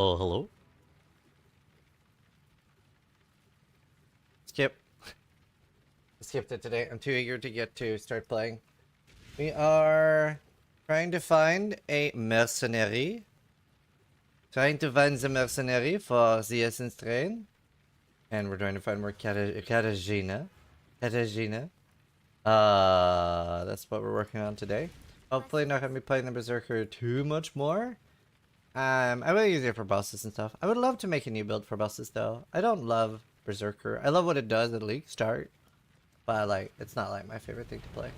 Oh, hello? Skip. Skipped it today. I'm too eager to get to start playing. We are trying to find a mercenary. Trying to find the mercenary for the essence train. And we're trying to find more Katarzyna. That's what we're working on today. Hopefully not gonna be playing the Berserker too much more. I will use it for bosses and stuff. I would love to make a new build for bosses though. I don't love Berserker. I love what it does at League Start. But like, it's not like my favorite thing to play.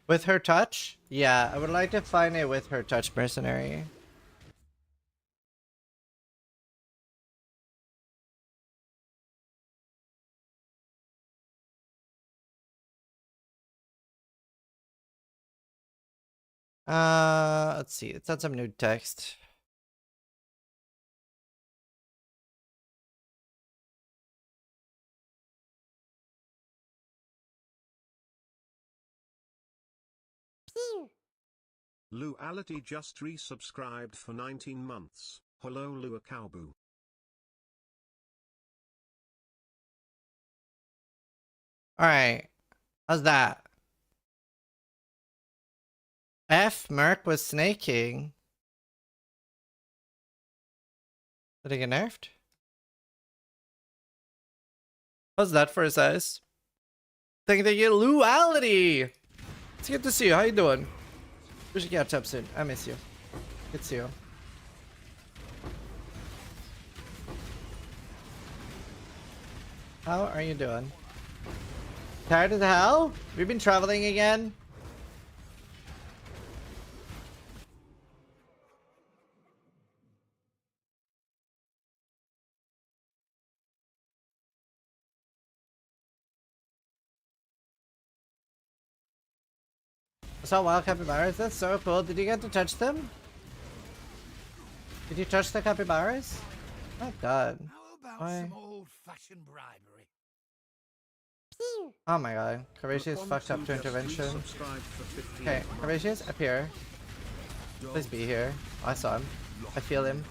With her touch? Yeah, I would like to find a with her touch mercenary. Let's see. Let's add some new text. Luality just resubscribed for 19 months. Hello Luakaubu. Alright. How's that? F Merc was snaking. Did he get nerfed? How's that for his eyes? Think they get Luality! It's good to see you. How you doing? We should catch up soon. I miss you. Good to see you. How are you doing? Tired as hell? We've been traveling again? I saw wild capybaras. That's so cool. Did you get to touch them? Did you touch the capybaras? Oh god. How about Why? some old-fashioned bribery? Oh my god. Caratius fucked up to intervention. Okay, Caratius, appear. Please be here. I saw him. I feel him.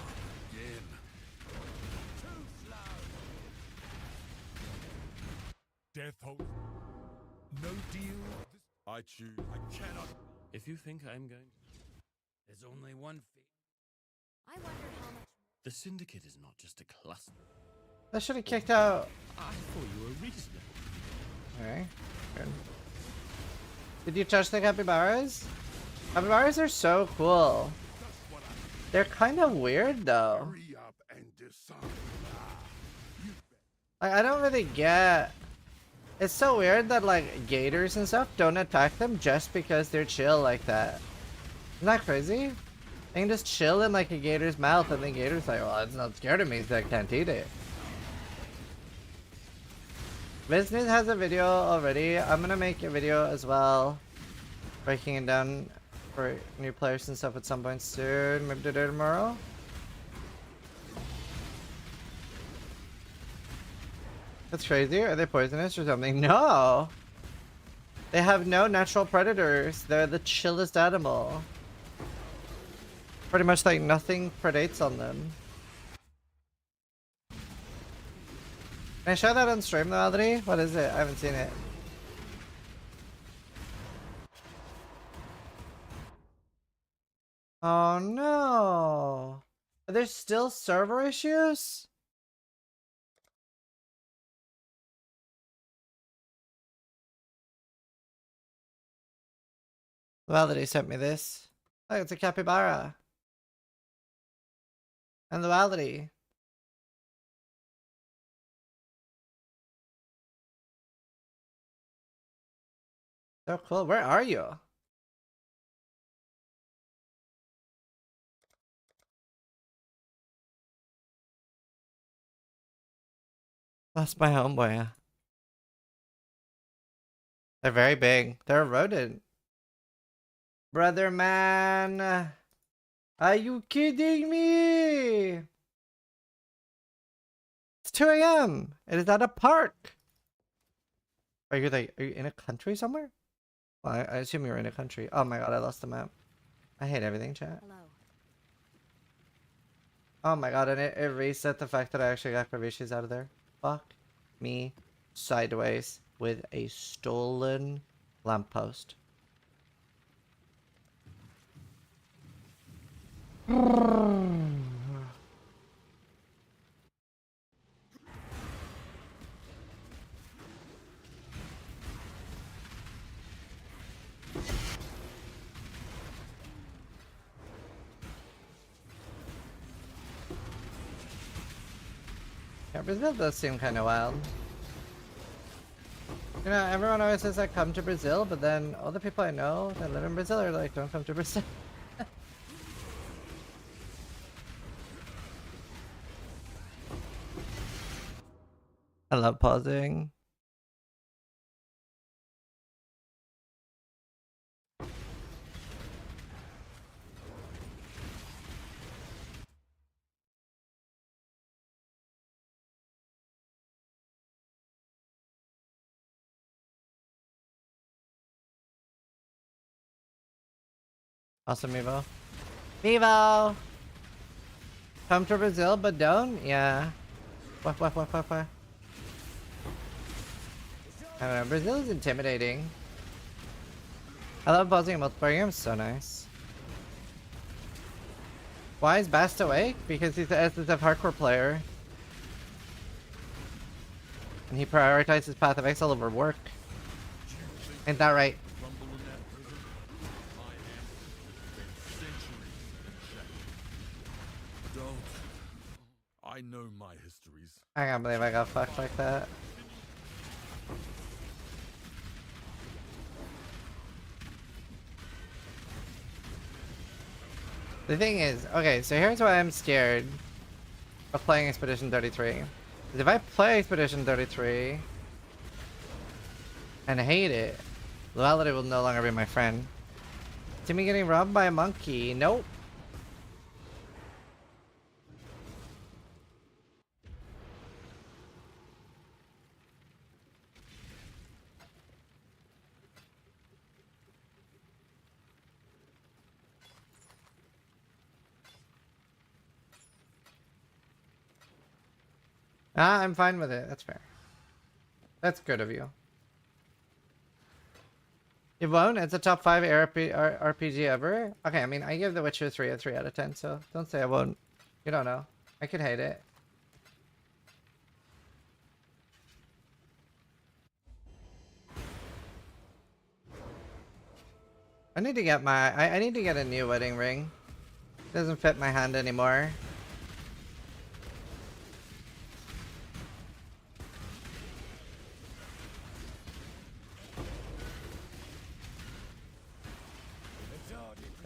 Death hope. No deal. I choose. I cannot. If you think I'm going, There's only one fee. I wondered how much. the Syndicate is not just a cluster. That should have kicked out. I thought you were reasonable. Alright. Good. Did you touch the capybaras? Capybaras are so cool. They're kind of weird though. Hurry up and decide. Like, I don't really get. It's so weird that like gators and stuff don't attack them just because they're chill like that. Isn't that crazy? They can just chill in like a gator's mouth and the gator's like, well, it's not scared of me, so I can't eat it. Business has a video already. I'm gonna make a video as well, breaking it down for new players and stuff at some point soon. Maybe today or tomorrow. That's crazy. Are they poisonous or something? No! They have no natural predators. They're the chillest animal. Pretty much like nothing predates on them. Can I show that on stream though, Aldri? What is it? I haven't seen it. Oh no! Are there still server issues? Well, that he sent me this. Oh, it's a capybara. And the Duality. So cool. Where are you? That's my homeboy. They're very big. They're a rodent. Brother man. Are you kidding me? It's 2 AM. It is at a park. Are you in a country somewhere? Well, I assume you're in a country. Oh my god, I lost the map. I hate everything, chat. Hello. Oh my god, and it reset the fact that I actually got Pravishis out of there. Fuck me sideways with a stolen lamppost. Yeah, Brazil does seem kind of wild. You know, everyone always says I come to Brazil, but then all the people I know that live in Brazil are like, don't come to Brazil. I love pausing. Awesome, Mevo. Mevo! Come to Brazil, but don't? Yeah. What? I don't know, Brazil is intimidating. I love pausing multiplayer games, so nice. Why is Bast awake? Because he's an SSF hardcore player. And he prioritizes Path of Exile over work. Ain't that right? I know my histories. I can't believe I got fucked like that. The thing is, okay, so here's why I'm scared of playing Expedition 33. Is if I play Expedition 33 and hate it, Duality will no longer be my friend. See me getting robbed by a monkey? Nope. Ah, I'm fine with it. That's fair. That's good of you. You won't? It's a top 5 RPG ever? Okay, I mean, I give The Witcher 3 a 3 out of 10, so don't say I won't. You don't know. I could hate it. I need to get I need to get a new wedding ring. It doesn't fit my hand anymore.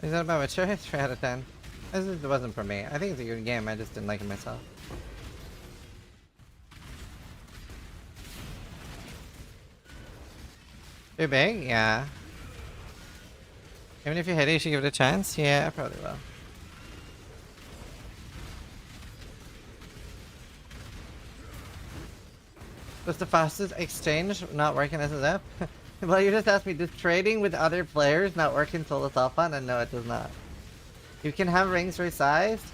Is that about Witcher? 3 out of 10. It wasn't for me. I think it's a good game. I just didn't like it myself. Too big? Yeah. Even if you hate it, you should give it a chance? Yeah, I probably will. Was the fastest exchange not working SSF? Well, you just asked me, does trading with other players not work in solo Alpha? And no, it does not. You can have rings resized?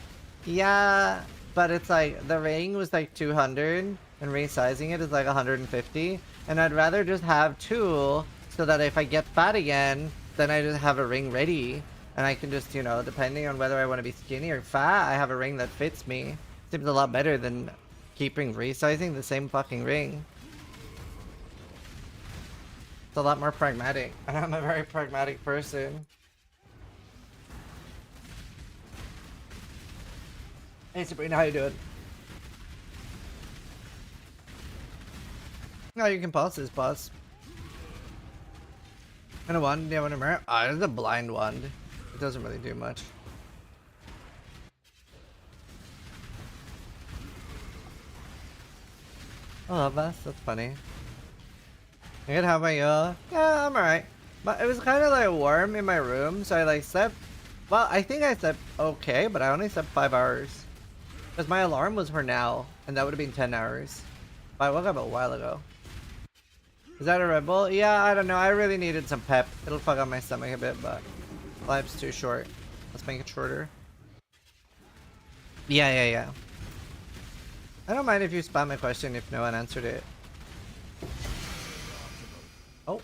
Yeah, but it's like, the ring was like 200, and resizing it is like 150. And I'd rather just have 2, so that if I get fat again, then I just have a ring ready. And I can just, you know, depending on whether I want to be skinny or fat, I have a ring that fits me. Seems a lot better than keeping resizing the same fucking ring. It's a lot more pragmatic, and I'm a very pragmatic person. Hey Sabrina, how you doing? No, you can pause this, pause. And a wand, do you want a mirror? Ah, it's a blind wand. It doesn't really do much. I love that, that's funny. Good, how about you? Yeah, I'm alright. But it was kind of like warm in my room, so I like slept. Well, I think I slept okay, but I only slept 5 hours. Because my alarm was for now, and that would have been 10 hours. But I woke up a while ago. Is that a Red Bull? Yeah, I don't know. I really needed some pep. It'll fuck up my stomach a bit, but life's too short. Let's make it shorter. Yeah. I don't mind if you spam my question if no one answered it. Oh.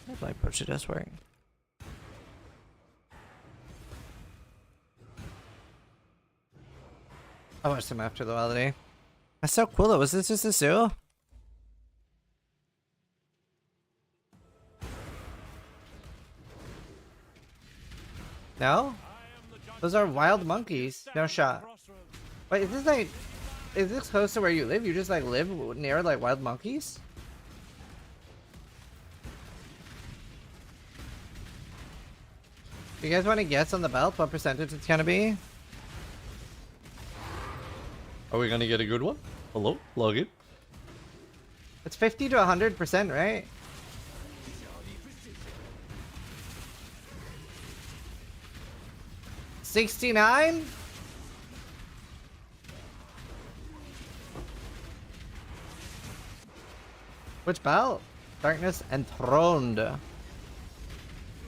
That's my approach to this working. I watched them after the holiday. That's so cool though. Was this just a zoo? No? Those are wild monkeys. No shot. Wait, is this like... Is this close to where you live? You just like live near like wild monkeys? You guys want to guess on the belt what percentage it's gonna be? Are we gonna get a good one? Hello? Log in. It's 50 to 100%, right? $69? Which belt? Darkness Enthroned.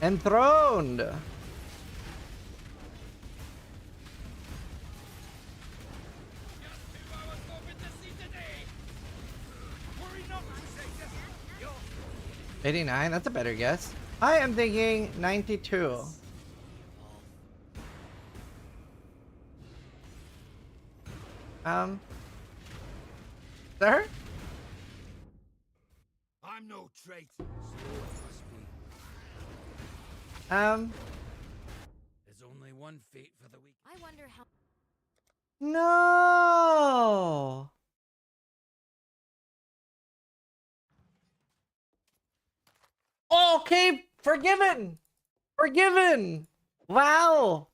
Enthroned! $89? That's a better guess. I am thinking 92. Sir? I'm no traitor. There's only one fate for the weak. I wonder how. No. Okay, forgiven. Forgiven. Wow.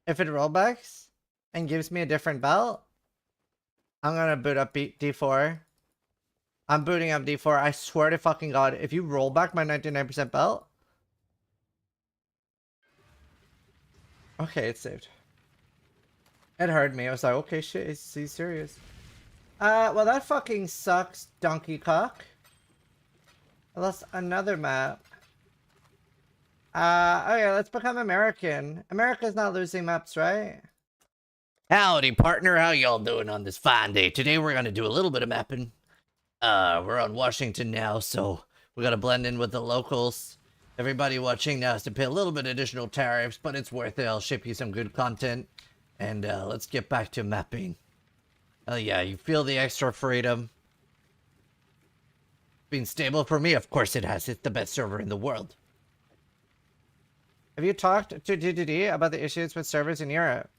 If it rollbacks and gives me a different belt, I'm gonna boot up D4. I'm booting up D4. I swear to fucking God, if you roll back my 99% belt. Okay, it's saved. It hurt me. I was like, okay, shit, he's serious. Well, that fucking sucks, donkey cock. I lost another map. Okay, let's become American. America's not losing maps, right? Howdy, partner. How y'all doing on this fine day? Today we're gonna do a little bit of mapping. We're on Washington now, so we gotta blend in with the locals. Everybody watching now has to pay a little bit additional tariffs, but it's worth it. I'll ship you some good content. And let's get back to mapping. Oh yeah, you feel the extra freedom. Been stable for me? Of course it has. It's the best server in the world. Have you talked to DDD about the issues with servers in Europe?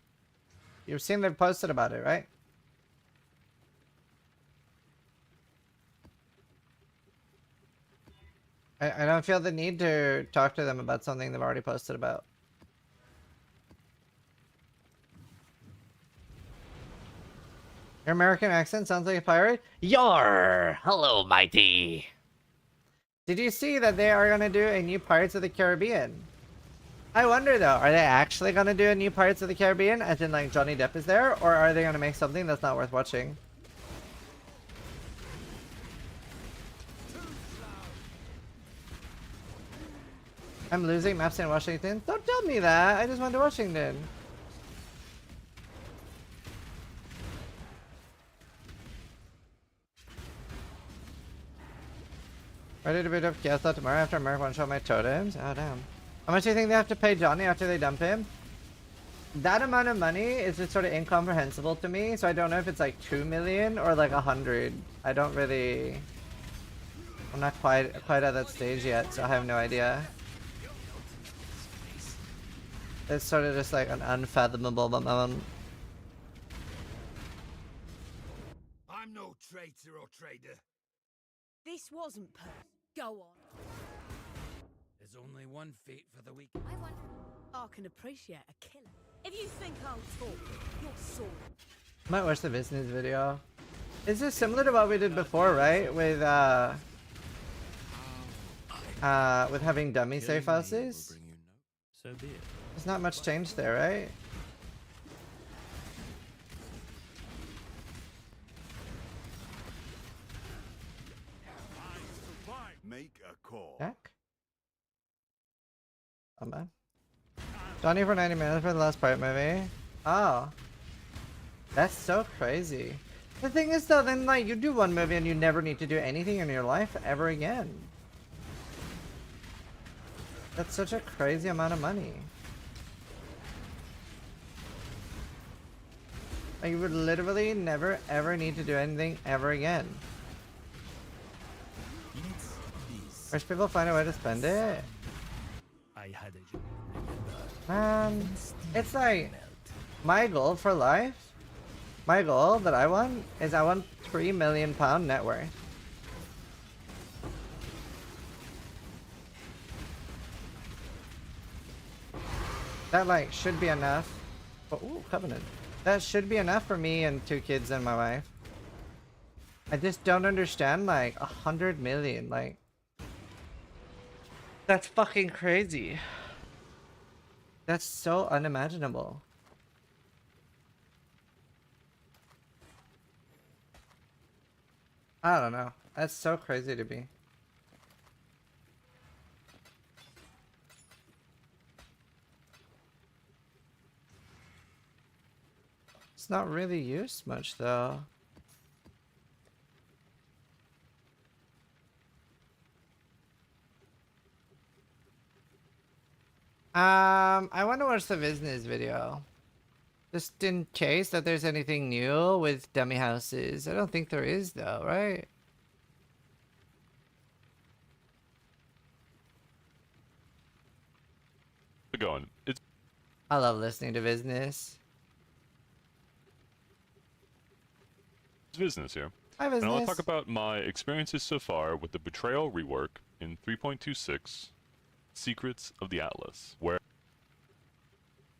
You've seen they've posted about it, right? I don't feel the need to talk to them about something they've already posted about. Your American accent sounds like a pirate? Yar! Hello, mighty! Did you see that they are gonna do a new Pirates of the Caribbean? I wonder though, are they actually gonna do a new Pirates of the Caribbean, as in like Johnny Depp is there, or are they gonna make something that's not worth watching? I'm losing maps in Washington? Don't tell me that, I just went to Washington. Ready to boot up Kielsa tomorrow after America won't show my totems? Oh damn. How much do you think they have to pay Johnny after they dump him? That amount of money is just sort of incomprehensible to me, so I don't know if it's like 2 million or like 100. I don't really... I'm not quite at that stage yet, so I have no idea. It's sort of just like an unfathomable amount. I'm no traitor or trader. This wasn't per. Go on. There's only one fate for the weak. I wonder. I can appreciate a killer. If you think I'll talk, you're sore. Might watch the business video. Is this similar to what we did before, right? With having dummy safe houses? So be it. There's not much change there, right? make a call. Jack? Oh man. Johnny for 90 minutes for the last part movie. Oh. That's so crazy. The thing is though, then like you do one movie and you never need to do anything in your life ever again. That's such a crazy amount of money. Like you would literally never ever need to do anything ever again. Rich people find a way to spend it. I had a It's like my goal for life. My goal that I want is I want £3 million net worth. That like should be enough. Oh, ooh, Covenant. That should be enough for me and 2 kids and my wife. I just don't understand like 100 million. Like that's fucking crazy. That's so unimaginable. I don't know. That's so crazy to me. It's not really used much though. I want to watch the business video. Just in case that there's anything new with dummy houses. I don't think there is though, right? Going. It's I love listening to business. business here. Hi, And I business. want to talk about my experiences so far with the Betrayal rework in 3.26 Secrets of the Atlas, where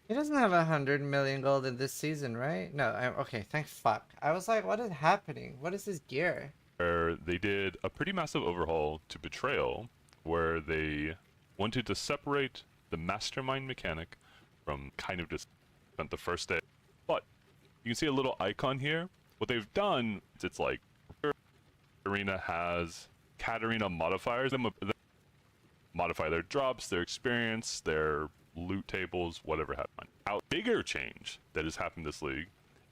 He doesn't have 100 million gold in this season, right? No, okay, thank fuck. I was like, what is happening? What is his gear? they did a pretty massive overhaul to Betrayal, where they wanted to separate the mastermind mechanic from kind of just spent the first day. But you can see a little icon here. What they've done is it's like Arena has Katarina modifiers that modify their drops, their experience, their loot tables, whatever happened. Our bigger change that has happened this league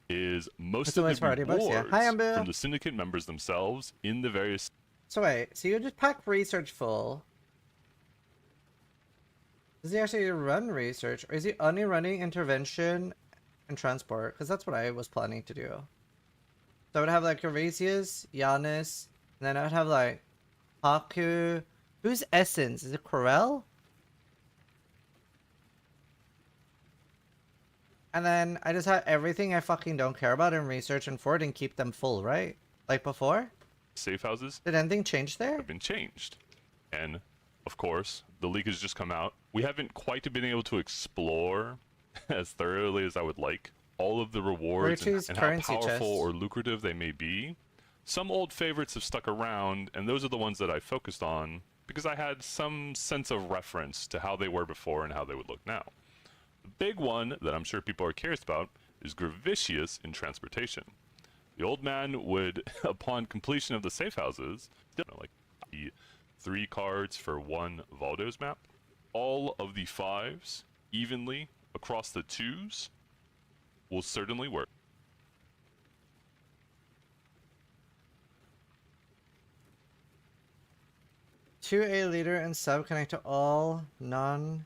is most of the rewards Hi, Amber. from the Syndicate members themselves in the various. So wait, so you just pack research full. Does he actually run research, or is he only running intervention and transport? Because that's what I was planning to do. So I would have like Corvisius, Giannis, and then I would have like Haku. Who's Essence? Is it Corel? And then I just have everything I fucking don't care about in research and forward and keep them full, right? Like before? Safe houses Did anything change there? have been changed. And, of course, the league has just come out. We haven't quite been able to explore as thoroughly as I would like all of the rewards and how powerful or lucrative they may be. Some old favorites have stuck around, and those are the ones that I focused on because I had some sense of reference to how they were before and how they would look now. The big one that I'm sure people are curious about is Gravitius in transportation. The old man would, upon completion of the safe houses, like the 3 cards for 1 Valdo's map, all of the 5s evenly across the 2s will certainly work. Two A leader and sub connect to all non.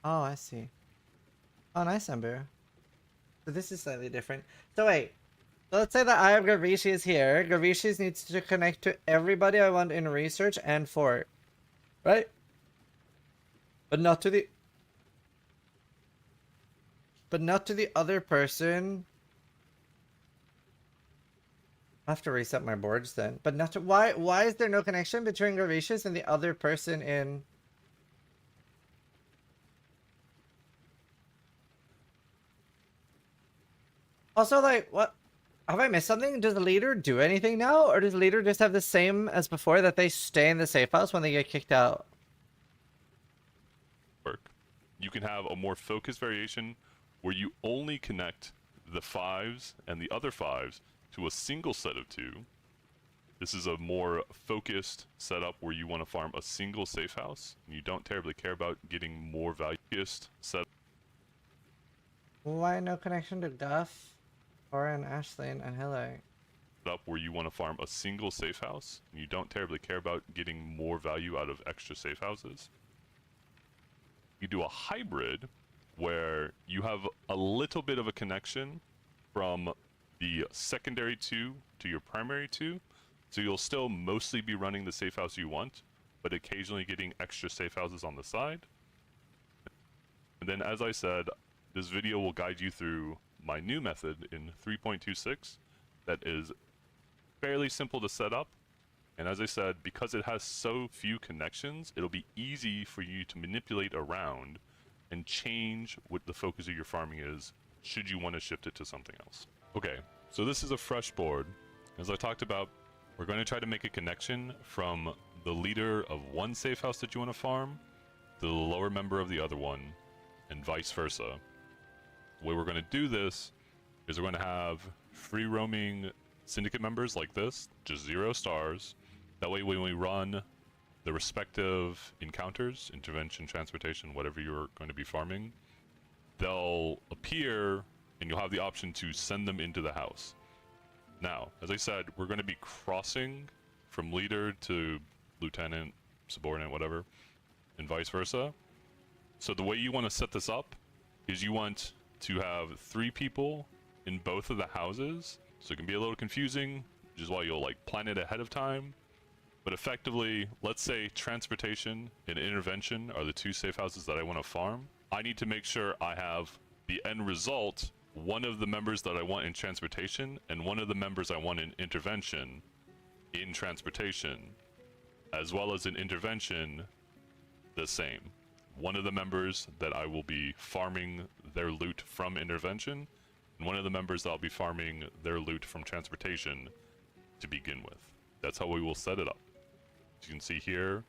Oh, I see. Oh, nice, Ember. So this is slightly different. So wait. So let's say that I have Gravitius here. Gravitius needs to connect to everybody I want in research and fort. Right? But not to the... But not to the other person. I have to reset my boards then. But not to... Why is there no connection between Gravitius and the other person in... Also, like, what? Have I missed something? Does the leader do anything now? Or does the leader just have the same as before, that they stay in the safe house when they get kicked out? You can have a more focused variation where you only connect the 5s and the other 5s to a single set of 2. This is a more focused setup where you want to farm a single safe house, and you don't terribly care about getting more value-focused setup. Why no connection to Duff, Oren, Ashlyn, and Hilly? Up where you want to farm a single safe house, and you don't terribly care about getting more value out of extra safe houses. You do a hybrid where you have a little bit of a connection from the secondary 2 to your primary 2, so you'll still mostly be running the safe house you want, but occasionally getting extra safe houses on the side. And then, as I said, this video will guide you through my new method in 3.26 that is fairly simple to set up. And as I said, because it has so few connections, it'll be easy for you to manipulate around and change what the focus of your farming is, should you want to shift it to something else. Okay, so this is a fresh board. As I talked about, we're going to try to make a connection from the leader of one safe house that you want to farm to the lower member of the other one, and vice versa. The way we're going to do this is we're going to have free roaming Syndicate members like this, just 0 stars. That way when we run the respective encounters, intervention, transportation, whatever you're going to be farming, they'll appear and you'll have the option to send them into the house. Now, as I said, we're going to be crossing from leader to lieutenant, subordinate, whatever, and vice versa. So the way you want to set this up is you want to have 3 people in both of the houses. So it can be a little confusing, which is why you'll like plan it ahead of time. But effectively, let's say transportation and intervention are the 2 safe houses that I want to farm. I need to make sure I have the end result, one of the members that I want in transportation and one of the members I want in intervention in transportation, as well as in intervention, the same. One of the members that I will be farming their loot from intervention, and one of the members that I'll be farming their loot from transportation to begin with. That's how we will set it up. As you can see here,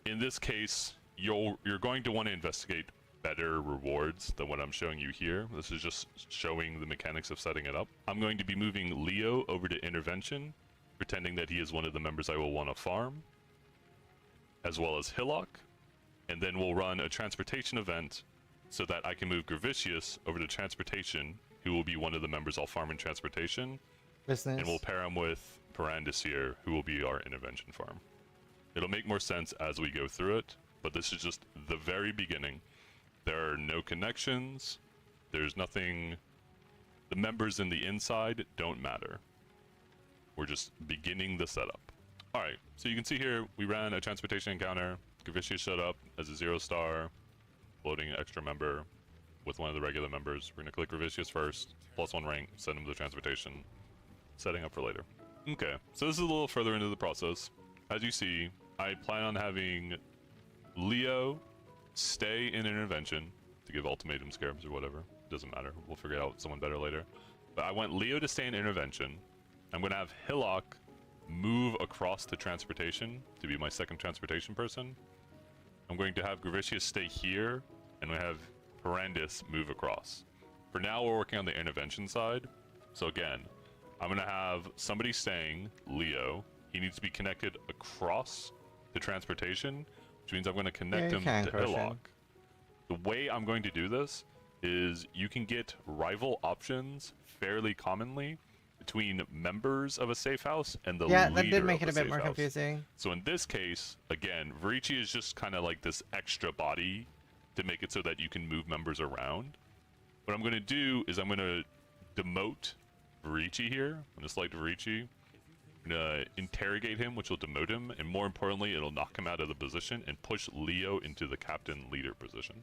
in this case, you're going to want to investigate better rewards than what I'm showing you here. This is just showing the mechanics of setting it up. I'm going to be moving Leo over to intervention, pretending that he is one of the members I will want to farm, as well as Hillock, and then we'll run a transportation event so that I can move Gravicius over to transportation, who will be one of the members I'll farm in transportation. Business. And we'll pair him with Parandisir, who will be our intervention farm. It'll make more sense as we go through it, but this is just the very beginning. There are no connections, there's nothing, the members in the inside don't matter. We're just beginning the setup. Alright, so you can see here, we ran a transportation encounter. Gravicius showed up as a 0 star, floating an extra member with one of the regular members. We're gonna click Gravicius first, +1 rank, send him to the transportation, setting up for later. Okay, so this is a little further into the process. As you see, I plan on having Leo stay in intervention to give ultimatum scarabs or whatever. Doesn't matter, we'll figure out someone better later. But I want Leo to stay in intervention. I'm gonna have Hillock move across to transportation to be my second transportation person. I'm going to have Gravicius stay here, and we have Parandis move across. For now, we're working on the intervention side. So again, I'm gonna have somebody staying, Leo. He needs to be connected across to transportation, which means I'm gonna connect him to Hillock. The way I'm going to do this is you can get rival options fairly commonly between members of a safe house and the leader of a safe house. Yeah, that did make it a bit more confusing. So in this case, again, Verici is just kind of like this extra body to make it so that you can move members around. What I'm going to do is I'm going to demote Verici here. I'm going to select Verici. I'm going to interrogate him, which will demote him, and more importantly, it'll knock him out of the position and push Leo into the captain leader position.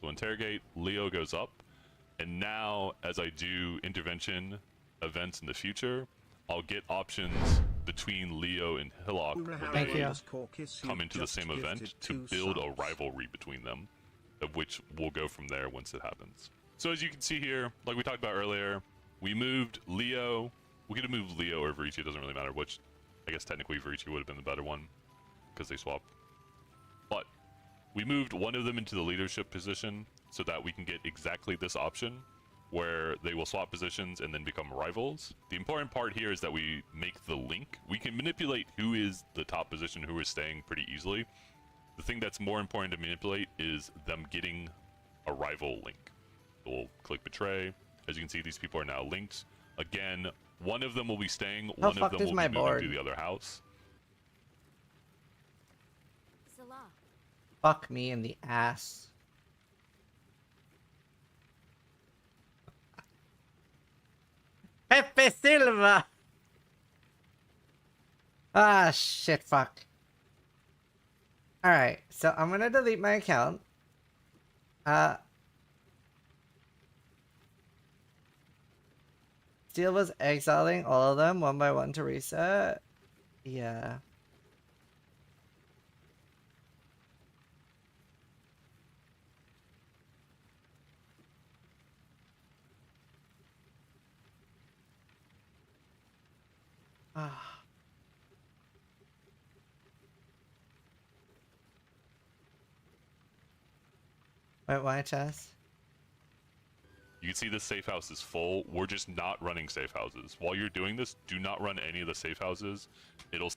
So interrogate, Leo goes up, and now as I do intervention events in the future, I'll get options between Leo and Hillock Thank you. come into the same event to build a rivalry between them, of which we'll go from there once it happens. So as you can see here, like we talked about earlier, we moved Leo. We could have moved Leo or Verici, it doesn't really matter which. I guess technically Verici would have been the better one because they swapped. But we moved one of them into the leadership position so that we can get exactly this option. where they will swap positions and then become rivals. The important part here is that we make the link. We can manipulate who is the top position, who is staying pretty easily. The thing that's more important to manipulate is them getting a rival link. So we'll click Betray. As you can see, these people are now linked. Again, one of them will be staying, one of them will be moving to the other house. Salah. Fuck me in the ass. Pepe Silva! Ah, shit, fuck. Alright, so I'm gonna delete my account. Steel was exiling all of them one by one to reset. Yeah. Ah. Wait, why chess? You can see this safe house is full. We're just not running safe houses. While you're doing this, do not run any of the safe houses. It'll...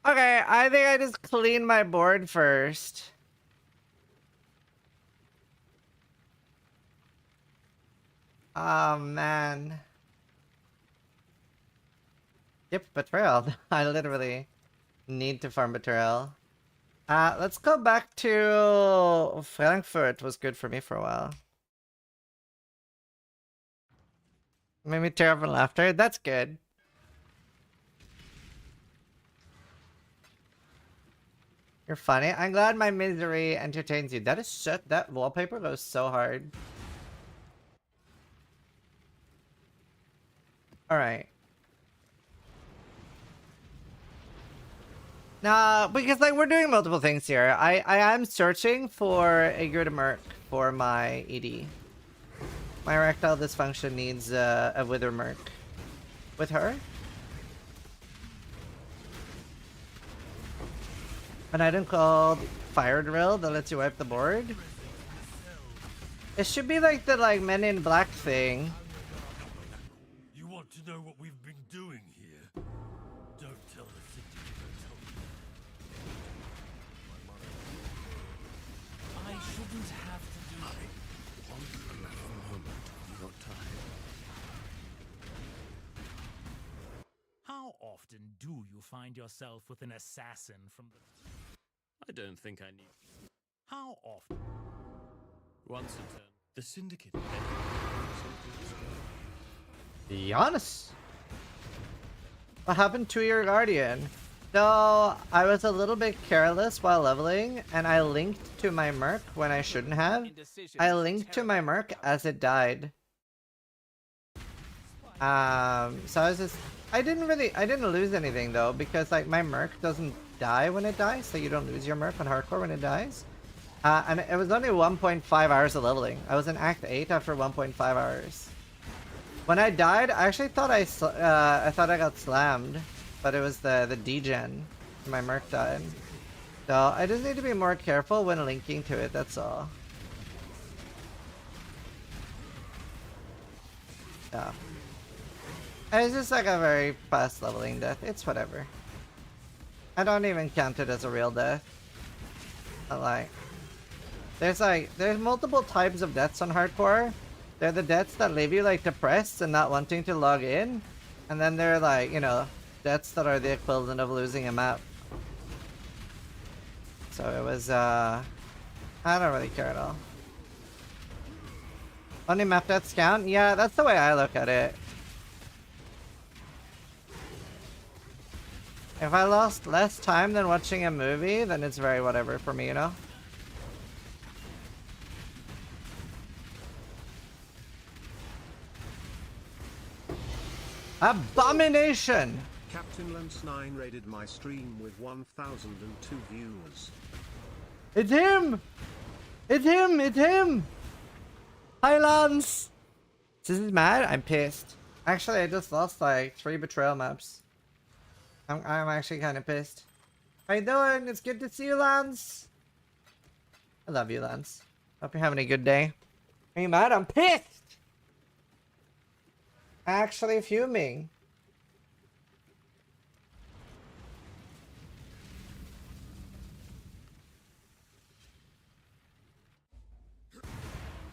Okay, I think I just clean my board first. Oh, man. Yep, Betrayal. I literally need to farm Betrayal. Let's go back to Frankfurt. Was good for me for a while. Made me tear up in laughter. That's good. You're funny. I'm glad my misery entertains you. That is shit. That wallpaper goes so hard. Alright. Nah, because like we're doing multiple things here. I am searching for a good merc for my ED. My erectile dysfunction needs a wither merc. With her? An item called Fire Drill that lets you wipe the board. It should be like the Men in Black thing. You want to know what we've been doing here? Don't tell the Syndicate I told you. My mother. I shouldn't have to do it. One moment, you got tired. How often do you find yourself with an assassin from the... I don't think I need. How often? Once a turn. The Syndicate. Be honest. What happened to your guardian? So I was a little bit careless while leveling, and I linked to my merc when I shouldn't have. I linked to my merc as it died. So I was just, I didn't lose anything though, because like my merc doesn't die when it dies, so you don't lose your merc on hardcore when it dies. And it was only 1.5 hours of leveling. I was in Act 8 after 1.5 hours. When I died, I actually thought I thought I got slammed, but it was the degen. My merc died. So I just need to be more careful when linking to it, that's all. Yeah. It's just like a very fast leveling death. It's whatever. I don't even count it as a real death. But like, there's multiple types of deaths on hardcore. They're the deaths that leave you like depressed and not wanting to log in. And then they're like, you know, deaths that are the equivalent of losing a map. So it was, I don't really care at all. Only map deaths count? Yeah, that's the way I look at it. If I lost less time than watching a movie, then it's very whatever for me, you know? Abomination! Captain Lance9 raided my stream with 1,002 viewers. It's him! It's him! It's him! Hi, Lance! This is mad? I'm pissed. Actually, I just lost like 3 betrayal maps. I'm actually kind of pissed. How you doing? It's good to see you, Lance. I love you, Lance. Hope you're having a good day. Are you mad? I'm pissed! Actually fuming.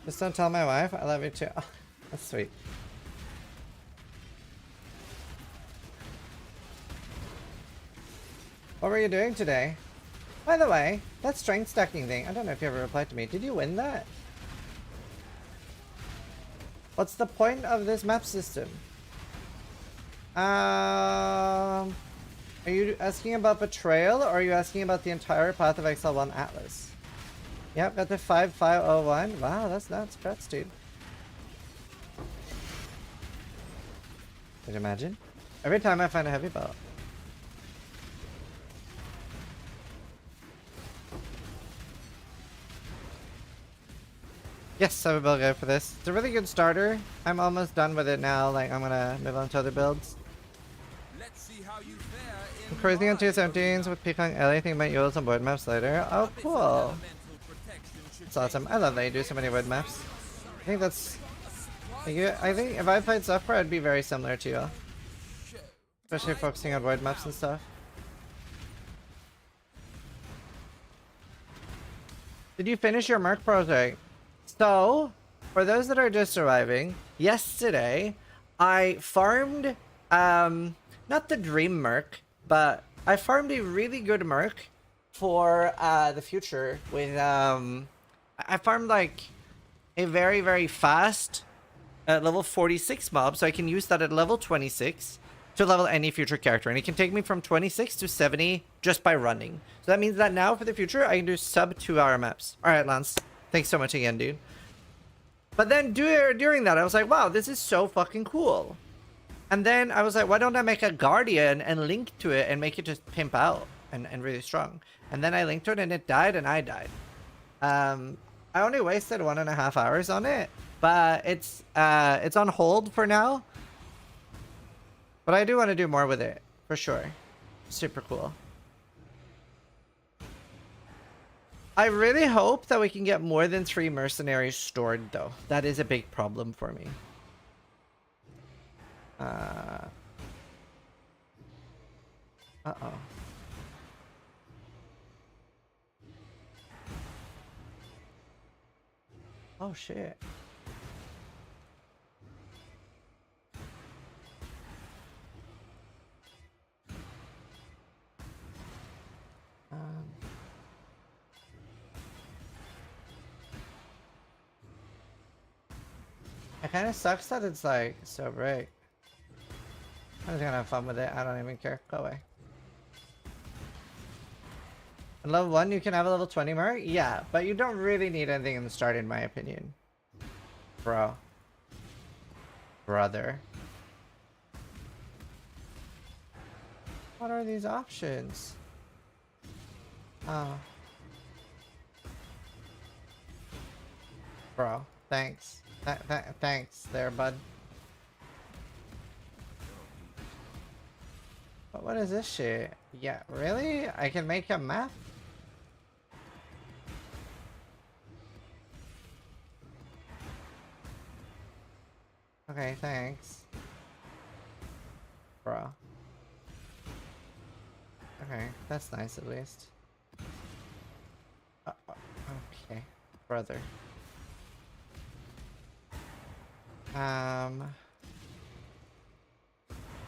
Just don't tell my wife. I love you too. Oh, that's sweet. What were you doing today? By the way, that strength stacking thing, I don't know if you ever replied to me. Did you win that? What's the point of this map system? Are you asking about Betrayal, or are you asking about the entire Path of Exile 1 Atlas? Yep, got the 5501. Wow, that's nuts. Congrats, dude. Could you imagine? Every time I find a heavy belt. Yes, I will go for this. It's a really good starter. I'm almost done with it now. Like, I'm gonna move on to other builds. Let's see how you fare I'm cruising on 217s with Peacock Ellie. Think about Euros on board maps later. Oh, cool. That's awesome. I love that you do so many wood maps. I think that's... I think if I played software, I'd be very similar to you. Especially focusing on wood maps and stuff. Did you finish your Merc project? So, for those that are just arriving, yesterday I farmed, not the dream Merc, but I farmed a really good Merc for the future with, I farmed like a very, very fast level 46 mob, so I can use that at level 26 to level any future character, and it can take me from 26 to 70 just by running. So that means that now for the future, I can do sub 2-hour maps. Alright, Lance. Thanks so much again, dude. But then during that, I was like, wow, this is so fucking cool. And then I was like, why don't I make a Guardian and link to it and make it just pimp out and really strong? And then I linked to it and it died and I died. I only wasted 1.5 hours on it, but it's on hold for now. But I do want to do more with it, for sure. Super cool. I really hope that we can get more than 3 mercenaries stored, though. That is a big problem for me. Uh-oh. Oh, shit. It kind of sucks that it's like so bright. I'm just gonna have fun with it. I don't even care. Go away. At level 1, you can have a level 20 mark? Yeah, but you don't really need anything in the start, in my opinion. Bro. Brother. What are these options? Oh. Bro, thanks. Thanks there, bud. But what is this shit? Yeah, really? I can make a map? Okay, thanks. Bro. Okay, that's nice at least. Okay, brother.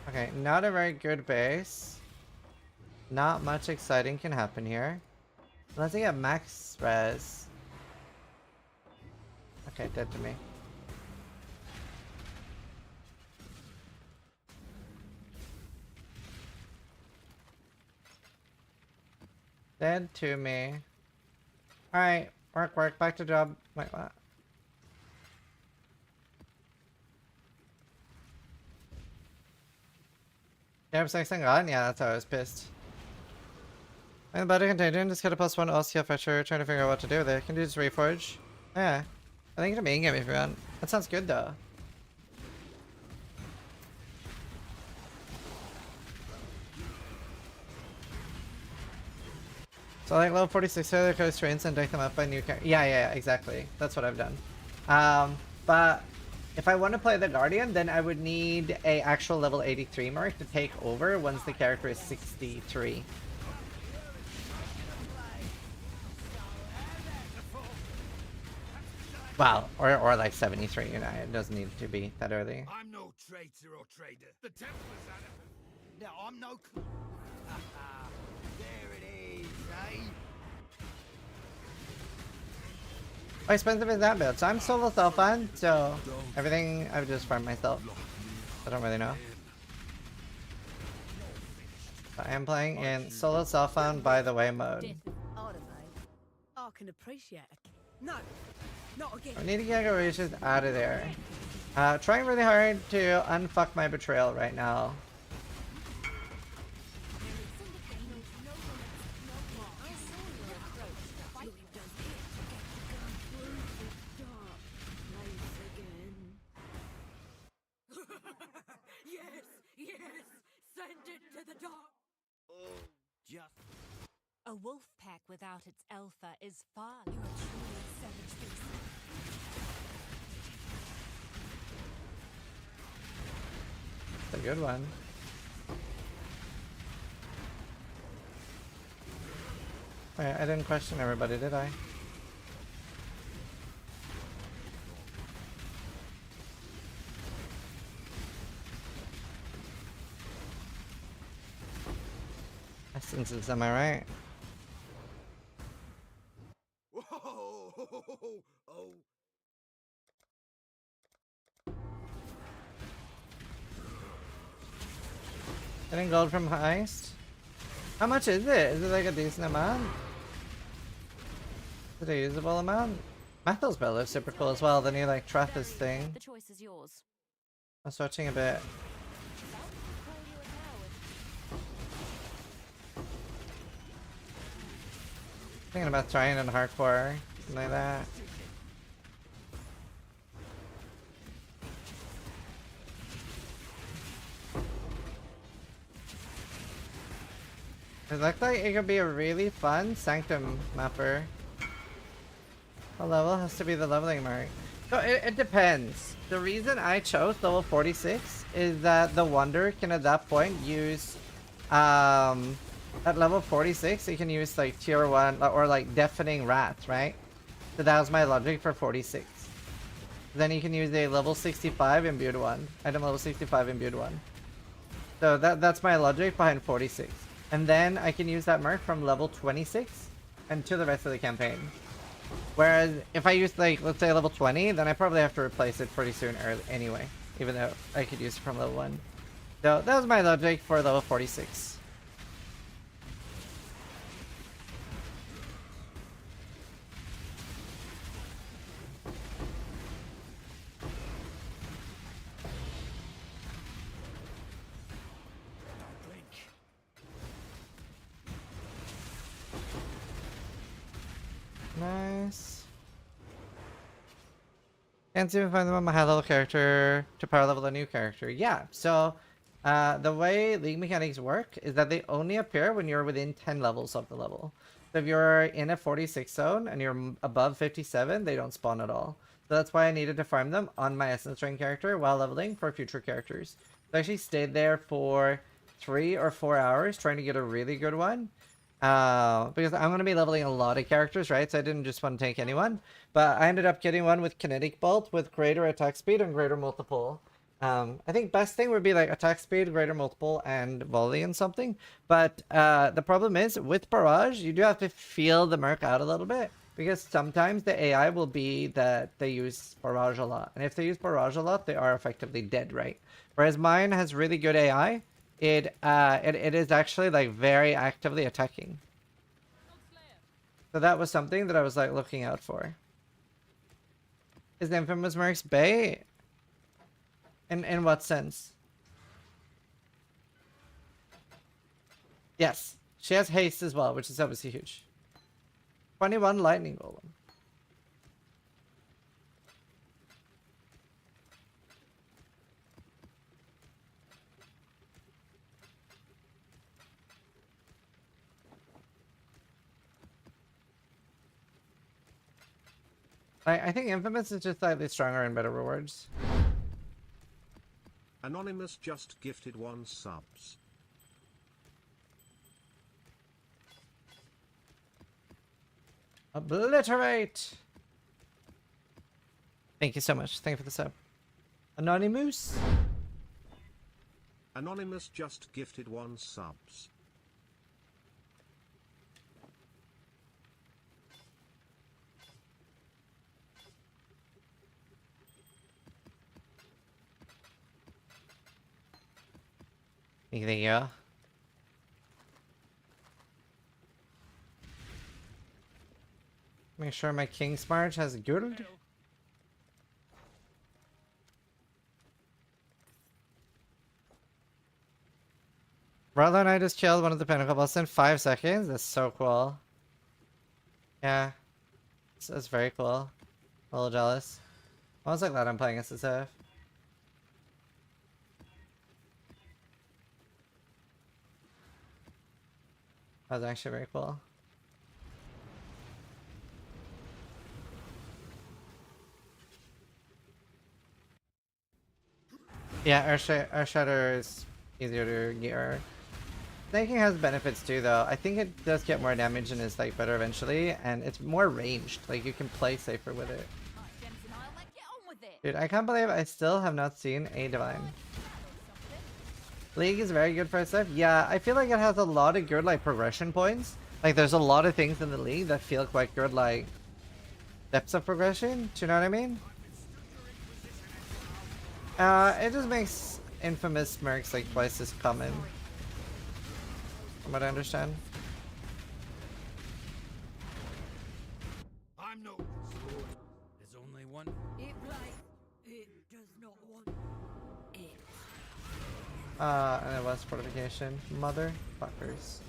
Okay, not a very good base. Not much exciting can happen here. Unless I get max res. Okay, dead to me. Dead to me. Alright, work, back to job. Wait, what? Yeah, 6 and gone? Yeah, that's how I was pissed. I'm about to continue, just get a +1 Hcssf for sure, trying to figure out what to do with it. Can you just reforge? Yeah. I think it's a main game if you want. That sounds good though. So like level 46 other coast trains and deck them up by new character. Yeah, exactly. That's what I've done. But If I want to play the Guardian, then I would need a actual level 83 mark to take over once the character is 63. Wow, or like 73, you know, it doesn't need to be that early. I'm no traitor or trader. The Templars had it. No, I'm no. There it is, eh? How expensive is that build? So I'm solo self-fund, so everything I would just farm myself. I don't really know. But I am playing in solo self-fund by the way mode. I can appreciate it. No, not again. I need to get Rages out of there. Trying really hard to unfuck my betrayal right now. Yes, send it to the dark. A wolf pack without its alpha is far. You are truly a savage beast. It's a good one. Wait, I didn't question everybody, did I? Essences, am I right? Whoa! Oh. Getting gold from Heist? How much is it? Is it like a decent amount? Is it a usable amount? Methal's spell is super cool as well, the new like Trathis thing. The choice is yours. I was watching a bit. Thinking about trying in hardcore, something like that. It looked like it could be a really fun Sanctum mapper. The level has to be the leveling mark. So it depends. The reason I chose level 46 is that the Wonder can at that point use at level 46 you can use like tier 1 or like deafening rats, right? So that was my logic for 46. Then you can use a level 65 imbued one. Item level 65 imbued one. So that's my logic behind 46. And then I can use that mark from level 26 and to the rest of the campaign. Whereas if I use like, let's say level 20, then I probably have to replace it pretty soon anyway. Even though I could use it from level 1. So that was my logic for level 46. Nice. Can't even find them on my high level character to power level a new character. Yeah, so the way League mechanics work is that they only appear when you're within 10 levels of the level. So if you're in a 46 zone and you're above 57, they don't spawn at all. So that's why I needed to farm them on my Essence Train character while leveling for future characters. So I actually stayed there for 3 or 4 hours trying to get a really good one. Because I'm going to be leveling a lot of characters, right? So I didn't just want to take anyone. But I ended up getting one with Kinetic Bolt with greater attack speed and greater multiple. I think best thing would be like attack speed, greater multiple, and volley and something. But the problem is, with Barrage, you do have to feel the merc out a little bit. Because sometimes the AI will be that they use Barrage a lot. And if they use Barrage a lot, they are effectively dead, right? Whereas mine has really good AI. It is actually like very actively attacking. So that was something that I was like looking out for. Is the Infamous Mercs Bay? In what sense? Yes, she has haste as well, which is obviously huge. 21 lightning golem. I think Infamous is just slightly stronger and better rewards. Anonymous just gifted 1 subs. Obliterate! Thank you so much. Thank you for the sub. Anonymous? Anonymous just gifted 1 subs. There you go. Make sure my King's March has gold. Brother and I just killed one of the pinnacle boss in 5 seconds. That's so cool. Yeah. That's very cool. A little jealous. I was like glad I'm playing Hcssf. That was actually very cool. Yeah, Earth Shatter is easier to gear. Snaking has benefits too, though. I think it does get more damage and is like better eventually, and it's more ranged. Like you can play safer with it. Dude, I can't believe I still have not seen a Divine. League is very good for SF. Yeah, I feel like it has a lot of good like progression points. Like there's a lot of things in the league that feel quite good, like depths of progression. Do you know what I mean? It just makes infamous mercs like twice as common. From what I understand. I'm no sword. There's only one. It like it does not want it. And it was fortification. Motherfuckers.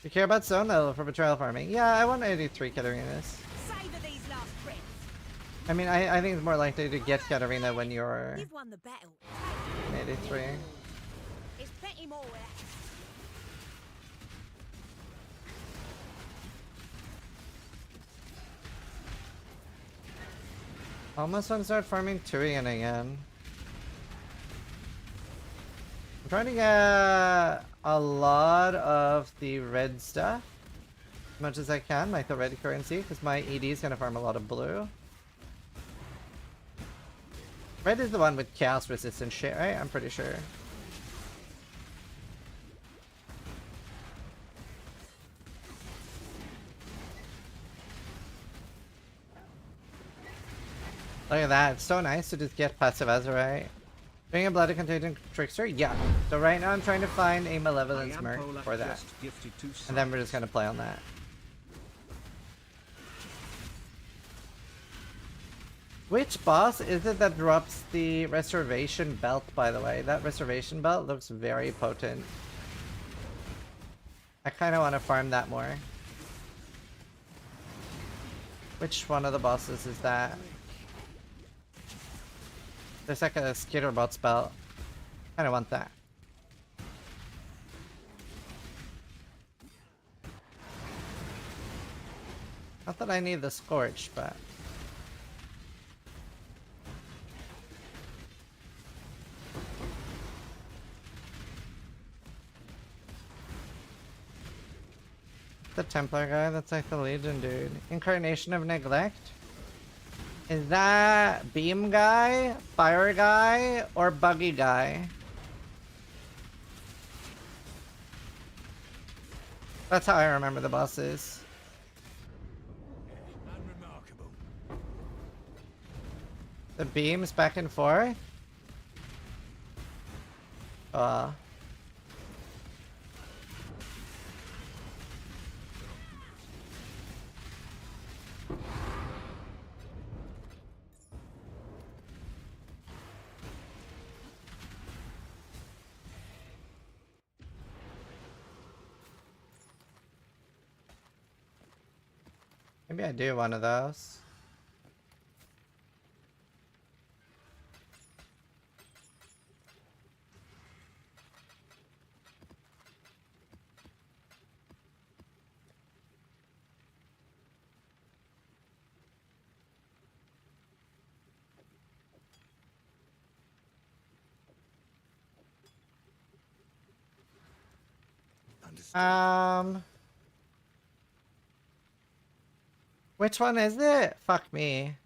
You care about zone level for betrayal farming? Yeah, I want 83 Katarinas. Savor these last breaths. I mean, I think it's more likely to get Katarina when you're You've won the battle. 83. It's plenty more where Almost want to start farming Turian again. I'm trying to get a lot of the red stuff. As much as I can, like the red currency, because my ED is going to farm a lot of blue. Red is the one with chaos resistant shit, right? I'm pretty sure. Look at that, it's so nice to just get passive Azurite. Being a bloody contagion trickster? Yeah. So right now I'm trying to find a Malevolence Merc for that. And then we're just gonna play on that. Which boss is it that drops the Restoration Belt, by the way? That Restoration Belt looks very potent. I kinda wanna farm that more. Which one of the bosses is that? There's like a Skitterbot spell. Kinda want that. Not that I need the Scorch, but... The Templar guy, that's like the Legion dude. Incarnation of Neglect? Is that Beam guy, Fire guy, or Buggy guy? That's how I remember the bosses. Unremarkable. The beams back and forth? Maybe I do one of those. Which one is it? Fuck me.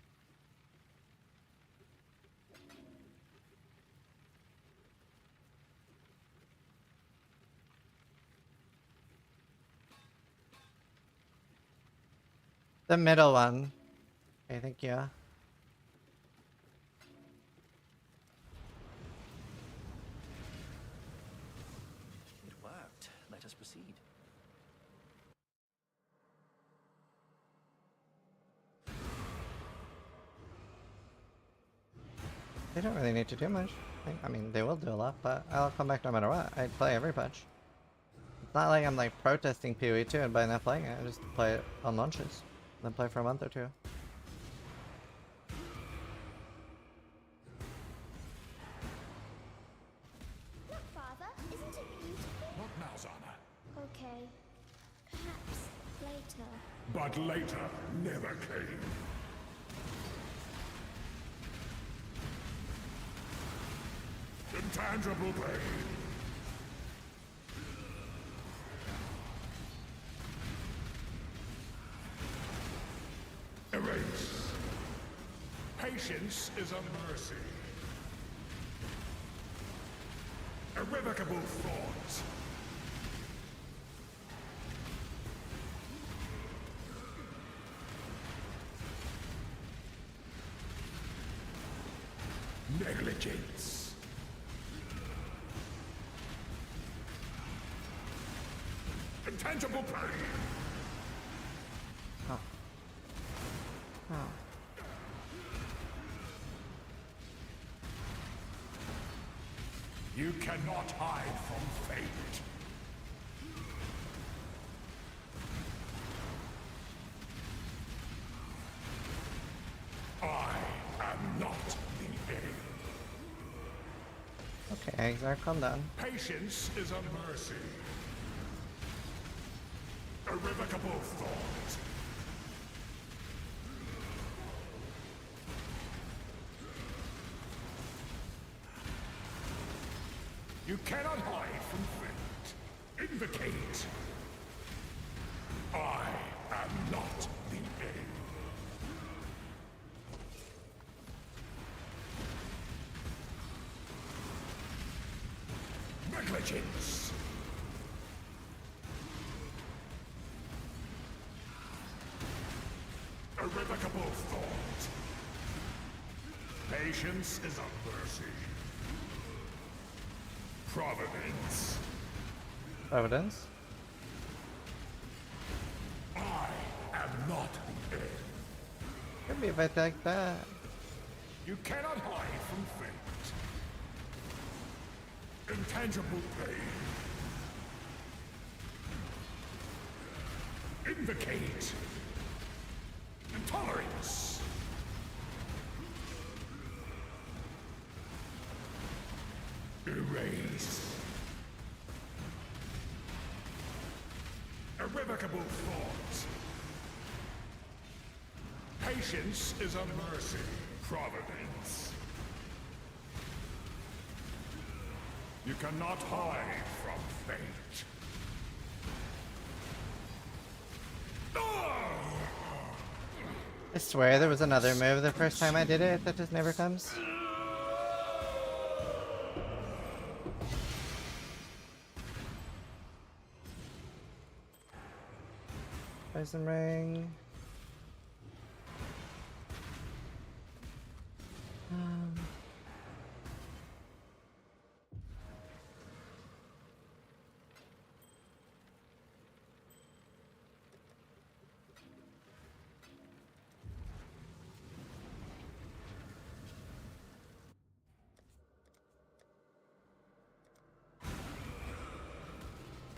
The middle one. Okay, thank you. It worked. Let us proceed. They don't really need to do much. I mean, they will do a lot, but I'll come back no matter what. I play every patch. It's not like I'm like protesting PoE 2 and by not playing it. I just play it on launches. Then play for a month or two. Look, Father, isn't it beautiful? Not now, Zana. Okay, perhaps later. But later never came. Intangible pain. Erase. Patience is a mercy. Irrevocable thoughts. Negligence. Intangible pain. Oh. Oh. You cannot hide from fate. I am not the enemy. Okay, Exar, calm down. Patience is a mercy. Irrevocable thought. You cannot hide from fate. Invocate. I am not the enemy. Negligence. Irrevocable thought. Patience is a mercy. Providence. Evidence? I am not the end. Could be if I take that. You cannot hide from fate. Intangible pain. Invocate. Intolerance. Erase. Irrevocable thoughts. Patience is a mercy. Providence. You cannot hide from fate. I swear there was another move the first time I did it that just never comes. Poison ring.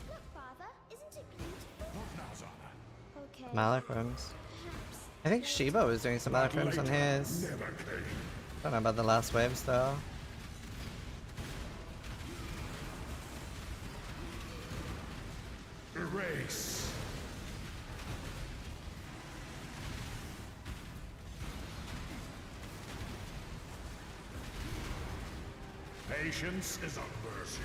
Look, Father, isn't it beautiful? Not now, Zana. Okay, Malak rooms. perhaps. I think Shiba was doing some Malak rooms on his. Never came. Don't know about the last waves though. Erase. Patience is a mercy.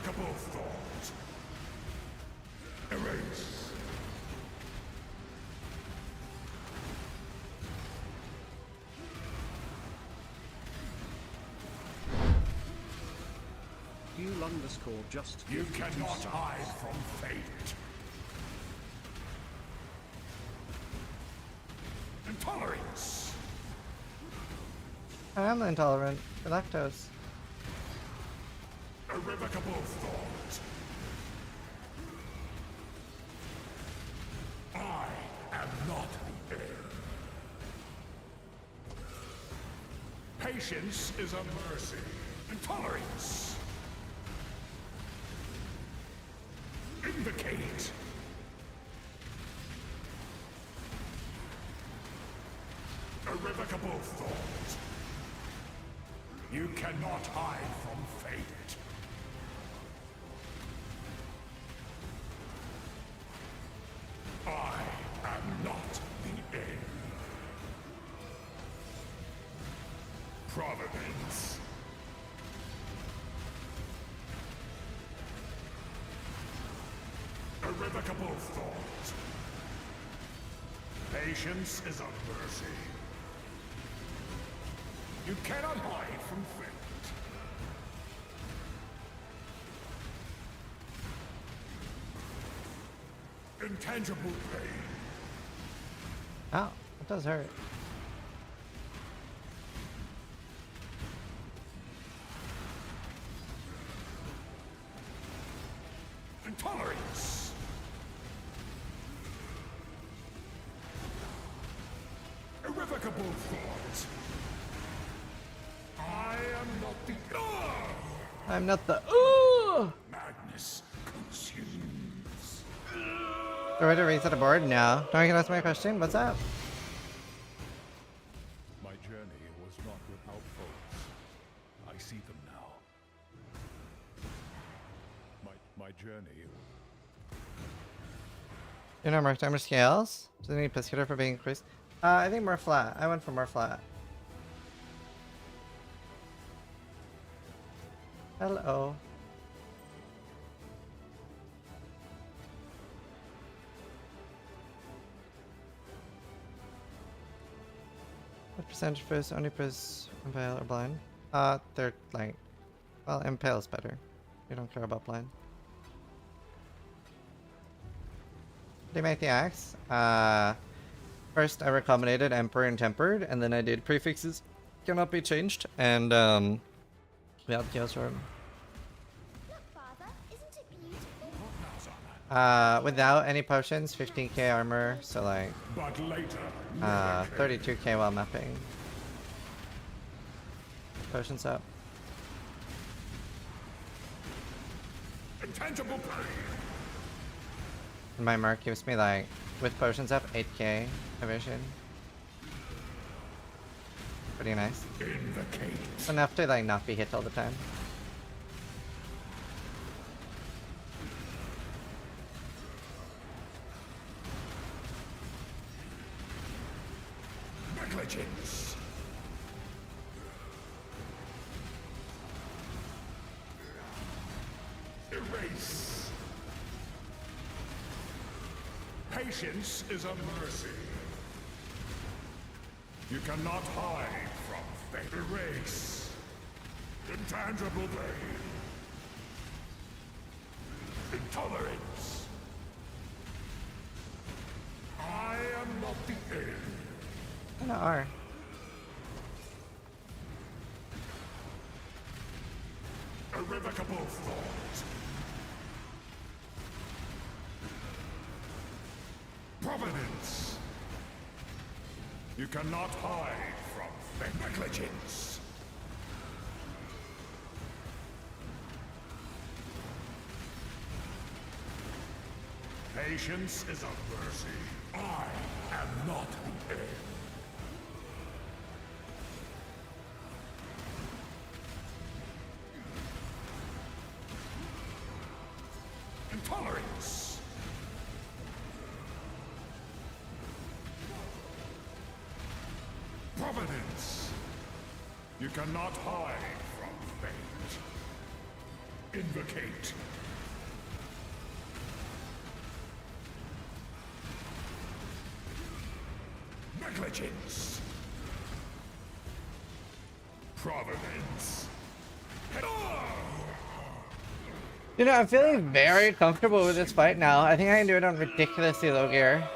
Irrevocable thought. Erase. Just You cannot hide from fate. Intolerance. I am intolerant to lactose. Irrevocable thought. I am not the heir. Patience is a mercy. Intolerance. Invocate. Irrevocable thought. You cannot hide from fate. I am not the end. Providence. Irrevocable thought. Patience is a mercy. You cannot hide from fate. Intangible pain. Ow, it does hurt. Intolerance. Irrevocable thought. I am not the I'm not the ooh. madness consumes. Do I have to reset the board? No. Don't I get ask my question? What's up? My journey was not without foes. I see them now. My journey. You know, mark timer scales? Does it need Piscator for being increased? I think more flat. I went for more flat. Hello. What percentage first? Only press impale or blind? They're like, well, impale's better. You don't care about blind. Did I make the axe? First I recombinated Emperor and Tempered, and then I did prefixes cannot be changed, and without Chaos Orb. Look, Father, isn't it beautiful? Without any potions, 15k armor, so like, But later. 32k while mapping. Potions up. Intangible pain. And my mark gives me like, with potions up, 8k evasion. Pretty nice. Invocate. Enough to like not be hit all the time. Negligence. Erase. Patience is a mercy. You cannot hide from fate. Erase. Intangible pain. Intolerance. I am not the end. Kinda are. Irrevocable thought. Providence. You cannot hide from fate. Negligence. Patience is a mercy. I am not the end. Intolerance. Providence. You cannot hide from fate. Invocate. Negligence. Providence. You know, I'm feeling very comfortable with this fight now. I think I can do it on ridiculously low gear.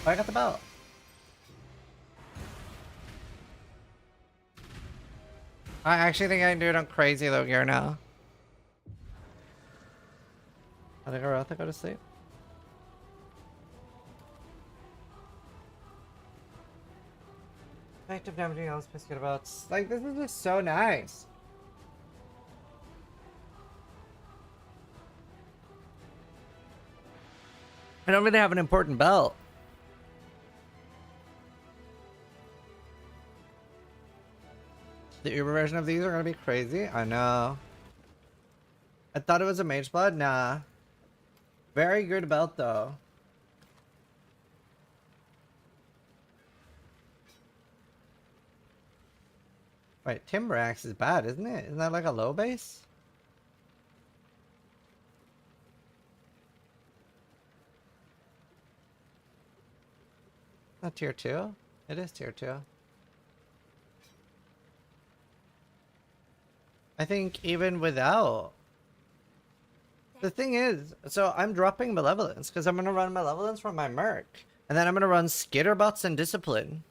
Oh, I got the belt. I actually think I can do it on crazy low gear now. I think I'll go to sleep. Active damaging else, biscuit about. Like, this is just so nice. I don't really have an important belt. The Uber version of these are gonna be crazy. I know. I thought it was a mage blood. Nah. Very good belt though. Wait, Timber Axe is bad, isn't it? Isn't that like a low base? Not tier 2? It is tier 2. I think even without... The thing is, so I'm dropping Malevolence because I'm going to run Malevolence from my Merc. And then I'm going to run Skitterbots and Discipline.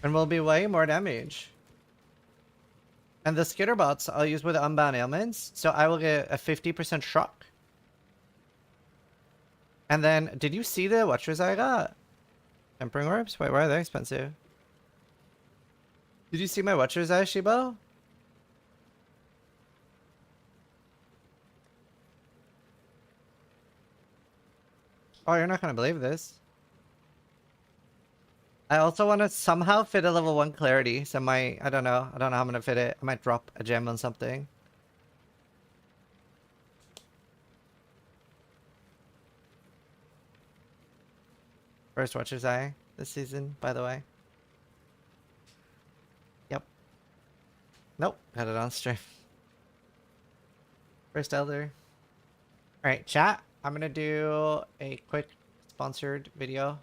And will be way more damage. And the Skitterbots I'll use with Unbound Ailments, so I will get a 50% shock. And then, did you see the watchers I got? Tempering Orbs? Wait, why are they expensive? Did you see my watchers eye, Shibo? Oh, you're not gonna believe this. I also want to somehow fit a level 1 clarity, so I don't know how I'm gonna fit it. I might drop a gem on something. First Watcher's Eye this season, by the way. Yep. Nope, got it on stream. First Elder. Alright, chat. I'm gonna do a quick sponsored video.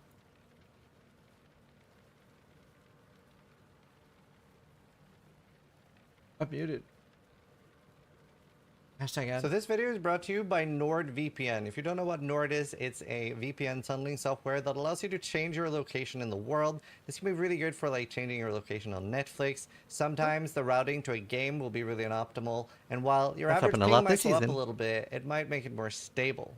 I'm muted. Hashtag ad. So this video is brought to you by NordVPN. If you don't know what Nord is, it's a VPN tunneling software that allows you to change your location in the world. This can be really good for like changing your location on Netflix. Sometimes the routing to a game will be really unoptimal, and while your average ping might go up a little bit, it might make it more stable.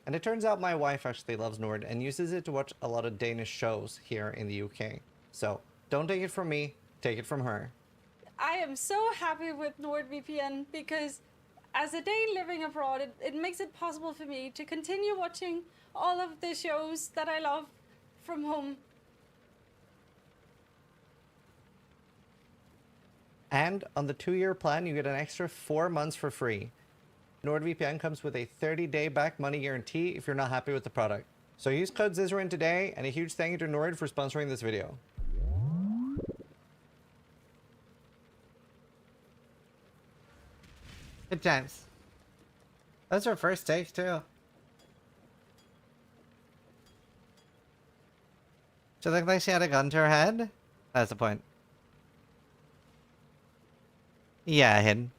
And it turns out my wife actually loves Nord and uses it to watch a lot of Danish shows here in the UK. So don't take it from me, take it from her. I am so happy with NordVPN because as a Dane living abroad, it makes it possible for me to continue watching all of the shows that I love from home. And on the 2-year plan, you get an extra 4 months for free. NordVPN comes with a 30-day back money guarantee if you're not happy with the product. So use code Zizrin today, and a huge thank you to Nord for sponsoring this video. Good times. That's her first take too. She looked like she had a gun to her head. That's the point. Yeah, hidden.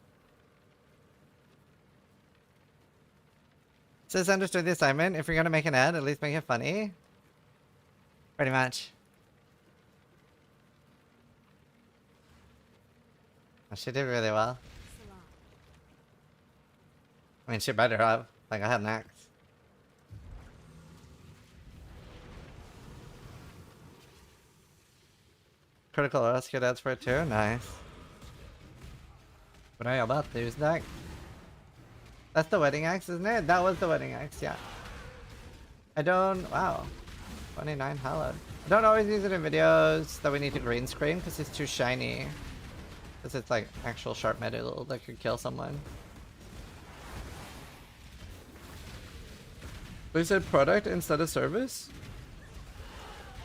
Says understood the assignment. If you're gonna make an ad, at least make it funny. Pretty much. Oh, she did really well. I mean, she better have. Like, I had an axe. Critical rescue ads for it too? Nice. What are you about to use that? That's the wedding axe, isn't it? That was the wedding axe, yeah. I don't... Wow. 29 hallowed. I don't always use it in videos that we need to green screen because it's too shiny. Because it's like actual sharp metal that could kill someone. They said product instead of service?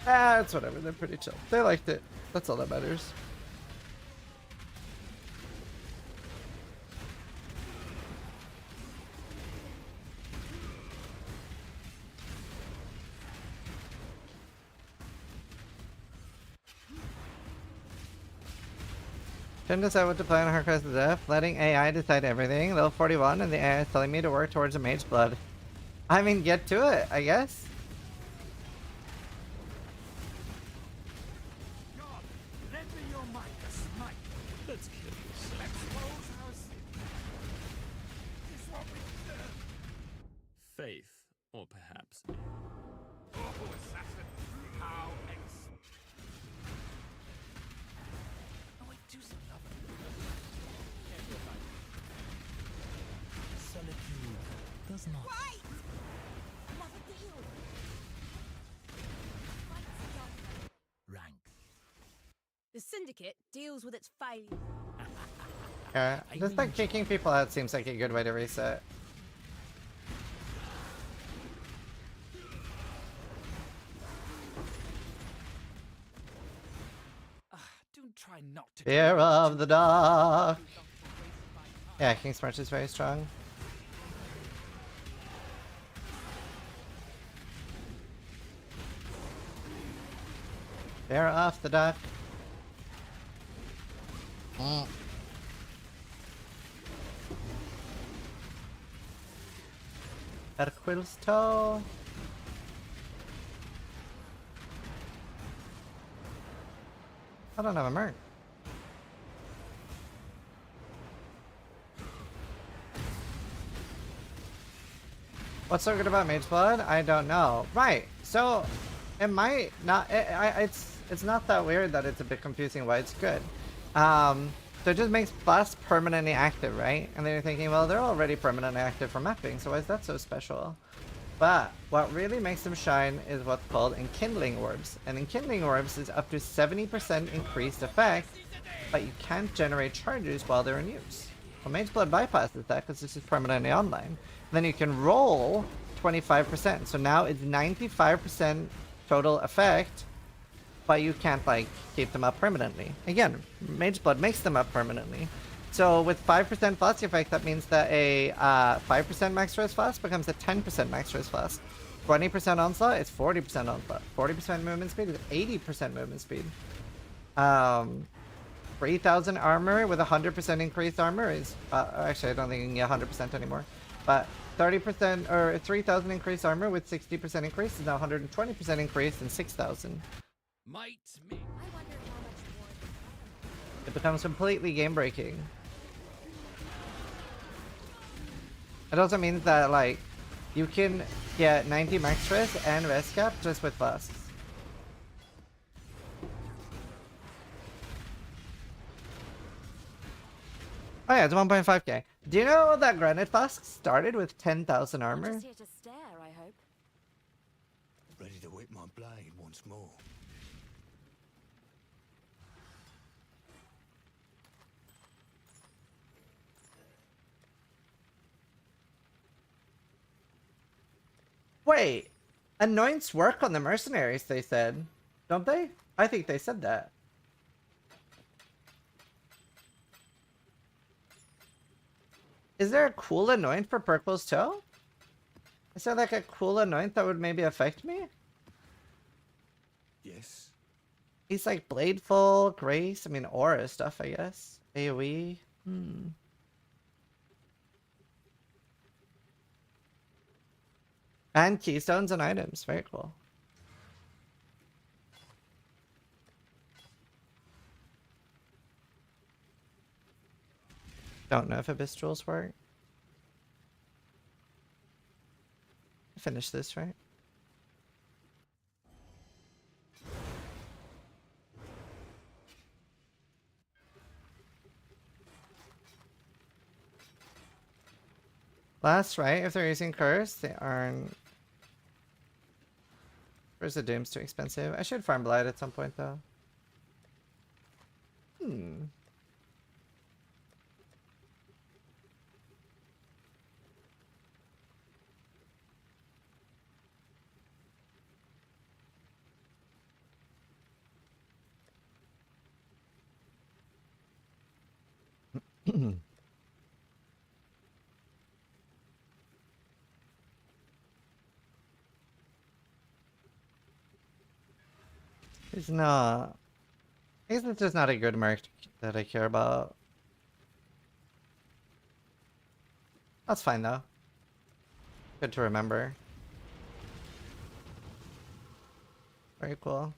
Ah, it's whatever. They're pretty chill. They liked it. That's all that matters. Couldn't decide what to play on Hcssf, letting AI decide everything. Level 41 and the AI is telling me to work towards a mage blood. I mean, get to it, I guess. God, lend me your might, a smite. Let's kill this. Expose our sin. Is what we deserve. Faith, or perhaps. Oh, assassin, how oh, wait, do some love. Solitude does not. Right! Love a deal. Rank. The Syndicate deals with its failure. Yeah, just like kicking people out seems like a good way to reset. Don't try not to. Fear of the dark. Yeah, King's March is very strong. Fear of the dark. Hercules toe. I don't have a merc. What's so good about Mage Blood? I don't know. Right. So it might not. It's not that weird that it's a bit confusing why it's good. So it just makes Blast permanently active, right? And then you're thinking, well, they're already permanently active for mapping, so why is that so special? But what really makes them shine is what's called Enkindling Orbs. And Enkindling Orbs is up to 70% increased effect, but you can't generate charges while they're in use. Well, Mage Blood bypasses that because this is permanently online. And then you can roll 25%. So now it's 95% total effect, but you can't like keep them up permanently. Again, Mage Blood makes them up permanently. So with 5% flask effect, that means that a 5% max stress flask becomes a 10% max stress flask. 20% onslaught is 40% onslaught. 40% movement speed is 80% movement speed. 3,000 armor with 100% increased armor is actually I don't think you can get 100% anymore. But 30% or 3,000 increased armor with 60% increase is now 120% increase in 6,000. Might me. I wonder how much more. It becomes completely game breaking. It also means that like you can get 90 max stress and rest cap just with flasks. Oh yeah, it's 1.5k. Do you know that Granite Flask started with 10,000 armor? Just here to stare, I hope. Ready to whip my blade once more. Wait, anoints work on the mercenaries, they said. Don't they? I think they said that. Is there a cool anoint for Purple's Toe? Is there like a cool anoint that would maybe affect me? Yes. He's like Bladeful, Grace, I mean Aura stuff, I guess. AoE. And keystones and items. Very cool. Don't know if Abyss Jewels work. Finish this, right? Last, right? If they're using Curse, they aren't... Where's the Doom's too expensive? I should farm Blight at some point, though. He's not. He's just not a good merc that I care about. That's fine though. Good to remember. Very cool.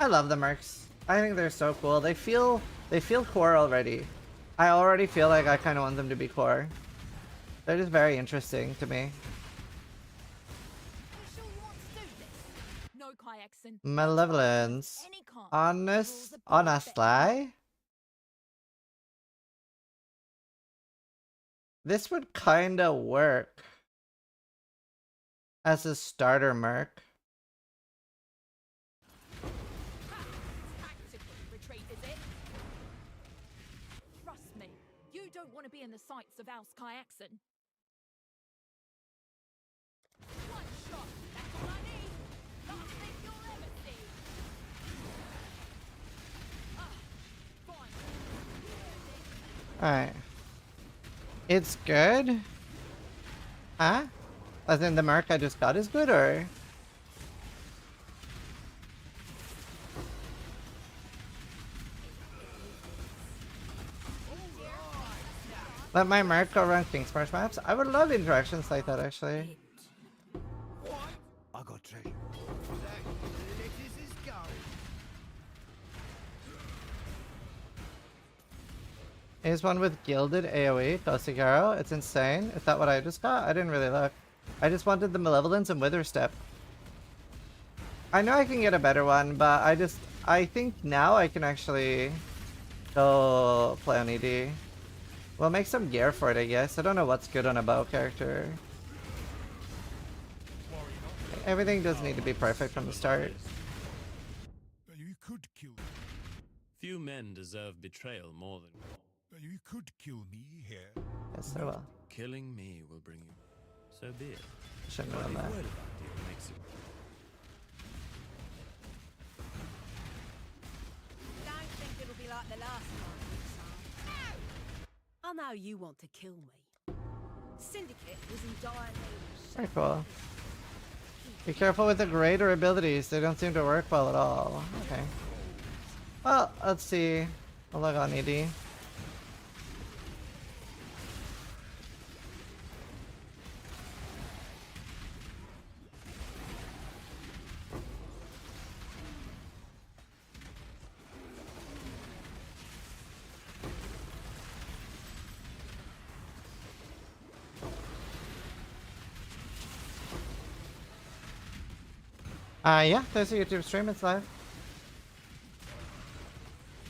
I love the mercs. I think they're so cool. They feel core already. I already feel like I kind of want them to be core. They're just very interesting to me. Malevolence. Honestly. This would kinda work as a starter merc. Retreat, is it? Trust me, you don't want to be in the sights of Hcssf. One shot, that's all I need. Last thing you'll ever see. Fine. Alright. It's good? Huh? As in the mark I just got is good, or? Let my mark go around Kingsmarsh maps? I would love interactions like that, actually. I got treasure. Here's one with gilded AoE, Ghostic Arrow. It's insane. Is that what I just got? I didn't really look. I just wanted the Malevolence and Wither Step. I know I can get a better one, but I think now I can actually go play on ED. We'll make some gear for it, I guess. I don't know what's good on a bow character. Everything does need to be perfect from the start. You could kill me. Few men deserve betrayal more than... You could kill me here. Yes, I will. Killing me will bring you... So be it. Shouldn't have done that. Makes it... Don't think it'll be like the last time. I know you want to kill me. Syndicate was in dire need. Very cool. Be careful with the greater abilities. They don't seem to work well at all. Okay. Well, let's see. I'll log on ED. Yeah, there's a YouTube stream. It's live.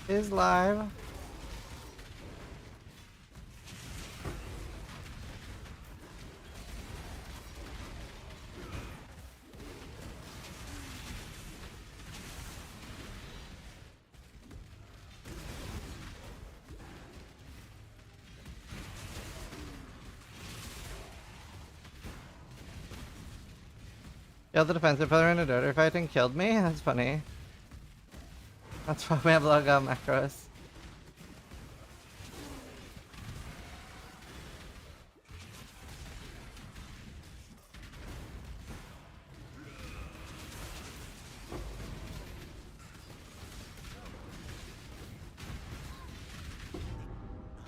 Is live. Killed the defensive pillar in a dirter fight and killed me? That's funny. That's why we have logo macros.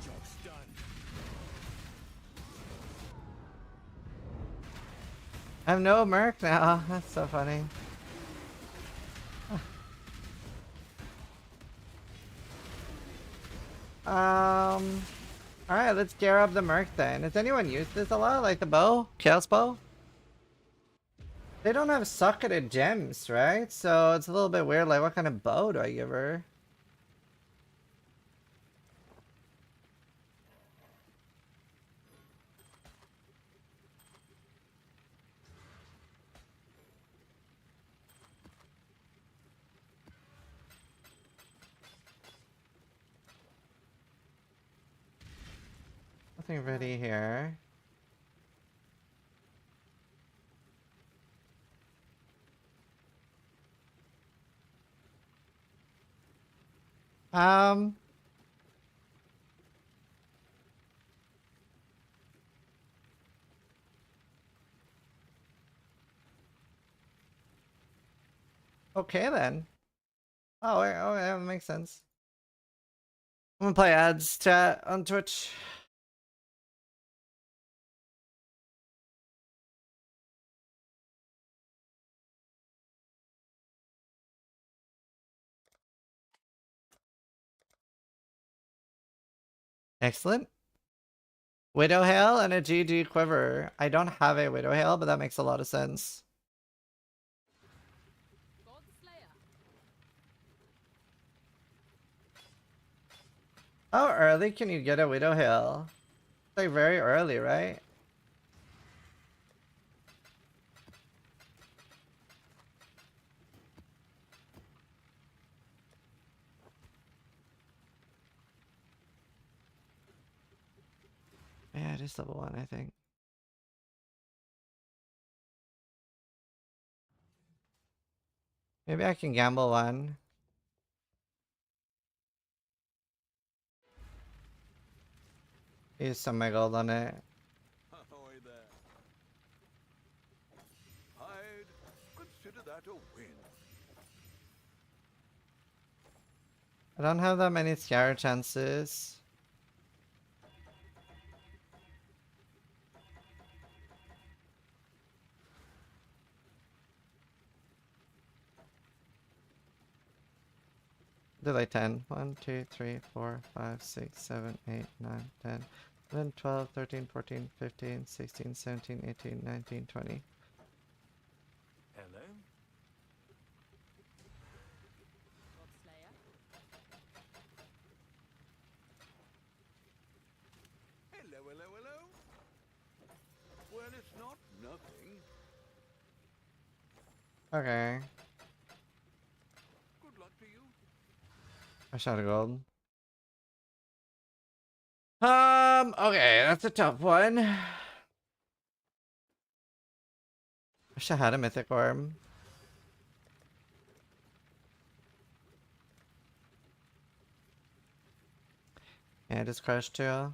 Job's done. I have no merc now. That's so funny. Alright, let's gear up the merc then. Has anyone used this a lot? Like the bow? Chaos bow? They don't have socketed gems, right? So it's a little bit weird. Like, what kind of bow do I give her? Nothing ready here. Okay then. Oh, wait, oh, yeah, that makes sense. I'm gonna play ads chat on Twitch. Excellent. Widow Hail and a GG Quiver. I don't have a Widow Hail, but that makes a lot of sense. How early can you get a Widow Hail? It's like very early, right? Yeah, it is level 1, I think. Maybe I can gamble one. Use some of my gold on it. Ahoy there. I'd consider that a win. I don't have that many scar chances. Do like 10. 1, 2, 3, 4, 5, 6, 7, 8, 9, 10, 11, 12, 13, 14, 15, 16, 17, 18, 19, 20. Hello? Hello, hello, hello. Well, it's not nothing. Okay. Good luck to you. I shot a gold. Okay, that's a tough one. Wish I had a mythic orb. Yeah, just crushed too.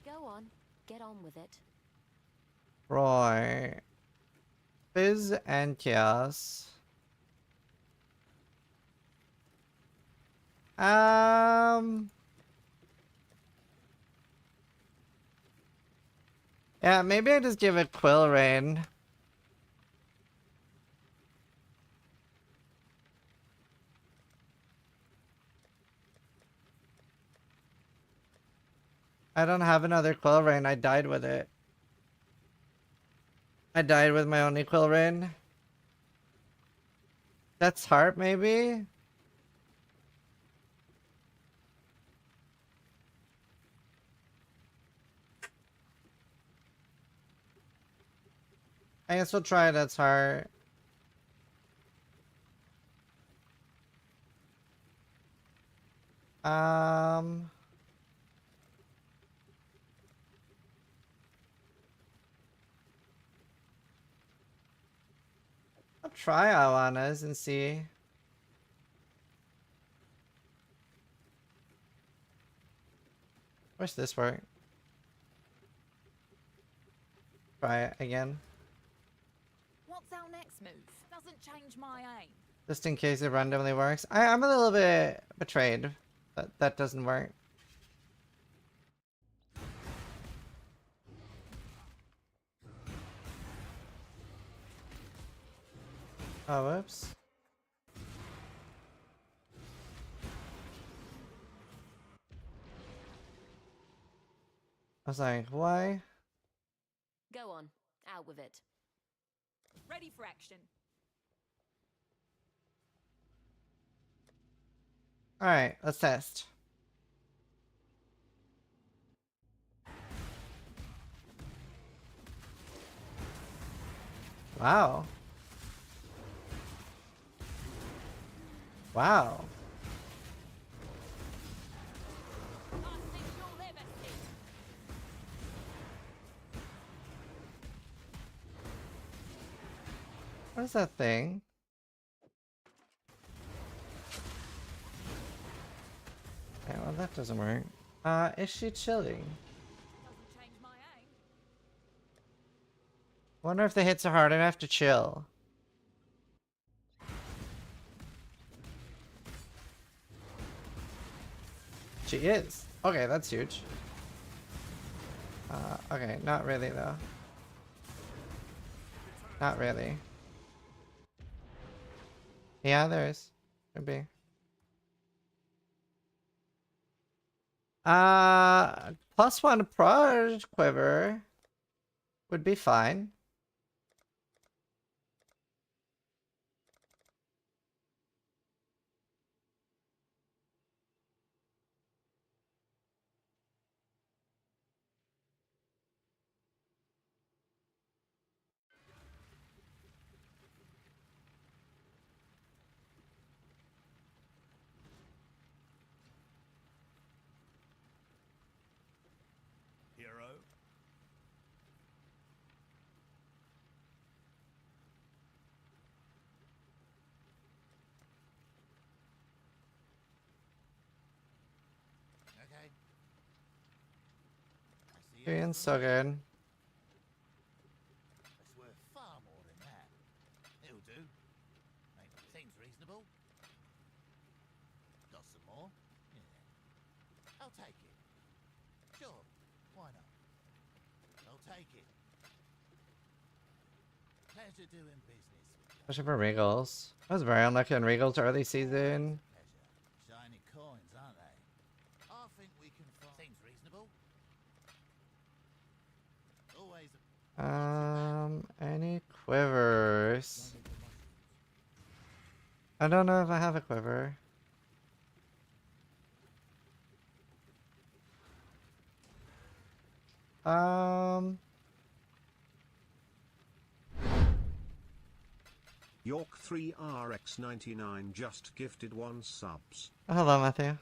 Go on, get on with it. Roy. Fizz and Chaos. Yeah, maybe I just give it Quill Rain. I don't have another Quill Rain. I died with it. I died with my only Quill Rain. That's Heart, maybe? I guess we'll try That's Heart. I'll try Awanas and see. Where's this work? Try it again. What's our next move? Doesn't change my aim. Just in case it randomly works. I'm a little bit betrayed that that doesn't work. Oh, whoops. I was like, why? Go on, out with it. Ready for action. Alright, let's test. Wow. Wow. What is that thing? Okay, well that doesn't work. Is she chilling? Doesn't change my aim. Wonder if the hits are hard enough to chill. She is. Okay, that's huge. Okay, not really though. Not really. Yeah, there is. Could be. +1 Proj Quiver would be fine. Hero? Okay. Doing so good. That's worth far more than that. It'll do. Seems reasonable. Got some more? Yeah. I'll take it. Sure. Why not? I'll take it. Pleasure doing business with you. Especially for Regals. I was very unlucky on Regals early season. Pleasure. Shiny coins, aren't they? I think we can find... Seems reasonable. Always Any quivers? I don't know if I have a quiver. York 3RX99 just gifted 1 subs. Hello, Matthew.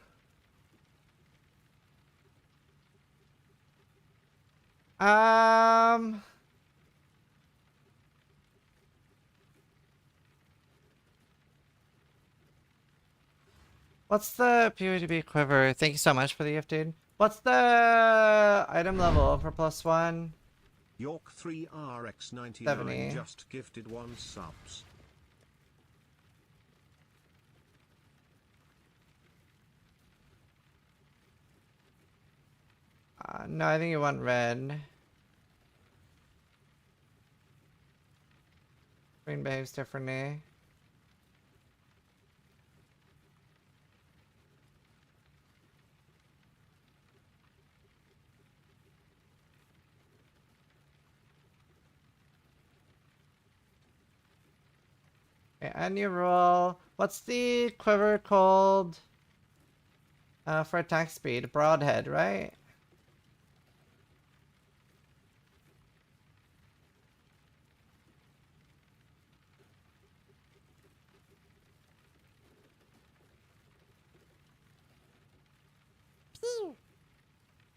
What's the PvP quiver? Thank you so much for the gift, dude. What's the item level for +1? York 3RX99 70. just gifted 1 subs. No, I think you want red. Green behaves differently. Okay, and new roll. What's the quiver called? For attack speed? Broadhead, right?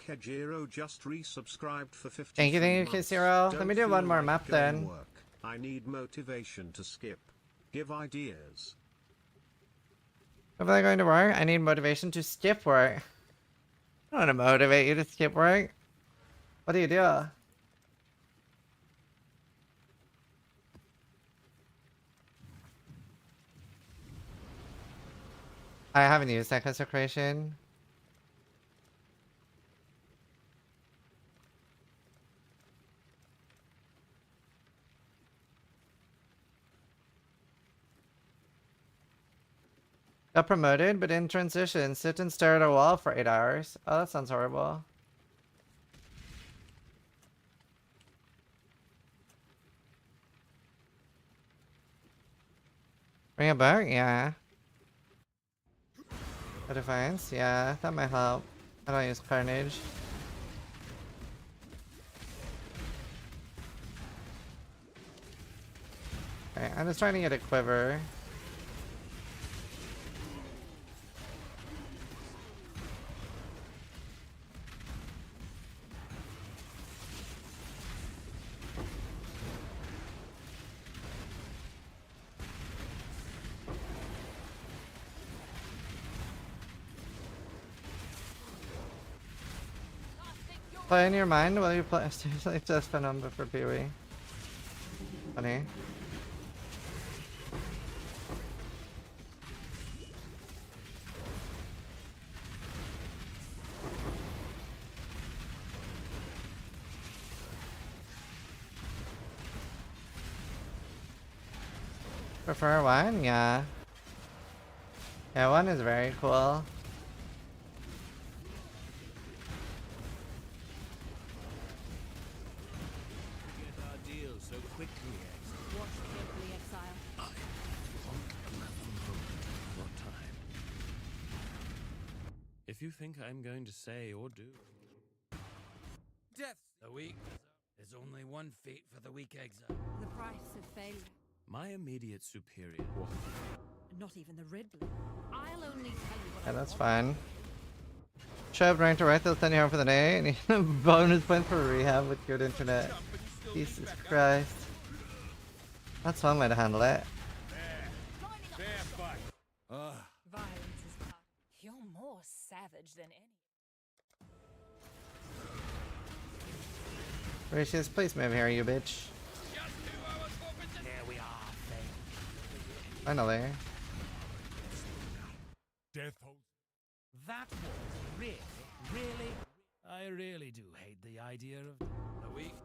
Kejiro just resubscribed for 50. Thank you, Kejiro. Let me do one more map then. Work. I need motivation to skip. Give ideas. If they're going to work, I need motivation to skip work. I don't want to motivate you to skip work. What do you do? I haven't used that consecration. Got promoted, but in transition, sit and stare at a wall for 8 hours. Oh, that sounds horrible. Bring it back? Yeah. A defiance? Yeah, that might help. I don't use Carnage. Okay, I'm just trying to get a quiver. Play in your mind while you play. Seriously, just a number for Pee-wee. Funny. Prefer one? Yeah. Yeah, one is very cool. Get our deal so quickly, Watch carefully, Exile. What time? If you think I'm going to say or do. Death the weak. There's only one fate for the weak, Exile. The price of failure. My immediate superior. Not even the Riddler. I'll only tell you what Yeah, I that's want. fine. Show up rank to right, they'll send you home for the day. And bonus points for rehab with good internet. Jesus Christ. That's one way to handle it. Fair fight. Violence is part. You're more savage than any. Gracious, please move here, you bitch. There we are, Faye. Finally. Death holds. That was really. I really do hate the idea of the weak.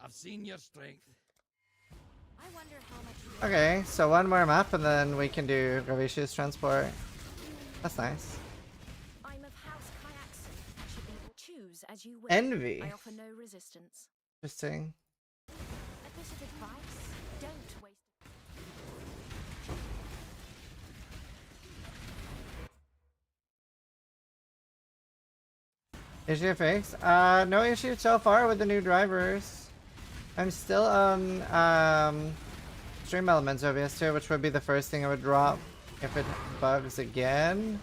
I've seen your strength. I wonder how much. Okay, so one more map and then we can do Gracious transport. That's nice. I'm of House Hcssf. Should be choose as you will. Envy. I offer no resistance. Interesting. A bit of advice: don't waste. Issue fixed? No issue so far with the new drivers. I'm still on Stream Elements OBS2, which would be the first thing I would drop if it bugs again.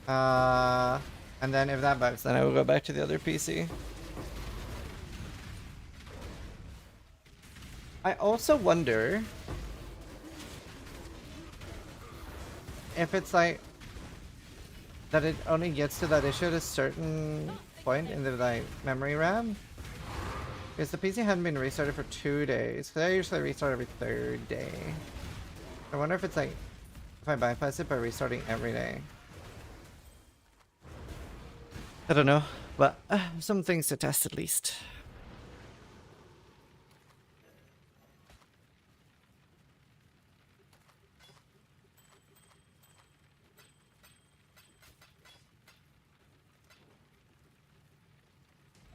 And then if that bugs, then I will go back to the other PC. I also wonder if it's like that it only gets to that issue at a certain point in the like memory RAM. Because the PC hadn't been restarted for 2 days. Because I usually restart every 3rd day. I wonder if it's like if I bypass it by restarting every day. I don't know, but some things to test at least.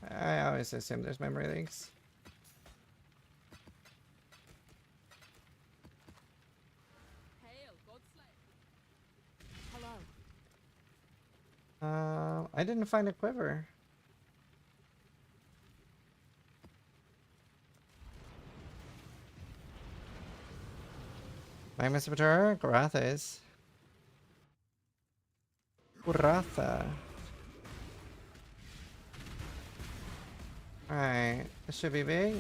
I always assume there's memory leaks. Hello. I didn't find a quiver. My Mr. Betrayal, Garathes. Garatha. Alright, this should be big.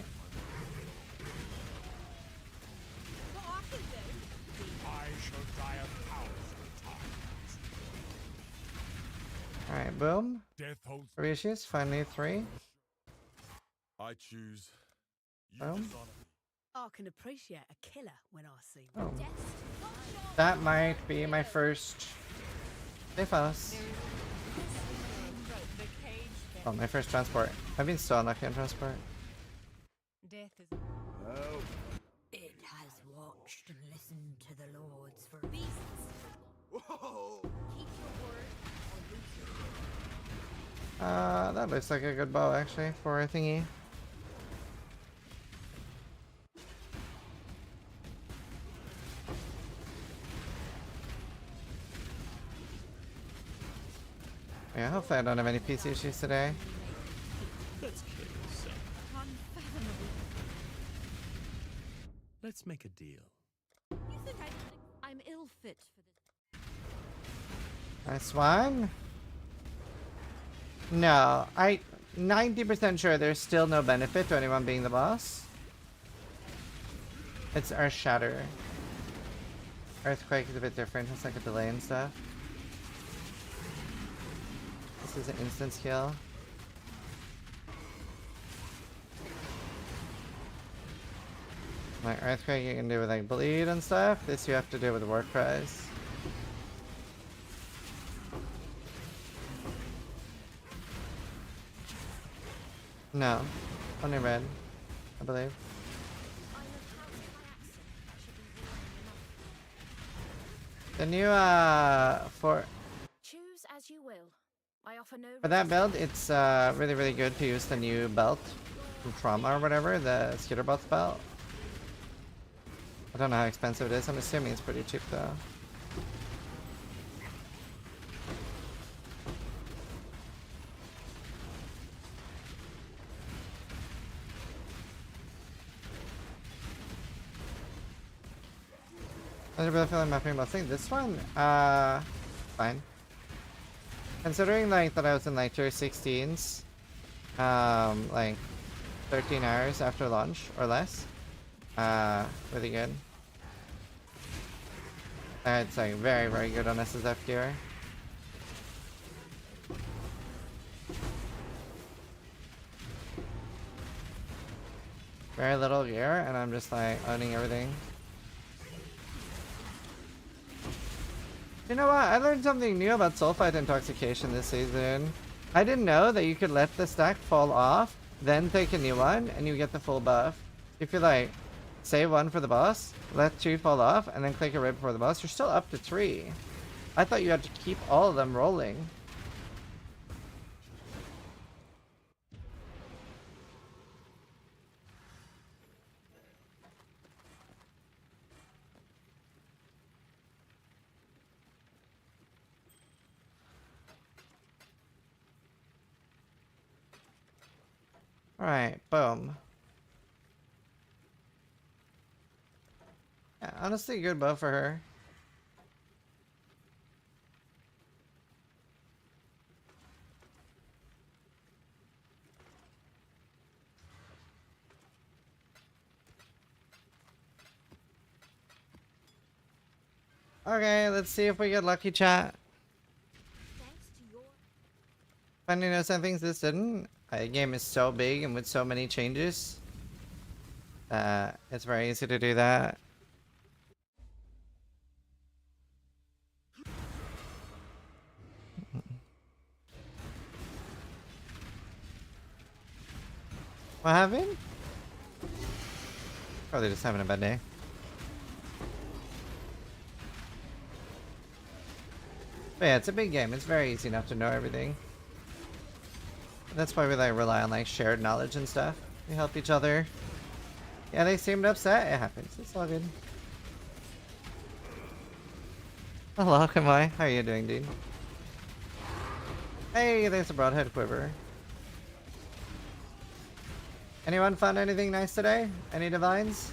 What I can do? I shall die of powers. Alright, boom. Death holds. 3 issues, finally 3. I choose. You Boom. dishonor me. I can appreciate a killer when I see Oh. one. That might be my first Defos. Oh, my first transport. I've been so unlucky on transport. Death is. It has watched and listened to the lords for Beasts. Whoa! Keep your word or lose your. That looks like a good bow actually for a thingy. Yeah, hopefully I don't have any PC issues today. Let's kill yourself. unfathomable. Let's make a deal. You think I'm ill fit for this? Nice one. No, 90% sure there's still no benefit to anyone being the boss. It's Earth Shatter. Earthquake is a bit different, it's like a delay and stuff. This is an instant kill. Like Earthquake you can do with like bleed and stuff. This you have to do with war cries. No. Only red, I believe. The new Choose as you will. I offer no for that build, it's really really good to use the new belt from Trauma or whatever, the Skitter Bots belt. I don't know how expensive it is. I'm assuming it's pretty cheap though. I really feel like my favorite thing. This one, fine. Considering like that I was in like tier 16s, like 13 hours after launch or less, really good. It's like very very good on SSF gear. Very little gear, and I'm just like owning everything. You know what? I learned something new about sulfite intoxication this season. I didn't know that you could let the stack fall off, then take a new one, and you get the full buff. If you like, save one for the boss, let 2 fall off, and then click a rib for the boss, you're still up to 3. I thought you had to keep all of them rolling. Alright, boom. Yeah, honestly, good buff for her. Okay, let's see if we get lucky, chat. Funny enough, some things this didn't. The game is so big and with so many changes. It's very easy to do that. What happened? Probably just having a bad day. But yeah, it's a big game. It's very easy not to know everything. That's why we like rely on like shared knowledge and stuff. We help each other. Yeah, they seemed upset. It happens. It's all good. Hello, Kamai. How are you doing, dude? Hey, there's a broadhead quiver. Anyone found anything nice today? Any divines?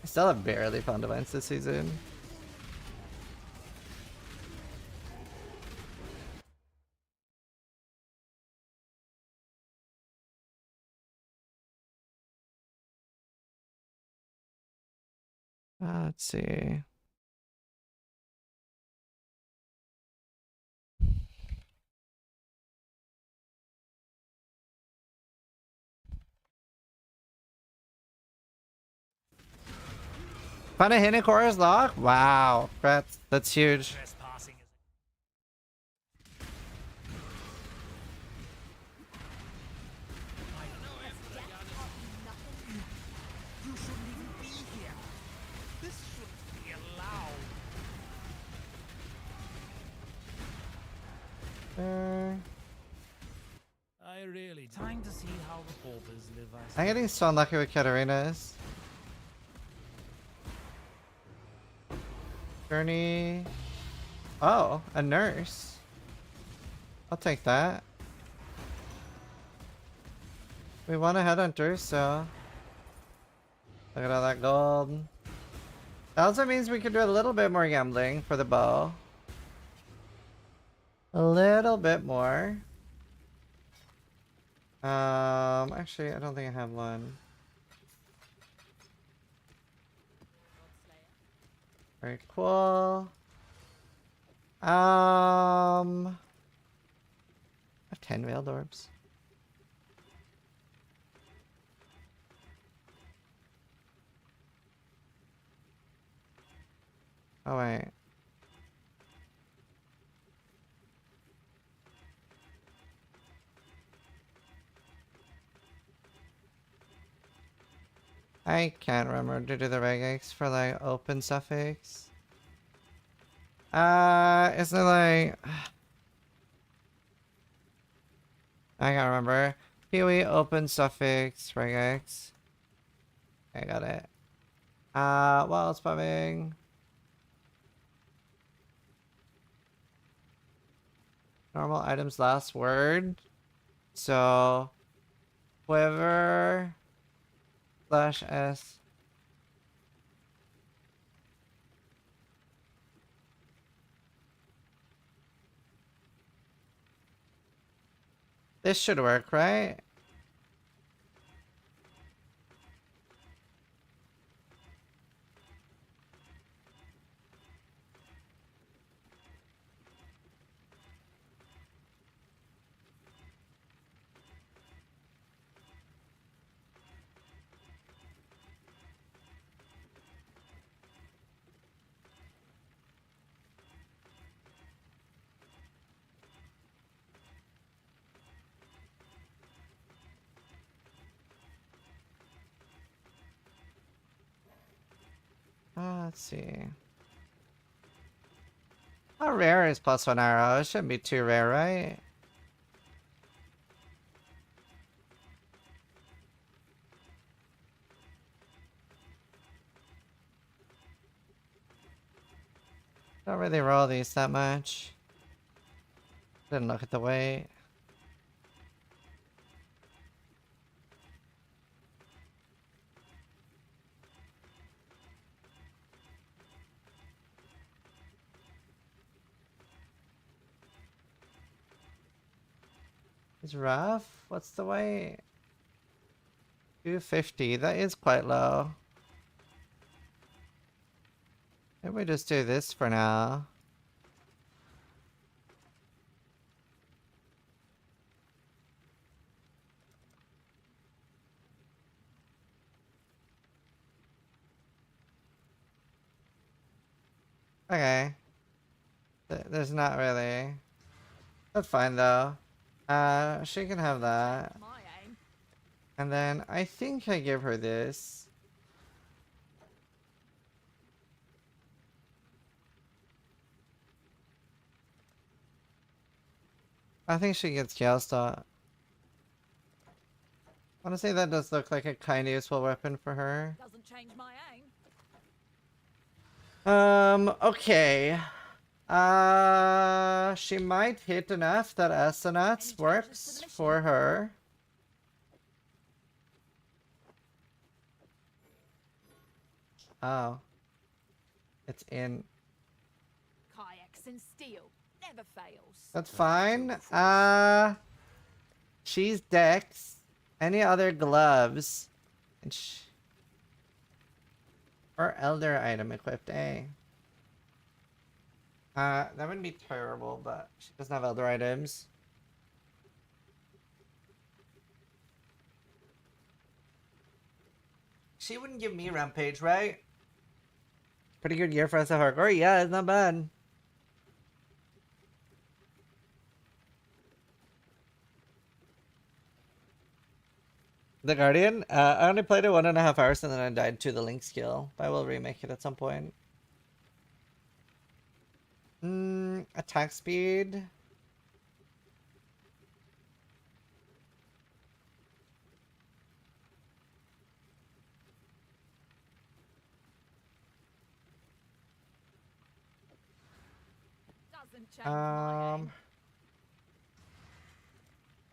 I still have barely found divines this season. Let's see. Found a Hinokora's lock? Wow, that's huge. I really time to see how the paupers live. I'm getting so unlucky with Katarina's. Journey. Oh, a nurse. I'll take that. We want a headhunter, so look at all that gold. That also means we could do a little bit more gambling for the bow. A little bit more. Actually, I don't think I have one. Very cool. I have 10 veiled orbs. Oh wait. I can't remember to do the regex for like open suffix. Isn't it like I can't remember. Kiwi open suffix regex. I got it. What else spamming? Normal items last word. So quiver /s. This should work, right? Let's see. How rare is +1 arrow? It shouldn't be too rare, right? Don't really roll these that much. Didn't look at the weight. It's rough. What's the weight? 250. That is quite low. Maybe we just do this for now. Okay. There's not really. That's fine though. She can have that. And then I think I give her this. I think she gets Kelstar. Honestly, that does look like a kind of useful weapon for her. Doesn't change my aim. Okay. She might hit enough that Astronauts works for her. Oh. It's in. Kayaks and steel never fails. That's fine. She's Dex. Any other gloves? And or Elder item equipped, eh? That wouldn't be terrible, but she doesn't have Elder items. She wouldn't give me Rampage, right? Pretty good year for us at hardcore. Yeah, it's not bad. The Guardian? I only played it 1.5 hours and then I died to the Link skill. But I will remake it at some point. Attack speed. Doesn't change my aim.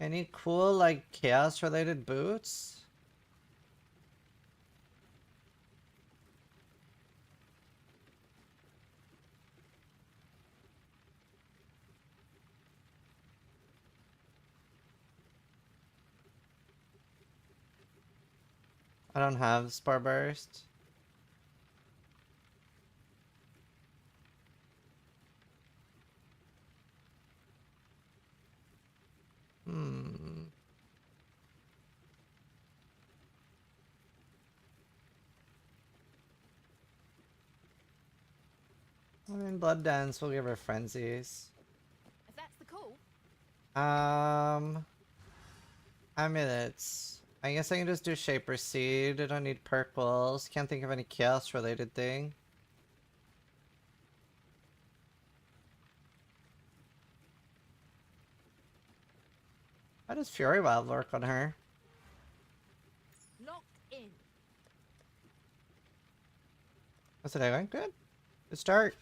Any cool, like, chaos-related boots? I don't have Spar Burst. I mean, Blood Dance, we'll give her Frenzies. If that's the call. Amulets. I guess I can just do Shaper Seed. I don't need purples. Can't think of any chaos related thing. How does Fury Wild work on her? Locked in. What's it going? Good. Good start.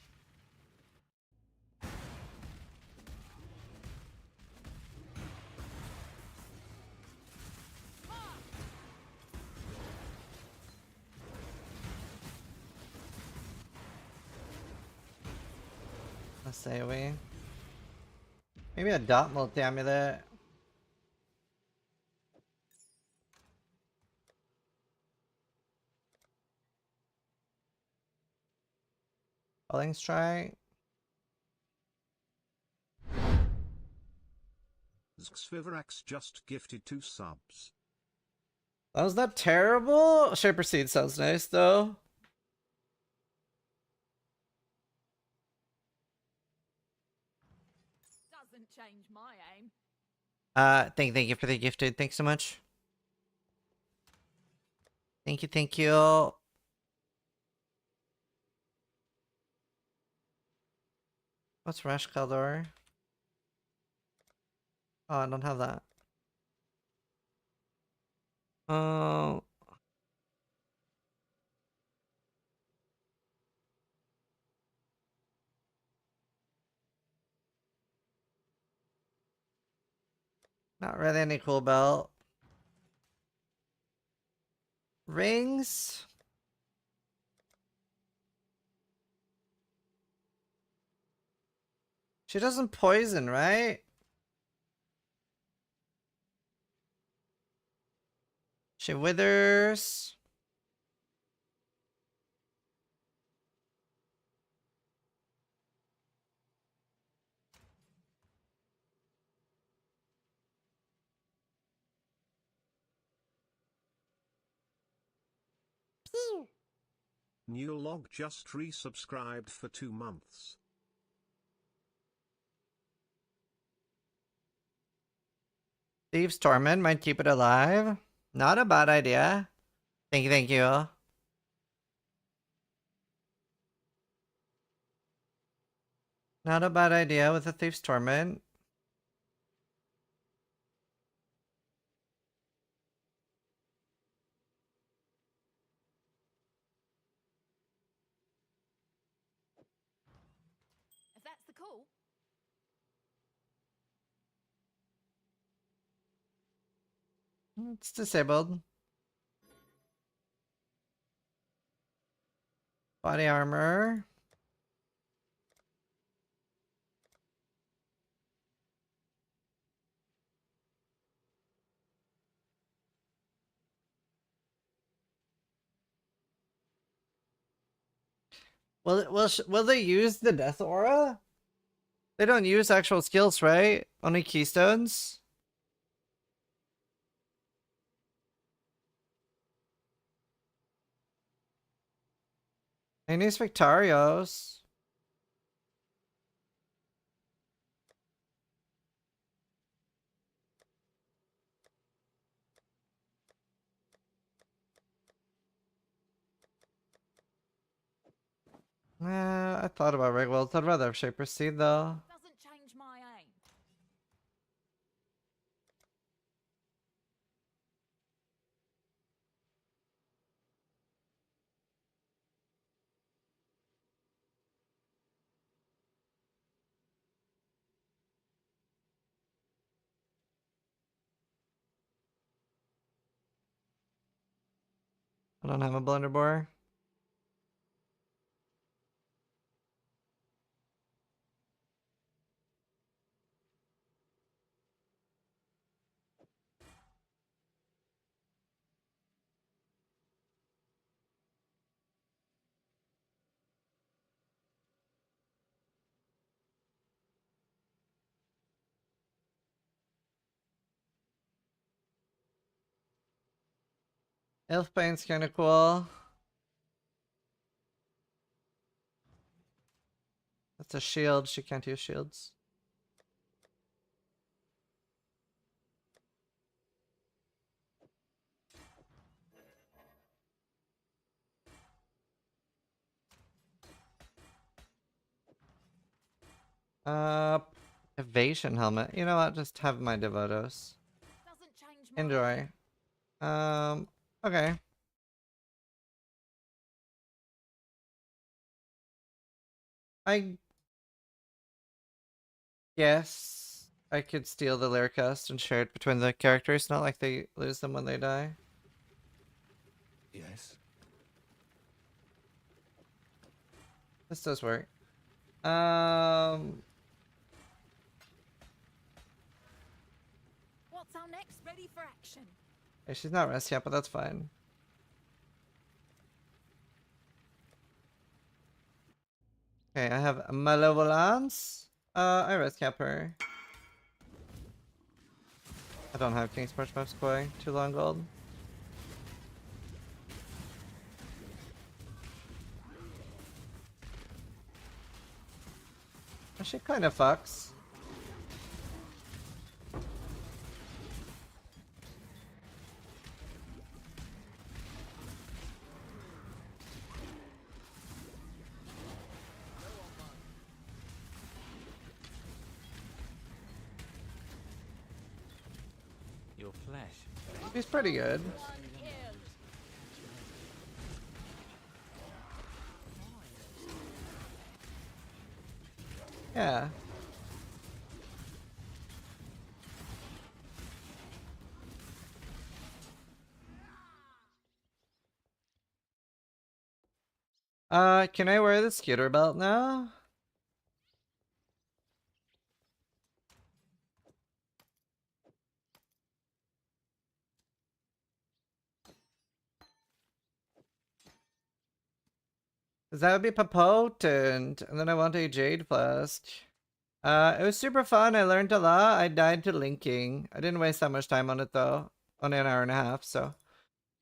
Let's say we. Maybe a dot multi-amulet. Falling Strike. Xvivarax just gifted 2 subs. That was not terrible. Shaper Seed sounds nice though. Doesn't change my aim. Thank you for the gifted. Thanks so much. Thank you, thank you. What's Rash color? Oh, I don't have that. Oh. Not really any cool belt. Rings? She doesn't poison, right? She withers. New log just resubscribed for 2 months. Thieves Torment might keep it alive. Not a bad idea. Thank you, thank you. Not a bad idea with the Thieves Torment. If that's the call. It's disabled. Body armor. Will they use the Death Aura? They don't use actual skills, right? Only keystones? And use Victarios. I thought about Rigwells. I'd rather have Shaper Seed though. Doesn't change my aim. I don't have a Blunderbore. Elf Paint's kinda cool. It's a shield. She can't use shields. Evasion helmet. You know what? Just have my Devotos. Enjoy. Okay. I guess I could steal the Lyricast and share it between the characters. Not like they lose them when they die. Yes. This does work. What's our next? Ready for action. Yeah, she's not rest yet, but that's fine. Okay, I have Malevolence. I rest cap her. I don't have King's March buffs going. Too long gold. She kind of fucks. Your flesh. He's pretty good. Yeah. Can I wear the scooter belt now? Cause that would be potent. And then I want a Jade Flask. It was super fun. I learned a lot. I died to linking. I didn't waste that much time on it though. Only an hour and a half, so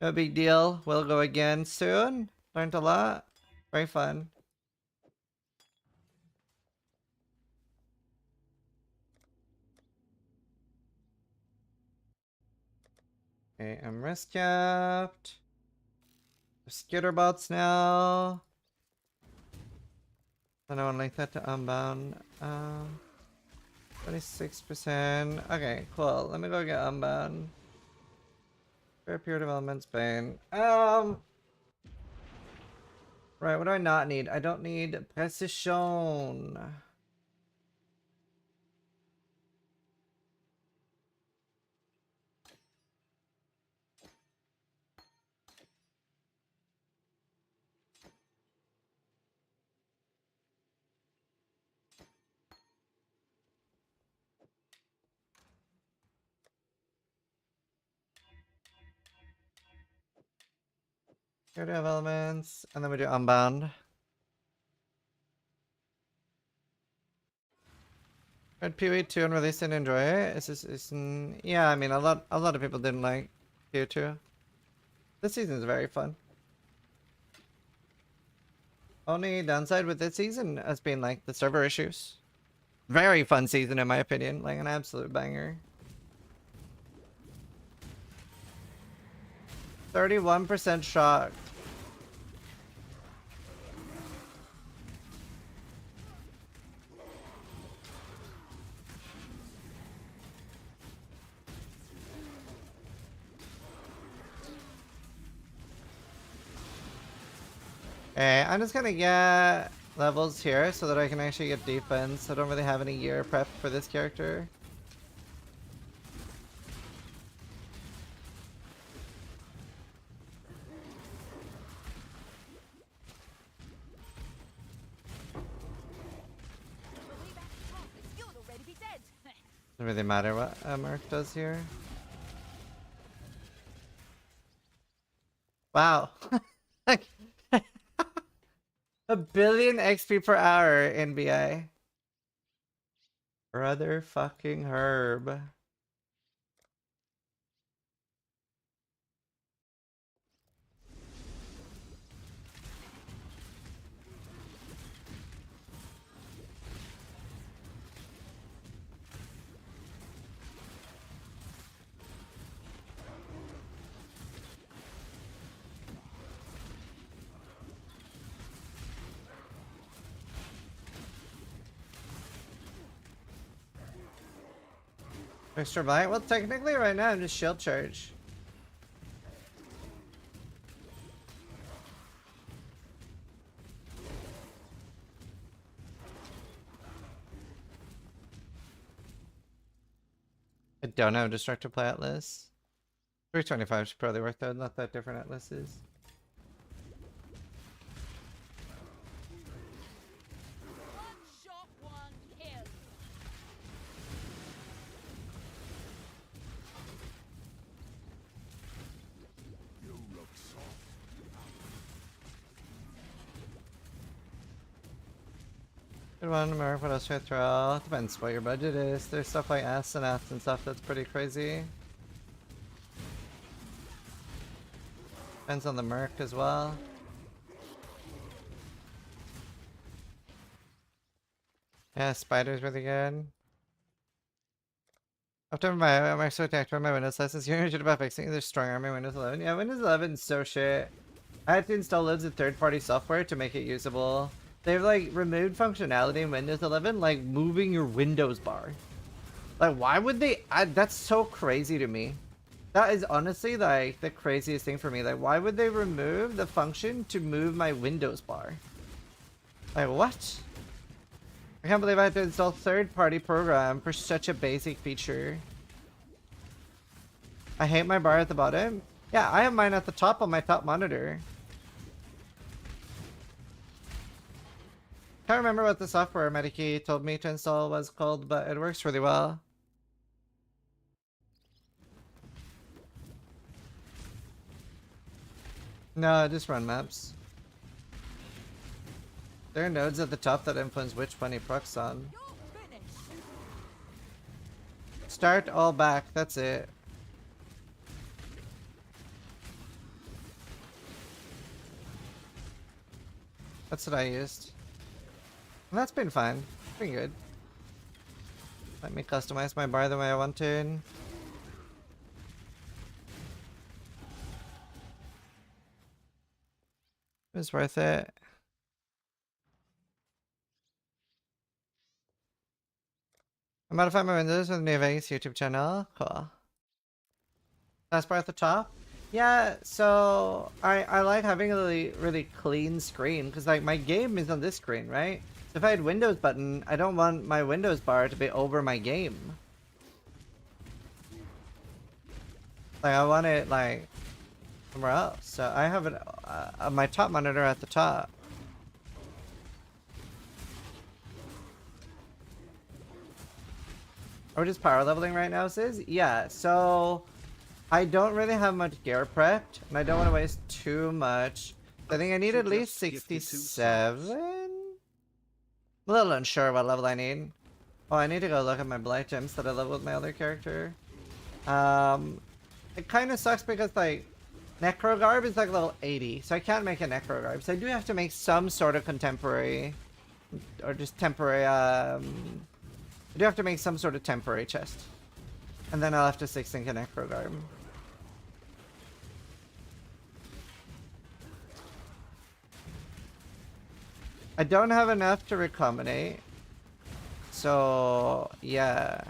no big deal. We'll go again soon. Learned a lot. Very fun. Okay, I'm rest capped. Skitter bots now. I don't like that to unbound. 26%. Okay, cool. Let me go get unbound. Fair pure development Spain. Right, what do I not need? I don't need precision. Here we have elements, and then we do unbound. Read PoE2 and released and enjoy it. Yeah, I mean a lot of people didn't like PoE2. This season is very fun. Only downside with this season has been like the server issues. Very fun season in my opinion, like an absolute banger. 31% shocked. Okay, I'm just gonna get levels here so that I can actually get defense. I don't really have any gear prep for this character. Doesn't really matter what Mark does here. Wow. A billion XP per hour in BI. Brother fucking Herb. Extra bite? Well, technically right now I'm just shield charge. I don't know Destructive Play Atlas. 325 should probably work though, not that different Atlases. Good one, America. What else should I throw? Depends what your budget is. There's stuff like Asenath and stuff that's pretty crazy. Depends on the Merc as well. Yeah, Spider's really good. After my switch actor my Windows license, you're should about fixing their strong army Windows 11. Yeah, Windows 11 is so shit. I had to install loads of third-party software to make it usable. They've like removed functionality in Windows 11, like moving your Windows bar. Like, why would they add? That's so crazy to me. That is honestly like the craziest thing for me. Like, why would they remove the function to move my Windows bar? Like, what? I can't believe I had to install third-party program for such a basic feature. I hate my bar at the bottom. Yeah, I have mine at the top on my top monitor. Can't remember what the software Medikey told me to install was called, but it works really well. No, just run maps. There are nodes at the top that influence which one he procs on. Start all back, that's it. That's what I used. And that's been fine. It's been good. Let me customize my bar the way I want to. It was worth it. I modified my windows with the new Vegas YouTube channel. Cool. Last bar at the top? Yeah, so I like having a really clean screen because like my game is on this screen, right? So if I had Windows button, I don't want my Windows bar to be over my game. Like I want it like somewhere else. So I have it my top monitor at the top. Are we just power leveling right now, Sis? Yeah, so I don't really have much gear prepped, and I don't want to waste too much. I think I need at least 67? I'm a little unsure what level I need. Oh, I need to go look at my blight gems that I leveled with my other character. It kind of sucks because, like, Necrogarb is like level 80, so I can't make a Necrogarb. So I do have to make some sort of contemporary, or just temporary, I do have to make some sort of temporary chest. And then I'll have to 6-sync a Necrogarb. I don't have enough to recombinate. So, yeah.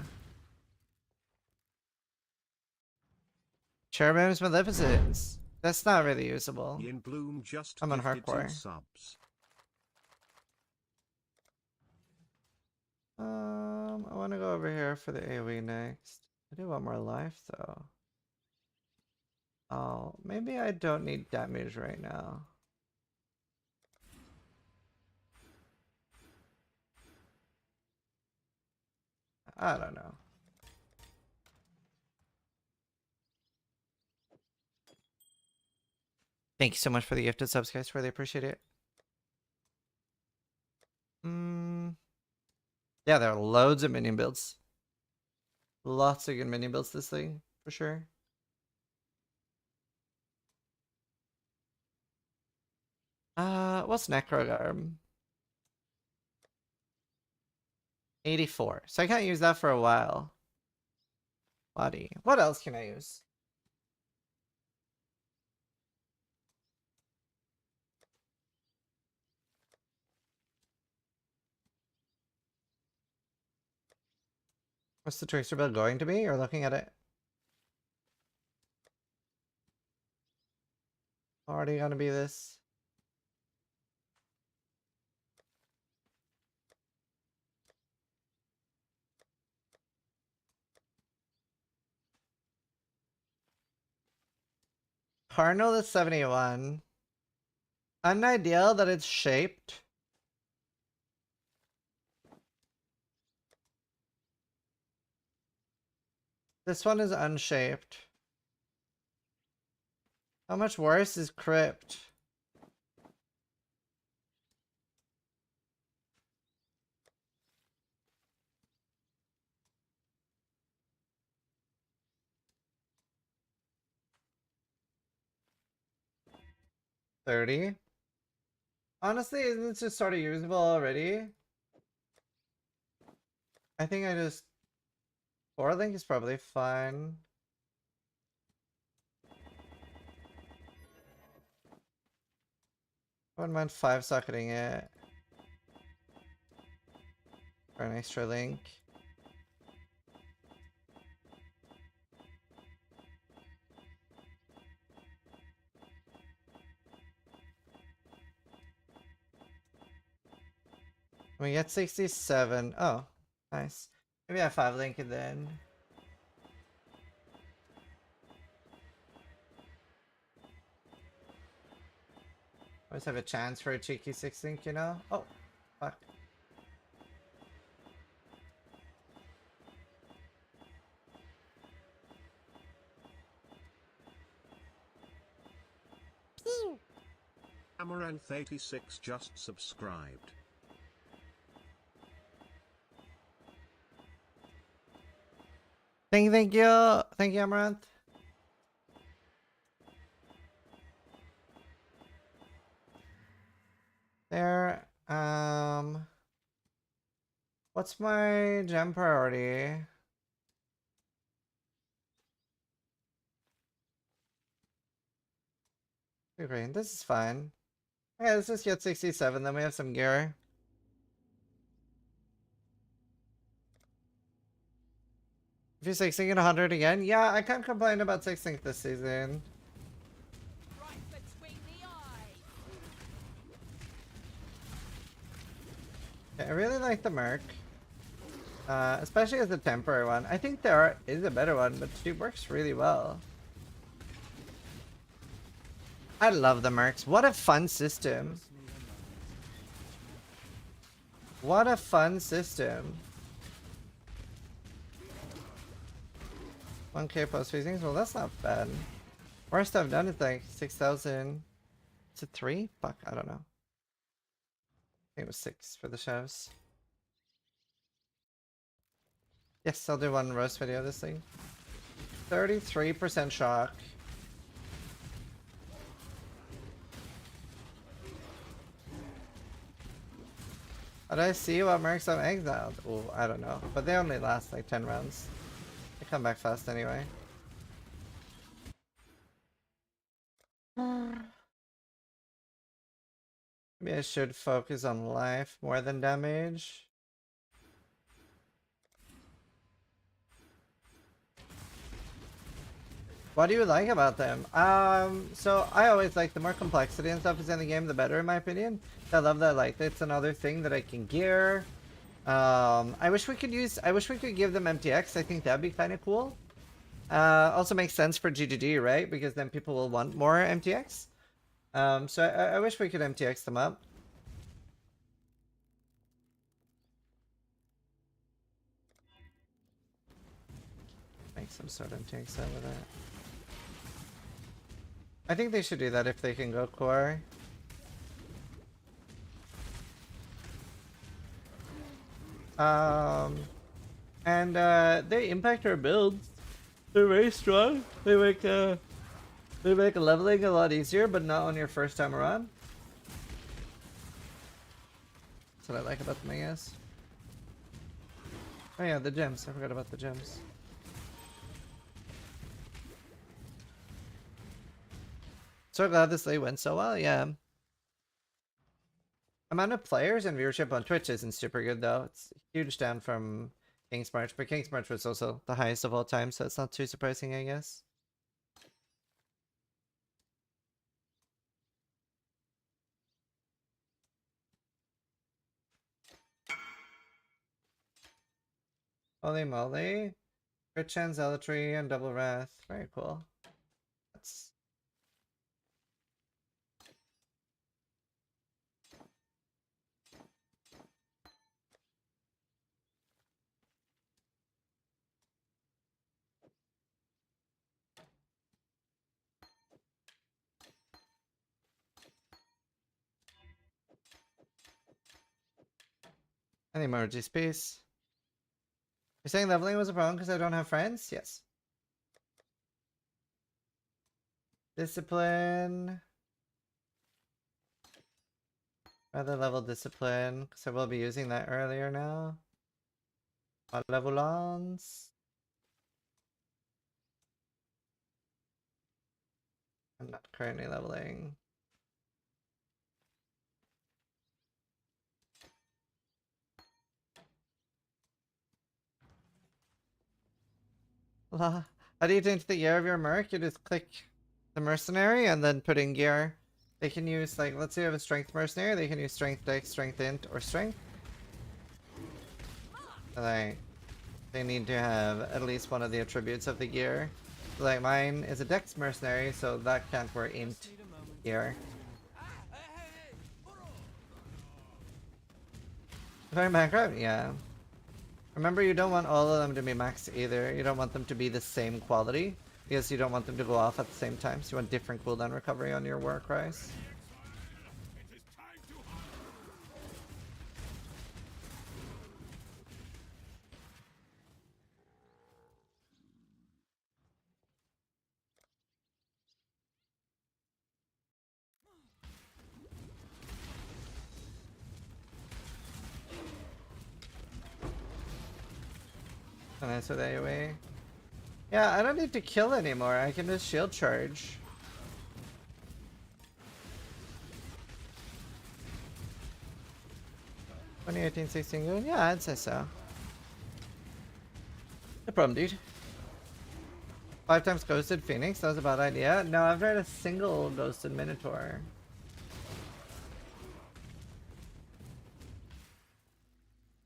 Cherubim's Maleficence. That's not really usable. In Bloom just I'm on gifted hardcore. 2 subs. I want to go over here for the AoE next. I do want more life though. Oh, maybe I don't need damage right now. I don't know. Thank you so much for the gifted subs, guys. Really appreciate it. Yeah, there are loads of minion builds. Lots of good minion builds this thing, for sure. What's Necrogarb? 84. So I can't use that for a while. Body. What else can I use? What's the trickster build going to be? Or looking at it? Already gonna be this. Cardinal is 71. Unideal that it's shaped. This one is unshaped. How much worse is Crypt? $30. Honestly, isn't it just sort of usable already? I think I just... 4 link is probably fine. I wouldn't mind 5 socketing it. For an extra link. We get 67. Oh, nice. Maybe I 5 link it then. Always have a chance for a cheeky 6 link, you know? Oh, fuck. Amaranth 86 just subscribed. Thank you. Thank you, Amaranth. There. What's my gem priority? Okay, this is fine. Okay, let's just get 67, then we have some gear. If you're 6ing at 100 again, yeah, I can't complain about 6ing this season. Okay, I really like the Merc. Especially as a temporary one. I think there is a better one, but she works really well. I love the Mercs. What a fun system. What a fun system. 1k plus phasings? Well, that's not bad. Worst I've done is like 6,000. Is it 3? Fuck, I don't know. I think it was 6 for the chefs. Yes, I'll do one roast video of this thing. 33% shock. How do I see what mercs I'm exiled? Oh, I don't know. But they only last like 10 rounds. They come back fast anyway. Maybe I should focus on life more than damage. What do you like about them? So I always like the more complexity and stuff is in the game, the better in my opinion. I love that, like, it's another thing that I can gear. I wish we could give them MTX. I think that'd be kind of cool. Also makes sense for GGG, right? Because then people will want more MTX. So I wish we could MTX them up. Make some sort of MTX out of that. I think they should do that if they can go core. And they impact our builds. They're very strong. They make leveling a lot easier, but not on your first time around. That's what I like about them, I guess. Oh yeah, the gems. I forgot about the gems. So glad this league went so well, yeah. Amount of players and viewership on Twitch isn't super good though. It's huge down from King's March, but King's March was also the highest of all time, so it's not too surprising, I guess. Holy moly. Crit chance, zealotry, and double wrath. Very cool. That's... An emoji space. You're saying leveling was a problem because I don't have friends? Yes. Discipline. Rather level discipline, because I will be using that earlier now. Levelons. I'm not currently leveling. How do you change the gear of your merc? You just click the mercenary and then put in gear. They can use, like, let's say you have a strength mercenary, they can use strength dex, strength int, or strength. Like, they need to have at least one of the attributes of the gear. Like, mine is a dex mercenary, so that can't wear int gear. If I'm bankrupt? Yeah. Remember, you don't want all of them to be max either. You don't want them to be the same quality, because you don't want them to go off at the same time. So you want different cooldown recovery on your war cries. And that's with AoE. Yeah, I don't need to kill anymore. I can just shield charge. $2018-16 good? Yeah, I'd say so. No problem, dude. 5 times Ghosted Phoenix? That was a bad idea. No, I've tried a single Ghosted Minotaur.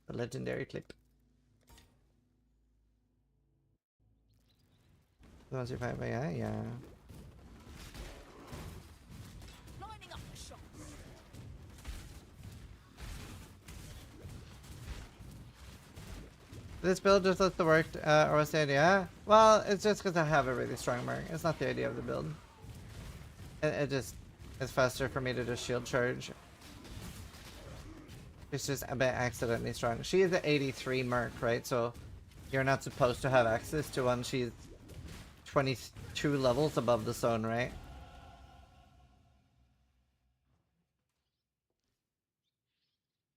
The legendary clip. The ones you fight by, yeah, yeah. Lining up the shots. This build just lets the work, or what's the idea? Well, it's just because I have a really strong mark. It's not the idea of the build. It just is faster for me to just shield charge. It's just a bit accidentally strong. She is an 83 mark, right? So you're not supposed to have access to one. She's 22 levels above the zone, right?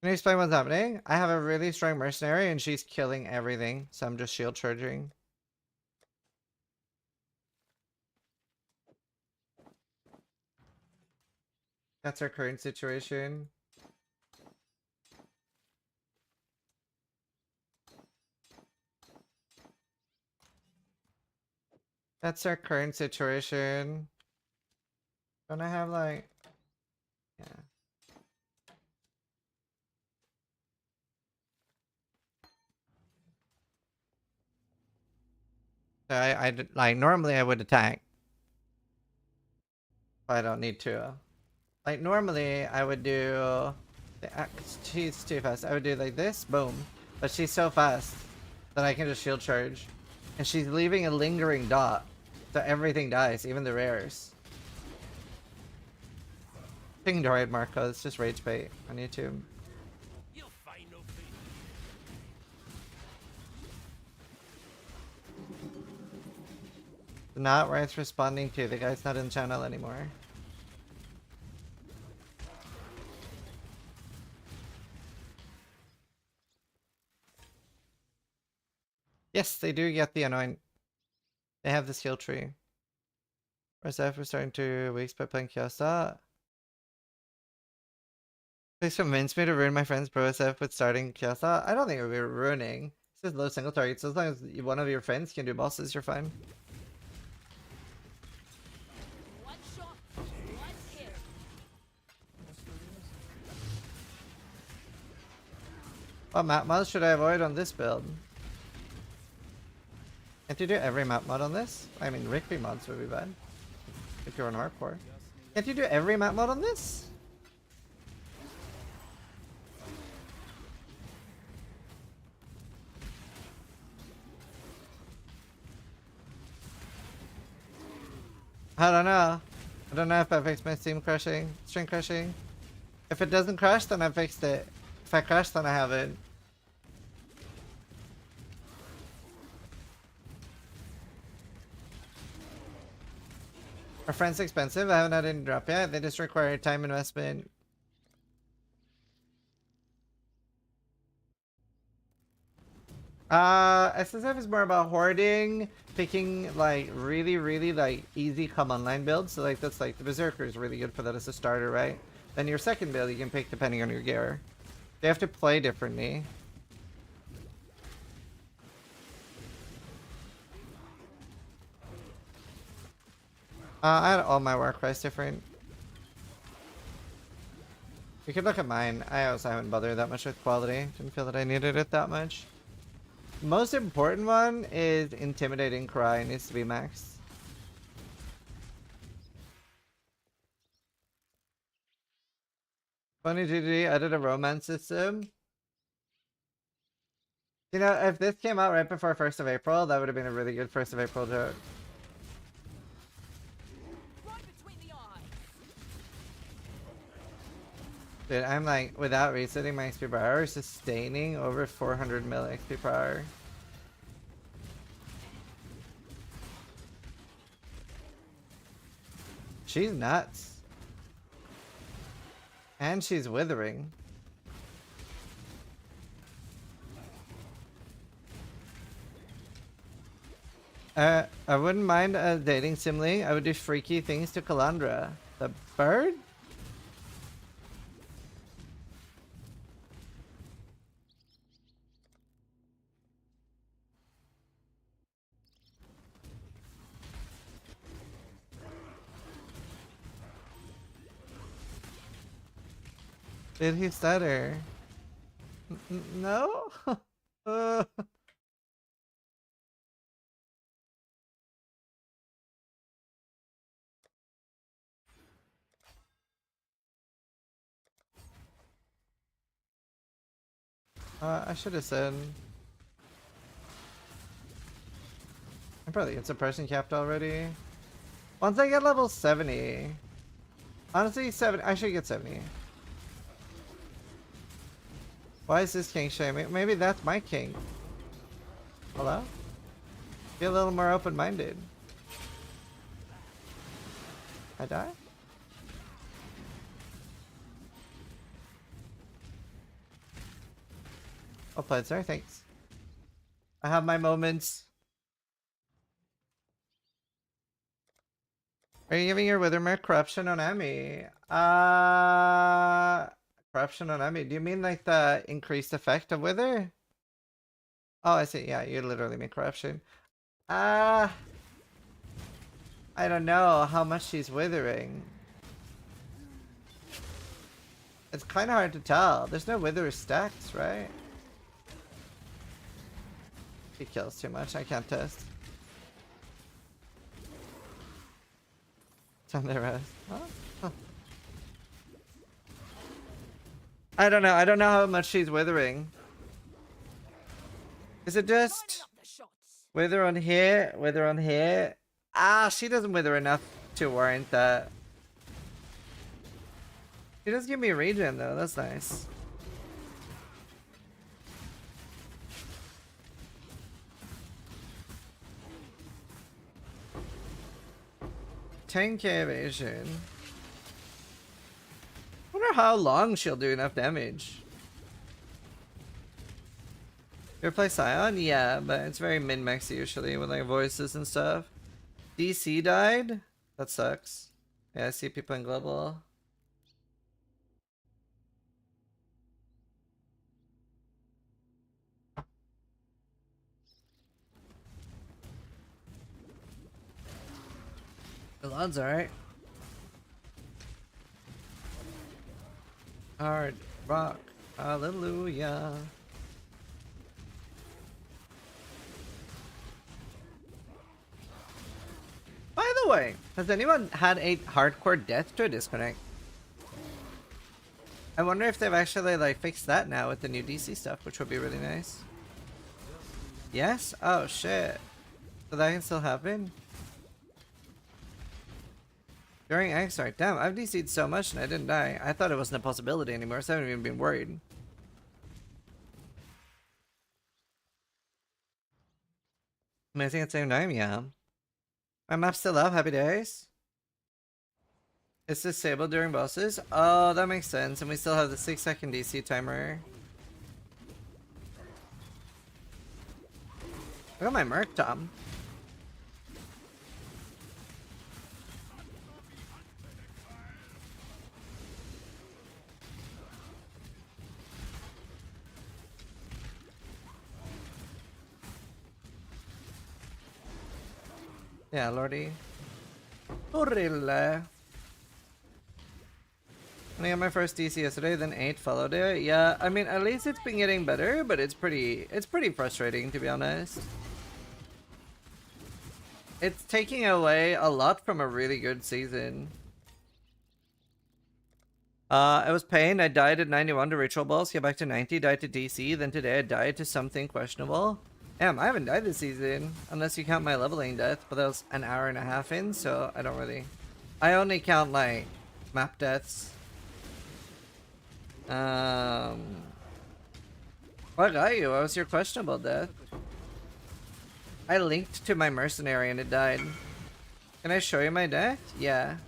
Can you explain what's happening? I have a really strong mercenary and she's killing everything, so I'm just shield charging. That's our current situation. That's our current situation. Don't I have like... Yeah. So I like, normally I would attack. But I don't need to. Like, normally I would do... She's too fast. I would do like this, boom. But she's so fast that I can just shield charge. And she's leaving a lingering dot. So everything dies, even the rares. Ping droid Marco, it's just rage bait on YouTube. You'll find no peace. Not where it's responding to. The guy's not in channel anymore. Yes, they do get the anoint. They have the skill tree. Hcssf was starting 2 weeks by playing Kiosta. Please convince me to ruin my friend's pro Hcssf with starting Kiosta. I don't think it would be ruining. Just low single targets. As long as one of your friends can do bosses, you're fine. One shot, one kill. What map mods should I avoid on this build? Can't you do every map mod on this? I mean, Rigby mods would be bad. If you're on hardcore. Can't you do every map mod on this? I don't know. I don't know if I fixed my string crashing. If it doesn't crash, then I fixed it. If I crash, then I haven't. Are friends expensive? I haven't had any drop yet. They just require time investment. Hcssf is more about hoarding, picking like really like easy come online builds. So like that's like the Berserker is really good for that as a starter, right? Then your second build you can pick depending on your gear. They have to play differently. I had all my Warcries different. You could look at mine. I also haven't bothered that much with quality. Didn't feel that I needed it that much. Most important one is Intimidating Cry. It needs to be max. Funny GG, I did a romance system. You know, if this came out right before 1st of April, that would have been a really good 1st of April joke. Dude, I'm like, without resetting my XP per hour, sustaining over 400 mil XP per hour. She's nuts. And she's withering. I wouldn't mind dating Simli. I would do freaky things to Kalandra. The bird? Did he stutter? No? I should have said. I'm probably get suppression capped already. Once I get level 70. Honestly, 70. I should get 70. Why is this king shaming? Maybe that's my king. Hello? Be a little more open-minded. I die? Well played, sir. Thanks. I have my moments. Are you giving your Withermere corruption on Emmy? Corruption on Emmy. Do you mean like the increased effect of Wither? Oh, I see. Yeah, you literally mean corruption. I don't know how much she's withering. It's kind of hard to tell. There's no Wither stacks, right? She kills too much. I can't test. It's on the rest. Huh? I don't know. I don't know how much she's withering. Is it just wither on here? Wither on here? Ah, she doesn't wither enough to warrant that. She does give me a regen though. That's nice. $10k evasion. Wonder how long she'll do enough damage. You ever play Scion? Yeah, but it's very min-max usually with like voices and stuff. DC died? That sucks. Yeah, I see people in global. Blood's alright. Hard rock. Hallelujah. By the way, has anyone had a hardcore death to a disconnect? I wonder if they've actually like fixed that now with the new DC stuff, which would be really nice. Yes? Oh shit. So that can still happen? During X-Start. Damn, I've DC'd so much and I didn't die. I thought it wasn't a possibility anymore, so I haven't even been worried. Amazing at the same time, yeah. My map's still up, happy days. It's disabled during bosses? Oh, that makes sense. And we still have the 6-second DC timer. Look at my Merc, Tom. Yeah, Lordy. Urilla. I got my first DC yesterday, then 8 followed it. Yeah, I mean, at least it's been getting better, but it's pretty frustrating, to be honest. It's taking away a lot from a really good season. I was pain. I died at 91 to ritual balls, get back to 90, died to DC, then today I died to something questionable. Damn, I haven't died this season, unless you count my leveling death, but that was an hour and a half in, so I don't really... I only count, like, map deaths. What got you? What was your questionable death? I linked to my mercenary and it died. Can I show you my death? Yeah.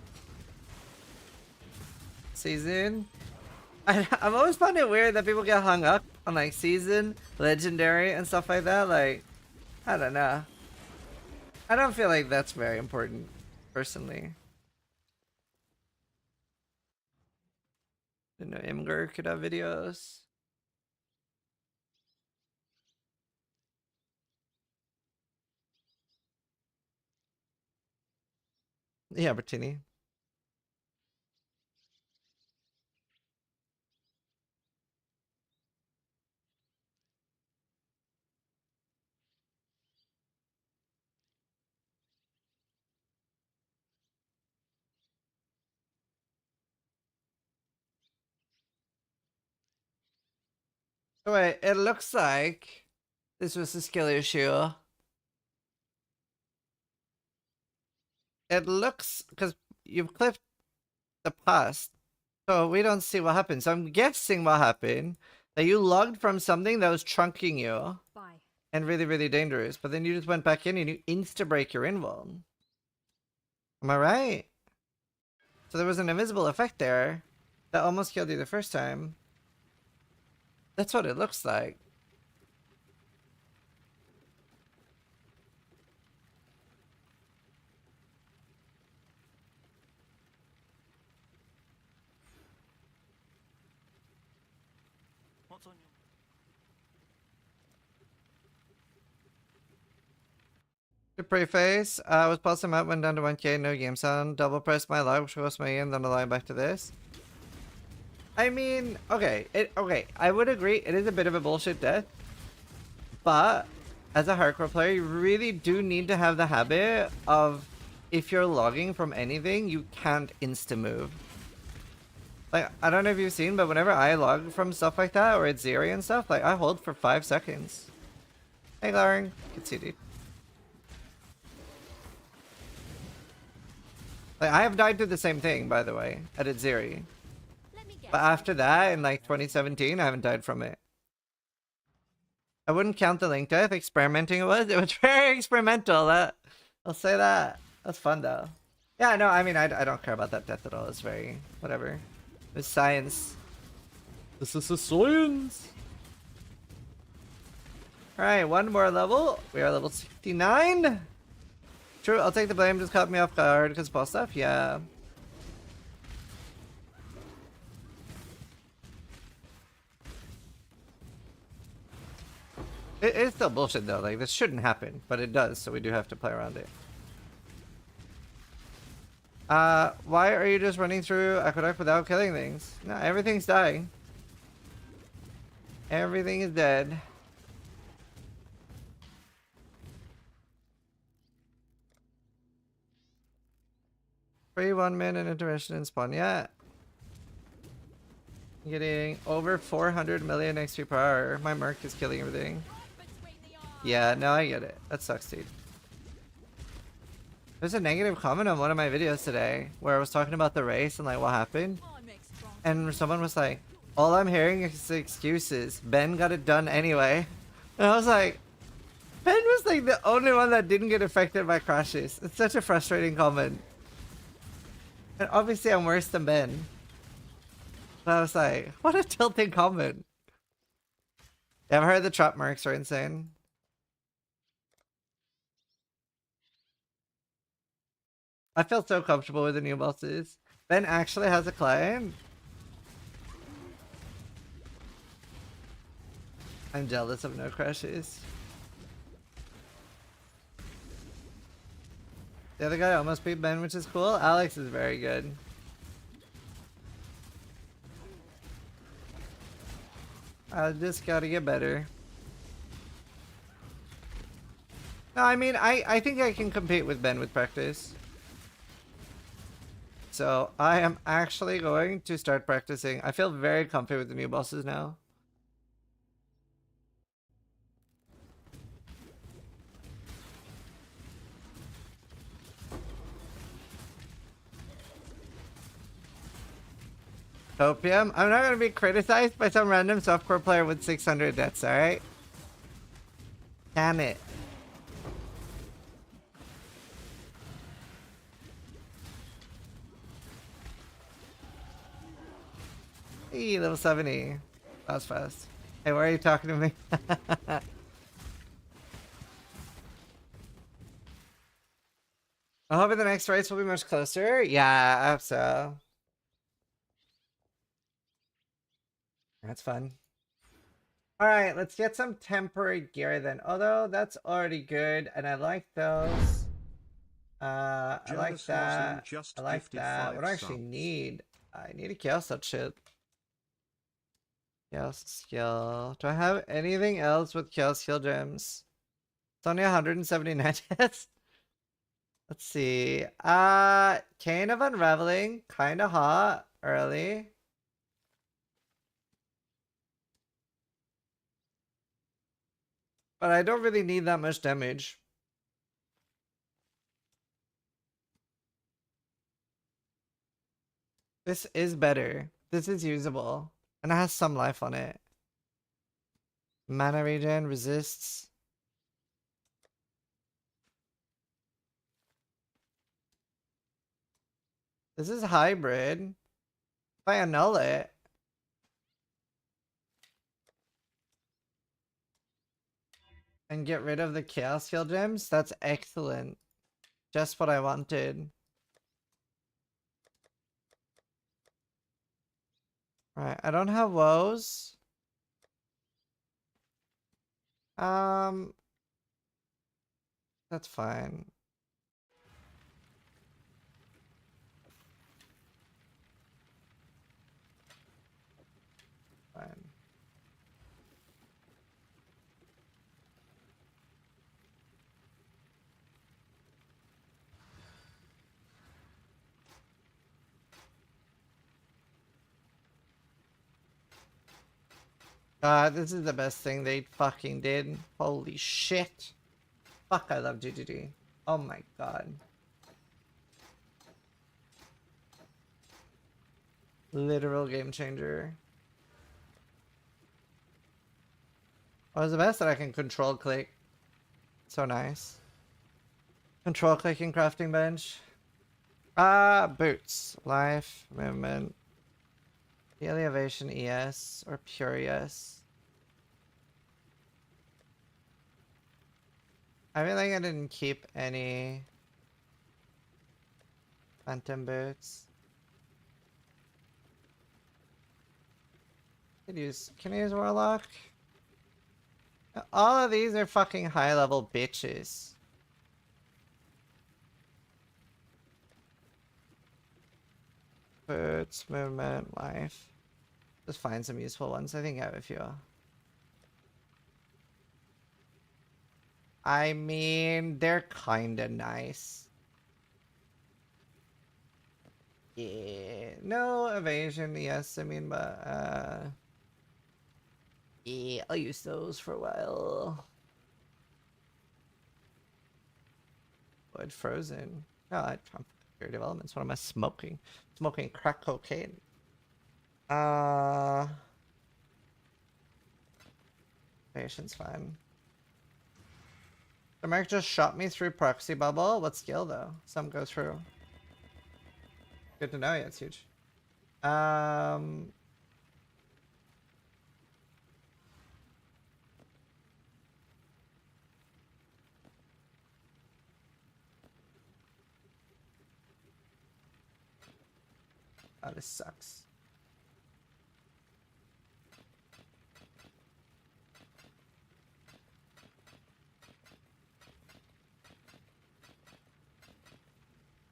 Season? I've always found it weird that people get hung up on like season, legendary, and stuff like that. Like, I don't know. I don't feel like that's very important, personally. Didn't know Imgur could have videos. Yeah, Bertini. Oh, wait, it looks like this was a skill issue. It looks, because you've clipped the past, so we don't see what happened. So I'm guessing what happened, that you logged from something that was trunking you. Bye. And really, really dangerous, but then you just went back in and you insta-break your invuln. Am I right? So there was an invisible effect there that almost killed you the first time. That's what it looks like. What's on your... The preface, I was pulsing out, went down to 1k, no game sound, double pressed my log, which was my game, then I line back to this. I mean, okay, I would agree, it is a bit of a bullshit death, but as a hardcore player, you really do need to have the habit of, if you're logging from anything, you can't insta-move. Like, I don't know if you've seen, but whenever I log from stuff like that, or it's Zeri and stuff, like, I hold for 5 seconds. Hey, Lauren. Good to see you, dude. Like, I have died to the same thing, by the way, at Zeri. But after that, in like 2017, I haven't died from it. I wouldn't count the link death. Experimenting it was. It was very experimental. I'll say that. That's fun, though. Yeah, no, I mean, I don't care about that death at all. It's very... whatever. It was science. This is a science! Alright, one more level. We are level 69. True, I'll take the blame. Just caught me off guard because boss stuff. Yeah. It's still bullshit though. Like, this shouldn't happen, but it does, so we do have to play around it. Why are you just running through Aqueduct without killing things? No, everything's dying. Everything is dead. Free 1 minute intermission in spawn. Yeah. Getting over 400 million XP per hour. My Merc is killing everything. Yeah, no, I get it. That sucks, dude. There's a negative comment on one of my videos today where I was talking about the race and like what happened. And someone was like, all I'm hearing is excuses. Ben got it done anyway. And I was like, Ben was like the only one that didn't get affected by crashes. It's such a frustrating comment. And obviously I'm worse than Ben. But I was like, what a tilting comment. Yeah, I've heard the trap marks are insane. I felt so comfortable with the new bosses. Ben actually has a client. I'm jealous of no crashes. The other guy almost beat Ben, which is cool. Alex is very good. I just gotta get better. No, I mean, I think I can compete with Ben with practice. So I am actually going to start practicing. I feel very comfy with the new bosses now. Opium. I'm not gonna be criticized by some random softcore player with 600 deaths, alright? Damn it. Hey, level 70. That was fast. Hey, why are you talking to me? I'm hoping the next race will be much closer. Yeah, I hope so. That's fun. Alright, let's get some temporary gear then. Although, that's already good, and I like those. I like that. I like that. What do I actually need? I need a chaos that shit. Chaos skill. Do I have anything else with chaos skill gems? It's only 179 deaths. Let's see. Cane of Unraveling. Kinda hot. Early. But I don't really need that much damage. This is better. This is usable. And it has some life on it. Mana regen resists. This is hybrid. If I annul it. And get rid of the chaos skill gems, that's excellent. Just what I wanted. Right, I don't have woes. That's fine. Fine. This is the best thing they fucking did. Holy shit. Fuck, I love GGG. Oh my god. Literal game changer. What was the best that I can control click? So nice. Control clicking crafting bench. Boots. Life, movement. Daily Evasion ES or pure ES. I feel like I didn't keep any phantom boots. Can I use Warlock? All of these are fucking high level bitches. Boots, movement, life. Just find some useful ones. I think I have a few. I mean, they're kinda nice. Yeah, no evasion, yes, I mean, but, yeah, I'll use those for a while. Wood frozen. God, computer developments. What am I smoking? Smoking crack cocaine. Patience fine. The Merc just shot me through proxy bubble. What skill though? Some go through. Good to know. Yeah, it's huge. Oh, this sucks.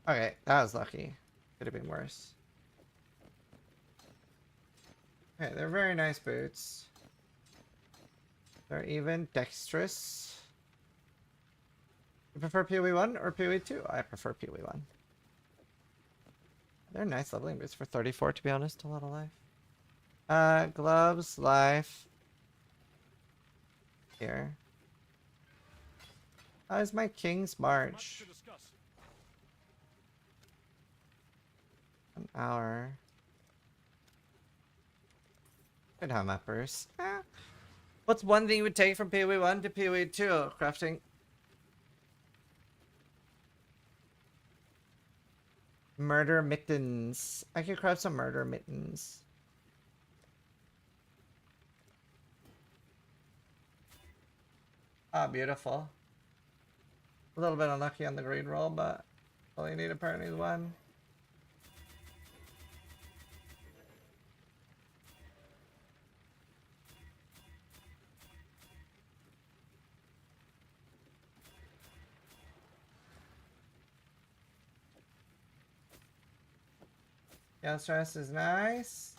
Okay, that was lucky. Could have been worse. Okay, they're very nice boots. They're even dexterous. You prefer PoE 1 or PoE 2? I prefer PoE 1. They're nice leveling boots for 34, to be honest. A lot of life. Gloves, life. Here. How's my King's March? An hour. Could have uppers. What's one thing you would take from PoE 1 to PoE 2? Crafting. Murder mittens. I could craft some murder mittens. Ah, beautiful. A little bit unlucky on the greed roll, but all you need apparently is one. Yeah, stress is nice.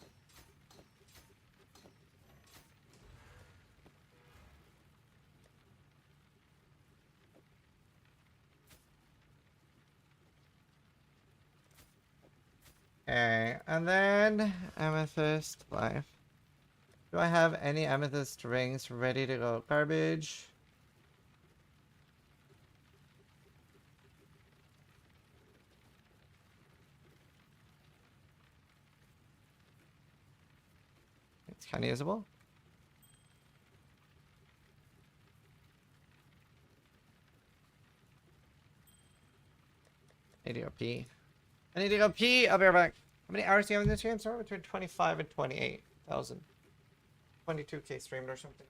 Okay, and then amethyst life. Do I have any amethyst rings ready to go? Garbage. It's kind of usable. I need to go pee. I need to go pee. I'll be right back. How many hours do you have in this game, sir? Between 25 and 28,000. 22k streamed or something.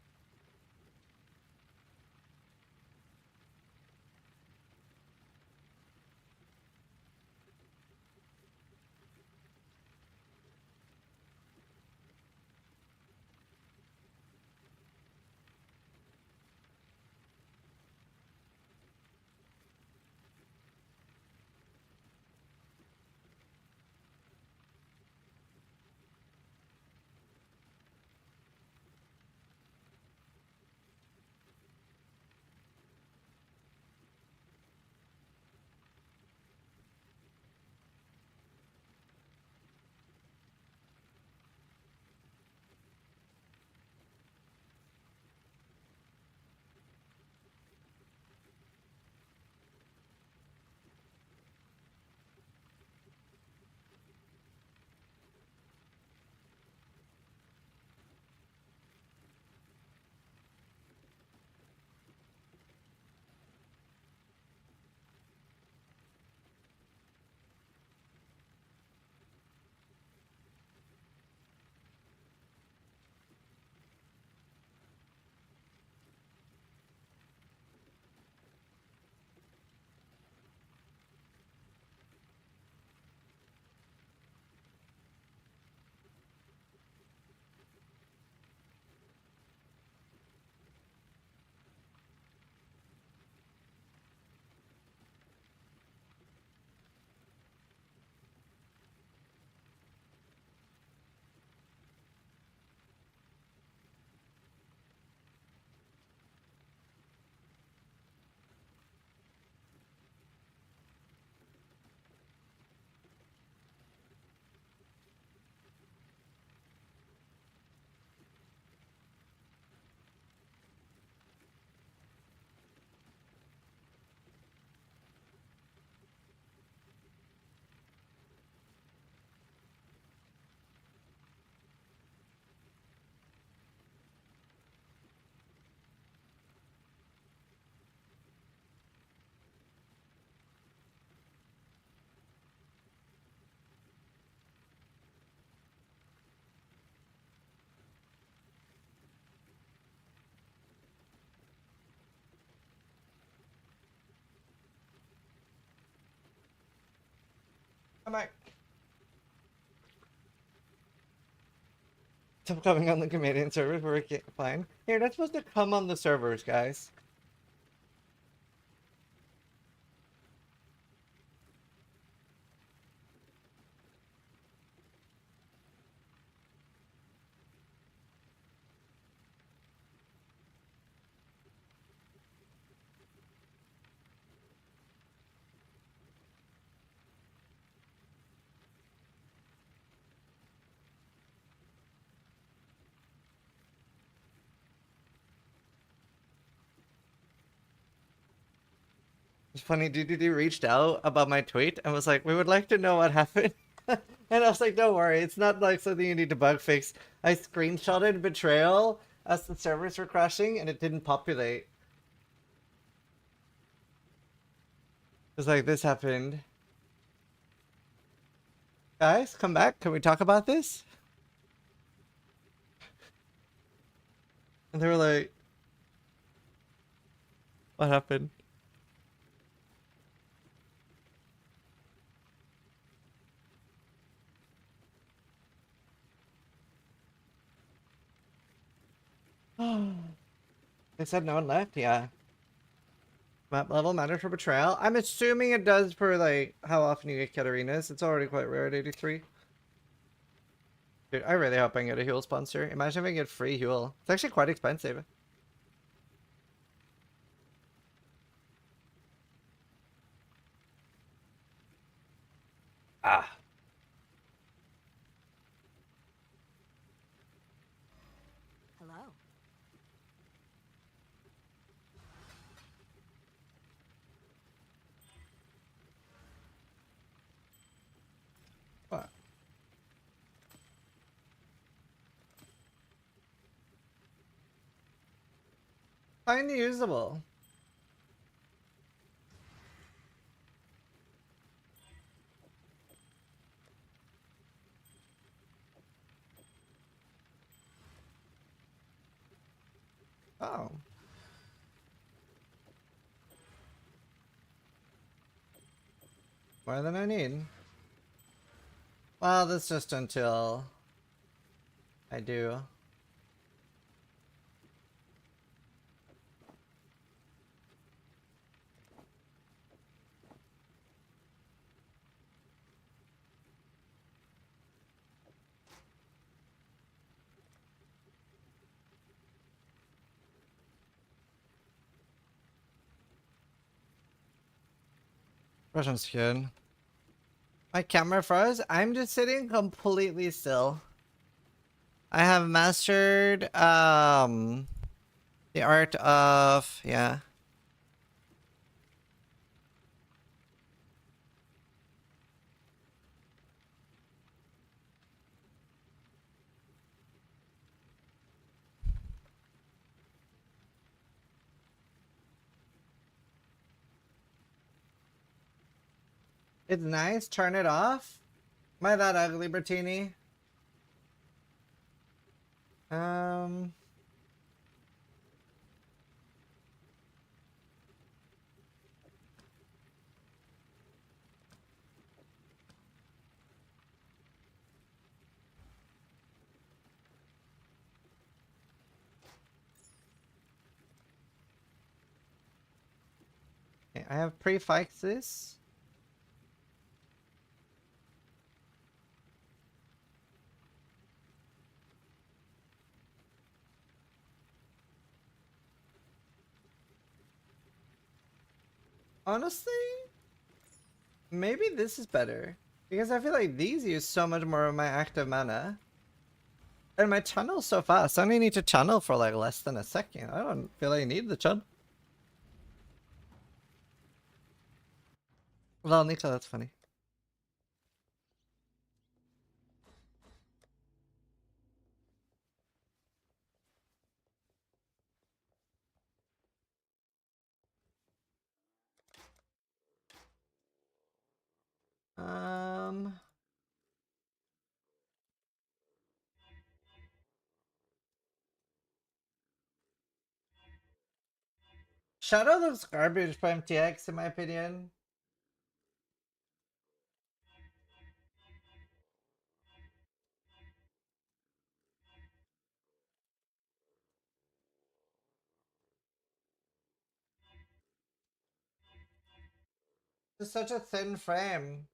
back. Stuff coming on the Canadian servers, we're fine. Here, that's supposed to come on the servers, guys. It's funny, DDD reached out about my tweet and was like, we would like to know what happened. And I was like, don't worry, it's not like something you need to bug fix. I screenshotted Betrayal as the servers were crashing and it didn't populate. It's like, this happened. Guys, come back. Can we talk about this? And they were like, what happened? They said no one left, yeah. Map level matters for Betrayal. I'm assuming it does for like how often you get Katarinas. It's already quite rare at 83. Dude, I really hope I can get a Huel sponsor. Imagine if I get free Huel. It's actually quite expensive. Ah. Hello. What? Find usable. Oh. More than I need. Well, that's just until I do. Russian skin. My camera froze. I'm just sitting completely still. I have mastered the art of yeah. It's nice. Turn it off. Am I that ugly, Bertini? Okay, I have prefixed this. Honestly, maybe this is better. Because I feel like these use so much more of my active mana. And my channel's so fast. I only need to channel for like less than a second. I don't feel like I need the channel. Well, Nika, that's funny. Shadow looks garbage for MTX in my opinion. It's such a thin frame.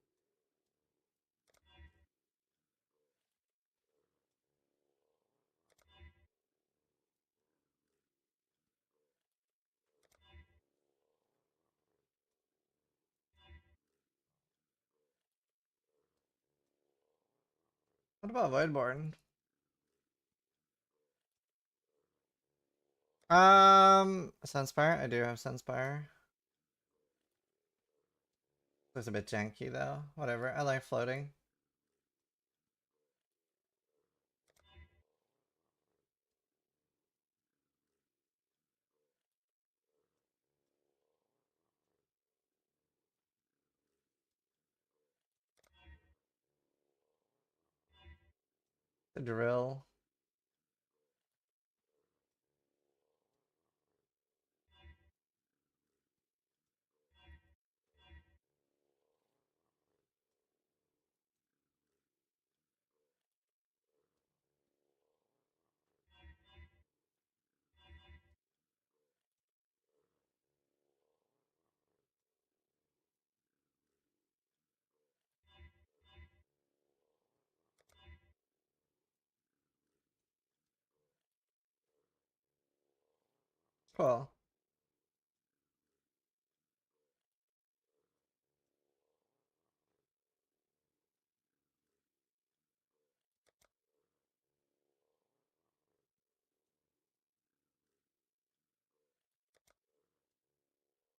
What about Voidborn? Sunspire? I do have Sunspire. It's a bit janky though. Whatever. I like floating. The drill. Cool.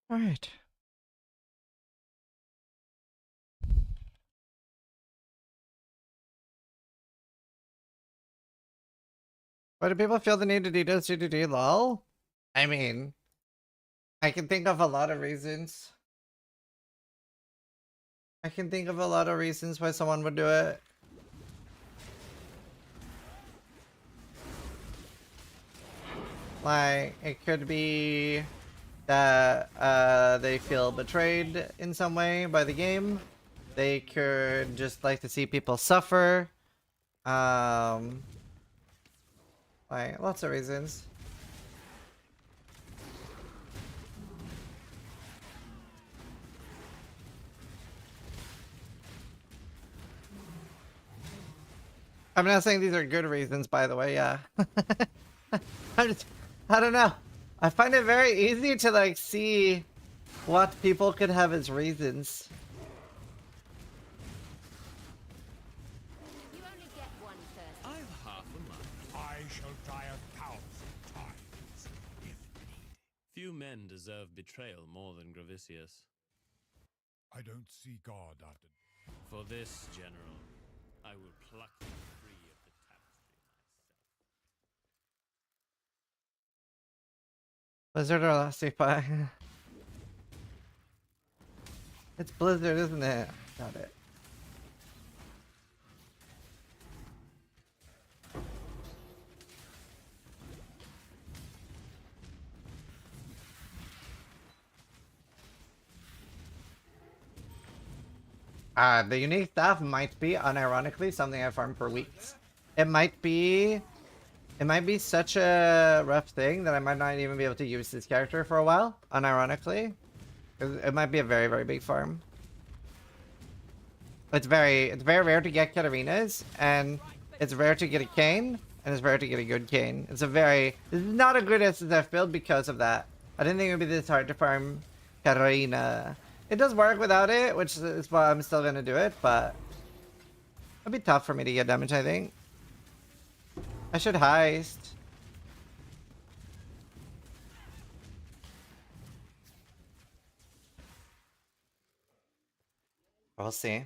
All right. Why do people feel the need to do this? Lol? I mean, I can think of a lot of reasons. I can think of a lot of reasons why someone would do it. Like, it could be that they feel betrayed in some way by the game. They could just like to see people suffer. Like, lots of reasons. I'm not saying these are good reasons, by the way, yeah. I don't know. I find it very easy to like see what people could have as reasons. You only get one first. I've half a mind. I shall die 1,000 times, if need. Few men deserve betrayal more than Gravicius. I don't see God after. For this, General, I will pluck you free of the tapestry myself. Blizzard or Lassie Pie? It's Blizzard, isn't it? Got it. The unique staff might be, unironically, something I farmed for weeks. It might be such a rough thing that I might not even be able to use this character for a while, unironically. It might be a very, very big farm. It's very rare to get Katarinas, and it's rare to get a Kane, and it's rare to get a good Kane. This is not a good SSF build because of that. I didn't think it would be this hard to farm Katarina. It does work without it, which is why I'm still gonna do it, but it'd be tough for me to get damage, I think. I should heist. We'll see.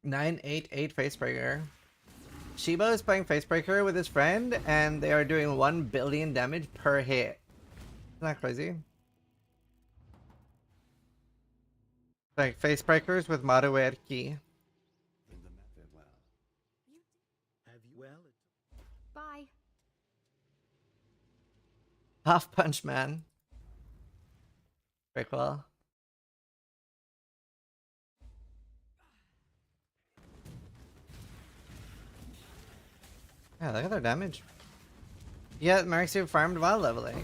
$988 Facebreaker. Shiba is playing Facebreaker with his friend, and they are doing 1 billion damage per hit. Isn't that crazy? Like Facebreakers with Maruerki. Bye. Half Punch Man. Very cool. Yeah, look at their damage. Yeah, mercs who farmed while leveling. What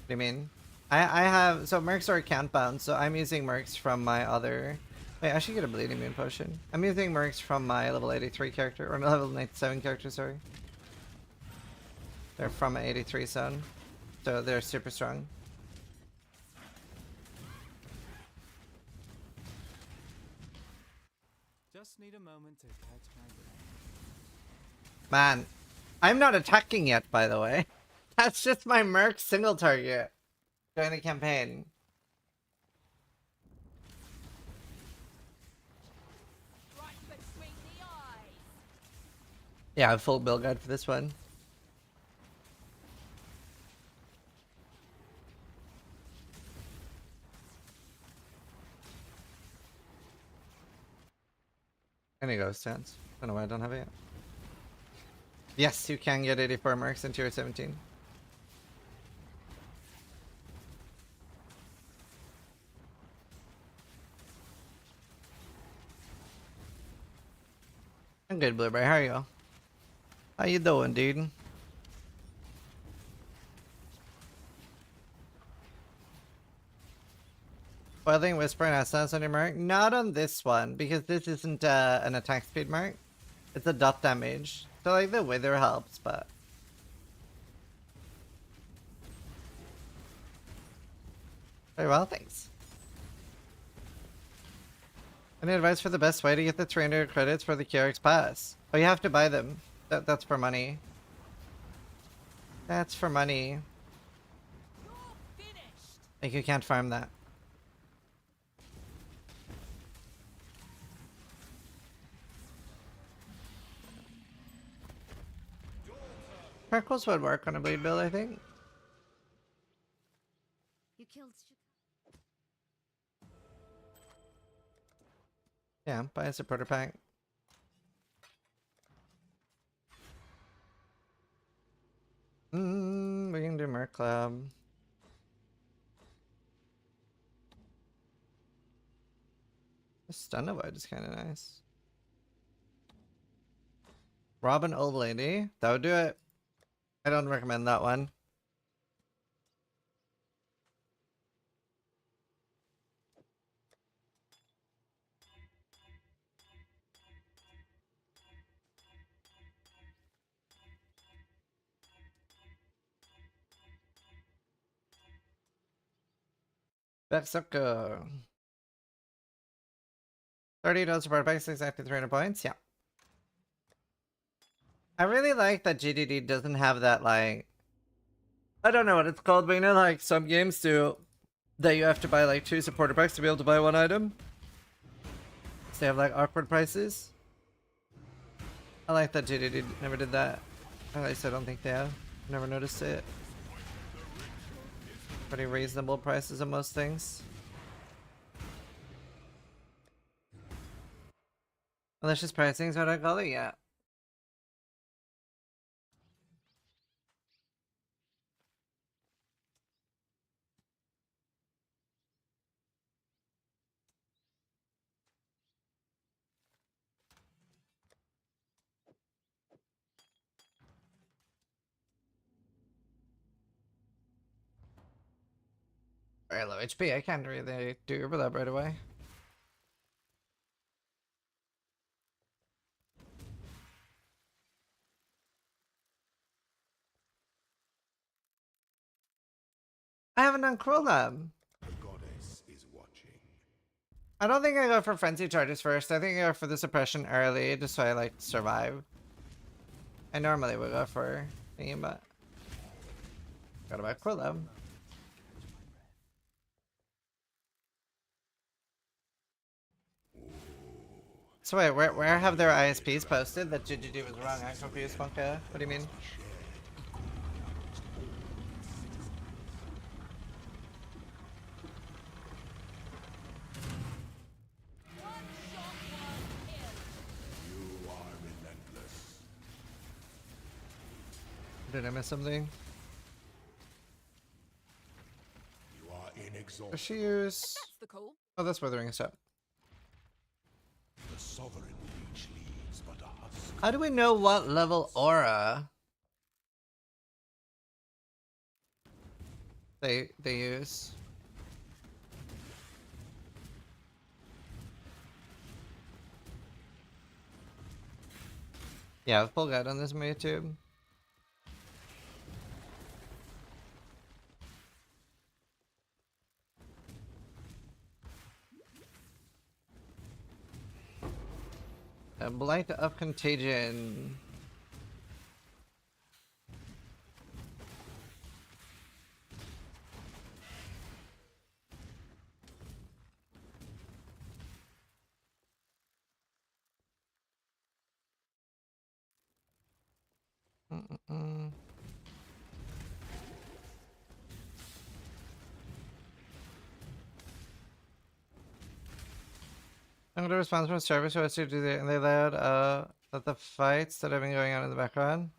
do you mean? I have, so mercs are account bound, so I'm using mercs from my other, wait, I should get a bleeding moon potion. I'm using mercs from my level 83 character, or level 97 character, sorry. They're from an 83 zone, so they're super strong. Just need a moment to catch my breath. Man, I'm not attacking yet, by the way. That's just my merc single target during the campaign. Right between the eyes. Yeah, I have full build guide for this one. Any ghost stance. Don't know why I don't have it yet. Yes, you can get 84 mercs in tier 17. I'm good, Blueberry. How are you? How you doing, dude? Boiling Whisper and Essence on your mark? Not on this one, because this isn't an attack speed mark. It's a dot damage. So like the Wither helps, but... Very well, thanks. Any advice for the best way to get the 300 credits for the QRX pass? Oh, you have to buy them. That's for money. That's for money. Like, you can't farm that. Sparkles would work on a bleed build, I think. You killed. Yeah, buy a supporter pack. We can do Merc Club. The stun avoid is kind of nice. Robin Old Lady. That would do it. I don't recommend that one. Berserker. 30 support packs, exactly 300 points. Yeah. I really like that GDD doesn't have that, like, I don't know what it's called, but you know, like some games do, that you have to buy like 2 supporter packs to be able to buy 1 item. So they have like awkward prices. I like that GDD never did that. At least I don't think they have. Never noticed it. Pretty reasonable prices on most things. Malicious pricing is what I call it, yeah. Very low HP, I can't really do overlap right away. I haven't done Cruel Lab. The goddess is watching. I don't think I go for Frenzy Charges first. I think I go for the Suppression early, just so I like survive. I normally would go for thingy, but... Got about Cruel Lab. So wait, where have their ISPs posted that GGD was wrong? I'm confused, Funka. What do you mean? You are relentless. Did I miss something? You are inexhaustible. Does she use... That's the call. Oh, that's Withering Step. The sovereign leech leaves but a husk. How do we know what level aura they use. Yeah, full guide on this YouTube. A blight of contagion. I'm gonna respond from service who has to do the, and they allowed that the fights that have been going on in the background.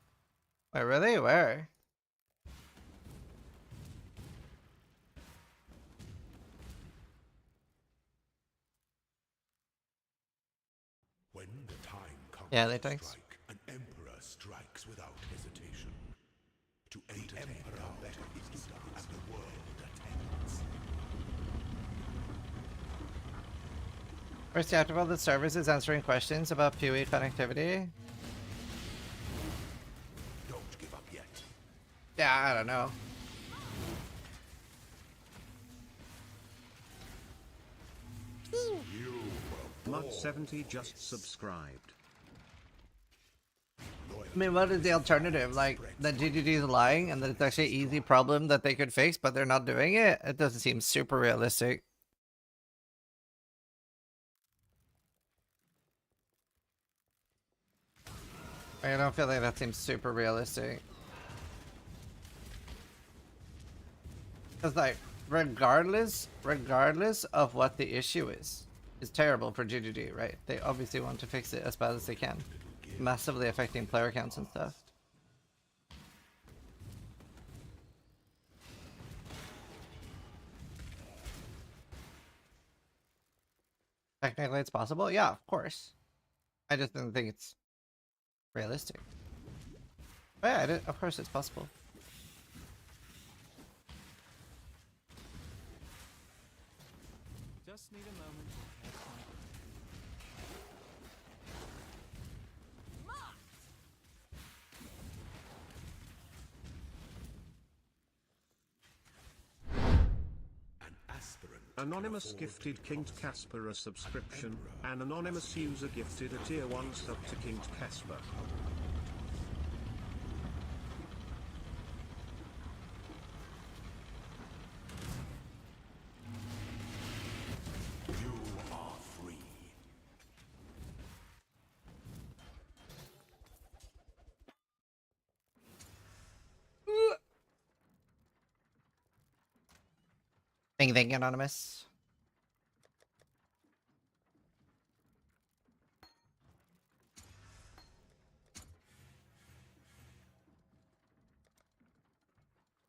Wait, really? Where? When the time comes Yeah, they to thanks. strike, an emperor strikes without hesitation. To entertain doubt is to die, and the world attends. First, after all the service is answering questions about PoE connectivity. Don't give up yet. Yeah, I don't know. Mud70 just subscribed. I mean, what is the alternative? Like, that GGG is lying and that it's actually an easy problem that they could fix, but they're not doing it? It doesn't seem super realistic. I don't feel like that seems super realistic. Because, like, regardless of what the issue is terrible for GGG, right? They obviously want to fix it as bad as they can. Massively affecting player counts and stuff. Technically it's possible? Yeah, of course. I just didn't think it's realistic. But yeah, of course it's possible. Just need a moment to catch my Anonymous gifted King Casper a subscription. An anonymous user gifted a tier 1 sub to King Casper. You are free. Thank you, Anonymous.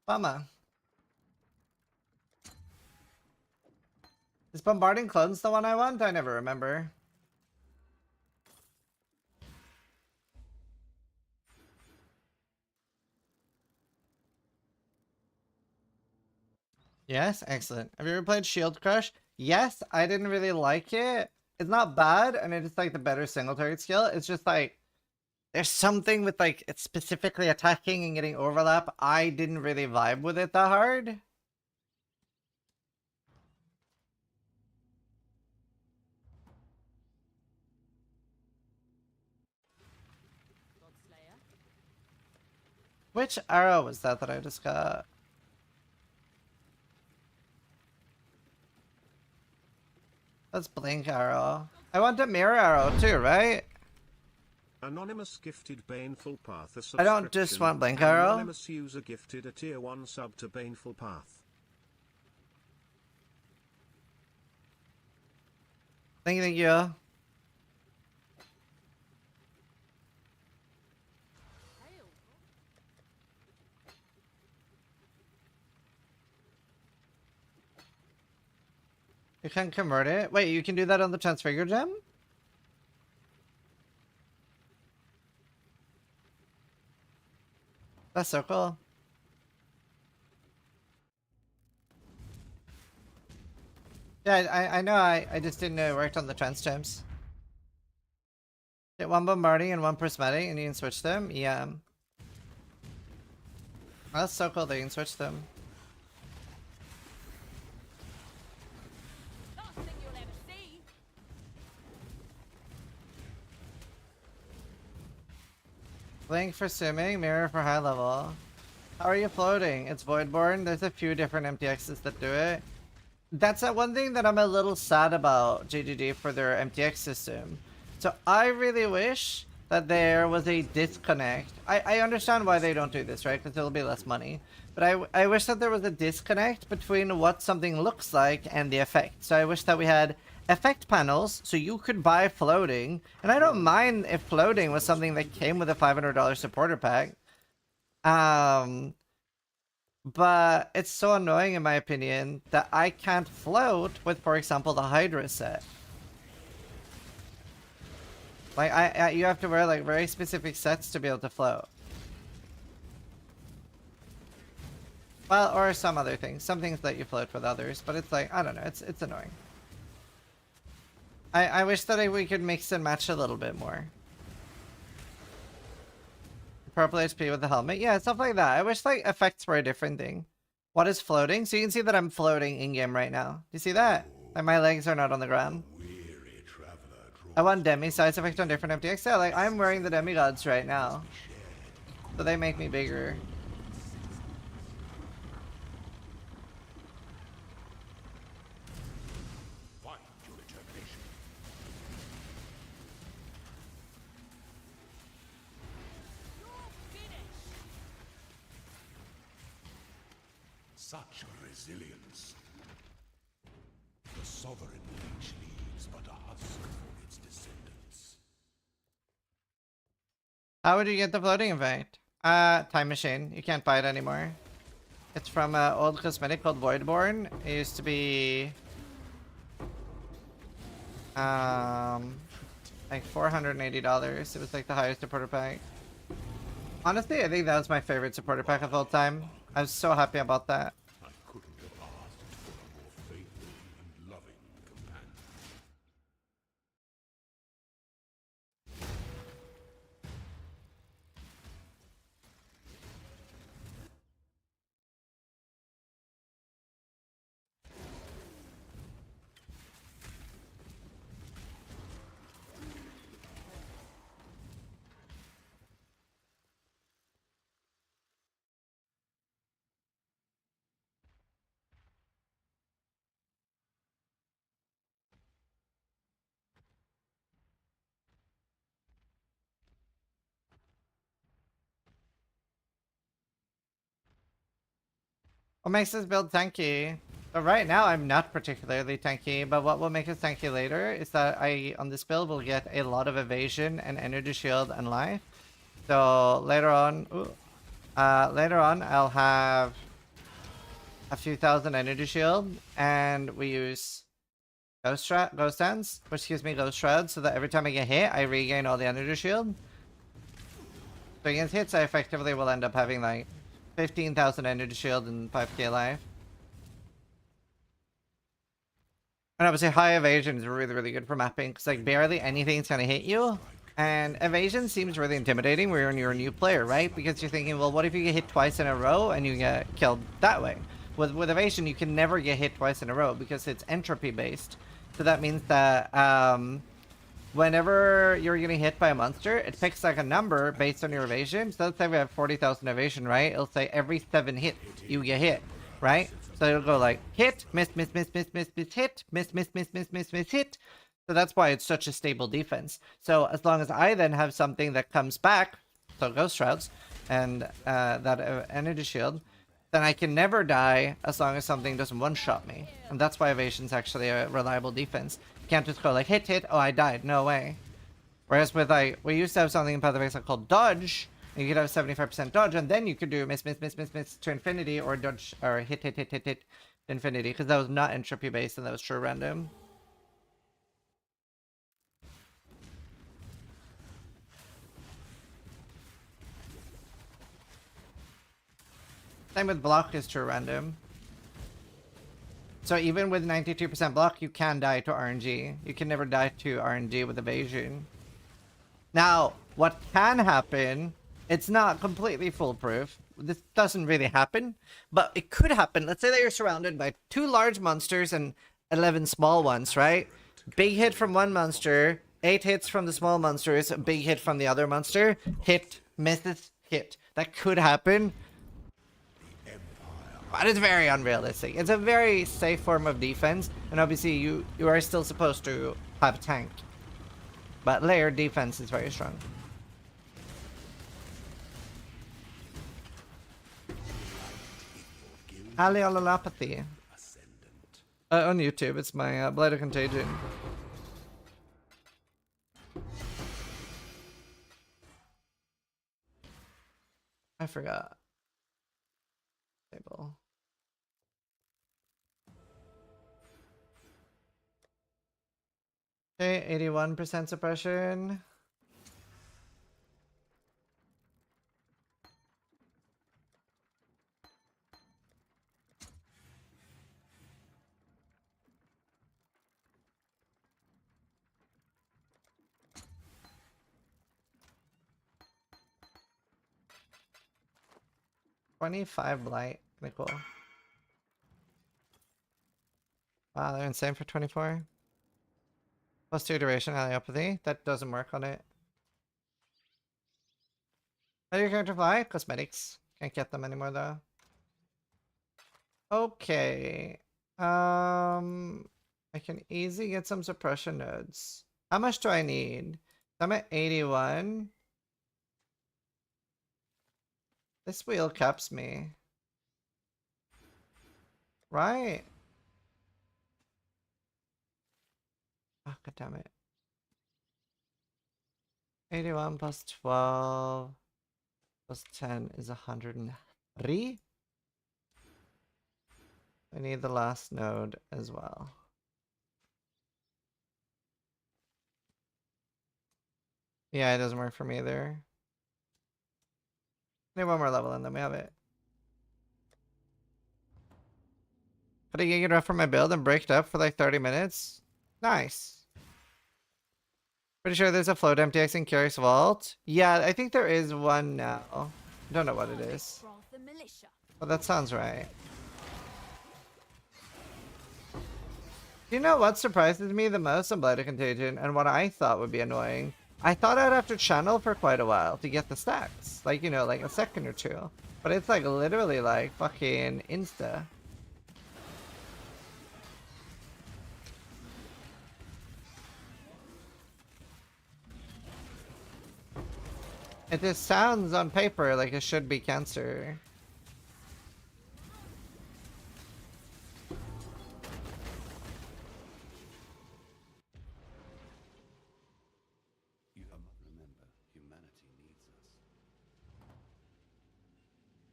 Bummer. Is bombarding clones the one I want? I never remember. Yes, excellent. Have you ever played Shield Crush? Yes, I didn't really like it. It's not bad, and it's like the better single target skill. It's just like there's something with like it's specifically attacking and getting overlap. I didn't really vibe with it that hard. Which arrow was that I just got? That's blink arrow. I want a mirror arrow too, right? Anonymous gifted Baneful Path a subscription. I don't just want blink arrow. Anonymous user gifted a tier 1 sub to Baneful Path. Thank you. You can convert it. Wait, you can do that on the Transfigure gem? That's so cool. Yeah, I know. I just didn't know it worked on the trans gems. Get one bombarding and one prismatic, and you can switch them. Yeah. That's so cool. They can switch them. Last thing you'll ever see. Blink for swimming, mirror for high level. How are you floating? It's Voidborn. There's a few different MTXs that do it. That's one thing that I'm a little sad about GGG for their MTX system. So I really wish that there was a disconnect. I understand why they don't do this, right? Because it'll be less money. But I wish that there was a disconnect between what something looks like and the effect. So I wish that we had effect panels so you could buy floating. And I don't mind if floating was something that came with a $500 supporter pack. But it's so annoying in my opinion that I can't float with, for example, the Hydra set. Like you have to wear like very specific sets to be able to float. Well, or some other things. Some things let you float with others, but it's like, I don't know, it's annoying. I wish that we could mix and match a little bit more. Purple HP with the helmet. Yeah, stuff like that. I wish like effects were a different thing. What is floating? So you can see that I'm floating in-game right now. Do you see that? Like my legs are not on the ground. I want demi size effect on different MTX. Yeah, like I'm wearing the demigods right now. So they make me bigger. Such resilience. The sovereign leech leaves but a husk for its descendants. How would you get the floating effect? Time machine. You can't buy it anymore. It's from an old cosmetic called Voidborn. It used to be like $480. It was like the highest supporter pack. Honestly, I think that was my favorite supporter pack of all time. I was so happy about that. I couldn't have asked for a more faithful and loving companion. What makes this build tanky? But right now I'm not particularly tanky, but what will make us tanky later is that on this build will get a lot of evasion and energy shield and life. So later on, I'll have a few thousand energy shield, and we use ghost dance, which gives me ghost shroud, so that every time I get hit, I regain all the energy shield. So against hits, I effectively will end up having like 15,000 energy shield and 5k life. And obviously high evasion is really, really good for mapping, because like barely anything's gonna hit you. And evasion seems really intimidating when you're a new player, right? Because you're thinking, well, what if you get hit twice in a row and you get killed that way? With evasion, you can never get hit twice in a row because it's entropy based. So that means that whenever you're getting hit by a monster, it picks like a number based on your evasion. So let's say we have 40,000 evasion, right? It'll say every 7 hits you get hit, right? So it'll go like hit, miss, miss, miss, miss, miss, miss, hit, miss, miss, miss, miss, miss, miss, hit. So that's why it's such a stable defense. So as long as I then have something that comes back, so ghost shrouds and that energy shield, then I can never die as long as something doesn't one-shot me. And that's why evasion's actually a reliable defense. You can't just go like hit, hit, oh I died, no way. Whereas with like, we used to have something in Path of Exile called dodge, and you could have 75% dodge, and then you could do miss, miss, miss, miss, miss to infinity, or dodge, or hit, hit, hit, hit, hit to infinity, because that was not entropy based and that was true random. Same with block is true random. So even with 92% block, you can die to RNG. You can never die to RNG with evasion. Now, what can happen, it's not completely foolproof. This doesn't really happen, but it could happen. Let's say that you're surrounded by 2 large monsters and 11 small ones, right? Big hit from one monster, 8 hits from the small monsters, a big hit from the other monster, hit, misses, hit. That could happen. But it's very unrealistic. It's a very safe form of defense, and obviously you are still supposed to have a tank. But layered defense is very strong. Alleolopathy. On YouTube, it's my Blight of Contagion. I forgot. Table. Okay, 81% suppression. $25 blight. Pretty cool. Wow, they're insane for 24. +2 duration allelopathy. That doesn't work on it. How do your character fly? Cosmetics. Can't get them anymore though. Okay. I can easily get some suppression nodes. How much do I need? I'm at 81. This wheel caps me. Right? Oh, god damn it. 81 plus 12 plus 10 is 103. I need the last node as well. Yeah, it doesn't work for me either. I need one more level and then we have it. Could I get it off from my build and break it up for like 30 minutes? Nice. Pretty sure there's a float MTX in Curious Vault. Yeah, I think there is one now. Don't know what it is. But that sounds right. You know what surprises me the most on Blight of Contagion and what I thought would be annoying? I thought I'd have to channel for quite a while to get the stacks. Like, you know, like a second or two. But it's like literally like fucking insta. It just sounds on paper like it should be cancer.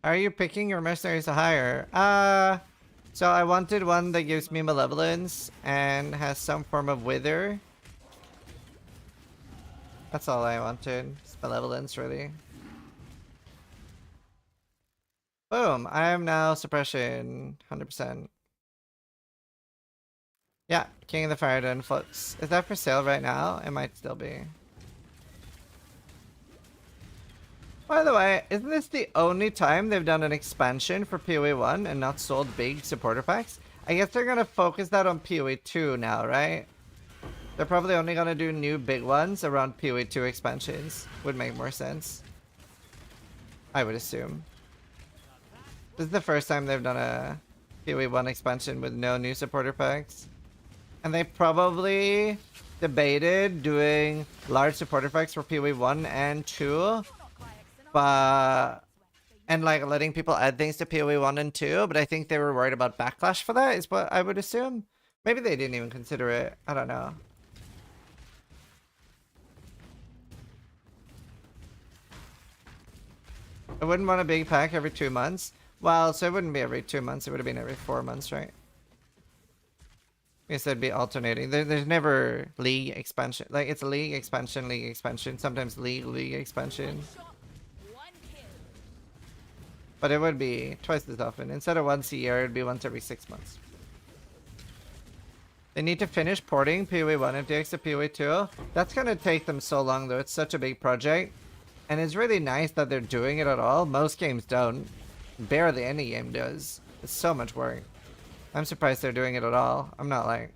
Are you picking your mercenaries to hire? So I wanted one that gives me malevolence and has some form of wither. That's all I wanted. It's malevolence, really. Boom! I am now suppression 100%. Yeah, King of the Fire Den floats. Is that for sale right now? It might still be. By the way, isn't this the only time they've done an expansion for PoE 1 and not sold big supporter packs? I guess they're gonna focus that on PoE 2 now, right? They're probably only gonna do new big ones around PoE 2 expansions. Would make more sense. I would assume. This is the first time they've done a PoE 1 expansion with no new supporter packs. And they probably debated doing large supporter packs for PoE 1 and 2. And like letting people add things to PoE 1 and 2, but I think they were worried about backlash for that, is what I would assume. Maybe they didn't even consider it. I don't know. I wouldn't want a big pack every 2 months. Well, so it wouldn't be every 2 months, it would have been every 4 months, right? I guess it'd be alternating. There's never league expansion. Like, it's a league expansion, sometimes league expansion. But it would be twice as often. Instead of once a year, it'd be once every 6 months. They need to finish porting PoE 1 FTX to PoE 2. That's gonna take them so long though. It's such a big project. And it's really nice that they're doing it at all. Most games don't. Barely any game does. It's so much work. I'm surprised they're doing it at all. I'm not like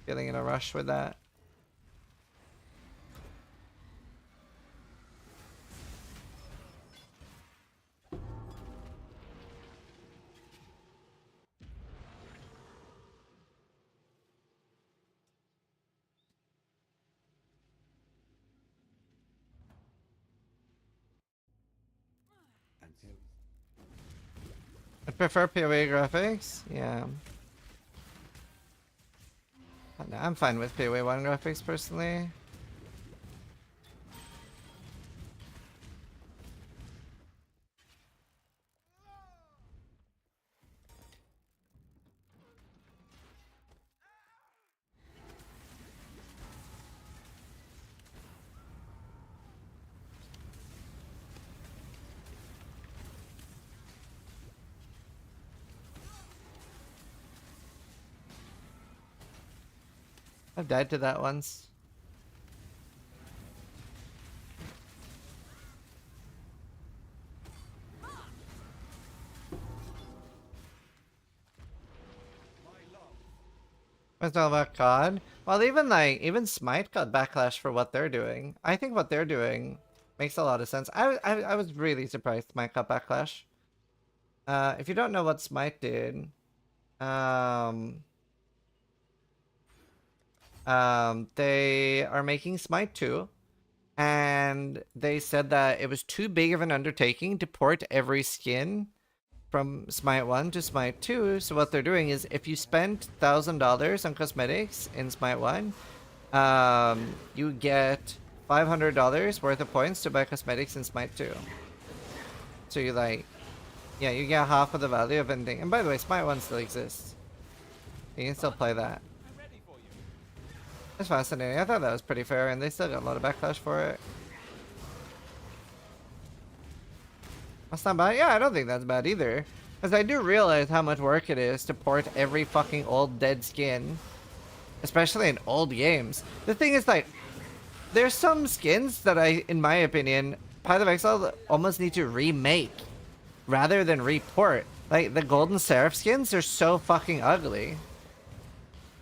feeling in a rush with that. I prefer PoE graphics. Yeah. I'm fine with PoE 1 graphics personally. I've died to that once. It's all about COD. Well, even Smite got backlash for what they're doing. I think what they're doing makes a lot of sense. I was really surprised Smite got backlash. If you don't know what Smite did, they are making Smite 2, and they said that it was too big of an undertaking to port every skin from Smite 1 to Smite 2, so what they're doing is if you spend $1,000 on cosmetics in Smite 1, you get $500 worth of points to buy cosmetics in Smite 2. So you yeah, you get half of the value of anything. And by the way, Smite 1 still exists. You can still play that. It's fascinating. I thought that was pretty fair, and they still got a lot of backlash for it. That's not bad. Yeah, I don't think that's bad either. Because I do realize how much work it is to port every fucking old dead skin. Especially in old games. The thing is, there's some skins that in my opinion, Path of Exile almost need to remake. Rather than report. Like, the Golden Seraph skins are so fucking ugly.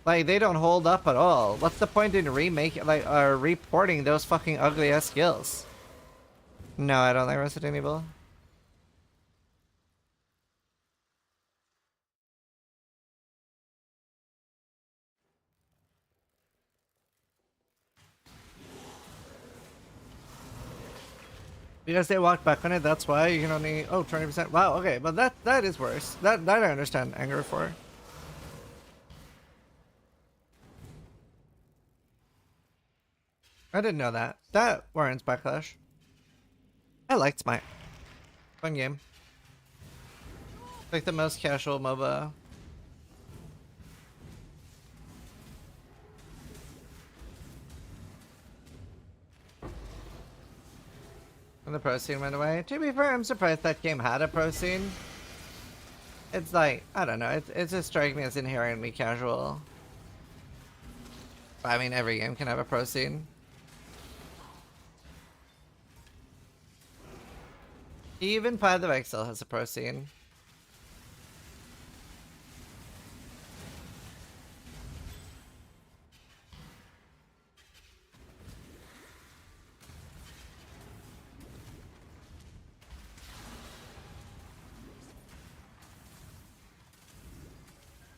Like, they don't hold up at all. What's the point in reporting those fucking ugly ass skills? No, I don't like Resident Evil. Because they walked back on it, that's why you can only 20%. Wow, okay, but that is worse. That I understand anger for. I didn't know that. That warrants backlash. I liked Smite. Fun game. Like the most casual MOBA. And the pro scene went away. To be fair, I'm surprised that game had a pro scene. It's like, I don't know, it just strikes me as inherently casual. I mean, every game can have a pro scene. Even Path of Exile has a pro scene.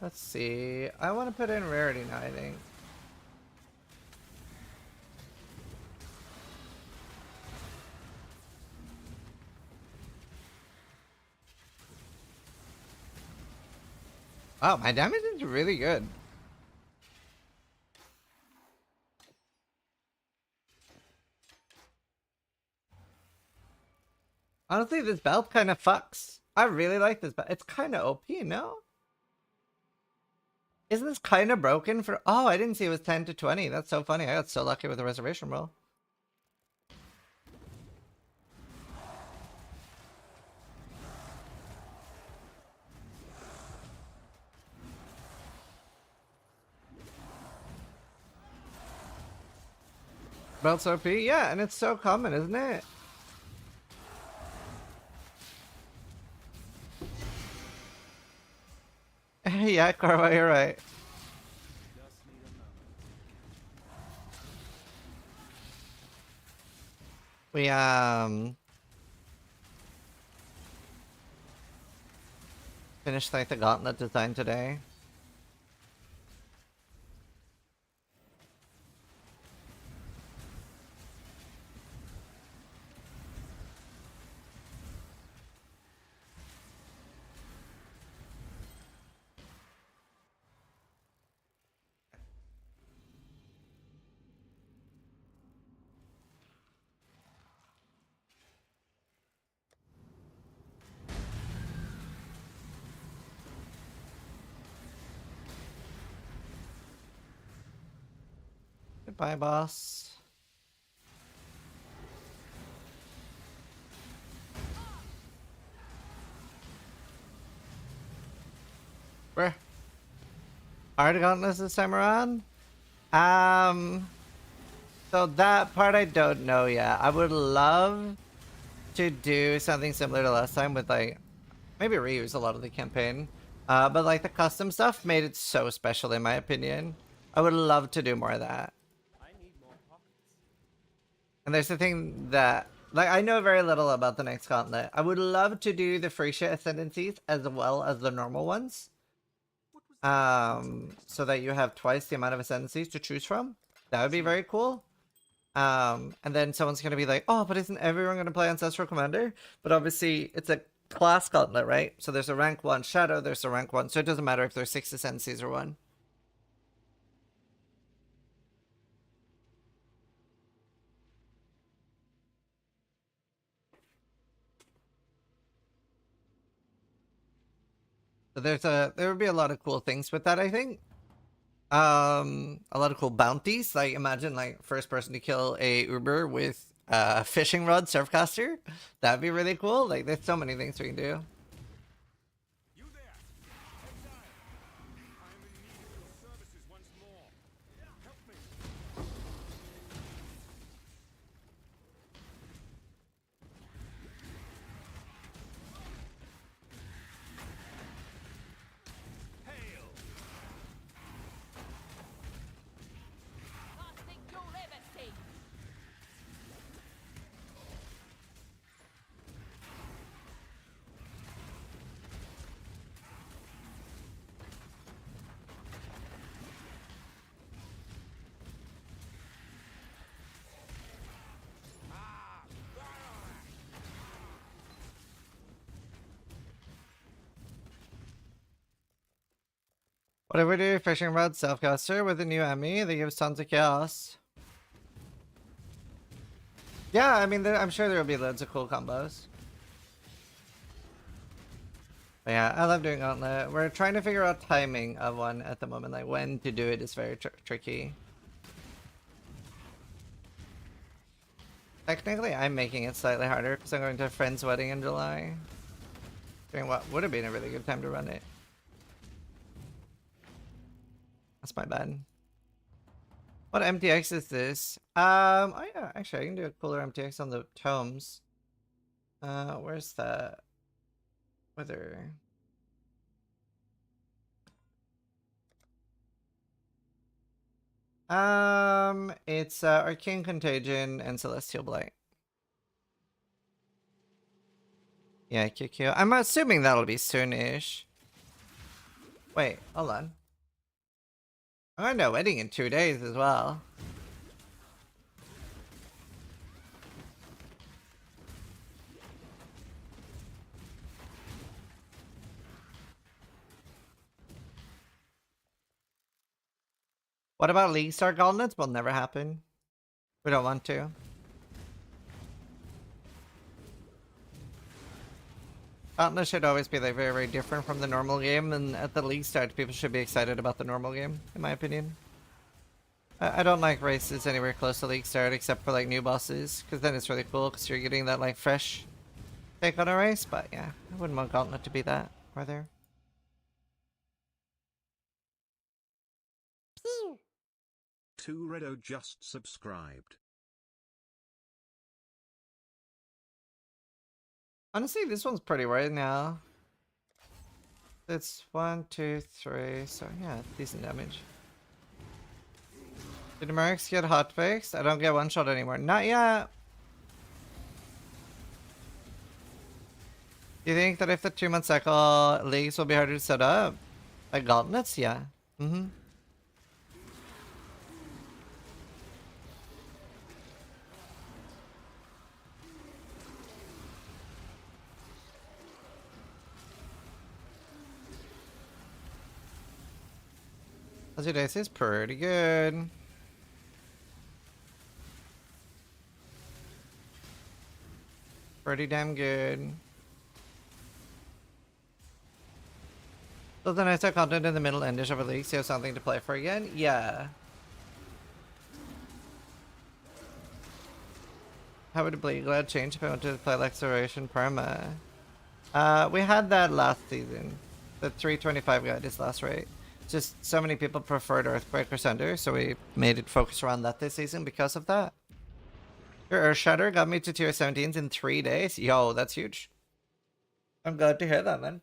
Let's see. I want to put in rarity now, I think. Wow, my damage is really good. Honestly, this belt kind of fucks. I really like this belt. It's kind of OP, no? Isn't this kind of broken for... Oh, I didn't see it was 10 to 20. That's so funny. I got so lucky with the reservation roll. Belt's OP? Yeah, and it's so common, isn't it? Yeah, Carva, you're right. We finished like the gauntlet design today. Goodbye, boss. Where? Hard gauntlets this time around? So that part I don't know yet. I would love to do something similar to last time with like, maybe reuse a lot of the campaign. But like the custom stuff made it so special in my opinion. I would love to do more of that. And there's the thing that, like, I know very little about the next gauntlet. I would love to do the Frisia Ascendancies as well as the normal ones. So that you have twice the amount of Ascendancies to choose from. That would be very cool. And then someone's going to be like, oh, but isn't everyone going to play Ancestral Commander? But obviously, it's a class gauntlet, right? So there's a rank 1 Shadow, there's a rank 1. So it doesn't matter if there's 6 Ascendancies or 1. So there would be a lot of cool things with that, I think. A lot of cool bounties. Like imagine like first person to kill a Uber with fishing rod surfcaster. That'd be really cool. Like there's so many things we can do. Whatever we do, fishing rod selfcaster with a new Emmy that gives tons of chaos. Yeah, I mean, I'm sure there will be loads of cool combos. But yeah, I love doing Gauntlet. We're trying to figure out timing of one at the moment. Like when to do it is very tricky. Technically, I'm making it slightly harder because I'm going to a friend's wedding in July. During what would have been a really good time to run it. That's my bad. What MTX is this? Oh yeah, actually I can do a cooler MTX on the tomes. Where's that? Whether it's Arcane Contagion and Celestial Blight. Yeah, QQ. I'm assuming that'll be soon-ish. Wait, hold on. I'm going to a wedding in 2 days as well. What about League Star Gauntlets? Will never happen. We don't want to. Gauntlet should always be like very, very different from the normal game, and at the League start, people should be excited about the normal game, in my opinion. I don't like races anywhere close to League start, except for like new bosses, because then it's really cool, because you're getting that like fresh take on a race, but yeah, I wouldn't want Gauntlet to be that, are there? Two Redo just subscribed. Honestly, this one's pretty right now. It's 1, 2, 3. So yeah, decent damage. Did the mercs get hot fixed? I don't get one shot anymore. Not yet. Do you think that if the 2-month cycle leagues will be harder to set up? Like gauntlets? Yeah. Mm-hmm. This is pretty good. Pretty damn good. So then I start content in the middle endish of a league, so you have something to play for again? Yeah. How would a Bleed Glad change if I wanted to play Acceleration Perma? We had that last season. The 325 guide is last rate. Just so many people preferred Earthquake or Cinder, so we made it focus around that this season because of that. Your Earth Shatter got me to tier 17s in 3 days. Yo, that's huge. I'm glad to hear that, man.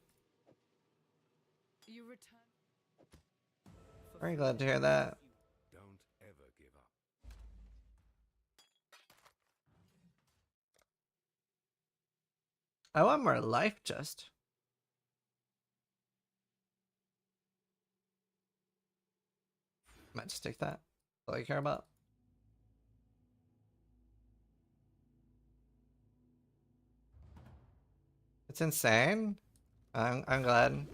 Very glad to hear that. Don't ever give up. I want more life, just. Might just take that. That's all I care about. It's insane. I'm glad.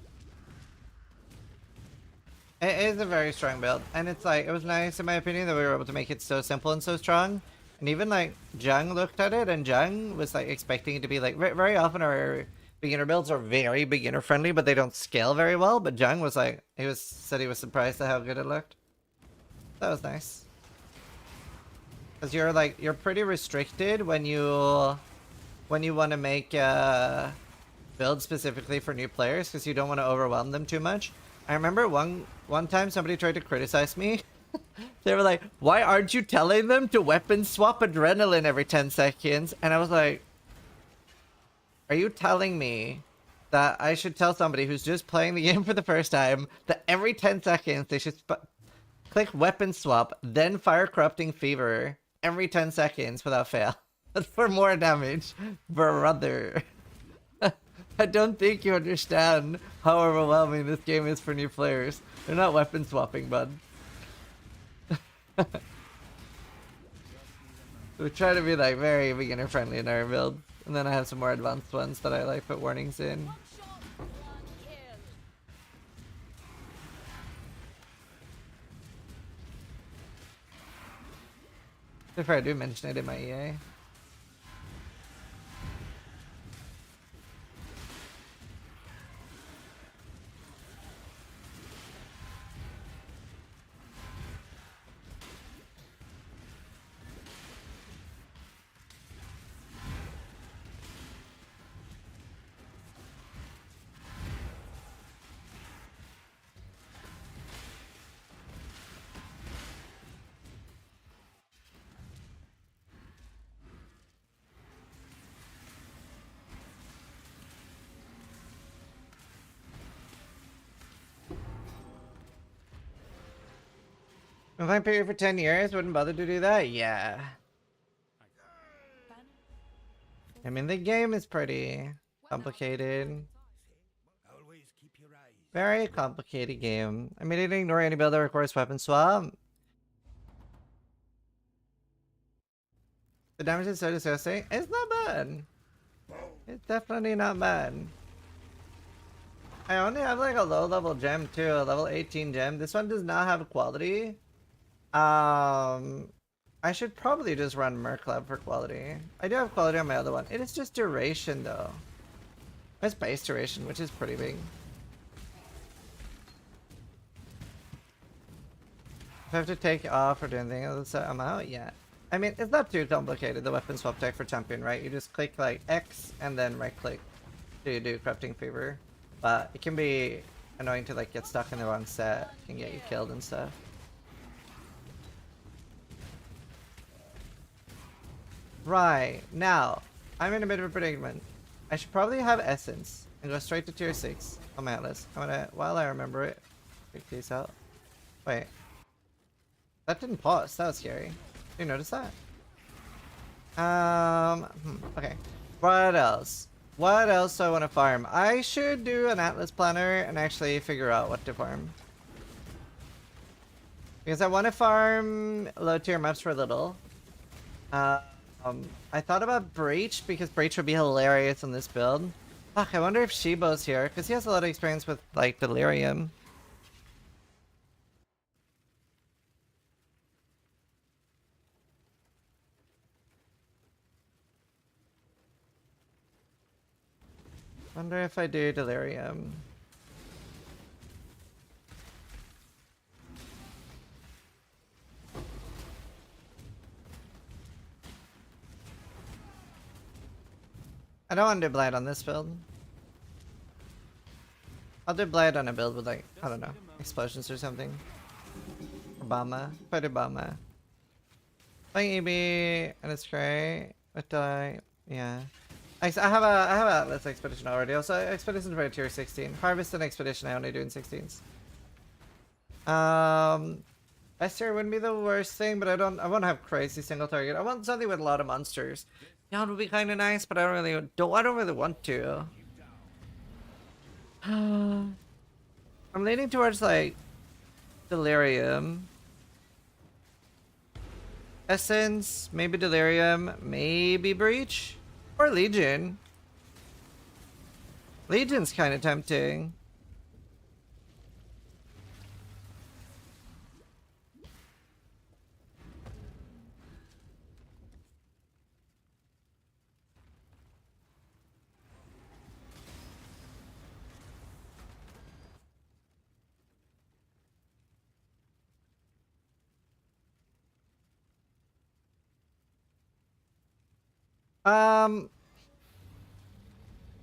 It is a very strong build, and it's like, it was nice in my opinion that we were able to make it so simple and so strong. And even like Jung looked at it, and Jung was like expecting it to be like, very often our beginner builds are very beginner friendly, but they don't scale very well. But Jung was like, said he was surprised at how good it looked. That was nice. Cause you're pretty restricted when you want to make build specifically for new players, because you don't want to overwhelm them too much. I remember one time somebody tried to criticize me. They were like, why aren't you telling them to weapon swap adrenaline every 10 seconds? And I was like, are you telling me that I should tell somebody who's just playing the game for the first time that every 10 seconds they should click weapon swap, then fire corrupting fever every 10 seconds without fail for more damage? Brother. I don't think you understand how overwhelming this game is for new players. They're not weapon swapping, bud. We try to be like very beginner friendly in our build, and then I have some more advanced ones that I like put warnings in. If I do mention it in my EA. If I pay for 10 years, wouldn't bother to do that? Yeah. I mean, the game is pretty complicated. Very complicated game. I mean, I didn't ignore any build that requires weapon swap. The damage is so disgusting. It's not bad. It's definitely not bad. I only have like a low level gem too, a level 18 gem. This one does not have quality. I should probably just run Merclab for quality. I do have quality on my other one. It is just duration though. It's base duration, which is pretty big. If I have to take off or do anything else, I'm out. Yeah. I mean, it's not too complicated, the weapon swap tech for champion, right? You just click like X and then right click to do crafting fever. But it can be annoying to like get stuck in the wrong set. It can get you killed and stuff. Right, now, I'm in a bit of a predicament. I should probably have Essence and go straight to tier 6 on my atlas. I'm gonna, while I remember it, take these out. Wait. That didn't pause. That was scary. Did you notice that? Okay. What else? What else do I want to farm? I should do an atlas planner and actually figure out what to farm. Because I want to farm low tier maps for a little. I thought about Breach because Breach would be hilarious in this build. Fuck, I wonder if Shibo's here because he has a lot of experience with like Delirium. Wonder if I do Delirium. I don't want to do Blight on this build. I'll do Blight on a build with like, I don't know, explosions or something. Obama. If I do Obama. Playing EB and it's great. But yeah. I have a Atlas Expedition already. Also, Expedition for tier 16. Harvest and Expedition I only do in 16s. S-tier wouldn't be the worst thing, but I won't have crazy single target. I want something with a lot of monsters. Yawn would be kind of nice, but I don't really want to. I'm leaning towards like Delirium. Essence, maybe Delirium, maybe Breach. Or Legion. Legion's kind of tempting.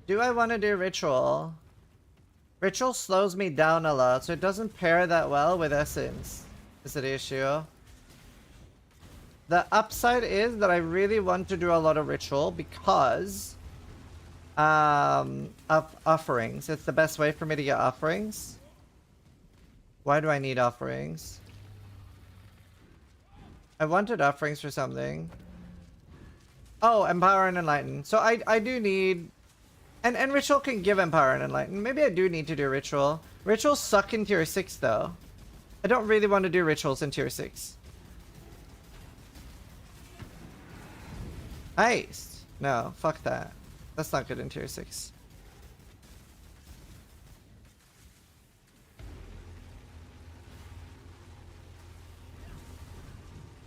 Do I want to do Ritual? Ritual slows me down a lot, so it doesn't pair that well with Essence. Is the issue? The upside is that I really want to do a lot of Ritual because of offerings. It's the best way for me to get offerings. Why do I need offerings? I wanted offerings for something. Oh, Empower and Enlighten. So I do need... And Ritual can give Empower and Enlighten. Maybe I do need to do Ritual. Rituals suck in tier 6 though. I don't really want to do Rituals in tier 6. Heist. No, fuck that. That's not good in tier 6.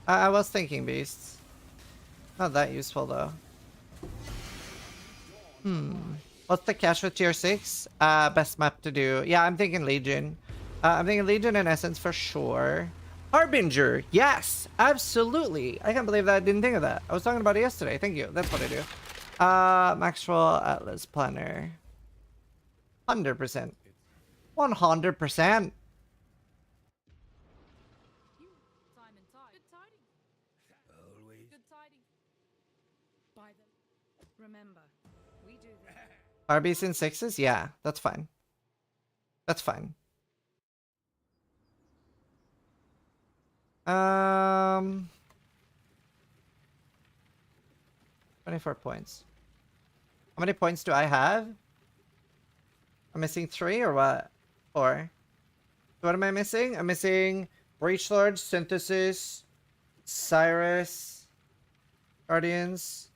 I was thinking Beasts. Not that useful though. What's the cash with tier 6? Best map to do. Yeah, I'm thinking Legion. I'm thinking Legion and Essence for sure. Harbinger. Yes, absolutely. I can't believe that I didn't think of that. I was talking about it yesterday. Thank you. That's what I do. Maxwell Atlas Planner. 100%. 100%. Remember, we do this. RBs in 6s? Yeah, that's fine. That's fine. 24 points. How many points do I have? I'm missing 3 or what? 4. What am I missing? I'm missing Breachlord, Synthesis, Cyrus, Guardians.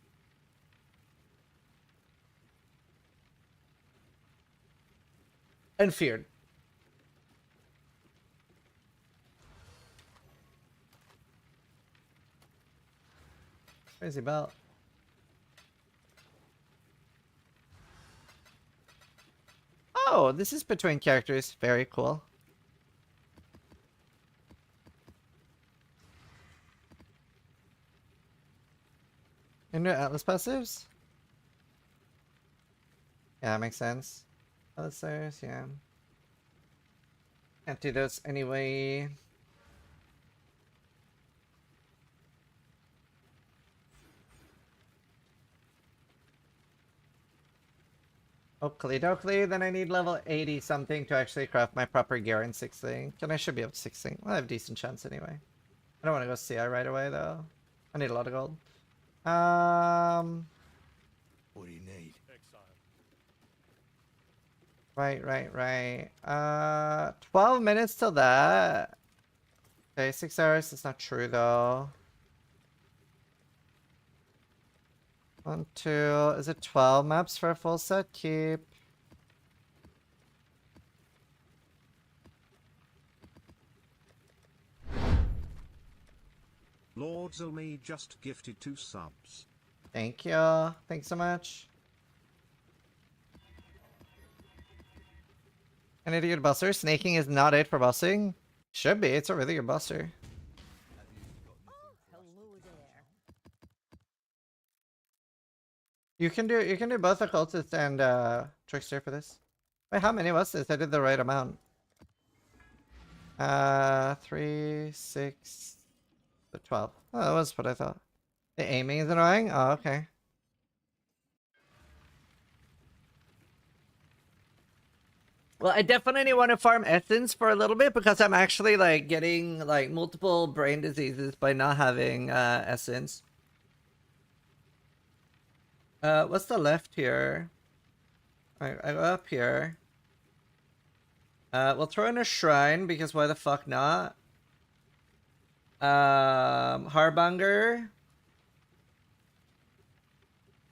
And Feared. Crazy belt. Oh, this is between characters. Very cool. Into Atlas passives? Yeah, makes sense. Atlas, yeah. Antidotes anyway. Oakley dokley, then I need level 80 something to actually craft my proper gear in 6 thing. And I should be able to 6 thing. Well, I have a decent chance anyway. I don't want to go CI right away though. I need a lot of gold. What do you need? Right. 12 minutes till that. Okay, 6 hours. That's not true though. 1, 2. Is it 12 maps for a full set? Keep. Lord Zilme just gifted 2 subs. Thank you. Thanks so much. I need a good busser. Snaking is not it for bussing. Should be. It's a really good busser. You can do both occultist and trickster for this. Wait, how many was this? I did the right amount. 3, 6, 12. Oh, that was what I thought. The aiming is annoying? Oh, okay. Well, I definitely want to farm essence for a little bit because I'm actually like getting like multiple brain diseases by not having essence. What's the left here? I go up here. We'll throw in a shrine because why the fuck not? Harbinger.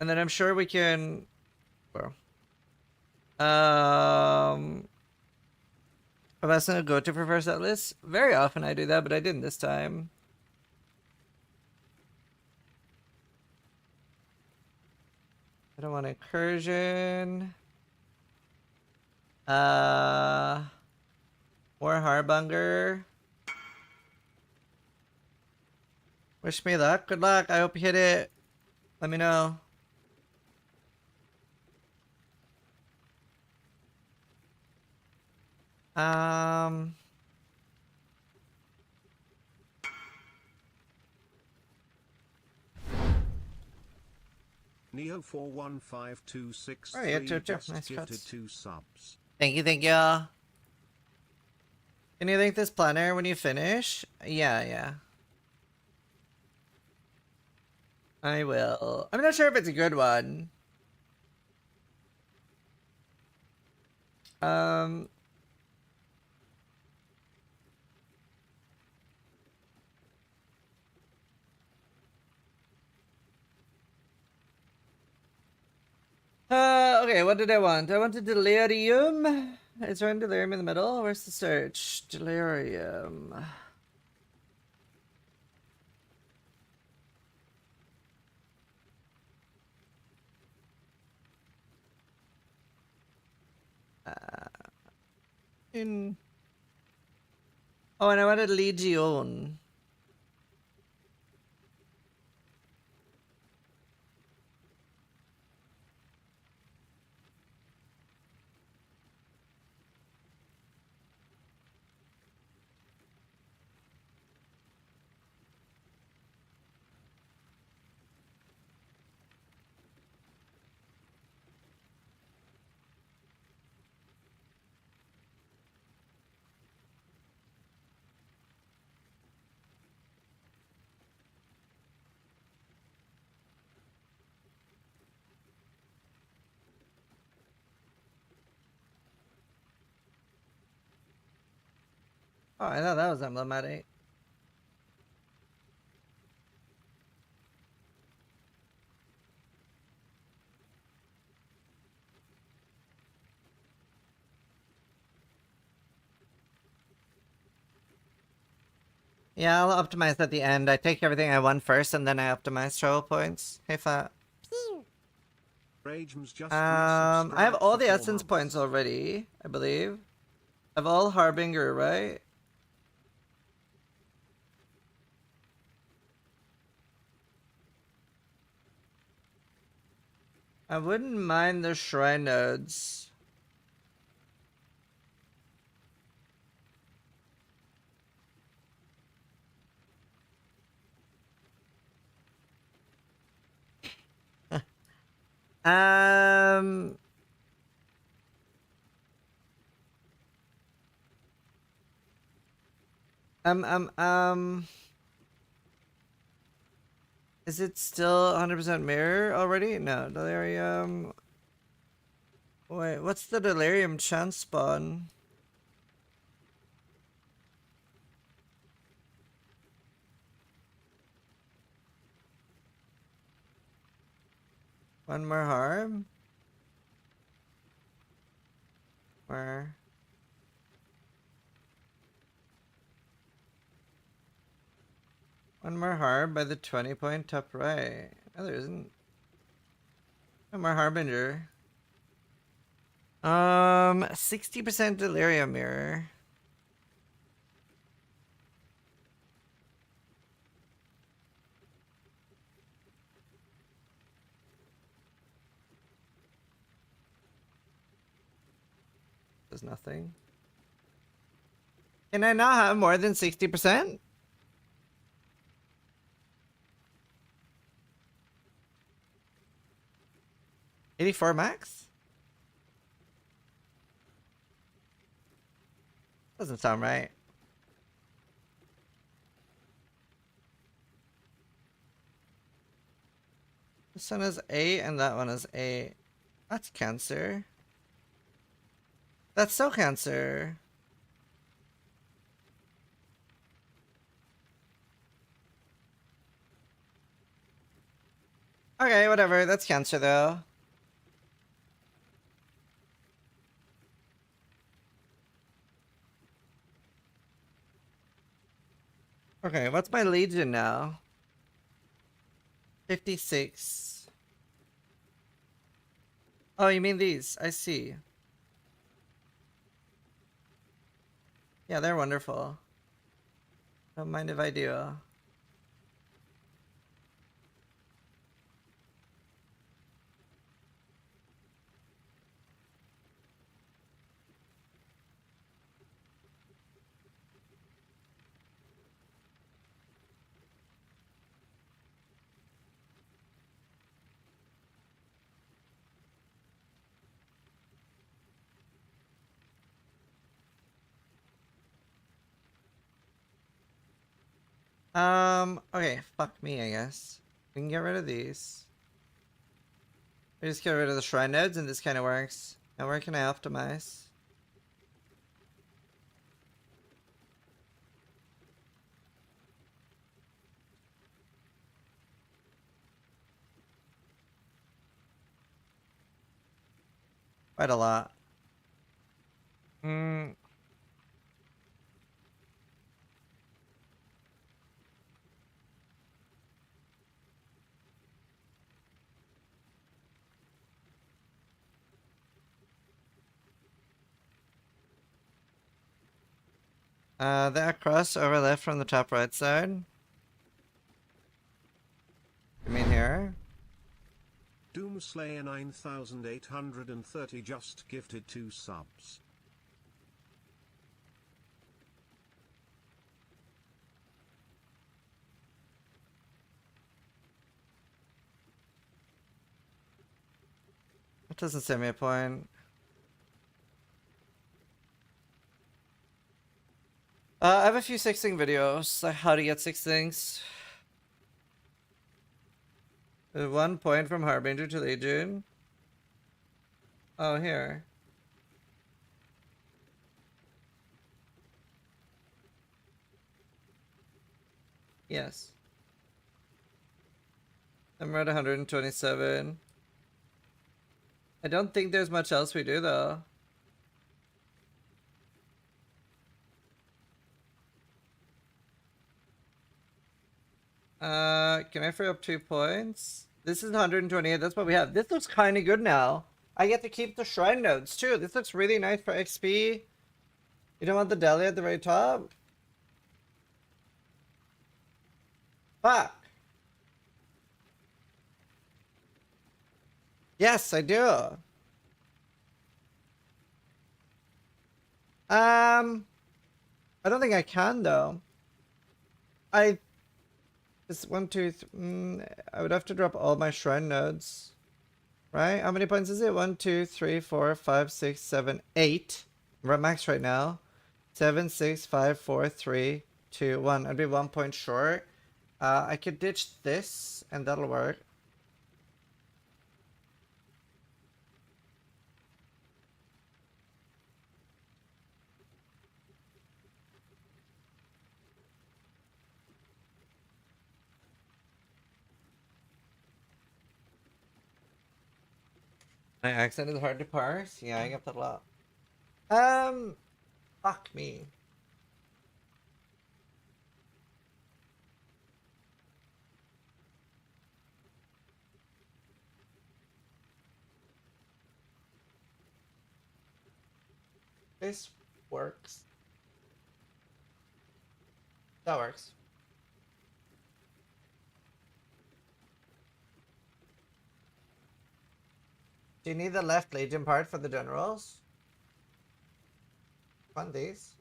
And then I'm sure we can... Well... Am I gonna go to for first set list? Very often I do that, but I didn't this time. I don't want incursion. More Harbinger. Wish me luck. Good luck. I hope you hit it. Let me know. Neo 415263 Oh, yeah, two. just Nice gifted cuts. 2 subs. Thank you. Can you link this planner when you finish? Yeah. I will. I'm not sure if it's a good one. Okay, what did I want? I wanted delirium. Is there any delirium in the middle? Where's the search? Delirium. Oh, and I wanted Legion. Oh, I thought that was emblematic. Yeah, I'll optimize at the end. I take everything I won first, and then I optimize travel points. Hey, fat. I have all the essence points already, I believe. I have all Harbinger, right? I wouldn't mind the shrine nodes. Is it still 100% mirror already? No, delirium. Wait, what's the delirium chance spawn? One more harm? Where? One more harm by the 20-point top right. Oh, there isn't. One more harbinger. 60% delirium mirror. Does nothing. Can I not have more than 60%? $84 max? Doesn't sound right. This one is 8 and that one is 8. That's Cancer. That's so Cancer. Okay, whatever. That's Cancer though. Okay, what's my Legion now? 56. Oh, you mean these? I see. Yeah, they're wonderful. Don't mind if I do. Okay, fuck me, I guess. We can get rid of these. We just get rid of the shrine nodes and this kind of works. Now where can I optimize? Quite a lot. That cross over left from the top right side. You mean here? Doomslayer 9830 just gifted 2 subs. That doesn't save me a point. I have a few 6-thing videos, like how to get 6 things. 1 point from Harbinger to Legion. Oh, here. Yes. I'm at 127. I don't think there's much else we do though. Can I free up 2 points? This is 128, that's what we have. This looks kind of good now. I get to keep the shrine nodes too. This looks really nice for XP. You don't want the deli at the very top? Fuck. Yes, I do. I don't think I can though. It's 1, 2, I would have to drop all my shrine nodes. Right? How many points is it? 1, 2, 3, 4, 5, 6, 7, 8. We're at max right now. 7, 6, 5, 4, 3, 2, 1. I'd be 1 point short. I could ditch this, and that'll work. My accent is hard to parse. Yeah, I get that a lot. Fuck me. This works. That works. Do you need the left legion part for the generals? Fund these.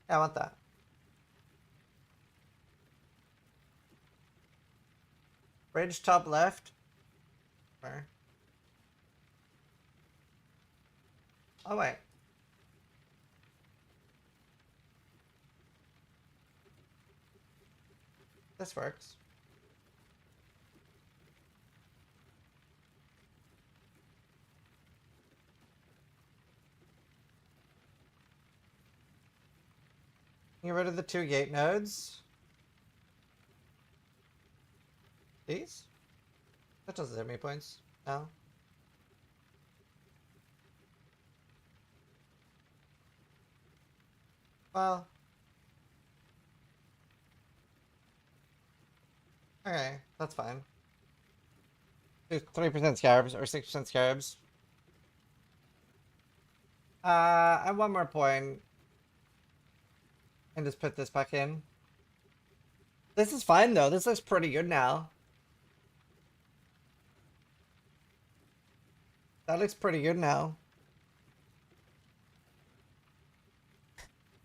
Yeah, I want that. Bridge top left. Where? Oh wait. This works. Get rid of the 2 gate nodes. These? That doesn't have any points. No. Well. Okay, that's fine. 3% scarabs or 6% scarabs. And 1 more point. And just put this back in. This is fine though. This looks pretty good now. That looks pretty good now.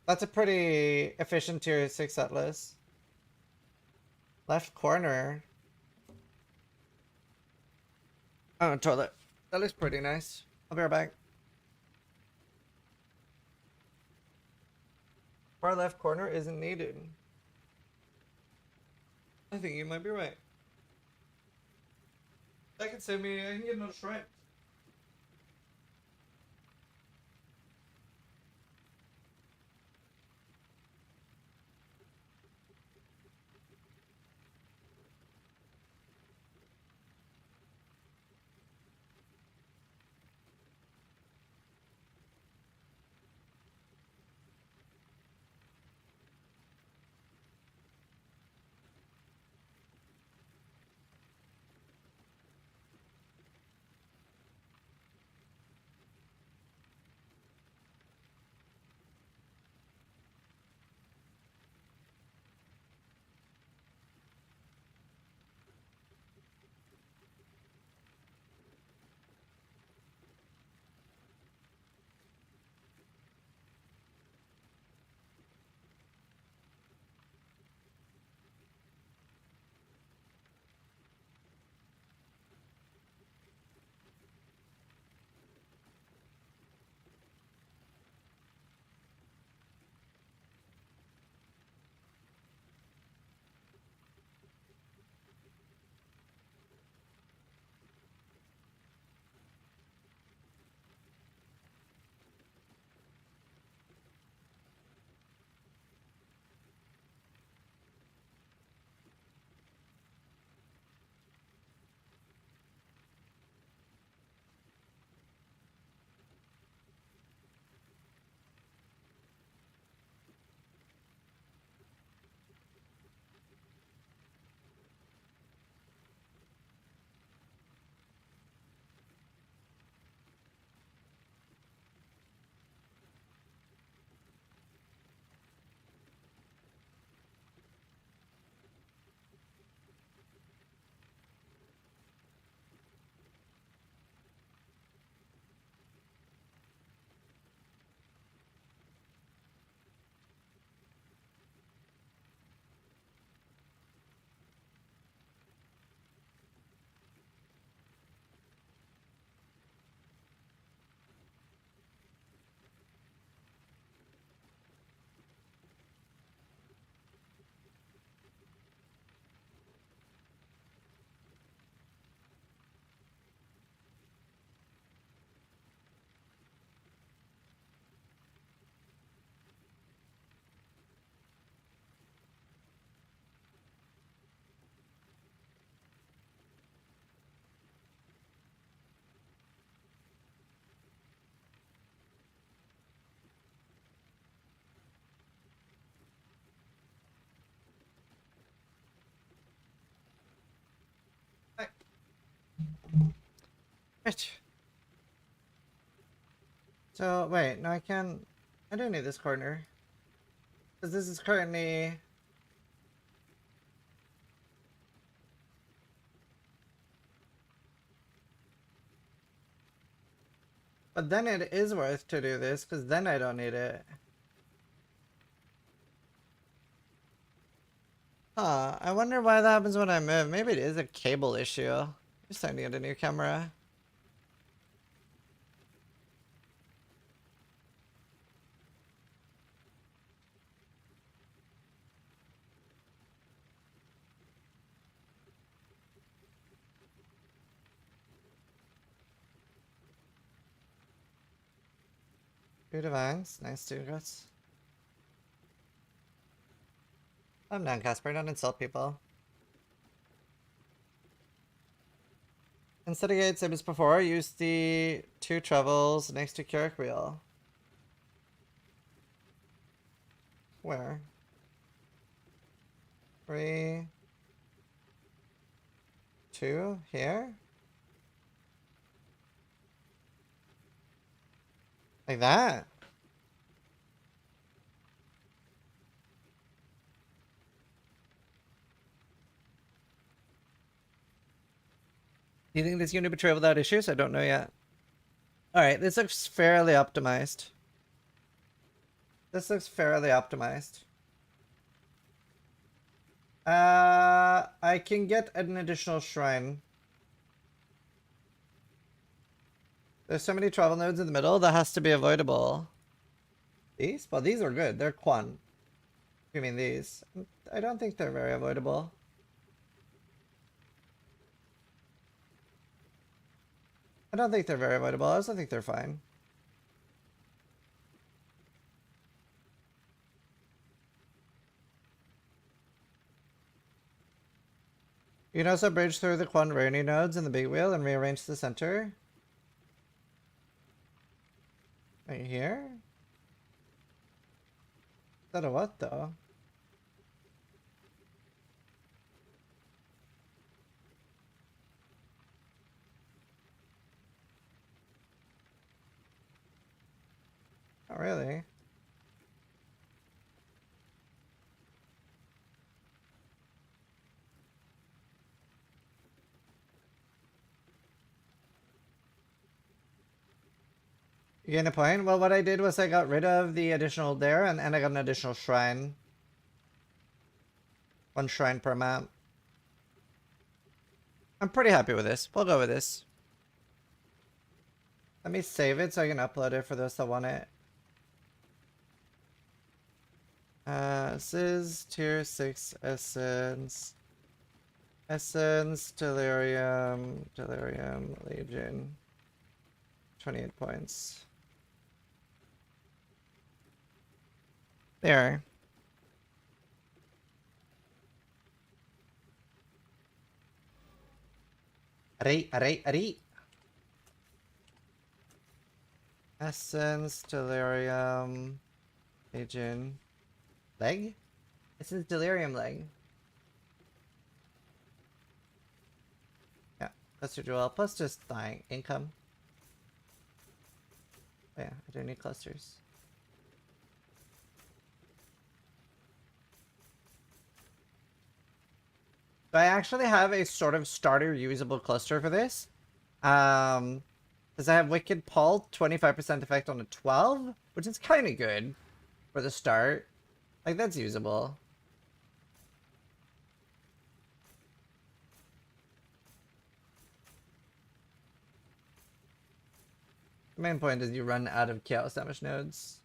That's a pretty efficient tier 6 set list. Left corner. Oh, toilet. That looks pretty nice. I'll be right back. Far left corner isn't needed. I think you might be right. That can save me. I can get another shrine. Right. So, wait, no, I can't. I don't need this corner. Because this is currently. But then it is worth to do this, because then I don't need it. Huh, I wonder why that happens when I move. Maybe it is a cable issue. Just time to get a new camera. Two divines. Nice, two guts. I'm done, Casper. Don't insult people. Instead of gates, same as before, use the 2 travels next to Carrick Wheel. Where? 3, 2, here? Like that? Do you think this unit Betrayal without issues? I don't know yet. Alright, this looks fairly optimized. This looks fairly optimized. I can get an additional shrine. There's so many travel nodes in the middle, that has to be avoidable. These? Well, these are good. They're Quan. You mean these? I don't think they're very avoidable. I don't think they're very avoidable. I also think they're fine. You can also bridge through the Quan Rainy nodes in the big wheel and rearrange the center. Right here? Is that a what though? Not really. You gain a point? Well, what I did was I got rid of the additional there, and I got an additional shrine. 1 shrine per map. I'm pretty happy with this. We'll go with this. Let me save it so I can upload it for those that want it. This is tier 6 essence. Essence, Delirium, Legion. 28 points. There. Array. Essence, Delirium, Legion. Leg? Essence, Delirium leg. Yeah, cluster jewel plus just dying income. Oh yeah, I do need clusters. So I actually have a sort of starter usable cluster for this. Because I have Wicked Paul, 25% effect on a 12, which is kind of good for the start. Like, that's usable. The main point is you run out of chaos damage nodes.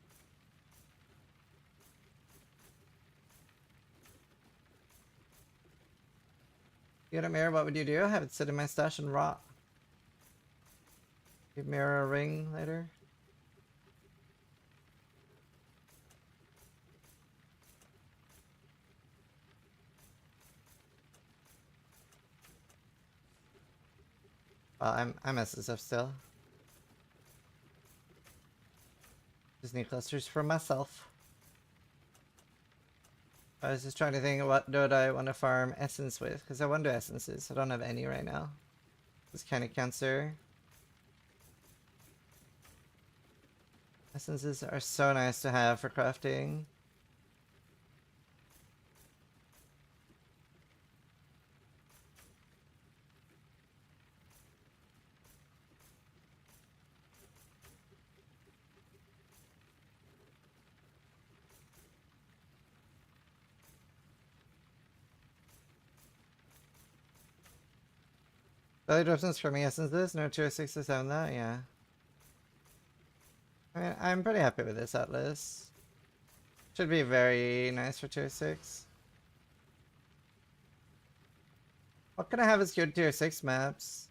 You get a mirror, what would you do? Have it sit in my stash and rot. Give mirror a ring later. Well, I'm Hcssf still. Just need clusters for myself. I was just trying to think what node I want to farm essence with, because I want to do essences. I don't have any right now. It's kind of cancer. Essences are so nice to have for crafting. Value options for me essences, no tier 6 to 7 that, yeah. I mean, I'm pretty happy with this Atlas. Should be very nice for tier 6. What can I have as good tier 6 maps?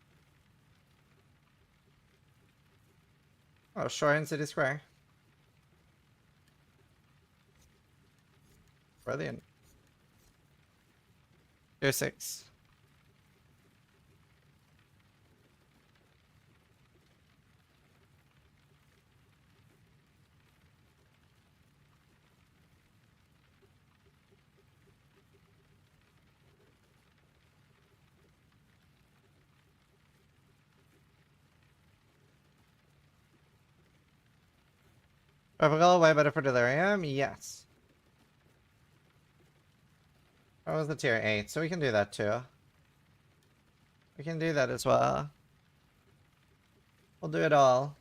Oh, Shore and City Square. Brilliant. Tier 6. Tropical, way better for Delirium? Yes. That was the tier 8, so we can do that too. We can do that as well. We'll do it all.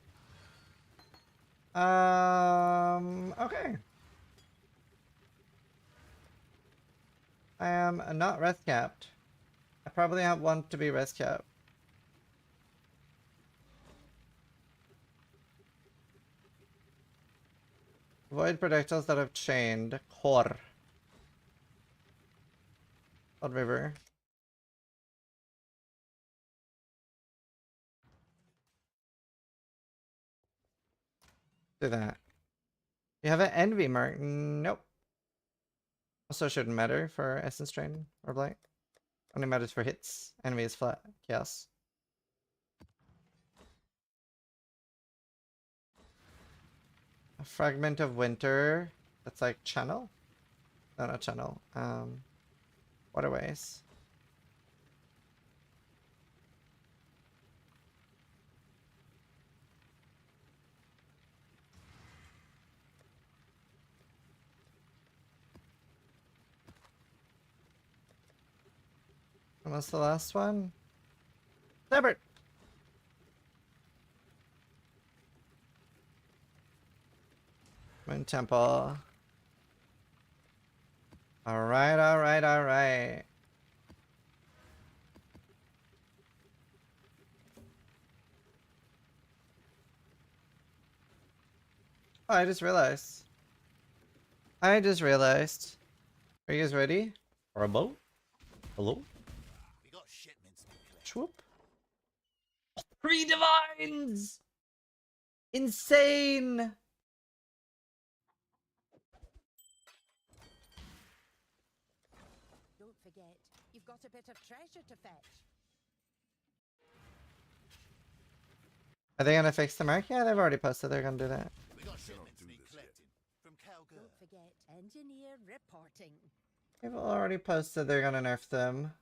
Okay. I am not rest capped. I probably want to be rest capped. Avoid projectiles that have chained. Core. Old River. Do that. You have an envy mark? Nope. Also shouldn't matter for essence drain or blight. Only matters for hits. Envy is flat. Chaos. A fragment of winter. That's like channel? No, not channel. Waterways. And what's the last one? Severed! Moon Temple. Alright, alright, alright. Oh, I just realized. Are you guys ready? For a boat? Hello? We got shipments to collect. Swoop. 3 divines! Insane! Don't forget, you've got a bit of treasure to fetch. Are they gonna fix the mark? Yeah, they've already posted they're gonna do that. We got shipments to be collected from Calgary. Don't forget, engineer reporting. They've already posted they're gonna nerf them.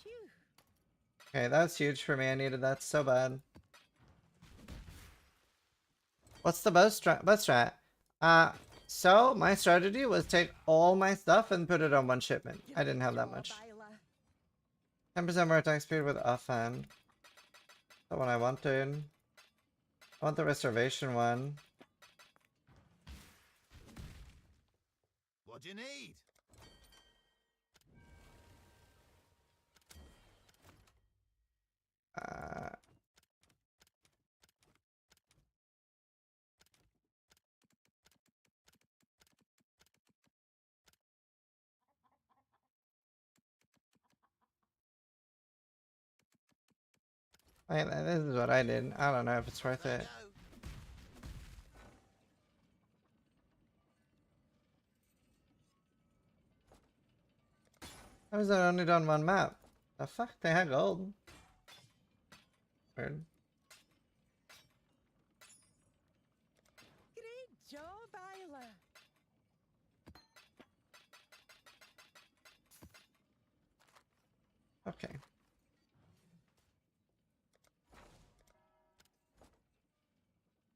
Phew. Okay, that's huge for me. I needed that so bad. What's the bow strat? So my strategy was take all my stuff and put it on one shipment. I didn't have that much. 10% more attack speed with offhand. The one I wanted. I want the reservation one. What do you need? This is what I did. I don't know if it's worth it. How is that only done one map? The fuck? They had gold. Weird. Great job, Isla. Okay.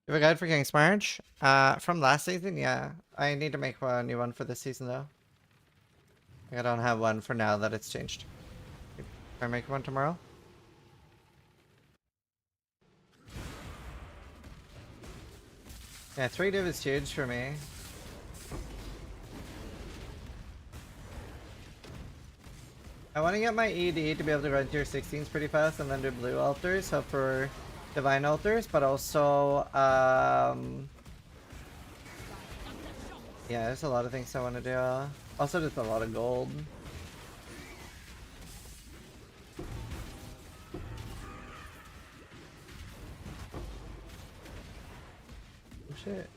You have a guide for King's March? From last season, yeah. I need to make a new one for this season, though. I don't have one for now that it's changed. Can I make one tomorrow? Yeah, 3 div is huge for me. I want to get my ED to be able to run tier 16s pretty fast and then do blue altars, hope for divine altars, but also, yeah, there's a lot of things I want to do. Also, just a lot of gold. Oh shit.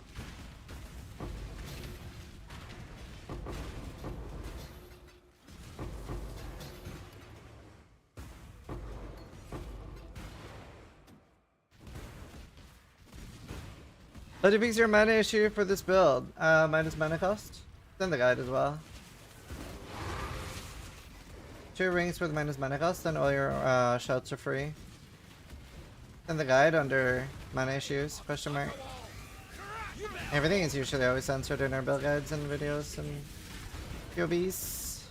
How do you fix your mana issue for this build? Minus mana cost? It's in the guide as well. 2 rings with minus mana cost, and all your shouts are free. In the guide under mana issues, question mark. Everything is usually always answered in our build guides and videos and POVs.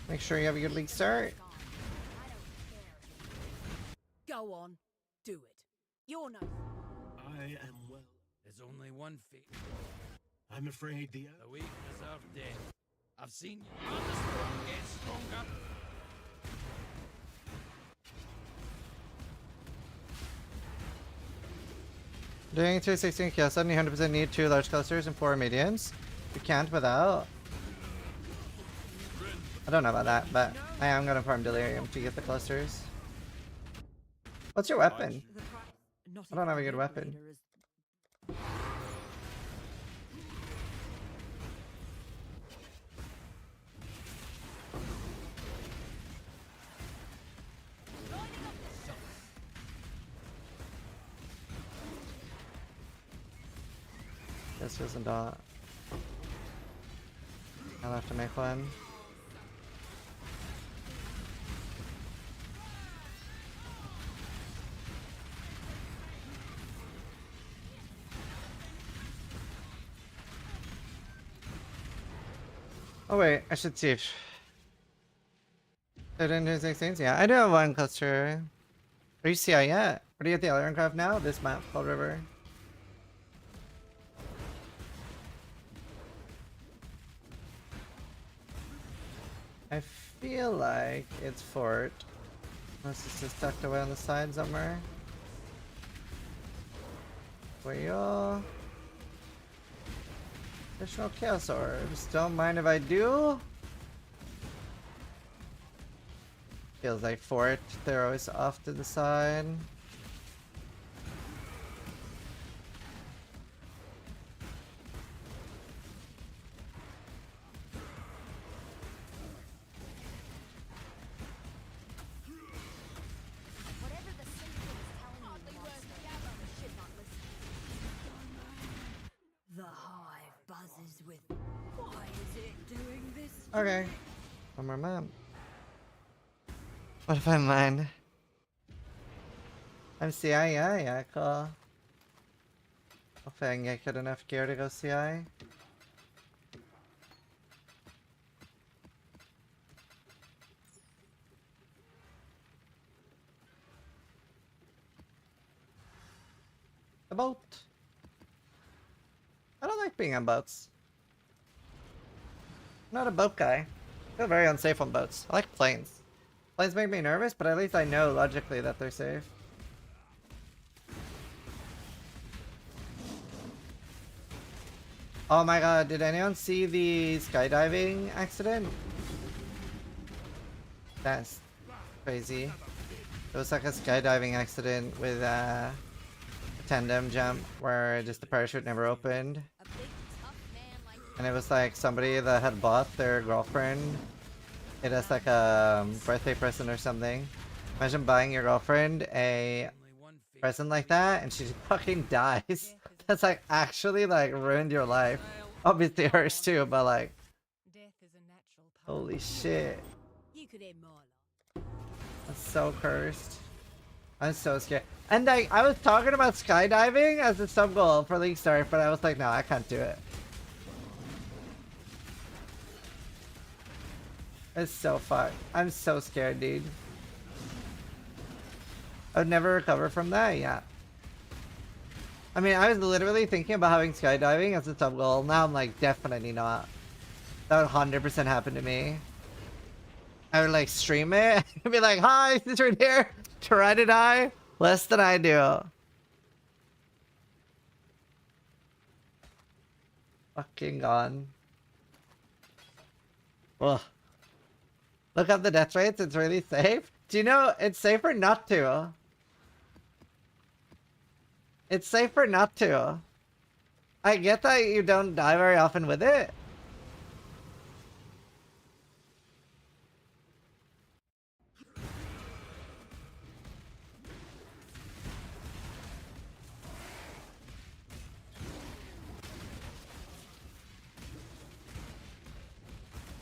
Make sure you have a good league start. Go on, do it. You're no. I am well. There's only one fate. I'm afraid the weakness of death. I've seen you. But the strong get stronger. Doing 216 kills, suddenly 100% need 2 large clusters and 4 medians. You can't without. I don't know about that, but I am gonna farm delirium to get the clusters. What's your weapon? I don't have a good weapon. This isn't dot. I'll have to make one. Oh wait, I should see if I didn't do 16s. Yeah, I do have one cluster. Are you CI yet? Or do you get the Ironcraft now? This map called River. I feel like it's fort. Unless it's just tucked away on the side somewhere. Well, additional chaos orbs. Don't mind if I do. Feels like fort. They're always off to the side. Whatever the Syndicate is telling you, Monster, should not listen. The hive buzzes with. Why is it doing this? Okay. One more map. What if I mine? I'm CI, yeah, cool. Hopefully I can get good enough gear to go CI. A boat. I don't like being on boats. I'm not a boat guy. I feel very unsafe on boats. I like planes. Planes make me nervous, but at least I know logically that they're safe. Oh my god, did anyone see the skydiving accident? That's crazy. It was like a skydiving accident with a tandem jump where just the parachute never opened. And it was like somebody that had bought their girlfriend it as like a birthday present or something. Imagine buying your girlfriend a present like that and she fucking dies. That's like actually like ruined your life. Obviously hers too, but like holy shit. You could end my life. That's so cursed. I'm so scared. And like, I was talking about skydiving as a sub goal for League Start, but I was like, no, I can't do it. It's so fucked. I'm so scared, dude. I would never recover from that, yeah. I mean, I was literally thinking about having skydiving as a sub goal. Now I'm like, definitely not. That would 100% happen to me. I would like stream it and be like, hi, this right here. Try to die less than I do. Fucking gone. Ugh. Look up the death rates, it's really safe. Do you know it's safer not to? It's safer not to. I get that you don't die very often with it.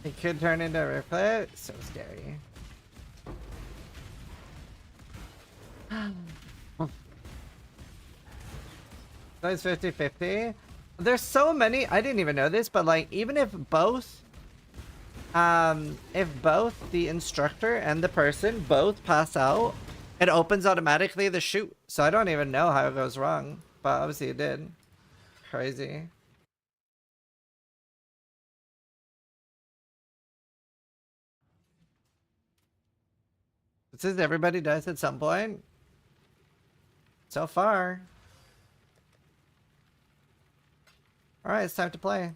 It could turn into a replay. So scary. So it's 50-50. There's so many. I didn't even know this, but like even if both the instructor and the person both pass out, it opens automatically the chute. So I don't even know how it goes wrong, but obviously it did. Crazy. It says everybody dies at some point. So far. Alright, it's time to play.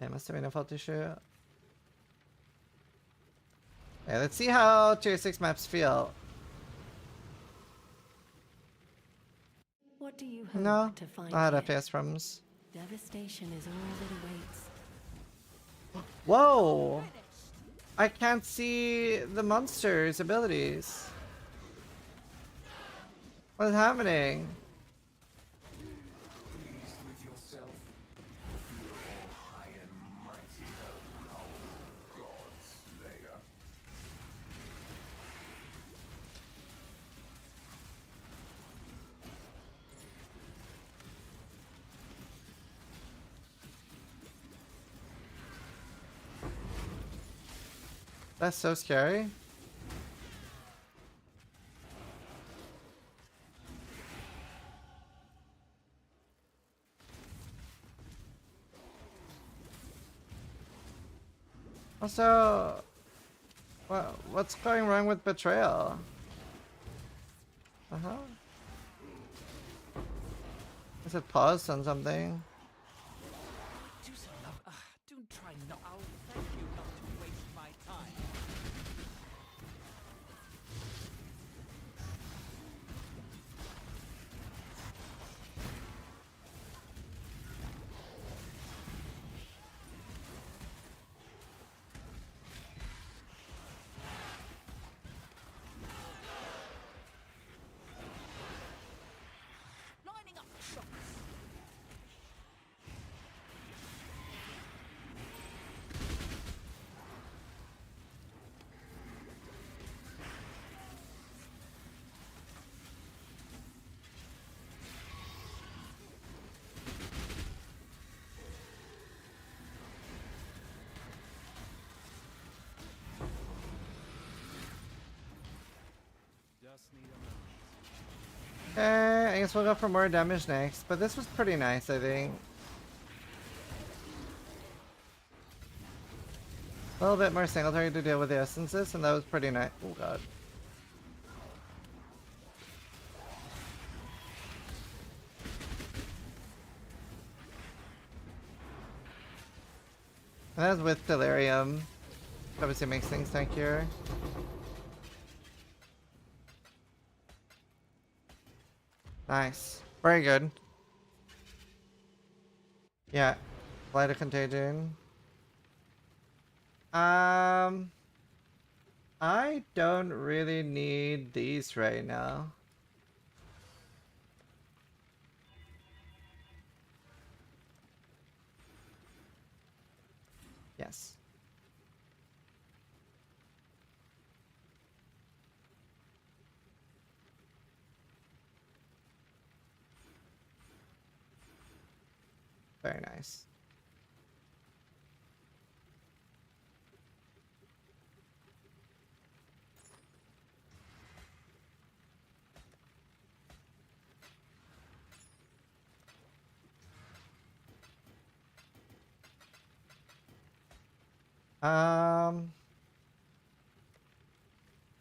It must have been a fault issue. Okay, let's see how tier 6 maps feel. What do you hope No, to find I had here? FPS problems. Devastation is all that awaits. Whoa! I can't see the monster's abilities. What's happening? That's so scary. Also, what's going wrong with Betrayal? Uh-huh. Is it paused on something? Do so love. Don't try not. I'll thank you not to waste my time. Lining up shots. I guess we'll go for more damage next, but this was pretty nice, I think. A little bit more singletary to deal with the essences, and that was pretty nice. Oh god. And that was with Delirium. Obviously makes things tankier. Nice. Very good. Yeah. Light of Contagion. I don't really need these right now. Yes. Very nice.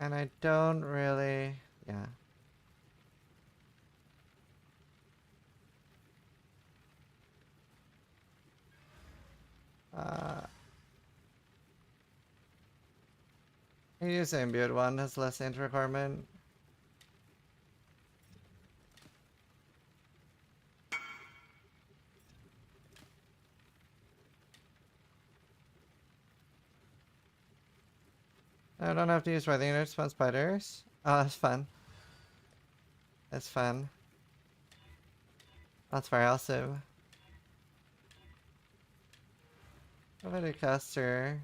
And I don't really, yeah. I use the imbued one, has less int requirement. I don't have to use writhing to spawn spiders. Oh, that's fun. That's fun. That's very awesome. What about a caster?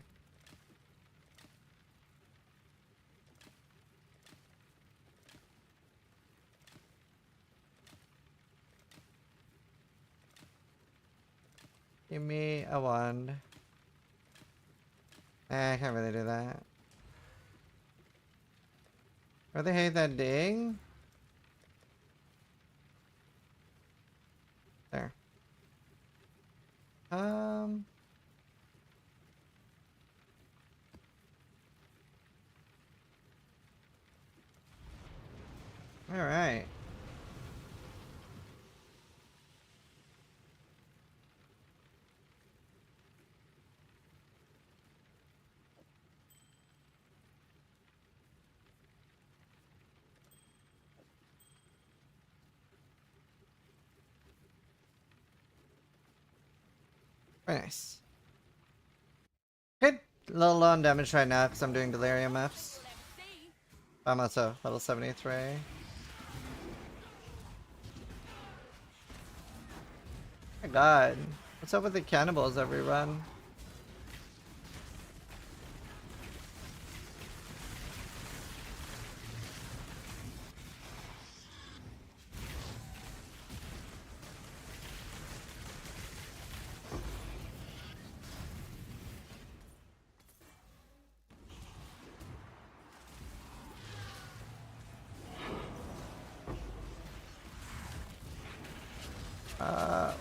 Give me a wand. I can't really do that. Really hate that ding. There. Alright. Very nice. Good. A little low on damage right now because I'm doing delirium Fs. I'm also level 73. My god. What's up with the cannibals every run?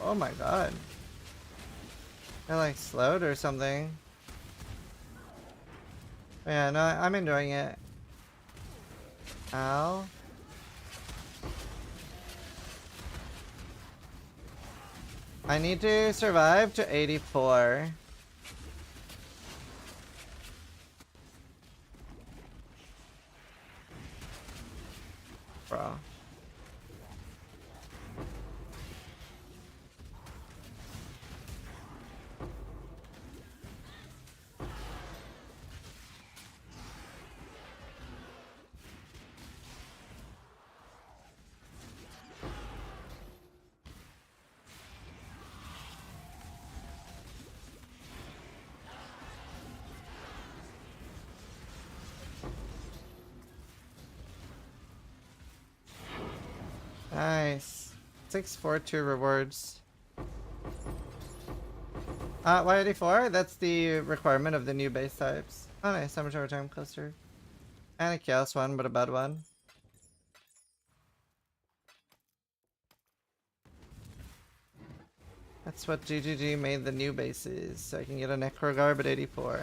Oh my god. I like slowed or something. Yeah, no, I'm enjoying it. Ow. I need to survive to 84. Bro. Nice. 642 rewards. Why 84? That's the requirement of the new base types. Oh nice, how much overtime cluster? And a chaos one, but a bad one. That's what GGG made the new bases, so I can get a Necrogarb at 84.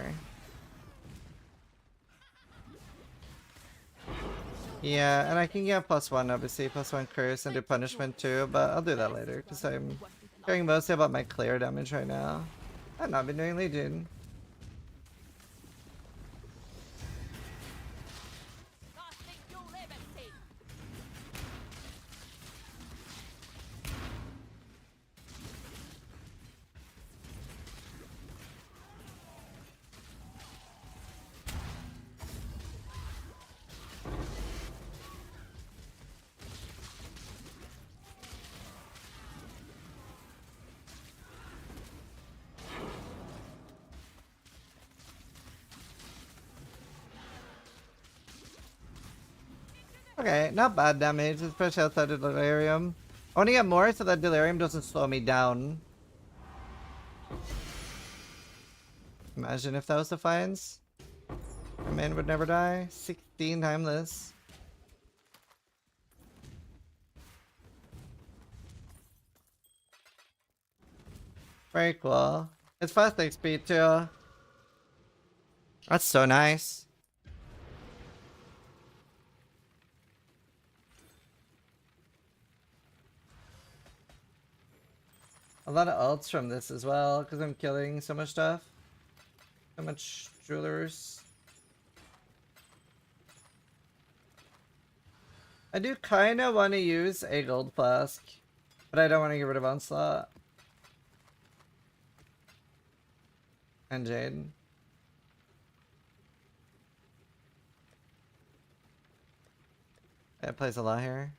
Yeah, and I can get +1 obviously, +1 curse and do punishment too, but I'll do that later because I'm caring mostly about my clear damage right now. I've not been doing Legion. Okay, not bad damage, especially outside of delirium. I want to get more so that delirium doesn't slow me down. Imagine if that was Defiance. My man would never die. 16 timeless. Very cool. It's fast XP too. That's so nice. A lot of ults from this as well, because I'm killing so much stuff. So much jewelers. I do kind of want to use a gold flask, but I don't want to get rid of Onslaught. And Jade. It plays a lot here.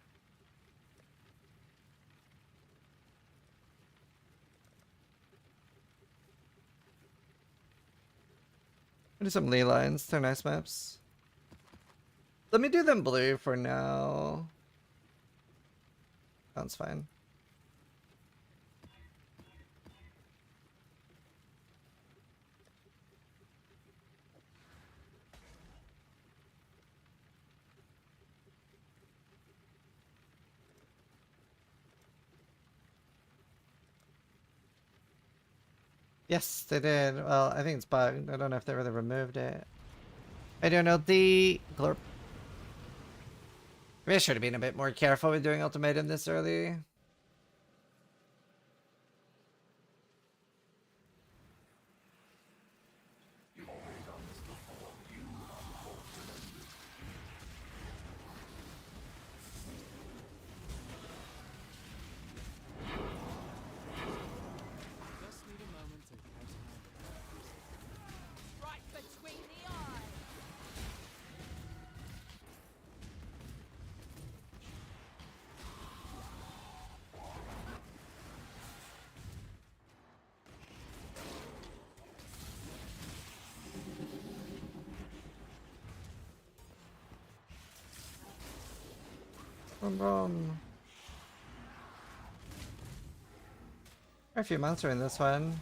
Do some Lee lines. They're nice maps. Let me do them blue for now. Sounds fine. Yes, they did. Well, I think it's bugged. I don't know if they really removed it. I don't know. The glorp. Maybe I should have been a bit more careful with doing ultimatum this early. Boom. A few monster in this one.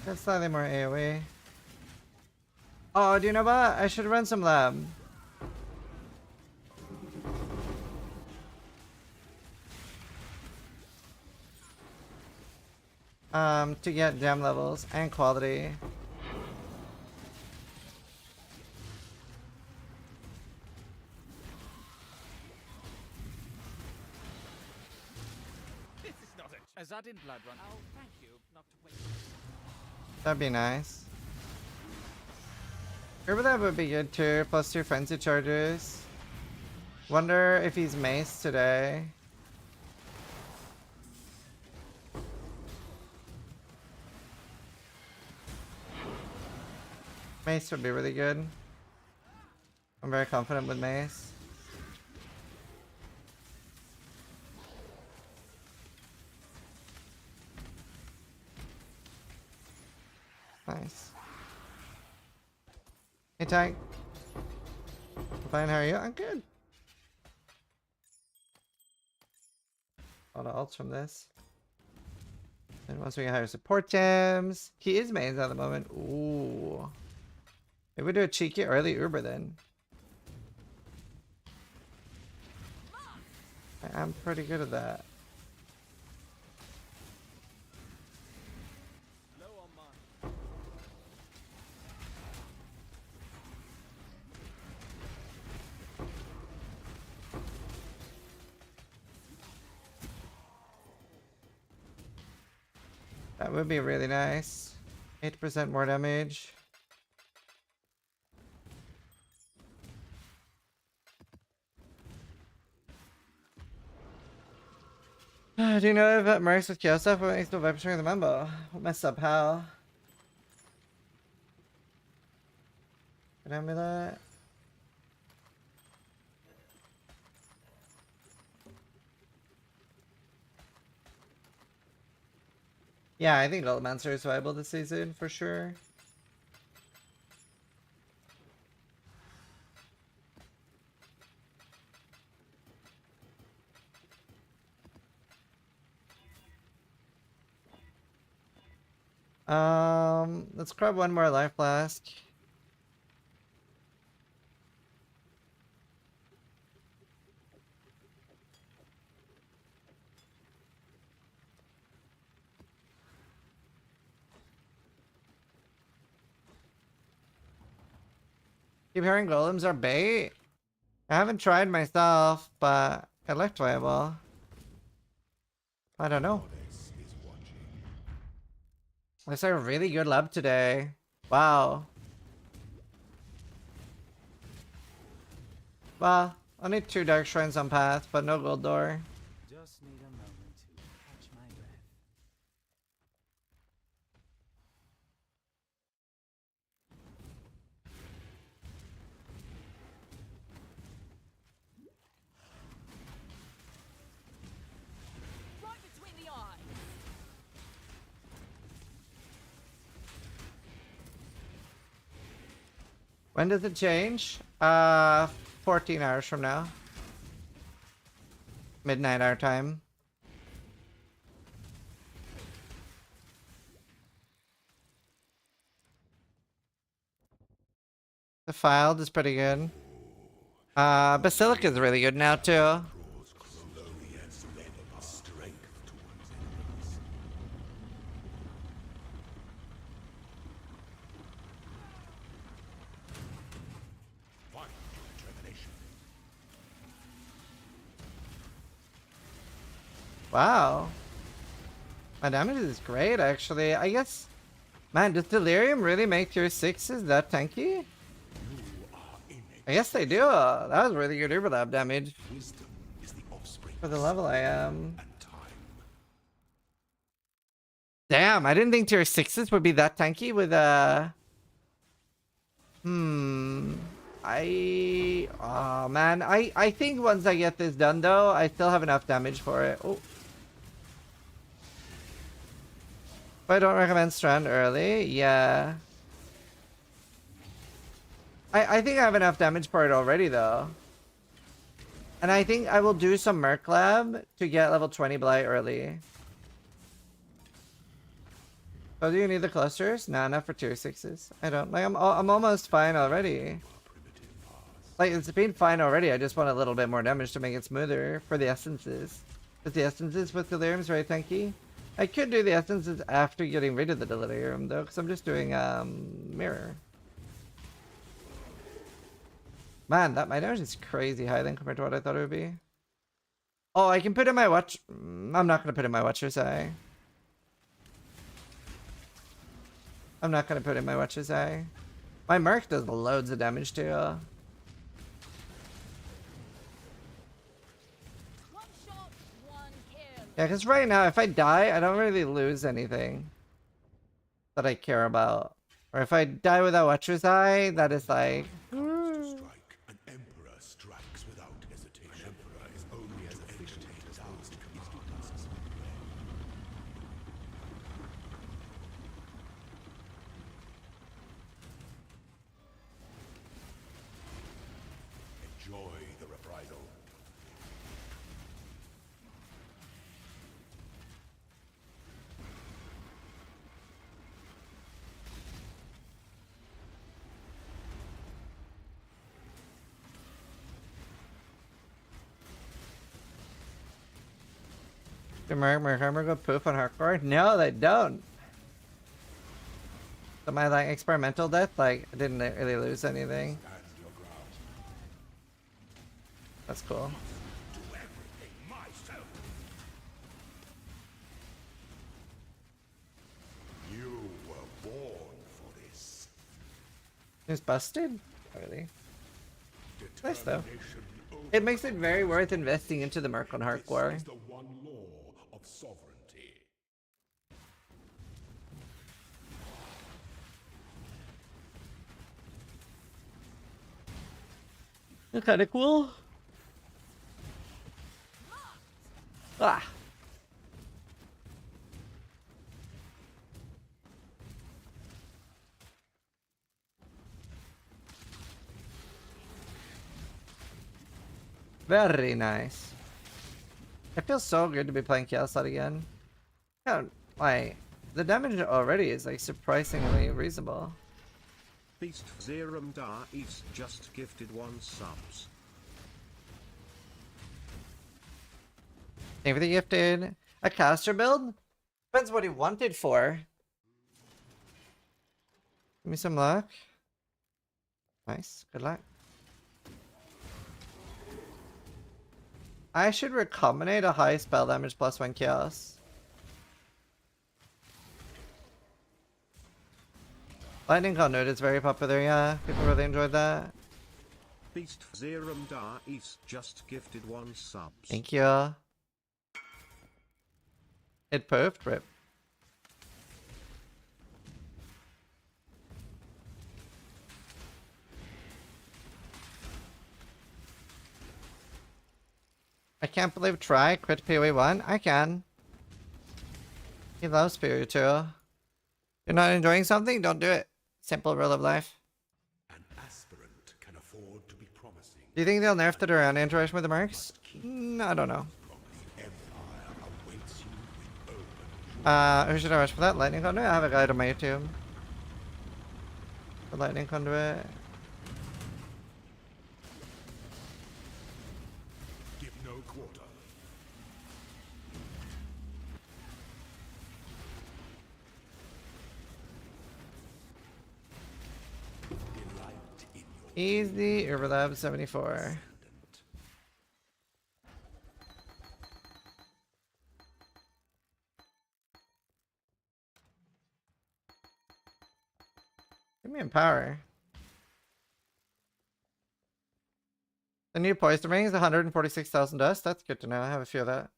That's slightly more AoE. Oh, do you know what? I should run some lab. To get gem levels and quality. This is not it. As that in blood run. Oh, thank you. Not to wait. That'd be nice. Herb that would be good too. Plus 2 frenzy charges. Wonder if he's maced today. Mace would be really good. I'm very confident with Mace. Nice. Hey, Ty. Fine, how are you? I'm good. A lot of ults from this. And once we get higher support gems, he is mains at the moment. Ooh. Maybe we do a cheeky early Uber then. I'm pretty good at that. That would be really nice. 8% more damage. Do you know if it mercs with Hcssf? What makes no vibe showing the member? What messed up how? Can I do that? Yeah, I think Golemancer is viable this season for sure. Let's grab one more life flask. Keep hearing golems are bait. I haven't tried myself, but it looked viable. I don't know. Looks like a really good lab today. Wow. Well, I need 2 dark shrines on path, but no gold door. Just need a moment to catch my breath. Right between the eyes. When does it change? 14 hours from now. Midnight our time. The filed is pretty good. Basilica is really good now too. Wow. My damage is great actually. I guess, man, does Delirium really make tier 6s that tanky? I guess they do. That was really good overlap damage. For the level I am. Damn, I didn't think tier 6s would be that tanky with oh man, I think once I get this done though, I still have enough damage for it. Oh. But I don't recommend Strand early. Yeah. I think I have enough damage for it already though. And I think I will do some Merc Lab to get level 20 Blight early. Oh, do you need the clusters? Nah, not for tier 6s. I don't. Like, I'm almost fine already. Like, it's been fine already. I just want a little bit more damage to make it smoother for the essences. But the essences with Delirium's very tanky. I could do the essences after getting rid of the Delirium though, because I'm just doing Mirror. Man, my damage is crazy high then compared to what I thought it would be. Oh, I can put in my watch. I'm not gonna put in my Watcher's Eye. I'm not gonna put in my Watcher's Eye. My Merc does loads of damage too. One shot, one kill. Yeah, because right now, if I die, I don't really lose anything that I care about. Or if I die without Watcher's Eye, that is like... Strikes without hesitation. An emperor is only as efficient as those commands. Enjoy the reprisal. Do Merc Armor go poof on hardcore? No, they don't. So my like experimental death, like I didn't really lose anything. That's cool. Do everything myself. You were born for this. It's busted? Not really. Nice though. It makes it very worth investing into the Merc on hardcore. This is the one law of sovereignty. That's kind of cool. Ah. Very nice. It feels so good to be playing Chaos Slot again. Yeah, like, the damage already is like surprisingly reasonable. Beast Zerum Dar East just gifted 1 subs. Thank you for the gifted. A caster build? Depends what he wanted for. Give me some luck. Nice. Good luck. I should recombinate a high spell damage plus 1 chaos. Lightning Conduit is very popular, yeah. People really enjoyed that. Beast Zerum Dar East just gifted 1 subs. Thank you. It perfed, rip. I can't believe try crit PoE 1. I can. He loves PoE 2. You're not enjoying something? Don't do it. Simple rule of life. An aspirant can afford to be promising. Do you think they'll nerf the around interaction with the mercs? I don't know. Who should I rush for that? Lightning Conduit? I have a guide on my YouTube. The Lightning Conduit. Give no quarter. Easy overlap 74. Give me Empower. The new Poison Ring is 146,000 dust. That's good to know. I have a few of that.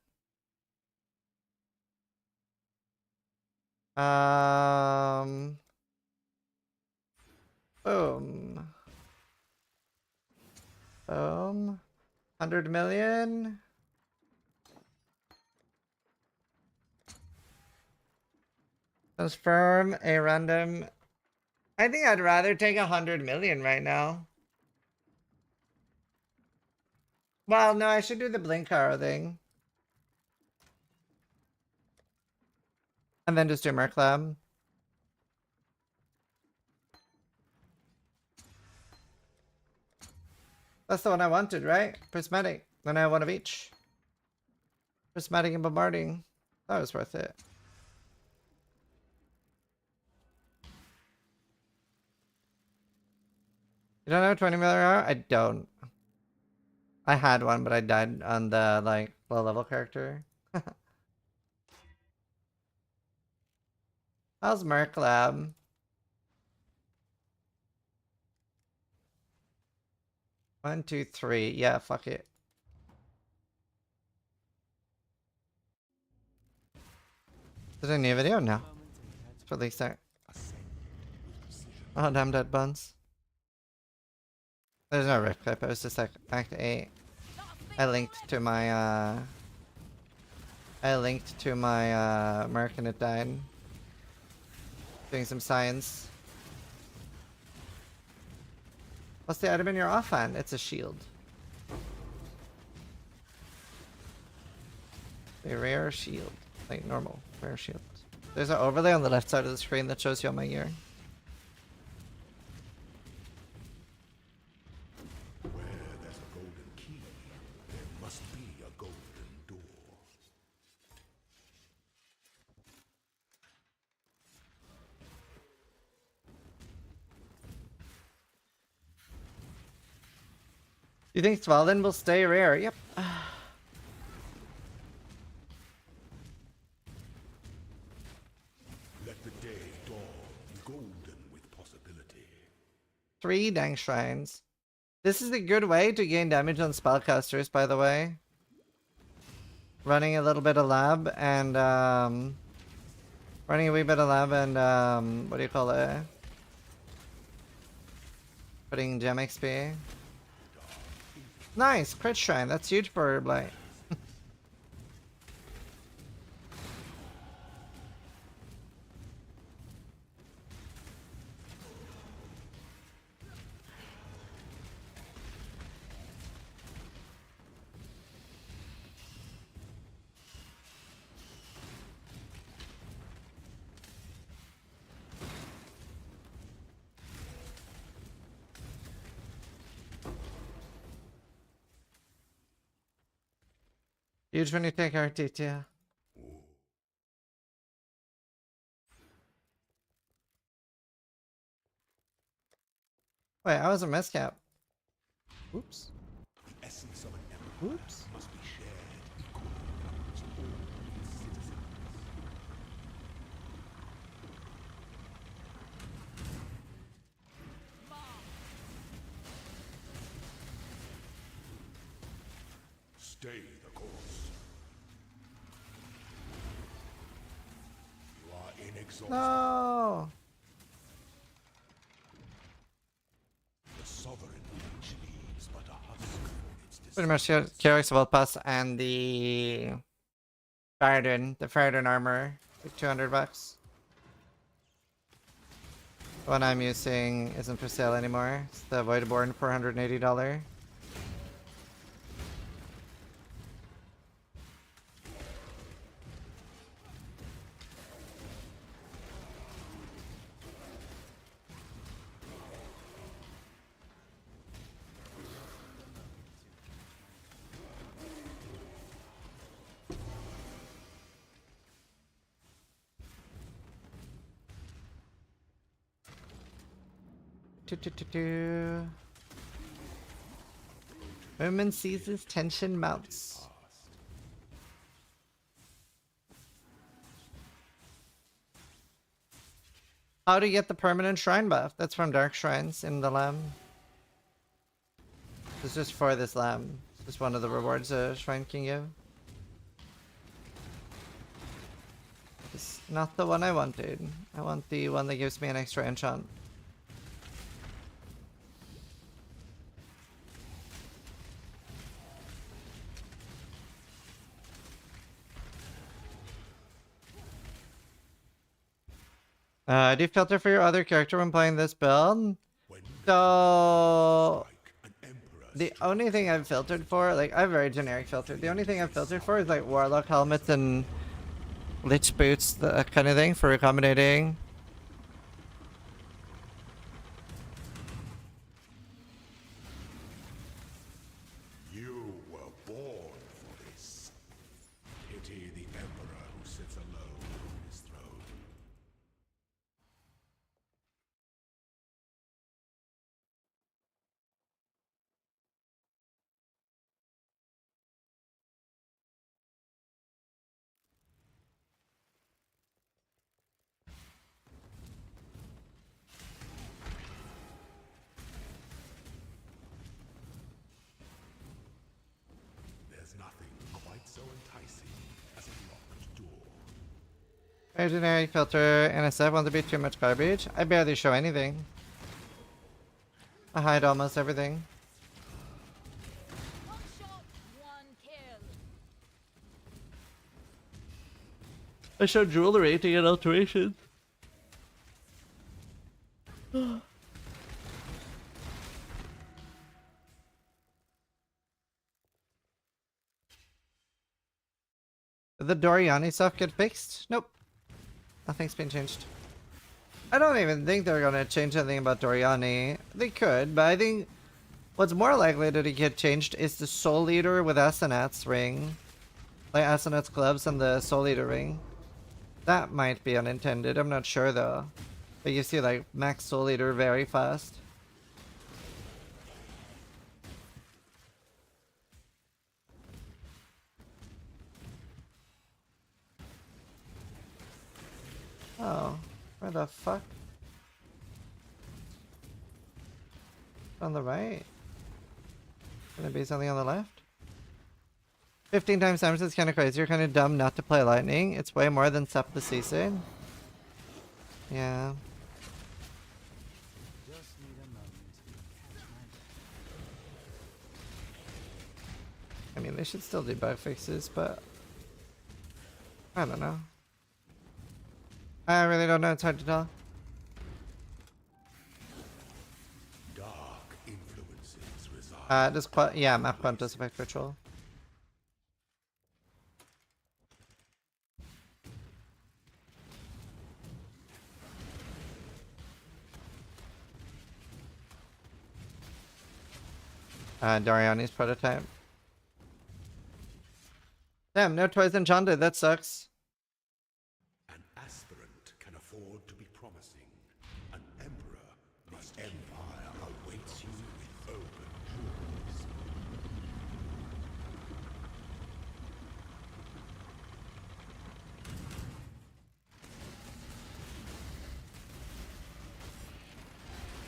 Boom. Boom. 100 million. Confirm a random. I think I'd rather take 100 million right now. Well, no, I should do the blink arrow thing. And then just do Merc Lab. That's the one I wanted, right? Prismatic. Then I have one of each. Prismatic and Bombarding. That was worth it. You don't have 20 million hour? I don't. I had one, but I died on the, like, low level character. How's Merc Lab? One, two, three. Yeah, fuck it. Is it a new video? No. It's released there. Oh, damn dead buns. There's no rip clip, it was just like Act 8. I linked to my Merc and it died. Doing some science. What's the item in your offhand? It's a shield. A rare shield. Like normal, rare shield. There's an overlay on the left side of the screen that shows you all my gear. You think Svalin will stay rare? Yep. Let the day dawn golden with possibility. 3 Dang Shrines. This is a good way to gain damage on spellcasters, by the way. Running a little bit of lab and running a wee bit of lab and what do you call it? Putting gem XP. Nice, crit shrine. That's huge for Blight. Huge when you take RT too. Wait, I was a miscap. Oops. The essence of an empire Oops. must be shared equally amongst all its citizens. Stay the course. You are inexhaustible. No. The sovereign age leaves but a husk for its Pretty much Kyrix Pass and the Faradin armor, like $200. The one I'm using isn't for sale anymore. It's the Voidborn $480. Women seizes, tension mounts. How to get the permanent shrine buff? That's from Dark Shrines in the Lamb. It's just for this Lamb. It's just one of the rewards a Shrine can give. It's not the one I wanted. I want the one that gives me an extra enchant. Do you filter for your other character when playing this build? So the only thing I've filtered for, like, I have very generic filter. The only thing I've filtered for is like Warlock helmets and Lich boots, that kind of thing, for accommodating. You were born for this. Pity the Emperor who sits alone on his throne. There's nothing quite so enticing as a locked door. Very generic filter. NSF won't be too much garbage. I barely show anything. I hide almost everything. One shot, one kill. I show jewelry to get alterations. Did the Doriani stuff get fixed? Nope. Nothing's been changed. I don't even think they're gonna change anything about Doriani. They could, but I think what's more likely to get changed is the Soul Eater with Asenat's ring. Like Asenat's gloves and the Soul Eater ring. That might be unintended, I'm not sure though. But you see like max Soul Eater very fast. Oh, where the fuck? On the right? Can there be something on the left? 15 times damage is kind of crazy. You're kind of dumb not to play lightning. It's way more than Sep the Season. Yeah. Just need a moment to catch my breath. I mean, they should still do bug fixes, but I don't know. I really don't know. It's hard to tell. Dark influences reside. Yeah, map quant does affect ritual. Dariani's prototype. Damn, no toys enchanted. That sucks. An aspirant can afford to be promising. An emperor, this empire awaits you with open jaws.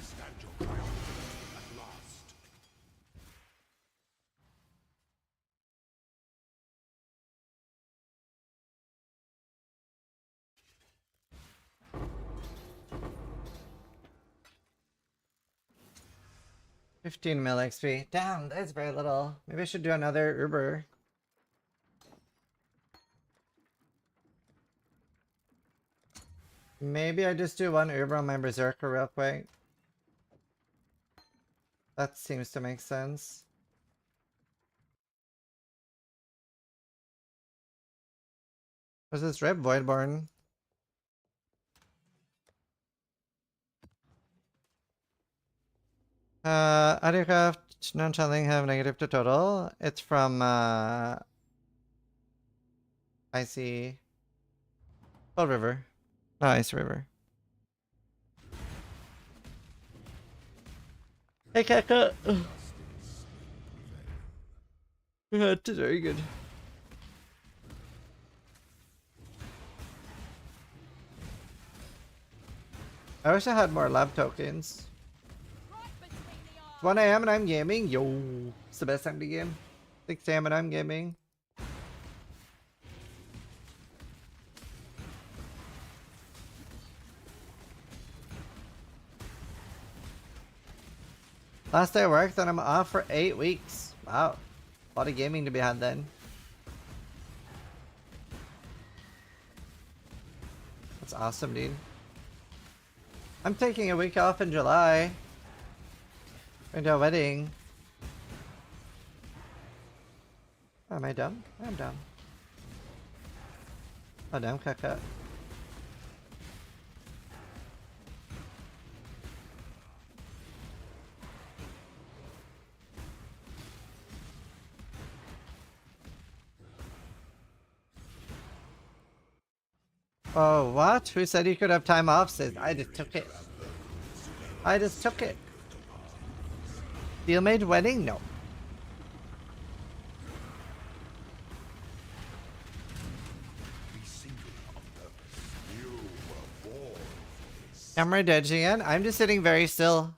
Stand your ground at last. $15 mil XP. Damn, that's very little. Maybe I should do another Uber. Maybe I just do one Uber on my Berserker real quick. That seems to make sense. What's this rip? Voidborn. Audicraft non-channeling have negative to total. It's from Icy Cold River. No, Ice River. Hey Kaka. It's very good. I wish I had more lab tokens. It's 1 AM and I'm gaming. Yo, it's the best time to game. 6 AM and I'm gaming. Last day I worked and I'm off for 8 weeks. Wow. A lot of gaming to be had then. That's awesome, dude. I'm taking a week off in July. Going to a wedding. Am I dumb? I'm dumb. Oh, damn, caca. Oh, what? Who said you could have time off? Says I just took it. I just took it. Deal-made wedding? No. Camera dead again? I'm just sitting very still.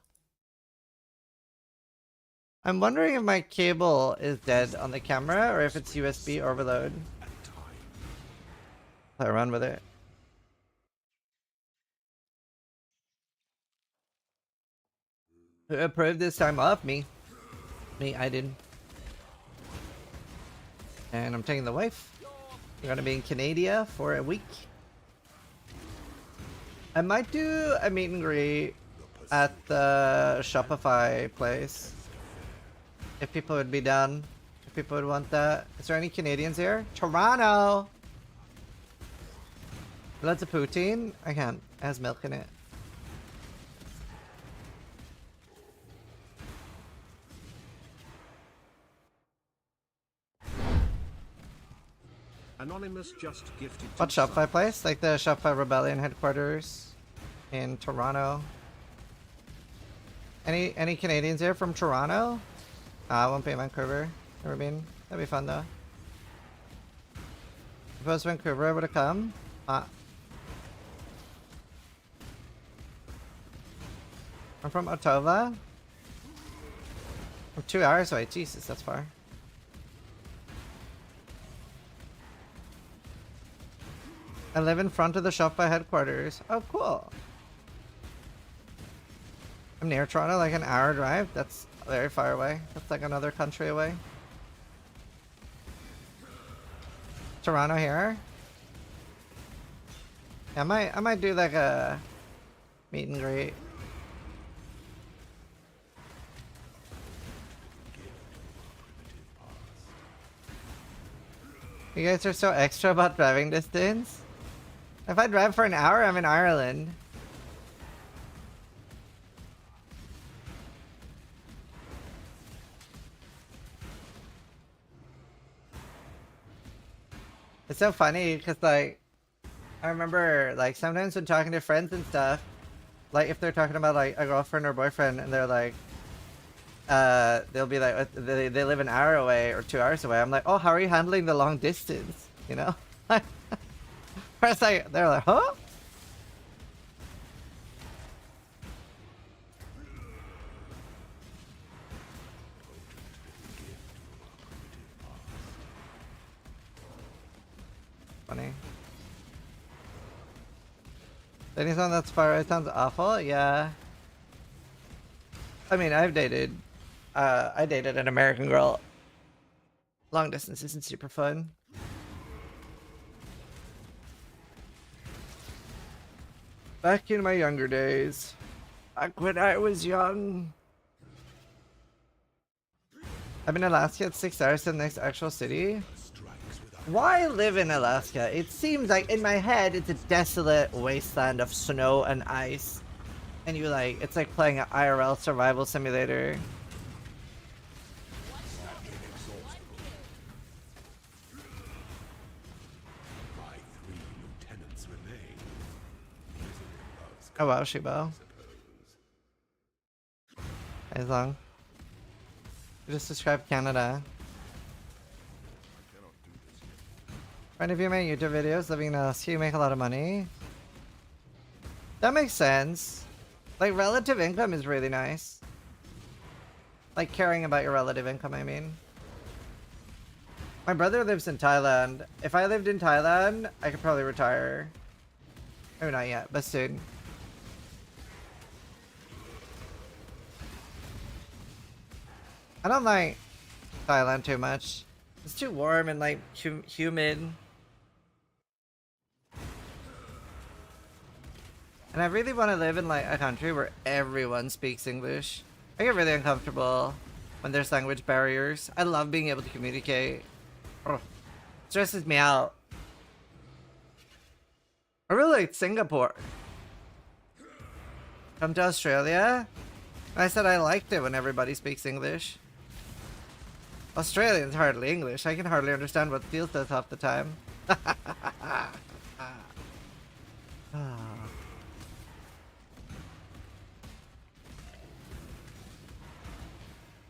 I'm wondering if my cable is dead on the camera or if it's USB overload. I run with it. Who approved this time off? Me. I did. And I'm taking the wife. We're gonna be in Canada for a week. I might do a meet and greet at the Shopify place. If people would be down. If people would want that. Is there any Canadians here? Toronto! Lots of poutine? I can't. It has milk in it. Anonymous just gifted. What Shopify place? Like the Shopify Rebellion headquarters in Toronto. Any Canadians here from Toronto? I won't be in Vancouver. Never been. That'd be fun though. If it was Vancouver, I would have come. I'm from Ottawa. I'm 2 hours away. Jesus, that's far. I live in front of the Shopify headquarters. Oh, cool. I'm near Toronto, like an hour drive. That's very far away. That's like another country away. Toronto here. I might do like a meet and greet. You guys are so extra about driving distance. If I drive for an hour, I'm in Ireland. It's so funny because like I remember like sometimes when talking to friends and stuff, like if they're talking about like a girlfriend or boyfriend and they're like they'll be like they live an hour away or 2 hours away. I'm like, oh, how are you handling the long distance? You know? First like they're like, huh? Funny. Anything that's far away sounds awful? Yeah. I mean, I dated an American girl. Long distance isn't super fun. Back in my younger days. Back when I was young. I'm in Alaska at 6 hours to the next actual city. Why live in Alaska? It seems like in my head it's a desolate wasteland of snow and ice. And you like, it's like playing an IRL survival simulator. Oh wow, Shibo. As long. You just described Canada. Right, if you make YouTube videos living in Alaska, you make a lot of money. That makes sense. Like, relative income is really nice. Like, caring about your relative income, I mean. My brother lives in Thailand. If I lived in Thailand, I could probably retire. Maybe not yet, but soon. I don't like Thailand too much. It's too warm and like humid. And I really want to live in like a country where everyone speaks English. I get really uncomfortable when there's language barriers. I love being able to communicate. Oh, stresses me out. I really like Singapore. Come to Australia? I said I liked it when everybody speaks English. Australian's hardly English. I can hardly understand what Steele says half the time.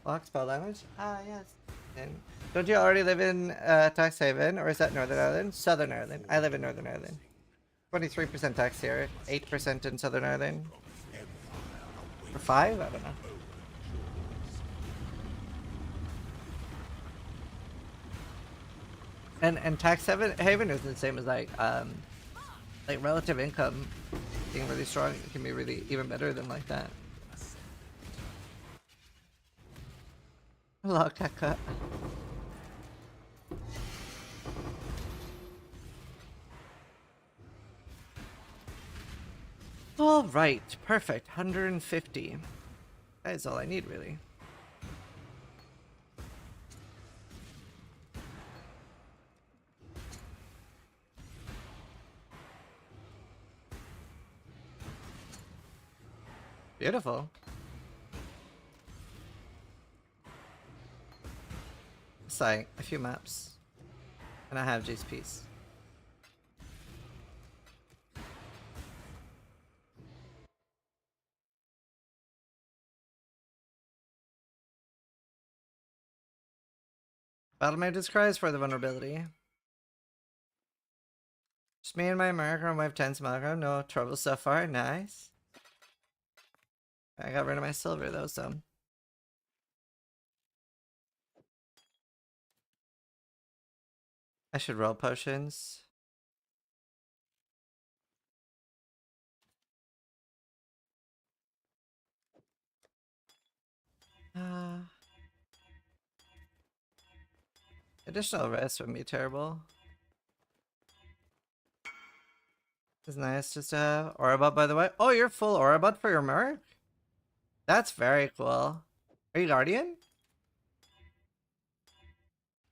Lock spell language? Ah, yes. And don't you already live in Tax Haven, or is that Northern Ireland? Southern Ireland. I live in Northern Ireland. 23% tax here, 8% in Southern Ireland. Or 5? I don't know. And tax haven is the same as like relative income being really strong. It can be really even better than like that. Hello, Kaka. All right, perfect. 150. That is all I need, really. Beautiful. Sorry, a few maps. And I have GSPs. Battle Mage's cries for the vulnerability. Just me and my American wife 10 Smelgrim. No trouble so far. Nice. I got rid of my silver though, so. I should roll potions. Additional rest wouldn't be terrible. It's nice just to have. Orabot, by the way. Oh, you're full Orabot for your merc? That's very cool. Are you Guardian?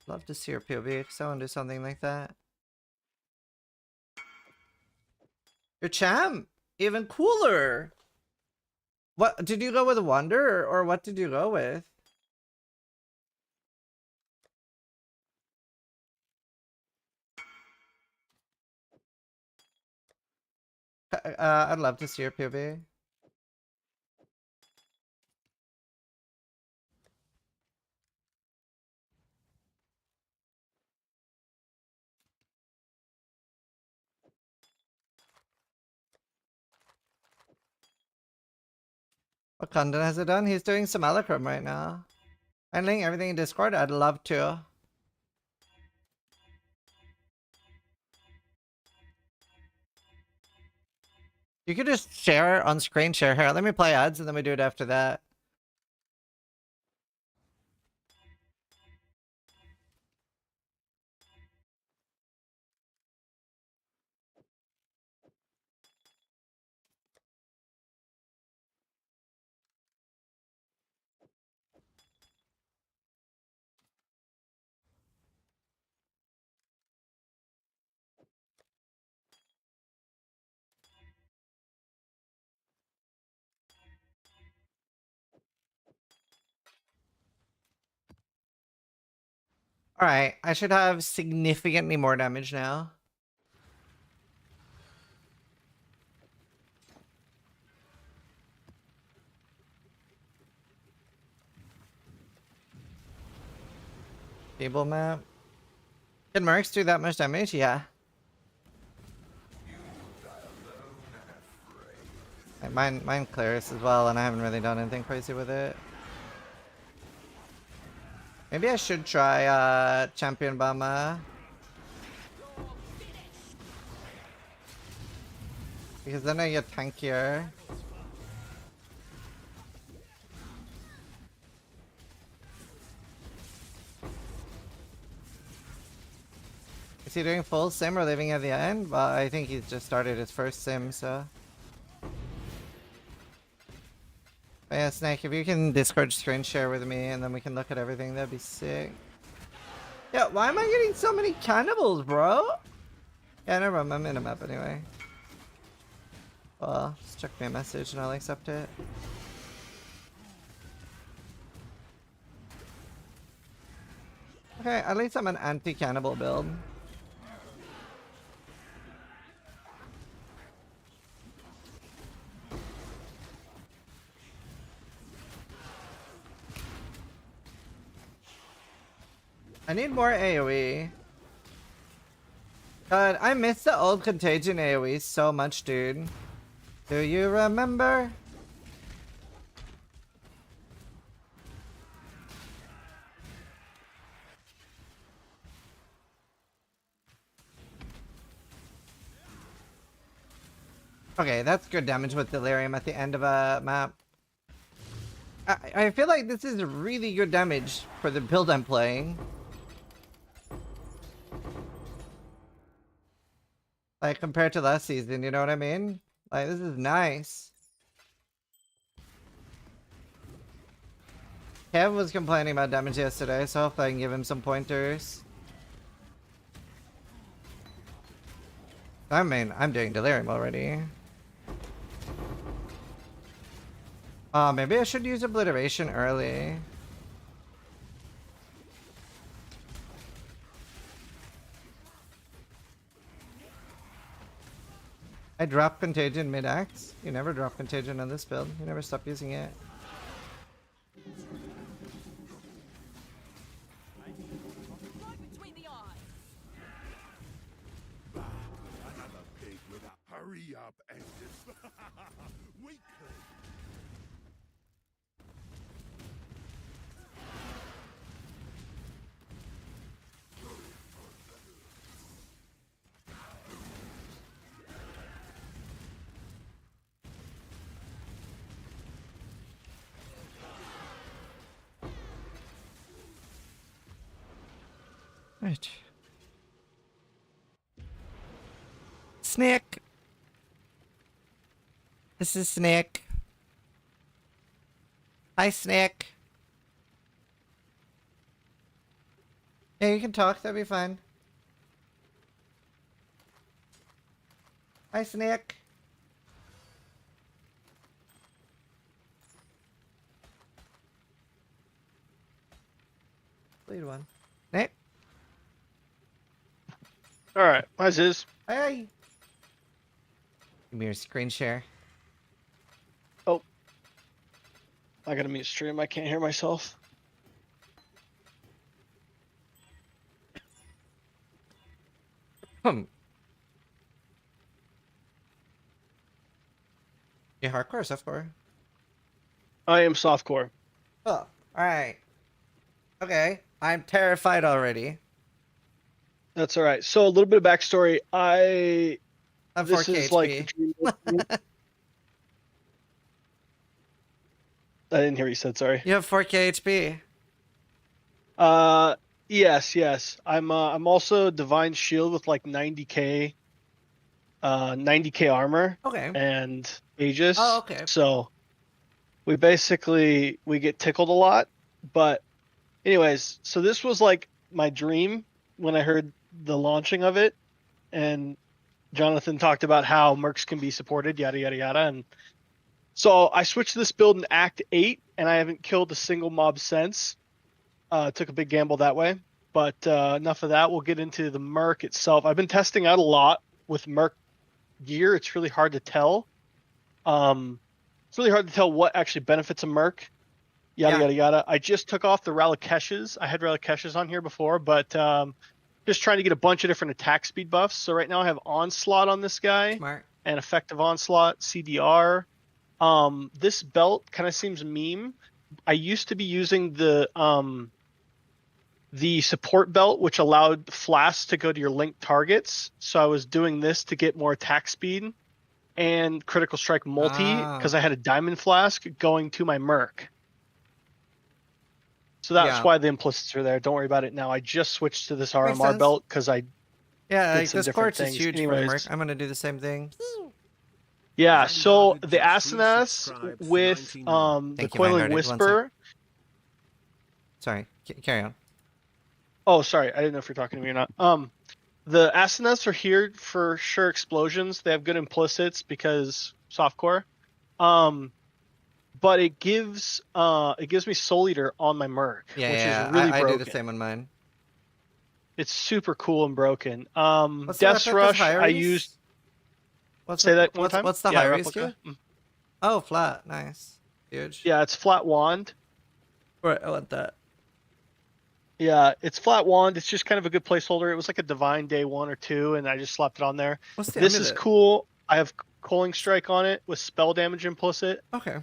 Love to see your POV. Someone do something like that. Your champ! Even cooler! What, did you go with Wonder or what did you go with? I'd love to see your POV. What content has it done? He's doing some Alacrum right now. I'm linking everything in Discord. I'd love to. You could just share on screen share here. Let me play ads and then we do it after that. Alright, I should have significantly more damage now. Table map. Can Mercs do that much damage? Yeah. Mine clears as well, and I haven't really done anything crazy with it. Maybe I should try Champion Bama. Because then I get tankier. Is he doing full sim or leaving at the end? Well, I think he's just started his first sim, so. But yeah, Snake, if you can Discord screen share with me and then we can look at everything, that'd be sick. Yeah, why am I getting so many cannibals, bro? Yeah, never mind, I'm in a map anyway. Well, just check me a message and I'll accept it. Okay, at least I'm an anti-cannibal build. I need more AoE. God, I miss the old Contagion AoE so much, dude. Do you remember? Okay, that's good damage with Delirium at the end of a map. I feel like this is really good damage for the build I'm playing. Like, compared to last season, you know what I mean? Like, this is nice. Kev was complaining about damage yesterday, so hopefully I can give him some pointers. I mean, I'm doing Delirium already. Maybe I should use Obliteration early. I drop Contagion mid-axe. You never drop Contagion on this build. You never stop using it. Hurry up and weekly. Right. Snake. This is Snake. Hi, Snake. Yeah, you can talk. That'd be fine. Hi, Snake. Lead one. Nick. Alright, as is. Hey. Give me your screen share. Oh. I gotta mute stream. I can't hear myself. You hardcore or softcore? I am softcore. Oh, alright. Okay. I'm terrified already. That's alright. So a little bit of backstory. I'm this 4K is HP. like I didn't hear what you said, sorry. You have 4K HP. Yes. I'm also Divine Shield with like 90k 90k armor. Okay. And Aegis. Oh, okay. So we get tickled a lot. But anyways, so this was like my dream when I heard the launching of it, and Jonathan talked about how mercs can be supported, yada yada yada, and so I switched to this build in Act 8, and I haven't killed a single mob since. Took a big gamble that way, but enough of that. We'll get into the merc itself. I've been testing out a lot with merc gear. It's really hard to tell. It's really hard to tell what actually benefits a merc. Yada yada. I just took off the Ralakeshes. I had Ralakeshes on here before, but just trying to get a bunch of different attack speed buffs. So right now I have Onslaught on this guy. Smart. And Effective Onslaught, CDR. This belt kind of seems meme. I used to be using the support belt, which allowed flasks to go to your linked targets. So I was doing this to get more attack speed and critical strike multi because I had a diamond flask going to my merc. So that's why the implicits are there. Don't worry about it now. I just switched to this RMR belt because I did some this different quartz is things. huge for Anyways. merc. I'm gonna do the same thing. Yeah, so the Asanas with the Coiling Whisper. Sorry, carry on. Oh, sorry, I didn't know if you're talking to me or not. The Asanas are here for sure explosions. They have good implicits because softcore. But it gives me Soul Eater on my merc, which is really broken. I do the same on mine. It's super cool and broken. What's Death the Rush high I raise? used. Say that one time. What's the high raise? Oh, flat. Nice. Huge. Yeah, it's flat wand. Right, I want that. Yeah, it's flat wand. It's just kind of a good placeholder. It was like a divine day 1 or 2, and I just slapped it on there. This is cool. I have Coiling Strike on it with spell damage implicit. Okay.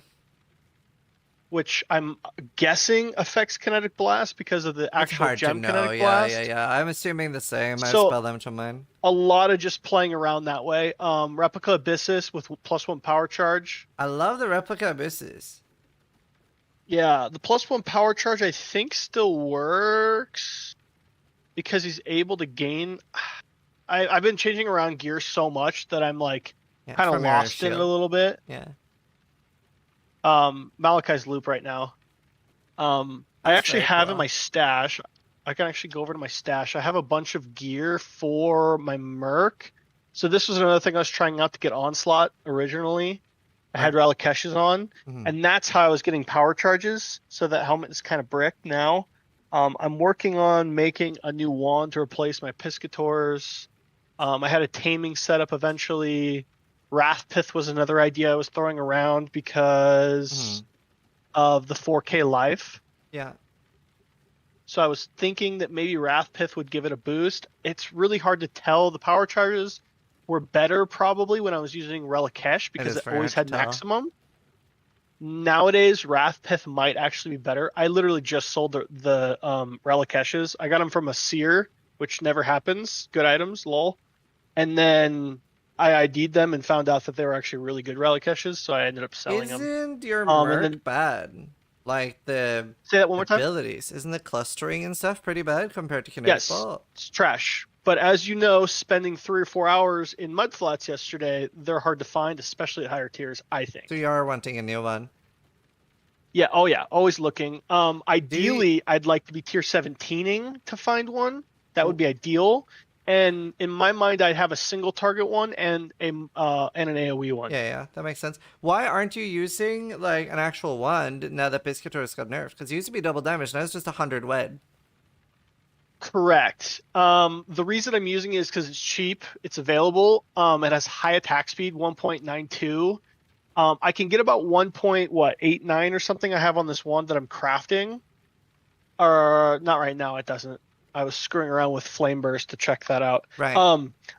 Which I'm guessing affects Kinetic Blast because of the actual gem Kinetic Blast. Yeah. I'm assuming the same. I have So, spell damage on mine. A lot of just playing around that way. Replica Abyssus with +1 power charge. I love the Replica Abyssus. Yeah, the +1 power charge I think still works because he's able to gain. I've been changing around gear so much that I'm like kind of lost in it a little bit. Yeah. Malachi's loop right now. I actually have in my stash. I can actually go over to my stash. I have a bunch of gear for my merc. So this was another thing I was trying out to get Onslaught originally. I had Ralakeshes on, and that's how I was getting power charges. So that helmet is kind of bricked now. I'm working on making a new wand to replace my Piscators. I had a taming setup eventually. Wrathpith was another idea I was throwing around because of the 4K life. Yeah. So I was thinking that maybe Wrathpith would give it a boost. It's really hard to tell. The power charges were better probably when I was using Relicash because it always had maximum. Nowadays, Wrathpith might actually be better. I literally just sold the Relicashes. I got them from a seer, which never happens. Good items, lol. And then I ID'd them and found out that they were actually really good Relicashes, so I ended up selling them. Isn't your merc bad? Like the say that one more time? Abilities. Isn't the clustering and stuff pretty bad compared to Kinetic Ball? It's trash. But as you know, spending 3 or 4 hours in Mudflats yesterday, they're hard to find, especially at higher tiers, I think. So you are wanting a new one? Yeah, oh yeah, always looking. Ideally, I'd like to be tier 17ing to find one. That would be ideal. And in my mind, I'd have a single target one and an AoE one. Yeah, that makes sense. Why aren't you using like an actual wand now that Piscator's got nerfed? Because it used to be double damage, now it's just 100 wed. Correct. The reason I'm using it is because it's cheap. It's available. It has high attack speed, 1.92. I can get about 1.89 or something I have on this one that I'm crafting. Or not right now, it doesn't. I was screwing around with Flame Burst to check that out. Right.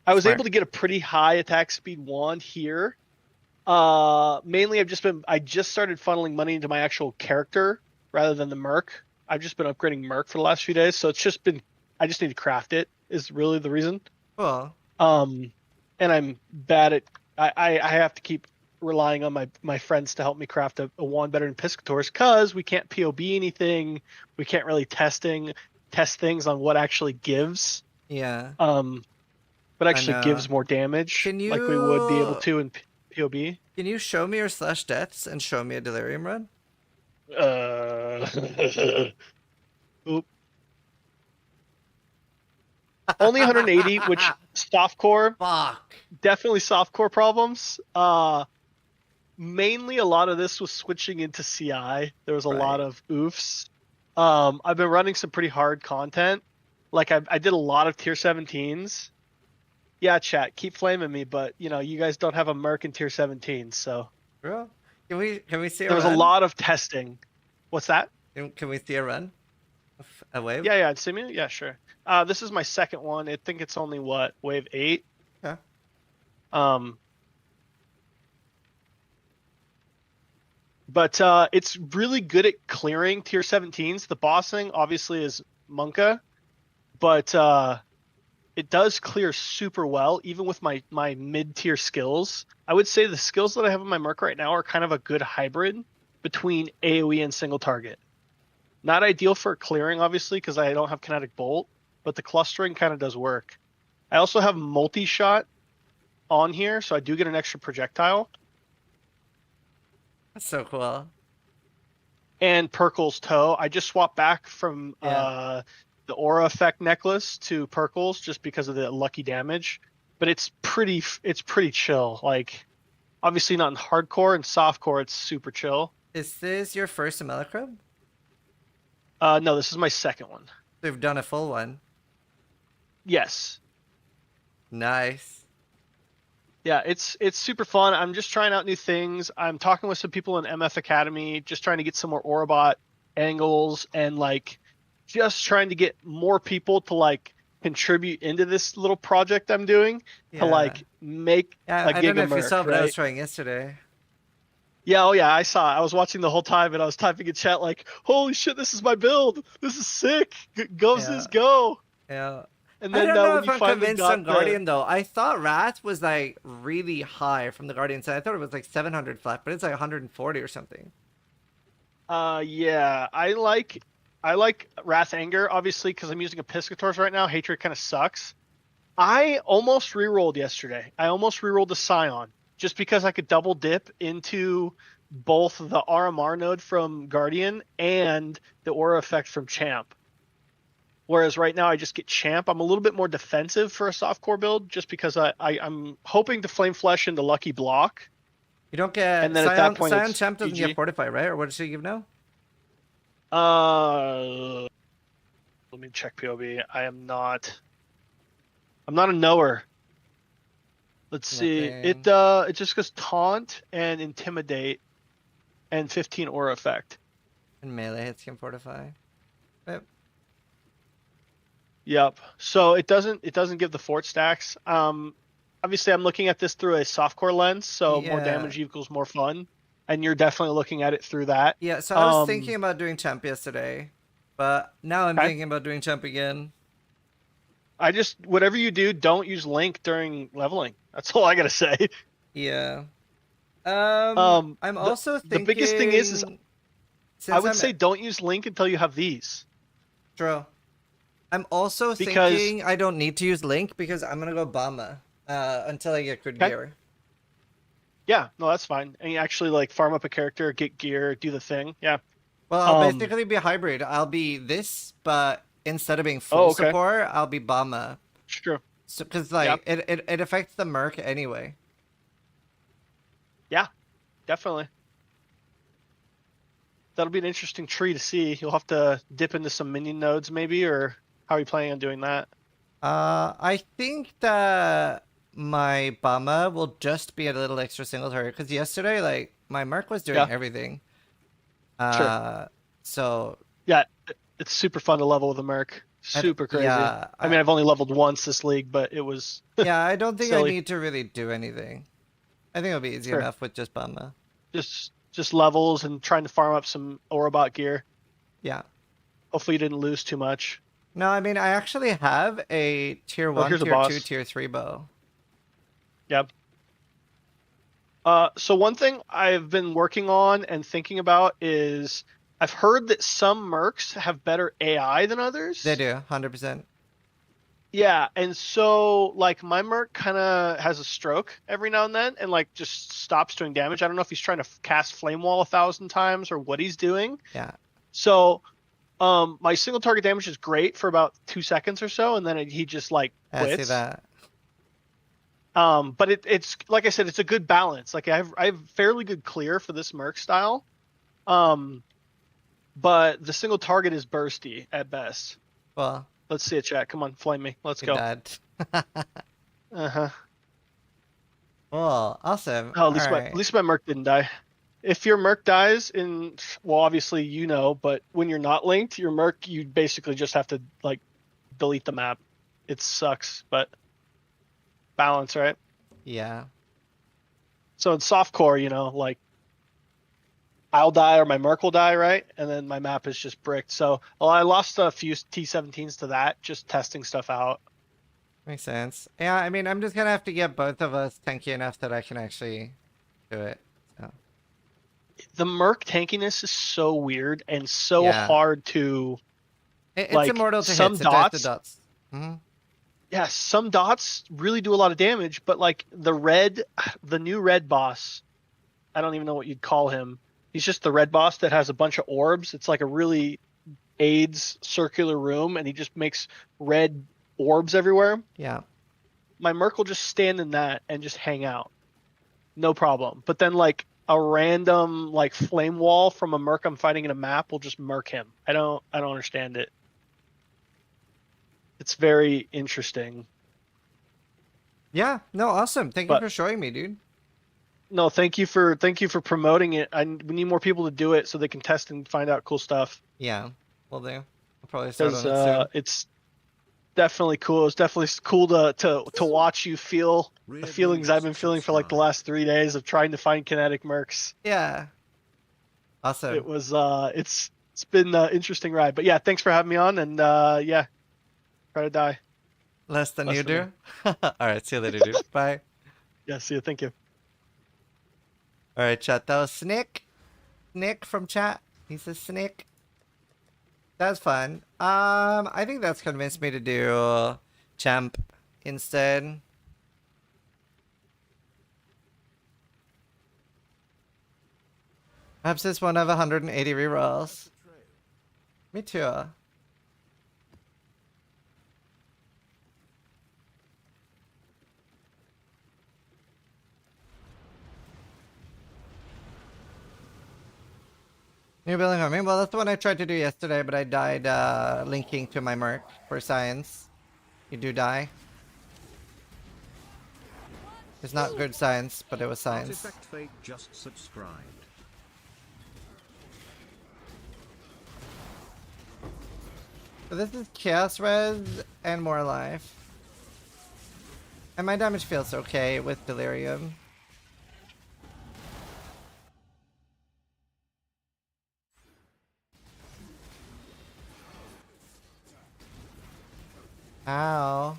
I was able to get a pretty high attack speed wand here. Mainly I just started funneling money into my actual character rather than the merc. I've just been upgrading merc for the last few days, so it's just been I just need to craft it is really the reason. Cool. And I'm bad at I have to keep relying on my friends to help me craft a wand better than Piscator's because we can't POB anything. We can't really test things on what actually gives. Yeah. What actually gives more damage like we would be able to in POB. Can you show me your slash deaths and show me a delirium run? Oop. Only 180, which softcore. Fuck. Definitely softcore problems. Mainly a lot of this was switching into CI. There was a lot of oofs. I've been running some pretty hard content. Like I did a lot of tier 17s. Yeah, chat, keep flaming me, but you guys don't have a merc in tier 17, so. Bro, can we see a There was run? a lot of testing. What's that? Can we see a run? A wave? Yeah, see me? Yeah, sure. This is my second one. I think it's only wave 8. Yeah. But it's really good at clearing tier 17s. The bossing obviously is Monka, but it does clear super well, even with my mid-tier skills. I would say the skills that I have in my merc right now are kind of a good hybrid between AoE and single target. Not ideal for clearing, obviously, because I don't have kinetic bolt, but the clustering kind of does work. I also have multi-shot on here, so I do get an extra projectile. That's so cool. And Perkle's toe. I just swapped back from the aura effect necklace to Perkle's just because of the lucky damage. But it's pretty chill. Like, obviously not in hardcore and softcore. It's super chill. Is this your first Amalacrub? No, this is my second one. So you've done a full one. Yes. Nice. Yeah, it's super fun. I'm just trying out new things. I'm talking with some people in MF Academy, just trying to get some more Orabot angles and like just trying to get more people to like contribute into this little project I'm doing to like make a I don't know if you gigamerc, saw what I right? was trying yesterday. Yeah, oh yeah, I saw. I was watching the whole time and I was typing in chat like, "Holy shit, this is my build. This is sick. Go." Yeah. And then I don't know when if you I'm finally convinced got on Guardian though. I thought Rat was like really high from the Guardian side. I thought it was like 700 flat, but it's like 140 or something. Yeah, I like Wrath Anger obviously because I'm using a Piscator's right now. Hatred kind of sucks. I almost rerolled yesterday. I almost rerolled the Scion just because I could double dip into both the RMR node from Guardian and the Aura effect from Champ. Whereas right now I just get Champ. I'm a little bit more defensive for a softcore build just because I'm hoping to Flame Flesh into Lucky Block. You don't get and then Scion, at that point Scion it's Champ doesn't GG. get Fortify, right? Or what does she give now? Let me check POB. I'm not a knower. Let's see. It just goes Taunt and Intimidate and 15 Aura effect. And melee hits can Fortify. Yep. Yep. So it doesn't give the fort stacks. Obviously I'm looking at this through a softcore lens, so more damage equals more fun. And you're definitely looking at it through that. Yeah, so I was thinking about doing Champ yesterday, but now I'm thinking about doing Champ again. Whatever you do, don't use Link during leveling. That's all I gotta say. Yeah. I'm also thinking... The biggest thing is I would say don't use Link until you have these. True. I'm also thinking I don't need to use Link because I'm gonna go Bama until I get good gear. Yeah, no, that's fine. And you actually like farm up a character, get gear, do the thing. Yeah. Well, I'll basically be a hybrid. I'll be this, but instead of being full support, I'll be Bama. Sure. So, because like it affects the merc anyway. Yeah, definitely. That'll be an interesting tree to see. You'll have to dip into some minion nodes maybe, or How are you planning on doing that? I think that my Bama will just be a little extra single target because yesterday, like, my Merc was doing everything. Sure. So Yeah, it's super fun to level with a Merc. Super crazy. Yeah, I mean, I've only leveled once this league, but it was yeah, I don't think I silly. need to really do anything. I think it'll be easy enough with just Bama. Just levels and trying to farm up some Orobot gear. Yeah. Hopefully you didn't lose too much. No, I mean, I actually have a tier 1, here's a tier boss. 2, tier 3 bow. Yep. So one thing I've been working on and thinking about is I've heard that some mercs have better AI than others. They do, 100%. Yeah, and so like my merc kind of has a stroke every now and then and like just stops doing damage. I don't know if he's trying to cast Flame Wall 1,000 times or what he's doing. Yeah. So my single target damage is great for about 2 seconds or so, and then he just like quits. I see that. But it's like I said, it's a good balance. Like I have fairly good clear for this merc style. But the single target is bursty at best. Well, let's see it, chat. Come on, flame me. Let's go. Uh-huh. Well, awesome. Oh, at least my merc didn't die. If your merc dies well, obviously you know, but when you're not linked, your merc, you basically just have to like delete the map. It sucks, but balance, right? Yeah. So in softcore, you know, like I'll die or my merc will die, right? And then my map is just bricked. So I lost a few T17s to that, just testing stuff out. Makes sense. Yeah, I mean, I'm just gonna have to get both of us tanky enough that I can actually do it. So. The merc tankiness is so weird and so hard to. It's like, immortal to some hits. dots. It does the dots. Mm-hmm. Yeah, some dots really do a lot of damage, but like the new red boss, I don't even know what you'd call him. He's just the red boss that has a bunch of orbs. It's like a really AIDS circular room, and he just makes red orbs everywhere. Yeah. My merc will just stand in that and just hang out. No problem. But then like a random like flame wall from a merc I'm fighting in a map will just merc him. I don't understand it. It's very interesting. Yeah, no, awesome. Thank you for showing me, dude. No, thank you for promoting it. We need more people to do it so they can test and find out cool stuff. Yeah, will do. I'll probably start on it soon. It's definitely cool. It's definitely cool to watch you feel the feelings I've been feeling for like the last 3 days of trying to find kinetic mercs. Yeah. Awesome. It was it's been an interesting ride. But yeah, thanks for having me on, and yeah, try to die. Less than you do? Alright, see you later, dude. Bye. Yeah, see you. Thank you. Alright, chat. That was Snick. Nick from chat. He says Snick. That's fun. I think that's convinced me to do Champ instead. Perhaps this one have 180 rerolls. Me too. New building army. Well, that's the one I tried to do yesterday, but I died linking to my merc for science. You do die. It's not good science, but it was science. Artifact Fate just subscribed. So this is Chaos Res and more life. And my damage feels okay with Delirium. Ow.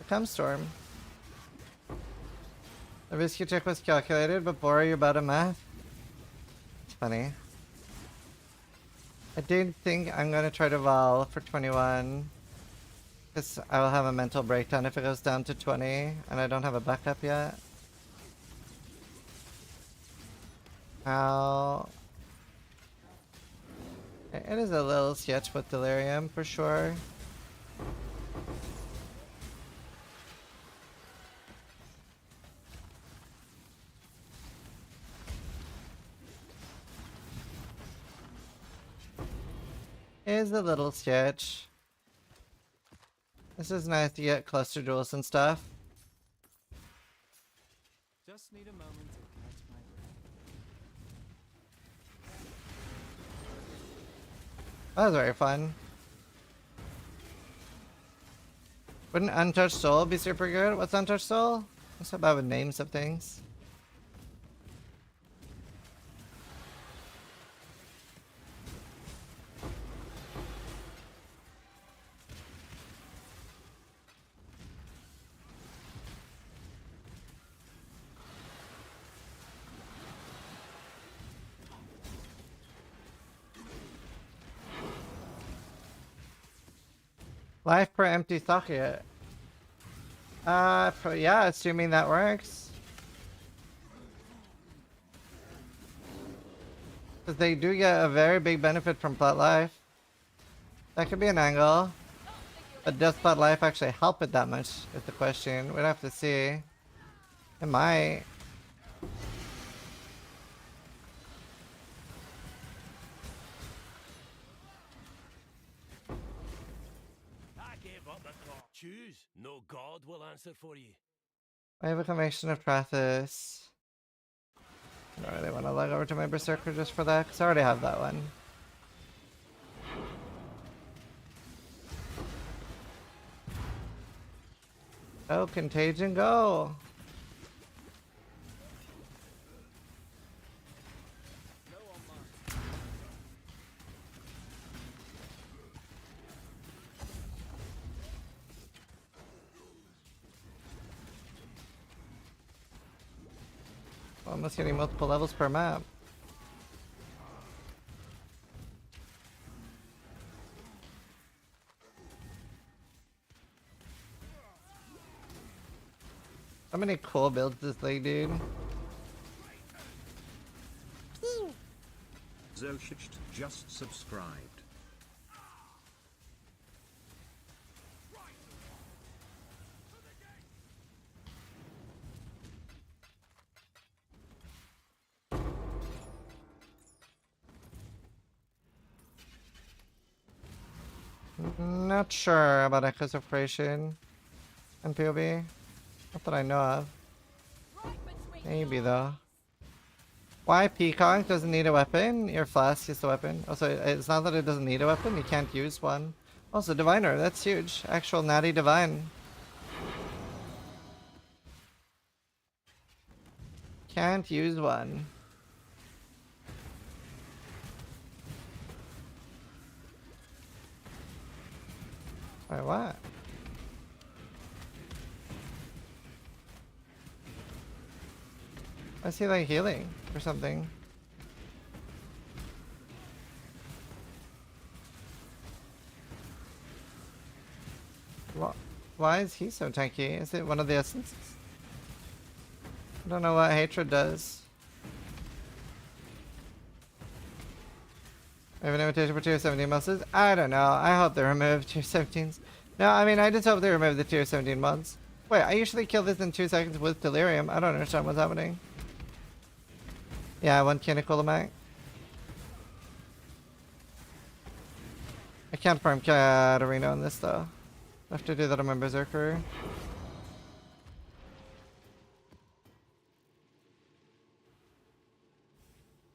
Come Storm. The risk you took was calculated, but boy, you're about a math. It's funny. I do think I'm gonna try to Vol for 21. Because I will have a mental breakdown if it goes down to 20, and I don't have a backup yet. Ow. It is a little sketch with Delirium for sure. is a little sketch. This is nice to get cluster duels and stuff. Just need a moment to catch my breath. That was very fun. Wouldn't Untouched Soul be super good? What's Untouched Soul? What's about with names of things? Life per empty socket. Yeah, assuming that works. Because they do get a very big benefit from flat life. That could be an angle. But does flat life actually help it that much is the question. We'd have to see. It might. Choose. No god will answer for you. I have a combination of Trathis. I don't really want to log over to my Berserker just for that, because I already have that one. Oh, Contagion, go! Almost getting multiple levels per map. How many cool builds does they do? Zoshich just subscribed. Not sure about Hcssf creation and POV. Not that I know of. Maybe though. Why Peacock doesn't need a weapon? Your flask is the weapon. Also, it's not that it doesn't need a weapon, you can't use one. Also, Diviner, that's huge. Actual natty divine. Can't use one. Wait, what? I see like healing or something. Why is he so tanky? Is it one of the essences? I don't know what hatred does. I have an invitation for tier 17 mods. I don't know. I hope they remove tier 17s. No, I mean, I just hope they remove the tier 17 mods. Wait, I usually kill this in 2 seconds with delirium. I don't understand what's happening. Yeah, I want Kinnicolamite. I can't farm Katarina on this though. I have to do that on my Berserker.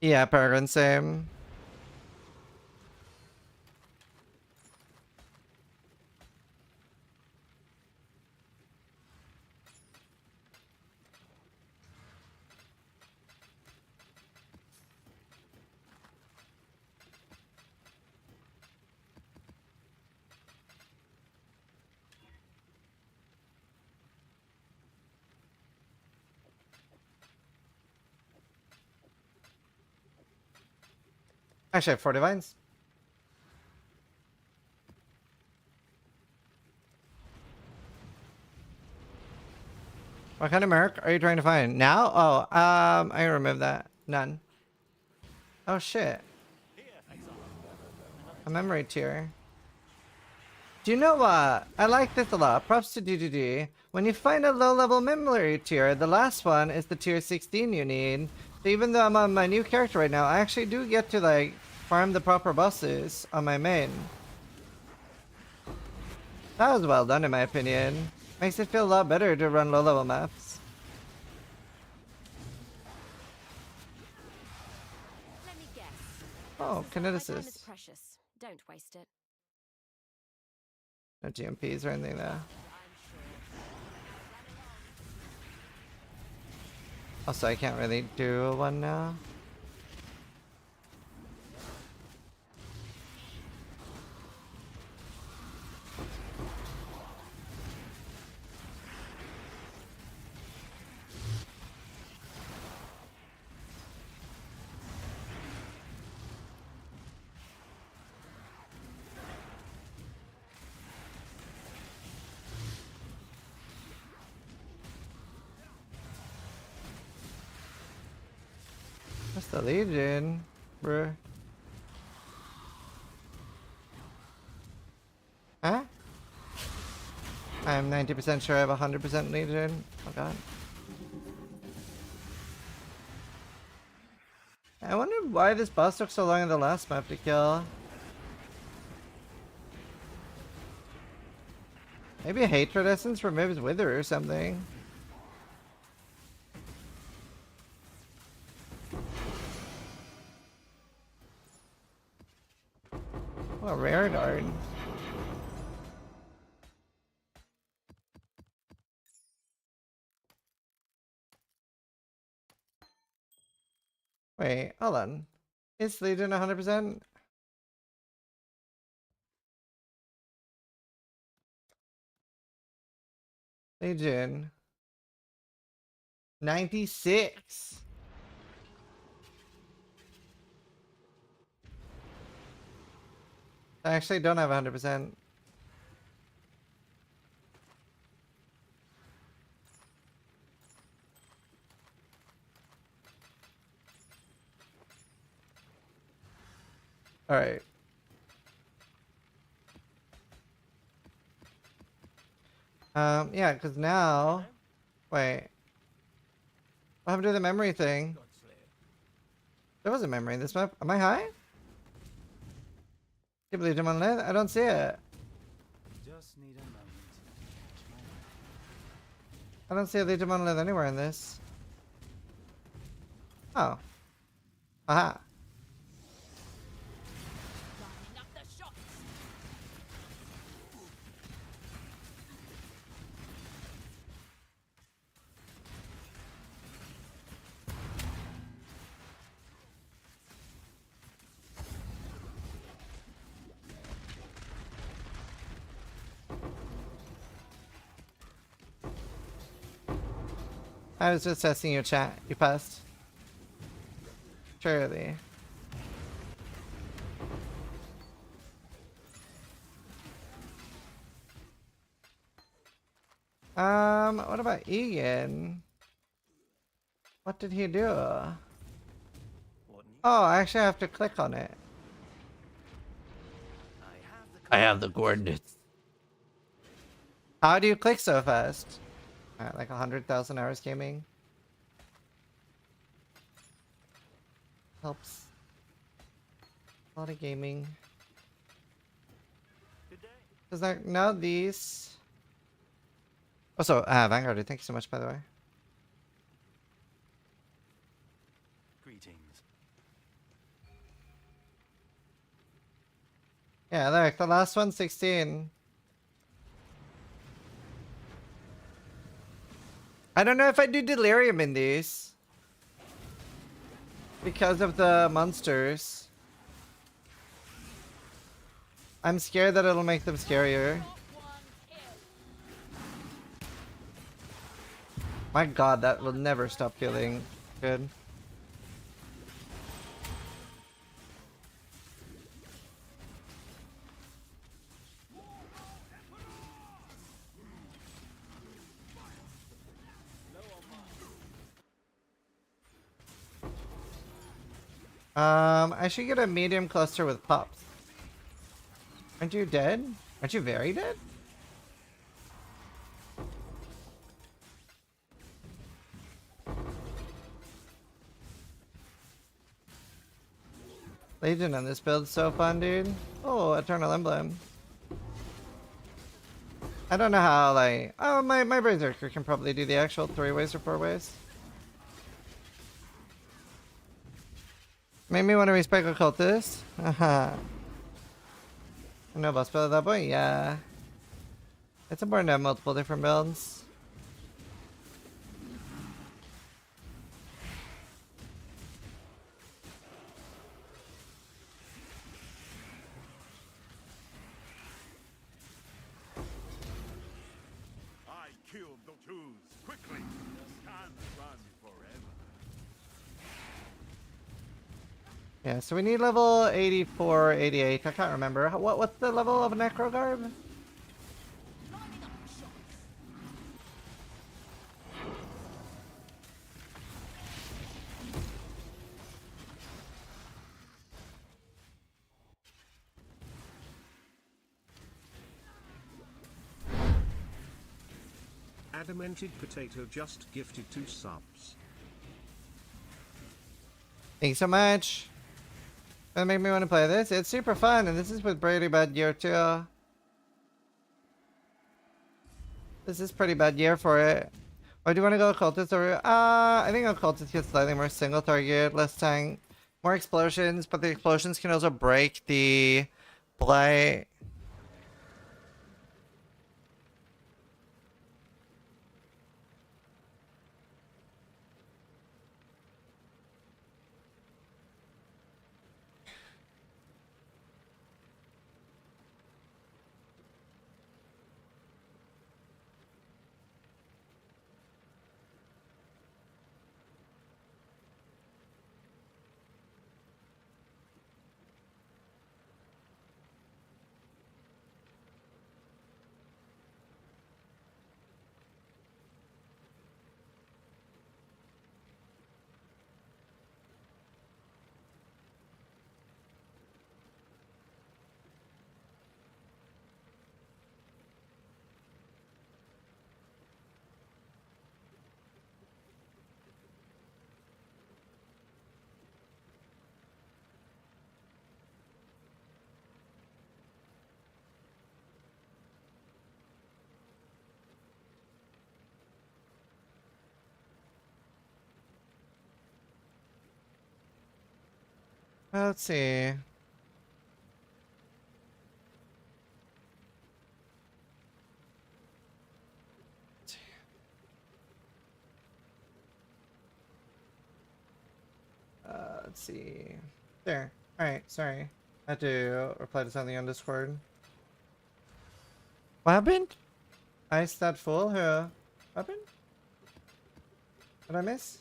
Yeah, Paragon, same. Actually, I have 4 divines. What kind of merc are you trying to find? Now? Oh, I remove that. None. Oh shit. A memory tier. Do you know what? I like this a lot. Props to DDD. When you find a low-level memory tier, the last one is the tier 16 you need. So even though I'm on my new character right now, I actually do get to like farm the proper bosses on my main. That was well done in my opinion. Makes it feel a lot better to run low level maps. Let me guess. Oh, My time is kineticist. precious. Don't waste it. No GMPs or anything there. Also, I can't really do one now. That's the Legion, bruh. Huh? I'm 90% sure I have 100% Legion. Oh god. I wonder why this boss took so long in the last map to kill. Maybe a hatred essence removes Wither or something. Oh, a rare dart. Wait, hold on. Is Legion 100%? Legion. 96. I actually don't have 100%. Alright. Yeah, because now... Wait. What happened to the memory thing? There was a memory in this map. Am I high? Can't believe I'm on land. I don't see it. Just need a moment. I don't see a Legion monolith anywhere in this. Oh. Aha. I was just testing your chat. You passed. Surely. What about Egan? What did he do? Oh, I actually have to click on it. I have the coordinates. How do you click so fast? Like 100,000 hours gaming. Helps. A lot of gaming. Does that now these? Also, Vanguard, thank you so much, by the way. Greetings. Yeah, look, the last one's 16. I don't know if I do delirium in these. Because of the monsters. I'm scared that it'll make them scarier. My god, that will never stop feeling good. I should get a medium cluster with pops. Aren't you dead? Aren't you very dead? Legion on this build is so fun, dude. Oh, Eternal Emblem. I don't know how, like... Oh, my Berserker can probably do the actual 3 ways or 4 ways. Made me want to respect Occultist. Haha. No boss build at that point? Yeah. It's important to have multiple different builds. I killed the Jews quickly. Can't run forever. Yeah, so we need level 84, 88. I can't remember. What's the level of Necrogarb? Adamanted Potato just gifted 2 subs. Thanks so much. That made me want to play this. It's super fun, and this is with pretty bad gear too. This is pretty bad gear for it. Or do you want to go Occultist or... I think Occultist gets slightly more single target, less tank, more explosions, but the explosions can also break the blight. Let's see. Let's see. There. Alright, sorry. I had to reply to something on Discord. What happened? I stat full? Who? What happened? What did I miss?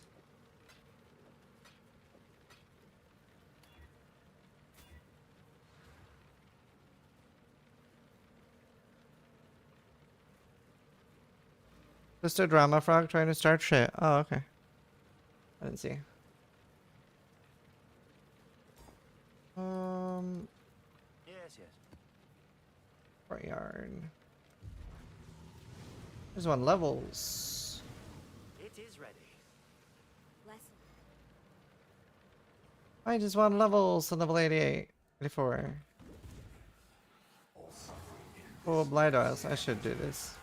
Just a drama frog trying to start shit. Oh, okay. I didn't see. Yes. Courtyard. There's 1 levels. It is ready. I just 1 levels to level 88. 84. Oh, blind oils. I should do this.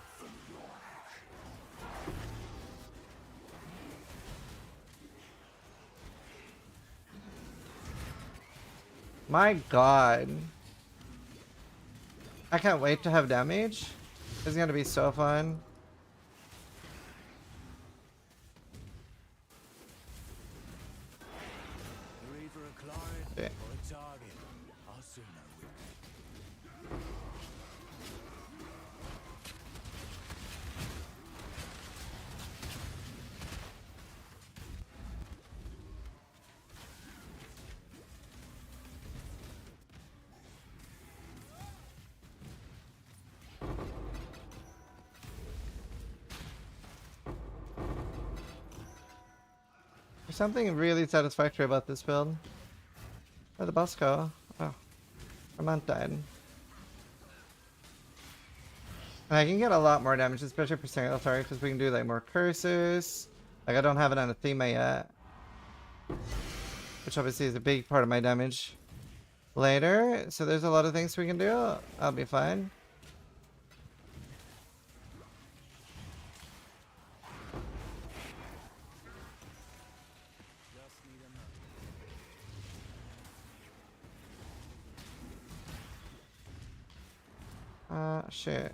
My god. I can't wait to have damage. It's gonna be so fun. You're either a client Yeah. or a target. I'll soon know which. There's something really satisfactory about this build. Where'd the boss go? Oh. Vermont died. And I can get a lot more damage, especially for single target, because we can do like more curses. Like I don't have it on Athema yet. Which obviously is a big part of my damage. later. So there's a lot of things we can do. I'll be fine. Shit.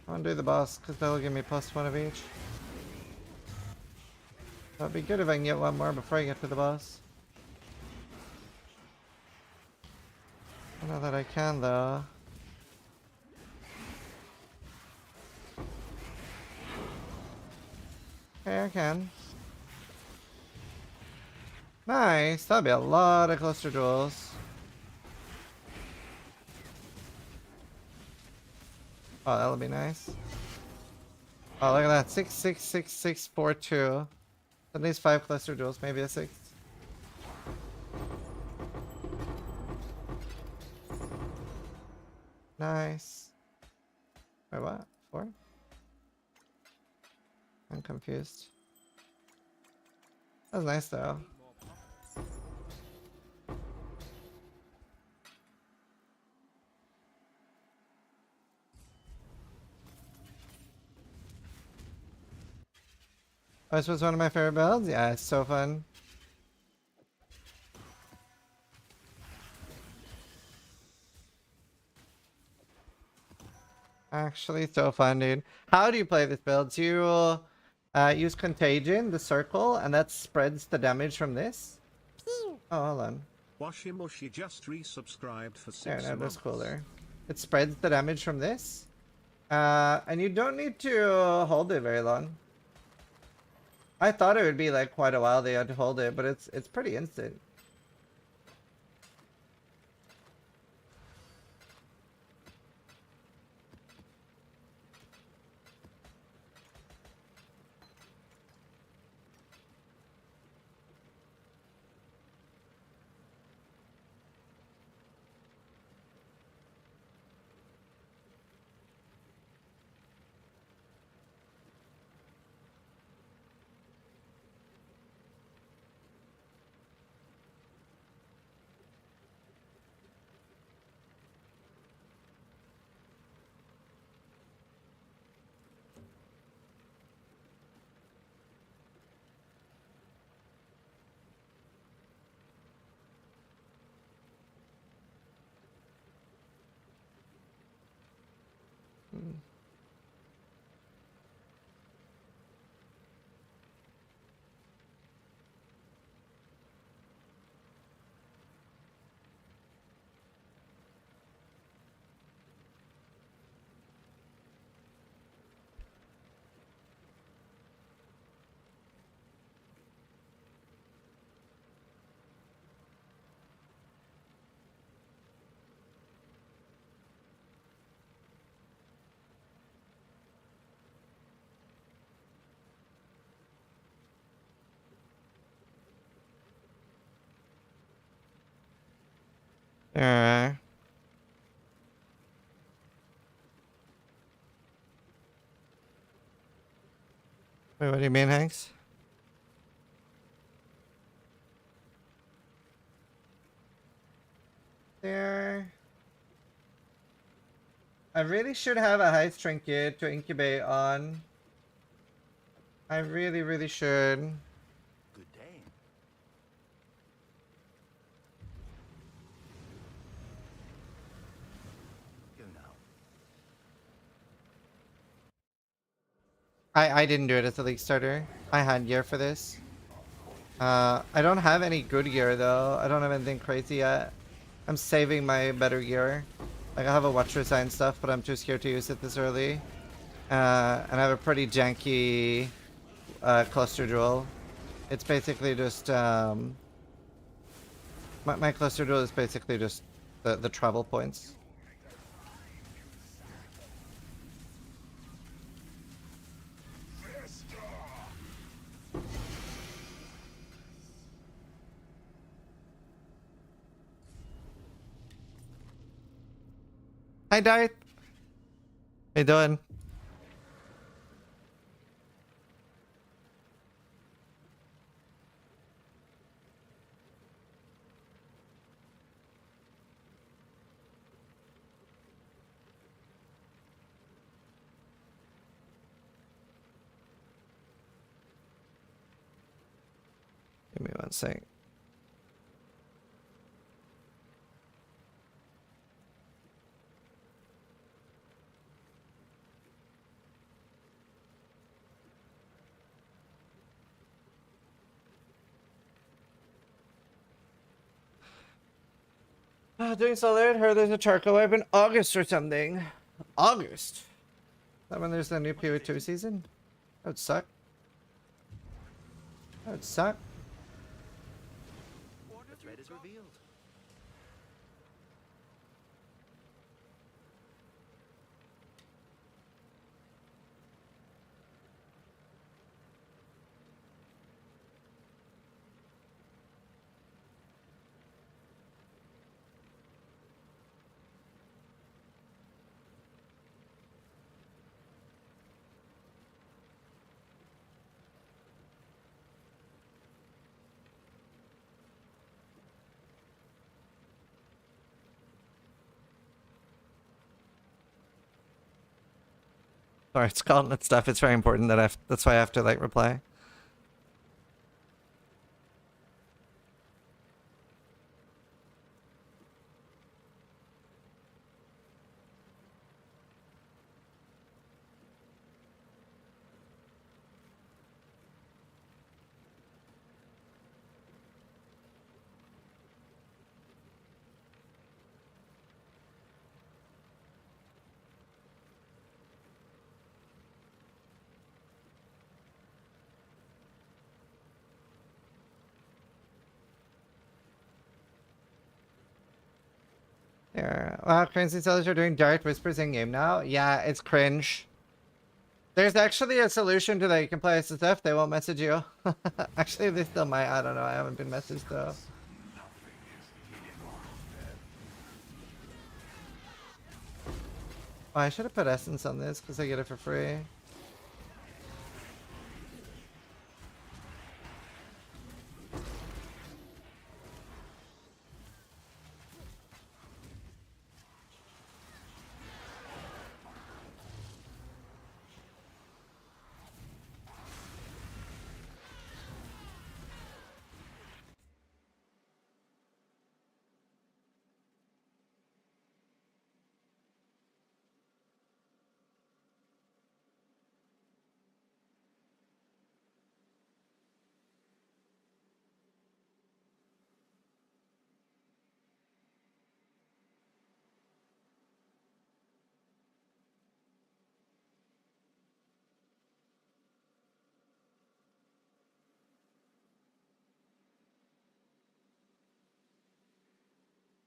I want to do the boss because that'll give me +1 of each. That'd be good if I can get one more before I get to the boss. I know that I can though. Okay, I can. Nice. That'll be a lot of cluster duels. Oh, that'll be nice. Oh, look at that. 6, 6, 6, 6, 4, 2. At least 5 cluster duels, maybe a 6th. Nice. Wait, what? 4? I'm confused. That was nice though. Oh, this was one of my favorite builds? Yeah, it's so fun. Actually, so fun, dude. How do you play this build? Do you use Contagion, the circle, and that spreads the damage from this? Oh, hold on. Washi Mushi just resubscribed for 6 There, no, months. that's cooler. It spreads the damage from this. And you don't need to hold it very long. I thought it would be like quite a while they had to hold it, but it's pretty instant. Alright. Wait, what do you mean, Hanks? There. I really should have a Heist trinket to incubate on. I really, really should. Good day. Go now. I didn't do it as a league starter. I had gear for this. I don't have any good gear though. I don't have anything crazy yet. I'm saving my better gear. Like I have a watch resign stuff, but I'm too scared to use it this early. And I have a pretty janky cluster duel. It's basically just my cluster duel is basically just the travel points. Hi, Dart. How you doing? God's sake. Doing solid. Heard there's a charcoal wipe in August or something. August? Is that when there's the new PO2 season? That would suck. That would suck. The threat is revealed. Sorry, it's gauntlet stuff. It's very important that that's why I have to like reply. There. Wow, currency sellers are doing direct whispers in game now. Yeah, it's cringe. There's actually a solution to that. You can play Hcssf. They won't message you. Actually, they still might. I don't know. I haven't been messaged though. Oh, I should have put essence on this because I get it for free.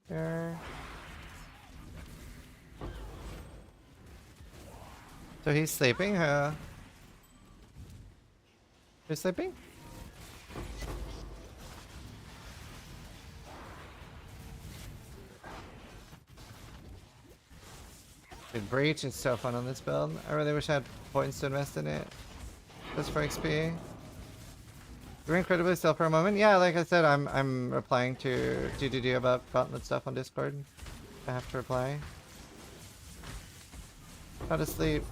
There. So he's sleeping, huh? He's sleeping? Dude, Breach is so fun on this build. I really wish I had points to invest in it. Just for XP. You're incredibly still for a moment. Yeah, like I said, I'm replying to GGG about gauntlet stuff on Discord. I have to reply. How to sleep.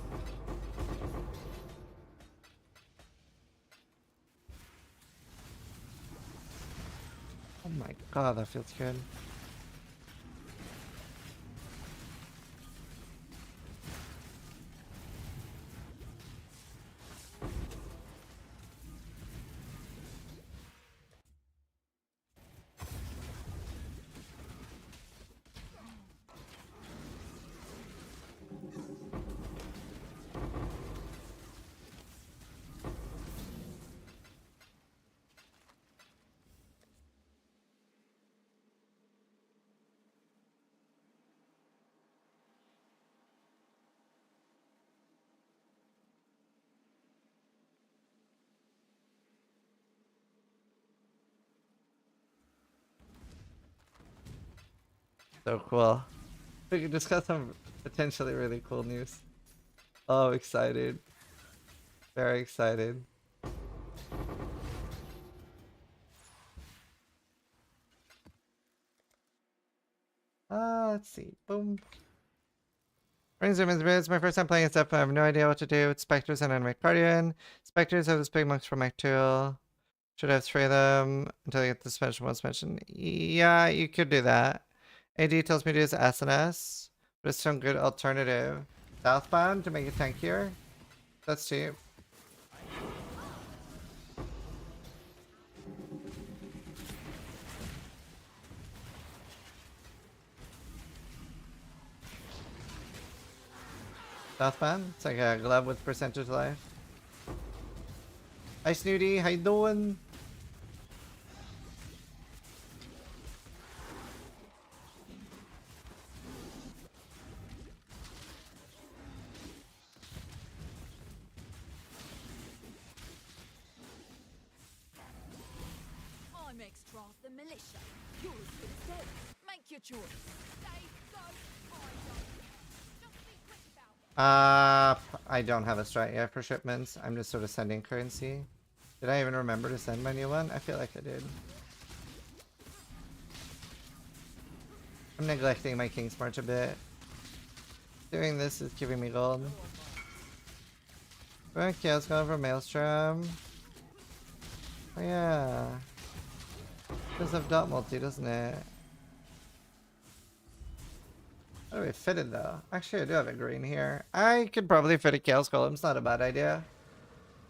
Oh my god, that feels good. So cool. We could discuss some potentially really cool news. Oh, excited. Very excited. Let's see. Boom. Rings of It's my first time playing Hcssf. I have no idea what to do with Spectres and Enemy Guardian. Spectres have this big monks for my tool. Should I have 3 of them until I get the special ones mentioned? Yeah, you could do that. AD tells me to use SNS, but it's some good alternative. Southbound to make it tankier? That's cheap. Southbound? It's like a glove with percentage life. Hi Snooty, how you doing? I'm extra of the militia. You're as good as dead. Make your choice. Stay, go, I don't. Just be quick about it. I don't have a strat yet for shipments. I'm just sort of sending currency. Did I even remember to send my new one? I feel like I did. I'm neglecting my King's March a bit. Doing this is giving me gold. Okay, let's go for Maelstrom. Oh yeah. It does have dot multi, doesn't it? How do we fit it though? Actually, I do have a green here. I could probably fit a Chaos Golem. It's not a bad idea.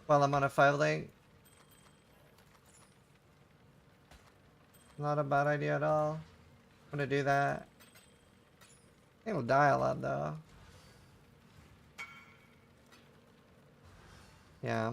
While I'm on a 5-link. Not a bad idea at all. I'm gonna do that. It'll die a lot though. Yeah.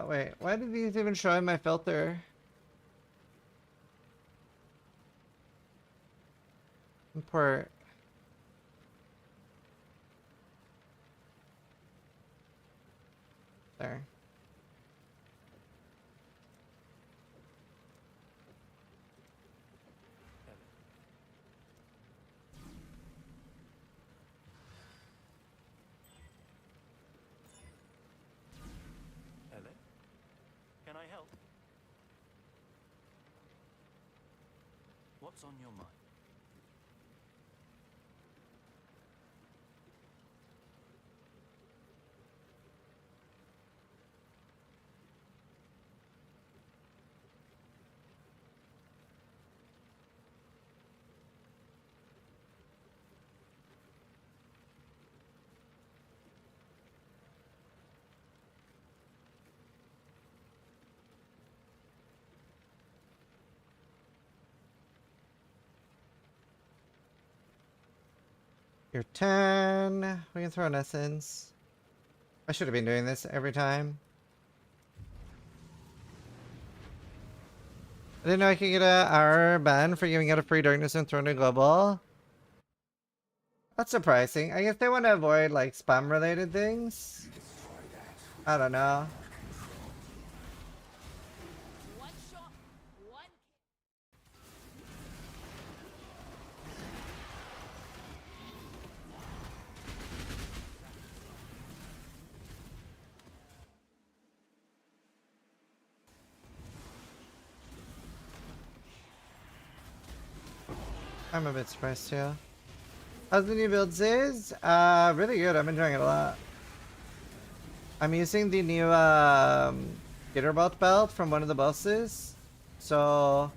Wait, why did these even show in my filter? Import. There. Hello? Can I help? What's on your mind? Your turn. We can throw an essence. I should have been doing this every time. I didn't know I could get an hour ban for giving out a free darkness and throwing a global. That's surprising. I guess they want to avoid like spam related things. I don't know. I'm a bit surprised too. How's the new build, Ziz? Really good. I'm enjoying it a lot. I'm using the new Gitterbot belt from one of the bosses. So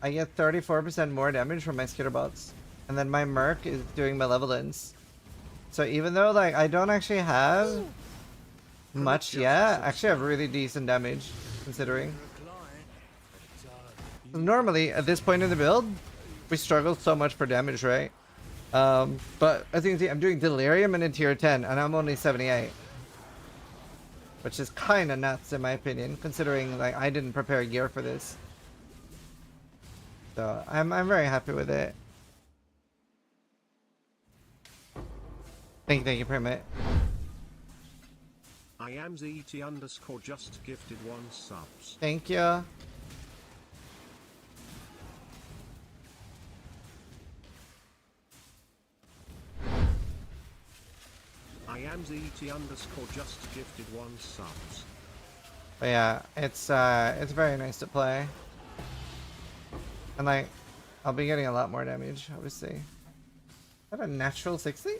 I get 34% more damage from my Skitterbots. And then my Merc is doing Malevolence. So even though like I don't actually have much yet, I actually have really decent damage considering. Normally at this point in the build, we struggle so much for damage, right? But I think I'm doing Delirium and a tier 10 and I'm only 78. Which is kind of nuts in my opinion, considering like I didn't prepare gear for this. So I'm very happy with it. Thank you, Primate. I am ZT underscore just gifted 1 subs. Thank you. I am ZT underscore just gifted 1 subs. But yeah, it's very nice to play. And like, I'll be getting a lot more damage, obviously. Is that a natural 60?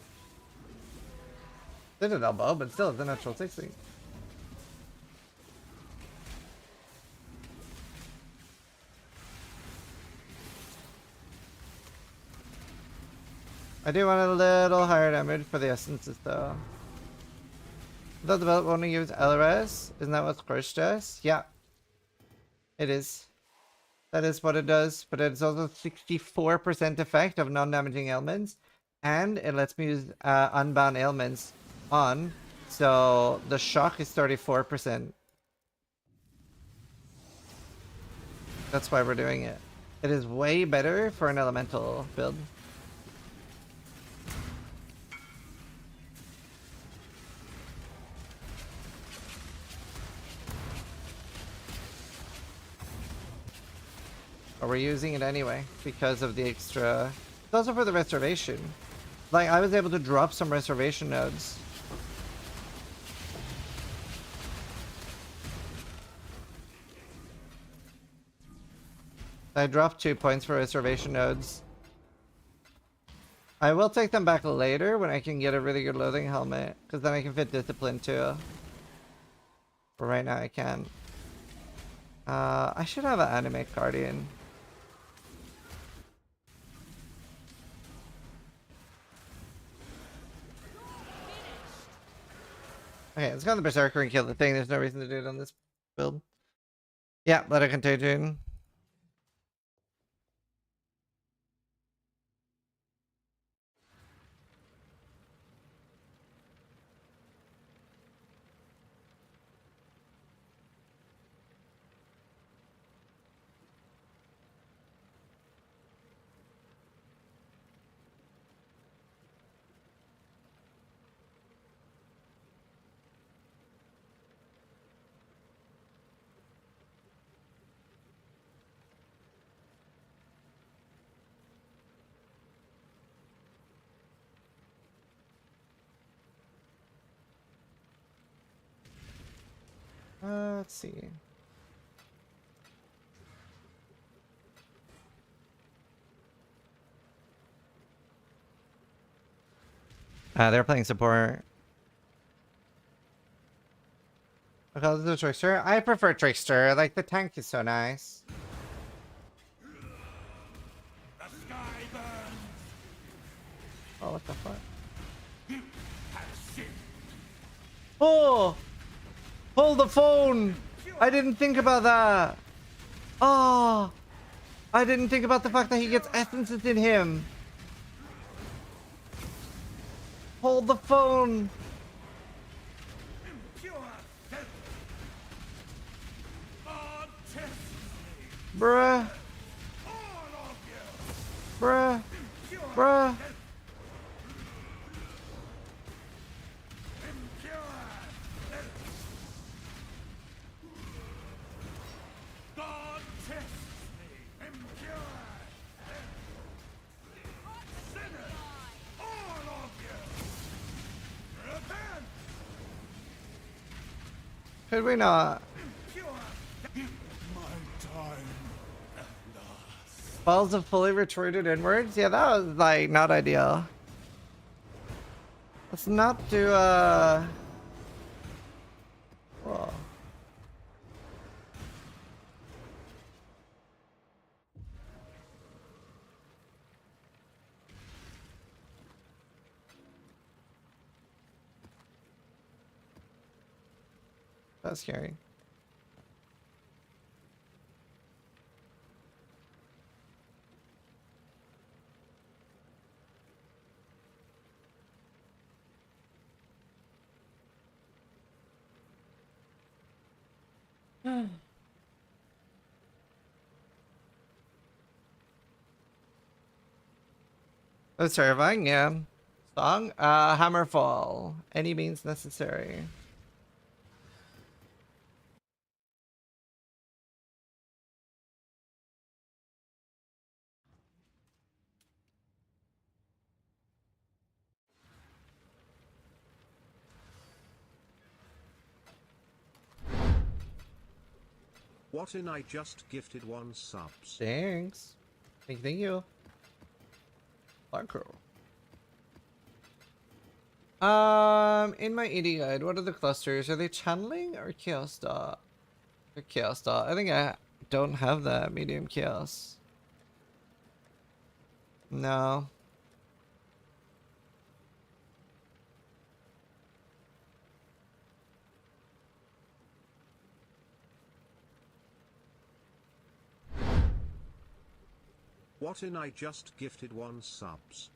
Did an elbow, but still it's a natural 60. I do want a little higher damage for the essences though. The developer only use LRS? Isn't that what Scorch does? Yeah. It is. That is what it does, but it's also 64% effect of non-damaging ailments. And it lets me use unbound ailments on. So the shock is 34%. That's why we're doing it. It is way better for an elemental build. But we're using it anyway because of the extra. It's also for the reservation. Like, I was able to drop some reservation nodes. I dropped 2 points for reservation nodes. I will take them back later when I can get a really good loathing helmet, because then I can fit discipline too. But right now I can't. I should have an anime guardian. Okay, let's go on the Berserker and kill the thing. There's no reason to do it on this build. Yeah, let it contagion. Let's see. They're playing support. Okay, let's do Trickster. I prefer Trickster. Like, the tank is so nice. Oh, what the fuck? Oh! Hold the phone! I didn't think about that! Oh! I didn't think about the fact that he gets essences in him! Hold the phone! Bruh! Bruh! Bruh! Could we not? Balls have fully retorted inwards? Yeah, that was like not ideal. Let's not do whoa. That's scary. That's terrifying, yeah. Song? Hammerfall. Any means necessary. What in I just gifted 1 subs. Thanks. Thank you. Marco. In my ED guide, what are the clusters? Are they channeling or chaos dot? Or chaos dot. I think I don't have that medium chaos. No. What in I just gifted 1 subs.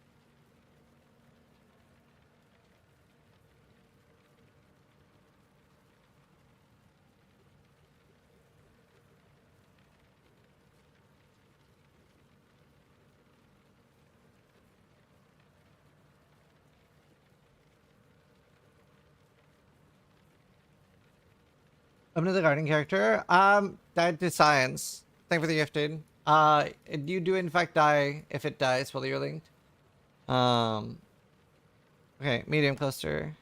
Another garden character. Died to science. Thank for the gifted. You do in fact die if it dies while you're linked. Okay, medium cluster.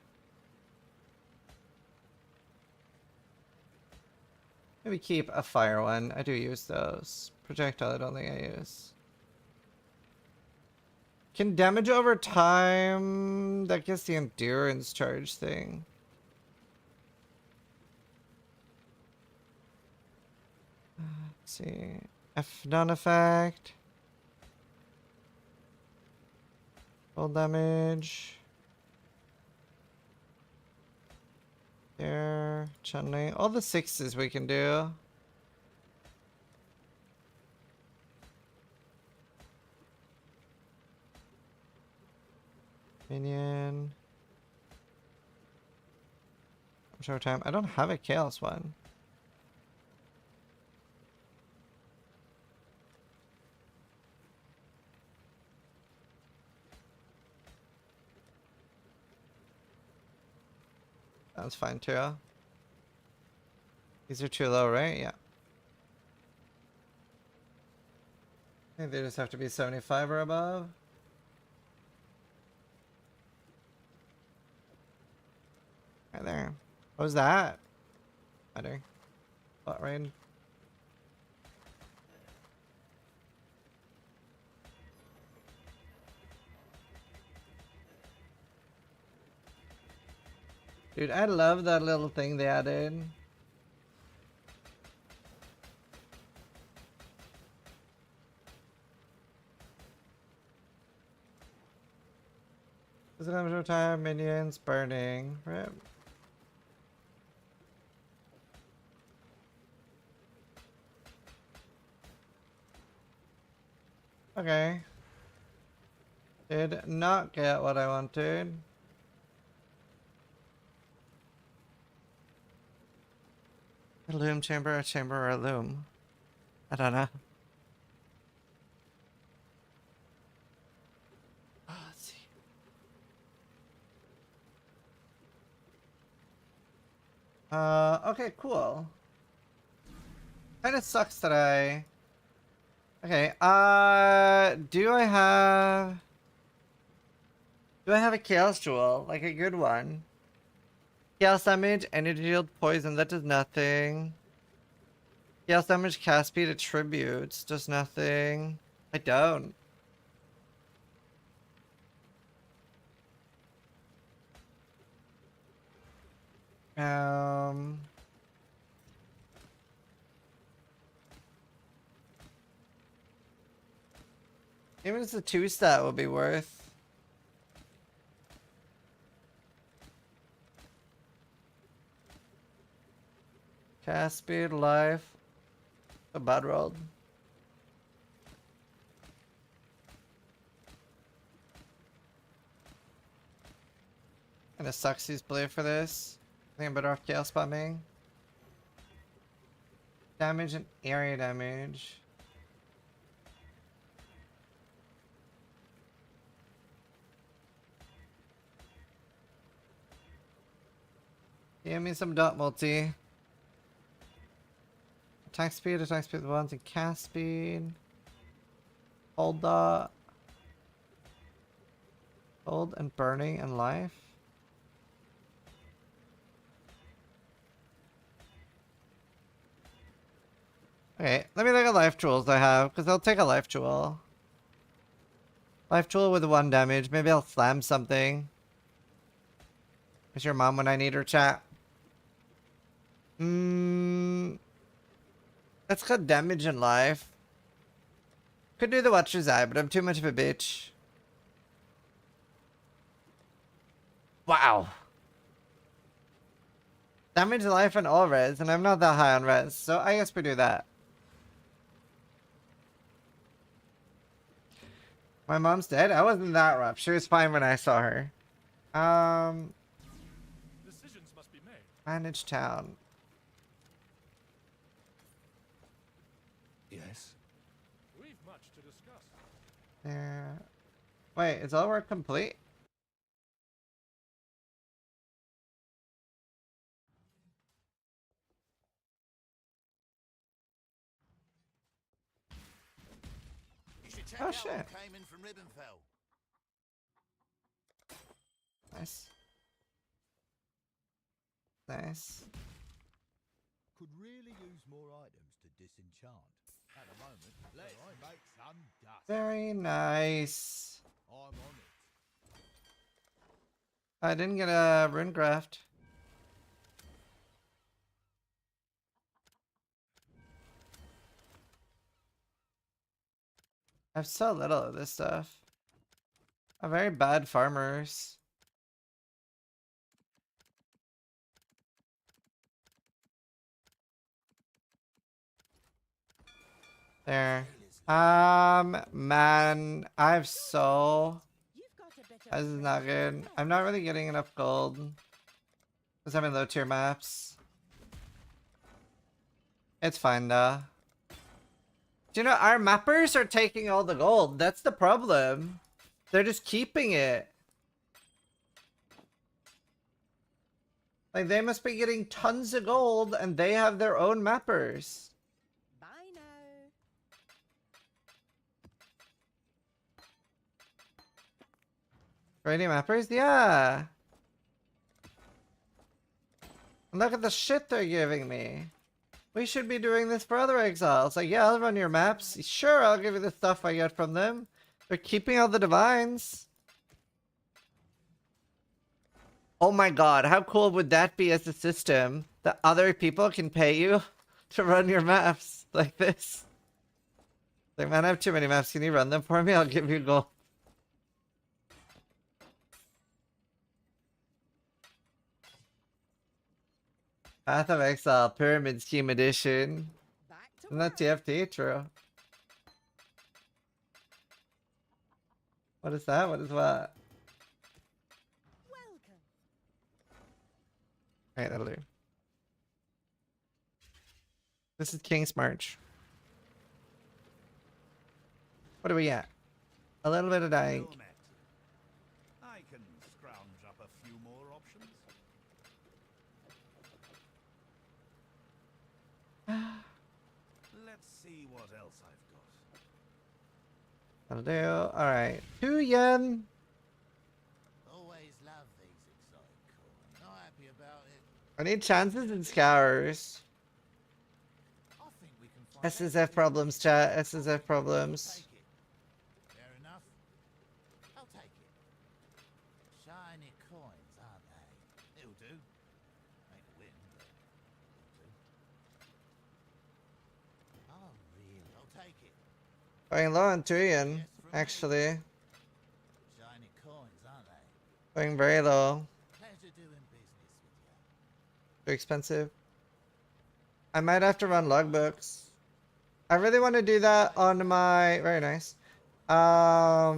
Maybe keep a fire one. I do use those. Projectile, I don't think I use. Can damage over time. That gets the endurance charge thing. Let's see. F non-effect. Full damage. There. Channeling. All the 6s we can do. Minion. Showtime. I don't have a chaos one. That's fine too. These are too low, right? Yeah. I think they just have to be 75 or above. Right there. What was that? Better. What rain? Dude, I love that little thing they added. Does it have no time? Minions burning. Right. Okay. Did not get what I wanted. A loom chamber, a chamber, or a loom. I don't know. Let's see. Okay, cool. Kinda sucks that I... Okay, do I have a chaos jewel? Like a good one? Chaos damage, energy shield, poison, that does nothing. Chaos damage, cast speed, attributes, does nothing. I don't. Even if it's a 2-stat would be worth. Cast speed, life. A bad roll. Kinda sucks he's blade for this. I think I'm better off chaos bombing. Damage and area damage. Give me some dot multi. Attack speed with ones, and cast speed. Hold dot. Hold and burning and life. Okay, let me look at life jewels I have, because I'll take a life jewel. Life jewel with 1 damage. Maybe I'll slam something. Is your mom when I need her, chat? That's got damage in life. Could do the Watcher's Eye, but I'm too much of a bitch. Wow. Damage in life and all res, and I'm not that high on res, so I guess we do that. My mom's dead? I wasn't that rough. She was fine when I saw her. Decisions must be made. Manage town. Yes. We've much to discuss. There. Wait, is all work complete? You should check Oh, out shit. what came in from Ribbenfell. Nice. Nice. Could really use more items to disenchant. At the moment, let's make some dust. Very nice. I'm on it. I didn't get a rune graft. I have so little of this stuff. I'm very bad farmers. There. Man, I have so... This is not good. I'm not really getting enough gold. Because I'm in low tier maps. It's fine though. Do you know, our mappers are taking all the gold. That's the problem. They're just keeping it. Like, they must be getting tons of gold and they have their own mappers. Bye now. Rating mappers? Yeah. And look at the shit they're giving me. We should be doing this for other exiles. Like, yeah, I'll run your maps. Sure, I'll give you the stuff I get from them. They're keeping all the divines. Oh my god, how cool would that be as a system? That other people can pay you to run your maps like this. Like, man, I have too many maps. Can you run them for me? I'll give you gold. Path of Exile, Pyramid Scheme Edition. Isn't that TFT? True. What is that? What is what? Alright, that'll do. This is King's March. What do we got? A little bit of dying. I can scrounge up a few more options. Let's see what else I've got. That'll do. Alright. 2 yen. Always love these exotic coins. Not happy about it. I need chances and scours. I think we can find SSF problems, chat. SSF problems. Fair enough. I'll take it. Shiny coins, aren't they? It'll do. Ain't a win, but it'll do. Oh, really? I'll take it. Going low on 2 yen, actually. Shiny coins, aren't they? Going very low. Pleasure doing business with you. Too expensive. I might have to run logbooks. I really want to do that on my... Very nice. I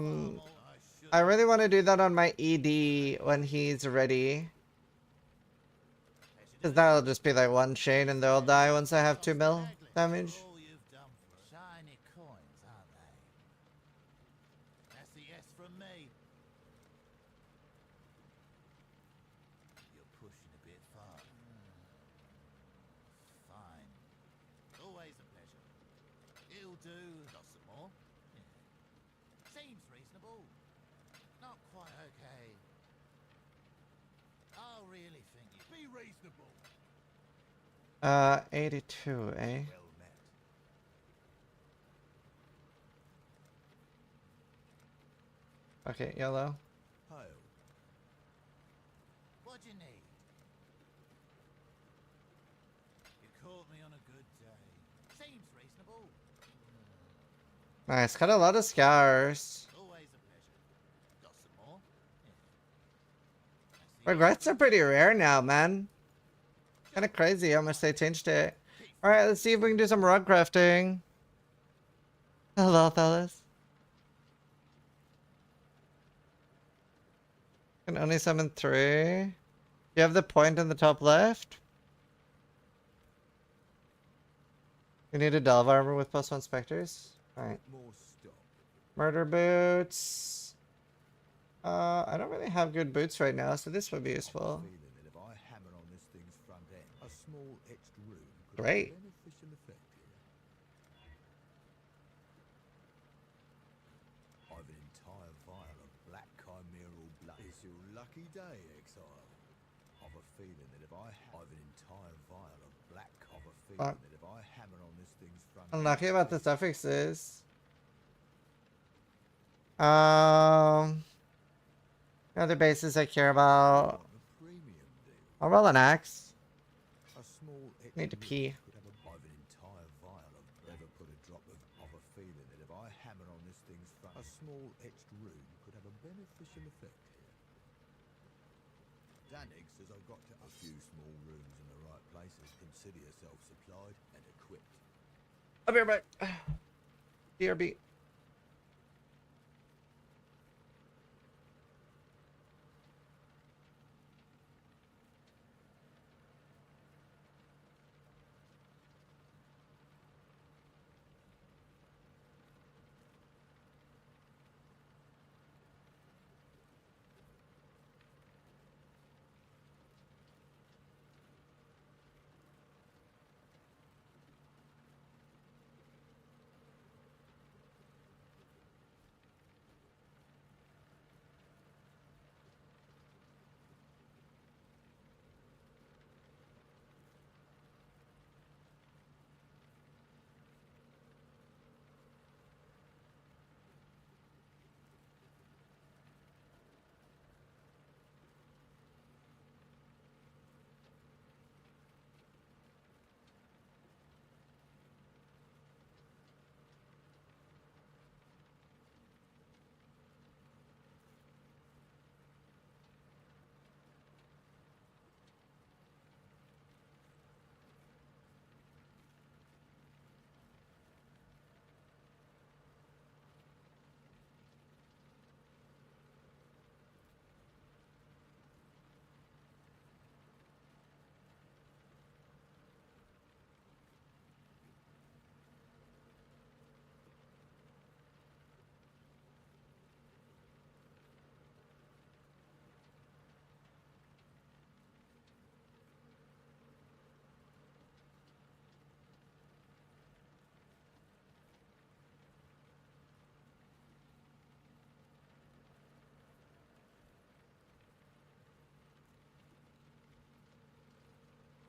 really want to do that on my ED when he's ready. Because that'll just be like 1 chain and they'll die once I have 2 mil damage. All you've done for us. Shiny coins, aren't they? That's a yes from me. You're pushing a bit far. Fine. Always a pleasure. It'll do. Got some more? Yeah. Seems reasonable. Not quite okay. I really think you be reasonable. 82, eh? Well met. Okay, yellow. Hail. What do you need? You caught me on a good day. Seems reasonable. Nice, got a lot of scars. Always a pleasure. Got some more? Regrets are pretty rare now, man. Kind of crazy how much they changed it. Alright, let's see if we can do some rug crafting. Hello, fellas. Can only summon 3. You have the point in the top left. You need a delve armor with +1 specters. Alright. Murder boots. I don't really have good boots right now, so this would be useful. Great. I've an entire vial of black chimeral blood. It's your lucky day, exile. I've a feeling that if I have an entire vial of black, I've a feeling that if I hammer on this thing's front. Unlucky about the suffixes. Other bases I care about. I'll roll an axe. Need to pee. I've an entire vial of ever put a drop of a feeling that if I hammer on this thing's front, a small etched rune could have a beneficial effect here. Danig says I've got a few small runes in the right places. Consider yourself supplied and equipped. I'll be right back. BRB.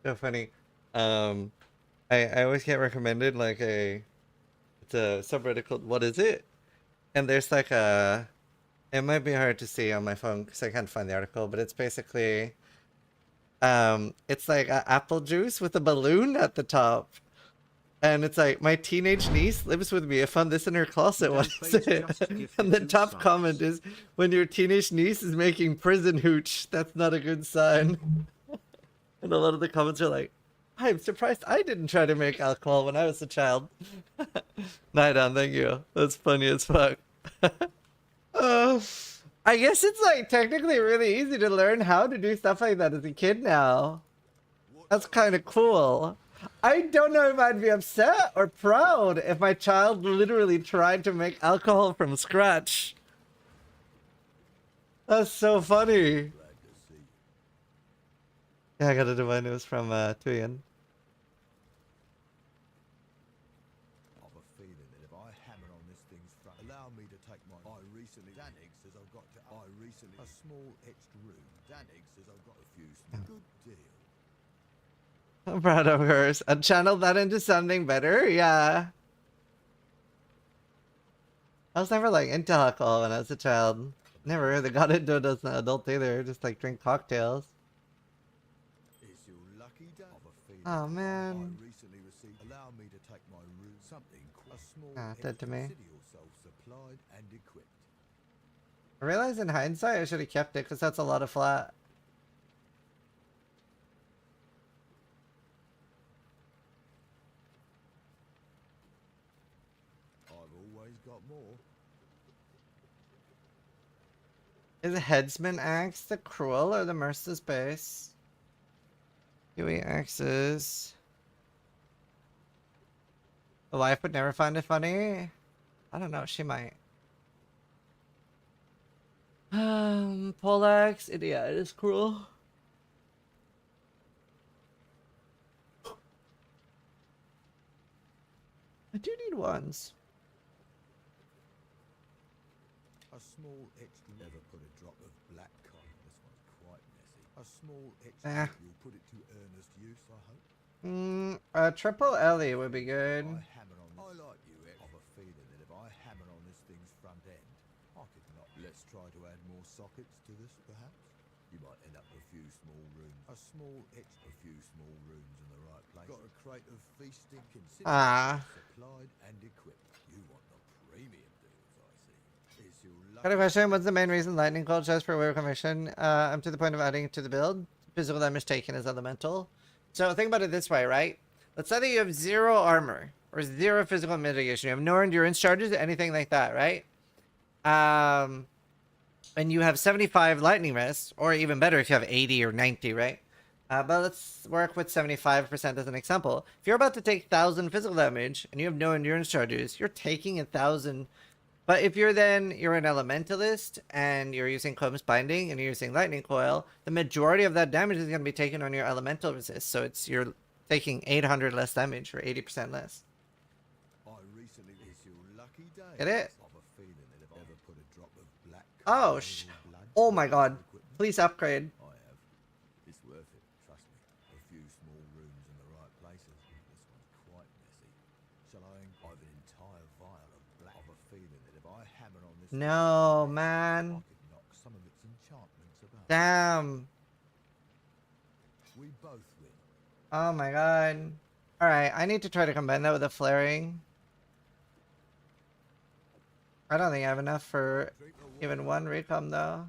So funny. I always get recommended like it's a subreddit called What Is It? And there's like it might be hard to see on my phone because I can't find the article, but it's basically it's like apple juice with a balloon at the top. And it's like, my teenage niece lives with me. I found this in her closet. What is it? And the top comment is, when your teenage niece is making prison hooch, that's not a good sign. And a lot of the comments are like, I'm surprised I didn't try to make alcohol when I was a child. Night on, thank you. That's funny as fuck. I guess it's like technically really easy to learn how to do stuff like that as a kid now. That's kind of cool. I don't know if I'd be upset or proud if my child literally tried to make alcohol from scratch. That's so funny. Yeah, I got a divine news from Tuyen. I've a feeling that if I hammer on this thing's front, allow me to take my. Danig says I've got a small etched rune. Danig says I've got a few. Good deal. I'm proud of hers. And channel that into something better? Yeah. I was never like into alcohol when I was a child. Never really got into it as an adult either. Just like drink cocktails. It's your lucky day. Of a feeling Oh man. I recently received. Allow me to take my route. Something. A small. Dead to me. Consider yourself supplied and equipped. I realized in hindsight I should have kept it because that's a lot of flat. I've always got more. Is the Headsman Axe the Cruel or the Mercer's base? Huey axes. The wife would never find it funny? I don't know, she might. Poleaxe, yeah, it is cruel. I do need ones. A small extra. Never put a drop of black cotton. This one's quite messy. A small extra. You'll put it to earnest use, I hope. A triple Ellie would be good. I like you, Ed. I've a feeling that if I hammer on this thing's front end, I could not. Let's try to add more sockets to this, perhaps. You might end up with a few small rooms. A few small rooms in the right place. Got a crate of feasting. Supplied and equipped. You want the premium deals, I see. It's your Got a question. What's the main reason lightning cold chest for Warrior Commission? I'm to the point of adding it to the build. Physical damage taken is elemental. So think about it this way, right? Let's say that you have 0 armor or 0 physical mitigation. You have no endurance charges, anything like that, right? And you have 75 lightning rest, or even better if you have 80 or 90, right? But let's work with 75% as an example. If you're about to take 1,000 physical damage and you have no endurance charges, you're taking 1,000. But if you're an elementalist and you're using Combs Binding and you're using Lightning Coil, the majority of that damage is going to be taken on your elemental resist. So you're taking 800 less damage or 80% less. Get it? Oh, oh my god. Please upgrade. I have. It's worth it, trust me. A few small rooms in the right places. This one's quite messy. Shall I have an entire vial of black? I've a feeling that if I hammer on this... No, man. I could knock some of its enchantments about. Damn. We both win. Oh my god. Alright, I need to try to combine that with a flaring. I don't think I have enough for even one recom though.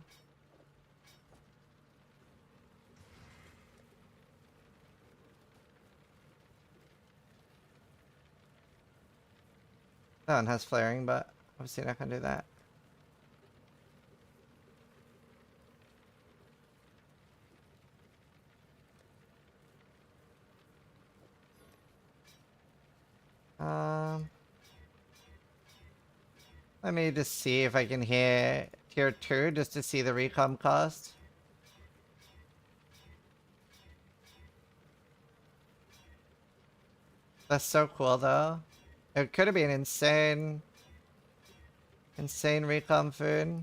That one has flaring, but obviously not gonna do that. Let me just see if I can hit tier 2 just to see the recom cost. That's so cool though. It could have been insane recom food.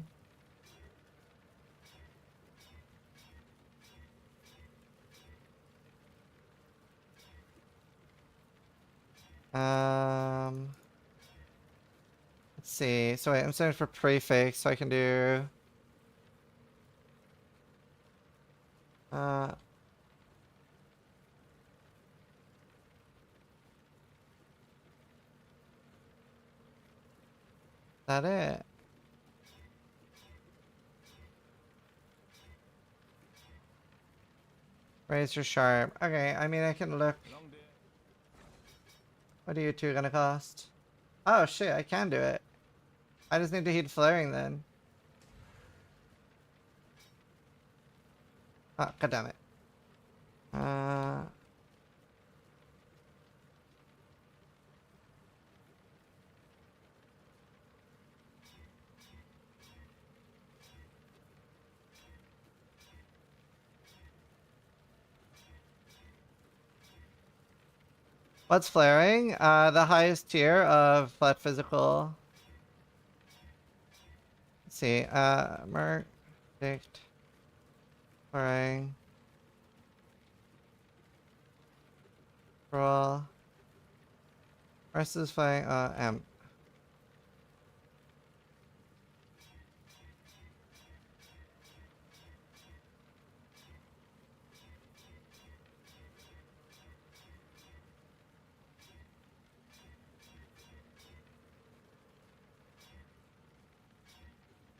Let's see. So wait, I'm setting for prefix, so I can do that it? Razor sharp. Okay, I mean I can look. What are you two gonna cost? Oh shit, I can do it. I just need to heat flaring then. Ah, god damn it. What's flaring? The highest tier of flat physical. Let's see. Merc, dict, flaring, roll. Rest is flying. M.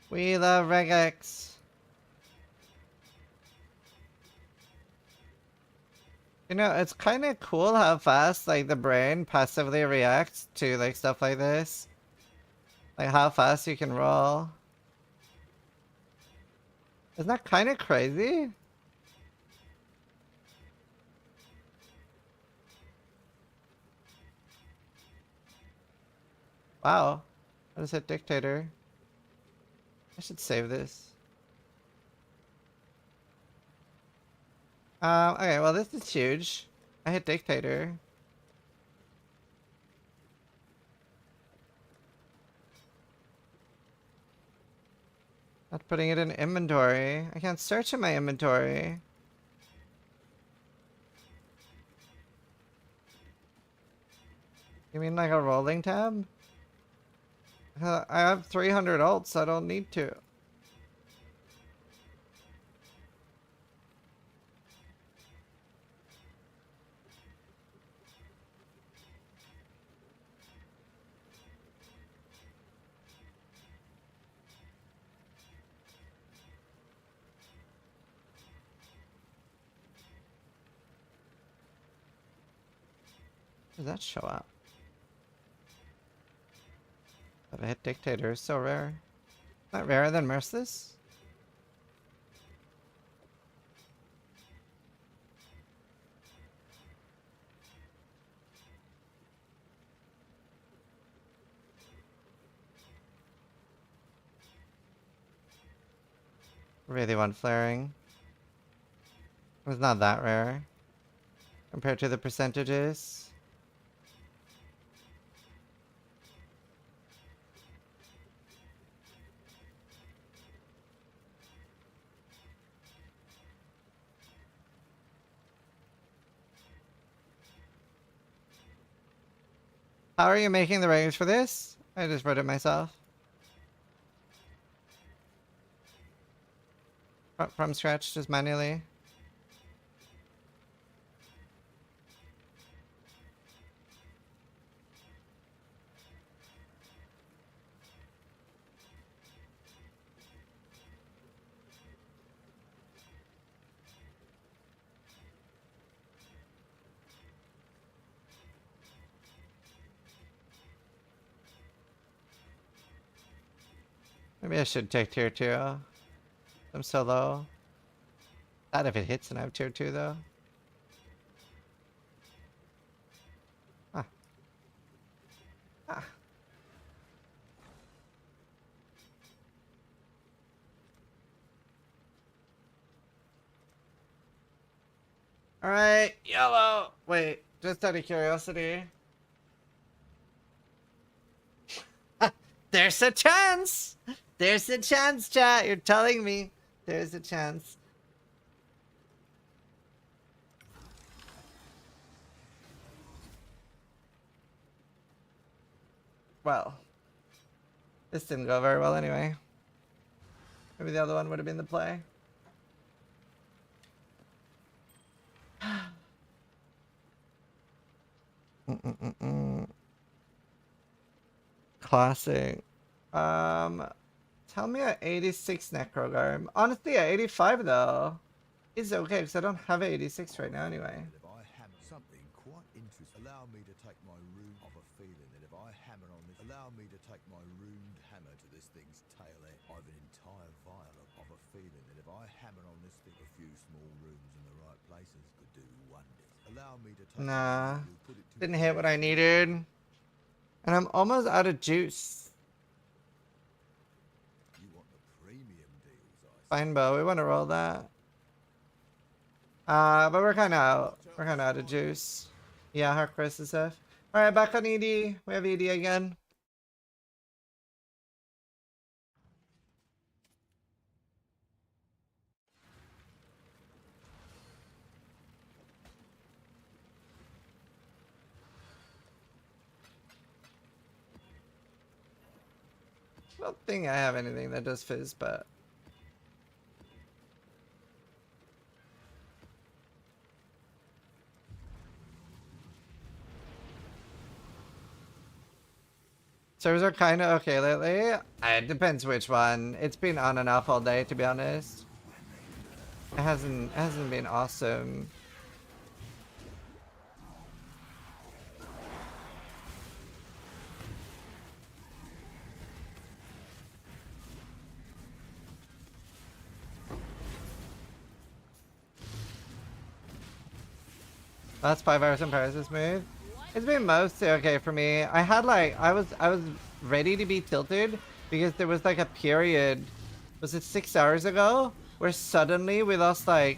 We love regex. You know, it's kind of cool how fast, like, the brain passively reacts to, like, stuff like this. Like, how fast you can roll. Isn't that kind of crazy? Wow. I just hit dictator. I should save this. Okay, well this is huge. I hit dictator. Not putting it in inventory. I can't search in my inventory. You mean like a rolling tab? I have 300 ults, so I don't need to. Does that show up? But I hit dictator is so rare. Not rarer than Merciless? Really want flaring. It's not that rare compared to the percentages. How are you making the ratings for this? I just wrote it myself. From scratch, just manually. Maybe I should take tier 2. I'm so low. Not if it hits and I have tier 2 though. Ah. Ah. Alright, yellow! Wait, just out of curiosity. There's a chance! There's a chance, chat! You're telling me there's a chance. Well, this didn't go very well anyway. Maybe the other one would have been the play. Classic. Tell me at 86 Necrogarm. Honestly, at 85 though is okay because I don't have 86 right now anyway. If I hammer something quite interesting, allow me to take my rune of a feeling that if I hammer on this, allow me to take my runed hammer to this thing's tail end. I've an entire vial of a feeling that if I hammer on this thing, a few small runes in the right places could do wonders. Allow me to take Nah, didn't hit what I needed, and I'm almost out of juice. Fine, Bo. We want to roll that. But we're kind of out. We're kind of out of juice. Yeah, Hcssf. All right, back on ED. We have ED again. I don't think I have anything that does fizz, but. Servers are kind of okay lately. It depends which one. It's been on and off all day, to be honest. It hasn't been awesome. Last 5 hours in Paris is smooth. It's been mostly okay for me. I had like I was ready to be tilted because there was like a period, was it 6 hours ago, where suddenly we lost like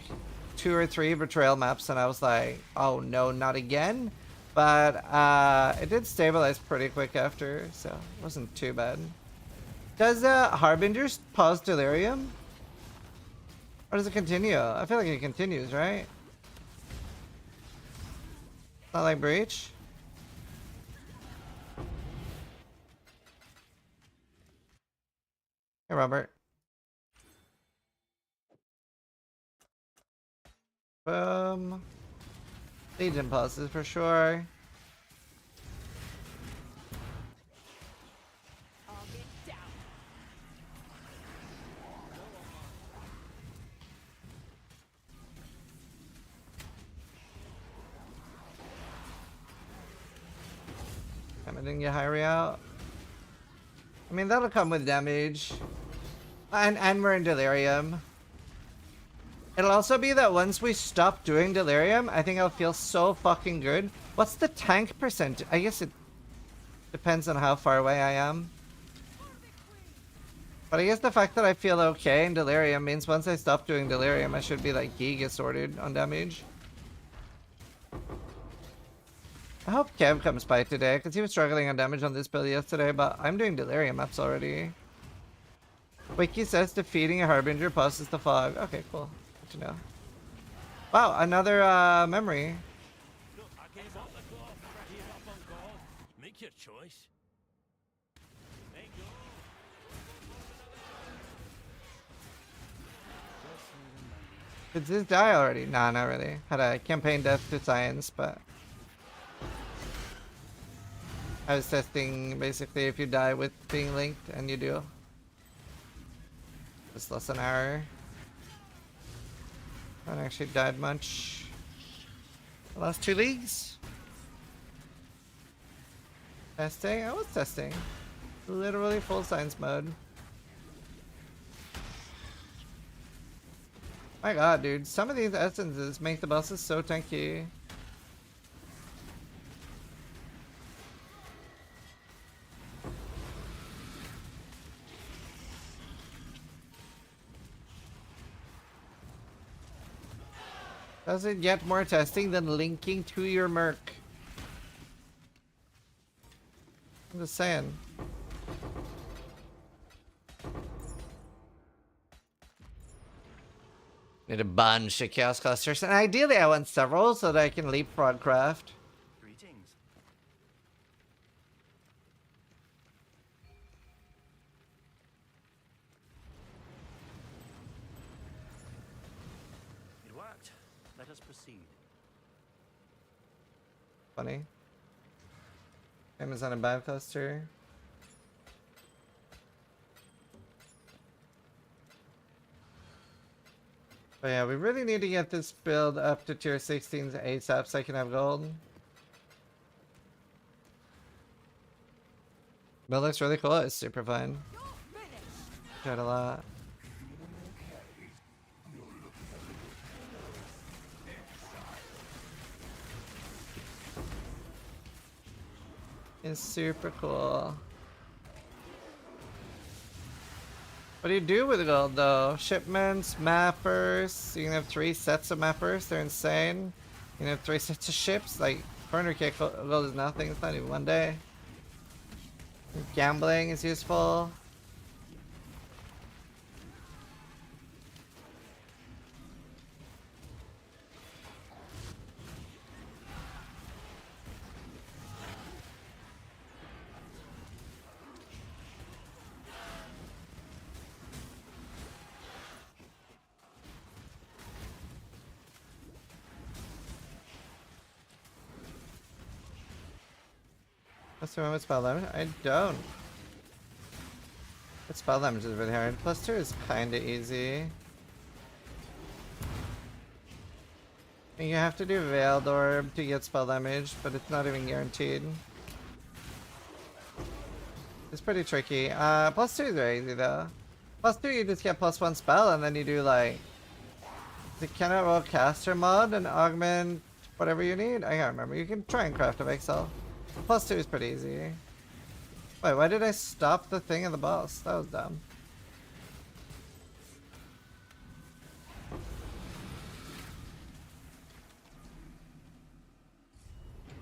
2 or 3 betrayal maps and I was like, oh no, not again. But it did stabilize pretty quick after, so it wasn't too bad. Does Harbingers pause delirium? Or does it continue? I feel like it continues, right? Not like Breach? Hey, Robert. Legion pauses for sure. I didn't get Hyrie out. I mean, that'll come with damage. And we're in Delirium. It'll also be that once we stop doing Delirium, I think I'll feel so fucking good. What's the tank percent? I guess it depends on how far away I am. But I guess the fact that I feel okay in Delirium means once I stop doing Delirium, I should be like Giga sorted on damage. I hope Kev comes by today, because he was struggling on damage on this build yesterday, but I'm doing Delirium maps already. Wiki says defeating a Harbinger pauses the fog. Okay, cool. Good to know. Wow, another memory. Make your choice. Did this die already? Nah, not really. Had a campaign death to science, but I was testing basically if you die with being linked, and you do. It's less than an hour. I haven't actually died much. The last 2 leagues. Testing? I was testing. Literally full science mode. My god, dude. Some of these essences make the bosses so tanky. Does it get more testing than linking to your merc? I'm just saying. Need a bunch of chaos clusters, and ideally I want several so that I can leapfrog craft. Greetings. It worked. Let us proceed. Funny. Amazon and Bive cluster. But yeah, we really need to get this build up to tier 16s ASAP so I can have gold. Build looks really cool. It's super fun. Tried a lot. It's super cool. What do you do with gold though? Shipments, mappers. You can have 3 sets of mappers. They're insane. You can have 3 sets of ships. Like 400k gold is nothing. It's not even 1 day. Gambling is useful. What's the one with spell damage? I don't. But spell damage is really hard. +2 is kinda easy. And you have to do Veiled Orb to get spell damage, but it's not even guaranteed. It's pretty tricky. +2 is very easy though. +2 you just get +1 spell and then you do like the cannot roll caster mod and augment whatever you need. I can't remember. You can try and craft a Excel. +2 is pretty easy. Wait, why did I stop the thing in the boss? That was dumb.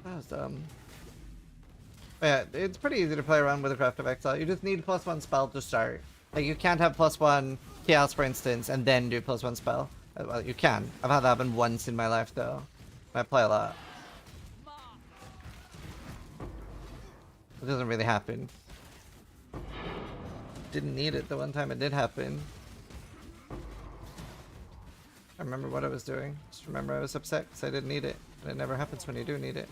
That was dumb. But yeah, it's pretty easy to play around with a Craft of Exile. You just need +1 spell to start. Like, you can't have +1 Chaos, for instance, and then do +1 spell. Well, you can. I've had that happen once in my life, though. I play a lot. It doesn't really happen. Didn't need it the one time it did happen. I remember what I was doing. Just remember I was upset because I didn't need it. And it never happens when you do need it.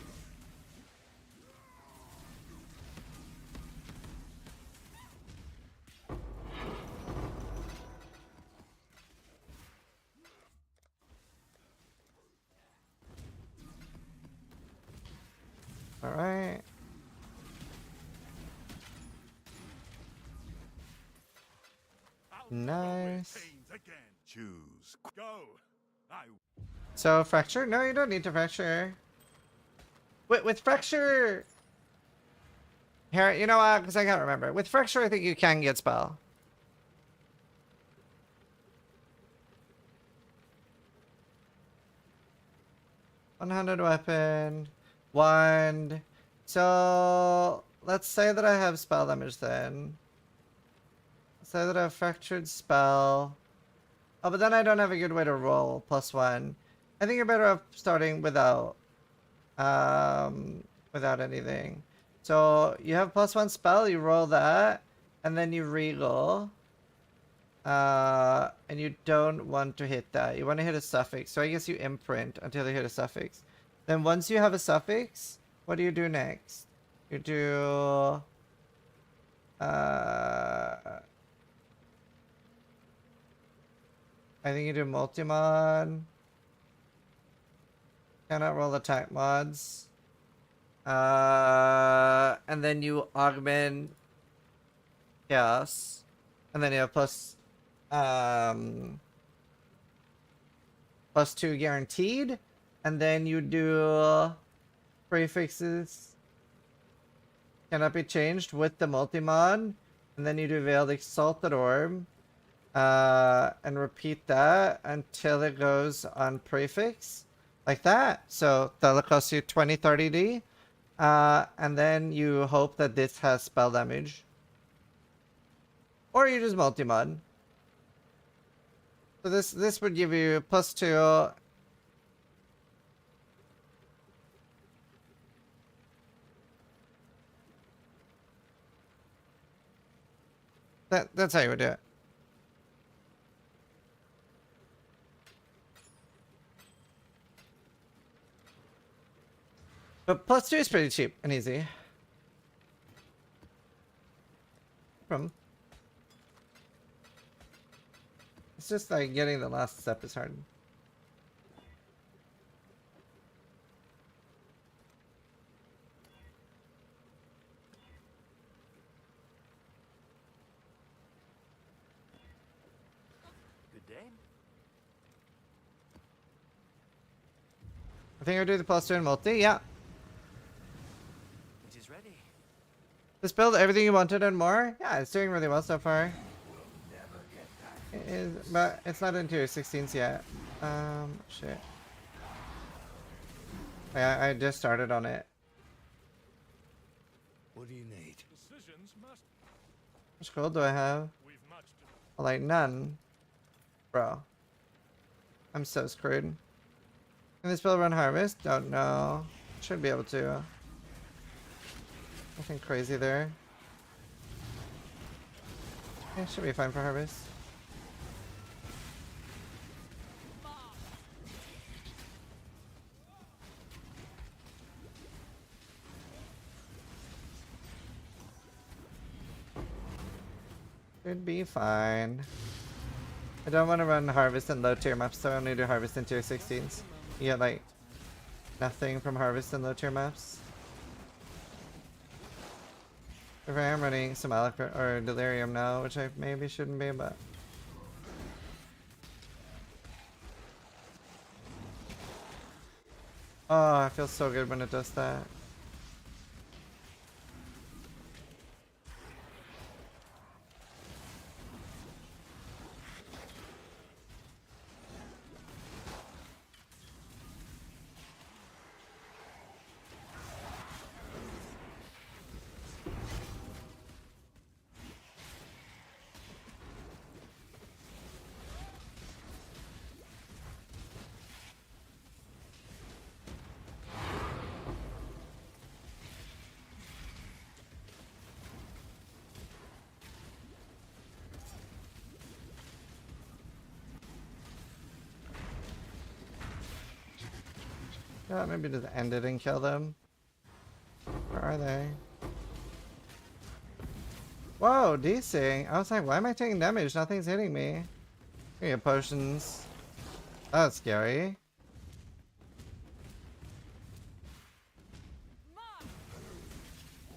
Alright. Nice. Choose. Go. So, fracture? No, you don't need to fracture. With fracture... Here, you know what? Because I can't remember. With fracture, I think you can get spell. One-handed weapon. Wand. So, let's say that I have spell damage then. Let's say that I have fractured spell. Oh, but then I don't have a good way to roll +1. I think you're better off starting without anything. So you have +1 spell, you roll that, and then you reroll. And you don't want to hit that. You want to hit a suffix. So I guess you imprint until you hit a suffix. Then once you have a suffix, what do you do next? You do I think you do multi-mod. Cannot roll attack mods. And then you augment chaos. And then you have +2 guaranteed. And then you do prefixes. Cannot be changed with the multi-mod. And then you do Veiled Exalted Orb. And repeat that until it goes on prefix. Like that. So that'll cost you 20, 30D. And then you hope that this has spell damage. Or you just multi-mod. So this would give you +2. That's how you would do it. But +2 is pretty cheap and easy. It's just like getting the last step is hard. Good day. I think I'll do the +2 and multi, yeah. It is ready. This build everything you wanted and more? Yeah, it's doing really well so far. It is, but it's not into your 16s yet. Shit. Yeah, I just started on it. What do you need? How much gold do I have? Like none. Bro. I'm so screwed. Can this build run harvest? Don't know. Should be able to. Nothing crazy there. Yeah, should be fine for harvest. Should be fine. I don't want to run harvest in low tier maps, so I only do harvest in tier 16s. You get like nothing from harvest in low tier maps. If I am running some or delirium now, which I maybe shouldn't be, but oh, it feels so good when it does that. Yeah, maybe just end it and kill them. Where are they? Whoa, DC. I was like, why am I taking damage? Nothing's hitting me. I get potions. That's scary.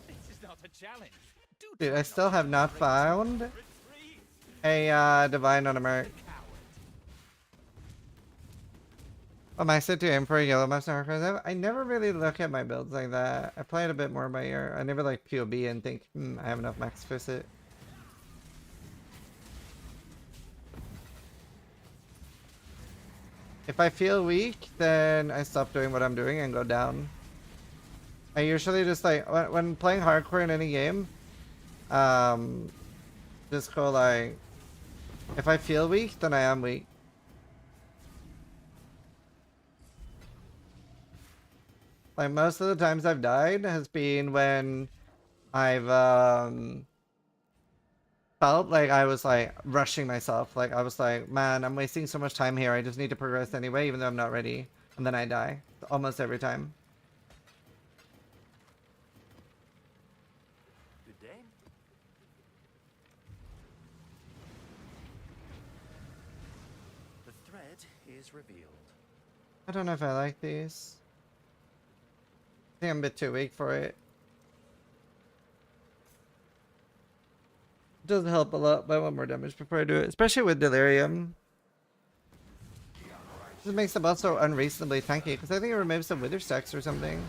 This is not a challenge. Dude, I still have not found a divine on a merc. Oh, my set to aim for a yellow master. I never really look at my builds like that. I play it a bit more by ear. I never like POB and think, I have enough max for it. If I feel weak, then I stop doing what I'm doing and go down. I usually just like, when playing hardcore in any game, just go like, if I feel weak, then I am weak. Like most of the times I've died has been when I've felt like I was like rushing myself. Like I was like, man, I'm wasting so much time here. I just need to progress anyway, even though I'm not ready. And then I die almost every time. Good day. The thread is revealed. I don't know if I like these. I think I'm a bit too weak for it. It doesn't help a lot, but I want more damage before I do it, especially with delirium. This makes the boss so unreasonably tanky because I think it removes some wither stacks or something.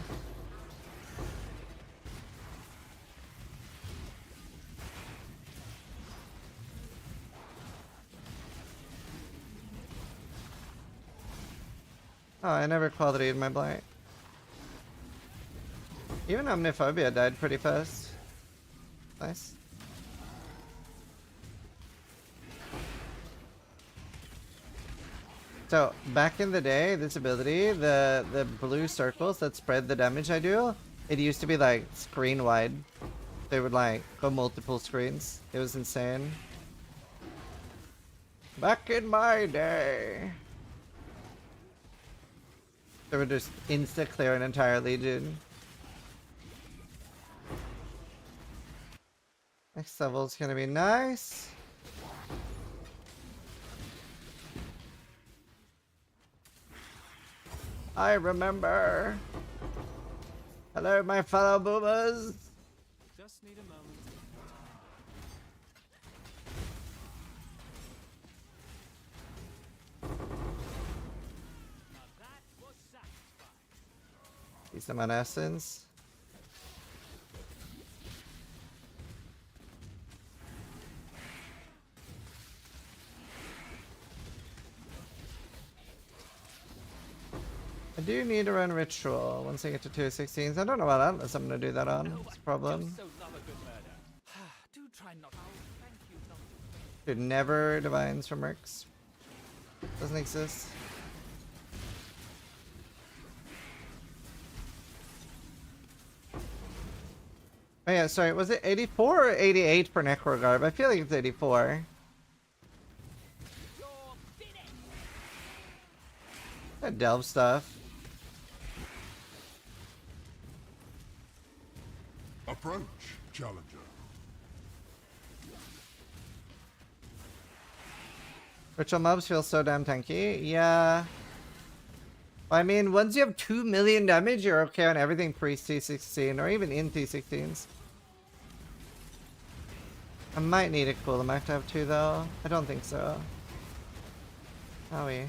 Oh, I never qualityed my blight. Even Omniphobia died pretty fast. Nice. So, back in the day, this ability, the blue circles that spread the damage I do, it used to be like screen wide. They would like go multiple screens. It was insane. Back in my day. They would just insta-clear an entire legion. Next level's gonna be nice. I remember. Hello, my fellow boomers. Just need a moment. Use them on essence. I do need to run ritual once I get to 216s. I don't know what Atlas I'm going to do that on. It's a problem. Do try not. Thank you, Dude, never divines from Mercs. Doesn't exist. Oh yeah, sorry, was it 84 or 88 for Necrogarb? I feel like it's 84. That delve stuff. Approach, challenger. Virtual mobs feel so damn tanky. Yeah. I mean, once you have 2 million damage, you're okay on everything pre-T16 or even in T16s. I might need a cool amount to have 2 though. I don't think so. Are we?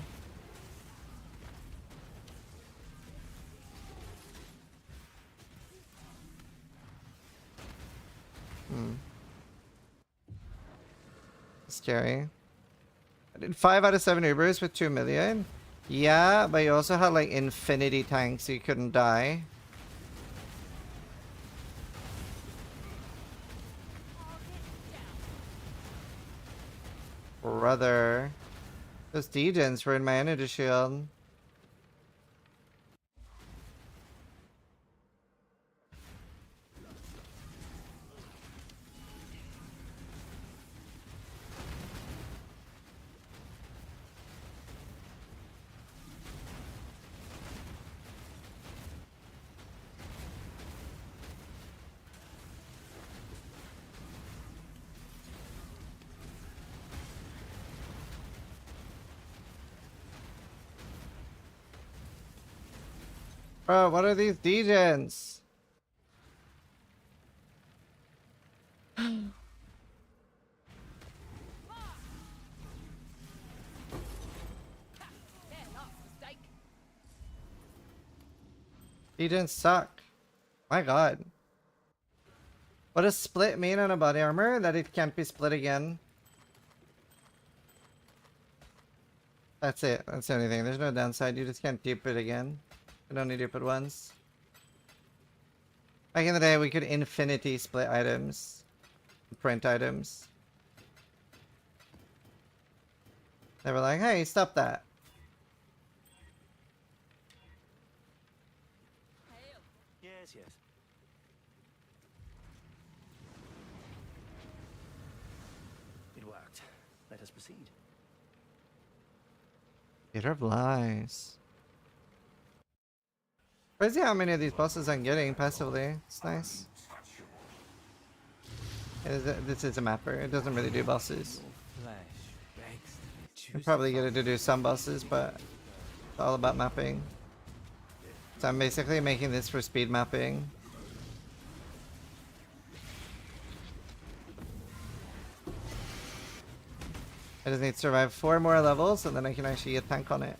Scary. I did 5 out of 7 Ubers with 2 million. Yeah, but you also had like infinity tanks, so you couldn't die. Brother. Those degens were in my energy shield. Bro, what are these degens? Degens suck. My god. What does split mean on a body armor? That it can't be split again. That's it. That's the only thing. There's no downside. You just can't dupe it again. You don't need to dupe it once. Back in the day, we could infinity split items. Print items. They were like, hey, stop that. Yes, yes. It worked. Let us proceed. Peter of Lies. Crazy how many of these bosses I'm getting passively. It's nice. This is a mapper. It doesn't really do bosses. You probably get it to do some bosses, but it's all about mapping. So I'm basically making this for speed mapping. I just need to survive 4 more levels and then I can actually get tank on it.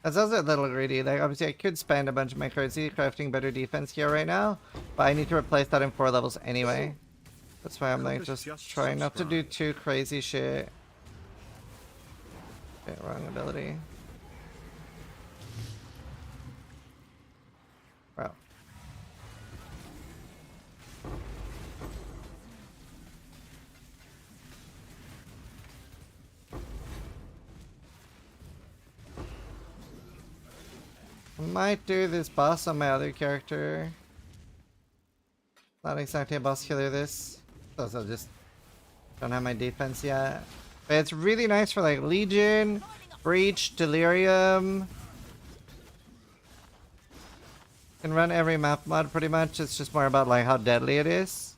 That's also a little greedy. Like, obviously I could spend a bunch of my currency crafting better defense here right now, but I need to replace that in 4 levels anyway. That's why I'm like just trying not to do too crazy shit. Okay, wrong ability. Wow. I might do this boss on my other character. Not exactly a boss killer this. Also just don't have my defense yet. But it's really nice for like Legion, Breach, Delirium. Can run every map mod pretty much. It's just more about like how deadly it is.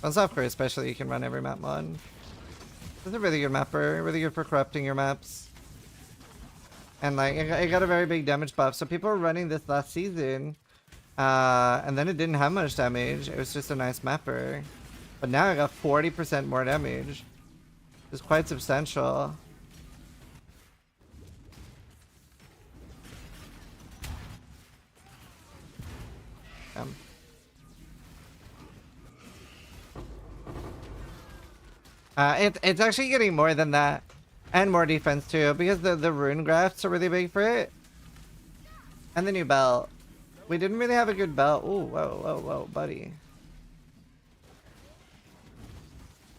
On software especially you can run every map mod. It's a really good mapper, really good for corrupting your maps. And like it got a very big damage buff. So people were running this last season. And then it didn't have much damage. It was just a nice mapper. But now I got 40% more damage. It's quite substantial. It's actually getting more than that. And more defense too, because the rune grafts are really big for it. And the new belt. We didn't really have a good belt. Ooh, whoa, whoa, whoa, buddy.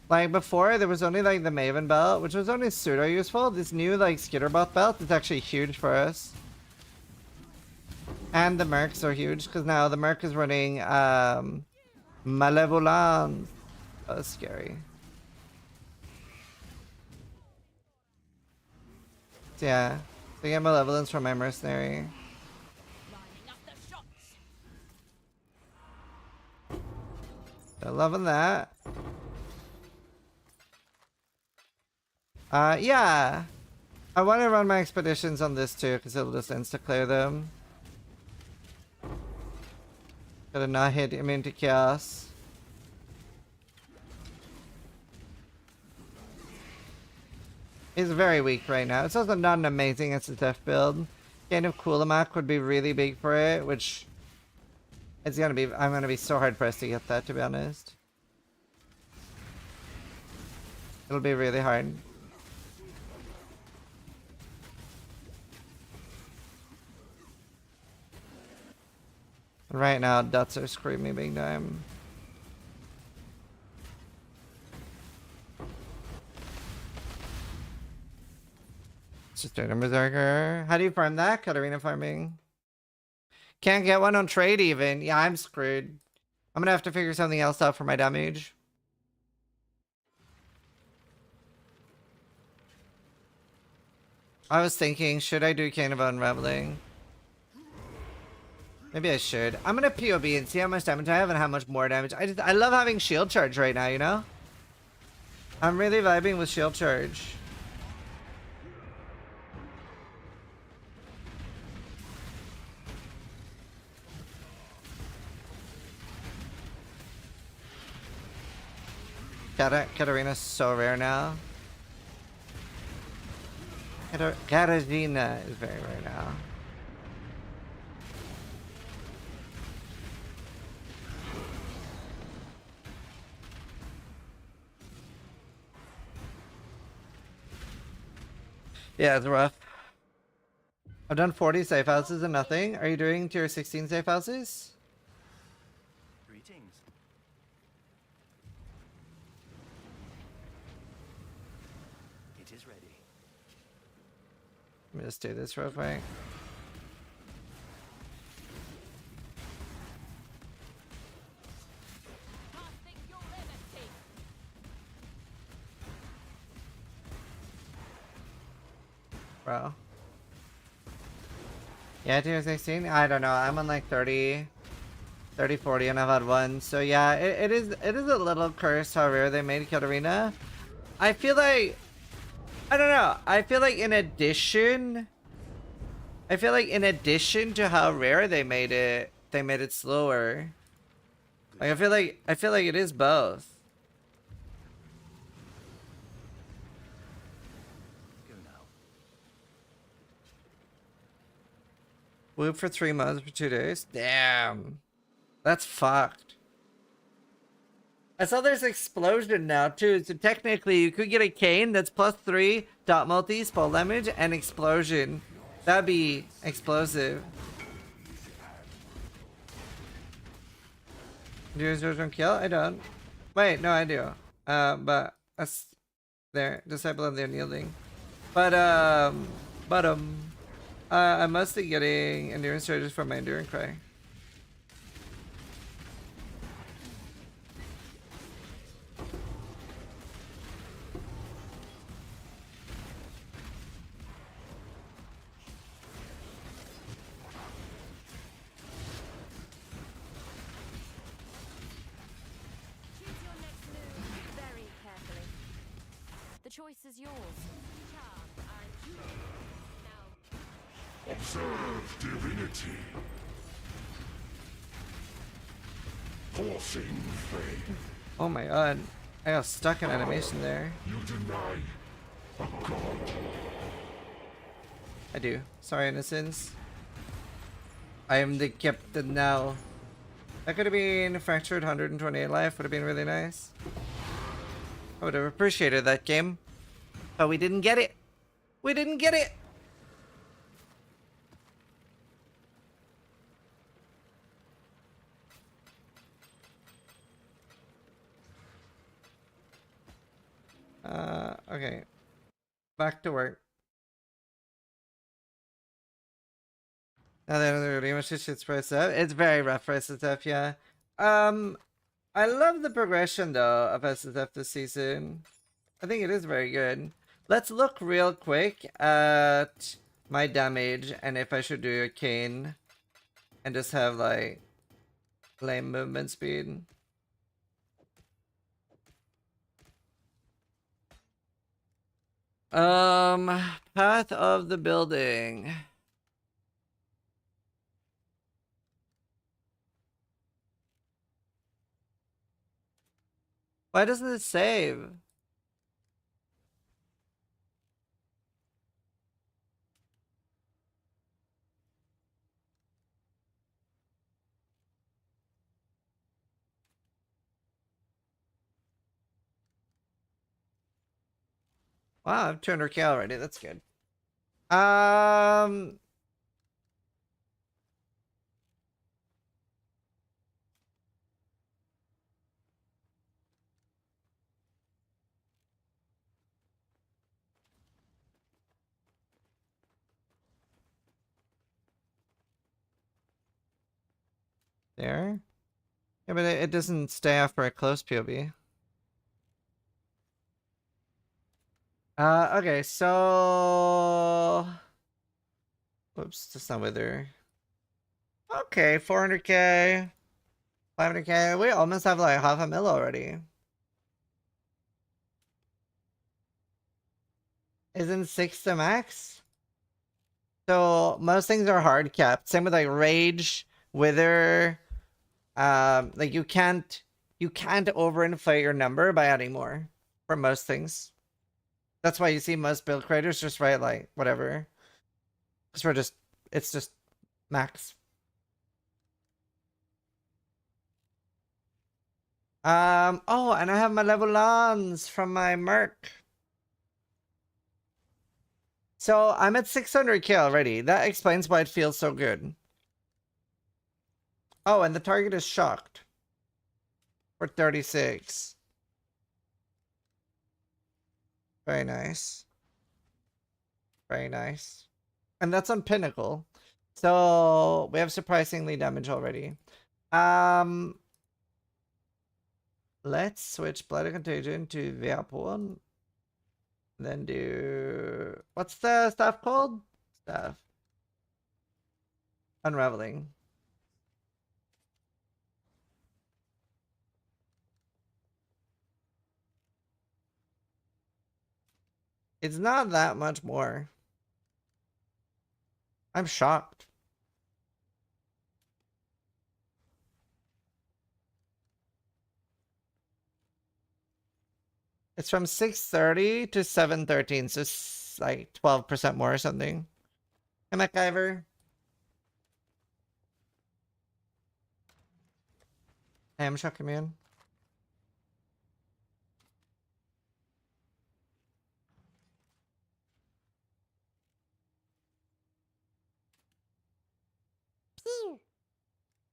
Like before, there was only like the Maven belt, which was only pseudo useful. This new like Skitterbot belt is actually huge for us. And the Mercs are huge, because now the Merc is running Malevolence. Oh, that's scary. Yeah, I get malevolence from my mercenary. So loving that. Yeah. I want to run my expeditions on this too, because it'll just insta-clear them. Gotta not hit immune to chaos. He's very weak right now. It's also not an amazing Hcssf build. Kind of Coolamak would be really big for it, which it's gonna be. I'm gonna be so hard pressed to get that, to be honest. It'll be really hard. Right now, dots are screaming big time. It's just a berserker. How do you farm that? Katarina farming. Can't get one on trade even. Yeah, I'm screwed. I'm gonna have to figure something else out for my damage. I was thinking, should I do kind of unraveling? Maybe I should. I'm gonna POB and see how much damage I have and how much more damage. I love having shield charge right now, you know? I'm really vibing with shield charge. Katarina's so rare now. Katarina is very rare now. Yeah, it's rough. I've done 40 safe houses and nothing. Are you doing tier 16 safe houses? Greetings. It is ready. Let me just do this real quick. Bro. Yeah, tier 16? I don't know. I'm on like 30, 40 and I've had one. So yeah, it is a little cursed how rare they made Katarina. I feel like, I don't know. I feel like in addition to how rare they made it slower. Like I feel like it is both. Whoop for 3 months for 2 days? Damn. That's fucked. I saw there's explosion now too, so technically you could get a cane that's +3 dot multi, spell damage, and explosion. That'd be explosive. Do you don't kill? I don't. Wait, no I do. But that's there. Disciple of the Unyielding. But I'm mostly getting endurance charges from my enduring cry. Choose your next move very carefully. The choice is yours. Charm, I'm you. Now. Observe divinity. Forcing fate. Oh my god. I got stuck in animation there. You deny a god. I do. Sorry, innocents. I am the captain now. That could have been fractured 128 life. Would have been really nice. I would have appreciated that game. But we didn't get it. We didn't get it. Okay. Back to work. Now that they're really much shit's press up. It's very rough for Hcssf, yeah. I love the progression though of Hcssf this season. I think it is very good. Let's look real quick at my damage and if I should do a cane and just have like lame movement speed. Path of the building. Why doesn't it save? Wow, I've 200k already. That's good. There. Yeah, but it doesn't stay after a close POV. Okay, so... Whoops, that's not wither. Okay, 400k, 500k. We almost have like half a mil already. Isn't 6 the max? So most things are hard capped. Same with like rage, wither. Like you can't overinflate your number by adding more for most things. That's why you see most build creators just write like whatever. Because it's just max. Oh, and I have my level lawns from my merc. So I'm at 600k already. That explains why it feels so good. Oh, and the target is shocked. For 36. Very nice. Very nice. And that's on Pinnacle. So we have surprisingly damage already. Let's switch Blood of Contagion to Vapor. Then do... What's the stuff called? Stuff. Unraveling. It's not that much more. I'm shocked. It's from 630 to 713, so it's like 12% more or something. Hey, MacGyver. Hey, I'm Shock Immune.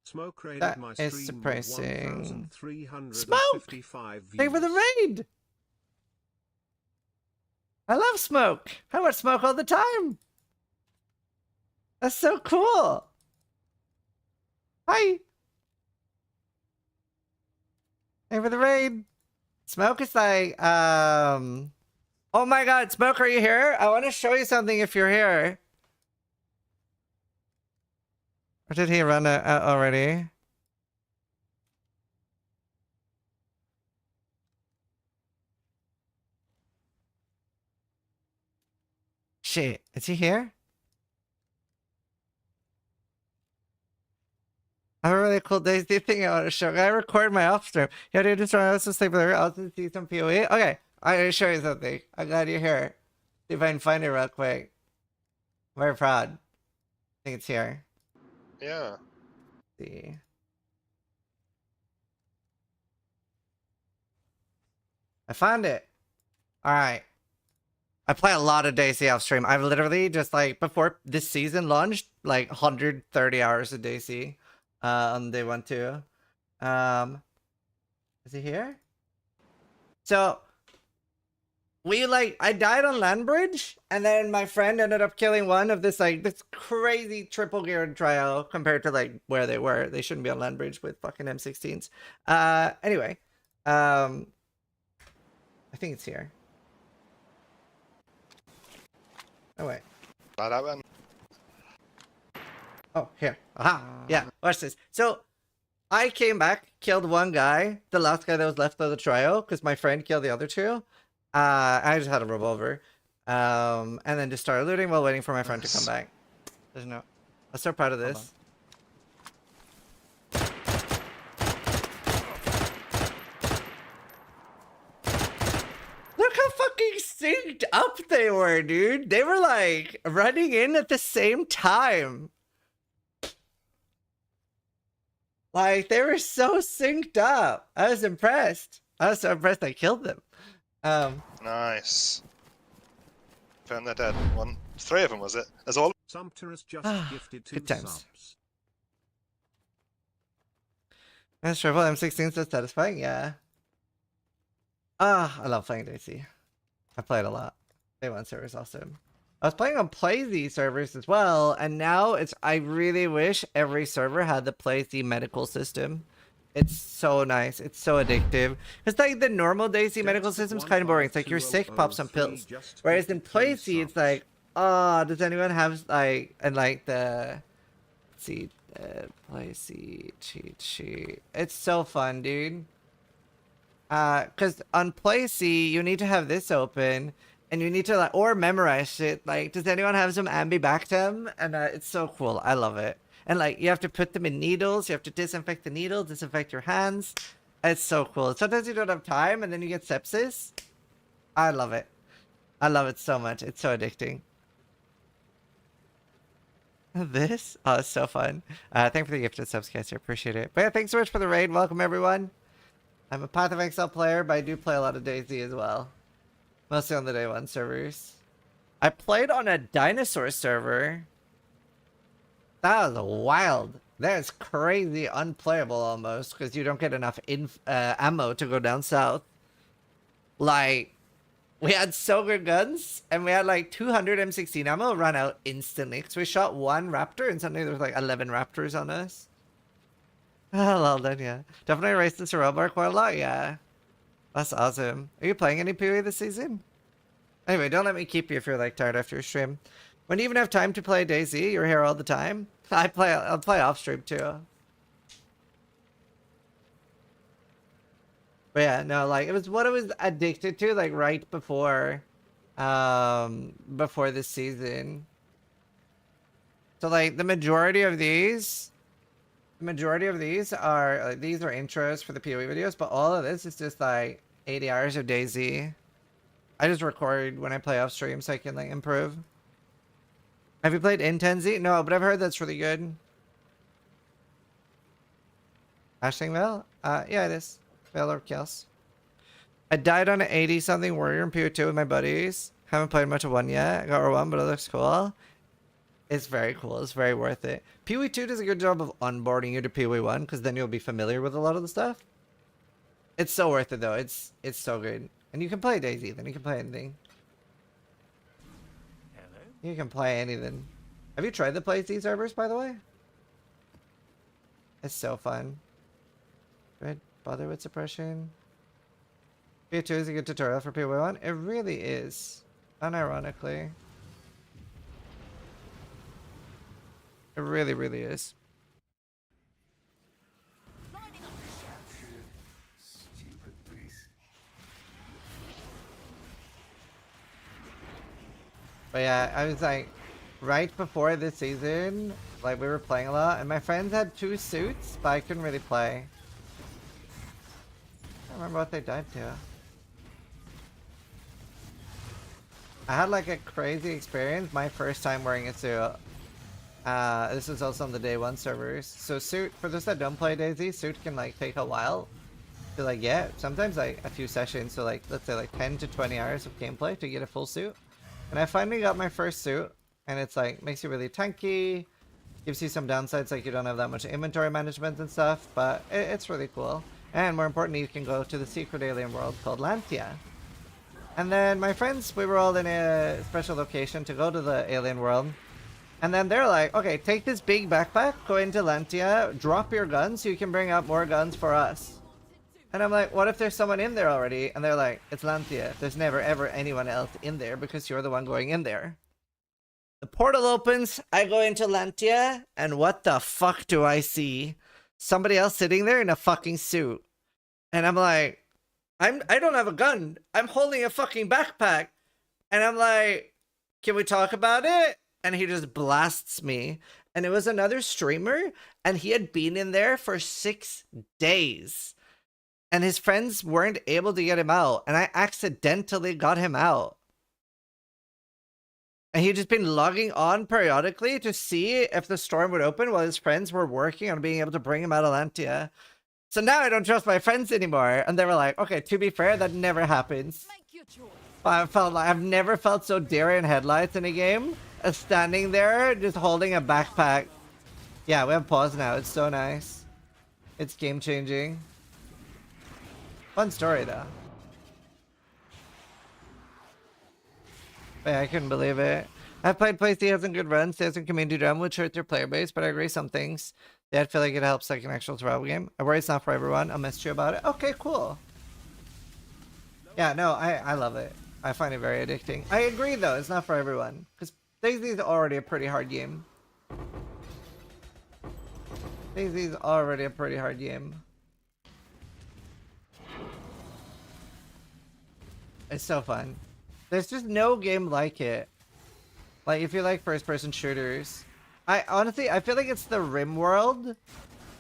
Smoke raided That my is stream surprising. with 1,355 views. Thank you for the raid! I love Smoke! I watch Smoke all the time! That's so cool! Hi! Thank you for the raid! Smoke is like, Oh my god, Smoke, are you here? I want to show you something if you're here. Or did he run it already? Shit, is he here? I have a really cool Daisy thing I want to show. I record my off stream. Yeah, dude, just trying to stay there. I'll just see some PoE. Okay, I'm gonna show you something. I'm glad you're here. See if I can find it real quick. I'm very proud. I think it's here. Yeah. Let's see. I found it. Alright. I play a lot of Daisy off stream. I've literally just like before this season launched, like 130 hours of Daisy on day 1 too. Is he here? So I died on land bridge, and then my friend ended up killing one of this crazy triple geared trial compared to like where they were. They shouldn't be on land bridge with fucking M16s. Anyway, I think it's here. Oh wait. Bad out then. Oh, here. Aha. Yeah, watch this. So, I came back, killed one guy, the last guy that was left of the trio, because my friend killed the other two. I just had a revolver. And then just started looting while waiting for my friend to come back. There's no... I'm so proud of this. Look how fucking synced up they were, dude. They were like running in at the same time. Like, they were so synced up. I was impressed. I was so impressed I killed them. Nice. Found their dead. 3 of them, was it? As all? Sumpter has just gifted 2 Good times. subs. That's triple M16 so satisfying, yeah. I love playing DC. I played a lot. Day 1 server is awesome. I was playing on PlayZ servers as well, and now I really wish every server had the PlayZ medical system. It's so nice. It's so addictive. It's like the normal DC medical system's kind of boring. It's like you're sick, pop some pills. Whereas in PlayZ, it's like, oh, does anyone have like, and like the, let's see, PlayZ cheat sheet. It's so fun, dude. Because on PlayZ, you need to have this open. And you need to like, or memorize shit. Like, does anyone have some ambibactam? And it's so cool. I love it. And like, you have to put them in needles. You have to disinfect the needle, disinfect your hands. It's so cool. Sometimes you don't have time and then you get sepsis. I love it. I love it so much. It's so addicting. This? Oh, it's so fun. Thank you for the gifted subs, guys. I appreciate it. But yeah, thanks so much for the raid. Welcome, everyone. I'm a Path of Exile player, but I do play a lot of DayZ as well. Mostly on the Day 1 servers. I played on a dinosaur server. That was wild. That is crazy unplayable almost, because you don't get enough ammo to go down south. Like, we had so good guns, and we had like 200 M16 ammo run out instantly, because we shot 1 raptor, and suddenly there was like 11 raptors on us. Oh, well done, yeah. Definitely raced the Sorrel bar quite a lot, yeah. That's awesome. Are you playing any PoE this season? Anyway, don't let me keep you if you're like tired after your stream. When you even have time to play DayZ, you're here all the time. I'll play off stream too. But yeah, no, like it was what I was addicted to like right before this season. So like the majority of these are intros for the PoE videos, but all of this is just like 80 hours of DayZ. I just record when I play off stream so I can like improve. Have you played Intenzi? No, but I've heard that's really good. Ashling Vale? Yeah, it is. Vale or Chaos. I died on an 80-something warrior in PoE2 with my buddies. Haven't played much of 1 yet. I got R1, but it looks cool. It's very cool. It's very worth it. PoE2 does a good job of onboarding you to PoE1, because then you'll be familiar with a lot of the stuff. It's so worth it, though. It's so good. And you can play DayZ, then you can play anything. Hello? You can play anything. Have you tried the PlayZ servers, by the way? It's so fun. Should I bother with suppression? PoE2 is a good tutorial for PoE1. It really is. Unironically. It really, really is. But yeah, I was like, right before this season, like we were playing a lot, and my friends had 2 suits, but I couldn't really play. I don't remember what they died to. I had like a crazy experience my first time wearing a suit. This was also on the Day 1 servers. So suit, for those that don't play DayZ, suit can like take a while to like get, sometimes like a few sessions, so like let's say like 10 to 20 hours of gameplay to get a full suit. And I finally got my first suit, and it's like, makes you really tanky, gives you some downsides like you don't have that much inventory management and stuff, but it's really cool. And more importantly, you can go to the secret alien world called Lantia. And then my friends, we were all in a special location to go to the alien world. And then they're like, okay, take this big backpack, go into Lantia, drop your guns so you can bring out more guns for us. And I'm like, what if there's someone in there already? And they're like, it's Lantia. There's never ever anyone else in there because you're the one going in there. The portal opens, I go into Lantia, and what the fuck do I see? Somebody else sitting there in a fucking suit. And I'm like, I don't have a gun. I'm holding a fucking backpack. And I'm like, can we talk about it? And he just blasts me. And it was another streamer, and he had been in there for 6 days. And his friends weren't able to get him out. And I accidentally got him out. And he'd just been logging on periodically to see if the storm would open while his friends were working on being able to bring him out of Lantia. So now I don't trust my friends anymore. And they were like, okay, to be fair, that never happens. I've never felt so deer in headlights in a game as standing there just holding a backpack. Yeah, we have pause now. It's so nice. It's game changing. Fun story though. Yeah, I couldn't believe it. I've played plays he has some good runs, he has some community drum, which hurts their player base, but I agree some things. Yeah, I feel like it helps like an actual survival game. I worry it's not for everyone. I'll message you about it. Okay, cool. Yeah, no, I love it. I find it very addicting. I agree though, it's not for everyone. Because DayZ's already a pretty hard game. DayZ's already a pretty hard game. It's so fun. There's just no game like it. Like, if you like first-person shooters, honestly, I feel like it's the RimWorld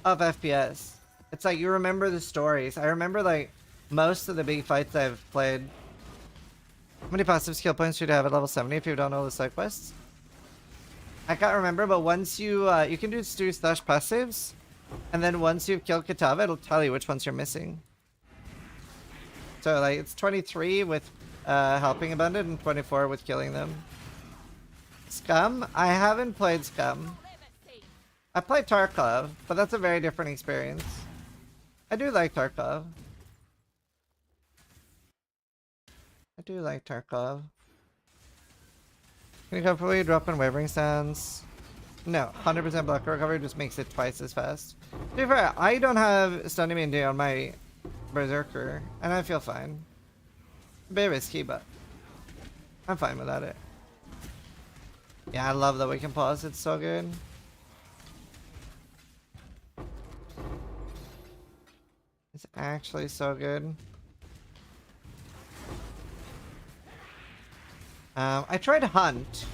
of FPS. It's like, you remember the stories. I remember, like, most of the big fights I've played. How many passive skill points should you have at level 70 if you don't know the side quests? I can't remember, but once you, you can do /passives, and then once you've killed Kitava, it'll tell you which ones you're missing. So, like, it's 23 with helping Abundant and 24 with killing them. Scum? I haven't played Scum. I played Tarkov, but that's a very different experience. I do like Tarkov. I do like Tarkov. Can you comfortably drop in wavering stance? No, 100% block recovery just makes it twice as fast. To be fair, I don't have stun immunity on my Berserker, and I feel fine. A bit risky, but I'm fine without it. Yeah, I love that we can pause. It's so good. It's actually so good. I tried Hunt,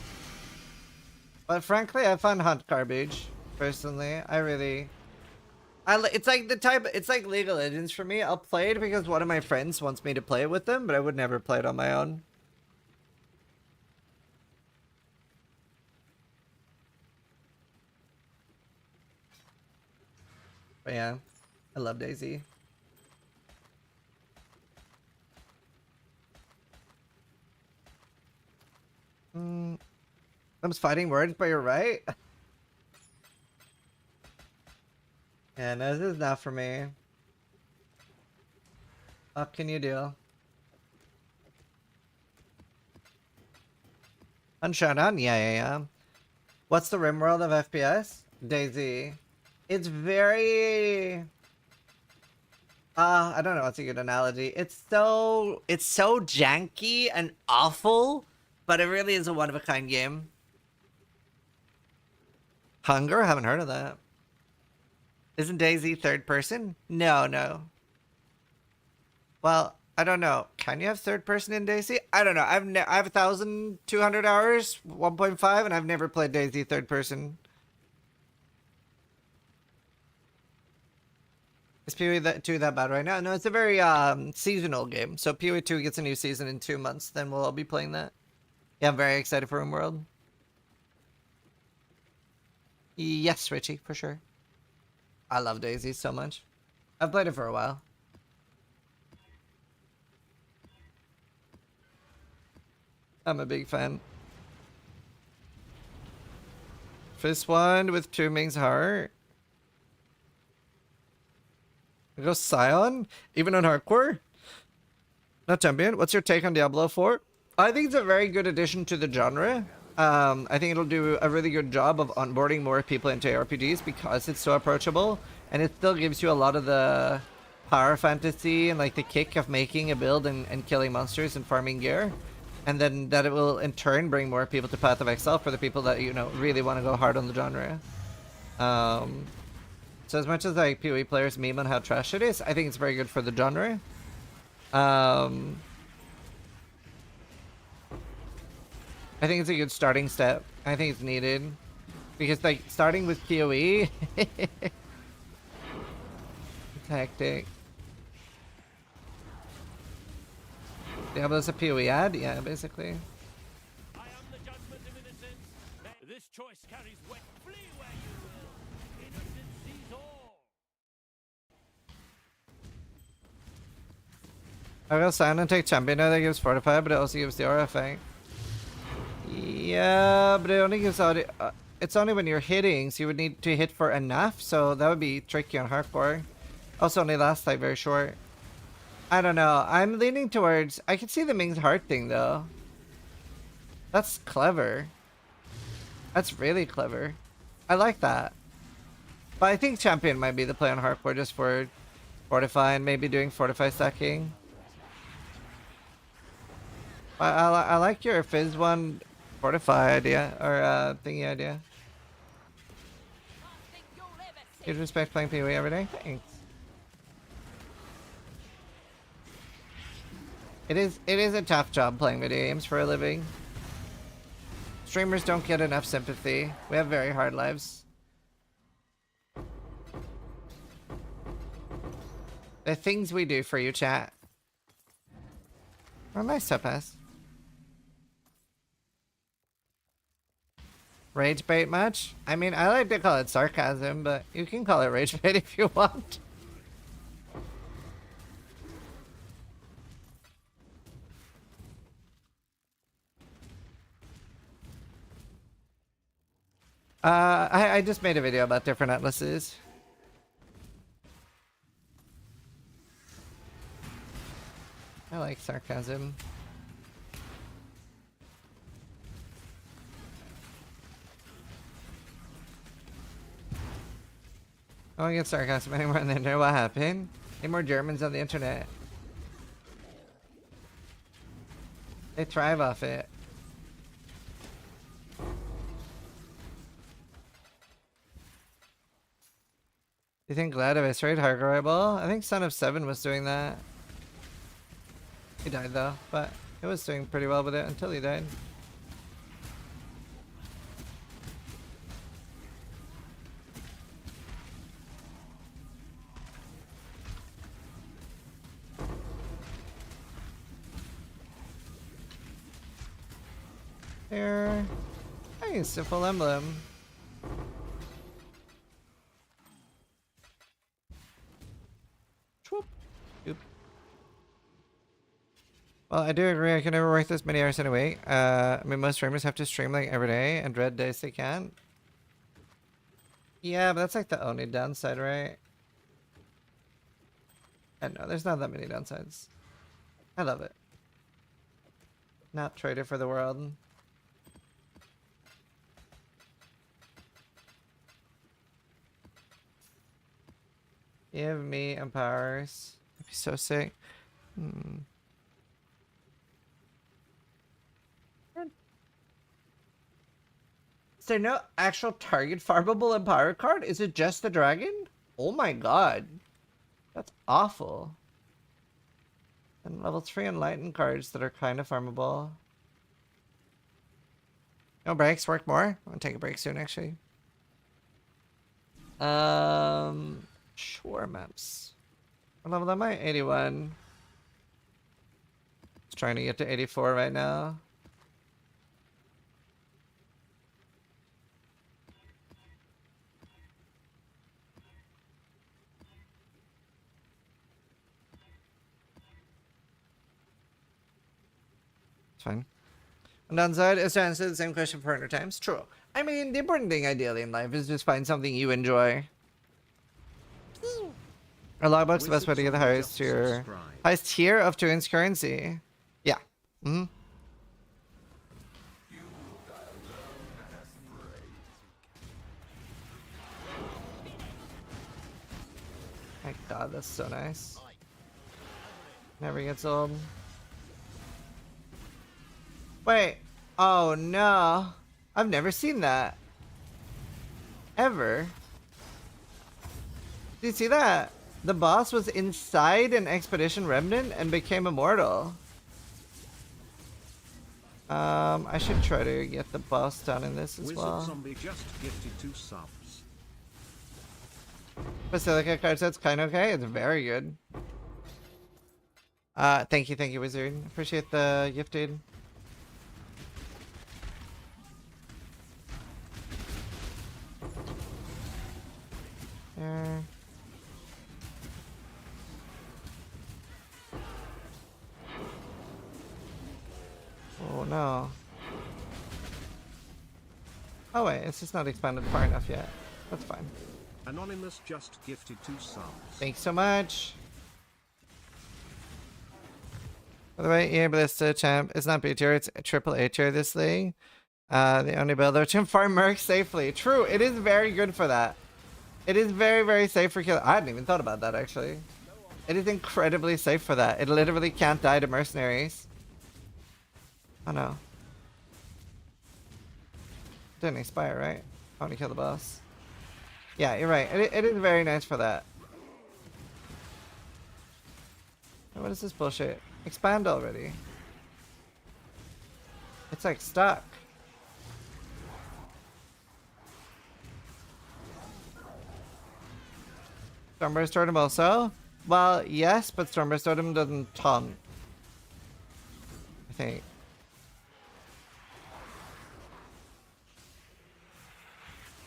but frankly, I found Hunt garbage. Personally, it's like the type. It's like League of Legends for me. I'll play it because one of my friends wants me to play it with them, but I would never play it on my own. But yeah, I love DayZ. I'm just fighting words, but you're right. Yeah, no, this is not for me. What can you do? Unshutdown? Yeah. What's the RimWorld of FPS? DayZ. It's very... I don't know what's a good analogy. It's so janky and awful, but it really is a one-of-a-kind game. Hunger? I haven't heard of that. Isn't DayZ third person? No. Well, I don't know. Can you have third person in DayZ? I don't know. I have 1,200 hours, 1.5, and I've never played DayZ third person. Is PoE 2 that bad right now? No, it's a very seasonal game. So PoE 2 gets a new season in 2 months. Then we'll all be playing that. Yeah, I'm very excited for RimWorld. Yes, Richie, for sure. I love DayZ so much. I've played it for a while. I'm a big fan. Fist one with Tu Ming's heart. I go Scion, even on hardcore. Not champion. What's your take on Diablo 4? I think it's a very good addition to the genre. I think it'll do a really good job of onboarding more people into ARPGs because it's so approachable, and it still gives you a lot of the power fantasy and like the kick of making a build and killing monsters and farming gear. And then that it will in turn bring more people to Path of Exile for the people that, you know, really want to go hard on the genre. So as much as like PoE players meme on how trash it is, I think it's very good for the genre. I think it's a good starting step. I think it's needed. Because like starting with PoE it's hectic. Diablo's a PoE ad? Yeah, basically. I am the judgment of innocence. This choice carries weight. Flee where you will. Innocence sees all. I will sign and take champion now that gives fortify, but it also gives the aura effect. Yeah, but it only gives audio. It's only when you're hitting, so you would need to hit for enough, so that would be tricky on hardcore. Also only lasts like very short. I don't know. I'm leaning towards... I can see the Ming's heart thing though. That's clever. That's really clever. I like that. But I think champion might be the play on hardcore just for fortify and maybe doing fortify stacking. I like your Fizz one fortify idea, or thingy idea. You'd respect playing PoE every day? Thanks. It is a tough job playing video games for a living. Streamers don't get enough sympathy. We have very hard lives. The things we do for you, chat. Oh, nice topaz. Rage bait much? I mean, I like to call it sarcasm, but you can call it rage bait if you want. I just made a video about different atlases. I like sarcasm. I don't get sarcasm anymore on the internet. What happened? Any more Germans on the internet? They thrive off it. You think Glad eviscerated hardcore eyeball? I think Son of Seven was doing that. He died though, but it was doing pretty well with it until he died. There. Nice, a full emblem. Well, I do agree. I can never work this many hours in a week. I mean, most streamers have to stream like every day and dread days they can't. Yeah, but that's like the only downside, right? I know, there's not that many downsides. I love it. Not trade it for the world. Give me empowers. That'd be so sick. Is there no actual target farmable empower card? Is it just the dragon? Oh my god. That's awful. And level 3 enlightened cards that are kind of farmable. No breaks, work more? I'm gonna take a break soon actually. Sure maps. What level am I? 81. Just trying to get to 84 right now. It's fine. On the downside, is to answer the same question for 100 times. True. I mean, the important thing ideally in life is just find something you enjoy. Are logbox the best way to get the highest tier? Highest tier of Tuin's currency? Yeah. Mm-hmm. My god, that's so nice. Never gets old. Wait. Oh no. I've never seen that. Ever. Did you see that? The boss was inside an Expedition Remnant and became immortal. I should try to get the boss done in this as Wizard well. Zombie just gifted 2 subs. Basilica card set's kinda okay. It's very good. Thank you, Wizard. Appreciate the gifted. There. Oh no. Oh wait, it's just not expanded far enough yet. That's fine. Anonymous just gifted 2 subs. Thanks so much. By the way, EA Ballista champ, it's not B tier, it's a triple A tier this thing. The only builder can farm merc safely. True, it is very good for that. It is very, very safe for kill. I hadn't even thought about that actually. It is incredibly safe for that. It literally can't die to mercenaries. Oh no. Didn't expire, right? I want to kill the boss. Yeah, you're right. It is very nice for that. What is this bullshit? Expand already. It's like stuck. Stormburst Totem also? Well, yes, but Stormburst Totem doesn't taunt. I think.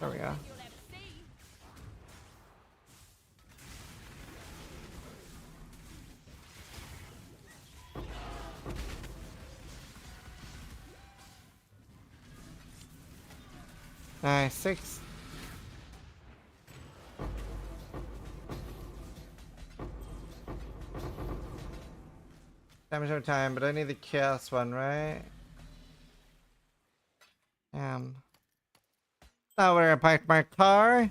There we go. Nice, 6. Damage over time, but I need the chaos one, right? Now where I parked my car.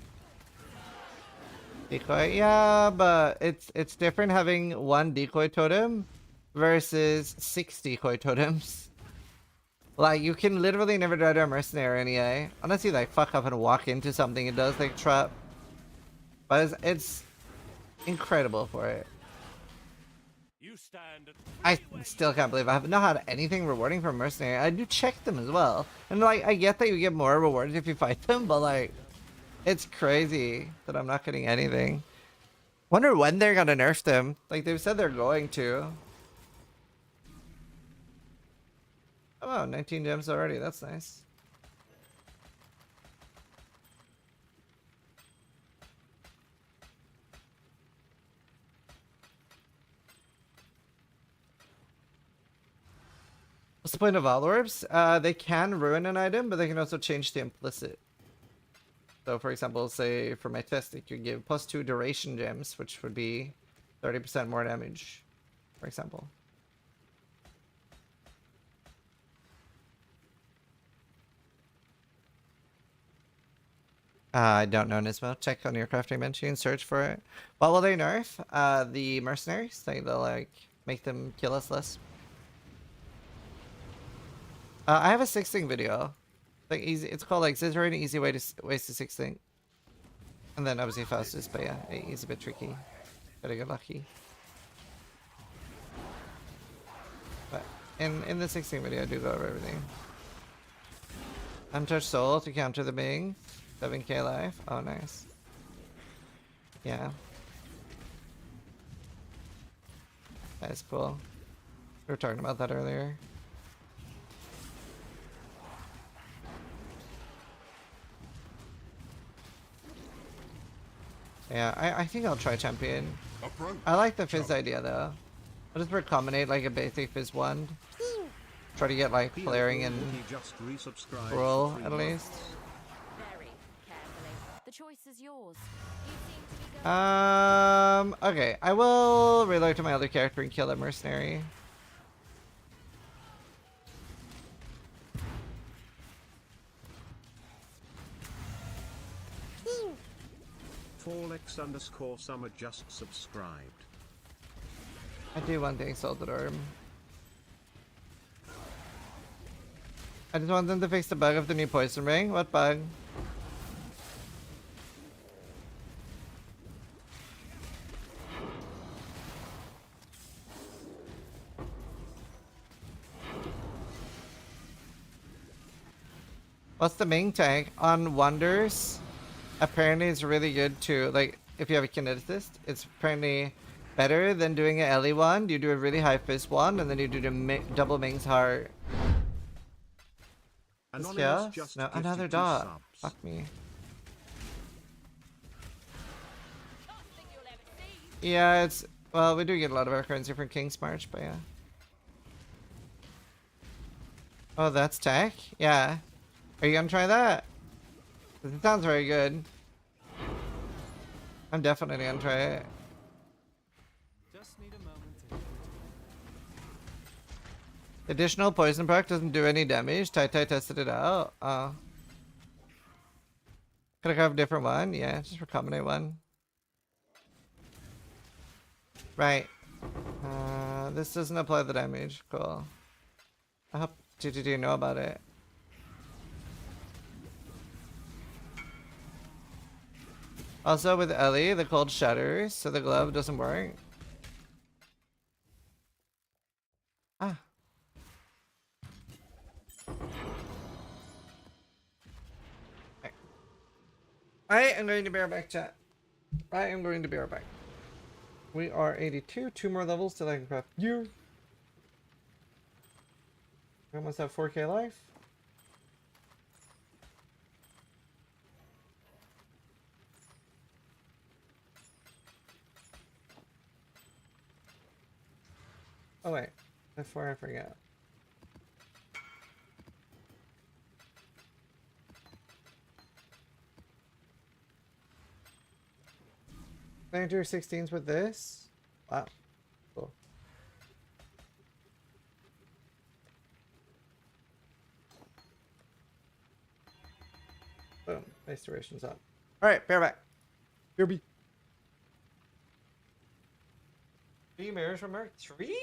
Decoy, yeah, but it's different having 1 decoy totem versus 6 decoy totems. Like, you can literally never die to a mercenary anyway. Unless you, like, fuck up and walk into something it does, like, trap. But it's incredible for it. I still can't believe I haven't had anything rewarding from mercenary. I do check them as well. And, like, I get that you get more rewards if you fight them, but, like, it's crazy that I'm not getting anything. Wonder when they're gonna nerf them. Like, they've said they're going to. Oh, wow, 19 gems already. That's nice. What's the point of all orbs? They can ruin an item, but they can also change the implicit. So, for example, say for my test, it could give +2 duration gems, which would be 30% more damage, for example. I don't know, Nismo. Check on your crafting bench and search for it. What will they nerf? The mercenaries? They'll like make them kill us less. I have a 6-thing video. Like easy, it's called like scissor an easy way to waste a 6-thing. And then obviously Faustus, but yeah, he's a bit tricky. Gotta get lucky. But in the 6-thing video, I do go over everything. Untouched soul to counter the Bing. 7k life. Oh, nice. Yeah. That's cool. We were talking about that earlier. Yeah, I think I'll try champion. I like the Fizz idea though. I'll just recombinate like a basic Fizz wand. Try to get like flaring and roll at least. The choice is yours. Okay, I will reload to my other character and kill that mercenary. Fallx_summer just subscribed. I do want the Exalted Orb. I just want them to fix the bug of the new poison ring. What bug? What's the main tank? On Wonders, apparently it's really good too. Like, if you have a kineticist, it's apparently better than doing an Ellie one. You do a really high fist one, and then you do the double Ming's heart. Anonymous just No, gifted another 2 dot. subs. Fuck me. Yeah, it's... Well, we do get a lot of our currency from King's March, but yeah. Oh, that's tech? Yeah. Are you gonna try that? It sounds very good. I'm definitely gonna try it. Just need a moment to... Additional poison proc doesn't do any damage. Tai tested it out. Oh. Could I have a different one? Yeah, just recombinate one. Right. This doesn't apply the damage. Cool. I hope GGG know about it. Also with Ellie, the cold shatters, so the glove doesn't work. Ah. Okay. I am going to be right back, chat. I am going to be right back. We are 82, 2 more levels till I can craft gear. We almost have 4K life. Oh wait, before I forget. Can I do 16s with this? Wow, cool. Boom, base duration's up. Alright, bear back. BRB. 3 mirrors from Mark 3?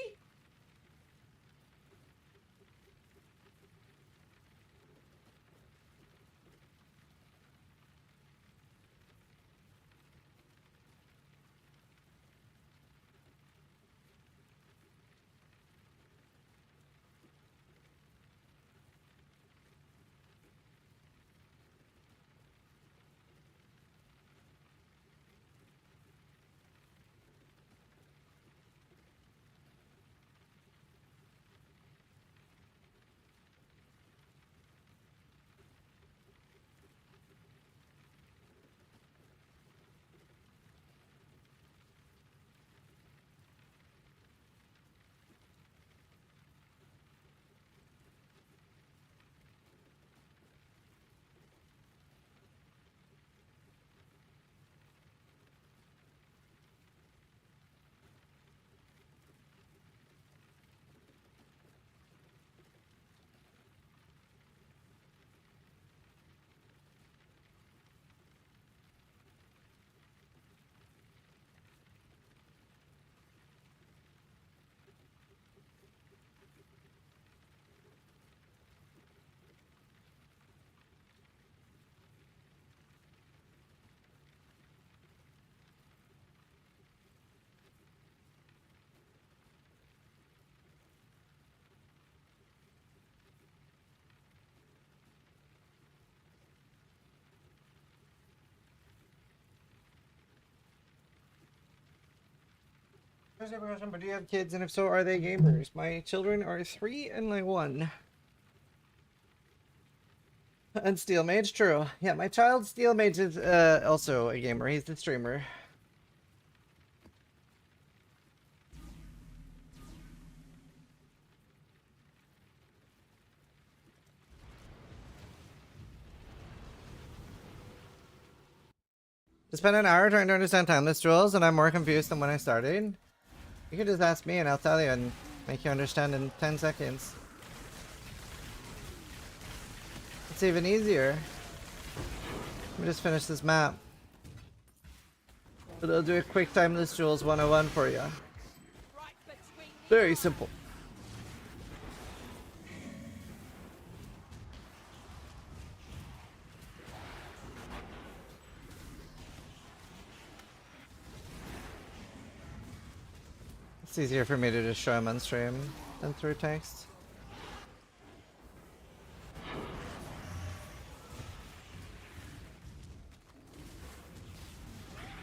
There's a question, but do you have kids? And if so, are they gamers? My children are 3 and like 1. And Steel Mage, true. Yeah, my child Steel Mage is also a gamer. He's the streamer. I spent an hour trying to understand timeless duels, and I'm more confused than when I started. You could just ask me and I'll tell you and make you understand in 10 seconds. It's even easier. Let me just finish this map. But I'll do a quick timeless duels 101 for you. Very simple. It's easier for me to just show him on stream than through text.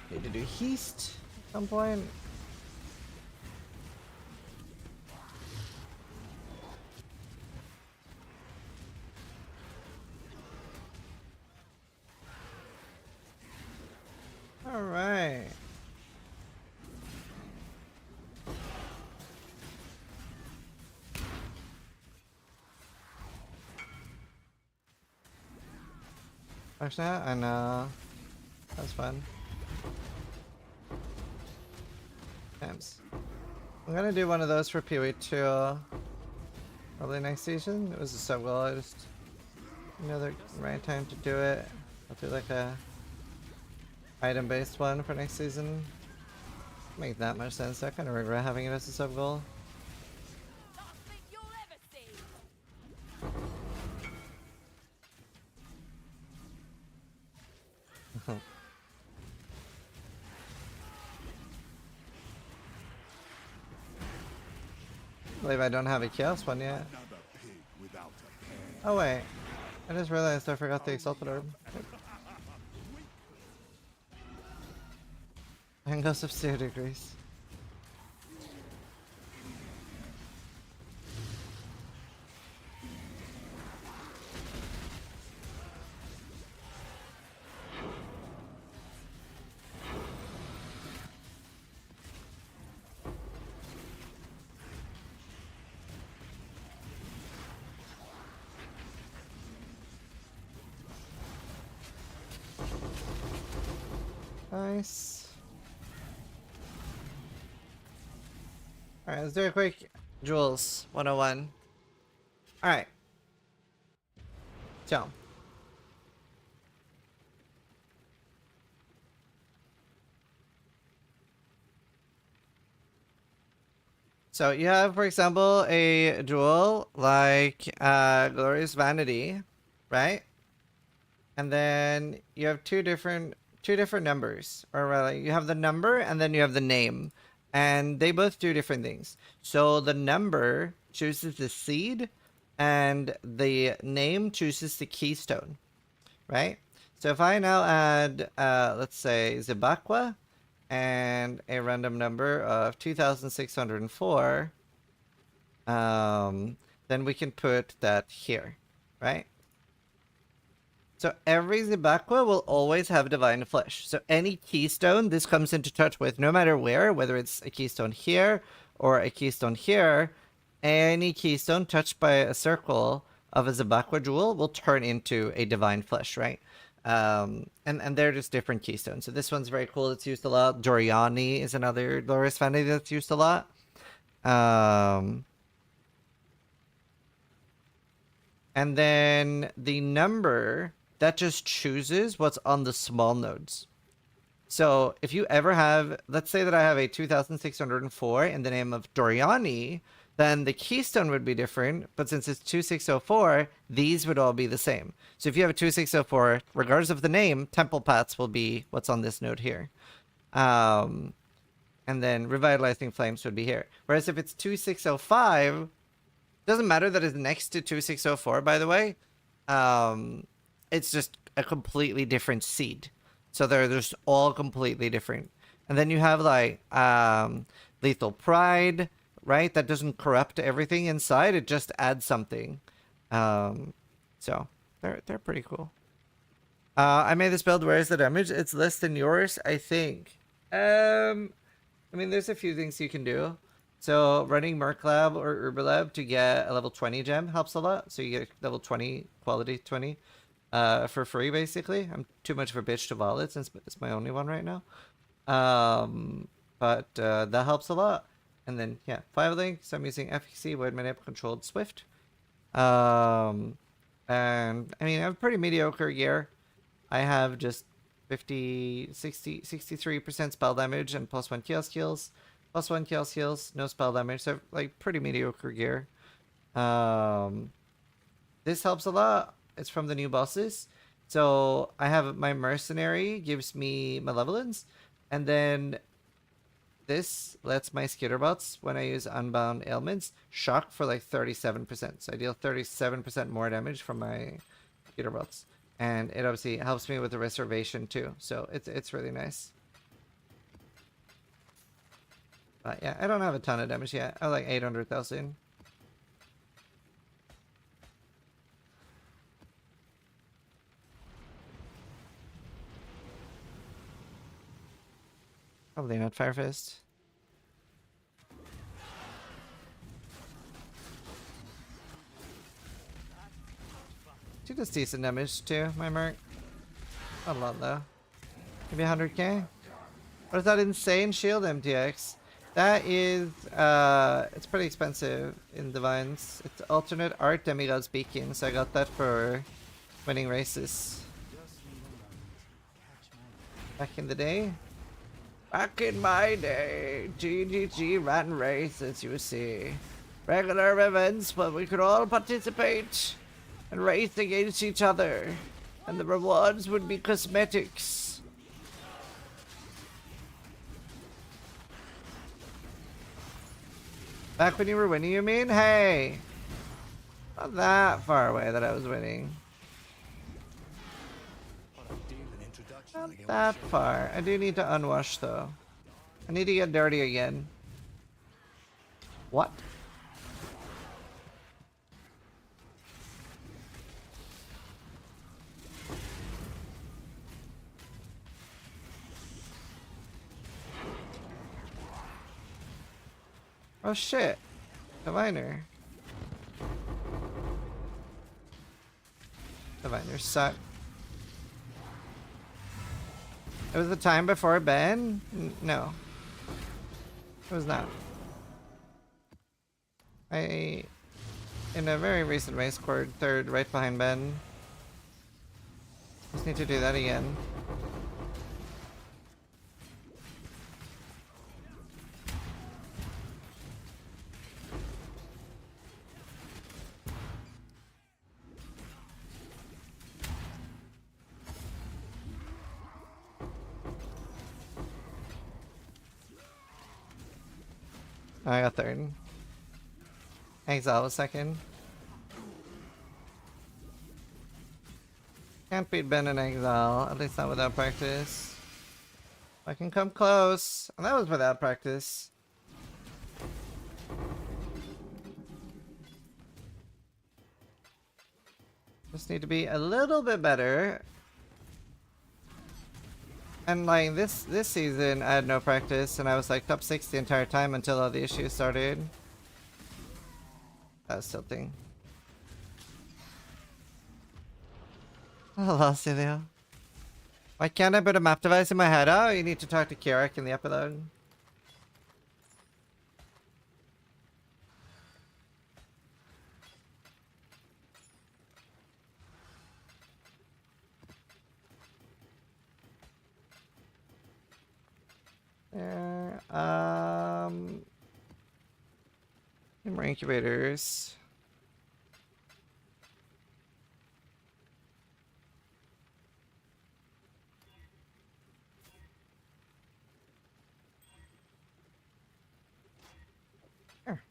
Need to do Heist at some point. All right. Actually, I know. That's fun. Thanks. I'm gonna do one of those for PoE2 probably next season. It was a sub goal. I just the right time to do it. I'll do like a item based one for next season. Make that much sense. I kind of regret having it as a sub goal. I believe I don't have a chaos one yet. Oh wait, I just realized I forgot the exalted orb. Angles of 0 degrees. Nice. Alright, let's do a quick Jules 101. Alright. So you have, for example, a jewel like Glorious Vanity, right? And then you have two different numbers, or rather, you have the number and then you have the name, and they both do different things. So the number chooses the seed, and the name chooses the keystone, right? So if I now add, let's say, Zibakwa, and a random number of 2,604, then we can put that here, right? So every Zibakwa will always have Divine Flesh. So any keystone this comes into touch with, no matter where, whether it's a keystone here or a keystone here, any keystone touched by a circle of a Zibakwa jewel will turn into a Divine Flesh, right? And they're just different keystones. So this one's very cool. It's used a lot. Doriani is another Glorious Vanity that's used a lot. And then the number that just chooses what's on the small nodes. So if you ever have, let's say that I have a 2,604 in the name of Doriani, then the keystone would be different, but since it's 2604, these would all be the same. So if you have a 2604, regardless of the name, Temple Paths will be what's on this node here. And then Revitalizing Flames would be here. Whereas if it's 2605, doesn't matter that it's next to 2604, by the way. It's just a completely different seed. So they're just all completely different. And then you have like Lethal Pride, right? That doesn't corrupt everything inside. It just adds something. So they're pretty cool. I made this build. Where's the damage? It's less than yours, I think. I mean, there's a few things you can do. So running Merc Lab or Uber Lab to get a level 20 gem helps a lot. So you get level 20, quality 20 for free, basically. I'm too much of a bitch to wallet since it's my only one right now. But that helps a lot. And then, yeah, 5 link. So I'm using FXC, Void Manip, Controlled Swift. And, I mean, I have pretty mediocre gear. I have just 63% spell damage and +1 chaos heals. +1 chaos heals, no spell damage. So, like, pretty mediocre gear. This helps a lot. It's from the new bosses. So, I have my Mercenary, gives me Malevolence. And then this lets my skitter bots, when I use unbound ailments, shock for like 37%. So I deal 37% more damage from my skitter bots. And it obviously helps me with the reservation too. So it's really nice. But yeah, I don't have a ton of damage yet. I have like 800,000. Probably not Fire Fist. She does decent damage too, my merc. Not a lot though. Maybe 100k? What is that insane shield MTX? That is, it's pretty expensive in Divines. It's alternate art demigod's beacon, so I got that for winning races. Back in the day? Back in my day, GGG ran races, you see. Regular events where we could all participate and race against each other. And the rewards would be cosmetics. Back when you were winning, you mean? Hey! Not that far away that I was winning. Not that far. I do need to unwash though. I need to get dirty again. What? Oh shit. Diviner. Diviners suck. It was the time before Ben? No. It was not. I, in a very recent race, scored third right behind Ben. Just need to do that again. I got third. Exile was second. Can't beat Ben in Exile, at least not without practice. I can come close. And that was without practice. Just need to be a little bit better. And like this season I had no practice and I was like top 6 the entire time until all the issues started. That was tilting. Hello, Celio. Why can't I put a map device in my head? Oh, you need to talk to Kirak in the epilogue. There, more incubators. Here.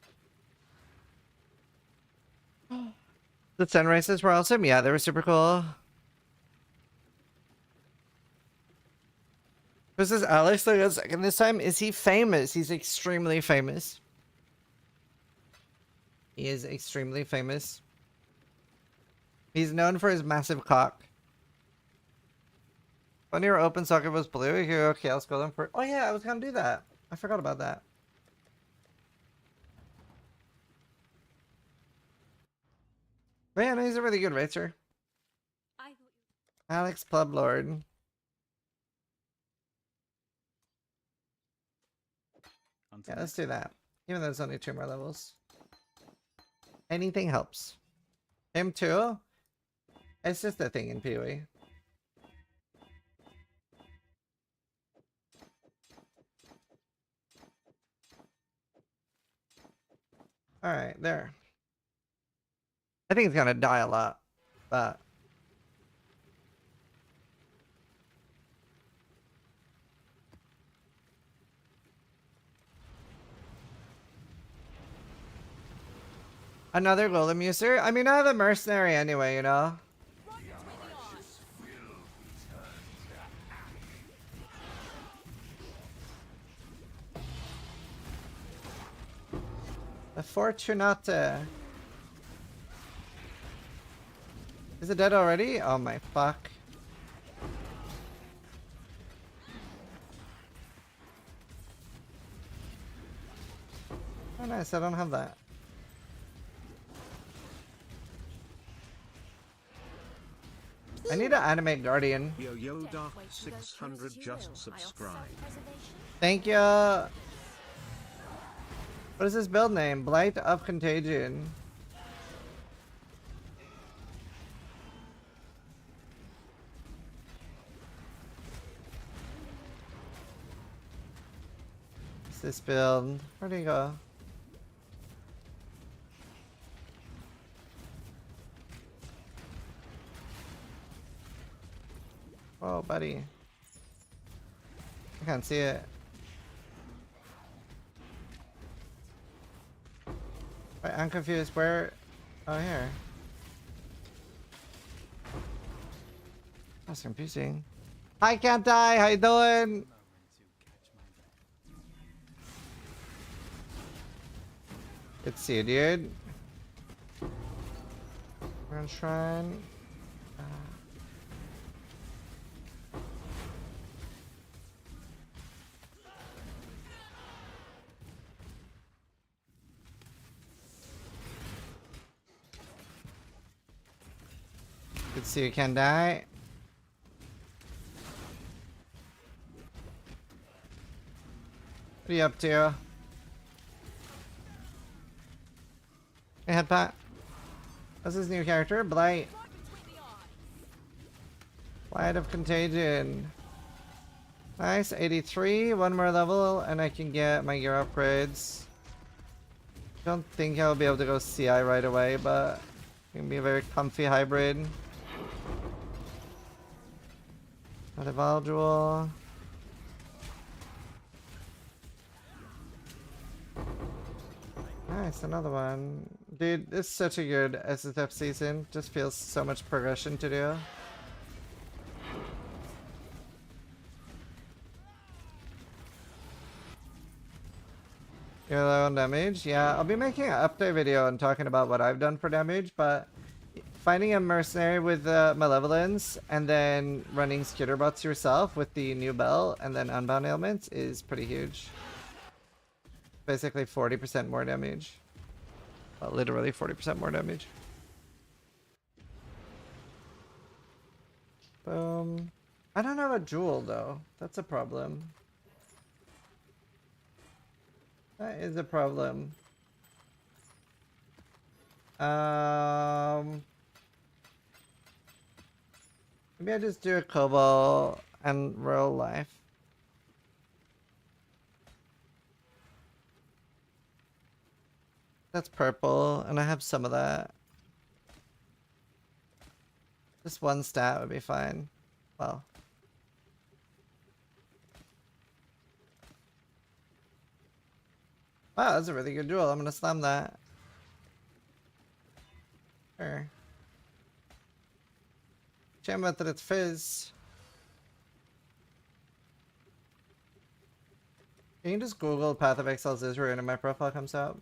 The sunrises were awesome. Yeah, they were super cool. This is Alex that goes second this time. Is he famous? He's extremely famous. He is extremely famous. He's known for his massive cock. When your open socket was blue, okay, I'll scroll them for. Oh yeah, I was gonna do that. I forgot about that. But yeah, no, he's a really good racer. Alex Club Lord. Yeah, let's do that. Even though it's only 2 more levels. Anything helps. Him too? It's just a thing in PoE. Alright, there. I think it's gonna die a lot, but... Another golem user? I mean, I have a mercenary anyway, you know? The Fortunata. Is it dead already? Oh my fuck. Oh nice, I don't have that. I need to animate Guardian. Yo Dark 600 just subscribed. Thank you. What is this build name? Blight of Contagion. What's this build? Where'd he go? Whoa, buddy. I can't see it. Wait, I'm confused. Where? Oh, here. That's confusing. I can't die. How you doing? Good to see you, dude. Grand Shrine. Good to see you, can die. What are you up to? Hey, Headpat. What's his new character? Blight. Blight of Contagion. Nice, 83. One more level, and I can get my gear upgrades. Don't think I'll be able to go CI right away, but it can be a very comfy hybrid. Not a Valdrel. Nice, another one. Dude, it's such a good SSF season. Just feels so much progression to do. You're low on damage? Yeah, I'll be making an update video and talking about what I've done for damage, but finding a mercenary with malevolence and then running skitter bots yourself with the new bell and then unbound ailments is pretty huge. Basically 40% more damage. Well, literally 40% more damage. Boom. I don't have a jewel though. That's a problem. That is a problem. Maybe I just do a Cobalt and real life. That's purple, and I have some of that. Just one stat would be fine. Well. Wow, that's a really good duel. I'm gonna slam that. Sure. Shame about that it's fizz. You can just Google Path of Exile's Israel and my profile comes out.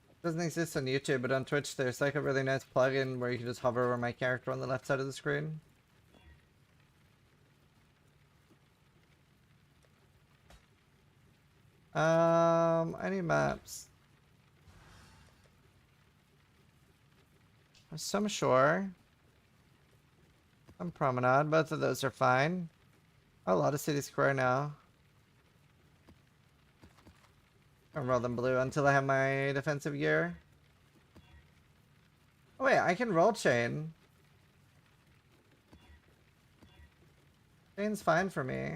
It doesn't exist on YouTube, but on Twitch there's like a really nice plugin where you can just hover over my character on the left side of the screen. I need maps. Some shore. Some promenade. Both of those are fine. A lot of city square now. I'll roll them blue until I have my defensive gear. Oh wait, I can roll chain. Chain's fine for me.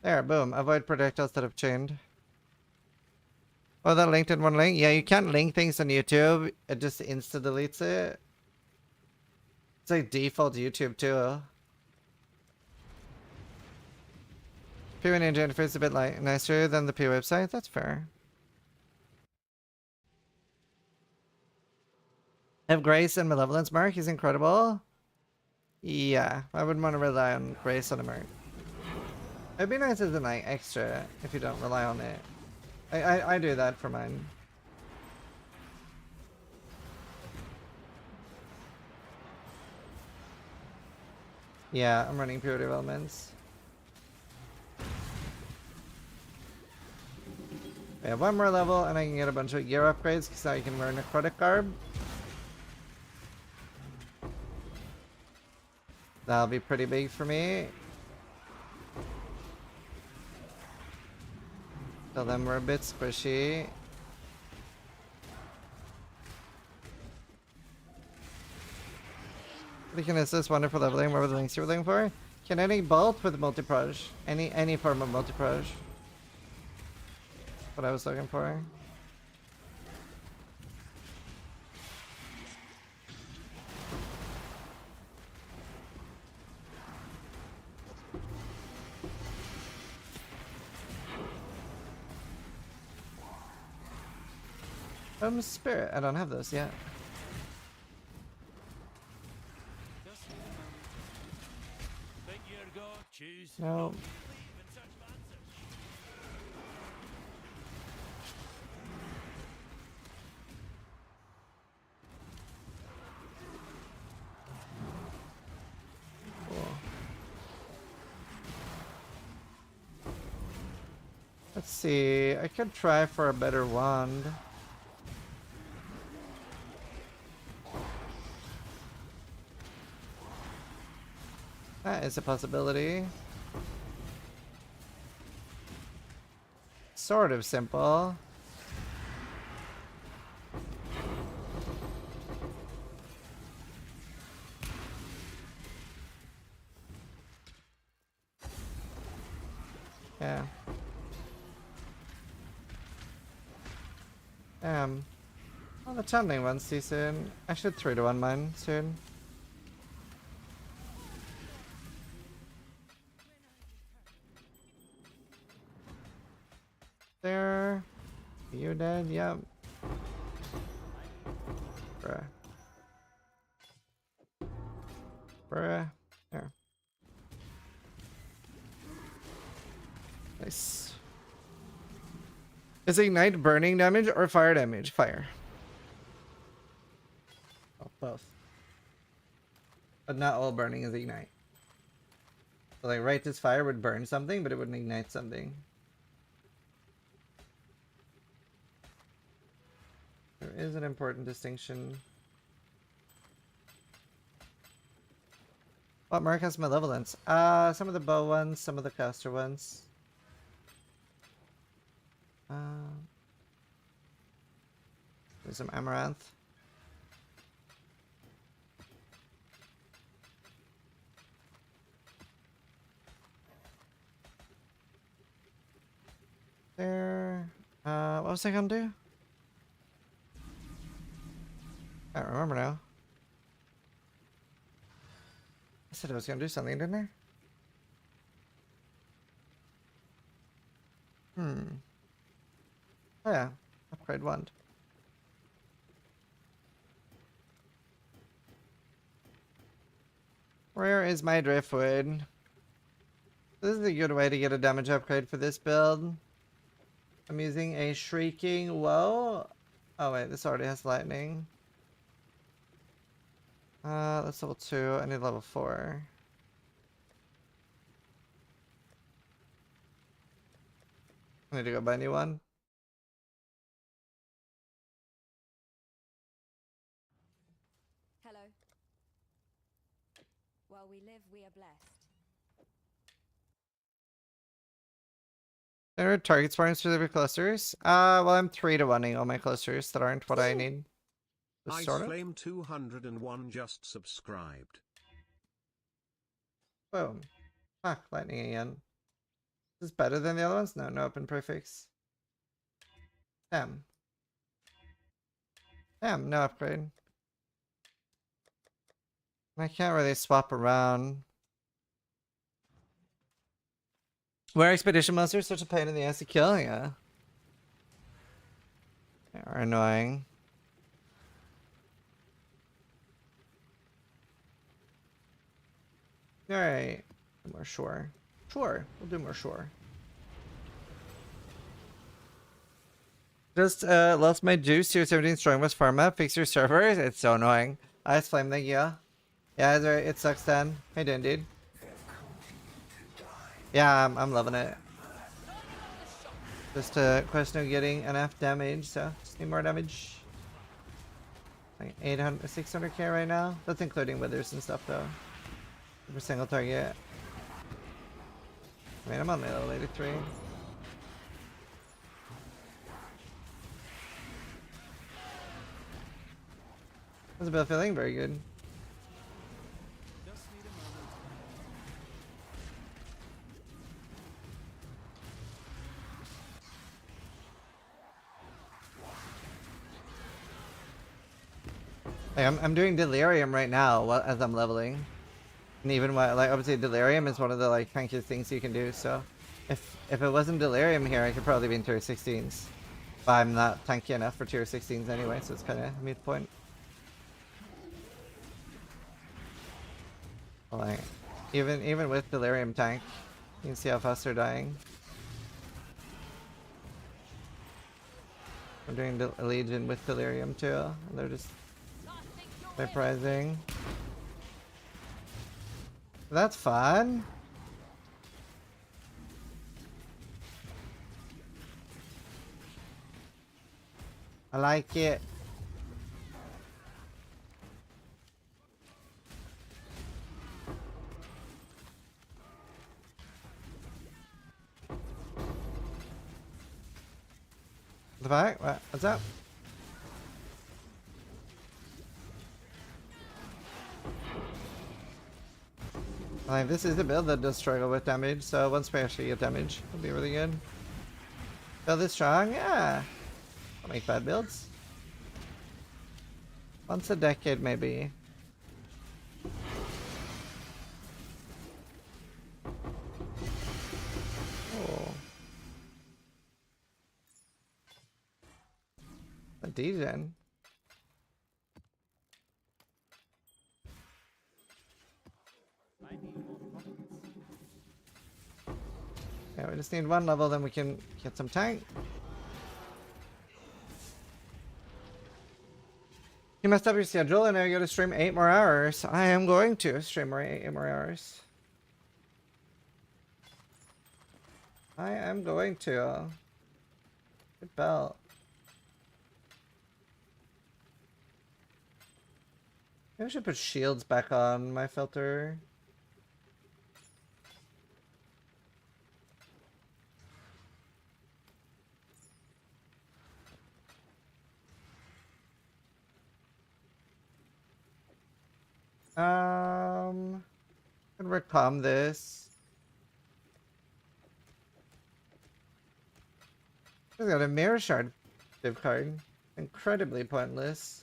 There, boom. Avoid projectiles that have chained. Oh, that linked in one link? Yeah, you can't link things on YouTube. It just insta-deletes it. It's like default YouTube too. P1 Ninja interface is a bit nicer than the P website. That's fair. I have Grace and Malevolence Mark. He's incredible. Yeah, I wouldn't want to rely on Grace on a Mark. It'd be nice as an like extra if you don't rely on it. I do that for mine. Yeah, I'm running pure developments. I have one more level and I can get a bunch of gear upgrades because now you can wear necrotic garb. That'll be pretty big for me. Tell them we're a bit squishy. Can assist wonderful leveling. What were the links you were looking for? Kinetic bolt with multi-proj. Any form of multi-proj. What I was looking for. Spirit. I don't have those yet. No. Cool. Let's see. I could try for a better wand. That is a possibility. Sort of simple. Yeah. Well, the channeling one's decent. I should 3-to-1 mine soon. There. You dead? Yep. Bruh. Bruh. There. Nice. Is Ignite burning damage or fire damage? Fire. Oh, both. But not all burning is Ignite. So like Righteous Fire would burn something, but it wouldn't ignite something. There is an important distinction. What mark has Malevolence? Some of the bow ones, some of the caster ones. There's some Amaranth. There. What was I gonna do? I don't remember now. I said I was gonna do something, didn't I? Oh yeah, upgrade wand. Where is my driftwood? This is a good way to get a damage upgrade for this build. I'm using a Shrieking Woe. Oh wait, this already has lightning. That's level 2. I need level 4. I need to go buy a new one. Hello. While we live, we are blessed. There are target spawns for the clusters. Well, I'm 3-to-1ing all my clusters that aren't what I need. Ice Flame 201 just subscribed. Boom. Fuck, lightning again. Is this better than the other ones? No, no open prefix. Damn. Damn, no upgrade. I can't really swap around. Were expedition monsters such a pain in the ass to kill? Yeah. They are annoying. Alright. More sure. Sure. We'll do more sure. Just lost my juice. Tier 17 strong with pharma. Fix your servers. It's so annoying. Ice flame, thank you. Yeah, that's right. It sucks then. How you doing, dude? Yeah, I'm loving it. Just a question of getting enough damage, so just need more damage. Like 800, 600k right now. That's including withers and stuff though. For single target. I mean, I'm on my level 83. How's the build feeling? Very good. Like, I'm doing delirium right now as I'm leveling, and even while, like, obviously delirium is one of the like tankiest things you can do. So if it wasn't delirium here, I could probably be in tier 16s. But I'm not tanky enough for tier 16s anyway, so it's kind of a moot point. Like even with delirium tank, you can see how fast they're dying. I'm doing the Legion with delirium too, and they're just surprising. That's fun. I like it. The back? What? What's up? Like, this is a build that does struggle with damage, so once we actually get damage, it'll be really good. Build is strong? Yeah. I'll make bad builds. Once a decade, maybe. Oh. A D-gen. Yeah, we just need one level, then we can get some tank. You messed up your schedule and now you gotta stream 8 more hours. I am going to stream 8 more hours. I am going to. Good belt. Maybe I should put shields back on my filter. Can recom this. I've got a mirror shard div card. Incredibly pointless.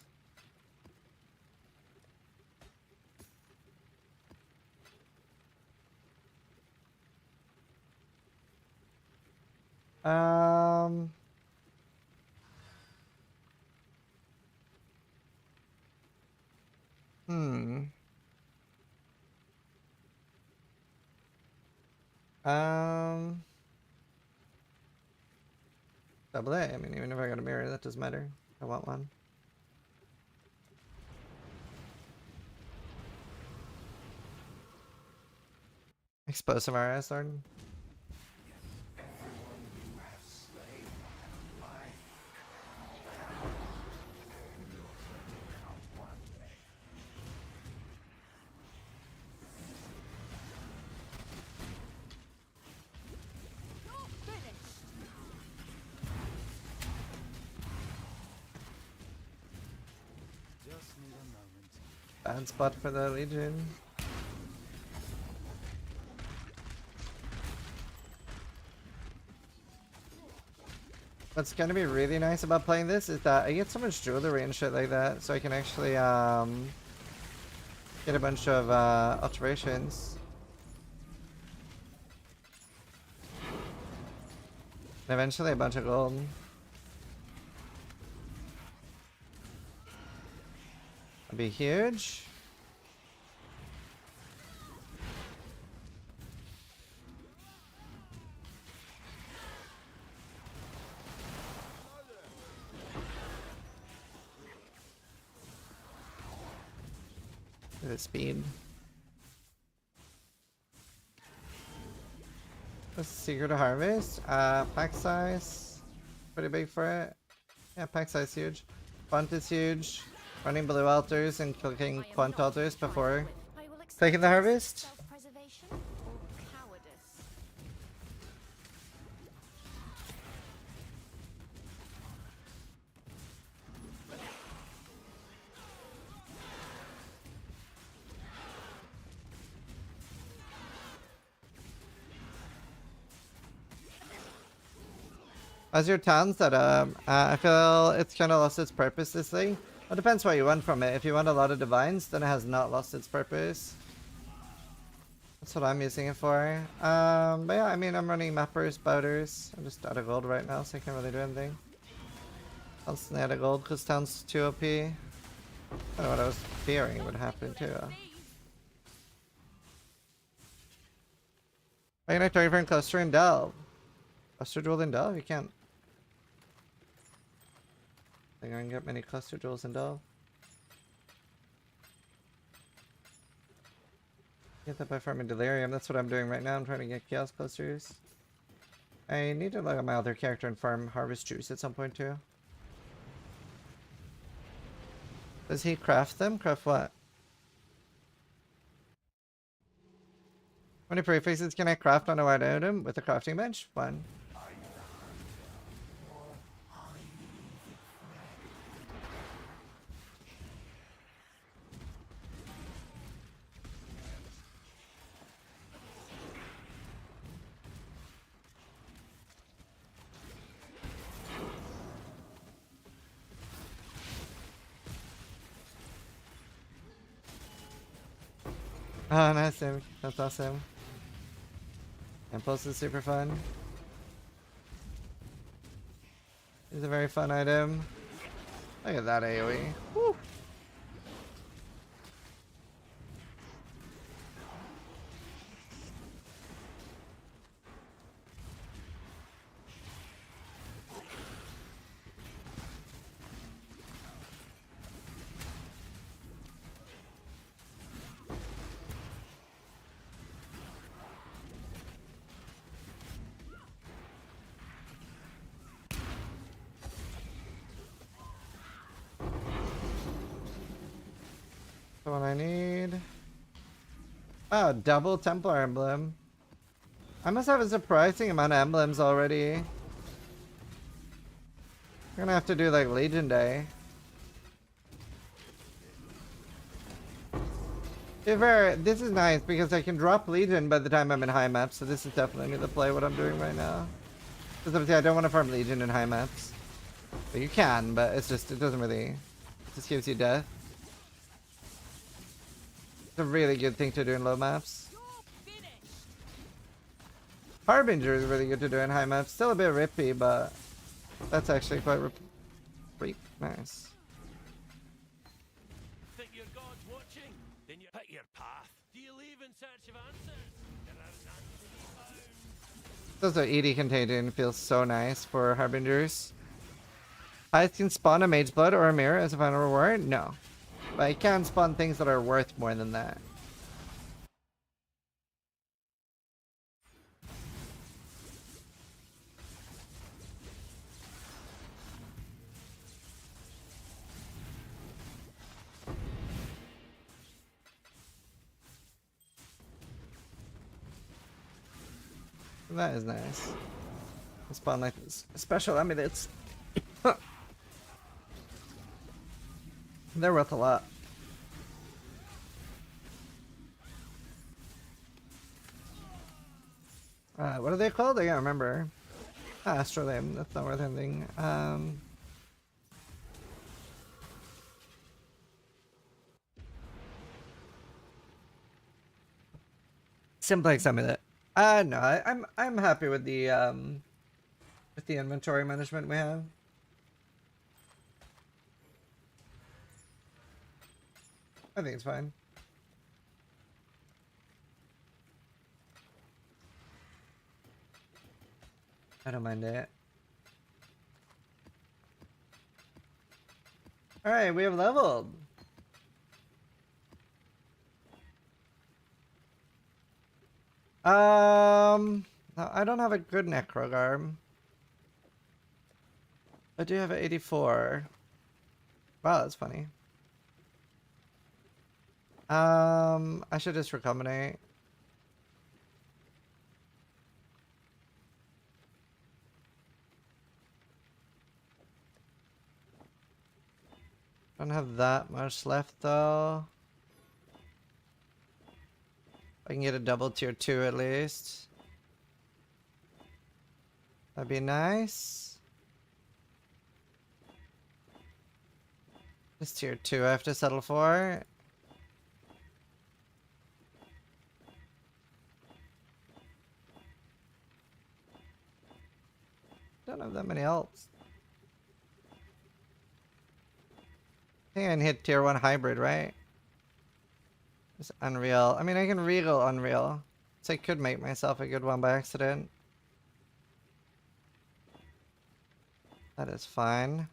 Double A. I mean, even if I got a mirror, that doesn't matter. I want one. Explosive RS sword. Bad spot for the Legion. What's gonna be really nice about playing this is that I get so much jewelry and shit like that, so I can actually get a bunch of alterations. And eventually a bunch of gold. That'd be huge. The speed. What's the secret to harvest? Pack size. Pretty big for it. Yeah, pack size huge. Font is huge. Running blue altars and clicking quant altars before taking the harvest. How's your town set up? I feel it's kind of lost its purpose this thing. It depends what you want from it. If you want a lot of divines, then it has not lost its purpose. That's what I'm using it for. But yeah, I mean, I'm running mappers, bouters. I'm just out of gold right now, so I can't really do anything. Constantly out of gold because town's too OP. I don't know what I was fearing would happen too. Why can I target from cluster and delve? Cluster jewel and delve? You can't. I think I can get many cluster jewels and delve. Get that by farming delirium. That's what I'm doing right now. I'm trying to get chaos clusters. I need to look at my other character and farm harvest juice at some point too. Does he craft them? Craft what? How many prefixes can I craft on a white item with a crafting bench? One. Oh, nice, Sam. That's awesome. Impulse is super fun. It's a very fun item. Look at that AoE. Woo. The one I need. Oh, double Templar emblem. I must have a surprising amount of emblems already. I'm gonna have to do like Legion Day. To be fair, this is nice because I can drop Legion by the time I'm in high maps, so this is definitely the play what I'm doing right now. Because obviously I don't want to farm Legion in high maps. But you can, but it's just, it doesn't really, it just gives you death. It's a really good thing to do in low maps. Harbinger is really good to do in high maps. Still a bit rippy, but that's actually quite nice. Think your God's watching? Then you pick your path. Do you leave in search of answers? There are none to be found. Also, ED Contagion feels so nice for Harbingers. Heist can spawn a Mage Blood or a Mirror as a final reward? No. But I can spawn things that are worth more than that. That is nice. I spawn like special amulets. They're worth a lot. What are they called? I can't remember. Astrolabe. That's not worth anything. Simplex amulet. No, I'm happy with the inventory management we have. I think it's fine. I don't mind it. Alright, we have leveled. I don't have a good necro arm. I do have an 84. Wow, that's funny. I should just recombinate. Don't have that much left though. I can get a double tier 2 at least. That'd be nice. This tier 2 I have to settle for. Don't have that many alts. I think I can hit tier 1 hybrid, right? It's Unreal. I mean, I can regal Unreal. So I could make myself a good one by accident. That is fine.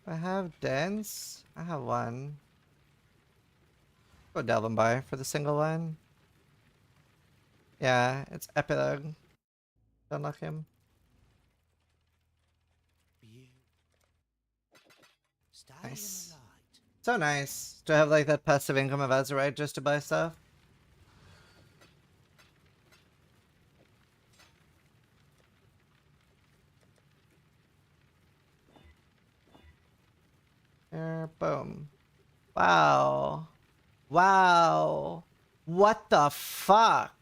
I have dense. I have one. Go Delvin by for the single one. Yeah, it's Epilogue. Don't lock him. Nice. So nice to have like that passive income of Azerite just to buy stuff. There, boom. Wow. Wow. What the fuck?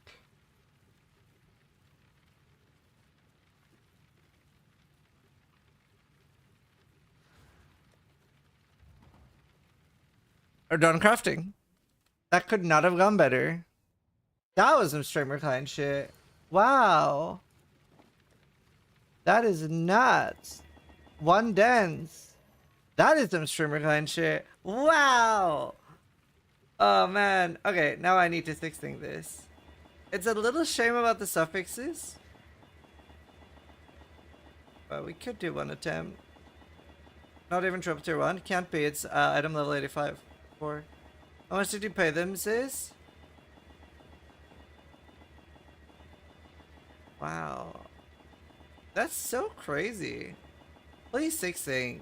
Or done crafting. That could not have gone better. That was some streamer client shit. Wow. That is nuts. One dense. That is some streamer client shit. Wow. Oh man. Okay, now I need to think this. It's a little shame about the suffixes. But we could do one attempt. Not even triple tier 1. Can't be. It's item level 85. For how much did you pay them, sis? Wow. That's so crazy. Please 6-thing.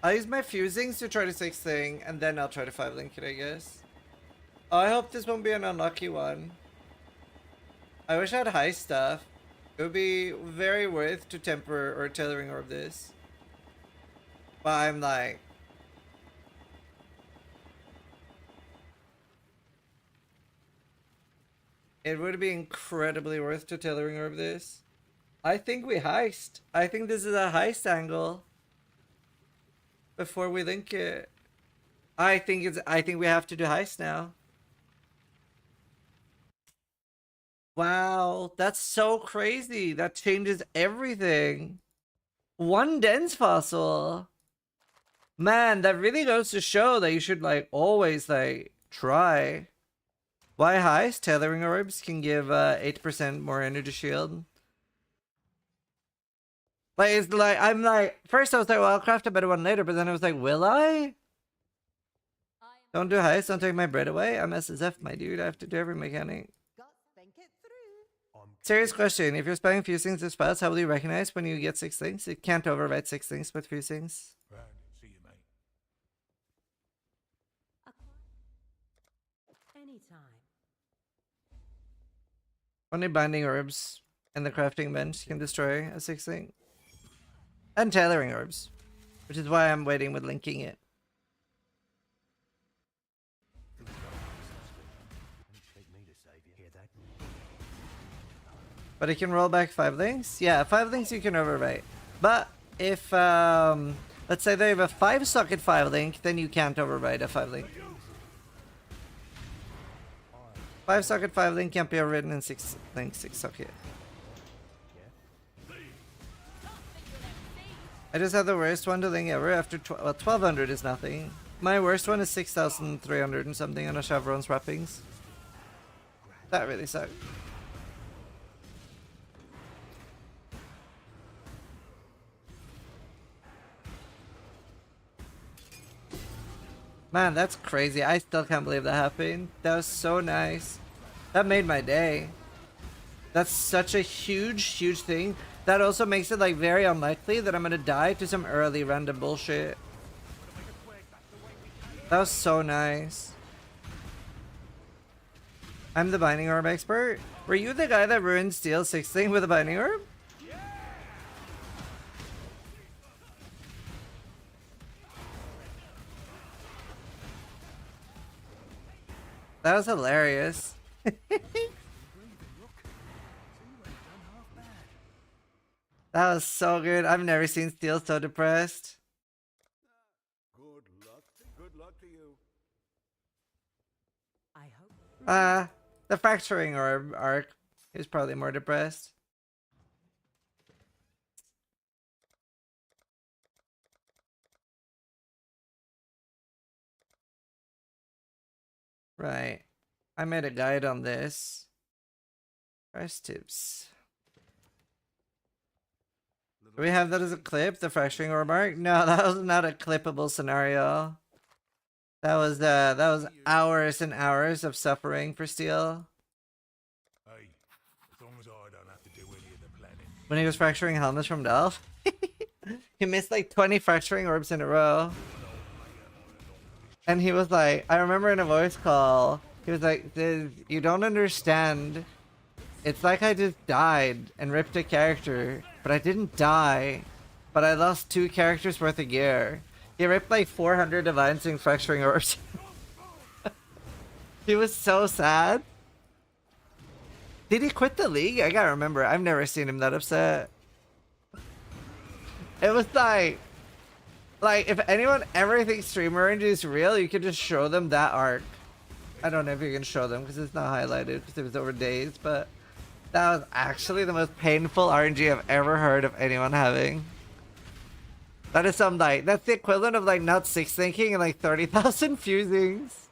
I'll use my fusings to try to 6-thing, and then I'll try to 5-link it, I guess. Oh, I hope this won't be an unlucky one. I wish I had high stuff. It would be very worth to temper or tailoring orb this. But I'm like... It would be incredibly worth to tailoring orb this. I think we heist. I think this is a heist angle. Before we link it. I think we have to do heist now. Wow, that's so crazy. That changes everything. One dense fossil. Man, that really goes to show that you should like always like try. Why heist? Tailoring orbs can give 8% more energy shield. Like, it's like, I'm like, first I was like, well, I'll craft a better one later, but then I was like, will I? Don't do heist, don't take my bread away. I'm Hcssf, my dude. I have to do every mechanic. Serious question. If you're spelling fusings with spells, how will you recognize when you get 6 things? You can't overwrite 6 things with fusings. Anytime. Only binding orbs and the crafting bench can destroy a 6-thing. And tailoring orbs. Which is why I'm waiting with linking it. But it can roll back 5 links? Yeah, 5 links you can overwrite. But if, let's say they have a 5-socket 5-link, then you can't overwrite a 5-link. 5-socket 5-link can't be overwritten in 6-link 6-socket. I just had the worst one to link ever after 1200 is nothing. My worst one is 6300 and something on a Chevron's wrappings. That really sucked. Man, that's crazy. I still can't believe that happened. That was so nice. That made my day. That's such a huge, huge thing. That also makes it like very unlikely that I'm gonna die to some early random bullshit. That was so nice. I'm the Binding Orb expert. Were you the guy that ruined Steel 6 thing with a Binding Orb? That was hilarious. That was so good. I've never seen Steel so depressed. Good luck to you. I hope. The Fracturing Orb arc is probably more depressed. Right. I made a guide on this. Price tips. Do we have that as a clip? The Fracturing Orb arc? No, that was not a clippable scenario. That was hours and hours of suffering for Steel. Hey, as long as I don't have to do any of the planning. When he was fracturing helmets from Delph. He missed like 20 fracturing orbs in a row. And he was like, I remember in a voice call, he was like, you don't understand. It's like I just died and ripped a character, but I didn't die. But I lost 2 characters worth of gear. He ripped like 400 Divine Sting fracturing orbs. He was so sad. Did he quit the league? I gotta remember. I've never seen him that upset. It was like if anyone ever thinks streamer RNG is real, you could just show them that arc. I don't know if you can show them because it's not highlighted because it was over days, but that was actually the most painful RNG I've ever heard of anyone having. That is some like, that's the equivalent of like not 6 thinking and like 30,000 fusings.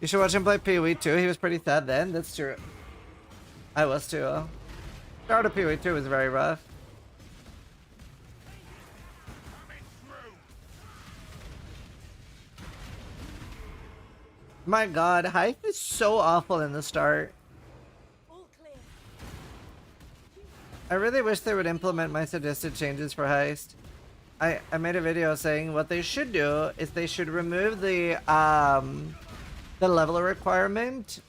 You should watch him play PoE 2. He was pretty sad then. That's true. I was too. Start of PoE 2 was very rough. My god, Heist is so awful in the start. I really wish they would implement my suggested changes for Heist. I made a video saying what they should do is they should remove the level requirement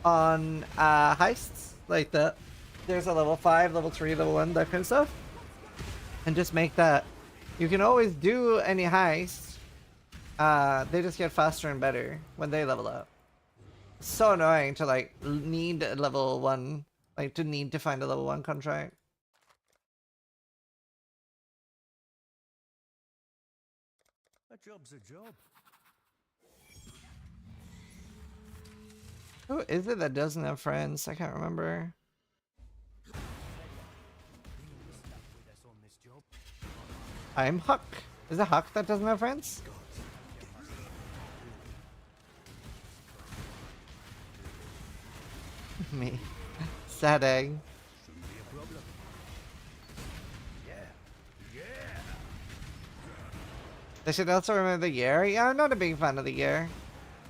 on heists. Like there's a level 5, level 3, level 1, that kind of stuff. And just make that. You can always do any heist. They just get faster and better when they level up. So annoying to like need a level 1, like to need to find a level 1 contract. A job's a job. Who is it that doesn't have friends? I can't remember. I'm Huck. Is it Huck that doesn't have friends? Me. Sad egg. They should also remove the gear. Yeah, I'm not a big fan of the gear.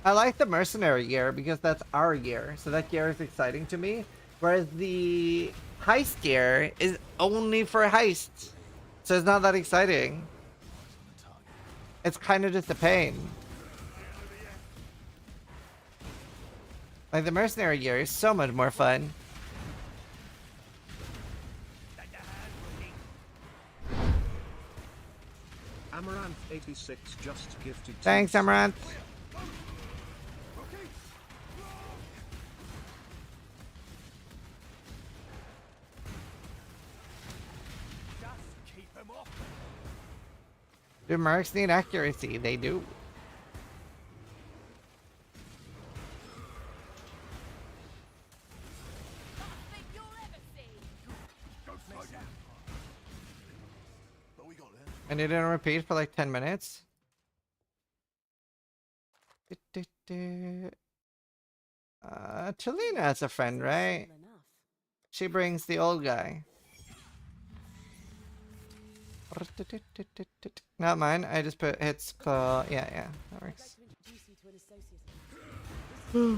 I like the Mercenary gear because that's our gear. So that gear is exciting to me. Whereas the Heist gear is only for Heist. So it's not that exciting. It's kind of just a pain. Like the Mercenary gear is so much more fun. Amaranth 86 just gifted. Thanks, Amaranth. Do mercs need accuracy? They do. And it didn't repeat for like 10 minutes. Chelina has a friend, right? She brings the old guy. Not mine. I just put hits. Yeah, that works. Yeah,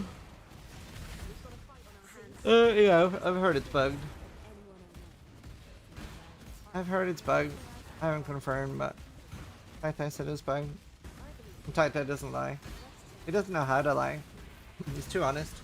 I've heard it's bugged. I've heard it's bugged. I haven't confirmed, but Tai said it's bugged. Tai doesn't lie. He doesn't know how to lie. He's too honest.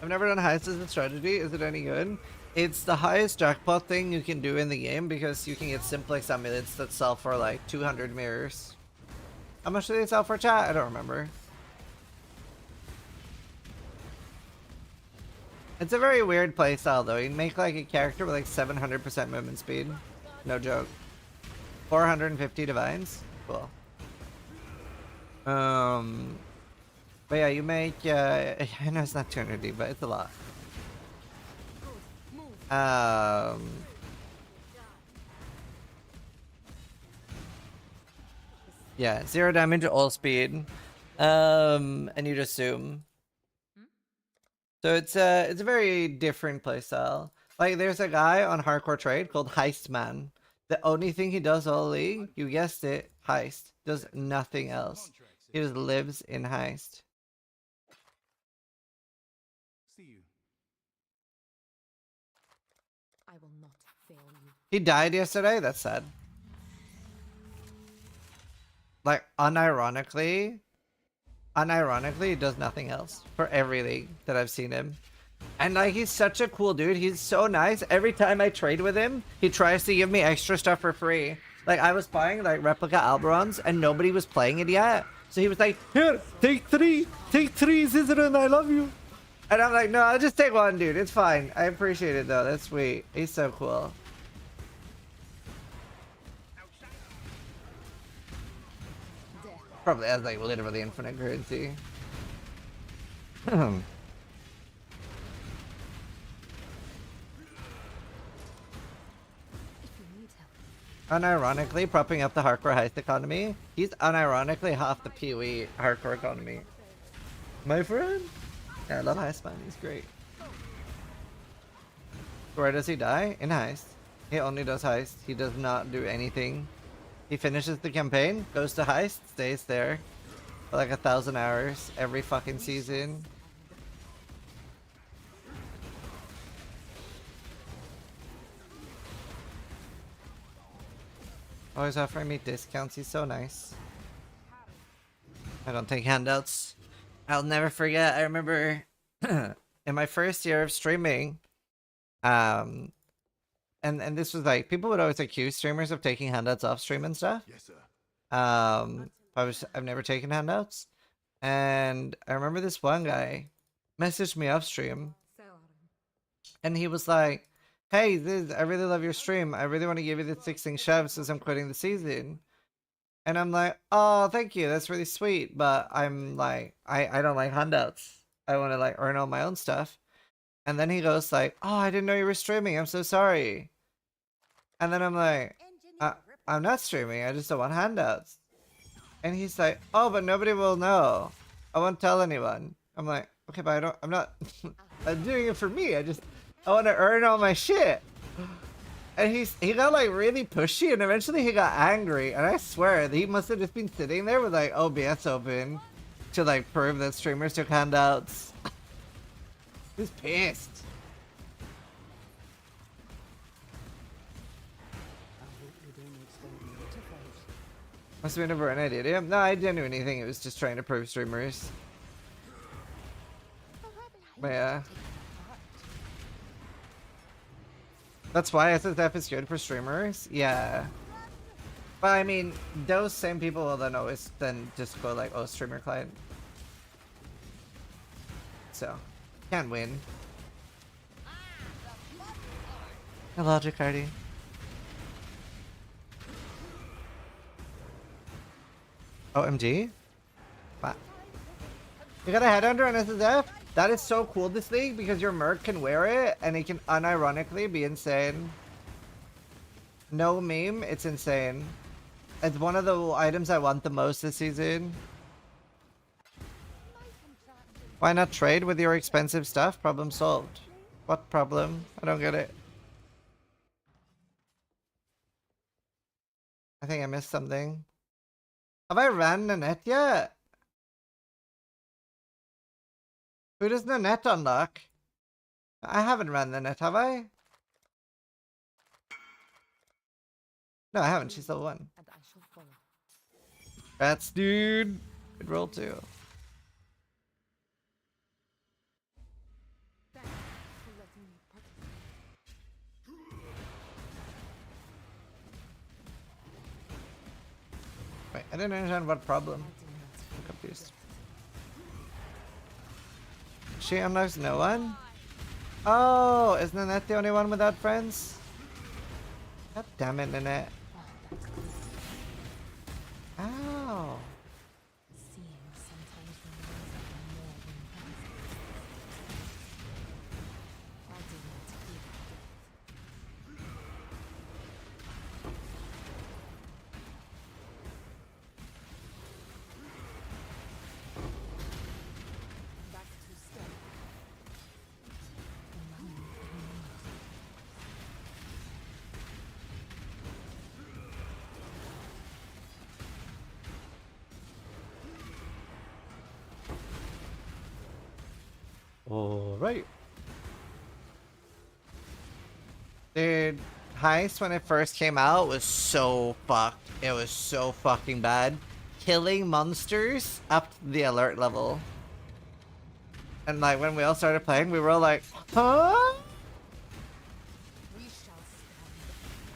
I've never done Heist as a strategy. Is it any good? It's the highest jackpot thing you can do in the game because you can get simplex amulets that sell for like 200 mirrors. How much do they sell for, chat? I don't remember. It's a very weird playstyle though. You can make like a character with like 700% movement speed. No joke. 450 divines. Cool. But yeah, you make, I know it's not 200D, but it's a lot. Yeah, 0 damage, all speed. And you just zoom. So it's a very different playstyle. Like there's a guy on Hardcore Trade called Heist Man. The only thing he does all league, you guessed it, Heist. Does nothing else. He just lives in Heist. I will not fail you. He died yesterday? That's sad. Like, unironically, he does nothing else for every league that I've seen him. And like, he's such a cool dude. He's so nice. Every time I trade with him, he tries to give me extra stuff for free. Like, I was buying like replica Alberons and nobody was playing it yet. So he was like, here, take 3, Zizaran, I love you. And I'm like, no, I'll just take 1, dude. It's fine. I appreciate it though. That's sweet. He's so cool. Probably has like literally infinite currency. Unironically, propping up the hardcore heist economy. He's unironically half the PoE hardcore economy. My friend? Yeah, I love Heist Man. He's great. Where does he die? In Heist. He only does Heist. He does not do anything. He finishes the campaign, goes to Heist, stays there for like 1,000 hours every fucking season. Always offering me discounts. He's so nice. I don't take handouts. I'll never forget. I remember in my first year of streaming, and this was like, people would always accuse streamers of taking handouts off stream and stuff. Yes, sir. I've never taken handouts, and I remember this one guy messaged me off stream, and he was like, "Hey, I really love your stream. I really want to give you the 16 chefs as I'm quitting the season." And I'm like, "Oh, thank you. That's really sweet. But I'm like, I don't like handouts. I want to like earn all my own stuff." And then he goes like, "Oh, I didn't know you were streaming. I'm so sorry." And then I'm like, I'm not streaming. I just don't want handouts. And he's like, "Oh, but nobody will know. I won't tell anyone." I'm like, "Okay, but I'm not, I'm doing it for me. I want to earn all my shit." And he got like really pushy, and eventually he got angry. And I swear he must have just been sitting there with like OBS open to like prove that streamers took handouts. He's pissed. Must have been a burn idea. No, I didn't do anything. It was just trying to prove streamers. But yeah. That's why Hcssf is good for streamers? Yeah. But I mean, those same people will then always just go like, "Oh, streamer client." So, can't win. Logic, Hardy. OMG? What? You got a headhunter on Hcssf? That is so cool this league because your merc can wear it and it can unironically be insane. No meme, it's insane. It's one of the items I want the most this season. Why not trade with your expensive stuff? Problem solved. What problem? I don't get it. I think I missed something. Have I ran Nanette yet? Who does Nanette unlock? I haven't ran Nanette, have I? No, I haven't. She's still 1. Rats, dude. Good roll too. Wait, I didn't understand what problem. I'm confused. She unlocks no one? Oh, isn't Nanette the only one without friends? God damn it, Nanette. Ow. Alright. Dude, Heist when it first came out was so fucked. It was so fucking bad. Killing monsters up to the alert level. And like when we all started playing, we were all like, huh?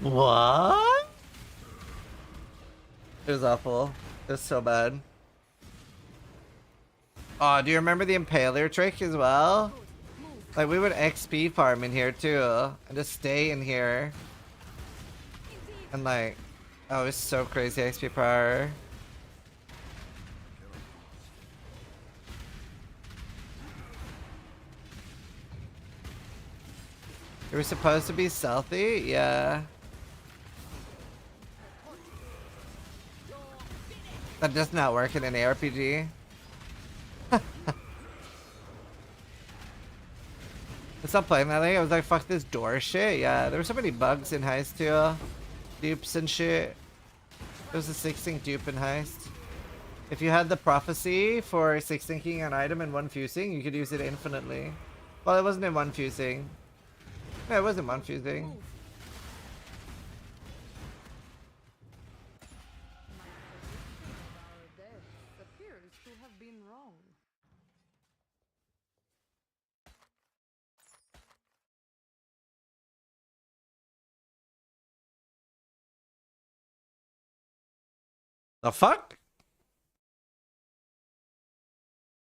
What? It was awful. It was so bad. Oh, do you remember the Impaler trick as well? Like, we would XP farm in here too, and just stay in here. And like, oh, it's so crazy XP power. You were supposed to be stealthy? Yeah. That does not work in an ARPG. I stopped playing that thing. I was like, fuck this door shit. Yeah, there were so many bugs in Heist too. Dupes and shit. There was a 6-sync dupe in Heist. If you had the prophecy for 6-syncing an item and 1 fusing, you could use it infinitely. Well, it wasn't in 1 fusing. No, it wasn't 1 fusing. The fuck?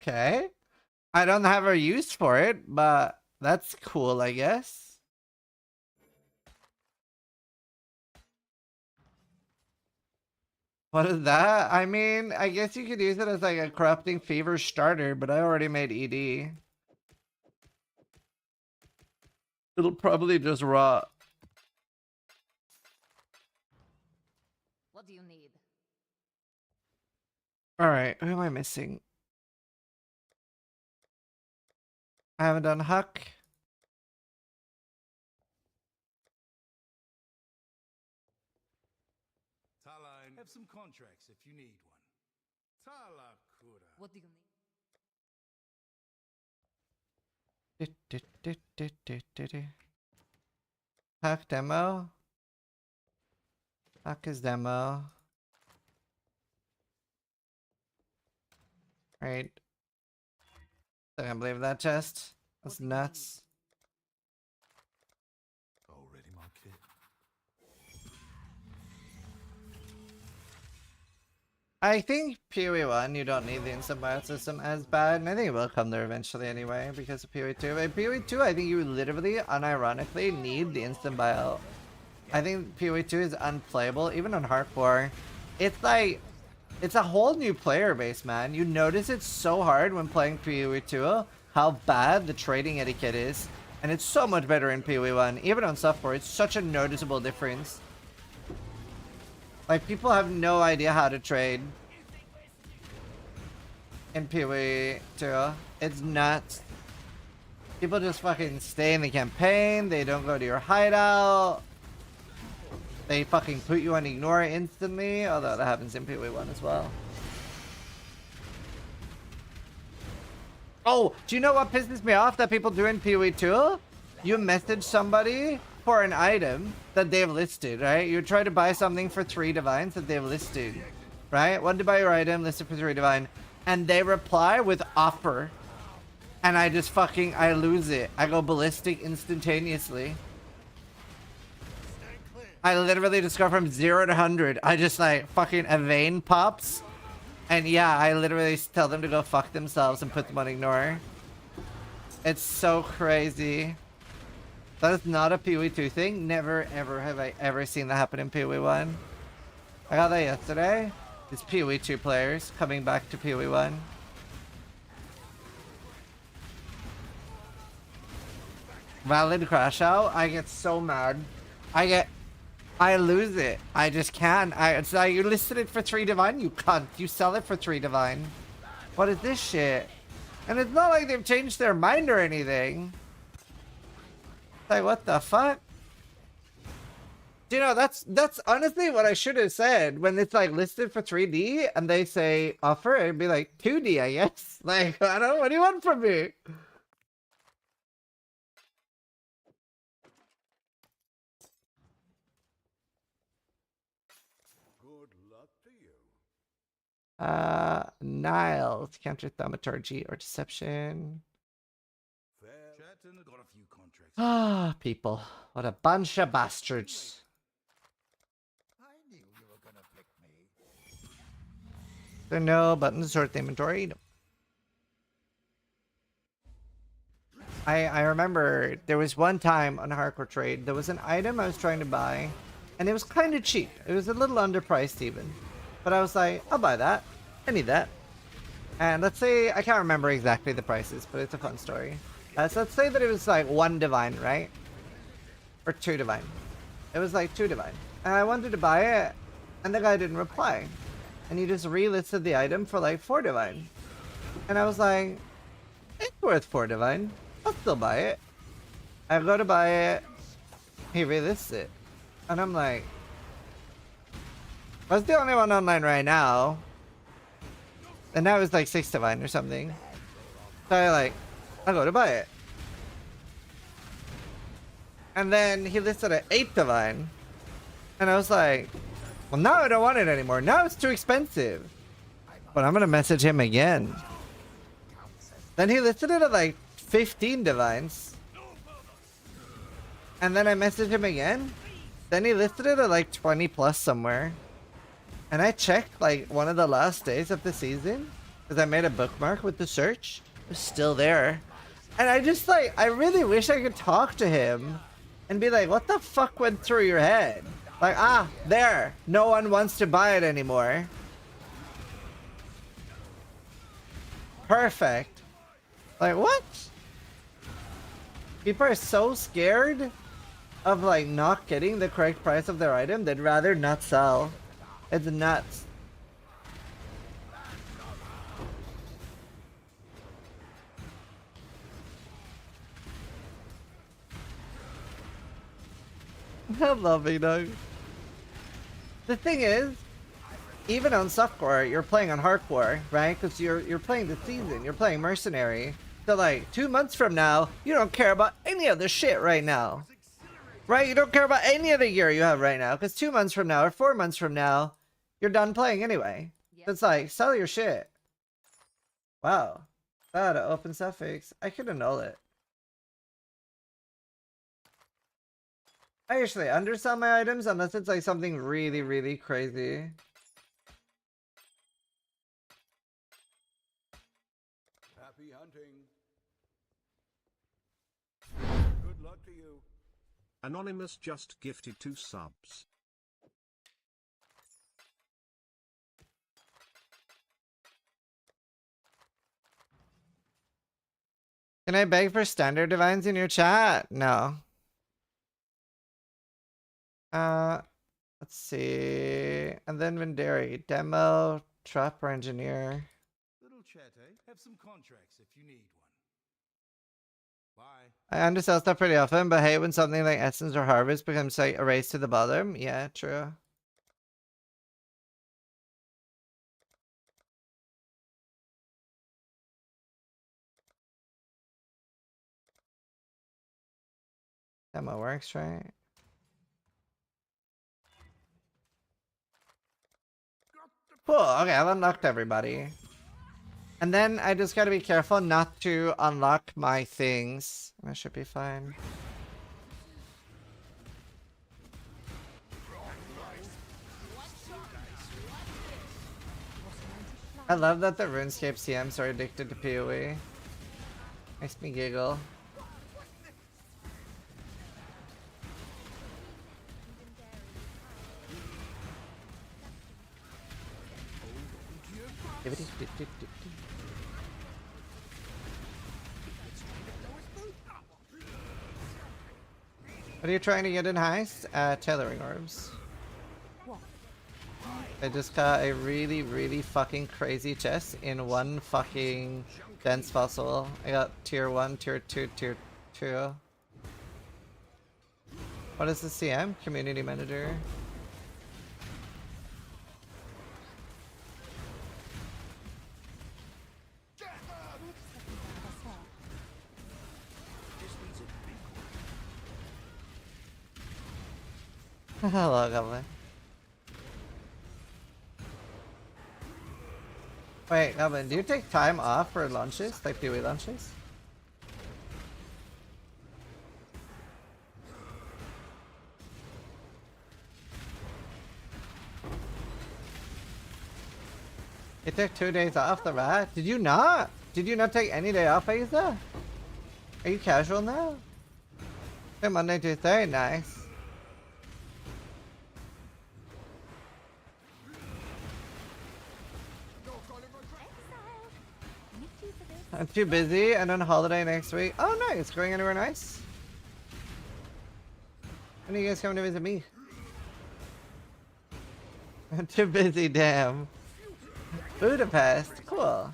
Okay. I don't have a use for it, but that's cool, I guess. What is that? I mean, I guess you could use it as like a corrupting fever starter, but I already made ED. It'll probably just rot. What do you need? Alright, who am I missing? I haven't done Huck. Have some contracts if you need one. What do you need? Huck demo. Huck is demo. Right. I can't believe that chest. That's nuts. Already my kid. I think PoE 1, you don't need the instant bio system as bad, and I think it will come there eventually anyway because of PoE 2. But PoE 2, I think you literally, unironically, need the instant bio. I think PoE 2 is unplayable, even on hardcore. It's like, it's a whole new player base, man. You notice it's so hard when playing PoE 2, how bad the trading etiquette is. And it's so much better in PoE 1. Even on software, it's such a noticeable difference. Like, people have no idea how to trade. in PoE 2. It's nuts. People just fucking stay in the campaign. They don't go to your hideout. They fucking put you on ignore instantly. Although that happens in PoE 1 as well. Oh, do you know what pisses me off that people do in PoE 2? You message somebody for an item that they've listed, right? You try to buy something for 3 divines that they've listed, right? Want to buy your item, listed for 3 divine, and they reply with offer. And I just fucking, I lose it. I go ballistic instantaneously. I literally just go from 0 to 100. I just like fucking a vein pops. And yeah, I literally tell them to go fuck themselves and put them on ignore. It's so crazy. That is not a PoE 2 thing. Never ever have I ever seen that happen in PoE 1. I got that yesterday. It's PoE 2 players coming back to PoE 1. Valid crash out. I get so mad. I lose it. I just can't. It's like you listed it for 3 divine, you cunt. You sell it for 3 divine. What is this shit? And it's not like they've changed their mind or anything. Like, what the fuck? You know, that's honestly what I should have said when it's like listed for 3D and they say offer. It'd be like 2D, I guess. Like, I don't know. What do you want from me? Niles, counter thaumaturgy or deception. Ah, people. What a bunch of bastards. There are no buttons to sort the inventory. No. I remember there was one time on Hardcore Trade, there was an item I was trying to buy, and it was kind of cheap. It was a little underpriced even. But I was like, I'll buy that. I need that. And let's say, I can't remember exactly the prices, but it's a fun story. So let's say that it was like 1 divine, right? Or 2 divine. It was like 2 divine. And I wanted to buy it, and the guy didn't reply. And he just relisted the item for like 4 divine. And I was like, it's worth 4 divine. I'll still buy it. I go to buy it. He relists it. And I'm like, I was the only one online right now. And now it's like 6 divine or something. So I go to buy it. And then he listed at 8 divine. And I was like, well, now I don't want it anymore. Now it's too expensive. But I'm going to message him again. Then he listed it at like 15 divines. And then I messaged him again. Then he listed it at like 20 plus somewhere. And I checked like one of the last days of the season because I made a bookmark with the search. It was still there. And I just like, I really wish I could talk to him and be like, what the fuck went through your head? Like, there. No one wants to buy it anymore. Perfect. Like, what? People are so scared of like not getting the correct price of their item, they'd rather not sell. It's nuts. I'm loving Doug. The thing is, even on softcore, you're playing on hardcore, right? Because you're playing the season, you're playing Mercenary. So like 2 months from now, you don't care about any of the shit right now. Right? You don't care about any of the gear you have right now. Because 2 months from now or 4 months from now, you're done playing anyway. Yep. It's like, sell your shit. Wow. That open suffix. I could annul it. I usually undersell my items unless it's like something really, really crazy. Happy hunting. Good luck to you. Anonymous just gifted 2 subs. Can I beg for standard divines in your chat? No. Let's see. And then Vendari. Demo, trap, or engineer. Little chat, eh? Have some contracts if you need one. Bye. I undersell stuff pretty often, but hate when something like Essence or Harvest becomes like a race to the bottom. Yeah, true. Demo works, right? Cool, okay, I've unlocked everybody. And then I just gotta be careful not to unlock my things. That should be fine. I love that the RuneScape CMs are addicted to PoE. Makes me giggle. What are you trying to get in Heist? Tailoring orbs. I just got a really, really fucking crazy chest in one fucking dense fossil. I got tier 1, tier 2, tier 2. What is the CM? Community manager. Hello, Goblin. Wait, Goblin, do you take time off for lunches? Like PoE lunches? You took 2 days off the rat? Did you not? Did you not take any day off, Aza? Are you casual now? Hey, Monday, Tuesday, nice. I'm too busy and on holiday next week. Oh, nice. Going anywhere nice? When are you guys coming to visit me? I'm too busy, damn. Budapest. Cool.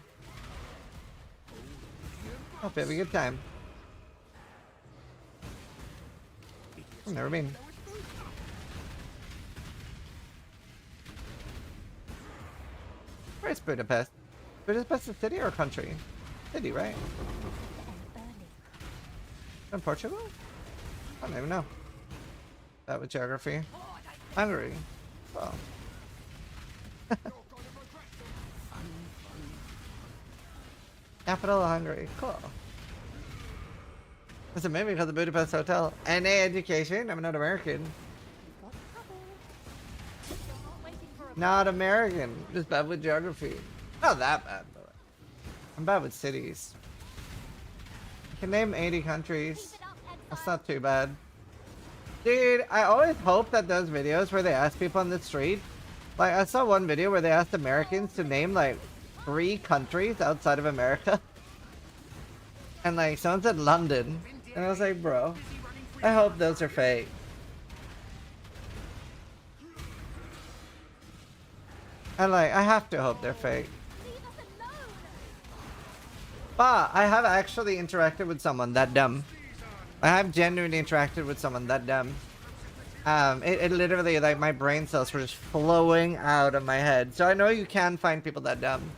Hope you have a good time. I've never been. Where's Budapest? Budapest a city or a country? City, right? In Portugal? I don't even know. That with geography. Hungary. Well. Capital of Hungary. Cool. It's a maybe because of Budapest Hotel. NA education. I'm not American. Not American. Just bad with geography. Not that bad, though. I'm bad with cities. I can name 80 countries. That's not too bad. Dude, I always hope that those videos where they ask people on the street, like I saw one video where they asked Americans to name like 3 countries outside of America. And like someone said London. And I was like, bro, I hope those are fake. And like, I have to hope they're fake. But I have actually interacted with someone that dumb. I have genuinely interacted with someone that dumb. It literally, like, my brain cells were just flowing out of my head. So I know you can find people that dumb.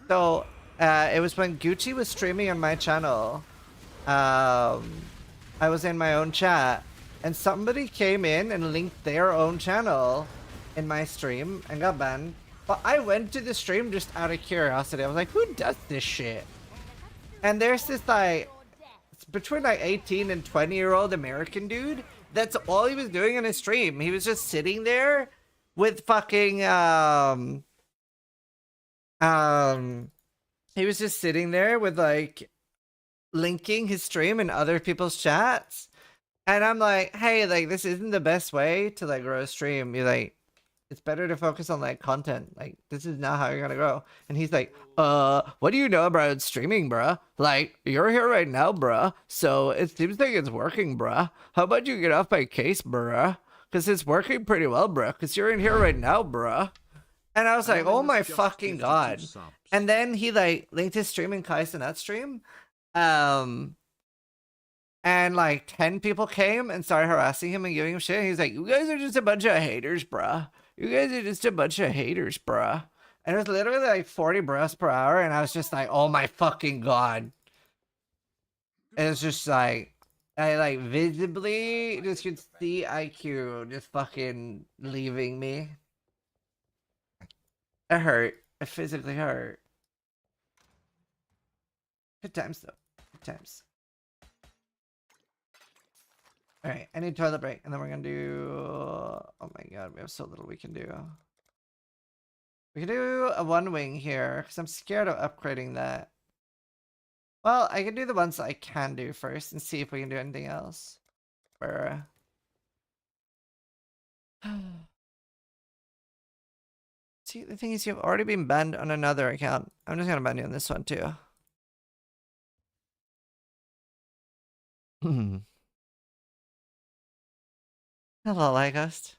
So, it was when Gucci was streaming on my channel. I was in my own chat. And somebody came in and linked their own channel in my stream and got banned. But I went to the stream just out of curiosity. I was like, who does this shit? And there's this like between like 18 and 20-year-old American dude. That's all he was doing in his stream. He was just sitting there with fucking he was just sitting there with like linking his stream in other people's chats. And I'm like, hey, like this isn't the best way to like grow a stream. You're like, it's better to focus on like content. Like this is not how you're gonna grow. And he's like, what do you know about streaming, bruh? Like you're here right now, bruh. So it seems like it's working, bruh. How about you get off my case, bruh? Cause it's working pretty well, bruh. Cause you're in here right now, bruh. And I was like, oh my Anonymous just fucking gifted god. 2 subs. And then he like linked his stream and Kais in that stream. And like 10 people came and started harassing him and giving him shit. He's like, you guys are just a bunch of haters, bruh. You guys are just a bunch of haters, bruh. And it was literally like 40 breaths per hour. And I was just like, oh my fucking god. And it's just like, I like visibly just could see IQ just fucking leaving me. It hurt. It physically hurt. Good times though. Good times. Alright, I need toilet break, and then we're gonna do... Oh my god, we have so little we can do. We can do a one wing here, because I'm scared of upgrading that. Well, I can do the ones that I can do first, and see if we can do anything else. Where... See, the thing is, you've already been banned on another account. I'm just gonna ban you on this one, too. Hello, Lycust.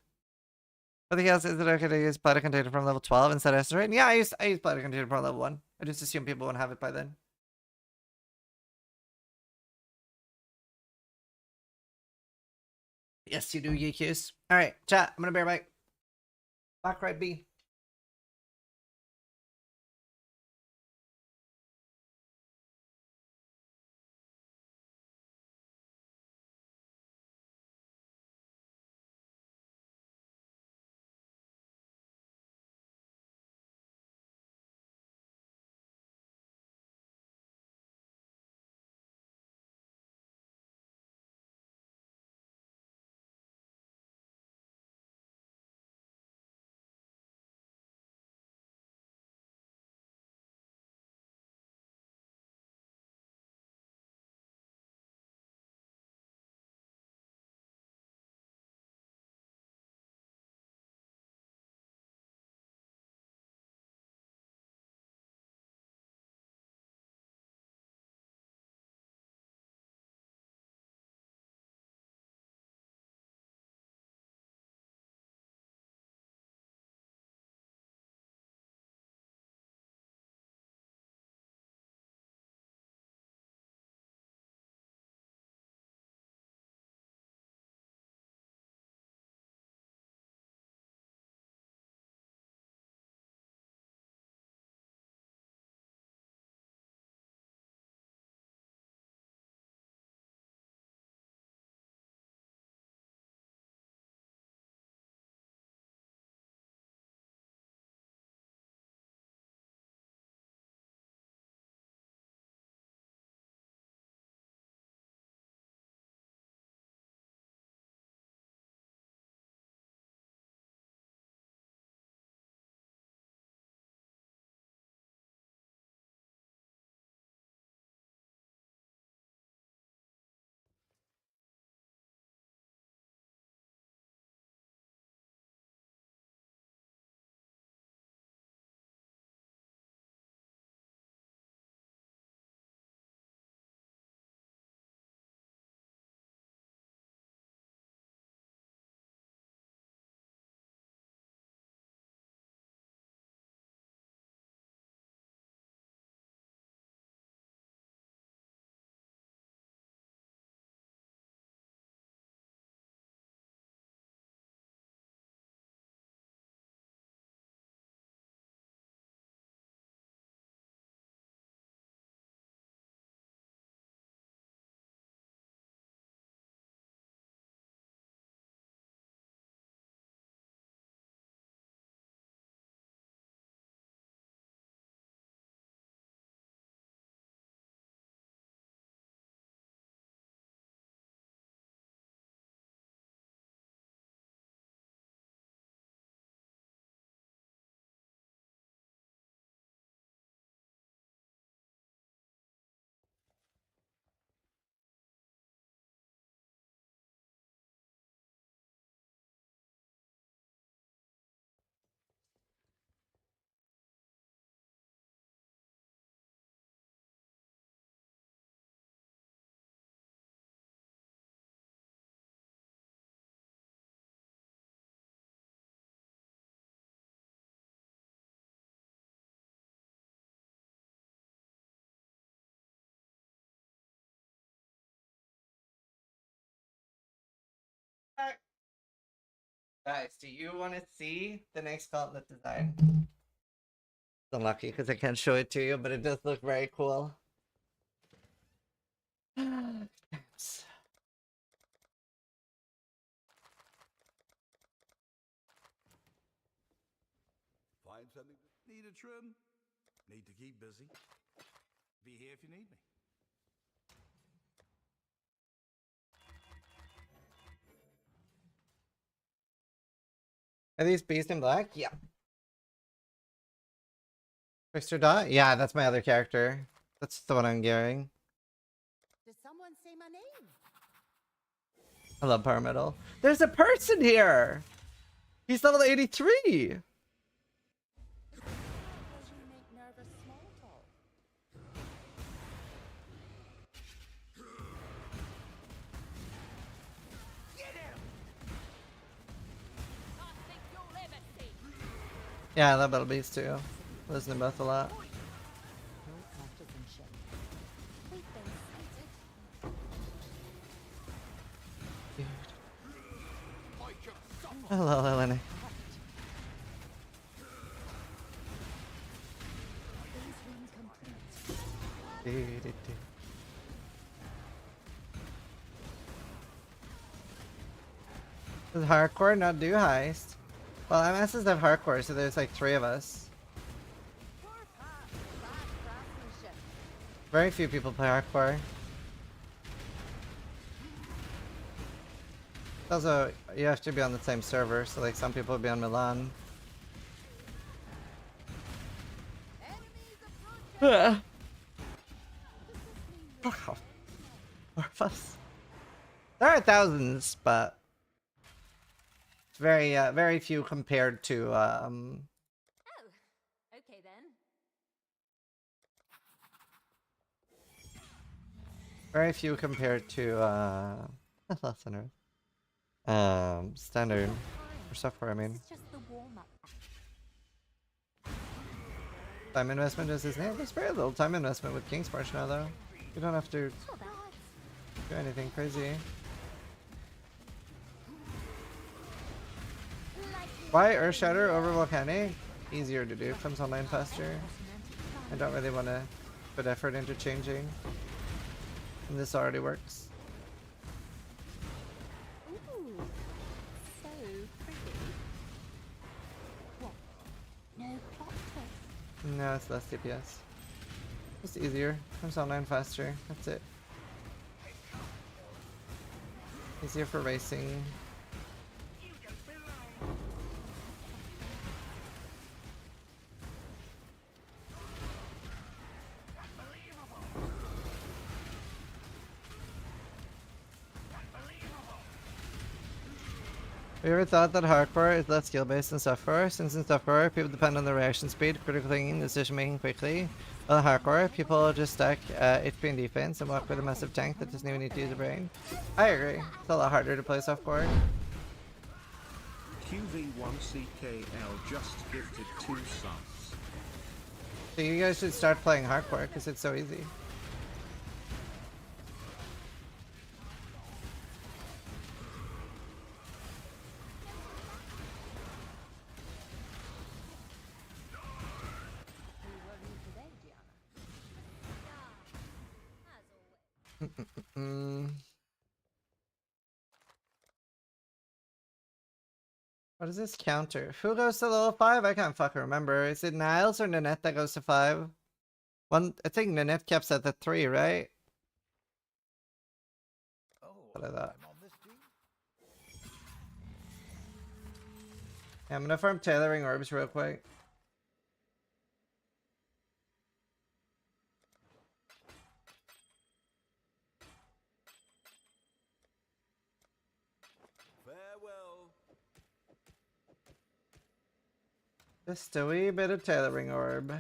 What else is it okay to use Bladder Container from level 12 instead of Asteroid? Yeah, I use Bladder Container from level 1. I just assume people won't have it by then. Yes, you do, YQs. Alright, chat, I'm gonna bear back. Back right B. Guys, do you want to see the next gauntlet design? It's unlucky because I can't show it to you, but it does look very cool. Thanks. Find something. Need a trim? Need to keep busy? Be here if you need me. Are these Beast in Black? Yeah. Trickster Dot? Yeah, that's my other character. That's the one I'm gearing. Does someone say my name? I love Power Metal. There's a person here! He's level 83! Does you make nervous small talk? Get him! I think you'll ever see. Yeah, I love Battle Beast too. Listen to both a lot. Hello, Eleni. Does hardcore not do heist? Well, MSs have hardcore, so there's like 3 of us. Very few people play hardcore. Also, you have to be on the same server, so like some people will be on Milan. More of us. There are thousands, but very, very few compared to Oh, okay then. very few compared to Lost on Earth. Standard or software, I mean. It's just the warm-up. Time investment is his name. There's very little time investment with King's March now, though. You don't have to do anything crazy. Why Earthshatter over Volcanic? Easier to do, comes online faster. I don't really want to put effort into changing. And this already works. Ooh, so pretty. What? No plot twist. No, it's less DPS. Just easier. Comes online faster. That's it. Easier for racing. Have you ever thought that hardcore is less skill based than softcore? Since in softcore, people depend on the reaction speed, critical thinking, decision making quickly. While in hardcore, people just stack HP and defense and walk with a massive tank that doesn't even need to use a brain. I agree. It's a lot harder to play softcore. QV1CKL just gifted 2 subs. So you guys should start playing hardcore because it's so easy. What is this counter? Who goes to level 5? I can't fucking remember. Is it Niles or Nanette that goes to 5? I think Nanette caps at the 3, right? What I thought. Yeah, I'm gonna farm tailoring orbs real quick. Just a wee bit of tailoring orb.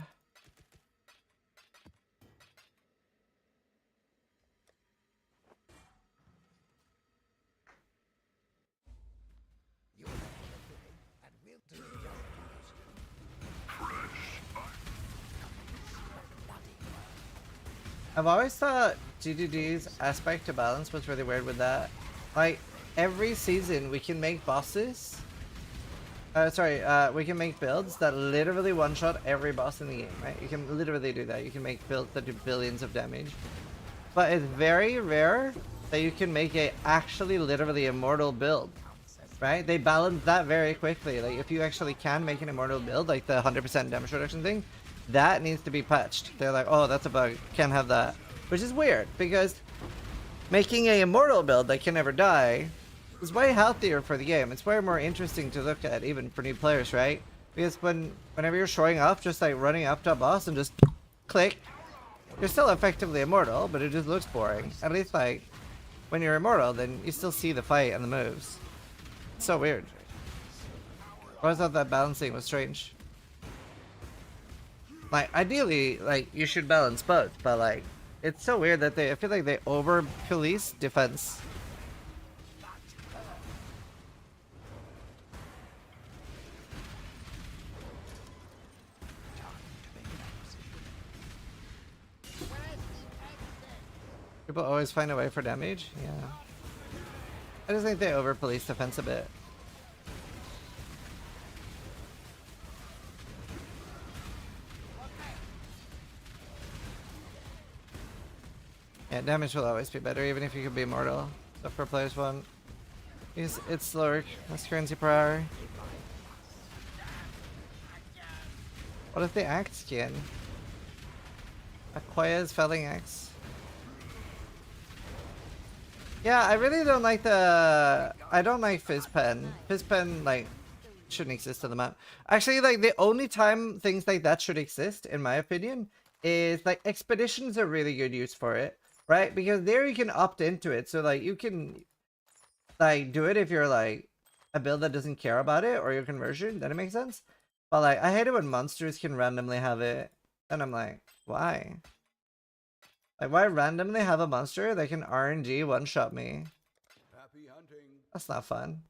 I've always thought GDD's aspect to balance was really weird with that. Like, every season we can make bosses We can make builds that literally one-shot every boss in the game, right? You can literally do that. You can make builds that do billions of damage. But it's very rare that you can make a actually literally immortal build, right? They balance that very quickly. Like, if you actually can make an immortal build, like the 100% damage reduction thing, that needs to be patched. They're like, oh, that's a bug. Can't have that. Which is weird, because making a immortal build that can never die is way healthier for the game. It's way more interesting to look at, even for new players, right? Because whenever you're showing up, just like running up to a boss and just click, you're still effectively immortal, but it just looks boring. At least, like, when you're immortal, then you still see the fight and the moves. It's so weird. I always thought that balancing was strange. Like, ideally, like, you should balance both, but like, it's so weird that I feel like they over-police defense. People always find a way for damage? Yeah. I just think they over-police defense a bit. Yeah, damage will always be better, even if you could be immortal. That's for players want. It's Slurk. That's currency per hour. What if the axe skin? Aquaya's felling axe. Yeah, I really don't like I don't like Fizzpen. Fizzpen, like, shouldn't exist on the map. Actually, like, the only time things like that should exist, in my opinion, is, like, expeditions are really good use for it, right? Because there you can opt into it. So, like, you can, like, do it if you're, like, a build that doesn't care about it, or your conversion. Then it makes sense. But, like, I hate it when monsters can randomly have it. And I'm like, why? Like, why randomly have a monster that can RNG one-shot me? Happy hunting. That's not fun.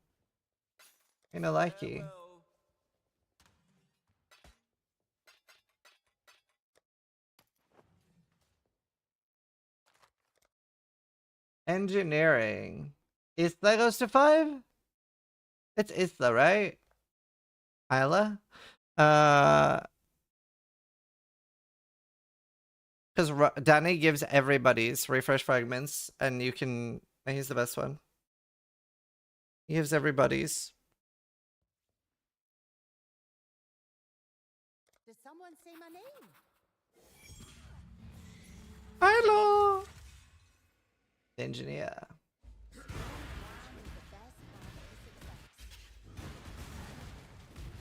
Ain't no likey. Engineering. Isla goes to 5? It's Isla, right? Isla? Because Danny gives everybody's refresh fragments, and you can... He's the best one. He gives everybody's. Did someone say my name? Hello! Engineer.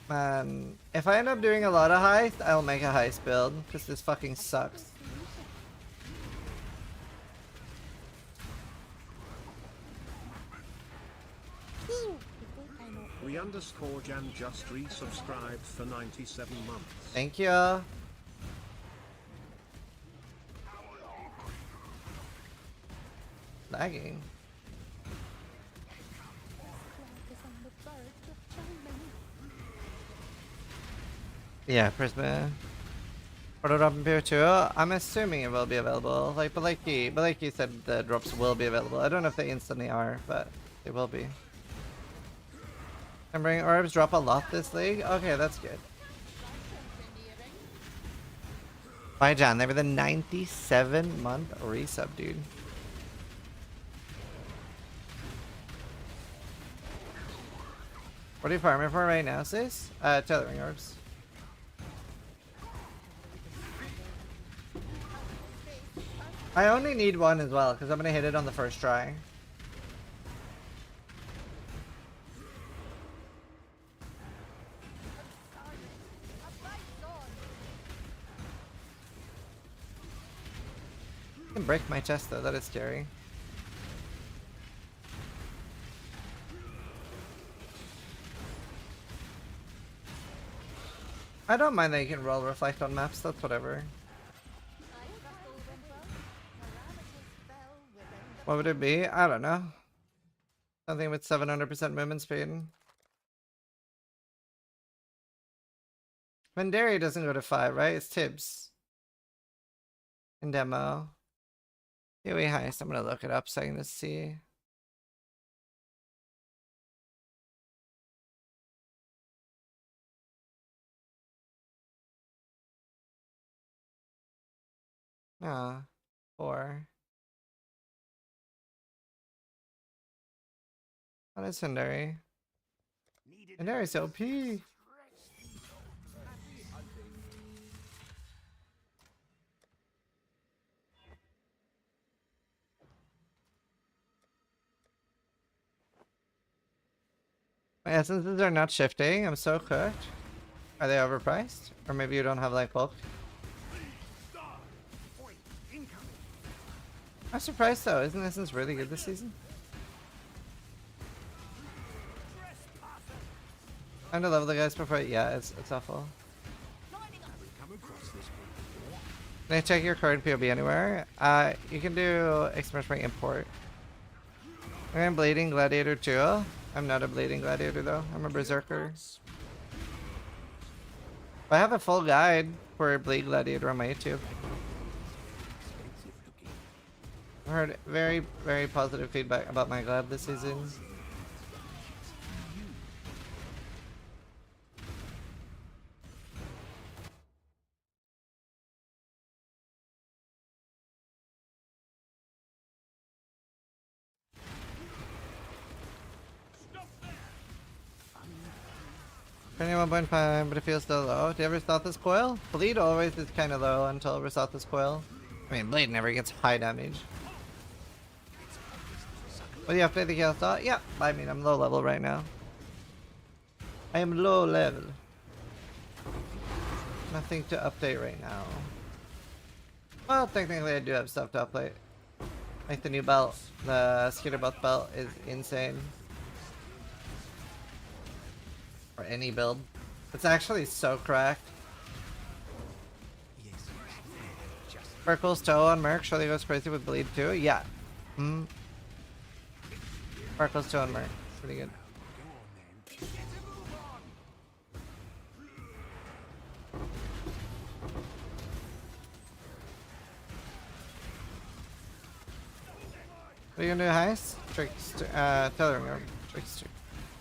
Man, if I end up doing a lot of heist, I'll make a heist build, because this fucking sucks. We underscore Jan just resubscribed for 97 months. Thank you. Lagging. Yeah, Prisma. Order drop in Pier 2. I'm assuming it will be available. Like, but like he said, the drops will be available. I don't know if they instantly are, but they will be. And bring orbs drop a lot this league. Okay, that's good. Bye, John. They were the 97-month resub, dude. What are you farming for right now, sis? Tethering orbs. I only need one as well, because I'm gonna hit it on the first try. I can break my chest though, that is scary. I don't mind that you can roll reflect on maps, that's whatever. What would it be? I don't know. Something with 700% movement speed. Vendari doesn't go to 5, right? It's Tibbs. In demo. Huey Heist. I'm gonna look it up so I can just see. No. 4. What is Syndicate? Syndicate's OP. My essences are not shifting. I'm so cooked. Are they overpriced? Or maybe you don't have like bulk? I'm surprised though. Isn't essence really good this season? Time to level the guys before. Yeah, it's awful. Can I check your current POB anywhere? You can do experimentation import. I'm Bleeding Gladiator too. I'm not a Bleeding Gladiator though. I'm a Berserker. I have a full guide for Bleed Gladiator on my YouTube. I heard very, very positive feedback about my glad this season. Turning 1.5, but it feels still low. Do you ever thought this coil? Bleed always is kind of low until I ever thought this coil. I mean, Bleed never gets high damage. Well, you have to play the kill thought? Yeah, I mean, I'm low level right now. I am low level. Nothing to update right now. Well, technically I do have stuff to update. Like the new belt. The Skater belt is insane. Or any build. It's actually so cracked. Sparkle's toe on Merc surely goes crazy with Bleed too? Yeah. Sparkle's toe on Merc. Pretty good. What are you gonna do, Heist? Trickster, Tethering Room. Trickster.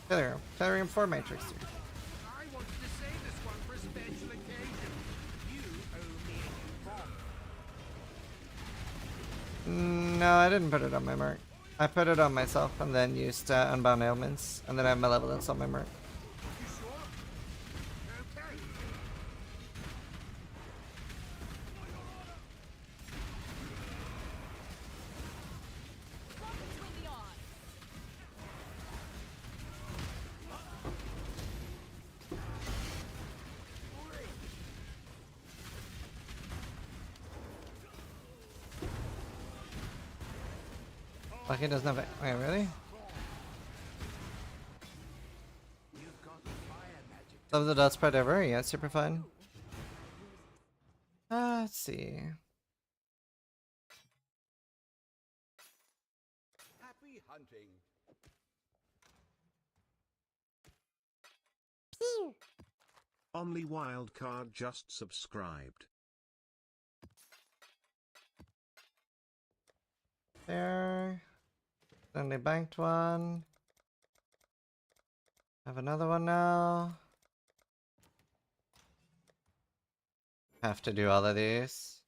Tethering Room. Tethering Room for my Trickster. I wanted to save this one for a special occasion. You owe me a No, I didn't put it on my Merc. I put it on myself and then used Unbound Ailments, and then I have Malevolence on my Merc. Lucky doesn't have it. Wait, really? Love the dot spread ever? Yeah, it's super fun. Let's see. Happy hunting. Only Wildcard just subscribed. There. Then they banked one. Have another one now. Have to do all of these.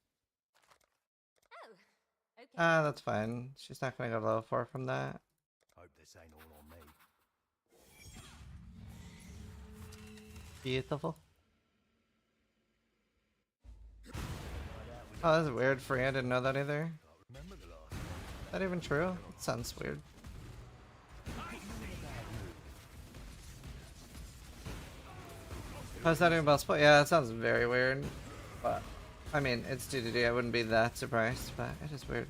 Okay. That's fine. She's not gonna go level 4 from that. Hope this ain't all on me. Beautiful. Oh, that's weird. Free. I didn't know that either. Is that even true? It sounds weird. How's that even possible? Yeah, that sounds very weird. But, I mean, it's DDD. I wouldn't be that surprised, but it is weird.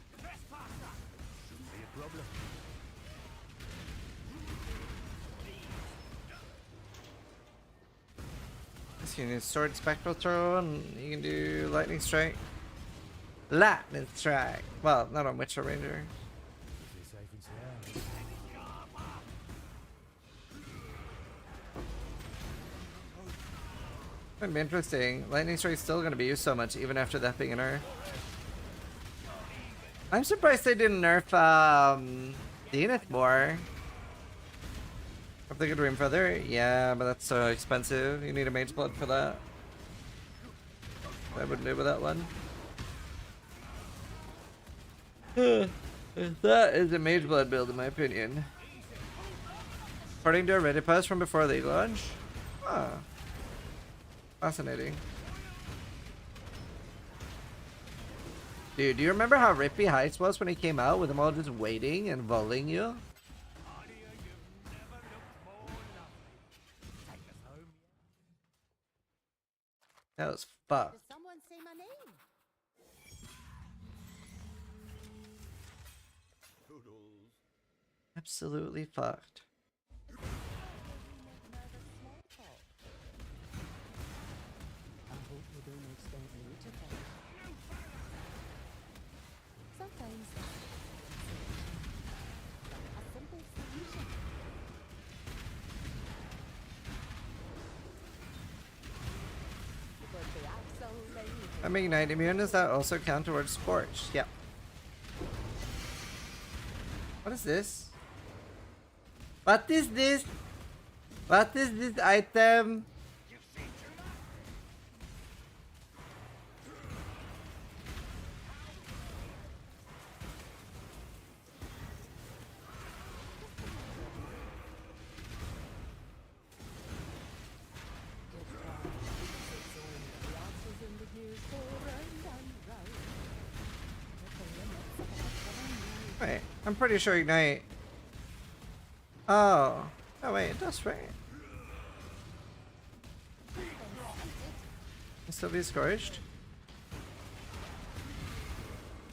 So you can do Sword Spectral Throw, and you can do Lightning Strike. Lightning Strike! Well, not on Witcher Ranger. That'd be interesting. Lightning Strike's still gonna be used so much, even after that being a nerf. I'm surprised they didn't nerf, Zenith more. If they could Rim Feather? Yeah, but that's so expensive. You need a Mage Blood for that. I wouldn't do with that one. That is a mage blood build in my opinion. According to a Reddit post from before League launch. Ah. Fascinating. Dude, do you remember how rippy Heist was when he came out with them all just waiting and volleying you? That was fucked. Does someone say my name? Absolutely fucked. I hope you don't expect me to tell you. Sometimes a simple solution. But they act so lazy. I'm Ignite immune. Does that also count towards Scorch? Yeah. What is this? What is this? What is this item? Wait, I'm pretty sure Ignite. Oh. Oh wait, that's right. Can still be scorched.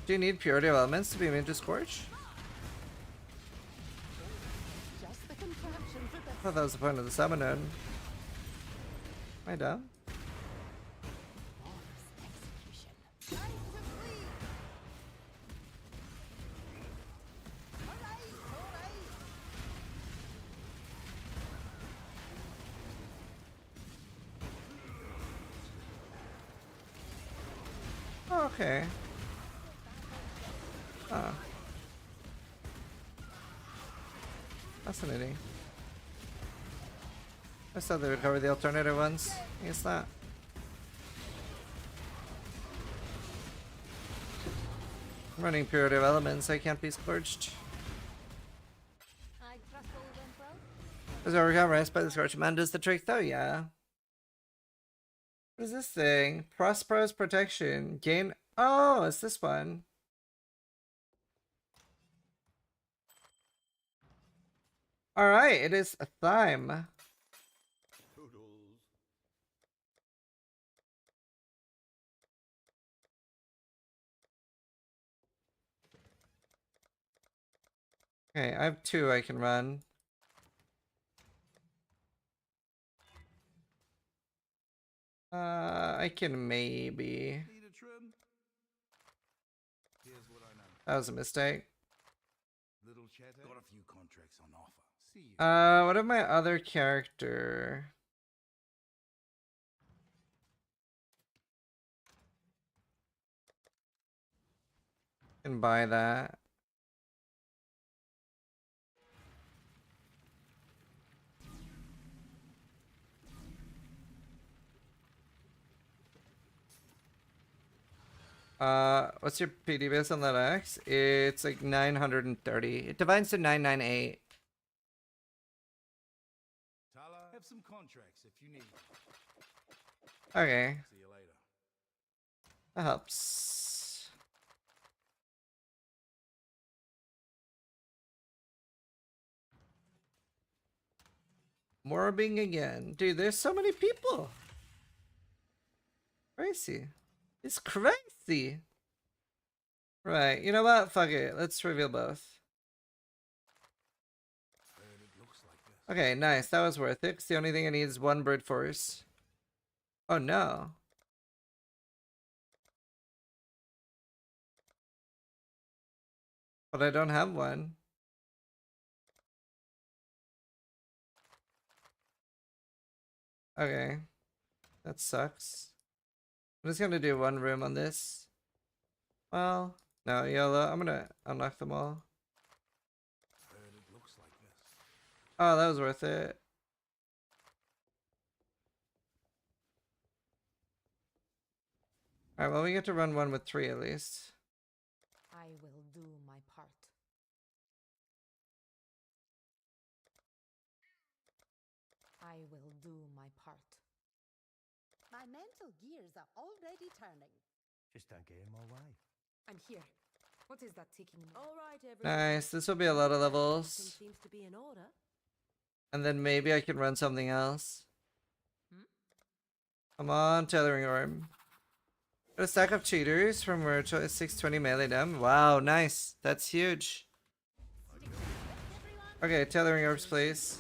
Do you need purity of elements to be immune to scorch? Just the contraption for I thought that was the point of the summon node. Am I dumb? Oh, okay. Ah. Fascinating. I thought they would cover the alternative ones. I guess not. I'm running purity of elements, I can't be scorched. I trust all went well. Does overcome rest by the scorch man does the trick though? Yeah. What is this thing? Prosperous protection. Gain. Oh, it's this one. Alright, it is a thyme. Okay, I have two I can run. I can maybe. That was a mistake. Got a few contracts on offer. See you. What of my other character? Can buy that. What's your PD base on that X? It's like 930. It divides to 998. Have some contracts if you need. Okay. See you later. That helps. Morbing again. Dude, there's so many people. Crazy. It's crazy. Right, you know what? Fuck it. Let's reveal both. Okay, nice. That was worth it. 'Cause the only thing I need is one brute force. Oh no. But I don't have one. Okay. That sucks. I'm just gonna do one room on this. Well, no, YOLO. I'm gonna unlock them all. Oh, that was worth it. Alright, well, we get to run one with 3 at least. I will do I will do my part. My mental gears are already turning. Just don't get in my way. I'm here. What is that ticking? All right, everyone. Nice. This will be a lot of levels. Seems to be in order. And then maybe I can run something else. Hmm? Come on, tethering orb. Got a stack of cheaters from Virtual 620 melee dem. Wow, nice. That's huge. Okay, tethering orbs, please.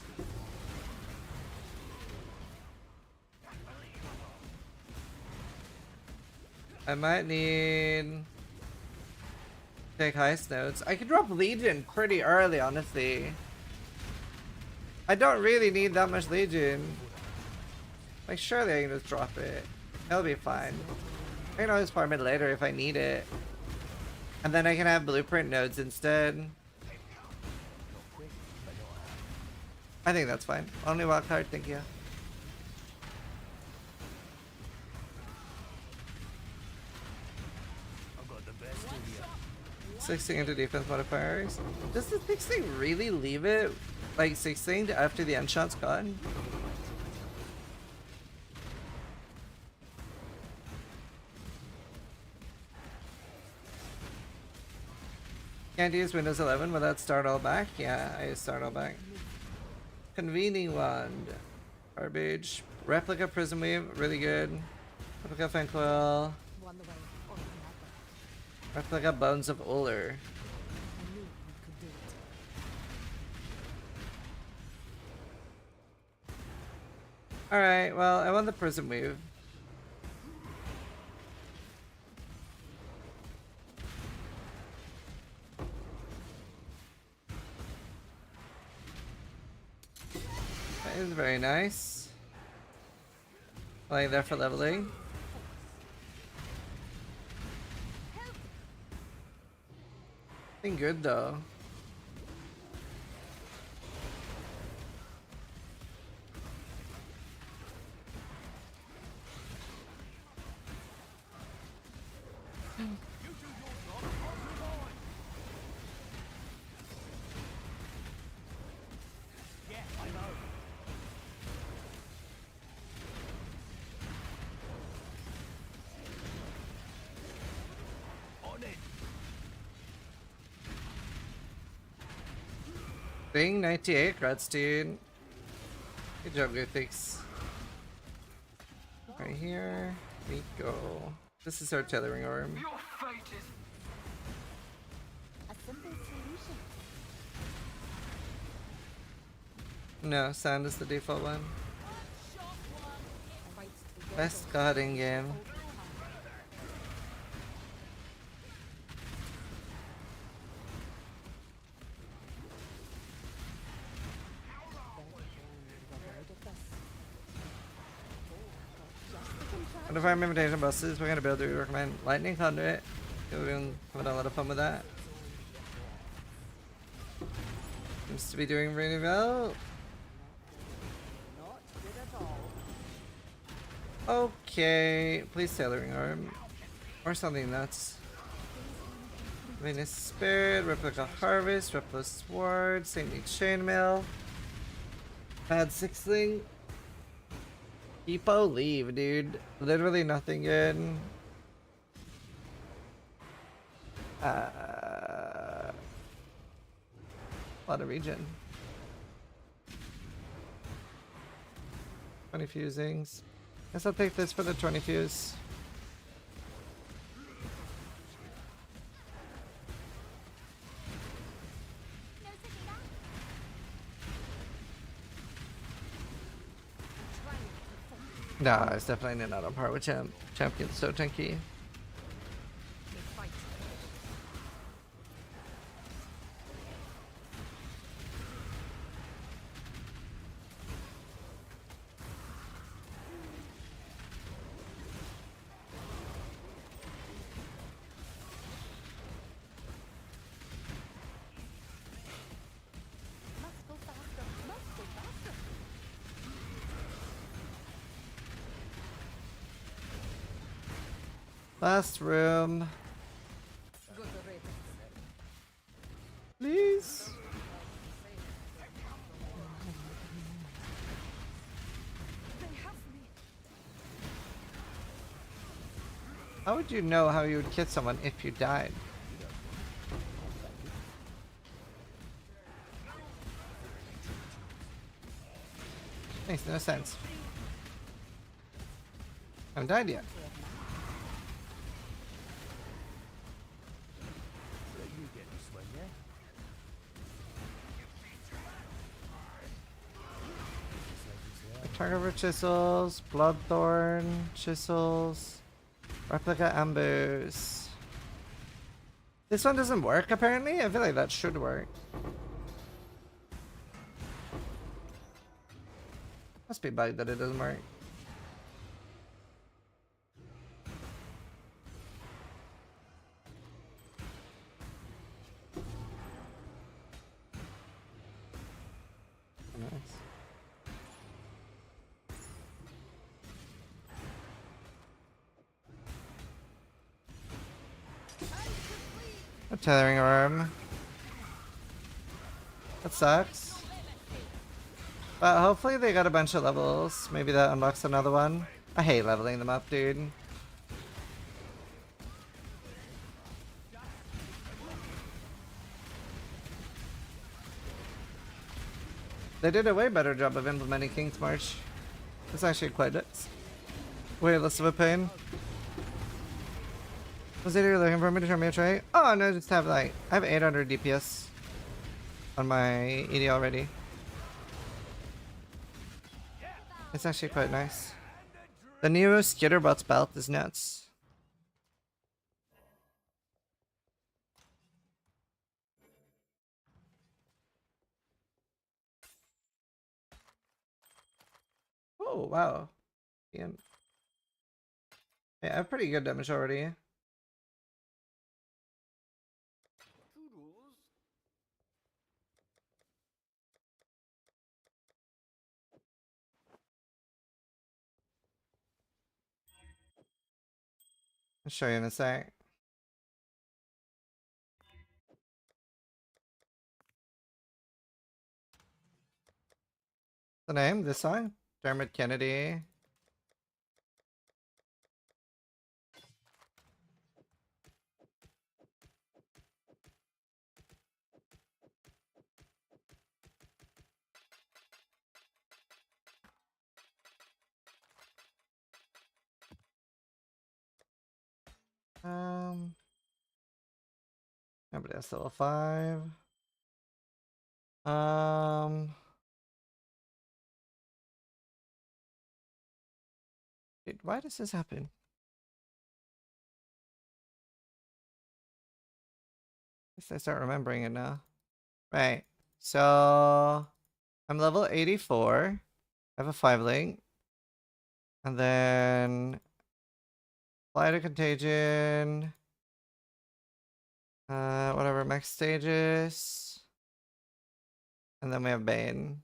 I might need... take heist notes. I could drop Legion pretty early, honestly. I don't really need that much Legion. Like, surely I can just drop it. It'll be fine. I can always farm it later if I need it. And then I can have blueprint nodes instead. I think that's fine. Only wild card, thank you. I've got the best of you. 16 into defense modifiers. Does the 16 really leave it like 16 after the end shot's gone? Can't use Windows 11 without start all back? Yeah, I use start all back. Convening wand. Garbage. Replica prism weave, really good. Replica fancoil. Replica bones of Uller. Alright, well, I want the prism weave. That is very nice. Playing there for leveling. Been good though. Thing 98, congrats dude. Good job, Gothics. Right here, we go. This is our tethering orb. Your fate is a simple solution. No, sound is the default one. Best god in game. What if our invitation buses? We're gonna build, do we recommend lightning conduit? We've been having a lot of fun with that. Seems to be doing really well. Okay, please tailoring arm. Or something nuts. Venus Spirit, Replica Harvest, Replica Sword, Saintly Chainmail. Bad Sixling. Epo leave, dude. Literally nothing good. A lot of regen. 20 fusings. Guess I'll take this for the 20 fuse. No, it's definitely not on par with Champ. Champion's so tanky. Last room. Please. How would you know how you would kill someone if you died? Makes no sense. I haven't died yet. Target for chisels, bloodthorn, chisels, replica ambush. This one doesn't work apparently? I feel like that should work. Must be bugged that it doesn't work. Nice. A tethering arm. That sucks. But hopefully they got a bunch of levels. Maybe that unlocks another one. I hate leveling them up, dude. They did a way better job of implementing King's March. It's actually quite nice. Way less of a pain. Was it you're looking for me to turn me a tray? Oh no, just have like I have 800 DPS on my ED already. It's actually quite nice. The new Skitterbots belt is nuts. Oh wow. Yeah, I have pretty good damage already. I'll show you in a sec. The name? This song? Dermot Kennedy. Nobody has level 5. Dude, why does this happen? Guess I start remembering it now. Right. So I'm level 84. I have a 5 link. And then Fly to Contagion. Whatever, max stages. And then we have Bane.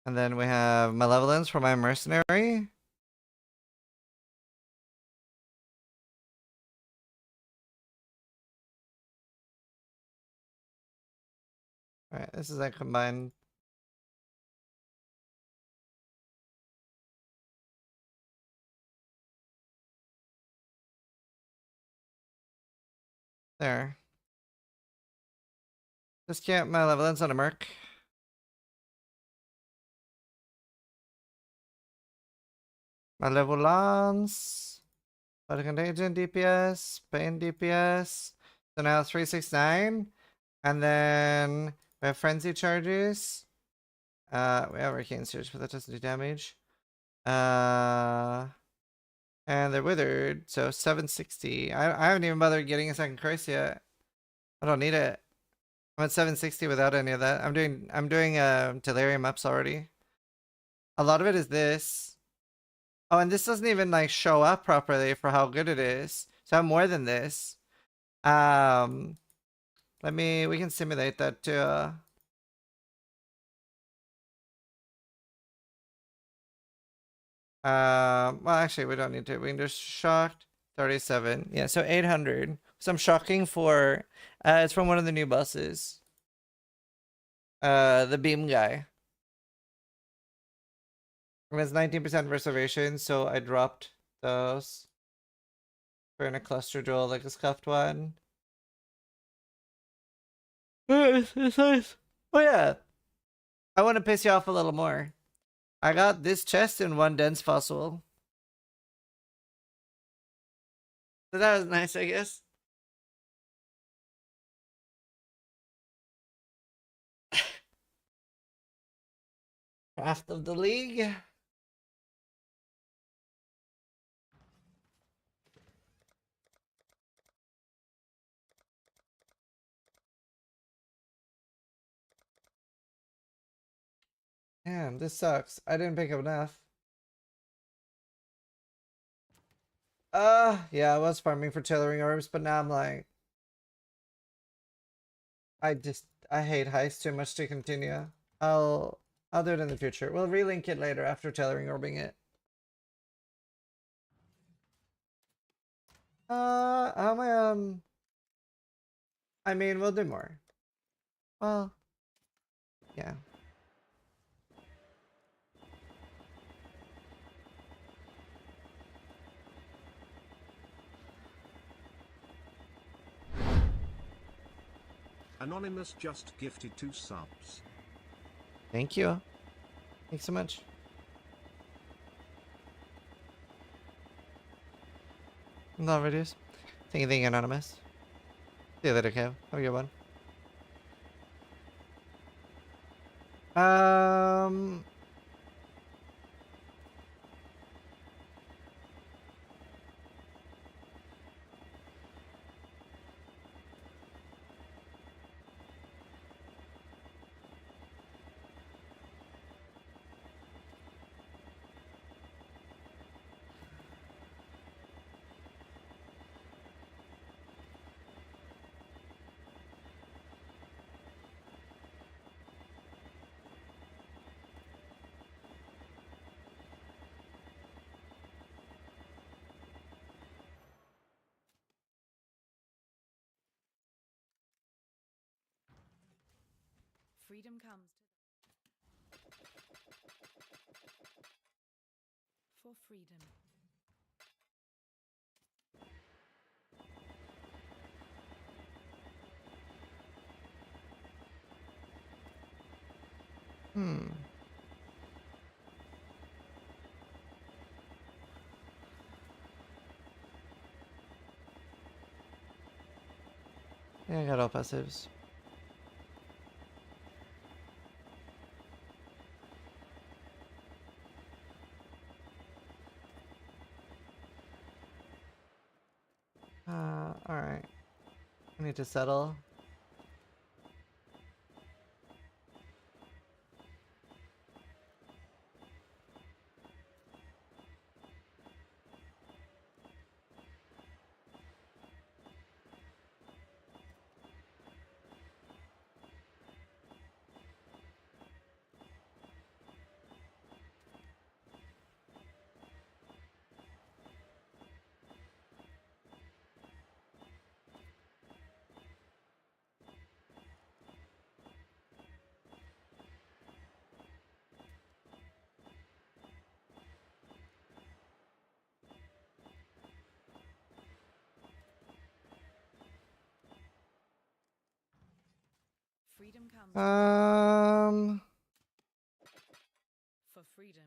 And then we have Malevolence for my Mercenary. Alright, this is like combined. There. Just get Malevolence on a Merc. Malevolence. But Contagion DPS. Pain DPS. So now 369. And then we have Frenzy charges. We have Arcane Surge, but that doesn't do damage. And they're withered, so 760. I haven't even bothered getting a second curse yet. I don't need it. I'm at 760 without any of that. I'm doing delirium ups already. A lot of it is this. Oh, and this doesn't even like show up properly for how good it is. So I have more than this. We can simulate that too. Well, actually, we don't need to. We can just shocked 37. Yeah, so 800. So I'm shocking for. It's from one of the new buses. The beam guy. And it's 19% reservation, so I dropped those. We're in a cluster duel like a scuffed one. It's nice. Oh yeah. I want to piss you off a little more. I got this chest in one dense fossil. So that was nice, I guess. Craft of the League. Damn, this sucks. I didn't pick up enough. Yeah, I was farming for tailoring orbs, but now I'm like... I hate Heist too much to continue. I'll do it in the future. We'll relink it later after tailoring orbing it. How am I, I mean, we'll do more. Well, yeah. Anonymous just gifted 2 subs. Thank you. Thanks so much. Love reduce. Thank you, Anonymous. See you later, Kev. Have a good one. Freedom comes for freedom. Yeah, I got all passives. Alright. I need to settle. Freedom comes for freedom.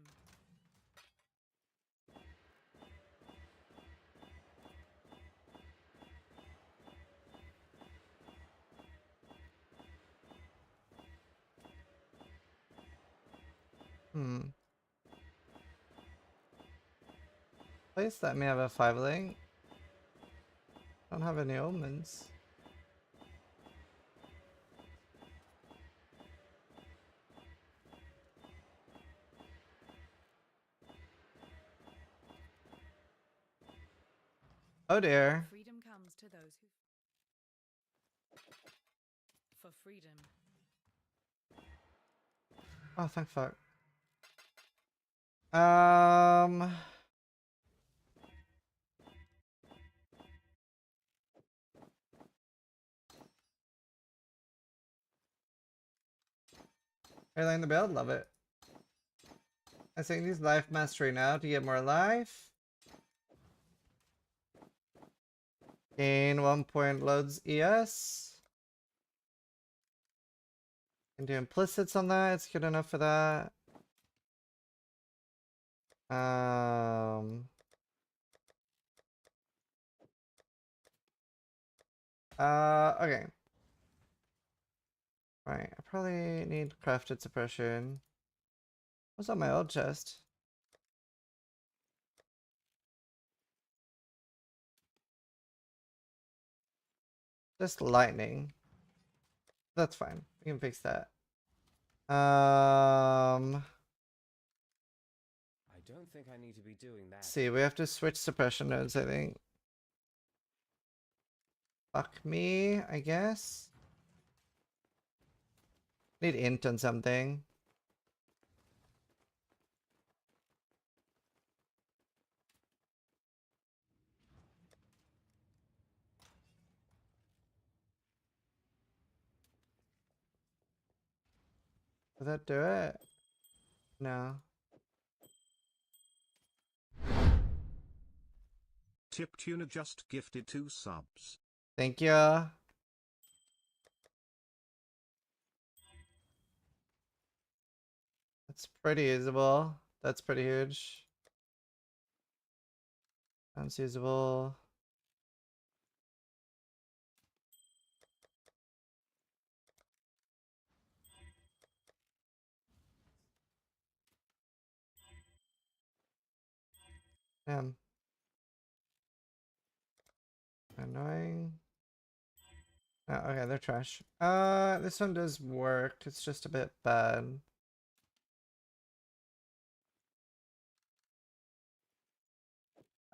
Place that may have a 5-link. Don't have any omens. Oh dear. Freedom comes to those who for freedom. Oh, thank fuck. Airline the build, love it. I think these life mastery now to get more life. Gain 1 point loads ES. Can do implicits on that. It's good enough for that. Okay. Right, I probably need crafted suppression. What's on my old chest? Just lightning. That's fine. We can fix that. I don't think I need to be doing that. See, we have to switch suppression nodes, I think. Fuck me, I guess. Need int on something. Does that do it? No. Tip Tuna just gifted 2 subs. Thank you. That's pretty usable. That's pretty huge. That's usable. Damn. Annoying. Oh, okay, they're trash. This one does work. It's just a bit bad.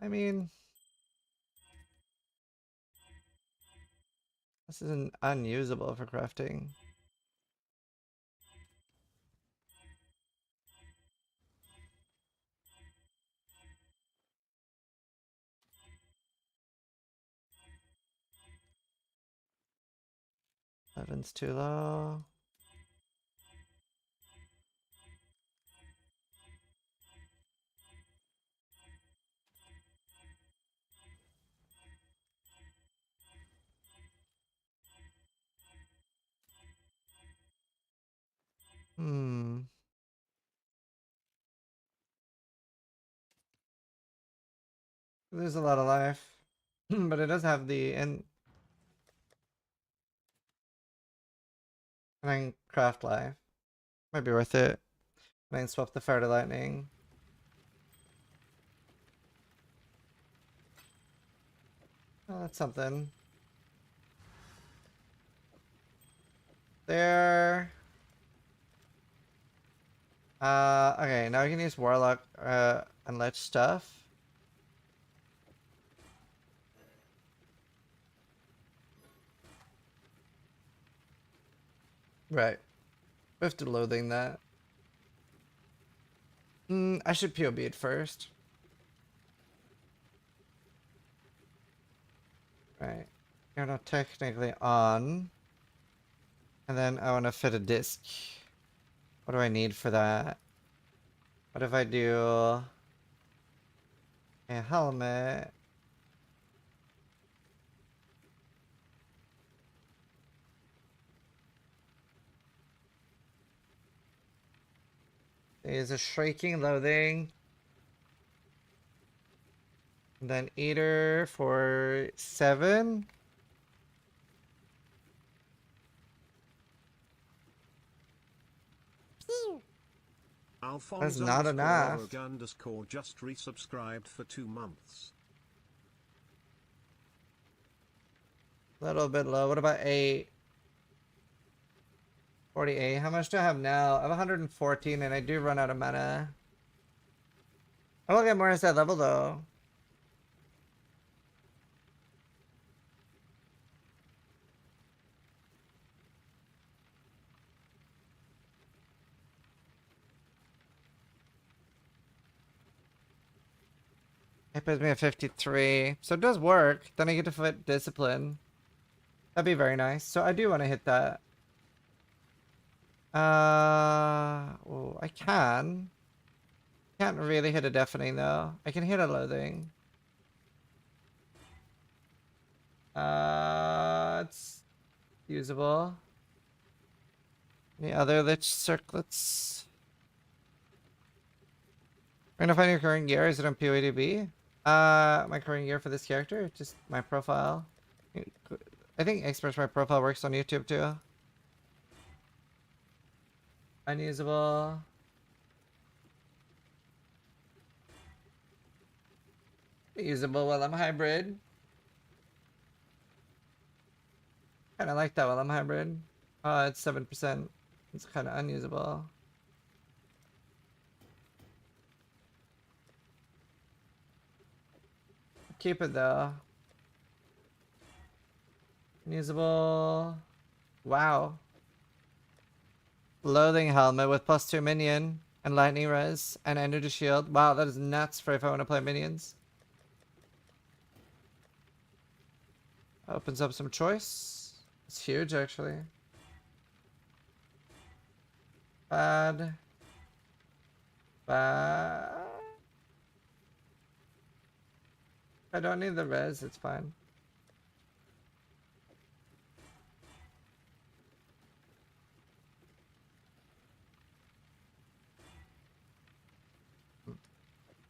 I mean, this is unusable for crafting. Seven's too low. There's a lot of life. But it does have the and then craft life. Might be worth it. And then swap the fire to lightning. Oh, that's something. There. Okay, now we can use Warlock and Lich stuff. Right. We have to loathing that. I should POB it first. Right. You're not technically on. And then I want to fit a disc. What do I need for that? What if I do a helmet? Is a shrieking loathing. And then eater for 7. That's not enough. Underscore just resubscribed for 2 months. A little bit low. What about 8? 48. How much do I have now? I have 114 and I do run out of mana. I will get more as that level though. It puts me at 53. So it does work. Then I get to fit discipline. That'd be very nice. So I do want to hit that. Oh, I can. Can't really hit a deafening though. I can hit a loathing. It's usable. Any other lich circlets? We're gonna find your current gear. Is it on POADB? My current gear for this character? Just my profile. I think Express My Profile works on YouTube too. Unusable. Usable while I'm hybrid. Kinda like that while I'm hybrid. It's 7%. It's kinda unusable. Keep it though. Unusable. Wow. Loathing helmet with +2 minion and lightning res and energy shield. Wow, that is nuts for if I want to play minions. Opens up some choice. It's huge actually. Bad. Bad. I don't need the res, it's fine.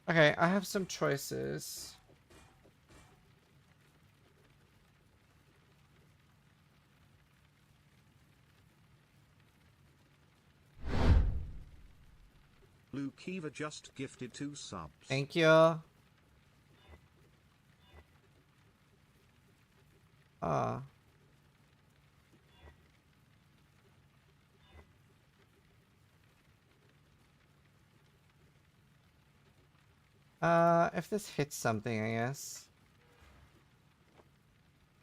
Okay, I have some choices. Blue Kiva just gifted 2 subs. Thank you. If this hits something, I guess.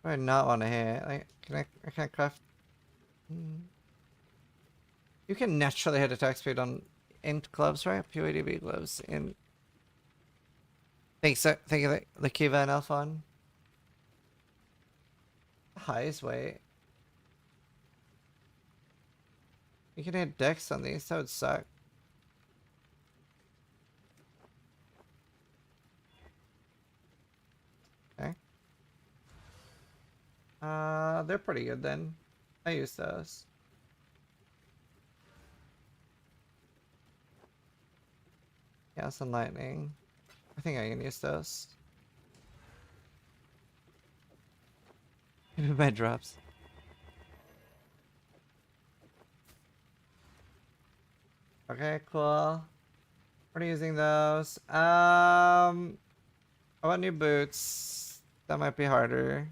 I not want to hit. Like, I can't craft. You can naturally hit attack speed on int gloves, right? POADB gloves in. Thank you, the Kiva and Alphon. Highest weight. You can hit dex on these, that would suck. Okay. They're pretty good then. I use those. Yeah, some lightning. I think I can use those. Maybe my drops. Okay, cool. What are you using those? I want new boots. That might be harder.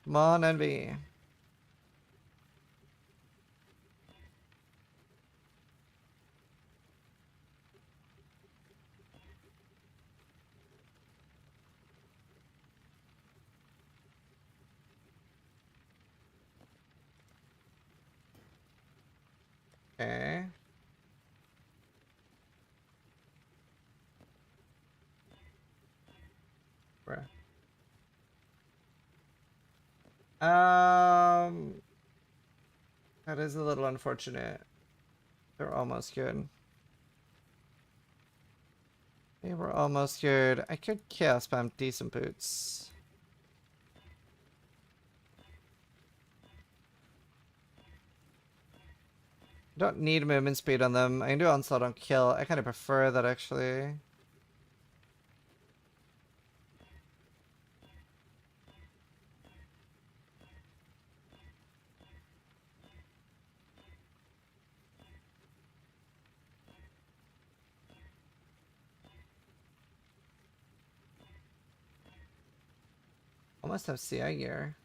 Come on, Envy. Okay. Bruh. That is a little unfortunate. They're almost good. They were almost good. I could chaos spam decent boots. Don't need movement speed on them. I can do onslaught on kill. I kind of prefer that actually. Almost have CI gear.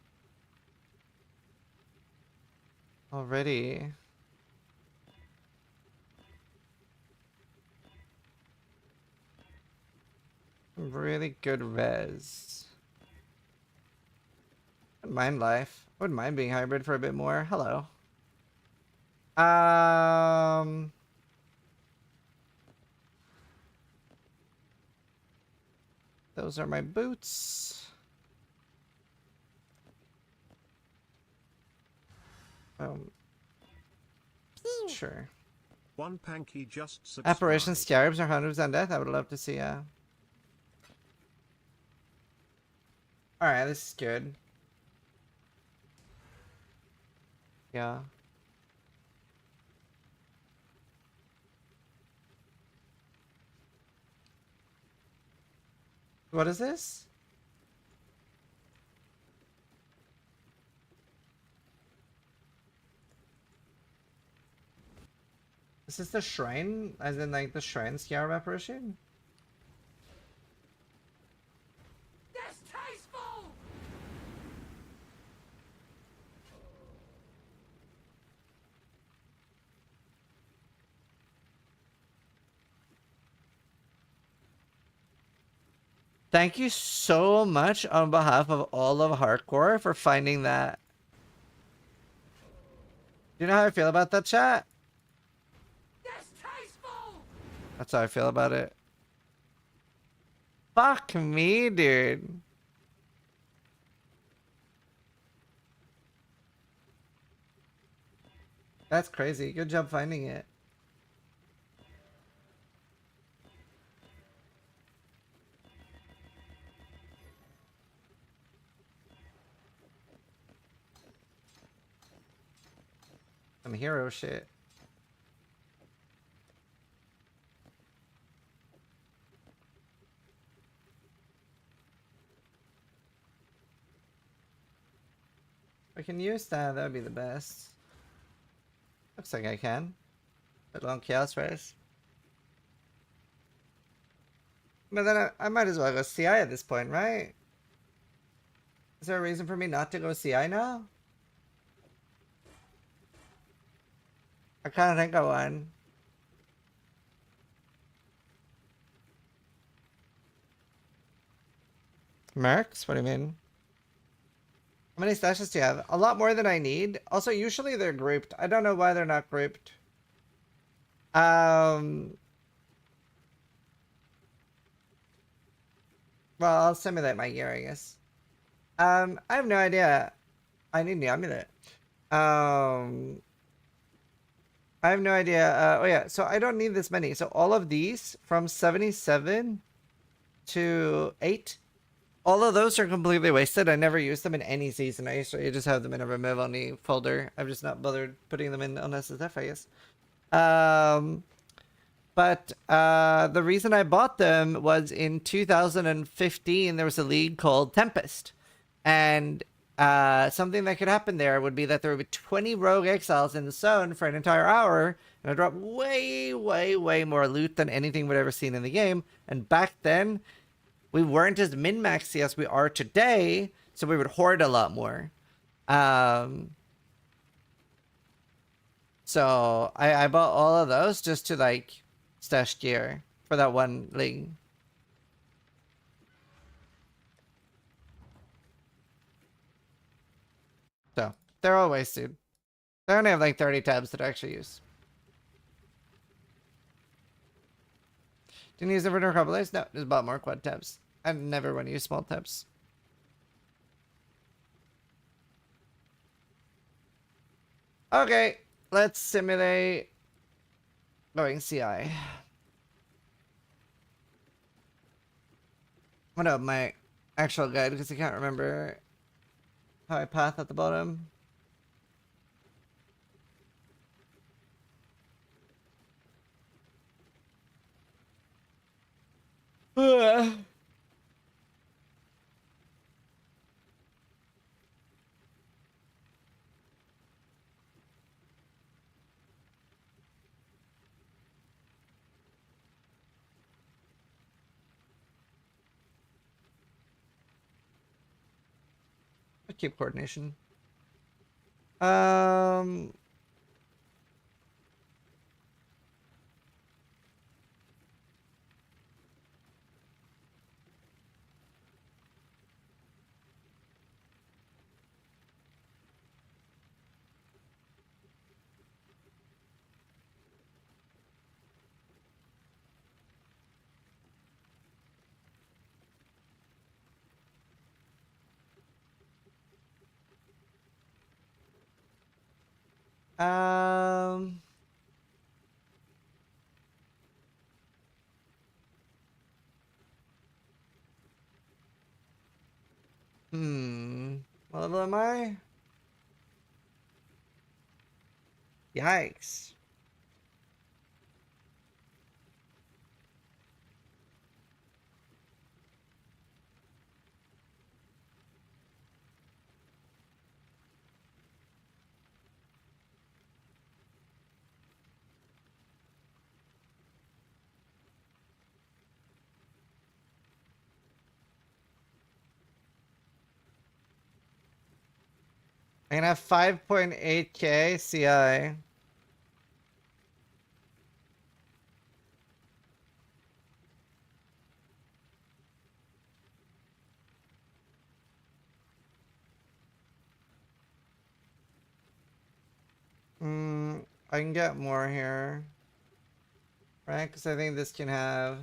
Already. Really good res. Wouldn't mind life. Wouldn't mind being hybrid for a bit more. Hello. Those are my boots. sure. One Panky just subscribed. Apparition scarabs are 100% death. I would love to see. Alright, this is good. Yeah. What is this? Is this the shrine? As in, like, the shrine scarab apparition? Distasteful! Thank you so much on behalf of all of Hardcore for finding that. Do you know how I feel about that, chat? Distasteful! That's how I feel about it. Fuck me, dude. That's crazy. Good job finding it. Some hero shit. If I can use that, that would be the best. Looks like I can. But long chaos race. But then I might as well go CI at this point, right? Is there a reason for me not to go CI now? I kind of think I won. Mercs? What do you mean? How many stashes do you have? A lot more than I need. Also, usually they're grouped. I don't know why they're not grouped. Well, I'll simulate my gear, I guess. I have no idea. I need the amulet. I have no idea. Oh yeah, so I don't need this many. So all of these from 77 to 8, all of those are completely wasted. I never use them in any season. I usually just have them in a remove only folder. I've just not bothered putting them in on SSF, I guess. But the reason I bought them was in 2015, there was a league called Tempest. And something that could happen there would be that there would be 20 rogue exiles in the zone for an entire hour, and I dropped way, way, way more loot than anything we'd ever seen in the game. And back then, we weren't as min-maxy as we are today, so we would hoard a lot more. So I bought all of those just to like stash gear for that one league. So they're all wasted. They only have like 30 tabs that I actually use. Didn't use them for a couple days? No, just bought more quad tabs. I never want to use small tabs. Okay, let's simulate going CI. What up, my actual guide, because I can't remember how I path at the bottom. I keep coordination. What level am I? Yikes. I'm gonna have 5.8k CI. I can get more here. Right? Because I think this can have...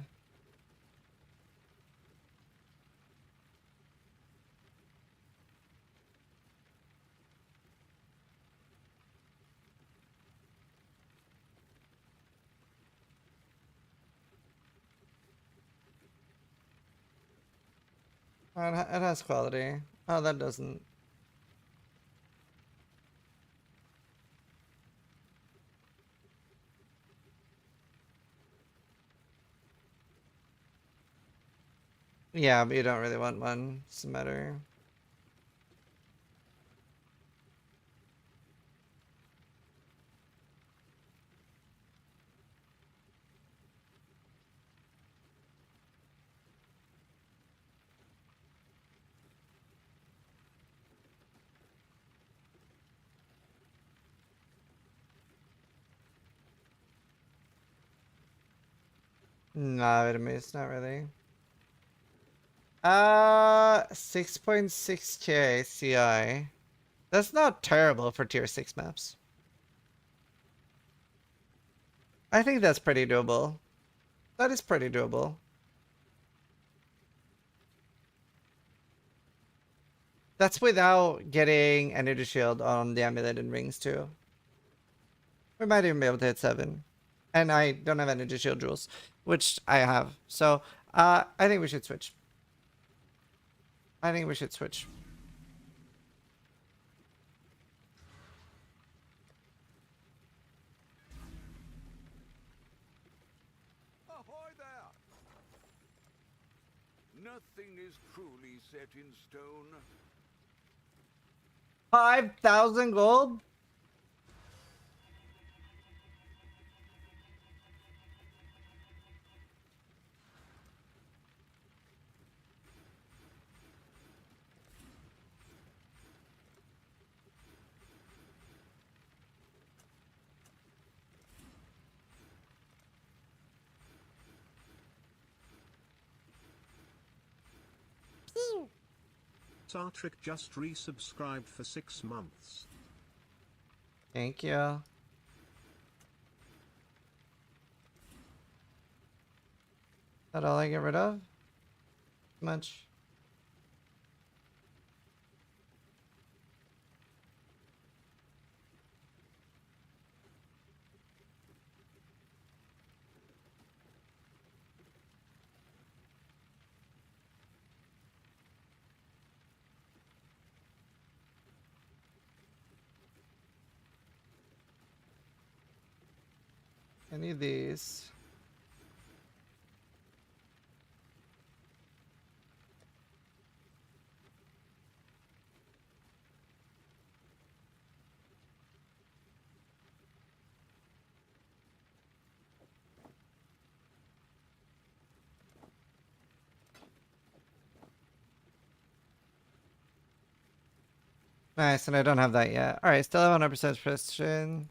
Oh, it has quality. Oh, that doesn't. Yeah, but you don't really want one. Doesn't matter. Nah, wait a minute, it's not really. 6.6k CI. That's not terrible for tier 6 maps. I think that's pretty doable. That is pretty doable. That's without getting energy shield on the amulet and rings too. We might even be able to hit 7. And I don't have energy shield jewels, which I have. So, I think we should switch. I think we should switch. Ahoy there! Nothing is truly set in stone. 5,000 gold? Sartrick just resubscribed for 6 months. Thank you. That all I get rid of? Much. I need these. Nice, and I don't have that yet. Alright, still have 100% precision.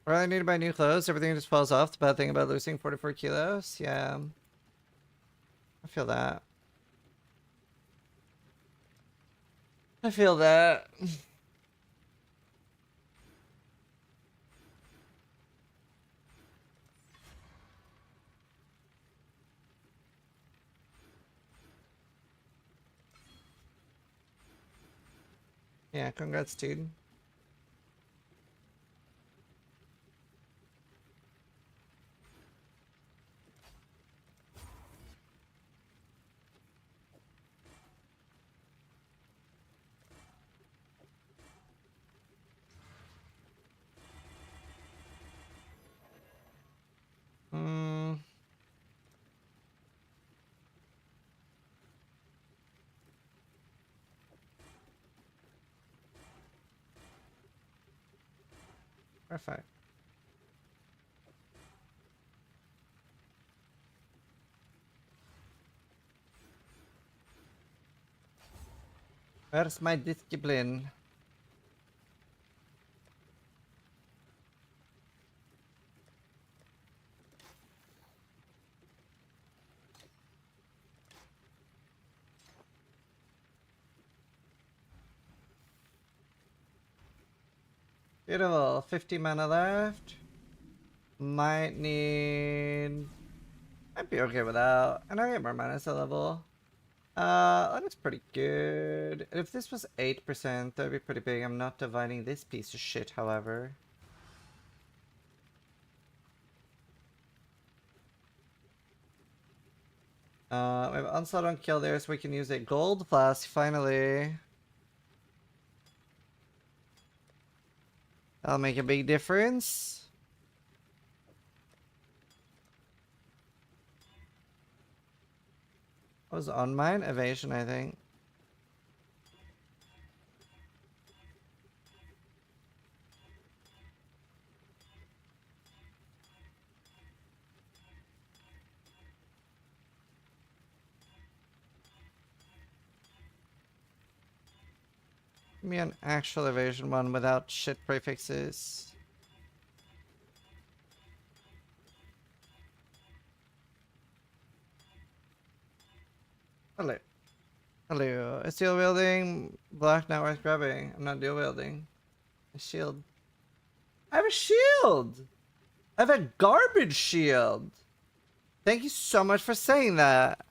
Really need to buy new clothes. Everything just falls off. The bad thing about losing 44 kilos. Yeah. I feel that. I feel that. Yeah, congrats, dude. Perfect. Where's my discipline? Beautiful. 50 mana left. Might need... Might be okay without. And I get more mana to level. That's pretty good. If this was 8%, that'd be pretty big. I'm not dividing this piece of shit, however. We have Onslaught on kill there, so we can use a gold flask finally. That'll make a big difference. What was on mine? Evasion, I think. Give me an actual evasion one without shit prefixes. Hello. Hello. Is dual wielding black not worth grabbing? I'm not dual wielding. A shield. I have a shield! I have a garbage shield! Thank you so much for saying that.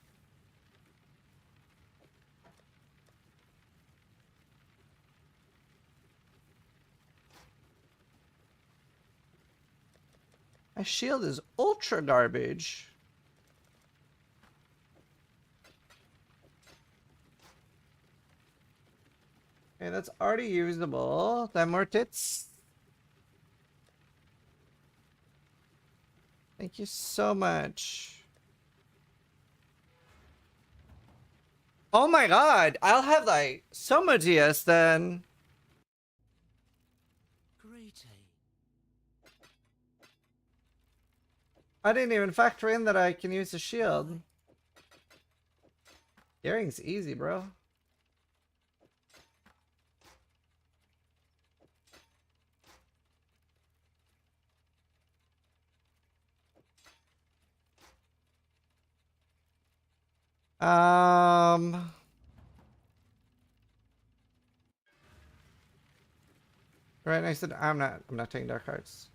My shield is ultra garbage. Okay, that's already usable. 10 more tits. Thank you so much. Oh my god, I'll have like so much DS then. I didn't even factor in that I can use a shield. Earring's easy, bro. Right next to I'm not taking dark cards.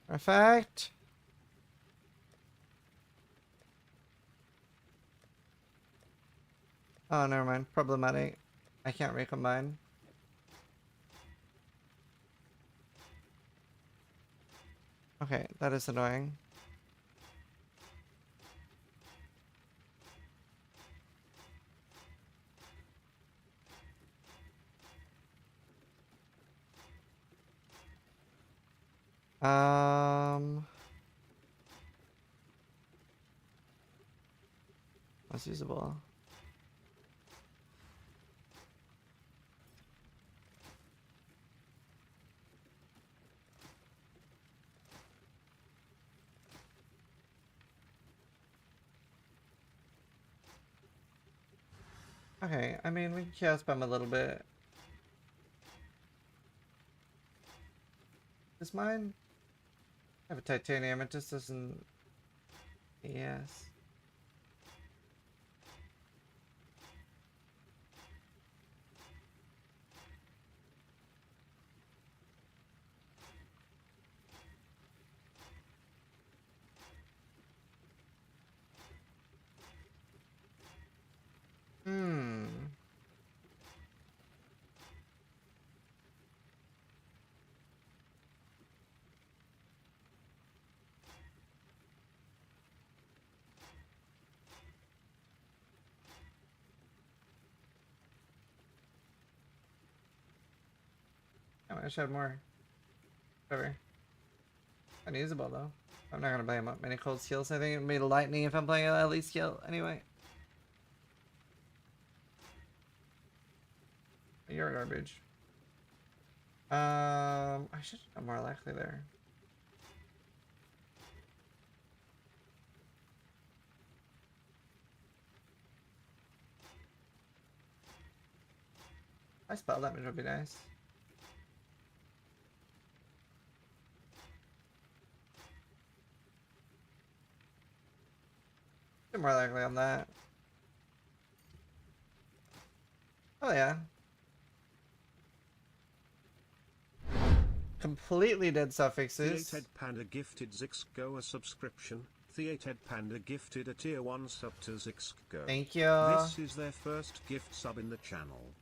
Perfect. Oh, never mind. Problematic. I can't recombine. Okay, that is annoying. That's usable. Okay, I mean, we can chaos spam a little bit. Is mine? I have a titanium, it just doesn't... Yes. I wish I had more. Whatever. Unusable though. I'm not gonna blame up many cold skills. I think it made lightning if I'm playing at least skill anyway. You're garbage. I should have more likely there. I spell damage would be nice. More likely on that. Oh yeah. Completely dead suffixes. Theated Panda gifted Zixgo a subscription. Theated Panda gifted a tier 1 sub to Zixgo. Thank you. This is their first gift sub in the channel.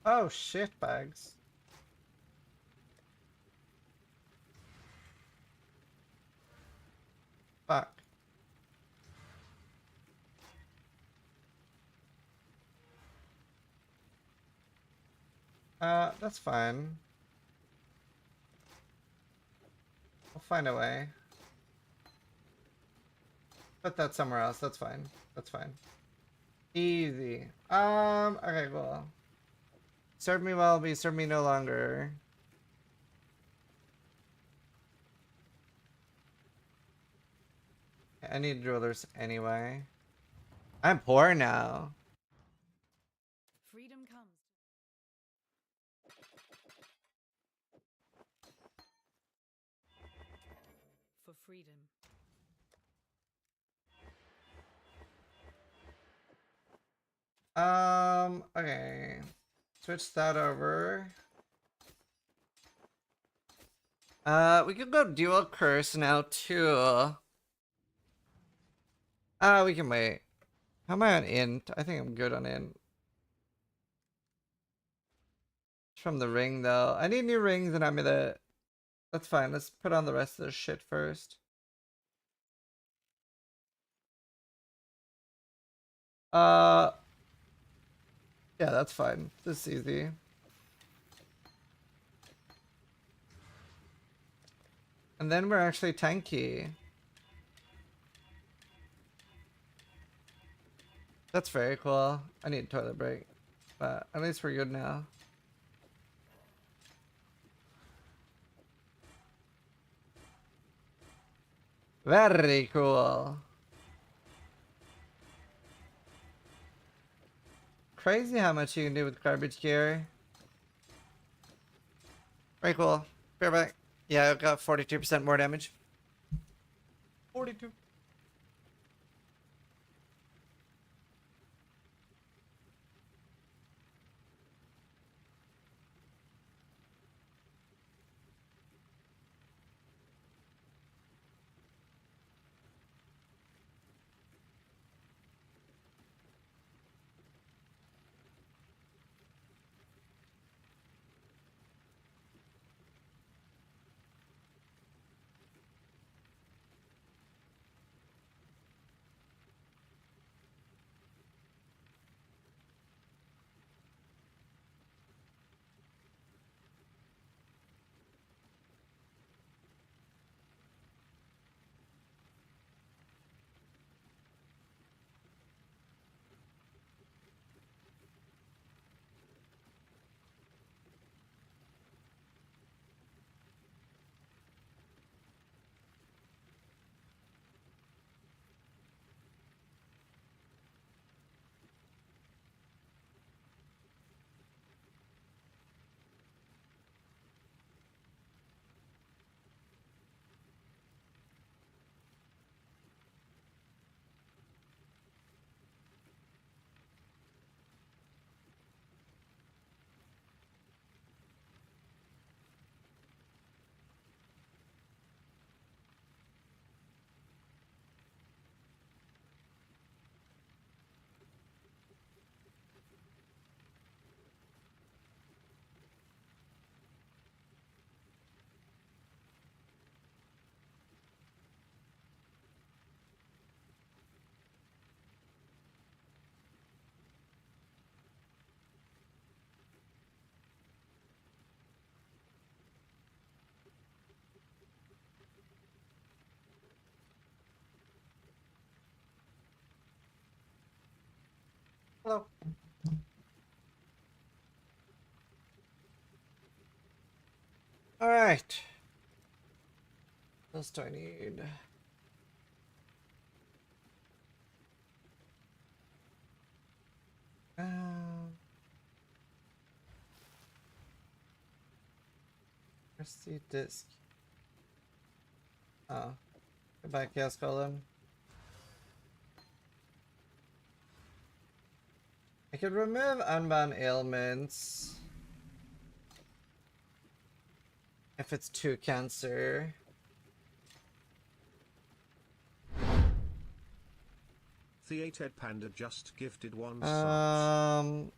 Oh shit bags. Fuck. That's fine. I'll find a way. Put that somewhere else, that's fine. That's fine. Easy. Okay, cool. Serve me well, but serve me no longer. I need drillers anyway. I'm poor now. Freedom comes. For freedom. Okay. Switch that over. We could go dual curse now too. We can wait. How am I on int? I think I'm good on int. From the ring though. I need new rings and amulet. That's fine. Let's put on the rest of this shit first. Yeah, that's fine. This is easy. And then we're actually tanky. That's very cool. I need a toilet break. But at least we're good now. Very cool. Crazy how much you can do with garbage gear. Very cool. Fair back. Yeah, I've got 42% more damage. 42. Hello. Alright. What else do I need? Where's the disc? Oh. Goodbye, Chaos Golem. I could remove unbound ailments if it's 2 cancer. Theated Panda just gifted 1 sub.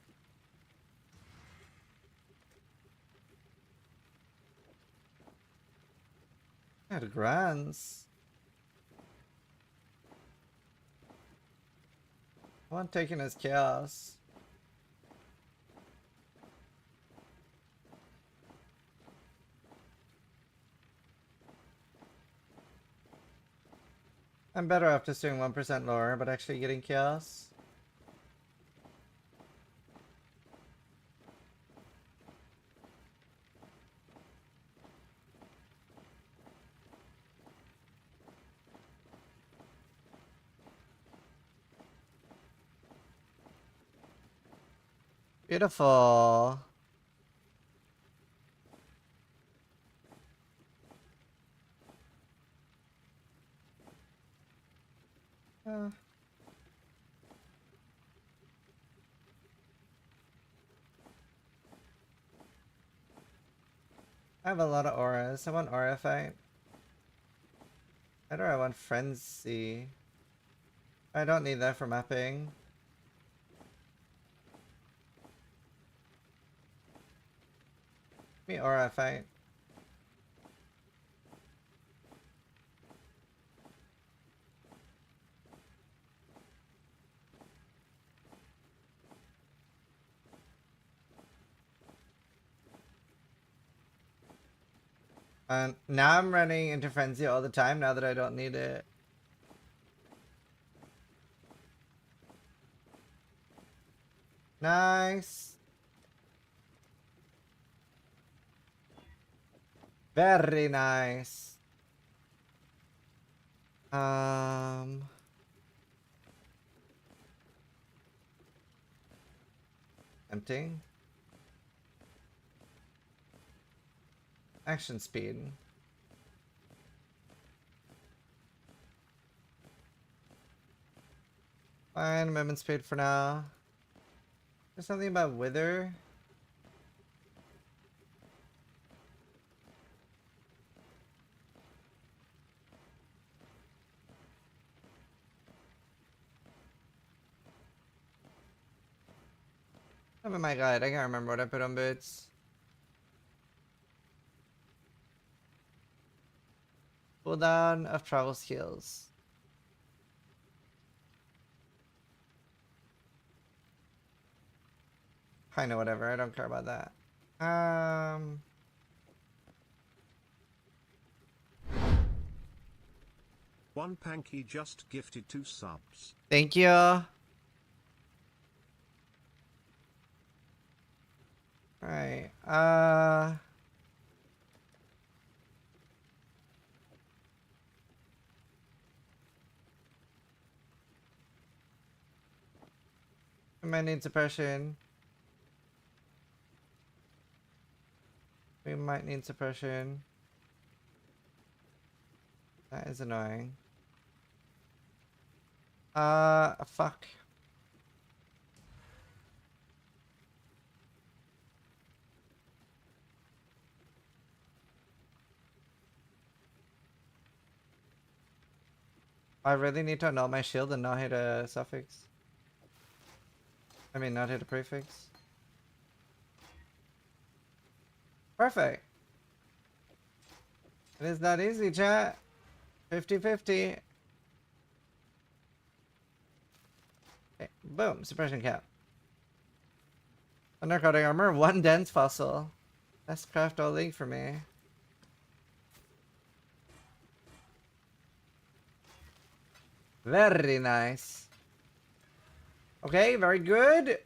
I had grants. I want taking as chaos. I'm better off just doing 1% lower, but actually getting chaos. Beautiful. I have a lot of auras. I want aura fight. I want frenzy. I don't need that for mapping. Give me aura fight. And now I'm running into frenzy all the time now that I don't need it. Nice. Very nice. Empty. Action speed. Fine, movement speed for now. There's something about wither. Oh my god, I can't remember what I put on boots. Cooldown of travel skills. Kinda whatever, I don't care about that. One Panky just gifted 2 subs. Thank you. Alright, I might need suppression. We might need suppression. That is annoying. Fuck. I really need to annul my shield and not hit a suffix. I mean, not hit a prefix. Perfect. It is that easy, chat. 50-50. Okay, boom, suppression cap. A narcotic armor, 1 dense fossil. Best craft all league for me. Very nice. Okay, very good.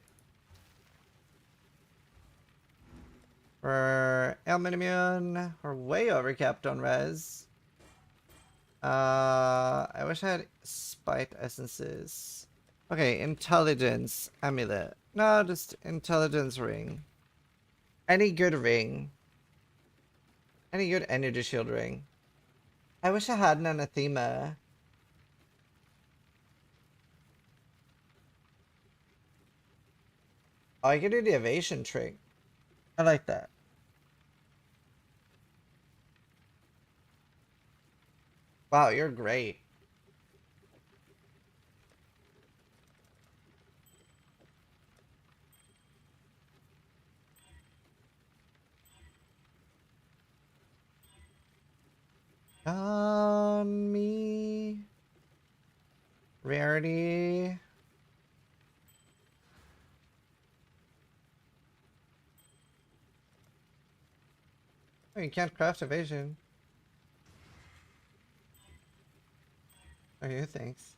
For aluminium, we're way overcapped on res. I wish I had spite essences. Okay, intelligence amulet. No, just intelligence ring. Any good ring. Any good energy shield ring. I wish I had an anathema. Oh, I could do the evasion trick. I like that. Wow, you're great. On me. Rarity. Oh, you can't craft evasion. Okay, thanks.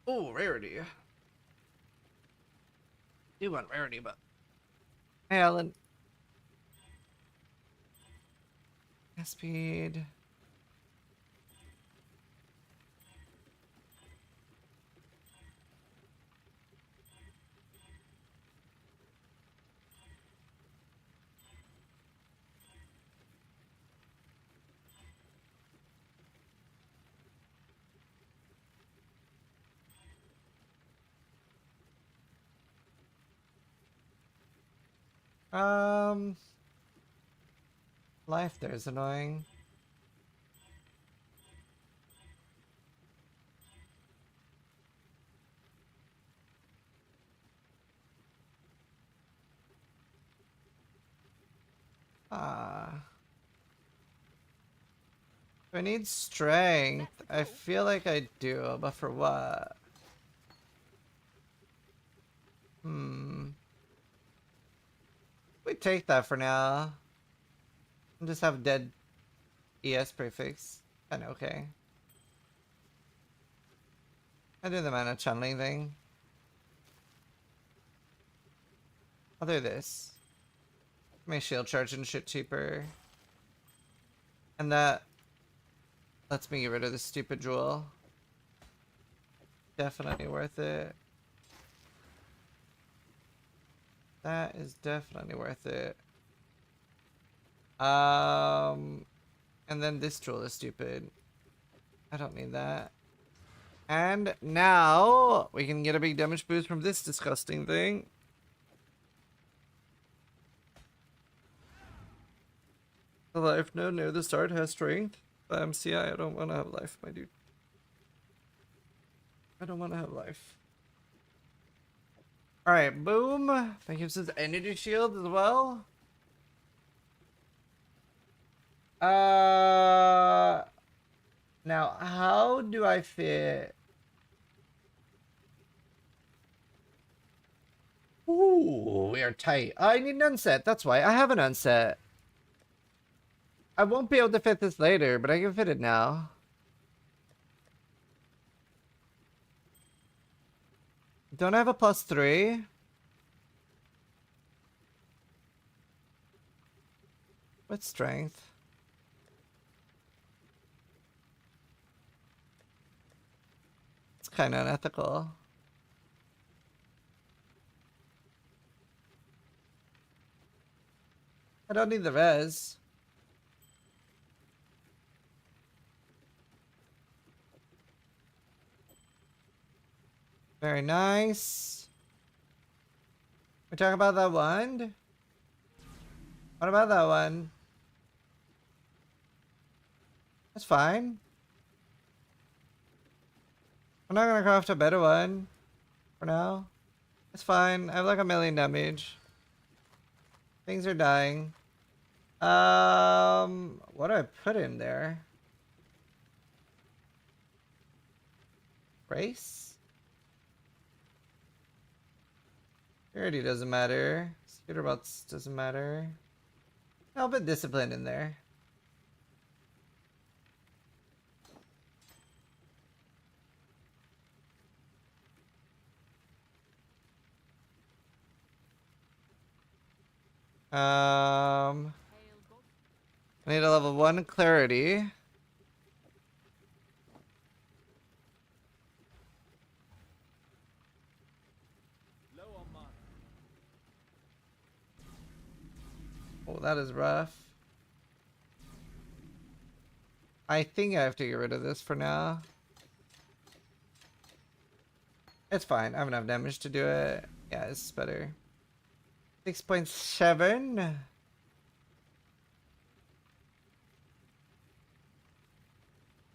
Oh, rarity. Do want rarity, but hey, Alan. Speed. Life there is annoying. Do I need strength? I feel like I do, but for what? We take that for now. And just have dead ES prefix. And okay. I do the mana channeling thing. I'll do this. My shield charge and shit cheaper. And that lets me get rid of this stupid jewel. Definitely worth it. That is definitely worth it. And then this jewel is stupid. I don't need that. And now we can get a big damage boost from this disgusting thing. The life node near the start has strength. The MCI, I don't want to have life, my dude. I don't want to have life. Alright, boom. That gives us energy shield as well. Now, how do I fit? Ooh, we are tight. I need an unset. That's why. I have an unset. I won't be able to fit this later, but I can fit it now. Don't I have a +3? What strength? It's kind of unethical. I don't need the res. Very nice. We talk about that one? What about that one? That's fine. I'm not gonna craft a better one for now. It's fine. I have like 1,000,000 damage. Things are dying. What do I put in there? Grace? Security doesn't matter. Scooter bots doesn't matter. I'll put discipline in there. I need a level 1 clarity. Oh, that is rough. I think I have to get rid of this for now. It's fine. I have enough damage to do it. Yeah, it's better. 6.7.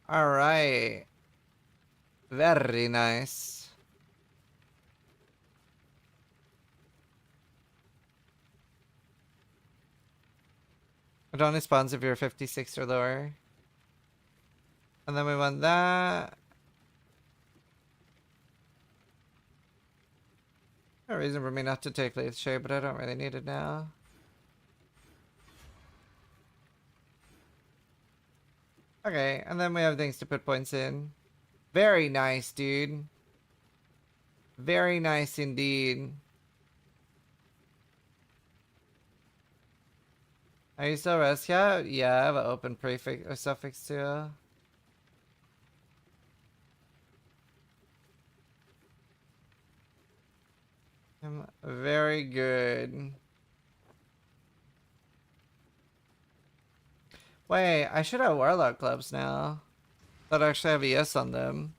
All right. Very nice. It only spawns if you're 56 or lower. And then we want that. No reason for me not to take Leaf Shade, but I don't really need it now. Okay, and then we have things to put points in. Very nice, dude. Very nice indeed. Are you still res scout? Yeah, I have an open prefix or suffix too. Very good. Wait, I should have Warlock clubs now. That actually have a yes on them.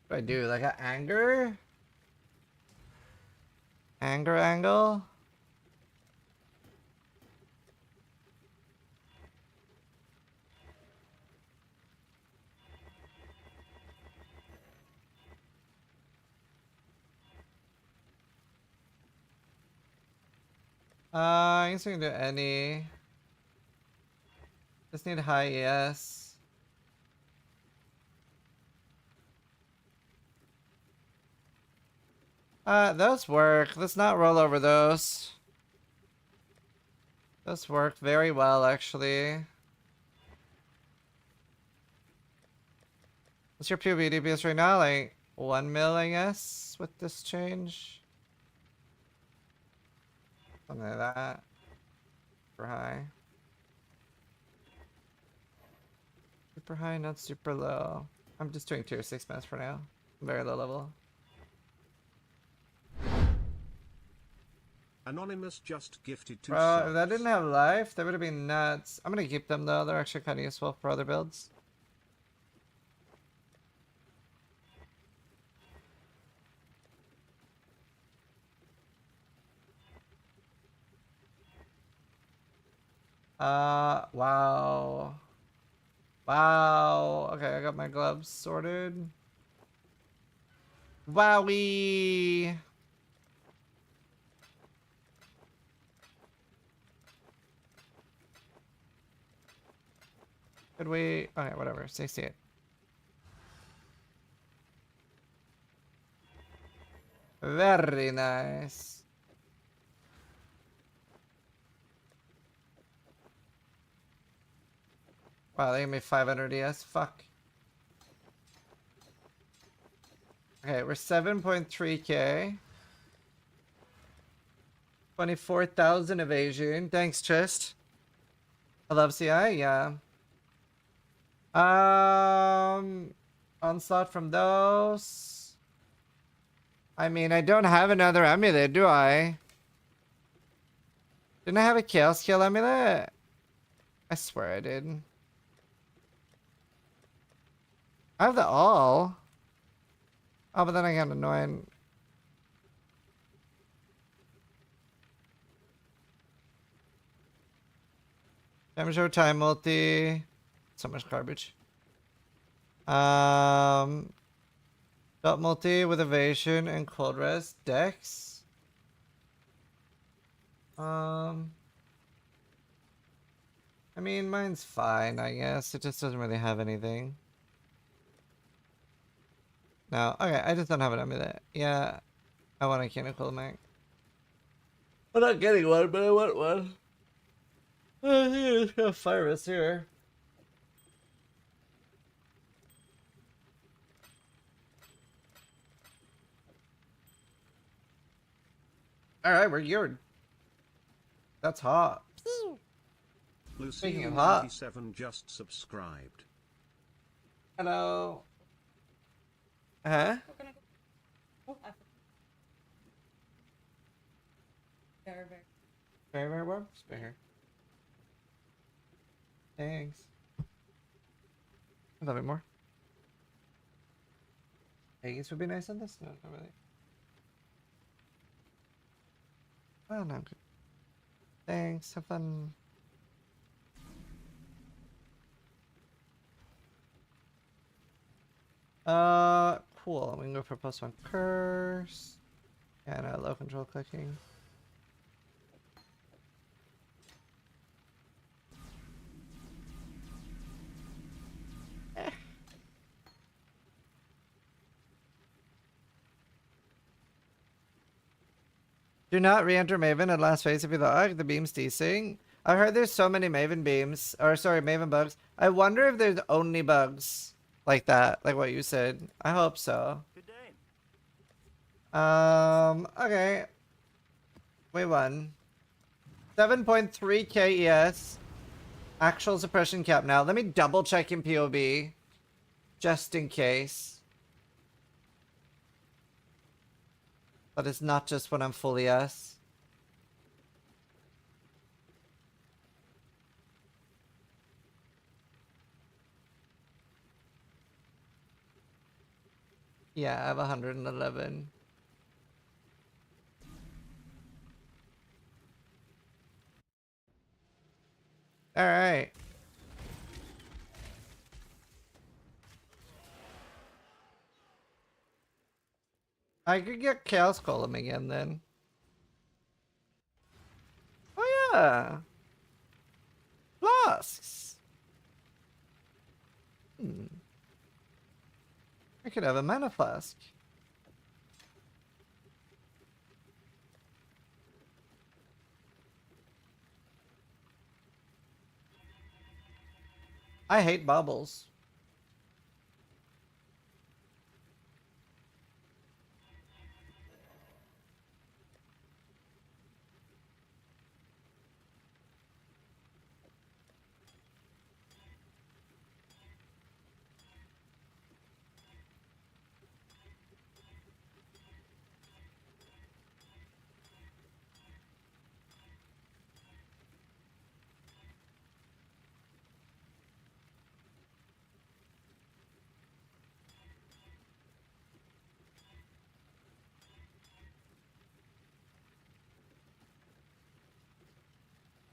What do I do? Like an anger? Anger angle? I guess we can do any. Just need high ES. Those work. Let's not roll over those. Those work very well, actually. What's your POV DPS right now? Like 1 mil, I guess, with this change. Something like that. Super high. Super high, not super low. I'm just doing tier 6 mess for now. Very low level. Anonymous just gifted 2 Bro, subs. if that didn't have life, that would have been nuts. I'm gonna keep them though. They're actually kind of useful for other builds. Wow. Wow. Okay, I got my gloves sorted. Wowie. Could we? Okay, whatever. 68. Very nice. Wow, they gave me 500 ES. Fuck. Okay, we're 7.3k. 24,000 evasion. Thanks, Chest. I love CI, yeah. Onslaught from those. I mean, I don't have another amulet, do I? Didn't I have a Chaos Kill amulet? I swear I did. I have the all. Oh, but then I got annoying. Damage over time multi. So much garbage. Belt multi with evasion and cold rest. Dex. I mean, mine's fine, I guess. It just doesn't really have anything. No. Okay, I just don't have an amulet. Yeah. I want a canonical mag. I'm not getting one, but I want one. I think I just got fire us here. Alright, we're geared. That's hot. Speaking of hot. Lucian97 just subscribed. Hello. Huh? Very warm? Spare here. Thanks. A little bit more. Eggs would be nice on this? No, not really. Oh, no, I'm good. Thanks, have fun. Cool. We can go for +1 curse. And low control clicking. Do not re-enter Maven at last phase if you thought the beam's desync. I heard there's so many Maven beams, or sorry, Maven bugs. I wonder if there's only bugs like that, like what you said. I hope so. Good day. Okay. We won. 7.3 KES. Actual suppression cap now. Let me double check in POB. Just in case. But it's not just when I'm fully S. Yeah, I have 111. Alright. I could get Chaos Golem again then. Oh yeah! Flasks! I could have a mana flask. I hate bubbles.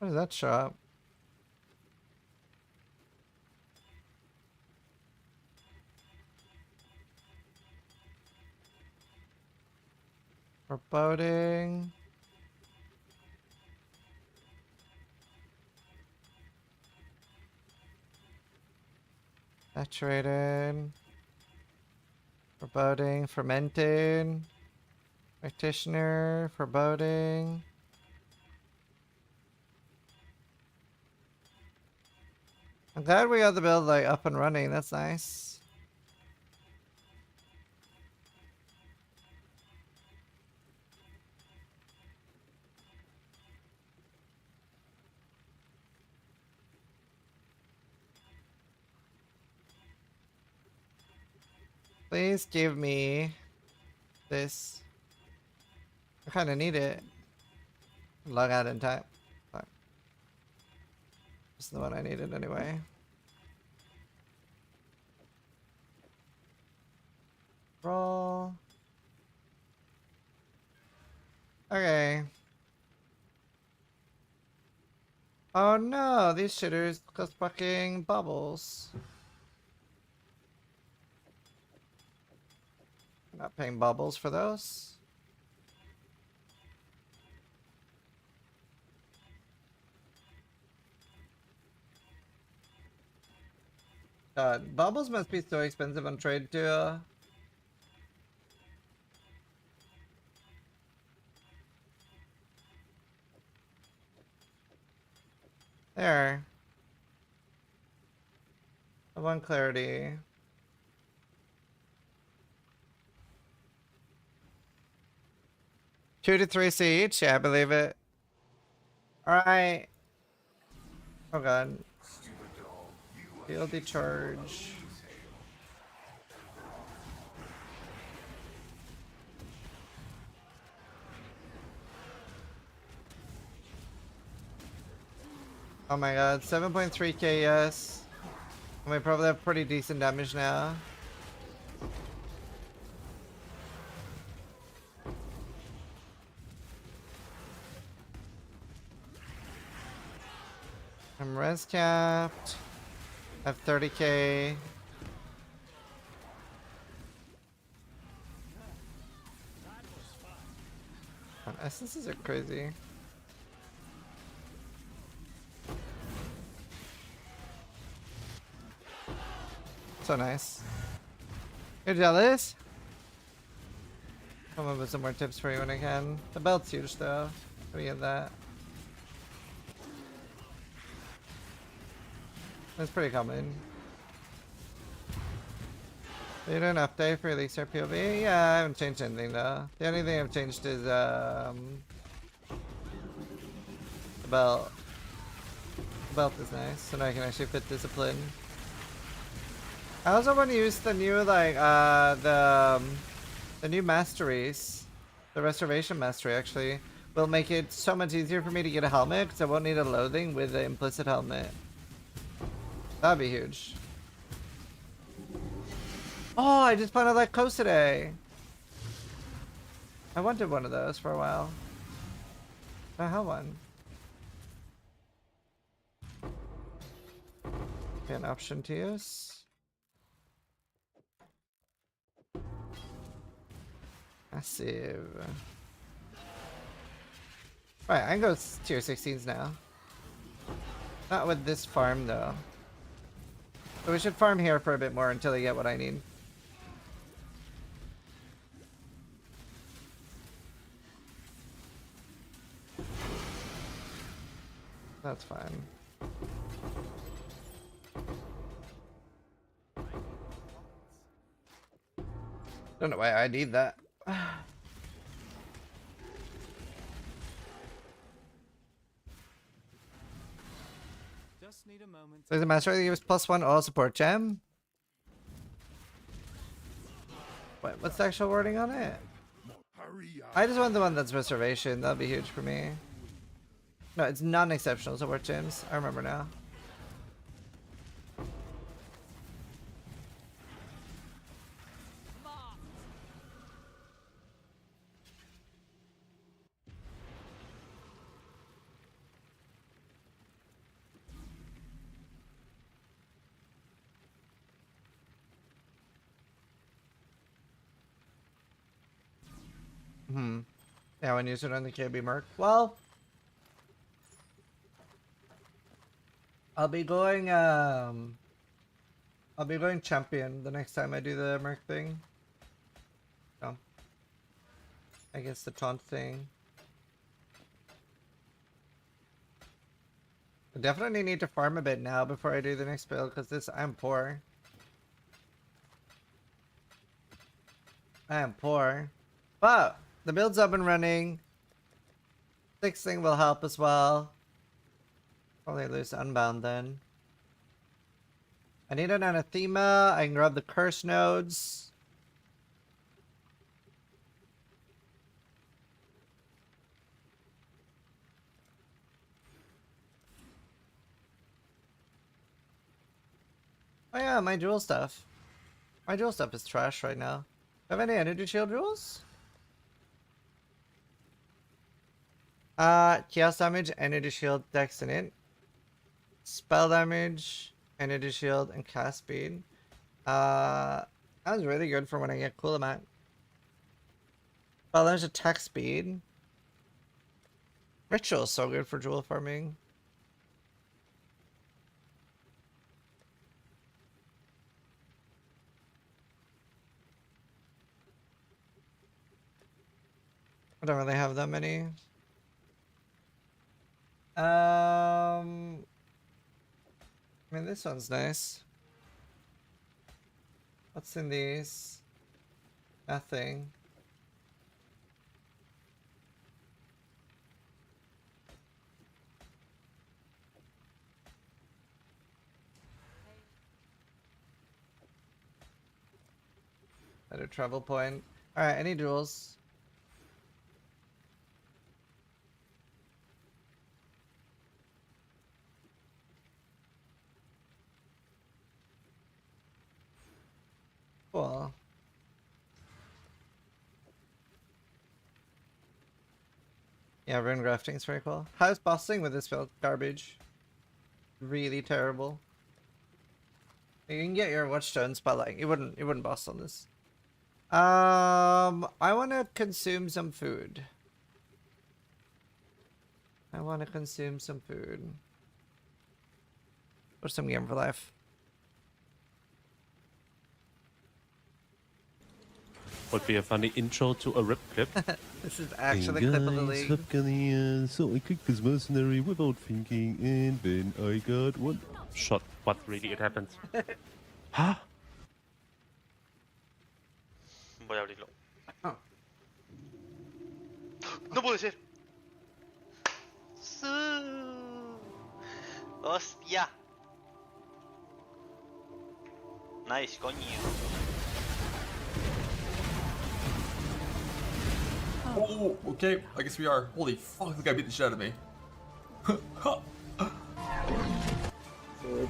What is that shop? Foreboding. Saturated. Foreboding. Fermented. Practitioner. Foreboding. I'm glad we got the build like up and running. That's nice. Please give me this. I kind of need it. Log out in time. Fuck. This is the one I needed anyway. Roll. Okay. Oh no, these shitters just fucking bubbles. I'm not paying bubbles for those. God, bubbles must be so expensive on trade too. There. I want clarity. Two to three each. Yeah, I believe it. Alright. Oh god. Field charge. Oh my god, 7.3k, yes. And we probably have pretty decent damage now. I'm res capped. I have 30k. Essences are crazy. So nice. You're jealous? Come up with some more tips for you when I can. The belt's huge though. Let me get that. That's pretty common. You don't update for Elixir POV? Yeah, I haven't changed anything though. The only thing I've changed is the belt. The belt is nice, so now I can actually fit discipline. I also want to use the new like the new masteries. The restoration mastery actually will make it so much easier for me to get a helmet because I won't need a loathing with the implicit helmet. That'd be huge. Oh, I just found out that coast today. I wanted one of those for a while. I have one. Okay, an option to use. Massive. Right, I can go tier 16s now. Not with this farm though. So we should farm here for a bit more until I get what I need. That's fine. Don't know why I need that. Just need a moment. There's a master that gives +1 all support gem. Wait, what's the actual wording on it? I just want the one that's reservation. That'll be huge for me. No, it's non-exceptional support gems. I remember now. Yeah, when you use it on the KB Merc. Well, I'll be going champion the next time I do the Merc thing. So, I guess the taunt thing. I definitely need to farm a bit now before I do the next build because I'm poor. I am poor. But the build's up and running. 6th thing will help as well. Probably lose Unbound then. I need an Anathema. I can grab the curse nodes. Oh yeah, my jewel stuff. My jewel stuff is trash right now. Do I have any energy shield jewels? Chaos damage, energy shield, dex and int. Spell damage, energy shield, and cast speed. That was really good for when I get cool amount. Spell damage, attack speed. Ritual is so good for jewel farming. I don't really have that many. I mean, this one's nice. What's in these? Nothing. At a travel point. Alright, any jewels? Cool. Yeah, rune grafting is very cool. How's bossing with this build? Garbage. Really terrible. You can get your watchstones, but like you wouldn't boss on this. I wanna consume some food. Or some game for life. Would be a funny intro to a rip clip. This is actually the clip of the league. I've gonna sort of click this mercenary without thinking, and then I got one shot. What really it happens? Huh? Voy a abrirlo. No puede ser. Hostia. Nice, coño. Oh, okay. I guess we are. Holy fuck, the guy beat the shit out of me.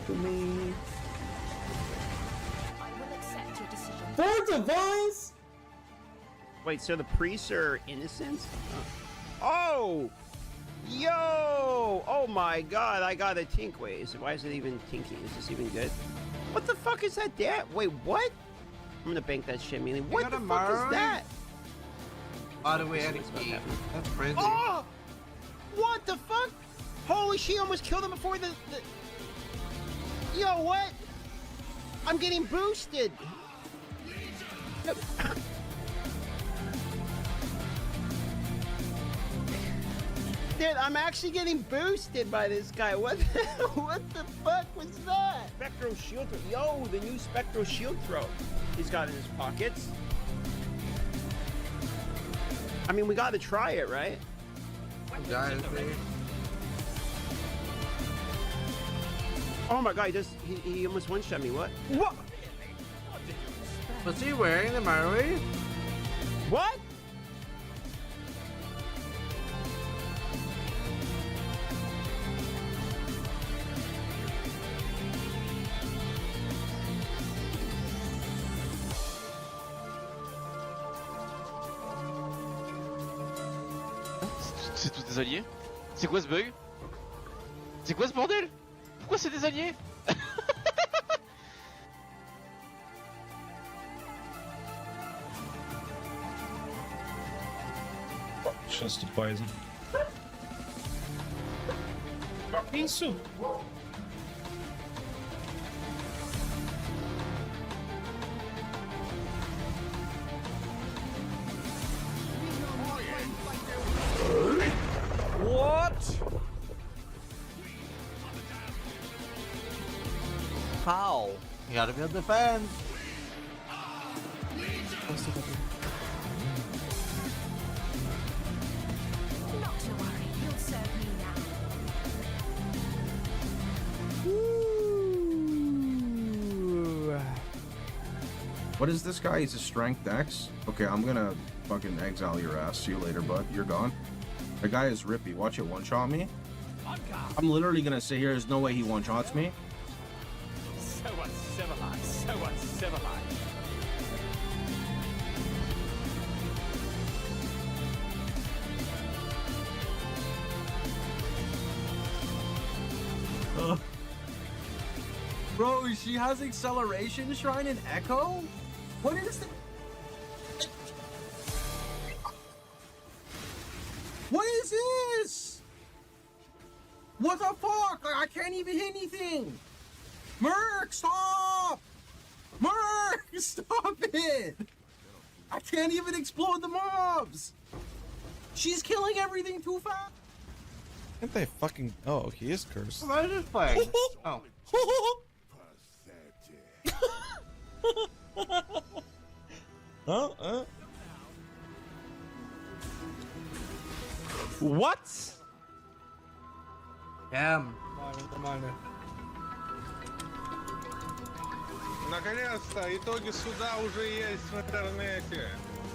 To me. I will accept your decision. For device? Wait, so the priests are innocent? Oh! Yo! Oh my god, I got a tink. Wait, why is it even tinky? Is this even good? What the fuck is that? Wait, what? I'm gonna bank that shit, meaning. What the fuck is that? By the way, Eddie, that's crazy. Oh! What the fuck? Holy shit, I almost killed him before the... Yo, what? I'm getting boosted. Dude, I'm actually getting boosted by this guy. What the fuck was that? Spectro shield throw. Yo, the new Spectro shield throw he's got in his pockets. I mean, we gotta try it, right? Oh my god, he almost one-shot me. What? What? Was he wearing the Mercenary? What? C'est tous des alliés? C'est quoi ce bug? C'est quoi ce bordel? Pourquoi c'est des alliés? Just poison. Isso! What? How? You gotta build defense. Not to worry, you'll serve me now. What is this guy? He's a strength Dex? Okay, I'm gonna fucking exile your ass. See you later, bud. You're gone. The guy is rippy. Watch it one-shot me. I'm literally gonna sit here. There's no way he one-shots me. So uncivilized, so uncivilized. Bro, she has acceleration, shrine, and echo? What is that? What is this? What the fuck? I can't even hit anything. Merc, stop! Merc, stop it! I can't even explode the mobs. She's killing everything too fast. Can't they fucking... Oh, he is cursed. What is this playing? Oh. What? Damn. Нормально. Наконец-то итоги суда уже есть в интернете.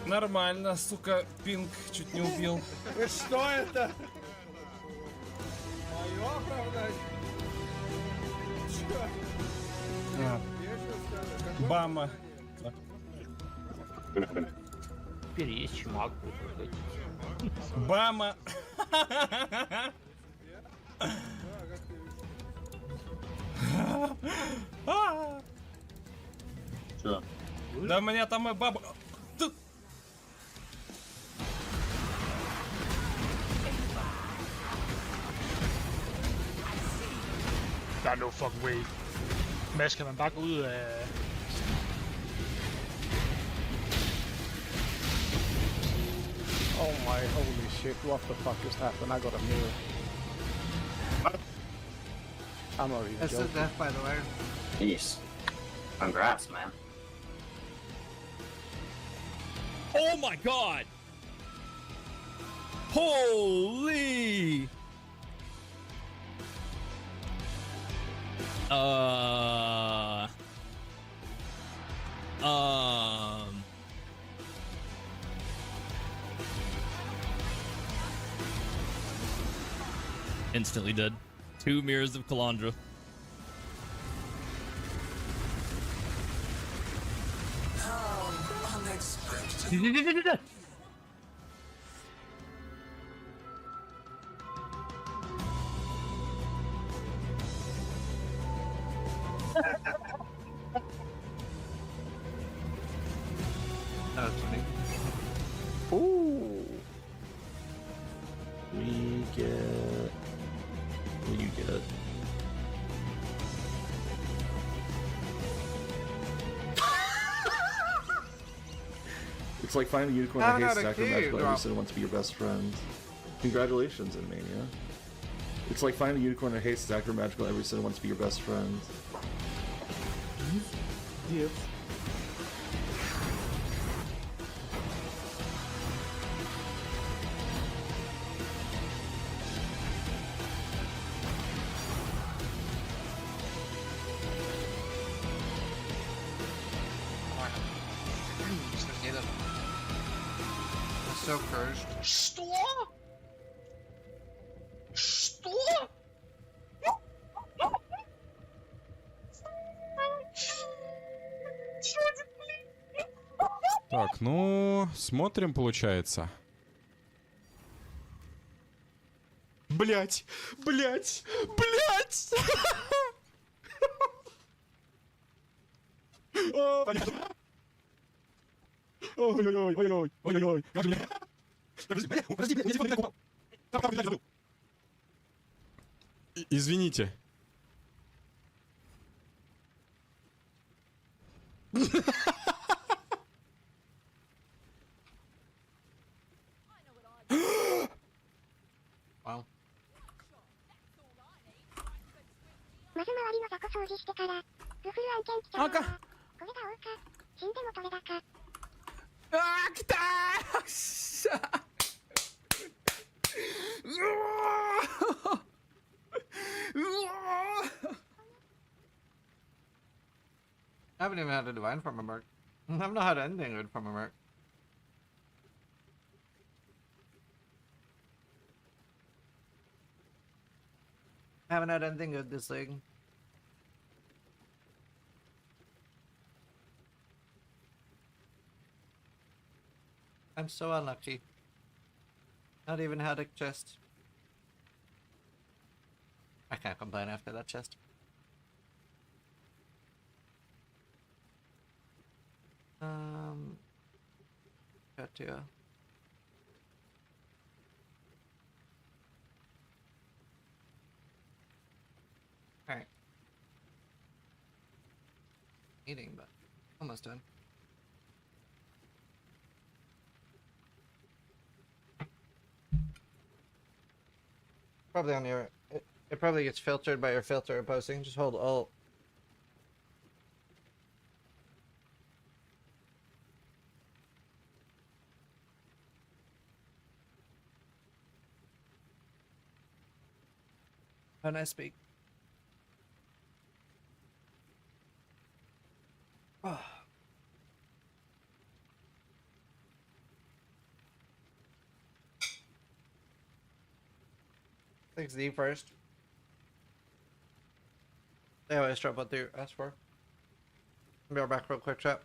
Нормально, сука, пинг чуть не убил. Что это? Мое оправдание? Бама. Теперь есть чумак. Бама. Что? Да у меня там и баба. Der er no fucking way. Mads, kan man bare gå ud af... Oh my holy shit, what the fuck just happened? I got a mirror. I'm not even That's joking. the death, by the way. Jeez. Congrats, man. Oh my god! Holy! Instantly dead. 2 mirrors of Kalandra. Unexpected. That was funny. Ooh. We get... What do you get? It's like finding a unicorn How that hates not a Sacro key Magical drop? every single wants to be your best friend. Congratulations, in Mania. It's like finding a unicorn that hates Sacro Magical every single wants to be your best friend. Yes. I'm so cursed. Что? Что? Так, ну, смотрим, получается. Блять! Блять! Блять! Ой-ой-ой, ой-ой, ой-ой, как же меня... Подожди, блядь, я упал. Извините. Wow. マス周りの雑魚掃除してから、ルフル案件来たわ。これが王か、死んでも取れ高。あー、来たー！よっしゃうわーうわー I haven't even had a divine from a merc. I've not had anything good from a merc. Haven't had anything good this league. I'm so unlucky. Not even had a chest. I can't complain after that chest. Got to. Alright. Eating, but almost done. Probably on your... It probably gets filtered by your filter opposing. Just hold Alt. When I speak. Oh. Thanks D first. They always drop what they ask for. I'll be right back real quick, chat.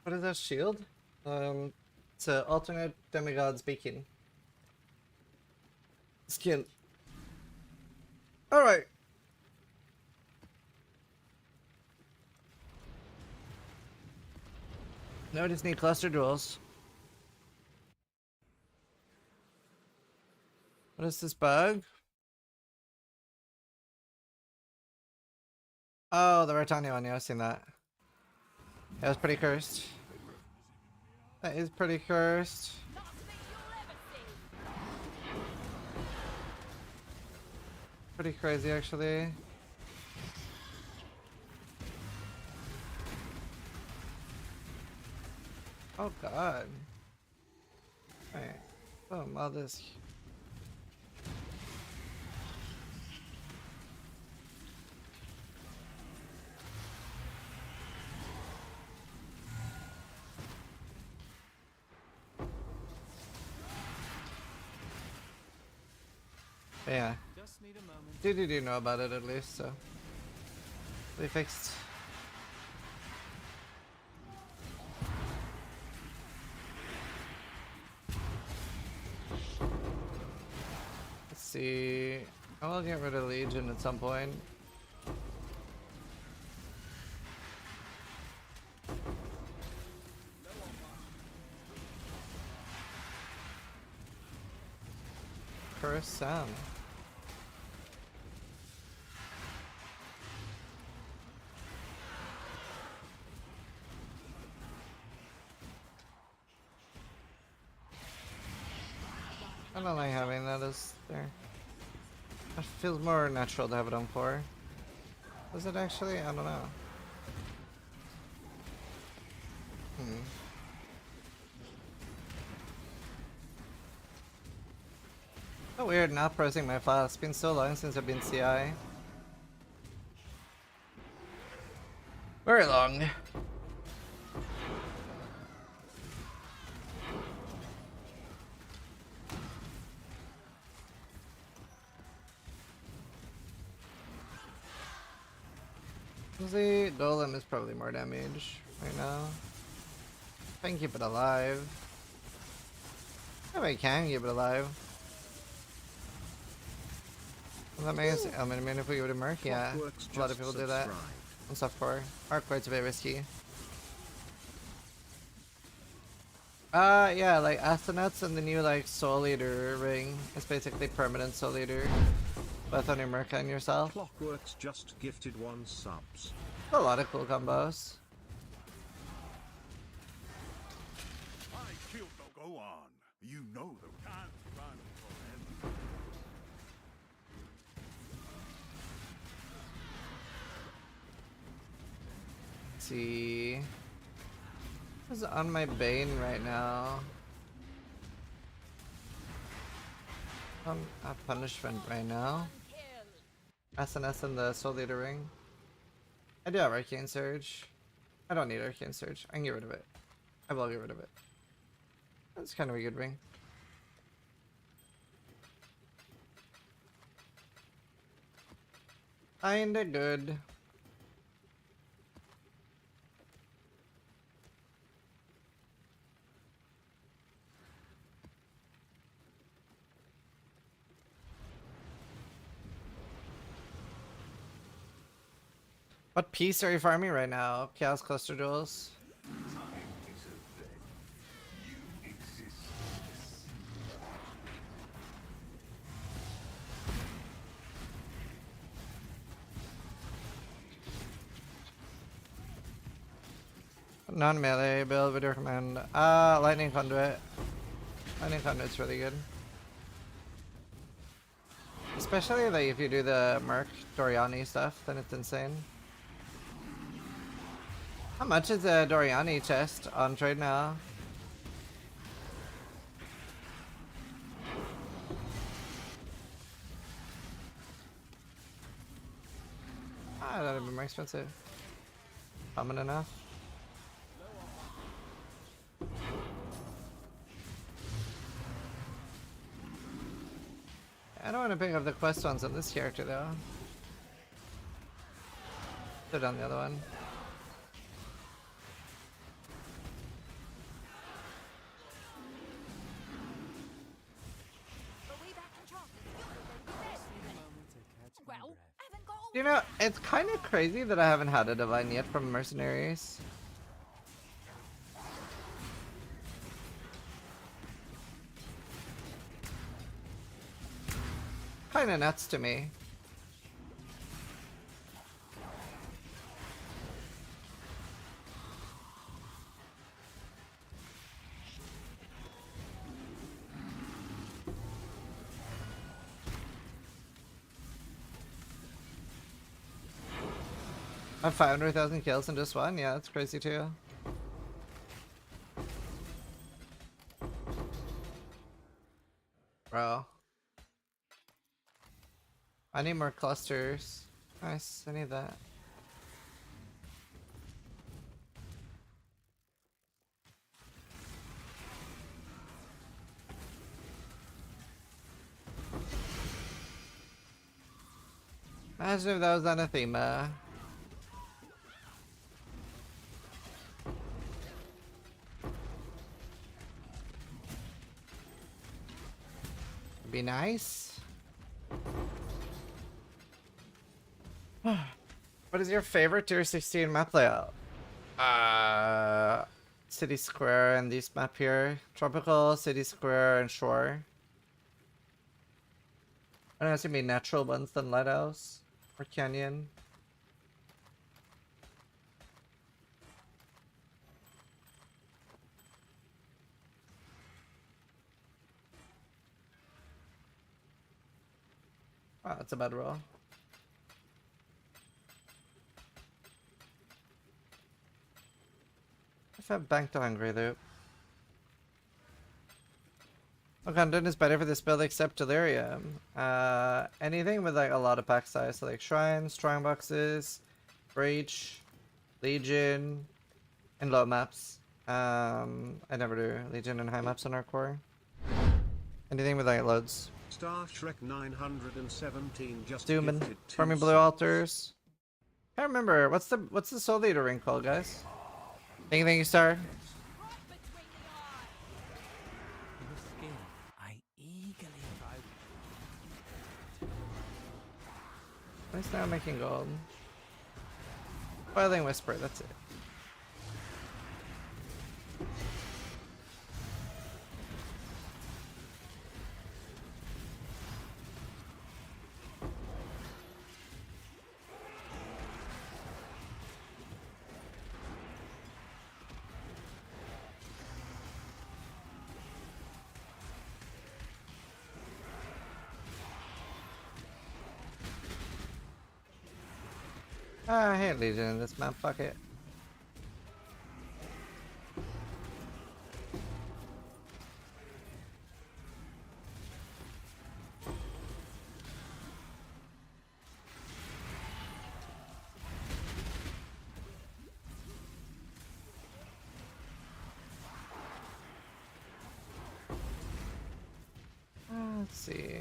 What is that shield? It's an alternate demigod's beacon. Skin. Alright. Now I just need cluster duels. What is this bug? Oh, the Ratania one. Yeah, I've seen that. That was pretty cursed. That is pretty cursed. Pretty crazy, actually. Oh god. Alright. Oh, all this. Yeah. Do know about it at least, so we fixed. Let's see. I will get rid of Legion at some point. Curse Sam. I don't like having that as there. It feels more natural to have it on 4. Does it actually? I don't know. So weird not pressing my file. It's been so long since I've been CI. Very long. The Golem is probably more damage right now. If I can keep it alive. If I can keep it alive. Well, that makes I mean, if we go to Merc, yeah. A lot of people do that. On soft core. Arcquite's a bit risky. Yeah, like Astronauts and the new like Soul Eater ring. It's basically permanent Soul Eater. Both on your Merc and yourself. Clockworks just gifted 1 subs. A lot of cool combos. My kill don't go on. You know the can't run forever. Let's see. Who's on my Bane right now? A punishment right now. SNS in the Soul Leader ring. I do have Arcane Surge. I don't need Arcane Surge. I can get rid of it. I will get rid of it. That's kind of a good ring. Kinda good. What piece are you farming right now? Chaos Cluster Duels? Non-melee build would recommend. Lightning Conduit. Lightning Conduit's really good. Especially like if you do the Merc Doriani stuff, then it's insane. How much is a Doriani chest on trade now? That would be more expensive. Common enough. I don't want to pick up the quest ones on this character though. Put it on the other one. You know, it's kind of crazy that I haven't had a divine yet from Mercenaries. Kind of nuts to me. I have 500,000 kills in just one? Yeah, that's crazy too. Bro. I need more clusters. Nice, I need that. Imagine if that was anathema. Be nice. What is your favorite tier 16 map layout? City Square and this map here. Tropical, City Square, and Shore. I don't know, it's gonna be natural ones than Lighthouse or Canyon. Wow, that's a bad roll. If I banked on Grey Loop. Content is better for this build except Delirium. Anything with like a lot of pack size, so like Shrines, Strongboxes, Breach, Legion, and low maps. I never do Legion and high maps on our core. Anything with like loads. Star Shrek 917 just Doom gifted 2 farming blue subs. altars. Can't remember what's the Soul Leader ring called, guys? Thank you, Star. At least now I'm making gold. Boiling Whisper, that's it. I hate Legion in this map, fuck it. see.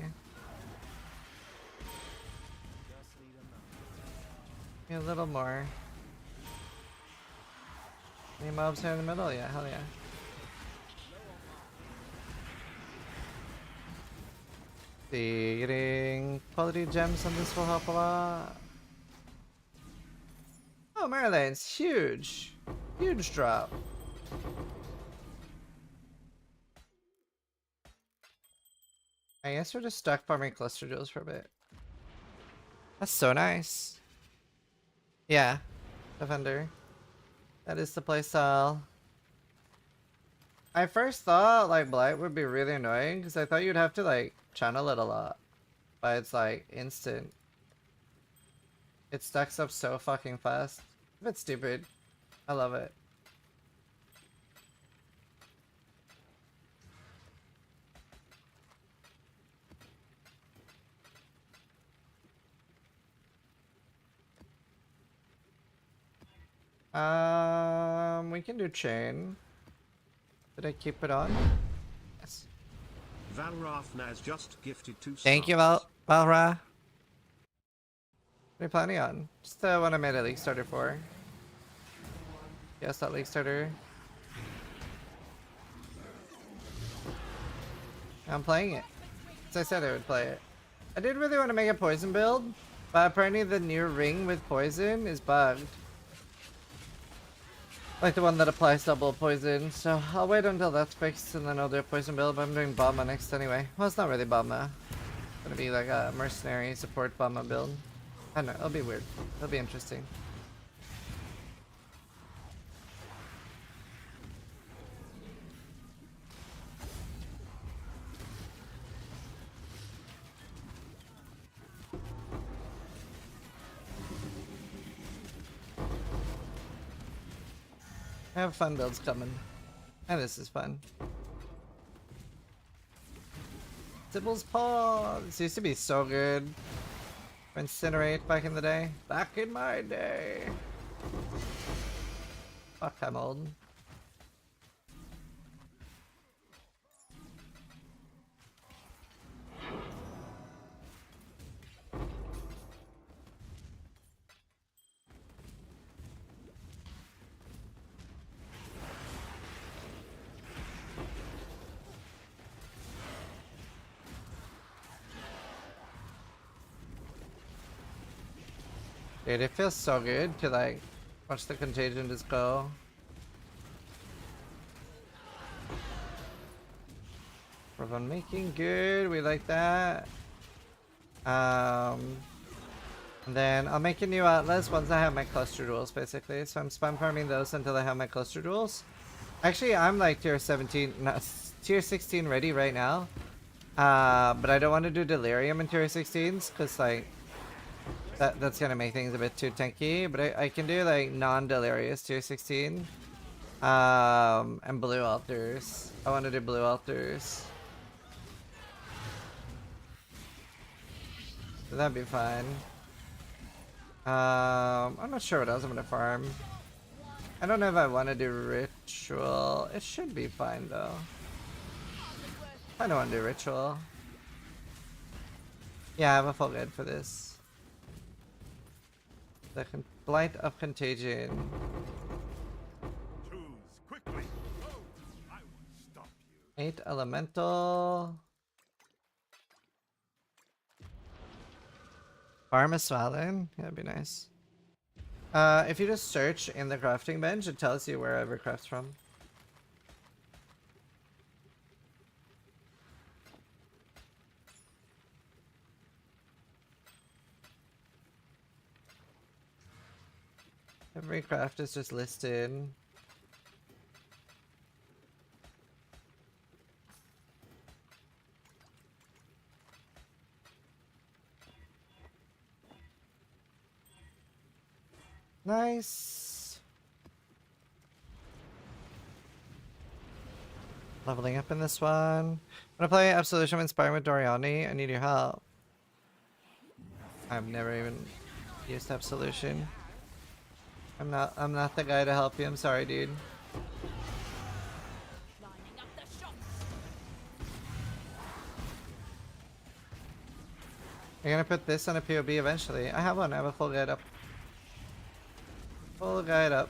A little more. Any mobs here in the middle? Yeah, hell yeah. See, getting quality gems on this will help a lot. Oh, Maryland's huge. Huge drop. I guess we're just stuck farming cluster jewels for a bit. That's so nice. Yeah, Defender. That is the playstyle. I first thought like Blight would be really annoying because I thought you'd have to like channel it a lot. But it's like instant. It stacks up so fucking fast. It's stupid. I love it. We can do chain. Did I keep it on? Yes. Valrafna has just gifted 2 stars. Thank you, Valra. What are you planning on? Just the one I made a league starter for. Yes, that league starter. I'm playing it. As I said I would play it. I did really want to make a poison build, but apparently the new ring with poison is bugged. Like the one that applies double poison, so I'll wait until that's fixed and then I'll do a poison build, but I'm doing Bomba next anyway. Well, it's not really Bomba. It's gonna be like a Mercenary support Bomba build. I don't know, it'll be weird. It'll be interesting. I have fun builds coming. And this is fun. Sybil's Paw! This used to be so good. Incinerate back in the day. Back in my day. Fuck, I'm old. Dude, it feels so good to like watch the contagion just go. Weapon making good, we like that. And then I'll make a new Atlas once I have my cluster duels basically. So I'm spam farming those until I have my cluster duels. Actually, I'm like tier 17, not tier 16 ready right now. But I don't want to do Delirium in tier 16s because like that's gonna make things a bit too tanky, but I can do like non-delirious tier 16. And blue altars. I want to do blue altars. So that'd be fine. I'm not sure what else I'm gonna farm. I don't know if I want to do ritual. It should be fine though. I don't want to do ritual. Yeah, I have a full guide for this. The Blight of Contagion. Choose quickly. Oh, I will stop you. 8 elemental. Farm a Svalin? Yeah, that'd be nice. If you just search in the crafting bench, it tells you wherever crafts from. Every craft is just listed. Nice. Leveling up in this one. I'm gonna play Absolution Inspired with Doriani. I need your help. I've never even used Absolution. I'm not the guy to help you. I'm sorry, dude. I'm gonna put this on a POB eventually. I have one. I have a full guide up. Full guide up.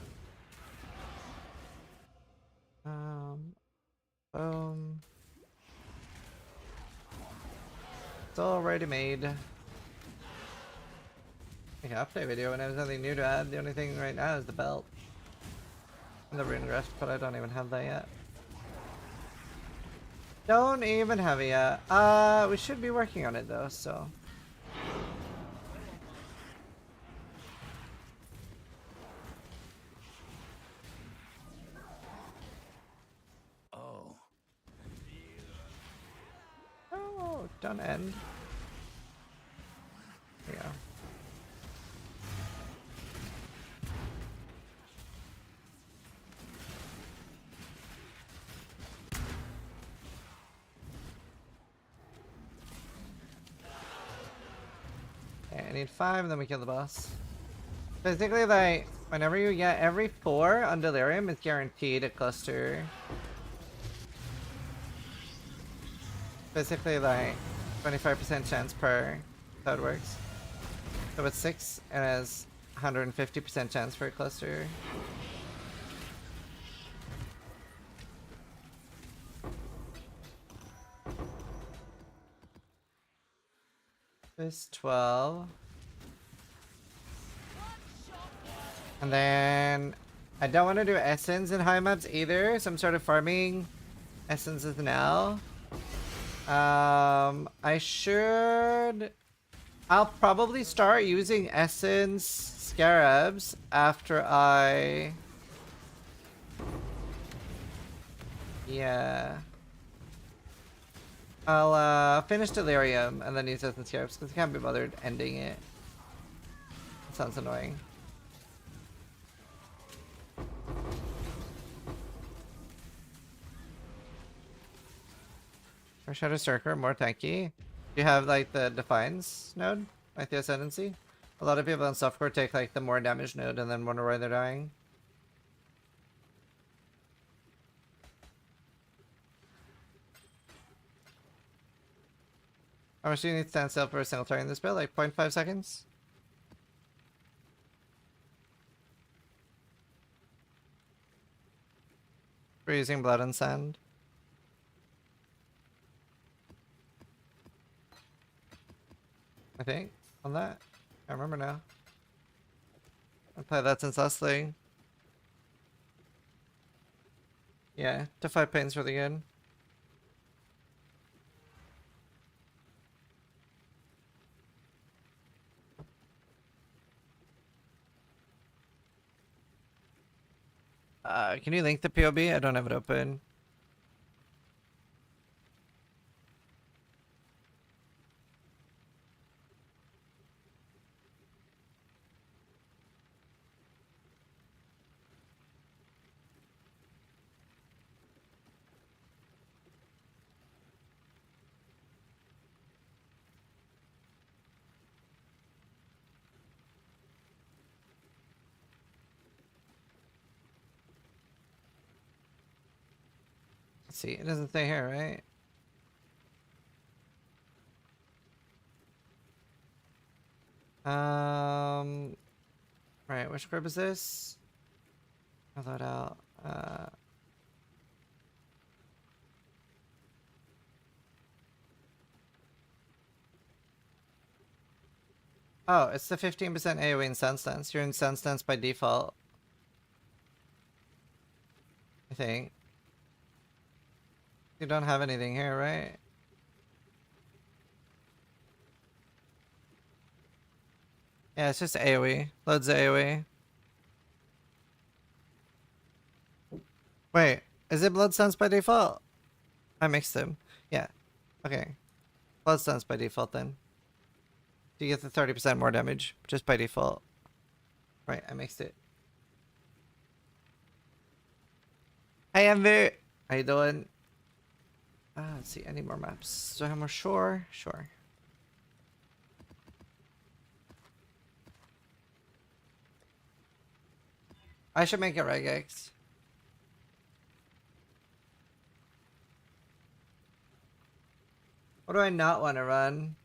Boom. It's already made. Make an update video when there's nothing new to add. The only thing right now is the belt. And the rune rest, but I don't even have that yet. Don't even have it yet. We should be working on it though, so. Oh, don't end. There you go. Okay, I need 5, then we kill the boss. Basically, like, whenever you get every 4 on Delirium, it's guaranteed a cluster. Basically, like, 25% chance per. That's how it works. So with 6, it has 150% chance for a cluster. This 12. And then I don't want to do essence in high maps either, so I'm sort of farming essences now. I'll probably start using essence scarabs after I... Yeah. I'll finish Delirium and then use essence scarabs because I can't be bothered ending it. That sounds annoying. Or Shadow Circle, more tanky. Do you have like the Defines node? Like the Ascendancy? A lot of people on softcore take like the more damage node and then wonder why they're dying. How much do you need to stand still for a single target in this build? Like 0.5 seconds? We're using blood and sand. I think, on that. I remember now. I've played that since last thing. Yeah, to 5 pain's really good. Can you link the POB? I don't have it open. Let's see, it doesn't say here, right? Right, which group is this? I'll load out. Oh, it's the 15% AoE in Sunstance. You're in Sunstance by default. I think. You don't have anything here, right? Yeah, it's just AoE. Loads of AoE. Wait, is it Bloodstones by default? I mixed them. Yeah. Okay. Bloodstones by default then. You get the 30% more damage, just by default. Right, I mixed it. Hey, Amber! How you doing? Let's see, any more maps? Do I have more shore? Sure. I should make a regex. What do I not want to run?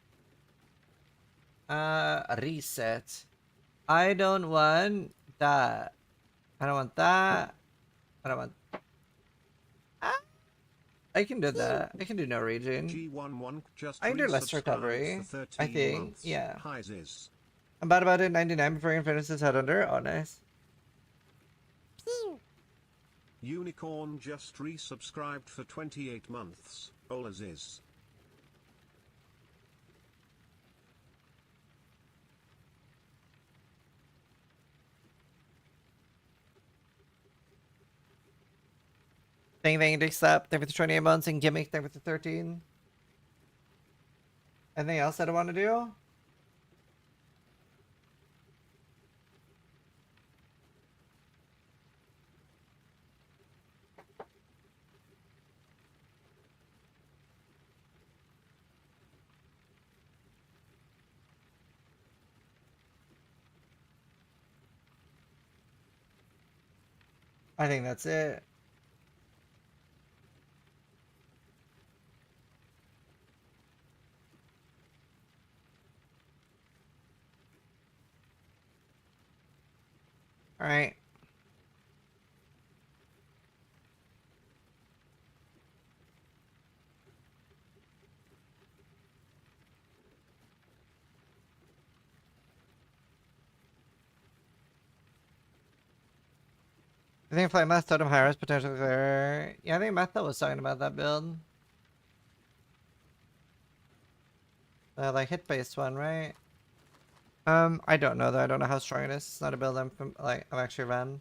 Reset. I don't want that. I don't want that. I don't want. Ah, I can do that. I can do no raging. G11 just I can do less resubscribed recovery. for 13 I think. months. Yeah. Hcssf. I'm about it 99 before I can finish this head under. Oh, nice. Unicorn just resubscribed for 28 months. Olaziz. Thank you, Dick Slap. Thank you for the 28 months. And Gimmick, thank you for the 13. Anything else that I want to do? I think that's it. All right. I think Flight Meth Totem High Risk potentially clear. Yeah, I think Metho was talking about that build. Like hit based one, right? I don't know though. I don't know how strong it is. It's not a build I've actually run.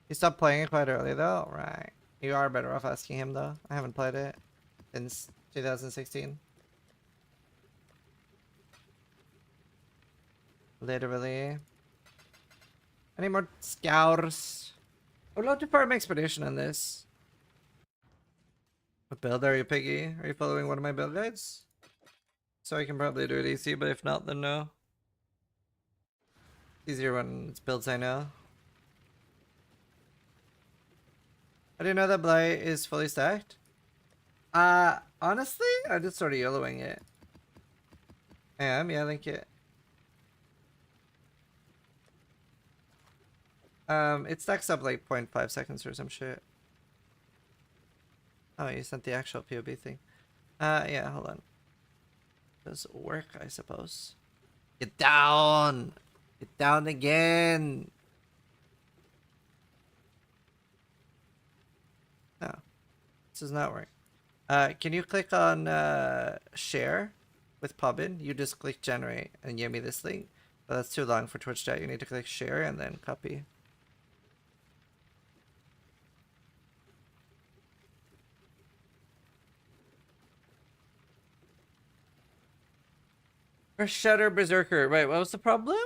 You stopped playing it quite early though, right? You are better off asking him though. I haven't played it since 2016. Literally. Any more scours? I would love to farm expedition on this. What build are you, Piggy? Are you following one of my build guides? So I can probably do it easy, but if not, then no. Easier when it's builds I know. I didn't know that Blight is fully stacked. Honestly, I just started YOLOing it. I am, yeah, link it. It stacks up like 0.5 seconds or some shit. Oh, you sent the actual POB thing. Yeah, hold on. Does work, I suppose. Get down! Get down again! No. This does not work. Can you click on share with Pubin? You just click generate and give me this link. But that's too long for Twitch chat. You need to click share and then copy. Or Shutter Berserker. Wait, what was the problem?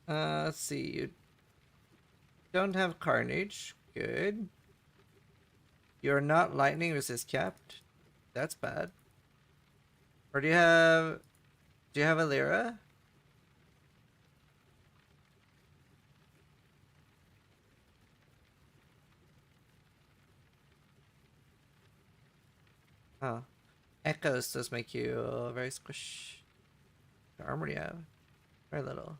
Let's see. You don't have Carnage. Good. You're not lightning resist capped. That's bad. Or do you have a Lyra? Oh. Echoes does make you very squish. The armor you have? Very little.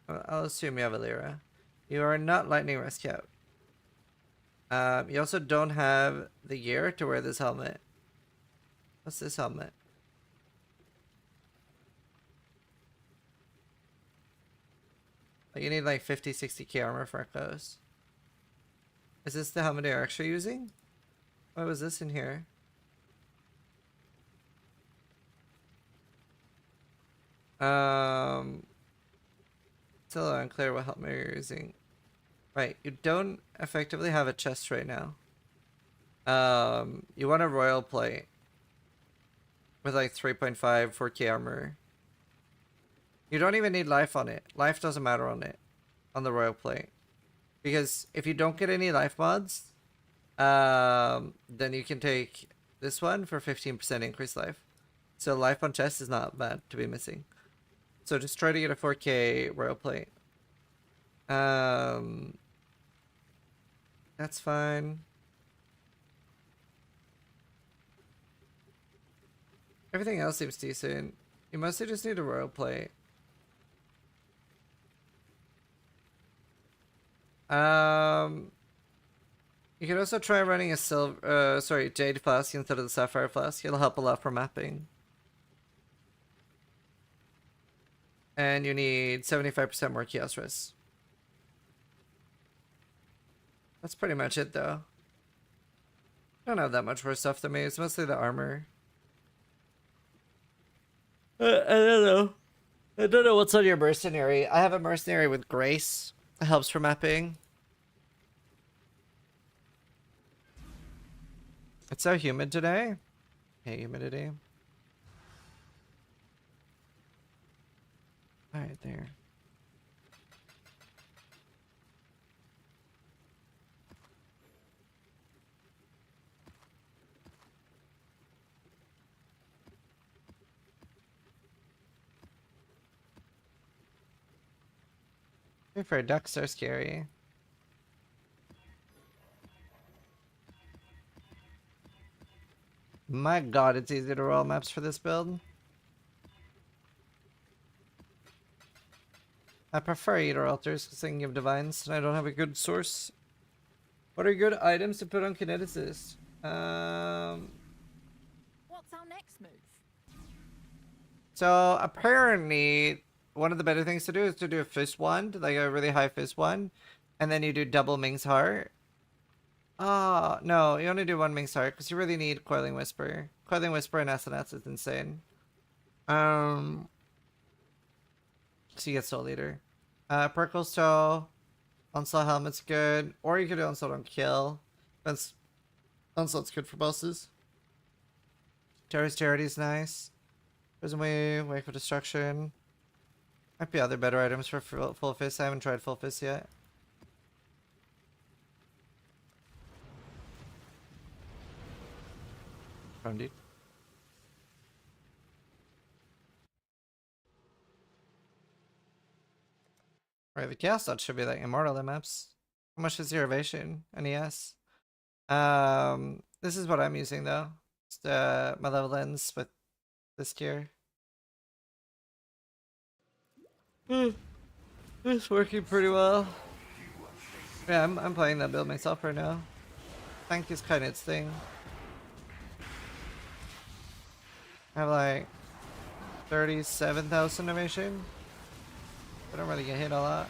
I'll assume you have a Lyra. You are not lightning rescue out. You also don't have the gear to wear this helmet. What's this helmet? You need like 50-60k armor for Echoes. Is this the helmet you're actually using? What was this in here? Still unclear what helmet you're using. Right, you don't effectively have a chest right now. You want a royal plate with like 3.5 4k armor. You don't even need life on it. Life doesn't matter on it, on the royal plate, because if you don't get any life mods, then you can take this one for 15% increased life. So life on chest is not bad to be missing. So just try to get a 4k royal plate. That's fine. Everything else seems decent. You mostly just need a royal plate. You can also try running a jade flask instead of the sapphire flask. It'll help a lot for mapping. And you need 75% more chaos res. That's pretty much it though. Don't have that much more stuff than me. It's mostly the armor. I don't know. I don't know what's on your mercenary. I have a mercenary with grace. It helps for mapping. It's so humid today. Hey, humidity. Alright, there. For ducks are scary. My god, it's easy to roll maps for this build. I prefer Eater Altars because they can give divines and I don't have a good source. What are good items to put on Kineticist? What's our next move? So apparently one of the better things to do is to do a fist wand, like a really high fist wand, and then you do double Ming's Heart. Ah, no, you only do one Ming's Heart because you really need Coiling Whisper. Coiling Whisper and SNS is insane. So you get Soul Eater. Perkle's Toe, Onslaught Helmet's good, or you could do Onslaught on Kill. That's Onslaught's good for bosses. Terror's Charity's nice. Prison Wave, Wake for Destruction. Might be other better items for full fist. I haven't tried full fist yet. Dude. Right, the Chaos Dot should be like Immortal maps. How much is your Ovation? NES? This is what I'm using though. It's Malevolence with this tier. It's working pretty well. Yeah, I'm playing that build myself right now. Tank is kind of its thing. I have like 37,000 ovation. I don't really get hit a lot.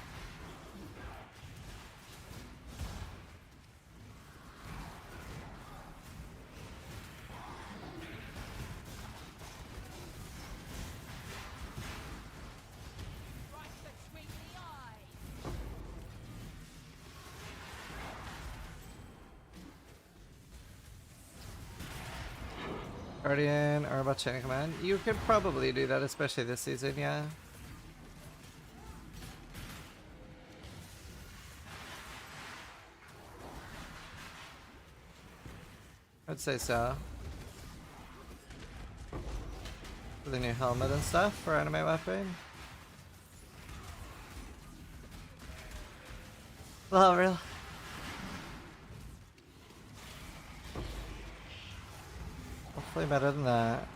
Guardian or about Chain of Command. You could probably do that, especially this season, yeah. I'd say so. For the new helmet and stuff for anime weapon. Well, real. Hopefully better than that.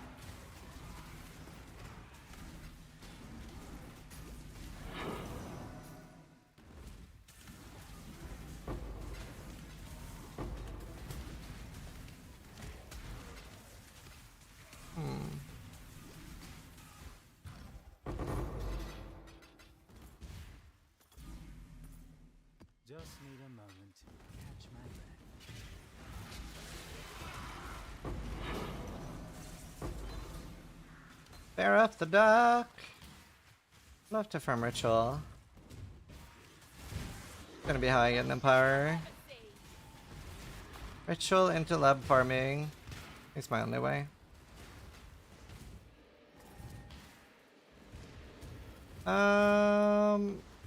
Just need a moment to catch my breath. Bear up the duck. Love to farm ritual. Gonna be high getting Empire. Ritual into lab farming. It's my only way.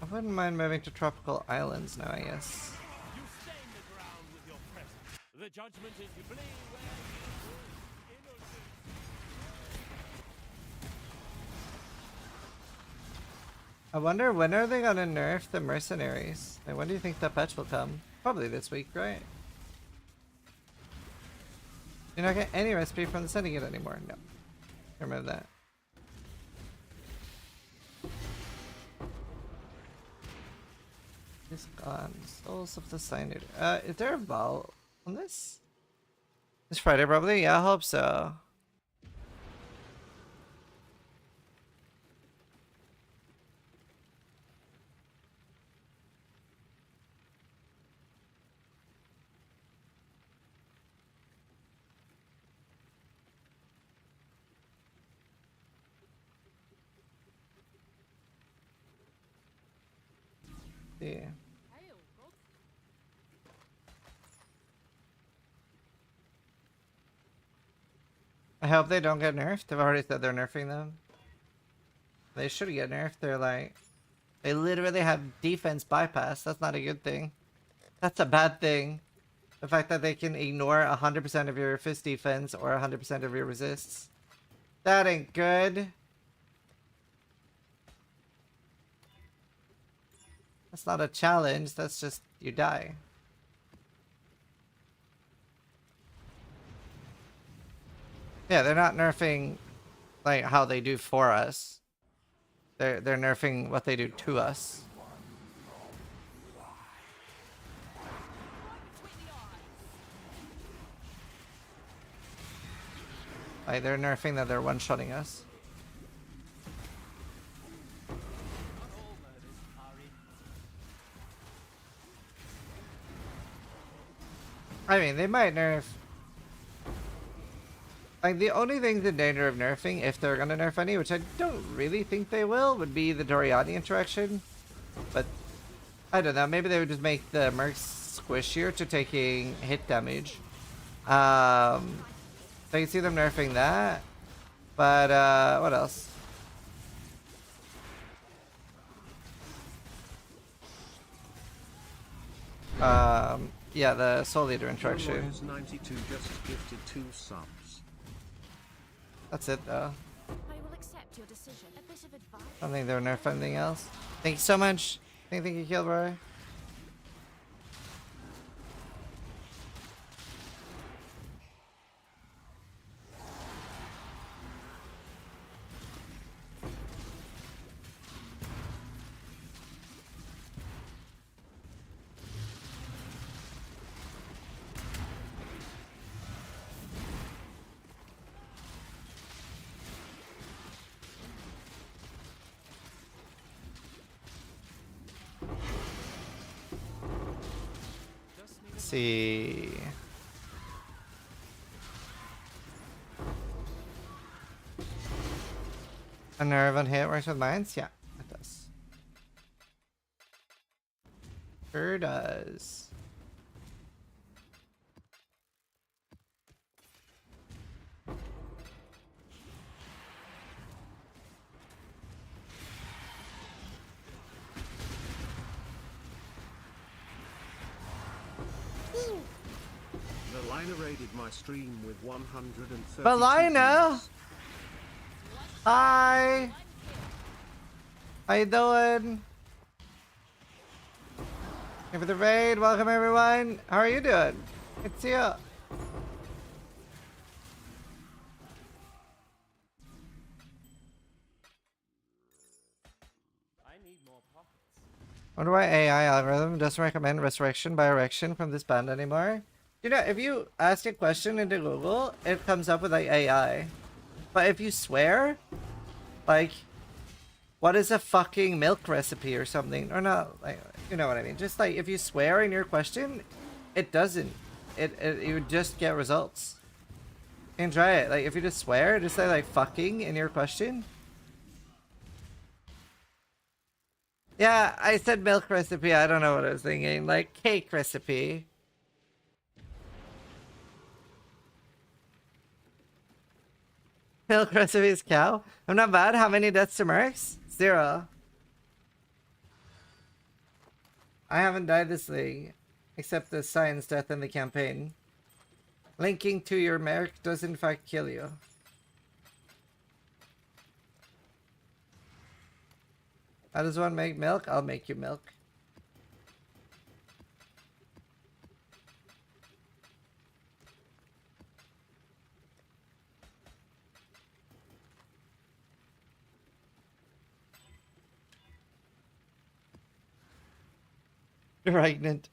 I wouldn't mind moving to tropical islands now, I guess. You stain the ground with your presence. The judgment is you bleed where you innocent. I wonder when are they gonna nerf the mercenaries? And when do you think that patch will come? Probably this week, right? You're not getting any recipe from the Syndicate anymore, no. Remove that. It's gone. Souls of the Syndicate. Is there a vault on this? This Friday, probably? Yeah, I hope so. Yeah. I hope they don't get nerfed. They've already said they're nerfing them. They should get nerfed. They're like, they literally have defense bypass. That's not a good thing. That's a bad thing. The fact that they can ignore 100% of your fist defense or 100% of your resists. That ain't good. That's not a challenge. That's just, you die. Yeah, they're not nerfing like how they do for us. They're nerfing what they do to us. Like they're nerfing that they're one-shotting us. I mean, they might nerf. Like, the only things in danger of nerfing, if they're gonna nerf any, which I don't really think they will, would be the Doriani interaction. But, I don't know, maybe they would just make the mercs squishier to taking hit damage. So I can see them nerfing that. But, what else? Yeah, the Soul Leader interaction. 92 just gifted 2 subs. That's it, though. I will accept your decision. A bit of advice. I don't think they'll nerf anything else. Thank you so much. Thank you, Kilroy. See. A nerve on hit works with mines? Yeah, it does. Sure does. Belina raided my stream with 130. Belina! Hi! How you doing? Thank you for the raid. Welcome, everyone. How are you doing? Good to see you. Wonder why AI algorithm doesn't recommend resurrection by erection from this band anymore. You know, if you ask a question into Google, it comes up with like AI. But if you swear, like, what is a fucking milk recipe or something? Or not, like, you know what I mean? Just like, if you swear in your question, it doesn't. You would just get results. You can try it. Like, if you just swear, just say like fucking in your question. Yeah, I said milk recipe. I don't know what I was thinking. Like, cake recipe. Milk recipe is cow. I'm not bad. How many deaths to mercs? 0. I haven't died this league, except the science death in the campaign. Linking to your merc does in fact kill you. How does one make milk? I'll make you milk. Pregnant.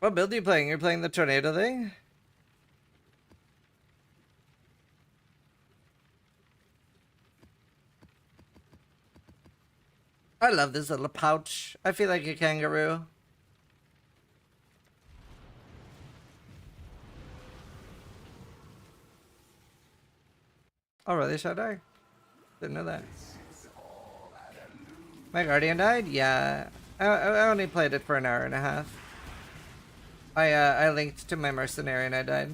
What build are you playing? You're playing the tornado thing? I love this little pouch. I feel like a kangaroo. Oh, really? Should I? Didn't know that. My guardian died? Yeah. I only played it for an hour and a half. I linked to my mercenary and I died.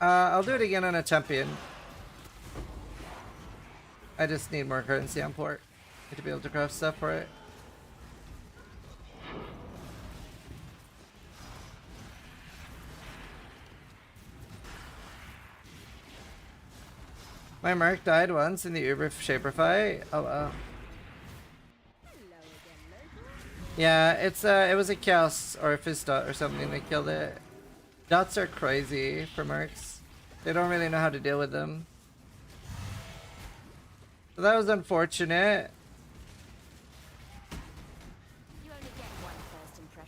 I'll do it again on a champion. I just need more currency on port to be able to craft stuff for it. My Merc died once in the Uber Shaper fight. Oh wow. Yeah, it was a Chaos Orifice dot or something that killed it. Dots are crazy for Mercs. They don't really know how to deal with them. So that was unfortunate.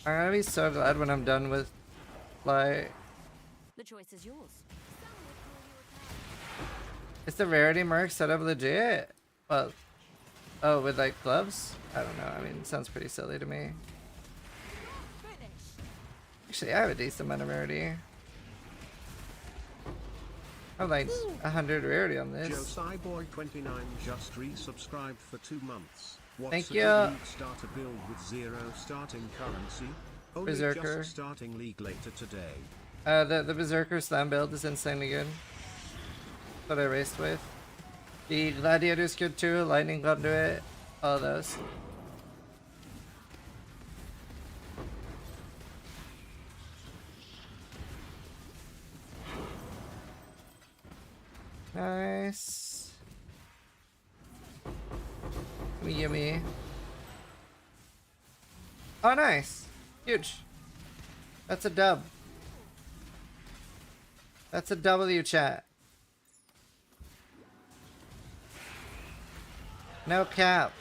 I'm gonna be so glad when I'm done with, like... The choice is yours. Is the rarity Merc set up legit? Well, oh, with like gloves? I don't know. I mean, it sounds pretty silly to me. Actually, I have a decent amount of rarity. I have like 100 rarity on this. JosiBoy29 just resubscribed for 2 months. What's Thank a you. good league starter build with 0 starting currency? Only Berserker. just starting league later today. The Berserker Slam build is insanely good. That's what I raced with. The Gladiator's good too, Lightning Conduit, all those. Nice. Gimme. Oh, nice. Huge. That's a dub. That's a W, chat. No cap.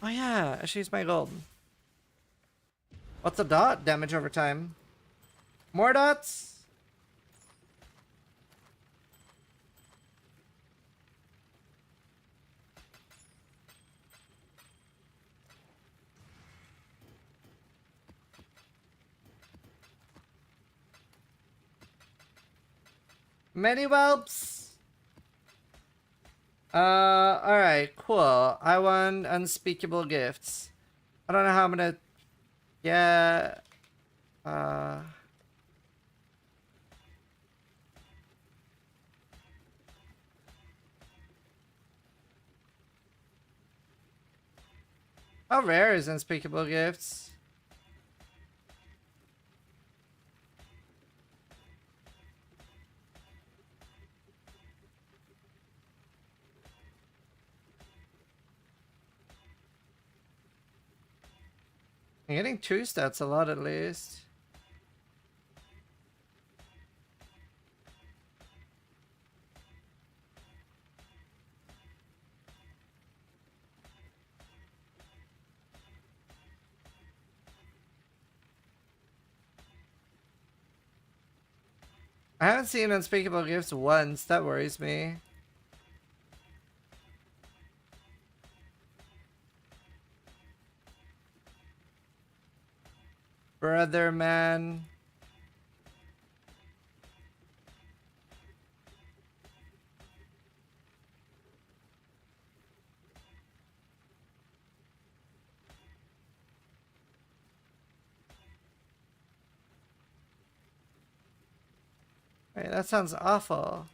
Oh yeah, she's my gold. What's a dot? Damage over time. More dots? Many whelps. Alright, cool. I won unspeakable gifts. I don't know how I'm gonna get how rare is unspeakable gifts? I'm getting 2 stats a lot at least. I haven't seen unspeakable gifts once, that worries me. Brother man. Wait, that sounds awful.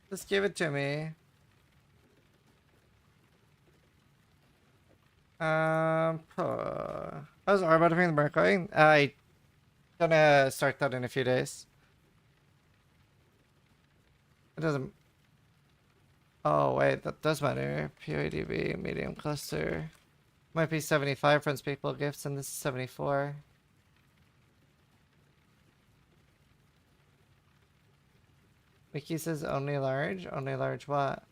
Just give it to me. How's Arba doing the Merc going? I gonna start that in a few days. It doesn't. Oh wait, that does matter. PODB medium cluster. Might be 75 Friends People gifts, and this is 74. Mickey says only large. Only large what?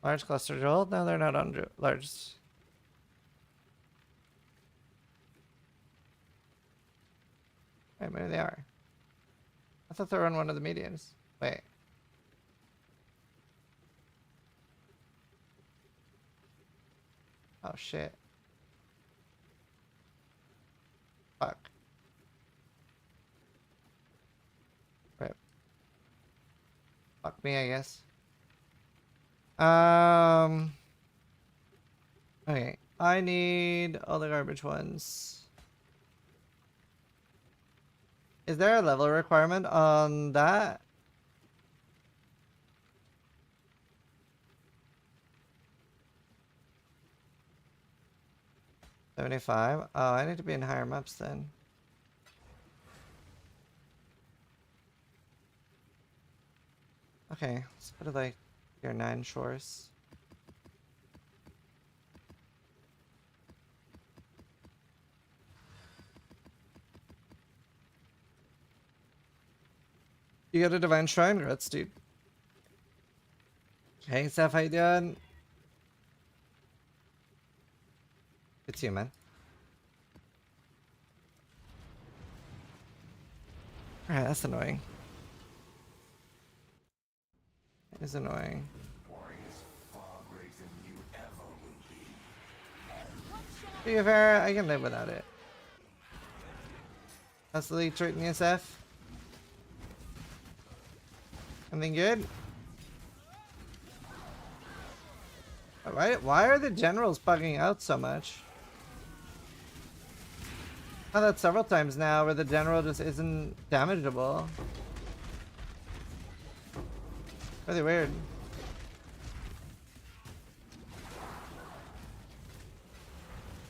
Large cluster jewel? No, they're not on large. Wait, maybe they are. I thought they were on one of the mediums. Wait. Oh shit. Fuck. Rip. Fuck me, I guess. Okay. I need all the garbage ones. Is there a level requirement on that? $75. Oh, I need to be in higher maps then. Okay, let's go to like your 9 shores. You got a divine shrine? Congrats, dude. Hey, Seth, how you doing? It's you, man. Alright, that's annoying. It is annoying. To be fair, I can live without it. How's the league treating you, Seth? Something good? Why are the generals bugging out so much? I've had that several times now where the general just isn't damageable. Really weird.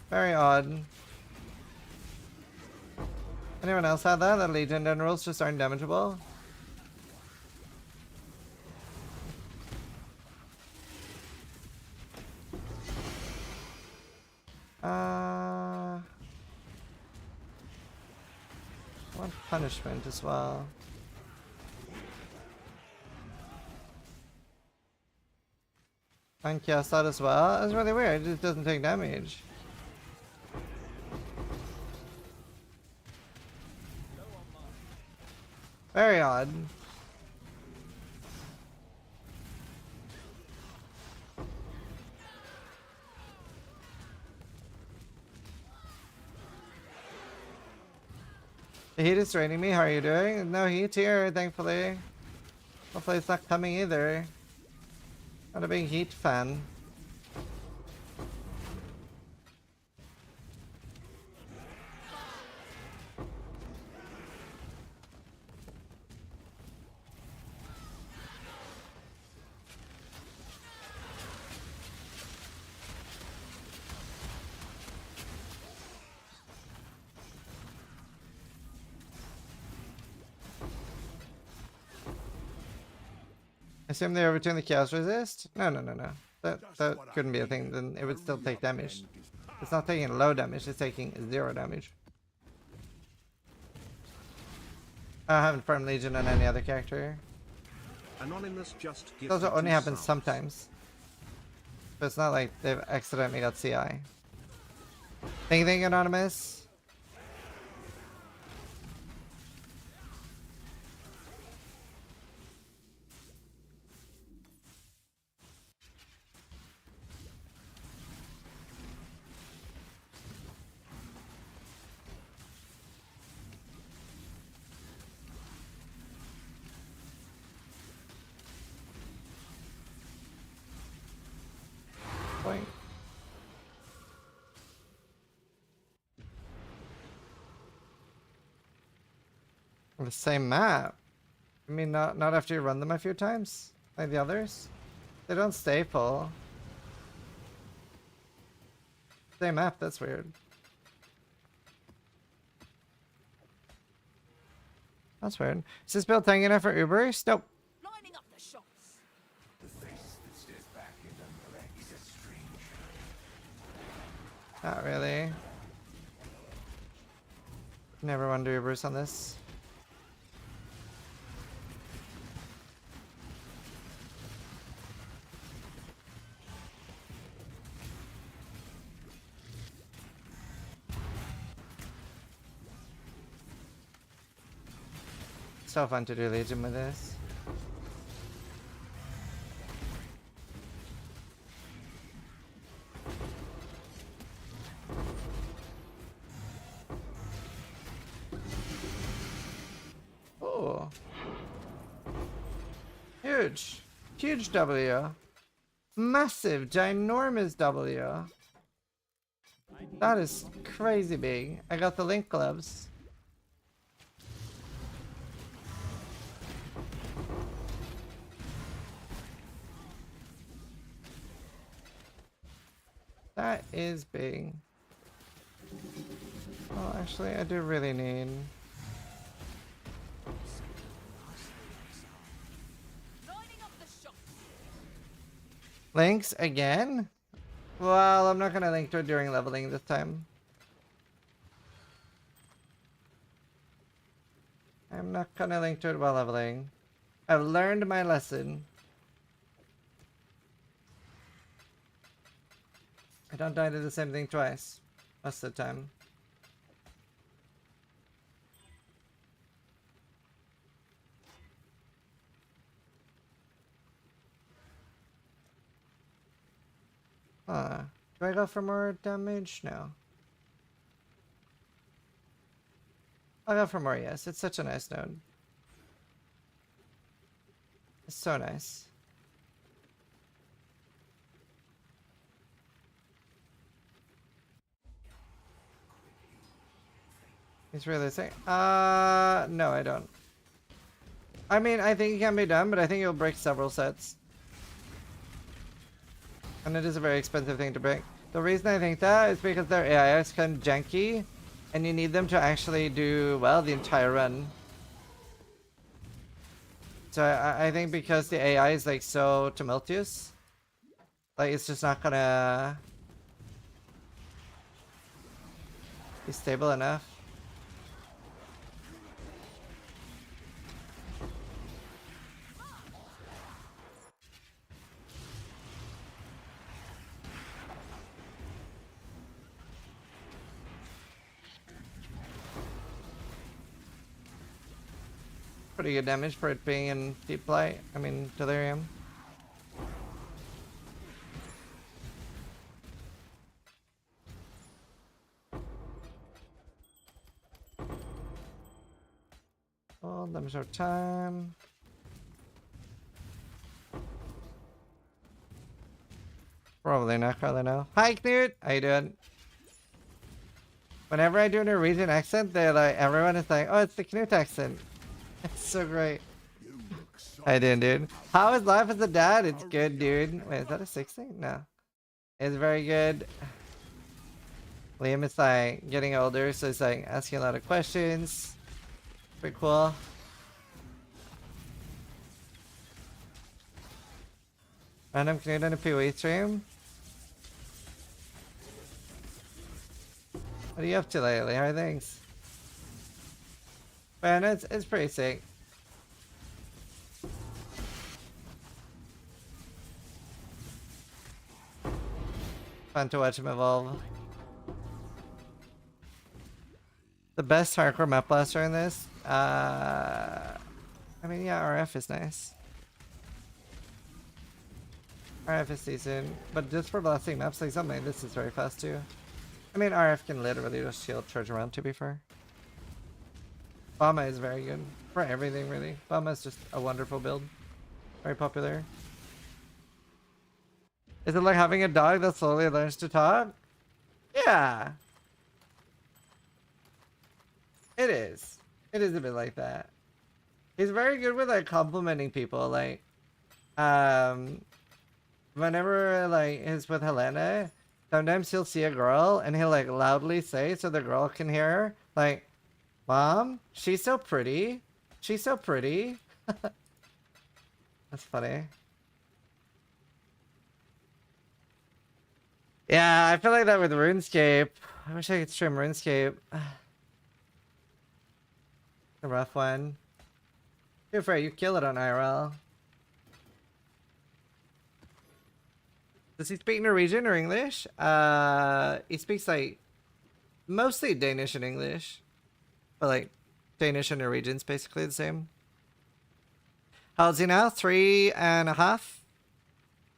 Very odd. Anyone else had that? That Legion generals just aren't damageable? One punishment as well. Uncast that as well? That's really weird, it just doesn't take damage. Very odd. The heat is draining me. How are you doing? No heat here, thankfully. Hopefully it's not coming either. Not a big heat fan. I assume they overturn the chaos resist? No. That couldn't be a thing. Then it would still take damage. It's not taking low damage, it's taking 0 damage. I haven't farmed Legion on any other character. Anonymous just It also only happens sometimes. But it's not like they've accidentally got CI. Anything, Anonymous? Point. The same map. I mean, not after you run them a few times, like the others. They don't stay full. Same map. That's weird. That's weird. Is this build tank enough for Ubers? Nope. Lining up the shots. Not really. Never want to do Ubers on this. So fun to do Legion with this. Oh. Huge. Huge W. Massive, ginormous W. That is crazy big. I got the link gloves. That is big. Well, actually, I do really need... Links again? Well, I'm not gonna link to it during leveling this time. I'm not gonna link to it while leveling. I've learned my lesson. I don't die to the same thing twice. Most of the time. Do I go for more damage? No. I'll go for more, yes. It's such a nice node. It's so nice. He's really saying, no, I don't. I mean, I think it can be done, but I think it'll break several sets. And it is a very expensive thing to break. The reason I think that is because their AI is kind of janky, and you need them to actually do, well, the entire run. So I think because the AI is like so tumultuous, like it's just not gonna be stable enough. Pretty good damage for it being in deep light. I mean, delirium. Oh, damage over time. Probably not, probably no. Hi, Knut! How you doing? Whenever I do a Norwegian accent, they're like, everyone is like, oh, it's the Knut accent. It's so great. I did, dude. How is life as a dad? It's good, dude. Wait, is that a 60? No. It's very good. Liam is like getting older, so he's like asking a lot of questions. Pretty cool. Random Knut on a PoE stream. What are you up to lately? How are things? Man, it's pretty sick. Fun to watch him evolve. The best hardcore map blaster in this? I mean, yeah, RF is nice. RF is decent, but just for blasting maps like something like this is very fast too. I mean, RF can literally just shield charge around, to be fair. Bomba is very good for everything, really. Bomba is just a wonderful build. Very popular. Is it like having a dog that slowly learns to talk? Yeah. It is. It is a bit like that. He's very good with like complimenting people. Like, whenever like he's with Helena, sometimes he'll see a girl and he'll like loudly say so the girl can hear her, like, Mom, she's so pretty. She's so pretty. That's funny. Yeah, I feel like that with RuneScape. I wish I could stream RuneScape. A rough one. Good for you, kill it on IRL. Does he speak Norwegian or English? He speaks like mostly Danish and English. But like Danish and Norwegian's basically the same. How old is he now? 3.5?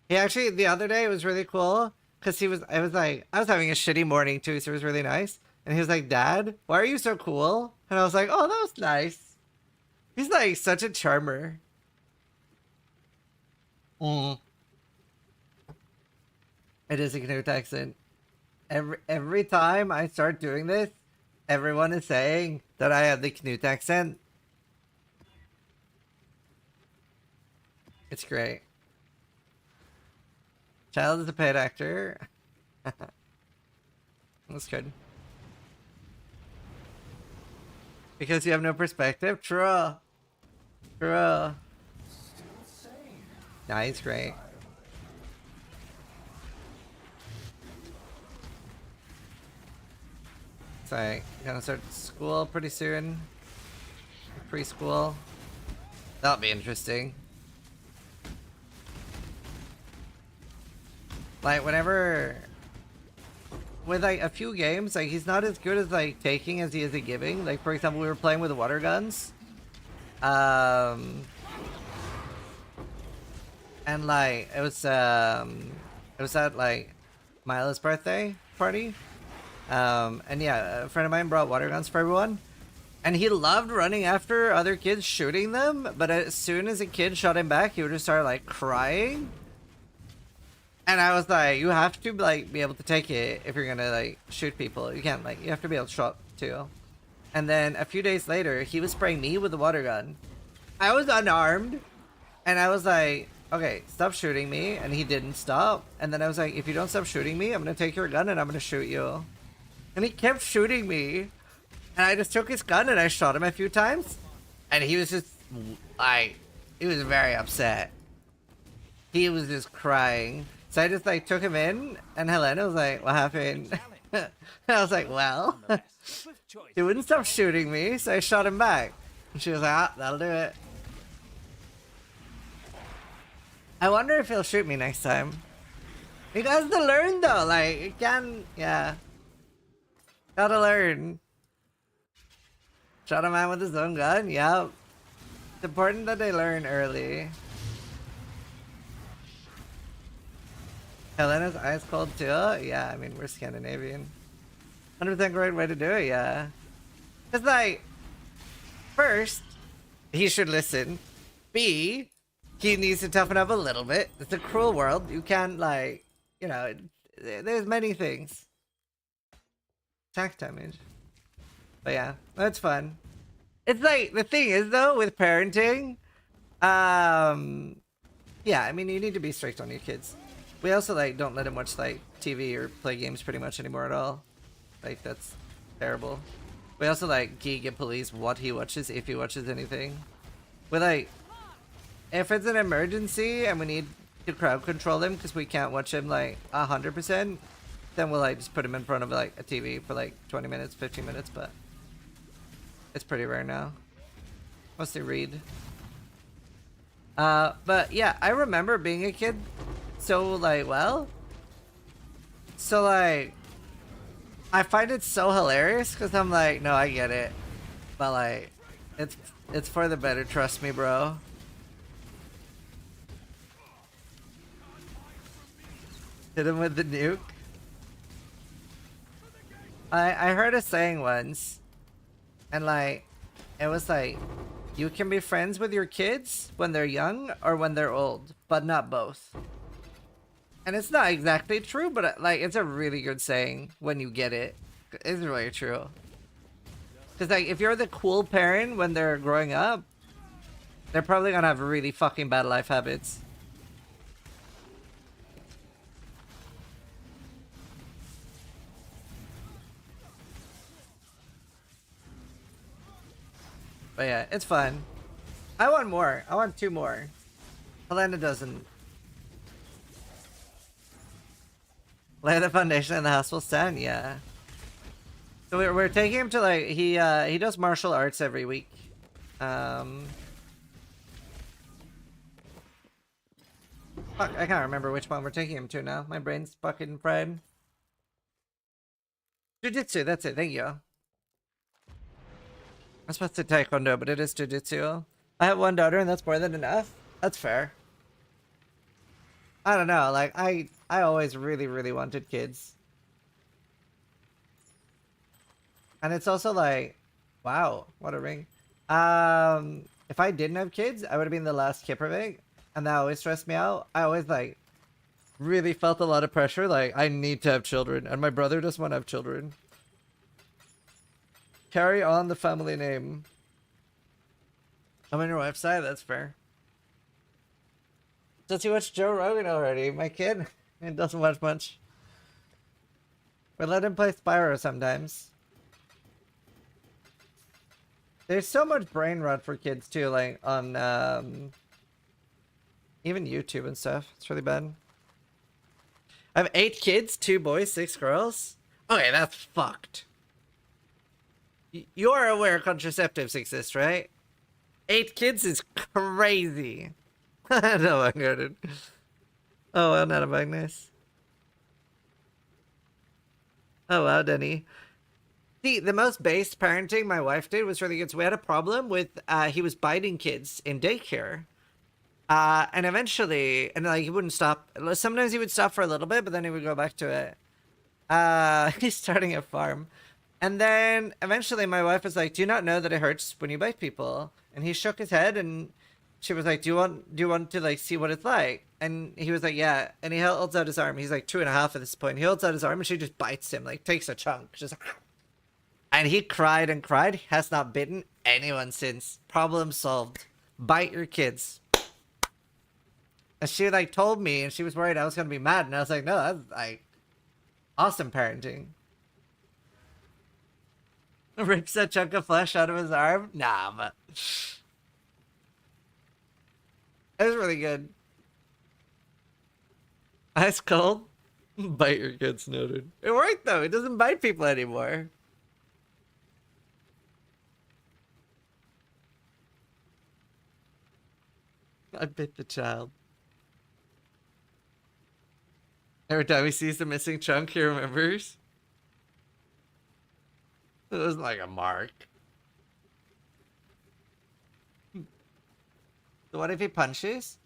He actually, the other day, it was really cool. Because I was having a shitty morning too, so it was really nice. And he was like, Dad, why are you so cool? And I was like, oh, that was nice. He's like such a charmer. It is a Knut accent. Every time I start doing this, everyone is saying that I have the Knut accent. It's great. Child is a paid actor. That's good. Because you have no perspective? True. True. Nah, he's great. So I'm gonna start school pretty soon. Preschool. That'll be interesting. Like, whenever... With, like, a few games, like, he's not as good as, like, taking as he is at giving. Like, for example, we were playing with the water guns. And, like, it was at, like, Mila's birthday party. And, yeah, a friend of mine brought water guns for everyone. And he loved running after other kids shooting them. But as soon as a kid shot him back, he would just start, like, crying. And I was like, you have to, like, be able to take it if you're gonna, like, shoot people. You can't, like, you have to be able to shoot, too. And then a few days later, he was spraying me with a water gun. I was unarmed. And I was like, okay, stop shooting me. And he didn't stop. And then I was like, if you don't stop shooting me, I'm gonna take your gun and I'm gonna shoot you. And he kept shooting me. And I just took his gun and I shot him a few times. And he was just, like, he was very upset. He was just crying. So I just, like, took him in, and Helena was like, what happened? And I was like, well, he wouldn't stop shooting me, so I shot him back. And she was like, ah, that'll do it. I wonder if he'll shoot me next time. He has to learn, though. Like, it can, yeah. Gotta learn. Shot a man with his own gun? Yep. It's important that they learn early. Helena's ice cold too? Yeah, I mean, we're Scandinavian. 100% great way to do it, yeah. It's like, first, he should listen. B, he needs to toughen up a little bit. It's a cruel world. You can't, like, you know, there's many things. Attack damage. But yeah, that's fun. It's like, the thing is, though, with parenting, yeah, I mean, you need to be strict on your kids. We also, like, don't let him watch, like, TV or play games pretty much anymore at all. Like, that's terrible. We also, like, geek and police what he watches, if he watches anything. We, like, if it's an emergency and we need to crowd control him because we can't watch him, like, 100%, then we'll, like, just put him in front of, like, a TV for, like, 20 minutes, 15 minutes, but it's pretty rare now. Mostly read. But, yeah, I remember being a kid. So, like, well, so, like, I find it so hilarious because I'm like, no, I get it. But, like, it's for the better, trust me, bro. Hit him with the nuke. I heard a saying once, and, like, it was like, you can be friends with your kids when they're young or when they're old, but not both. And it's not exactly true, but, like, it's a really good saying when you get it. It's really true. Because, like, if you're the cool parent when they're growing up, they're probably gonna have really fucking bad life habits. But yeah, it's fun. I want more. I want 2 more. Helena doesn't. Lay the foundation and the house will stand, yeah. So we're taking him to like he does martial arts every week. Fuck, I can't remember which one we're taking him to now. My brain's fucking fried. Jiu-jitsu, that's it, thank you. I was supposed to taekwondo, but it is jiu-jitsu. I have 1 daughter and that's more than enough. That's fair. I don't know, like I always really wanted kids. And it's also like, wow, what a ring. If I didn't have kids, I would have been the last Kippervig, and that always stressed me out. I always like really felt a lot of pressure, like I need to have children, and my brother doesn't want to have children. Carry on the family name. I'm on your wife's side, that's fair. Does he watch Joe Rogan already? My kid? He doesn't watch much. We let him play Spyro sometimes. There's so much brain rot for kids too, like on even YouTube and stuff. It's really bad. I have 8 kids, 2 boys, 6 girls. Okay, that's fucked. You're aware contraceptives exist, right? 8 kids is crazy. No, I got it. Oh, well, not a Magnus. Oh, wow, Denny. See, the most based parenting my wife did was really good. So we had a problem with, he was biting kids in daycare. And eventually, and like he wouldn't stop. Sometimes he would stop for a little bit, but then he would go back to it. He's starting a farm. And then eventually my wife was like, do you not know that it hurts when you bite people? And he shook his head and she was like, do you want to like see what it's like? And he was like, yeah. And he holds out his arm. He's like 2.5 at this point. He holds out his arm and she just bites him, like takes a chunk. Just and he cried and cried. Has not bitten anyone since. Problem solved. Bite your kids. And she like told me, and she was worried I was gonna be mad, and I was like, no, that's like awesome parenting. Rips a chunk of flesh out of his arm? Nah, but it was really good. Ice cold. Bite your kids, noted. It worked though. It doesn't bite people anymore. I bit the child. Every time he sees the missing chunk, he remembers. It was like a mark. So what if he punches?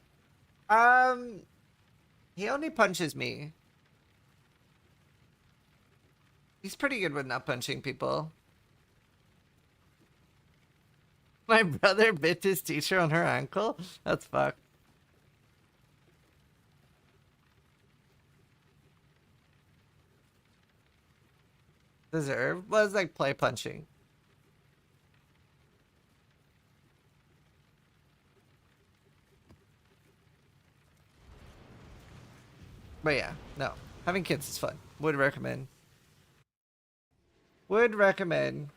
He only punches me. He's pretty good with not punching people. My brother bit his teacher on her ankle? That's fucked. Deserve was like play punching. But yeah, no. Having kids is fun. Would recommend. Would recommend.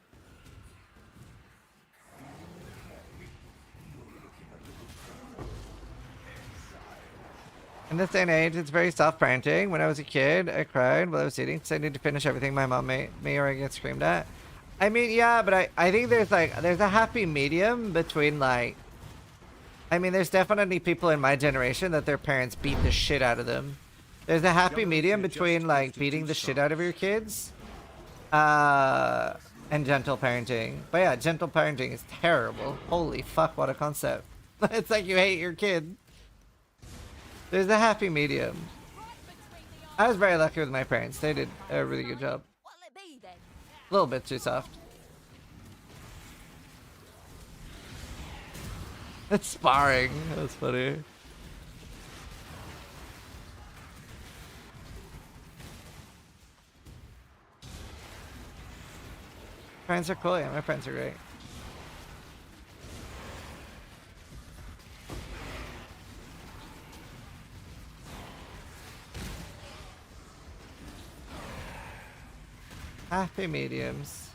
In this day and age, it's very soft parenting. When I was a kid, I cried while I was eating because I need to finish everything my mom made me or I get screamed at. I mean, yeah, but I think there's a happy medium between like, I mean, there's definitely people in my generation that their parents beat the shit out of them. There's a happy medium between like beating the shit out of your kids and gentle parenting. But yeah, gentle parenting is terrible. Holy fuck, what a concept. It's like you hate your kid. There's a happy medium. I was very lucky with my parents. They did a really good job. A little bit too soft. It's sparring. That's funny. Parents are cool. Yeah, my parents are great. Happy mediums.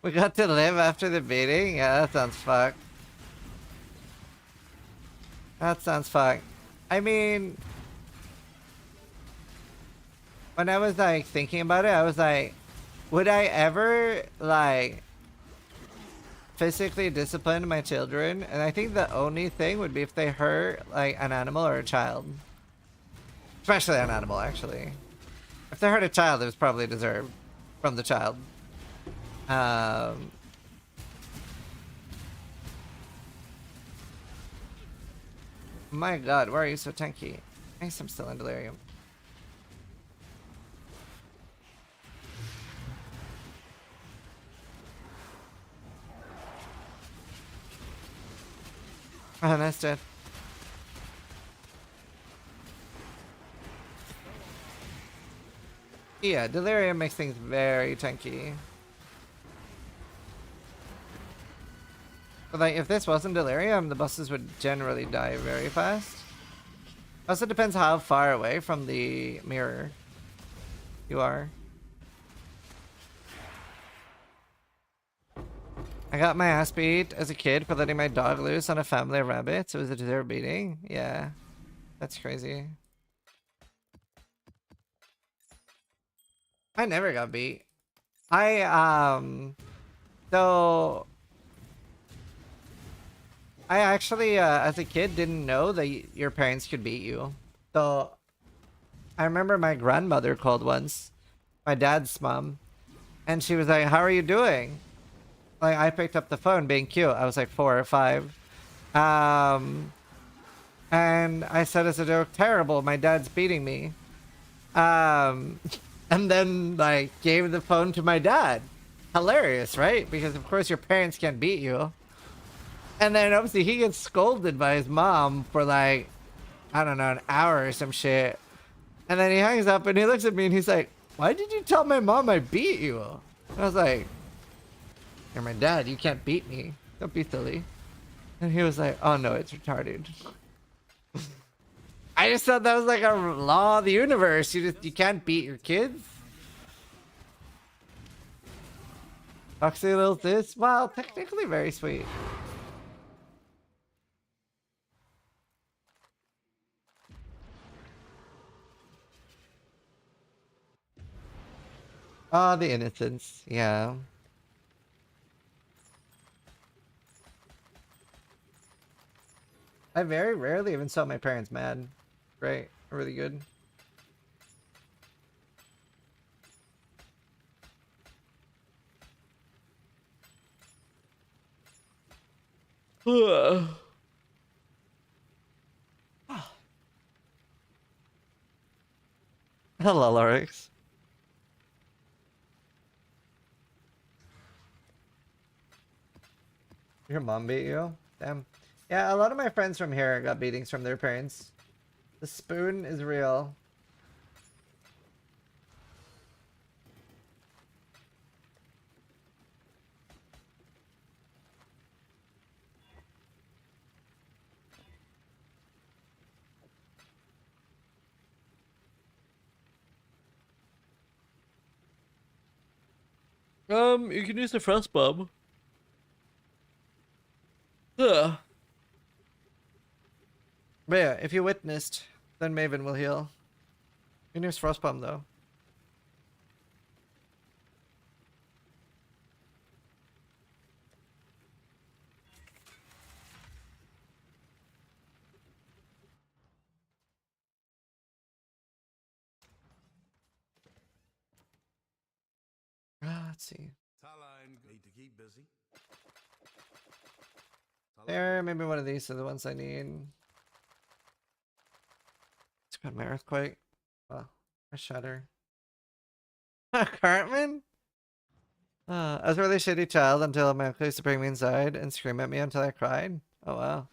We got to live after the beating? Yeah, that sounds fucked. That sounds fucked. I mean, when I was like thinking about it, I was like, would I ever like physically discipline my children? And I think the only thing would be if they hurt like an animal or a child. Especially an animal, actually. If they hurt a child, it was probably deserved from the child. My god, why are you so tanky? I guess I'm still in delirium. Oh, nice dead. Yeah, delirium makes things very tanky. But like, if this wasn't delirium, the buses would generally die very fast. Also depends how far away from the mirror you are. I got my ass beat as a kid for letting my dog loose on a family of rabbits. It was a deserved beating. Yeah, that's crazy. I never got beat. So I actually, as a kid, didn't know that your parents could beat you. So I remember my grandmother called once, my dad's mom, and she was like, "How are you doing?" Like, I picked up the phone being cute. I was like 4 or 5. And I said as a joke, "Terrible, my dad's beating me." And then like gave the phone to my dad. Hilarious, right? Because of course your parents can't beat you. And then obviously he gets scolded by his mom for like, I don't know, an hour or some shit. And then he hangs up and he looks at me and he's like, "Why did you tell my mom I beat you?" And I was like, "You're my dad, you can't beat me. Don't be silly." And he was like, "Oh no, it's retarded." I just thought that was like a law of the universe. You can't beat your kids. Foxy little sis. Well, technically very sweet. Oh, the innocence. Yeah. I very rarely even saw my parents mad. Great. Really good. Hello, Lorix. Your mom beat you? Damn. Yeah, a lot of my friends from here got beatings from their parents. The spoon is real. You can use the frost bomb. Ugh. But yeah, if you witnessed, then Maven will heal. You can use frost bomb though. Let's see. Need to keep busy. There, maybe one of these are the ones I need. It's got my earthquake. Oh, a shudder. Cartman? I was a really shitty child until my uncle used to bring me inside and scream at me until I cried. Oh wow.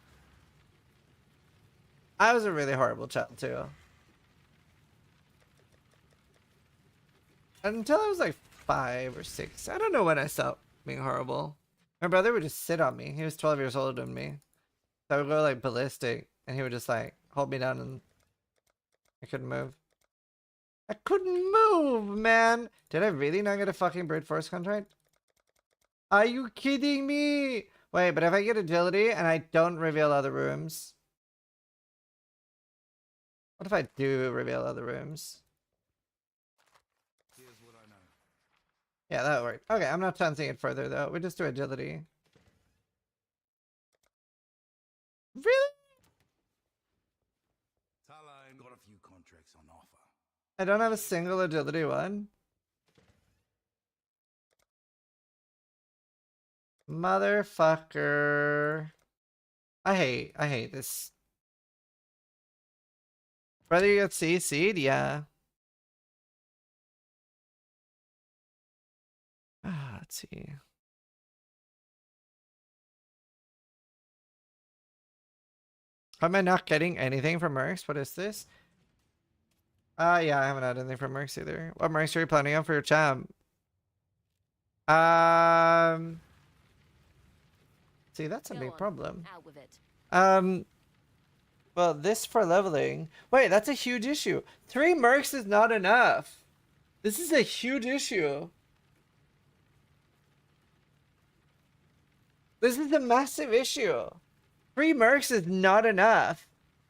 I was a really horrible child too. Until I was like 5 or 6. I don't know when I stopped being horrible. My brother would just sit on me. He was 12 years older than me. So I would go like ballistic and he would just like hold me down and I couldn't move. I couldn't move, man! Did I really not get a fucking brute force contract? Are you kidding me? Wait, but if I get agility and I don't reveal other rooms? What if I do reveal other rooms? Yeah, that worked. Okay, I'm not chancing it further though. We just do agility. Really? Got a few contracts on offer. I don't have a single agility one. Motherfucker. I hate this. Brother, you got CC'd? Yeah. Let's see. Am I not getting anything from Mercs? What is this? Yeah, I haven't had anything from Mercs either. What Mercs are you planning on for your champ? See, that's a big problem. Well, this for leveling. Wait, that's a huge issue. 3 Mercs is not enough. This is a huge issue. This is a massive issue. 3 Mercs is not enough.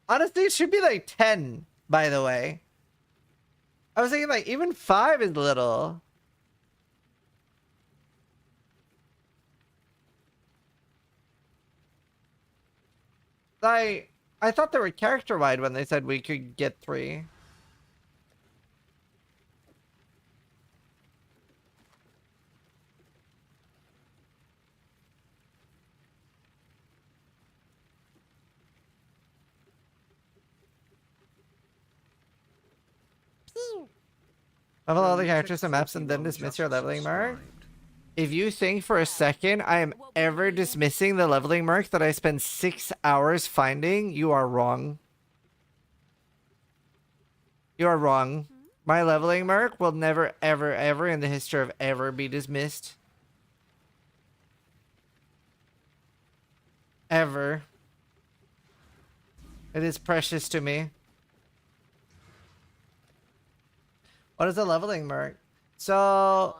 Honestly, it should be like 10, by the way. I was thinking like even 5 is little. Like, I thought they were character-wide when they said we could get 3. Level all the characters and maps and then dismiss your leveling mark. If you think for a second I am ever dismissing the leveling mark that I spent 6 hours finding, you are wrong. You are wrong. My leveling mark will never, ever, ever in the history of ever be dismissed. Ever. It is precious to me. What is a leveling mark? So,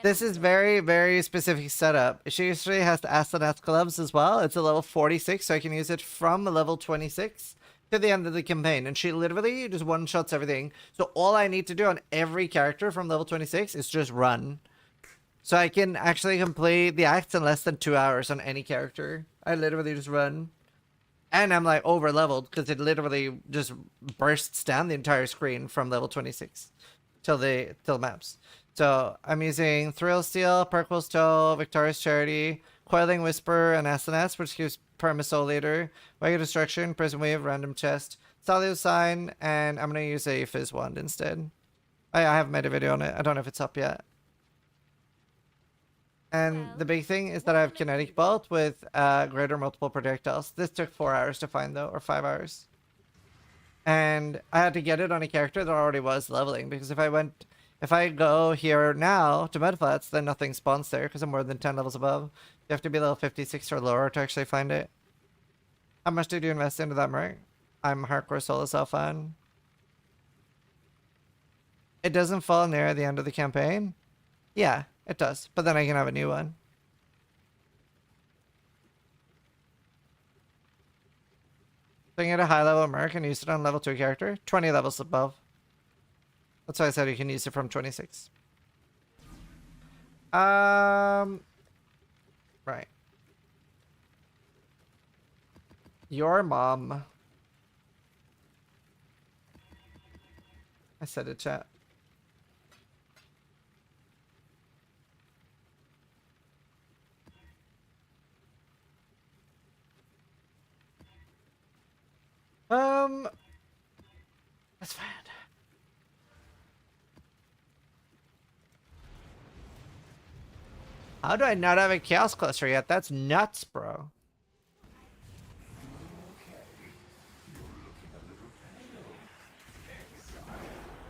this is very, very specific setup. She usually has the Asenath gloves as well. It's a level 46, so I can use it from level 26 to the end of the campaign. And she literally just one-shots everything. So all I need to do on every character from level 26 is just run. So I can actually complete the acts in less than 2 hours on any character. I literally just run. And I'm like over-leveled because it literally just bursts down the entire screen from level 26 till maps. So I'm using Thrill Steel, Perkle's Toe, Victorious Charity, Coiling Whisper, and Asenath, which gives Perma Soul Leader, Wake of Destruction, Prison Wave, Random Chest, Salio Sign, and I'm going to use a Fizz Wand instead. I haven't made a video on it. I don't know if it's up yet. And the big thing is that I have Kinetic Bolt with greater multiple projectiles. This took 4 hours to find though, or 5 hours. And I had to get it on a character that already was leveling, because if I go here now to Mudflats, then nothing spawns there because I'm more than 10 levels above. You have to be level 56 or lower to actually find it. How much did you invest into that, Merc? I'm hardcore solo self on. It doesn't fall near the end of the campaign? Yeah, it does. But then I can have a new one. So I can get a high level Merc and use it on level 2 character. 20 levels above. That's why I said you can use it from 26. Right. Your mom. I said it, chat. That's fine. How do I not have a Chaos Cluster yet? That's nuts, bro.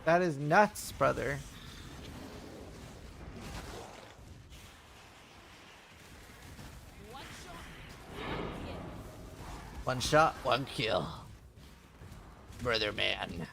That is nuts, brother. One shot, one kill. Brother man.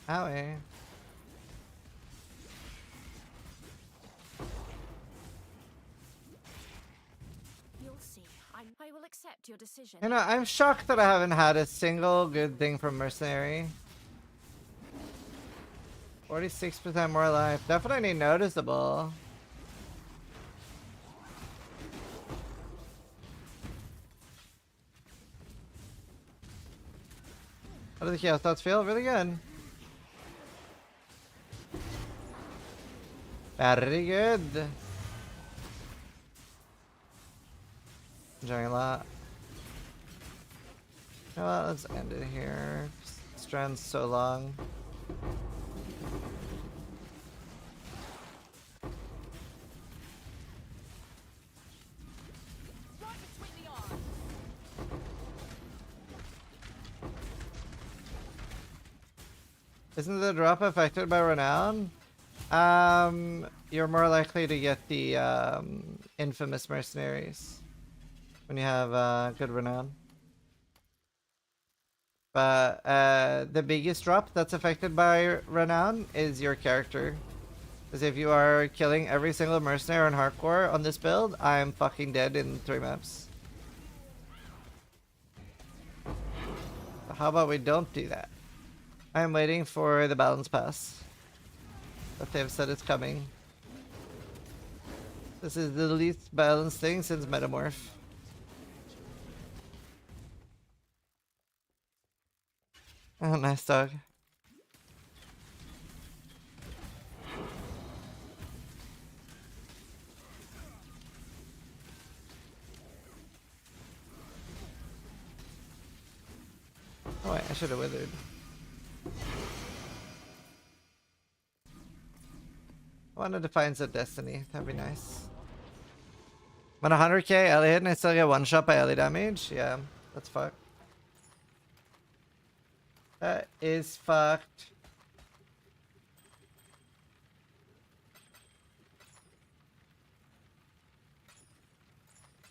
Owie. You'll see. I will accept your decision. You know, I'm shocked that I haven't had a single good thing from Mercenary. 46% more life. Definitely noticeable. How do the chaos thoughts feel? Really good. Very good. Enjoying a lot. You know what? Let's end it here. Strand's so long. Isn't the drop affected by renown? You're more likely to get the infamous mercenaries when you have good renown. But the biggest drop that's affected by renown is your character. Because if you are killing every single mercenary on hardcore on this build, I'm fucking dead in 3 maps. So how about we don't do that? I'm waiting for the balance pass. But they've said it's coming. This is the least balanced thing since Metamorph. Oh, nice dog. Oh wait, I should have withered. I wanted to find some destiny. That'd be nice. When 100k Ellie hit and I still get one shot by Ellie damage? Yeah, that's fucked. That is fucked.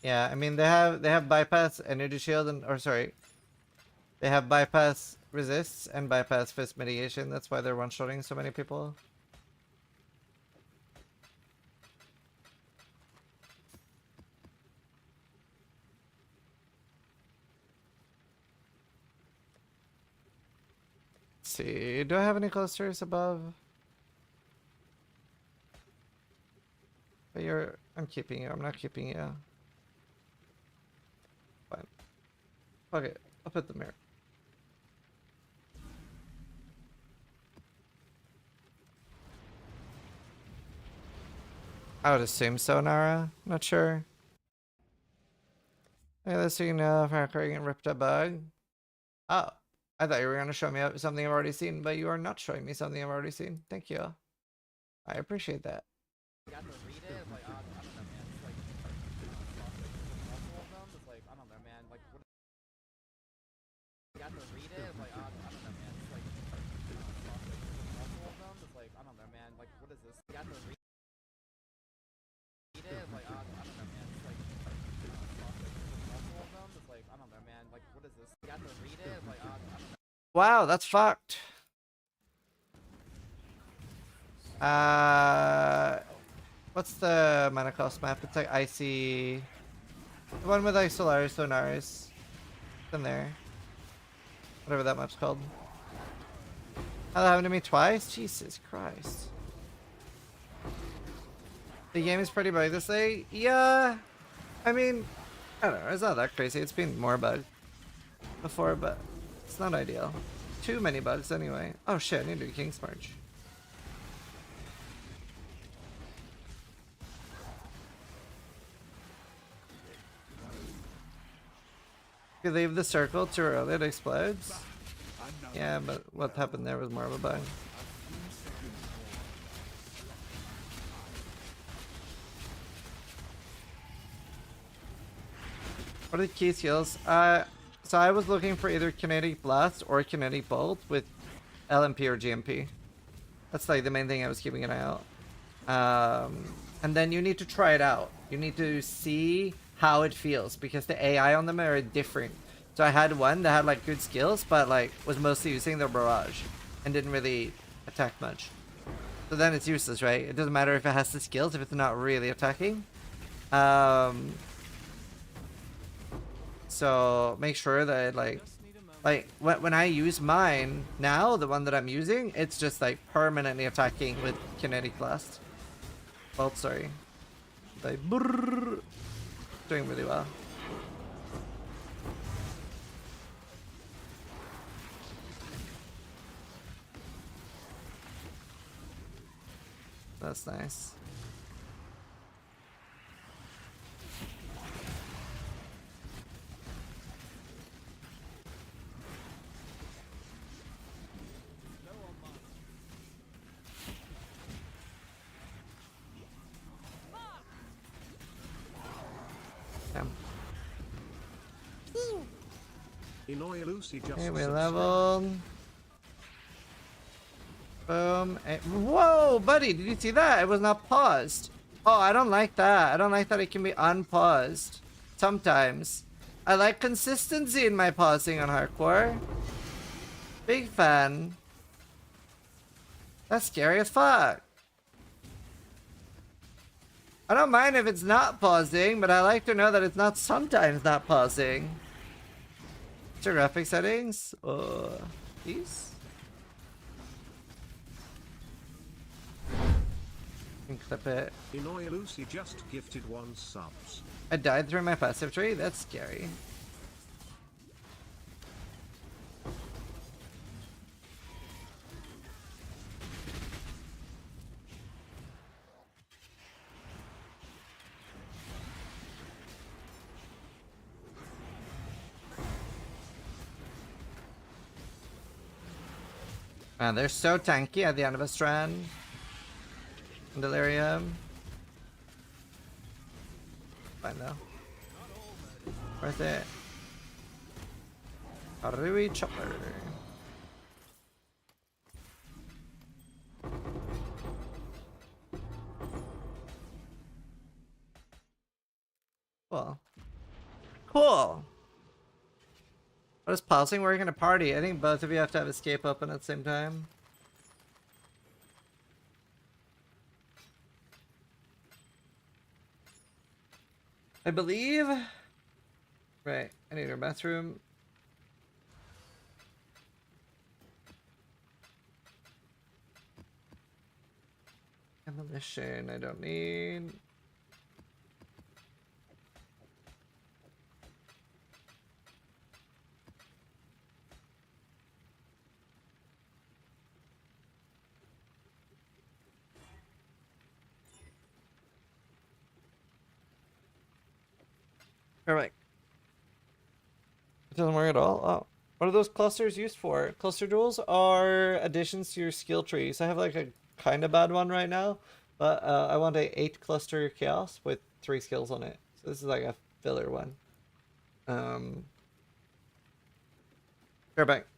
Yeah, I mean they have bypass energy shield and they have bypass resists and bypass fist mitigation. That's why they're one-shotting so many people. See, do I have any clusters above? But I'm keeping you. I'm not keeping you. Fine. Fuck it. I'll put them here. I would assume so, Nara. Not sure. Hey, let's see now if I'm getting ripped a bug. Oh. I thought you were going to show me something I've already seen, but you are not showing me something I've already seen. Thank you. I appreciate that. Wow, that's fucked. What's the mana cost map? It's like icy. The one with like Solaris, Sonaris. It's in there. Whatever that map's called. How that happened to me twice? Jesus Christ. The game is pretty bug this day. Yeah. I mean, I don't know. It's not that crazy. It's been more bugged before, but it's not ideal. Too many bugs anyway. Oh shit, I need to do King's March. If you leave the circle too early, it explodes. Yeah, but what happened there was more of a bug. What are the key skills? So I was looking for either Kinetic Blast or Kinetic Bolt with LMP or GMP. That's like the main thing I was keeping an eye out. And then you need to try it out. You need to see how it feels because the AI on them are different. So I had one that had like good skills, but like was mostly using the barrage. and didn't really attack much. So then it's useless, right? It doesn't matter if it has the skills if it's not really attacking. So make sure that like when I use mine now, the one that I'm using, it's just like permanently attacking with kinetic blast. Well, sorry. Like brrr, doing really well. That's nice. Okay, we leveled. Boom. Whoa, buddy, did you see that? It was not paused. Oh, I don't like that. I don't like that it can be unpaused. Sometimes. I like consistency in my pausing on hardcore. Big fan. That's scary as fuck. I don't mind if it's not pausing, but I like to know that it's not sometimes not pausing. What's your graphic settings? These? You can clip it. Inoy Lucy just gifted 1 subs. I died through my passive tree? That's scary. Man, they're so tanky at the end of a strand. Delirium. Fine though. Worth it. Harui Chopper. Cool. Cool. How does pausing work in a party? I think both of you have to have escape open at the same time. I believe. Right, I need a bathroom. Demolition, I don't need. Perfect. It doesn't work at all. Oh, what are those clusters used for? Cluster duels are additions to your skill trees. I have like a kind of bad one right now, but I want a 8 cluster chaos with 3 skills on it. So this is like a filler one. Perfect.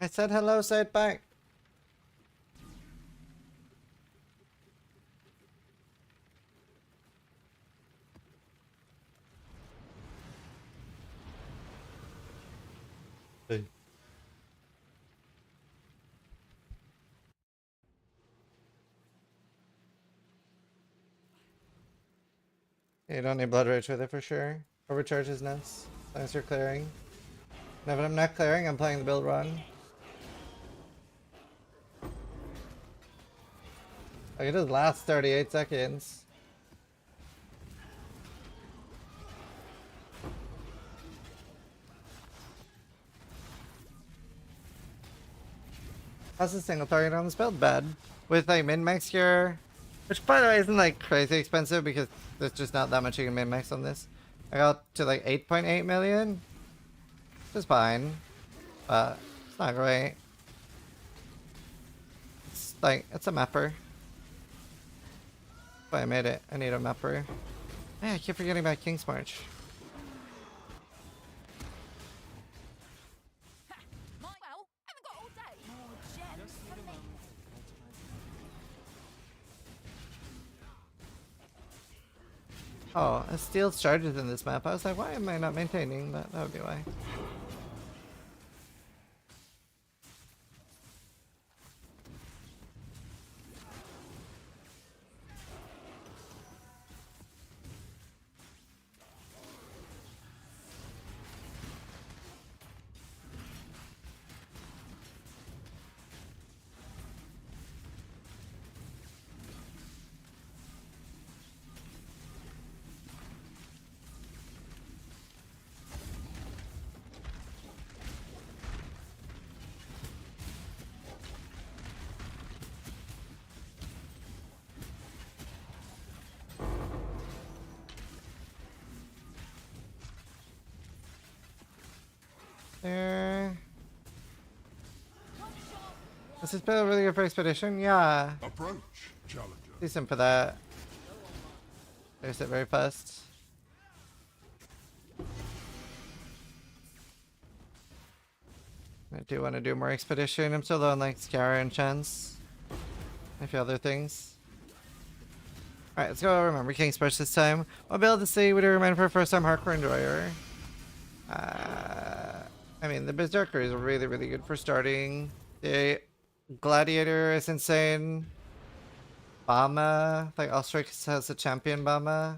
I said hello, say it back. Hey. You don't need blood rage with it for sure. Overcharge is nuts. Thanks for clearing. No, but I'm not clearing, I'm playing the build run. Like, it just lasts 38 seconds. How's the single target on this build? Bad. With like min-max cure, which by the way isn't like crazy expensive because there's just not that much you can min-max on this. I got to like 8.8 million. Which is fine. But it's not great. It's like, it's a mapper. But I made it. I need a mapper. Man, I keep forgetting about King's March. Oh, a steel charges in this map. I was like, why am I not maintaining? That would be why. There. This is build really good for expedition? Yeah. Approach, challenger. Decent for that. There's it very fast. I do want to do more expedition. I'm still on like Scara and Chance. A few other things. Alright, let's go remember King's Push this time. What build to see would you recommend for a first time hardcore enjoyer? I mean, the Berserker is really, really good for starting. The Gladiator is insane. Bama, like Ostrix has a champion Bama.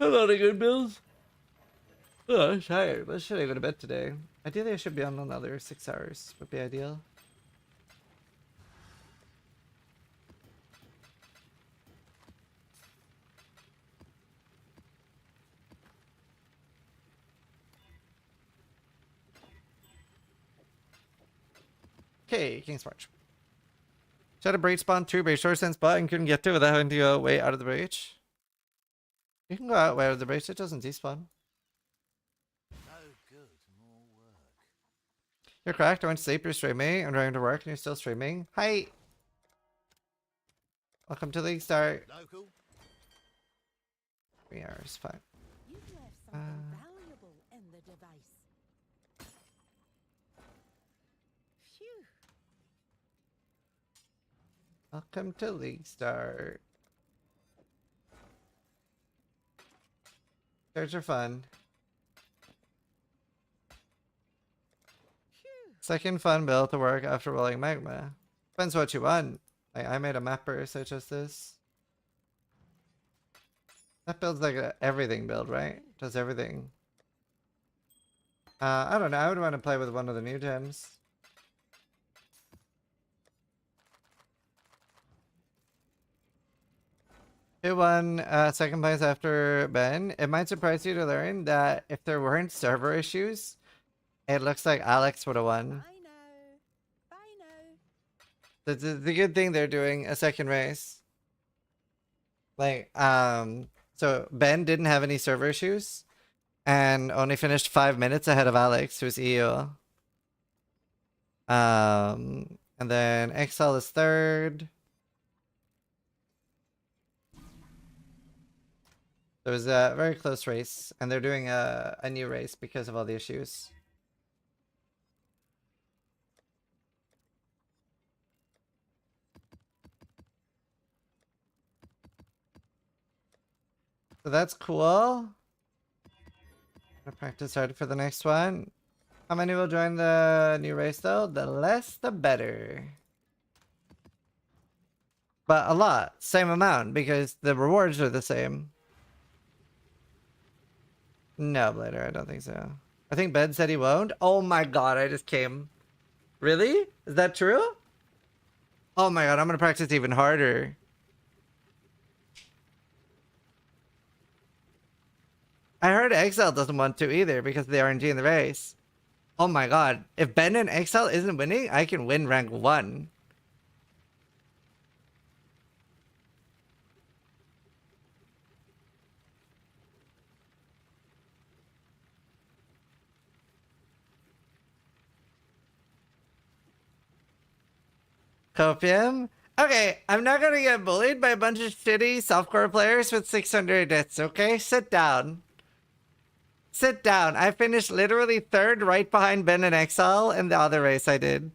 A lot of good builds. Oh, I'm tired. What should I go to bed today? Ideally, I should be on another 6 hours. Would be ideal. Okay, King's March. Tried a breach spawn 2 breach short sense spot and couldn't get to it without having to go way out of the breach. You can go out way out of the breach, it doesn't despawn. You're cracked, I went to sleep, you're streaming, I'm driving to work and you're still streaming. Hi! Welcome to League Start. 3 hours, fine. Welcome to League Start. Starts are fun. Second fun build to work after rolling magma. Depends what you want. Like, I made a mapper such as this. That builds like a everything build, right? Does everything. I don't know. I would want to play with one of the new gems. Who won second place after Ben? It might surprise you to learn that if there weren't server issues, it looks like Alex would have won. The good thing they're doing a second race. Like, so Ben didn't have any server issues and only finished 5 minutes ahead of Alex, who's EU. And then Excel is third. There was a very close race, and they're doing a new race because of all the issues. So that's cool. Gonna practice hard for the next one. How many will join the new race though? The less the better. But a lot. Same amount because the rewards are the same. No, Blader, I don't think so. I think Ben said he won't. Oh my god, I just came. Really? Is that true? Oh my god, I'm gonna practice even harder. I heard Exile doesn't want to either because of the RNG in the race. Oh my god, if Ben and Exile isn't winning, I can win rank 1. Copium? Okay, I'm not gonna get bullied by a bunch of shitty softcore players with 600 hits, okay? Sit down. Sit down. I finished literally 3rd right behind Ben and Exile in the other race I did.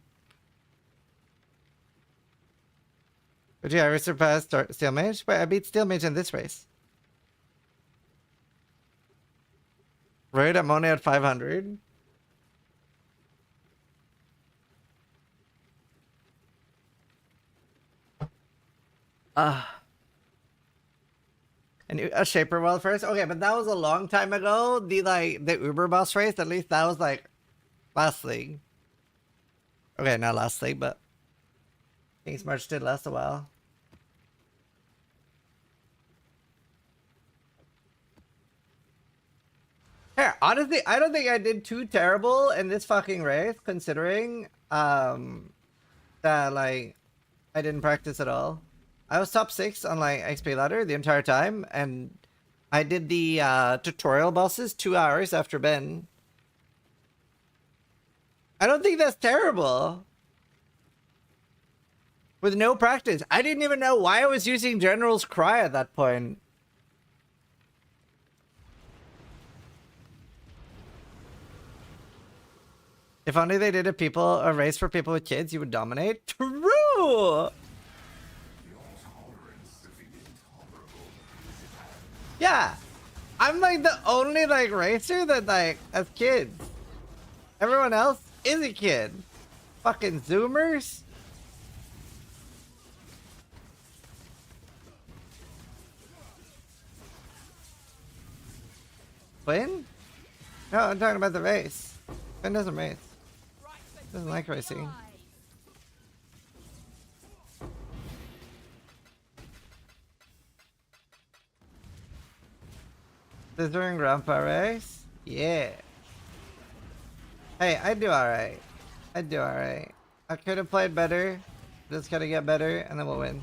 Would you ever surpass Steel Mage? Wait, I beat Steel Mage in this race. Right, I'm only at 500. And a Shaper World first? Okay, but that was a long time ago. The Uber boss race, at least that was like last league. Okay, not last league, but King's March did last a while. Here, honestly, I don't think I did too terrible in this fucking race, considering that like I didn't practice at all. I was top 6 on like XP ladder the entire time, and I did the tutorial bosses 2 hours after Ben. I don't think that's terrible. With no practice. I didn't even know why I was using General's Cry at that point. If only they did a race for people with kids, you would dominate. True! Yeah, I'm like the only like racer that like has kids. Everyone else is a kid. Fucking Zoomers. Quinn? No, I'm talking about the race. Quinn doesn't race. Doesn't like racing. Scissoring Grandpa race? Yeah. Hey, I do alright. I do alright. I could have played better. Just gotta get better and then we'll win.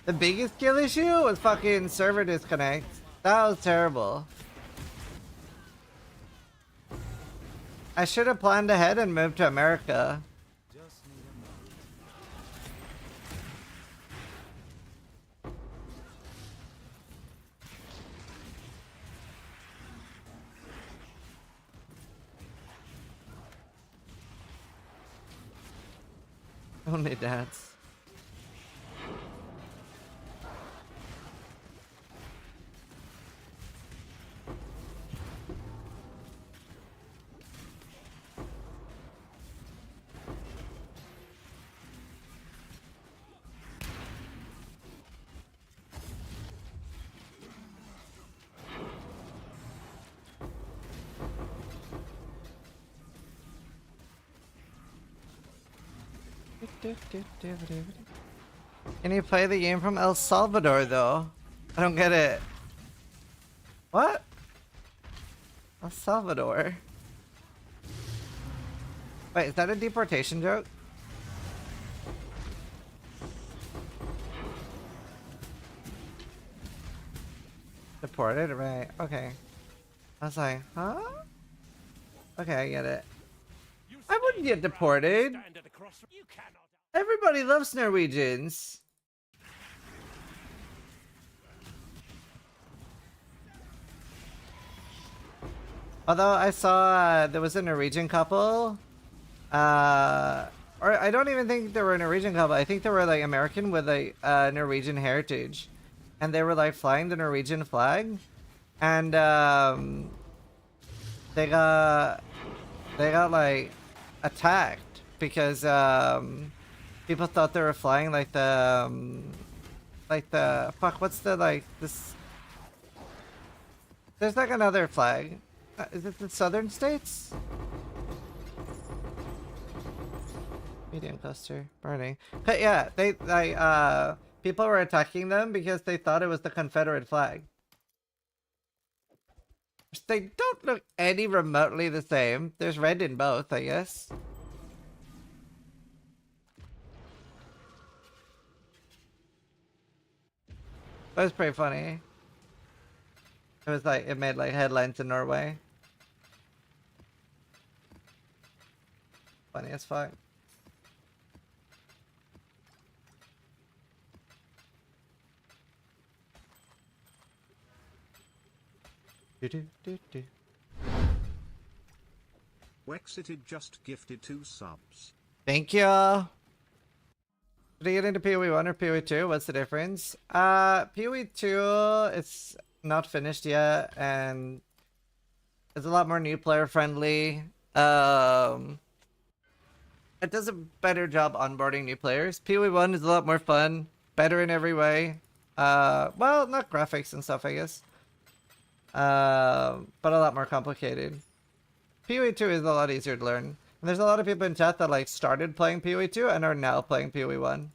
The biggest skill issue was fucking server disconnect. That was terrible. I should have planned ahead and moved to America. Only dads. Can you play the game from El Salvador though? I don't get it. What? El Salvador? Wait, is that a deportation joke? Deported? Right, okay. I was like, huh? Okay, I get it. I wouldn't get deported. Everybody loves Norwegians. Although I saw there was a Norwegian couple, or I don't even think they were a Norwegian couple. I think they were like American with like Norwegian heritage, and they were like flying the Norwegian flag, and they got like attacked because people thought they were flying like the fuck, what's the like this? There's like another flag. Is it the southern states? Medium cluster burning. But yeah, they people were attacking them because they thought it was the Confederate flag. They don't look any remotely the same. There's red in both, I guess. That was pretty funny. It was like, it made like headlines in Norway. Funny as fuck. Wexitted just gifted 2 subs. Thank you. Did I get into PoE 1 or PoE 2? What's the difference? PoE 2, it's not finished yet, and it's a lot more new player friendly. It does a better job onboarding new players. PoE 1 is a lot more fun, better in every way. Well, not graphics and stuff, I guess. But a lot more complicated. PoE 2 is a lot easier to learn. And there's a lot of people in chat that like started playing PoE 2 and are now playing PoE 1.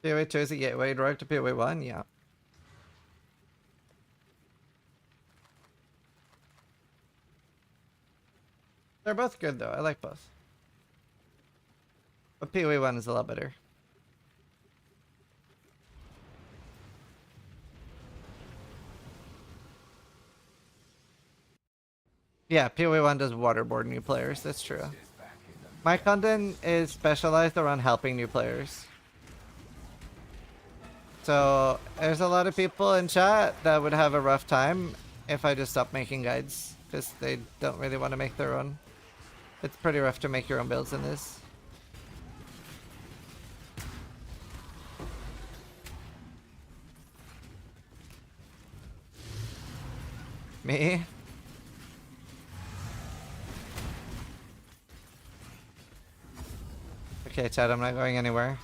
PoE 2 is a gateway drug to PoE 1, yeah. They're both good though, I like both. But PoE 1 is a lot better. Yeah, PoE 1 does waterboard new players, that's true. My content is specialized around helping new players. So, there's a lot of people in chat that would have a rough time if I just stopped making guides, because they don't really want to make their own. It's pretty rough to make your own builds in this. Me? Okay, Chad, I'm not going anywhere.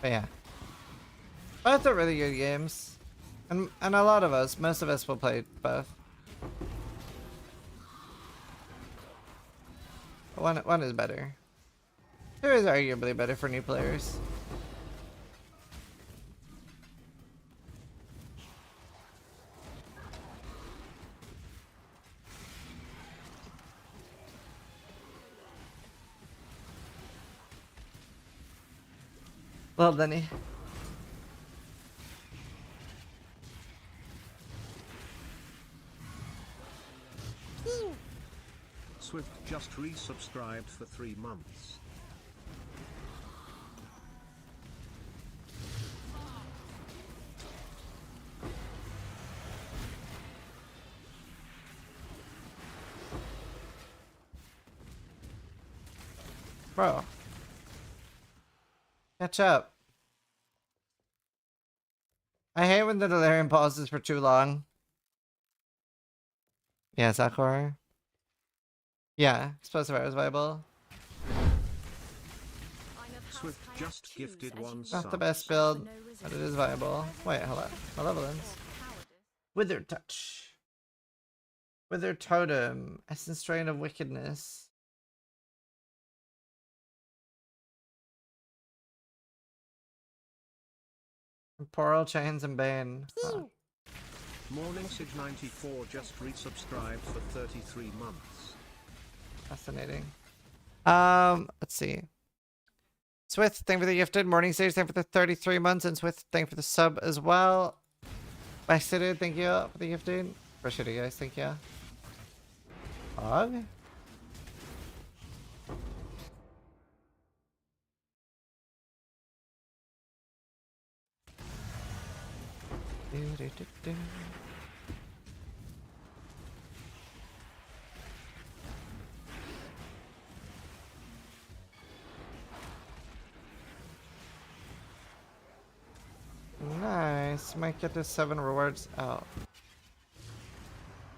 But yeah. Both are really good games. And a lot of us, most of us will play both. One is better. 2 is arguably better for new players. Well, Denny. Swift just resubscribed for 3 months. Bro. Catch up. I hate when the delirium pauses for too long. Yeah, Sakura. Yeah, Explosive is viable. Swift just gifted 1 Not sub. the best build, but it is viable. Wait, hold on. Malevolence. Wither Touch. Wither Totem. Essence Strain of Wickedness. Temporal Chains and Bane. Huh. Morning Sig 94 just resubscribed for 33 months. Fascinating. Let's see. Swith, thank you for the gifted. Morning Sage, thank you for the 33 months. And Swith, thank you for the sub as well. Bexted, thank you for the gifted. Appreciate it, guys. Thank you. Hog? Nice. Might get to 7 rewards out.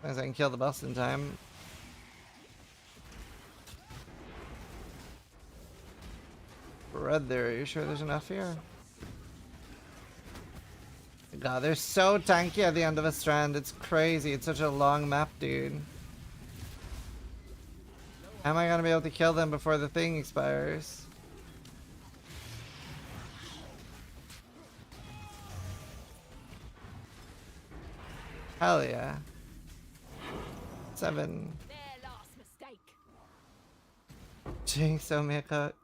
As I can kill the boss in time. Red there, are you sure there's enough here? God, they're so tanky at the end of a strand. It's crazy. It's such a long map, dude. Am I gonna be able to kill them before the thing expires? Hell yeah. 7. Their last mistake. Jinx, owe me a cut.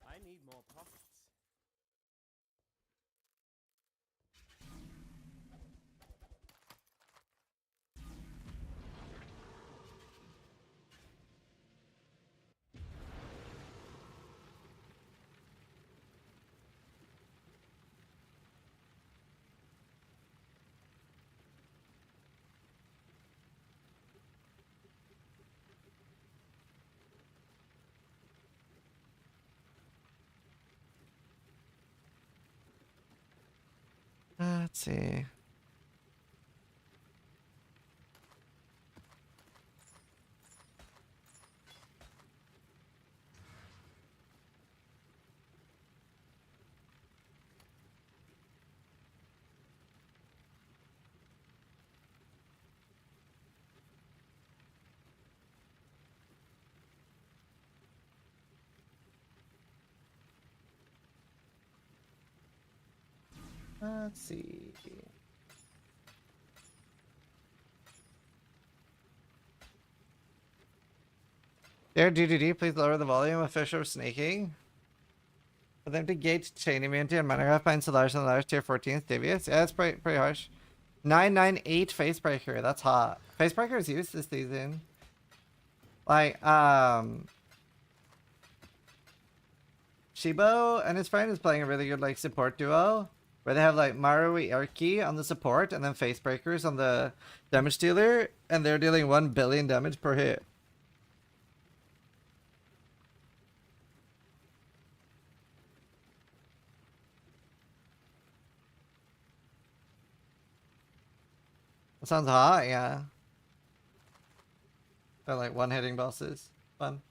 I need more profits. Let's see. Let's see. There, DDD, please lower the volume of Fisher snaking. For them to gauge chain immunity and monograph by installation of the large tier 14th devious. Yeah, that's pretty harsh. 998 Facebreaker, that's hot. Facebreaker is used this season. Like, Shibo and his friend is playing a really good like support duo. Where they have like Marui Erki on the support and then Facebreakers on the damage dealer. And they're dealing 1 billion damage per hit. That sounds hot, yeah. They're like one-hitting bosses. Fun.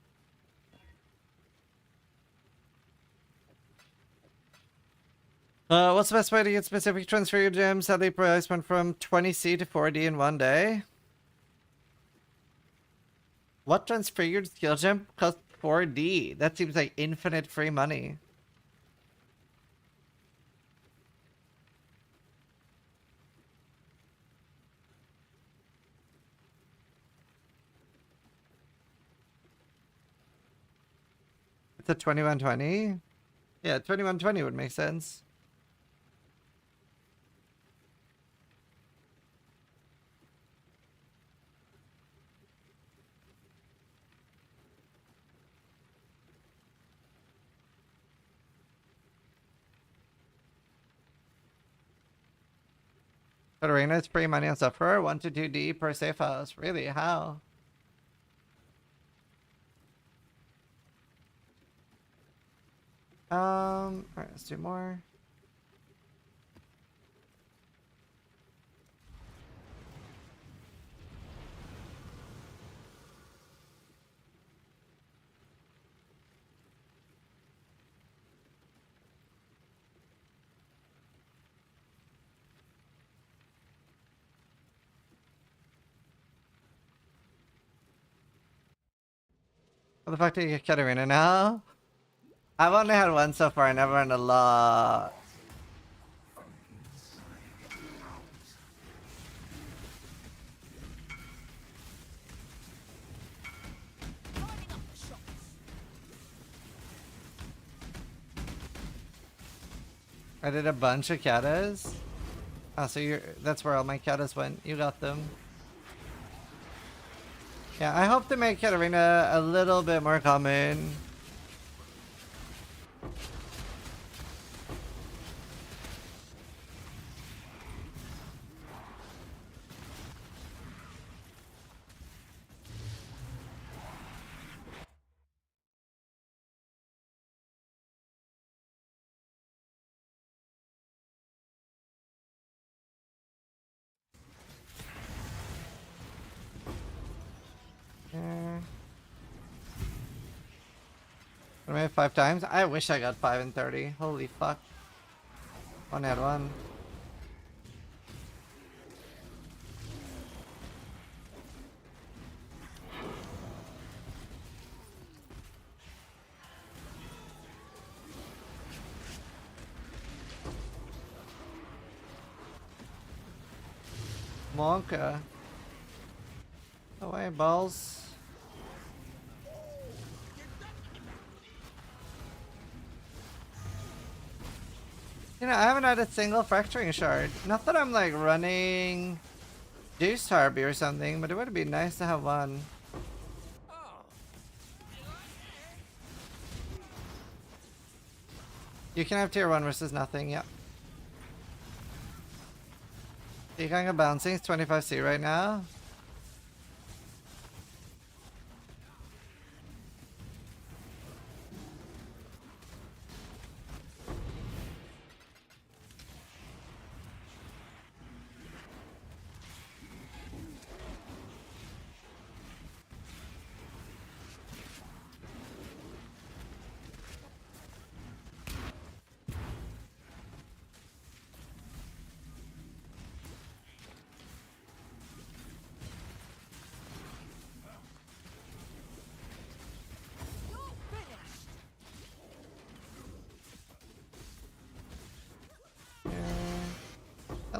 What's the best way to get specific transfer your gems? How they price went from 20C to 4D in one day? What transfigured skill gem cost 4D? That seems like infinite free money. It's a 2120? Yeah, 2120 would make sense. Arena is free money on Sufferer, 1 to 2D per safe house. Really? How? Alright, let's do more. What the fuck did you get Katarina now? I've only had one so far, I never had a lot. I did a bunch of katas. Oh, so that's where all my Katas went. You got them. Yeah, I hope to make Katarina a little bit more common. I made 5 times. I wish I got 5 and 30. Holy fuck. One had one. Monka. Away, balls. You know, I haven't had a single fracturing shard. Not that I'm like running Deuce Harby or something, but it would be nice to have one. You can have tier 1 versus nothing, yeah. You can go bouncing, it's 25C right now.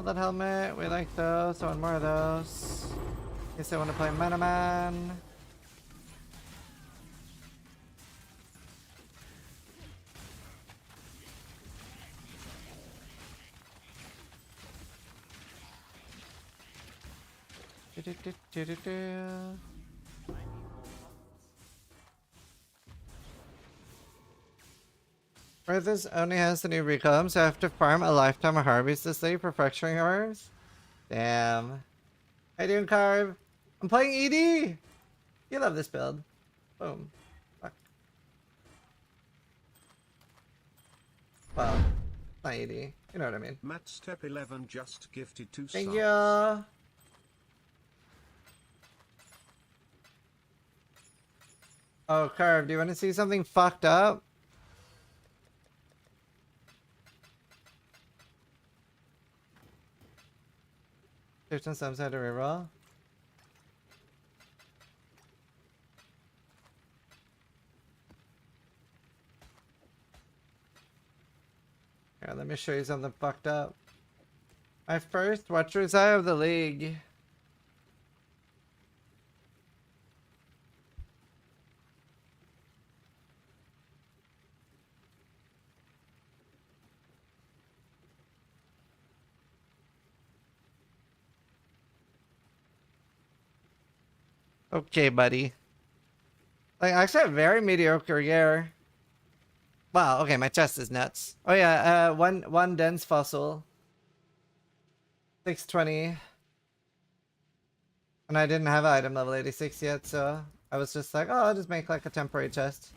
That helmet, we like those, so one more of those. In case I want to play Mana Man. This only has the new recom, so I have to farm a lifetime of Harveys this day for fracturing hours. Damn. How you doing, Carb? I'm playing ED! You love this build. Boom. Fuck. Well, not ED. You know what I mean. Matt Step 11 just gifted 2 Thank subs. you. Oh, Carb, do you want to see something fucked up? 15 subs had to reroll. Here, let me show you something fucked up. My first Watcher's Eye of the league. Okay, buddy. Like, I actually have very mediocre gear. Wow, okay, my chest is nuts. Oh yeah, one dense fossil. 620. And I didn't have item level 86 yet, so I was just like, oh, I'll just make like a temporary chest.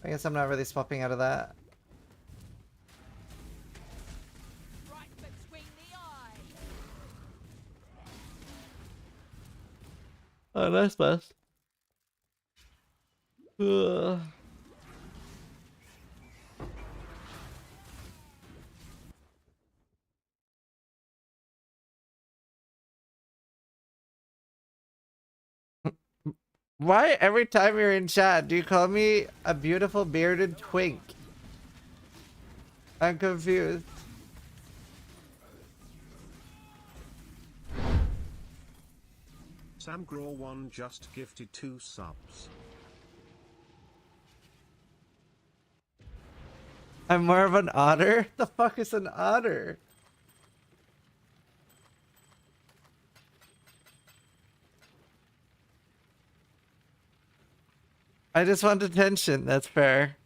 I guess I'm not really swapping out of that. Oh, nice best. Why every time you're in chat do you call me a beautiful bearded twink? I'm confused. Sam Graw1 just gifted 2 subs. I'm more of an otter? The fuck is an otter? I just want attention. That's fair.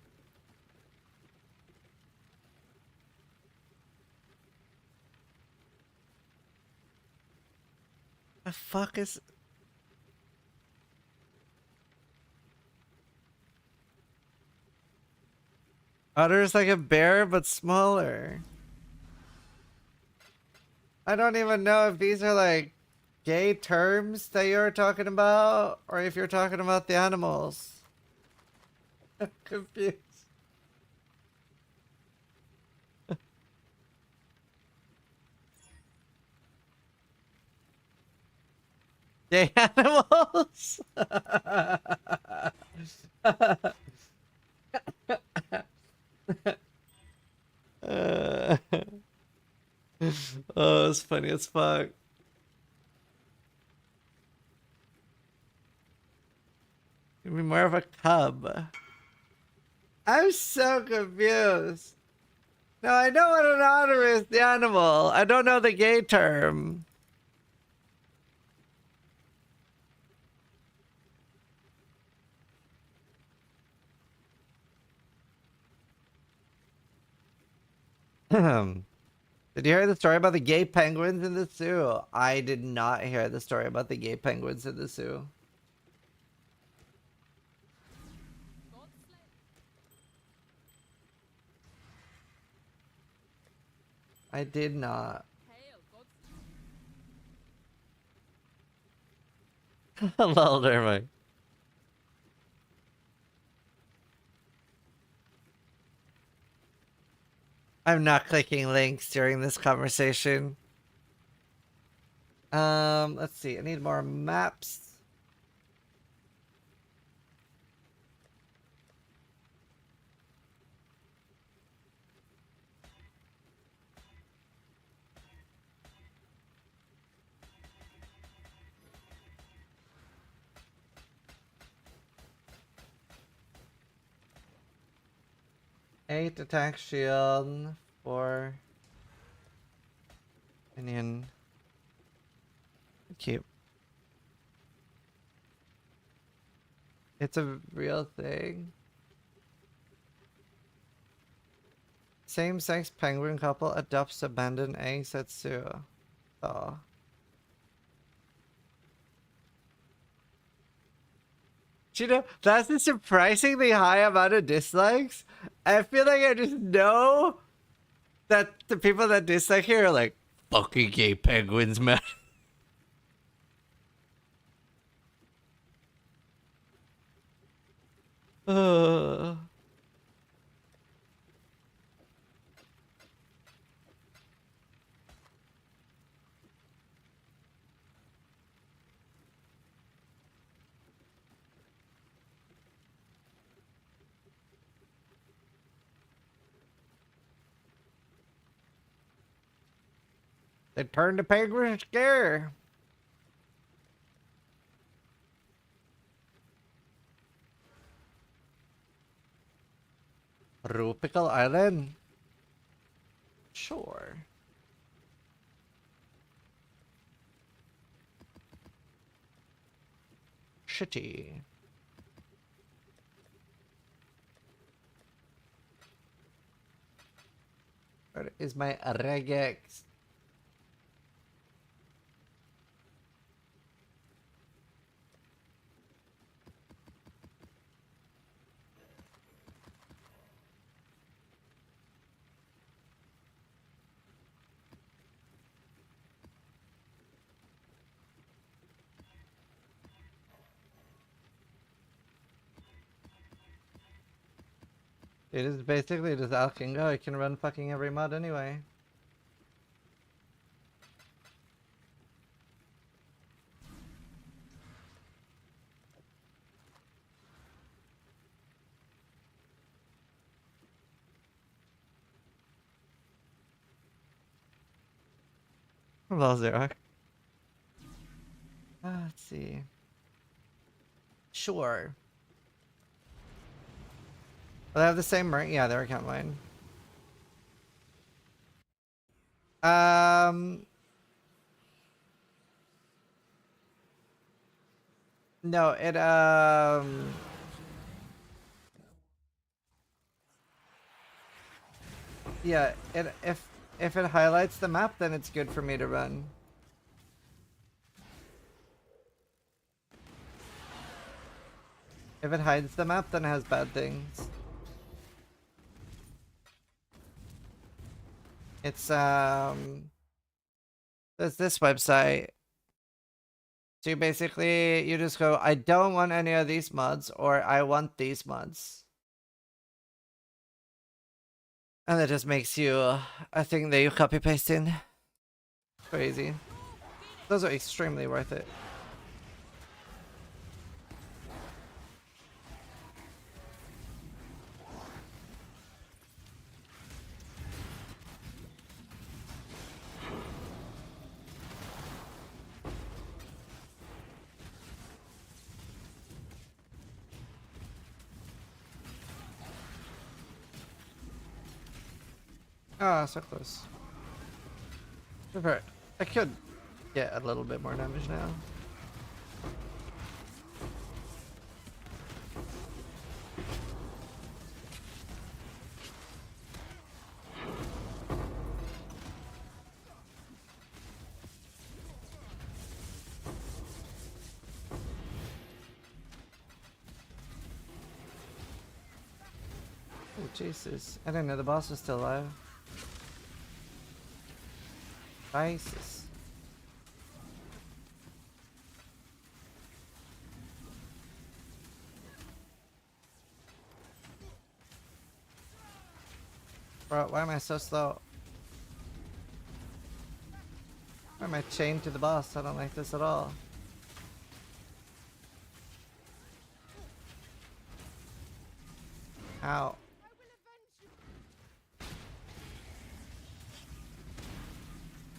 The fuck is... Otter's like a bear, but smaller. I don't even know if these are like gay terms that you're talking about, or if you're talking about the animals. I'm confused. Gay animals? Oh, it's funny as fuck. Give me more of a cub. I'm so confused. No, I know what an otter is, the animal. I don't know the gay term. Did you hear the story about the gay penguins in the zoo? I did not hear the story about the gay penguins in the zoo. I did not. Lol, never mind. I'm not clicking links during this conversation. Let's see. I need more maps. Eight attack shield, 4 minion. Cute. It's a real thing. Same-sex penguin couple adopts abandoned eggs at zoo. Oh. You know, that's a surprisingly high amount of dislikes. I feel like I just know that the people that dislike here are like, fucking gay penguins, man. They turned the penguin scare. Tropical Island? Sure. Shitty. Where is my regex? It is basically just Alkingo. It can run fucking every mod anyway. Well, Zero. Let's see. Sure. They have the same rank. Yeah, their account line. No, it Yeah, if it highlights the map, then it's good for me to run. If it hides the map, then it has bad things. It's there's this website. So basically you just go, I don't want any of these mods, or I want these mods. And it just makes you a thing that you copy paste in. Crazy. Those are extremely worth it. Ah, so close. Super. I could get a little bit more damage now. Oh, Jesus. I didn't know the boss was still alive. Jesus. Bro, why am I so slow? Why am I chained to the boss? I don't like this at all. Ow.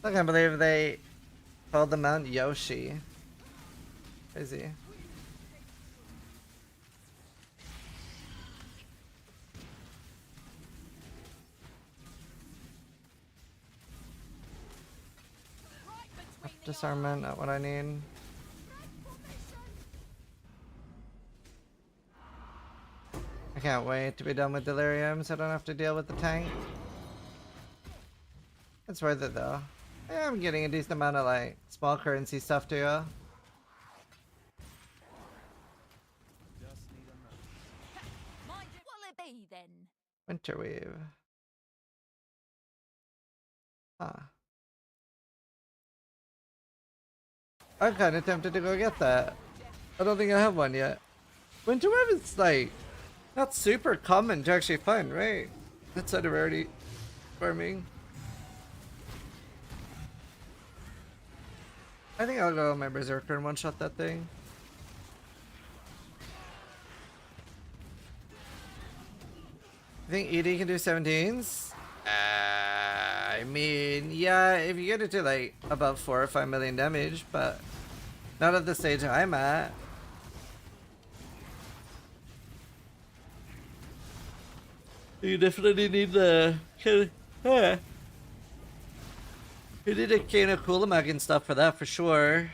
I can't believe they called the Mount Yoshi. Crazy. Disarmament, not what I need. I can't wait to be done with Delirium so I don't have to deal with the tank. It's worth it though. Yeah, I'm getting a decent amount of like small currency stuff too. Will it be then? Winterweave. Huh. I'm kind of tempted to go get that. I don't think I have one yet. Winterweave is like not super common to actually find, right? Outside of rarity farming. I think I'll go my Berserker and one-shot that thing. I think ED can do 17s? I mean, yeah, if you get it to like about 4 or 5 million damage, but not at the stage I'm at. You definitely need the... You need a Kano Kulamag and stuff for that for sure.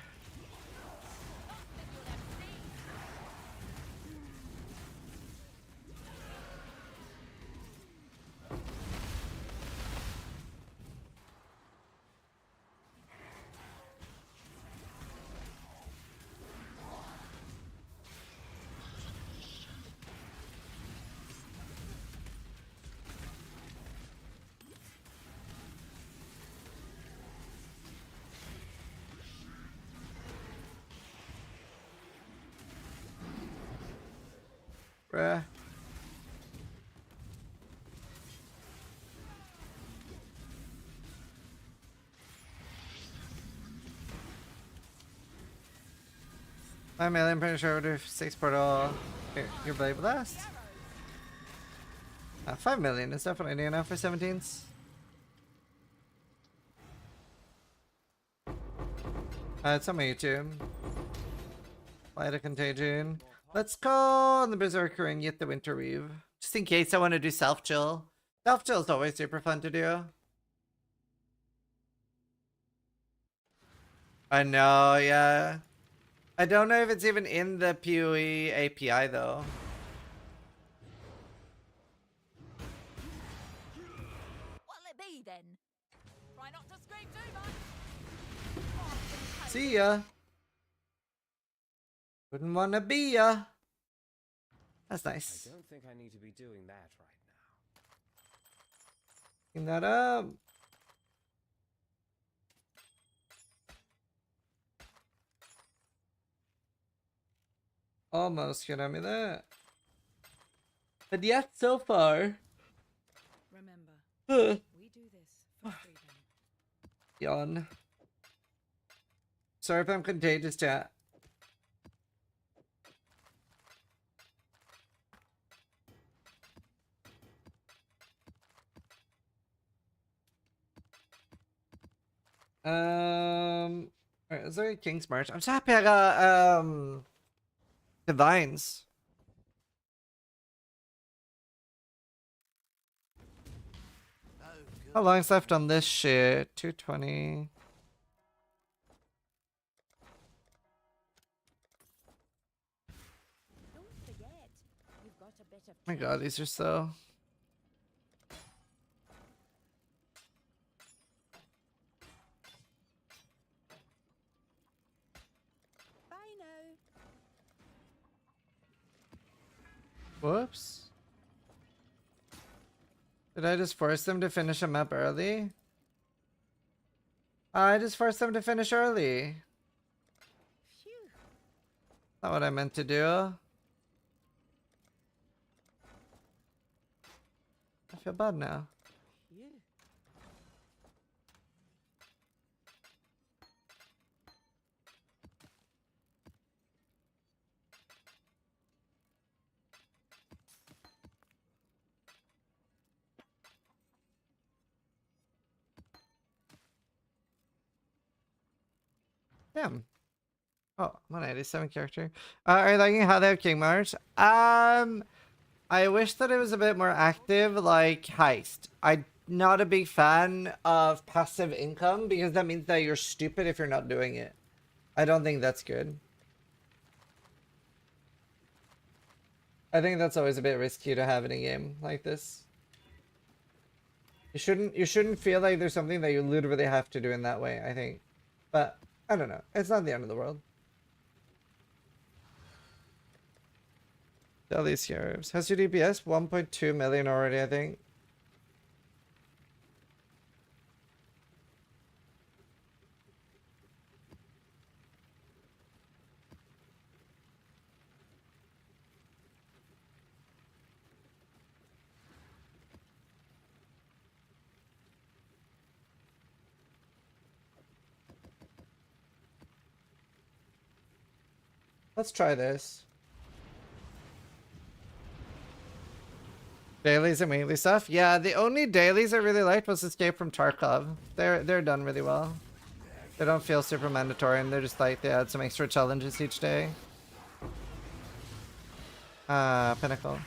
Bruh. $5 million, pretty sure we'll do 6 portal. Here, your Blade Blast. 5 million is definitely enough for 17s. It's on my YouTube. Light of Contagion. Let's call on the Berserker and get the Winterweave. Just in case I want to do self-chill. Self-chill is always super fun to do. I know, yeah. I don't know if it's even in the PoE API though. See ya. Wouldn't wanna be ya. That's nice. I don't think I need to be doing that right now. Clean that up. Almost gonna me that. But yet so far. Remember, we do this for freedom. Yawn. Sorry if I'm contagious, chat. Alright, is there a King's March? I'm so happy I got Divines. How long's left on this shit? 220. Don't forget, you've got a bit of My god, these are so... Bye now. Whoops. Did I just force them to finish a map early? I just forced them to finish early. Phew. Not what I meant to do. I feel bad now. Phew. Damn. Oh, I'm on 87 character. Are you liking how they have King March? I wish that it was a bit more active, like Heist. I'm not a big fan of passive income because that means that you're stupid if you're not doing it. I don't think that's good. I think that's always a bit risky to have in a game like this. You shouldn't feel like there's something that you literally have to do in that way, I think. But I don't know. It's not the end of the world. Delhi Scarabs. Has your DPS 1.2 million already, I think. Let's try this. Dailies and weekly stuff? Yeah, the only dailies I really liked was Escape from Tarkov. They're done really well. They don't feel super mandatory and they're just like they add some extra challenges each day. Pinnacle.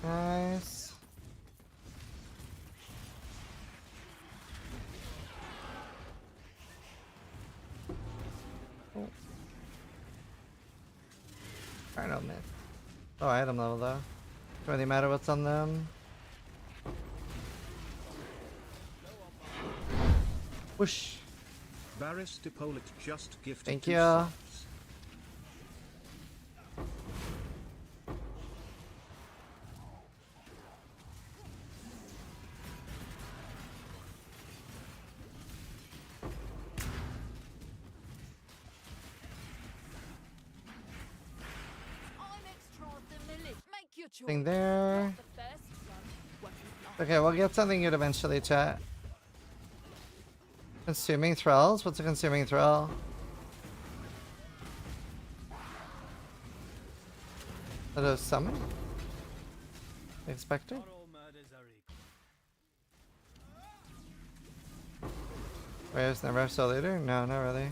Nice. Oh. I don't know. Oh, item level though. Doesn't really matter what's on them. Whoosh. Baris Depolit just gifted Thank 2 you. subs. Thing there. Okay, we'll get something good eventually, chat. Consuming thralls? What's a consuming thrall? That a summon? Expected? Where's the ref still leader? No, not really.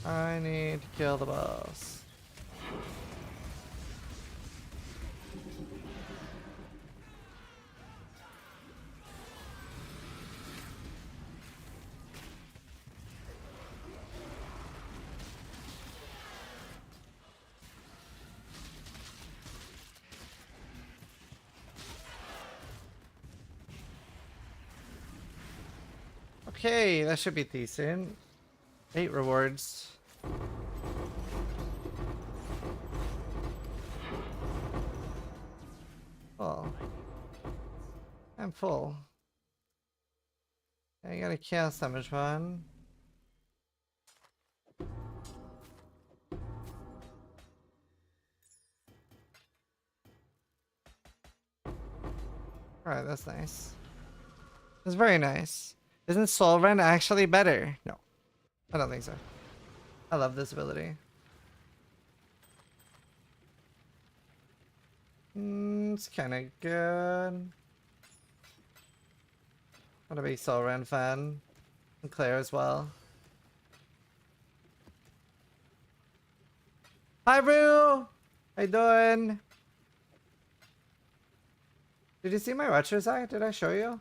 I need to kill the boss. Okay, that should be decent. 8 rewards. Oh. I'm full. I got a chaos damage one. Alright, that's nice. That's very nice. Isn't Solven actually better? No. I don't think so. I love this ability. It's kind of good. I'm a big Solven fan. And Claire as well. Hi, Rue! How you doing? Did you see my retro side? Did I show you?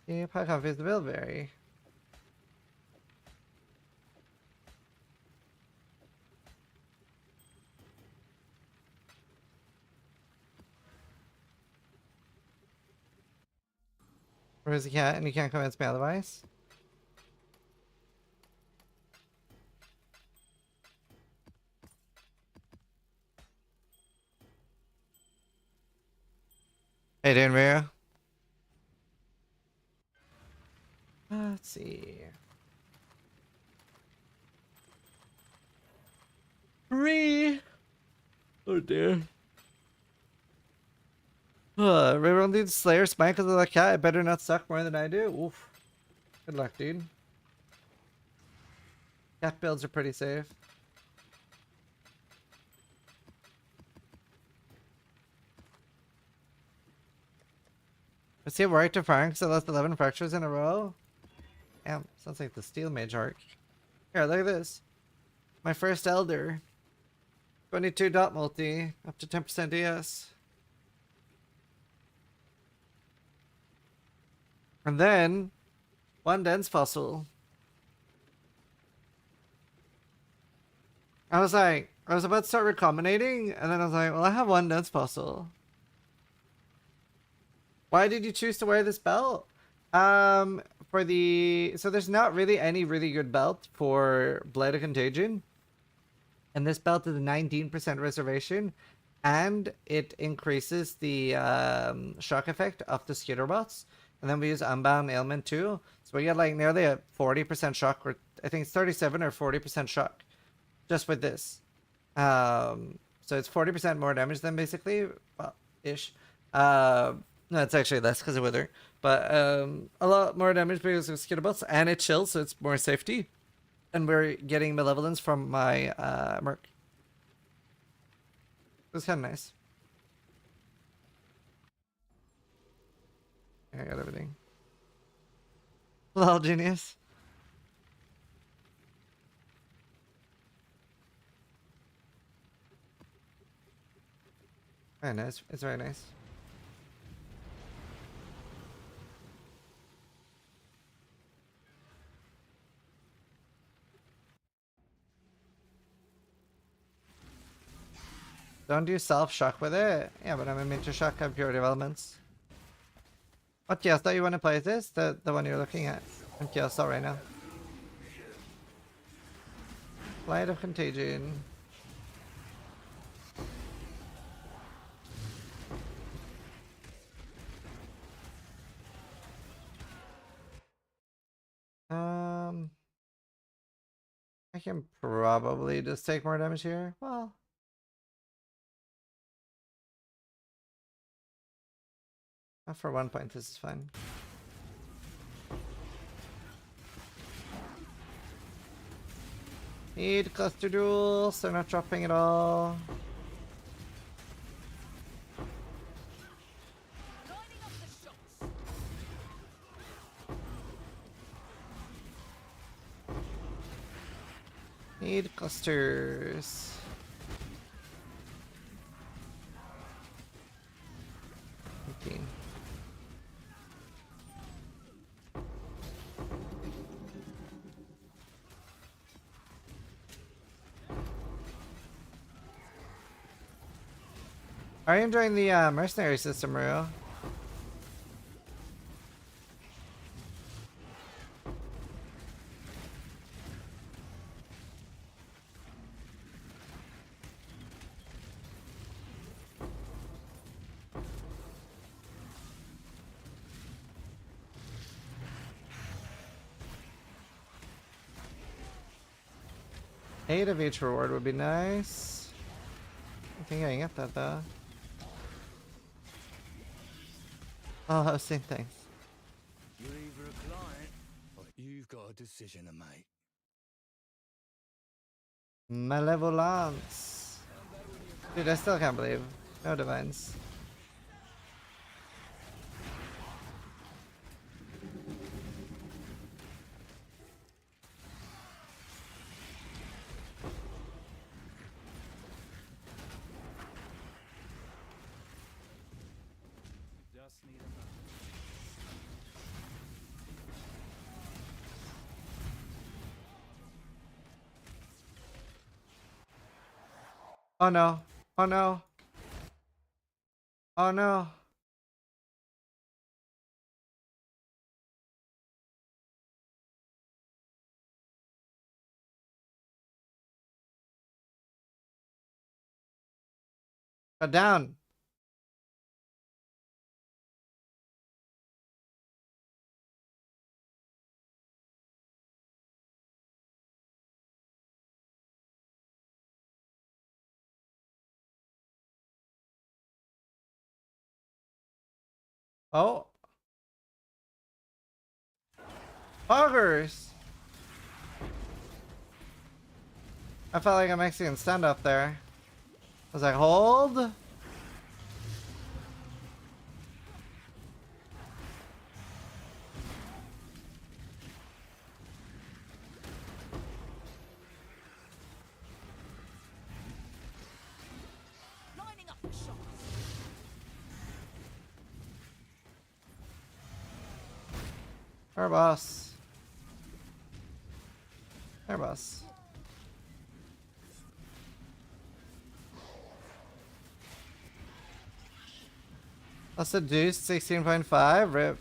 Yeah, probably confused the Bilberry. Where's the cat? And you can't convince me otherwise? Hey, doing, Rhea? Let's see. Oh dear. Reroll needs Slayer Smite because of the cat. I better not suck more than I do. Oof. Good luck, dude. Cat builds are pretty safe. Let's see, right to fire because I lost 11 fractures in a row. Damn, sounds like the Steel Mage arc. Here, look at this. My first Elder. 22 dot multi, up to 10% DS. And then, 1 dense fossil. I was about to start recombinating, and then I was like, well, I have 1 dense fossil. Why did you choose to wear this belt? So there's not really any really good belt for Blade of Contagion. And this belt is a 19% reservation, and it increases the shock effect of the skitter bots. And then we use Unbound Ailment too. So we get like nearly a 40% shock, or I think it's 37 or 40% shock just with this. So it's 40% more damage than basically, well, ish. No, it's actually less because of Wither. But a lot more damage because of skitter bots, and it chills, so it's more safety. And we're getting Malevolence from my Merc. It was kind of nice. I got everything. Lol, genius. Very nice. It's very nice. Don't do self-shock with it. Yeah, but I'm immune to shock of pure developments. What chaos do you want to play this? The one you're looking at. I'm chaos right now. Light of Contagion. I can probably just take more damage here. Well, for 1 point, this is fine. Need cluster duels. They're not dropping at all. Need clusters. Okay. Are you enjoying the mercenary system, Rue? Eight of each reward would be nice. I think I can get that though. Oh, same things. You're either a client or you've got a decision to make. Malevolence. Dude, I still can't believe. No divines. Oh no. Oh no. Oh no. Go down. Oh. Poggers. I felt like a Mexican standoff there. I was like, hold. Lining up the shots. Our boss. Our boss. That's a deuce, 16.5. Rip.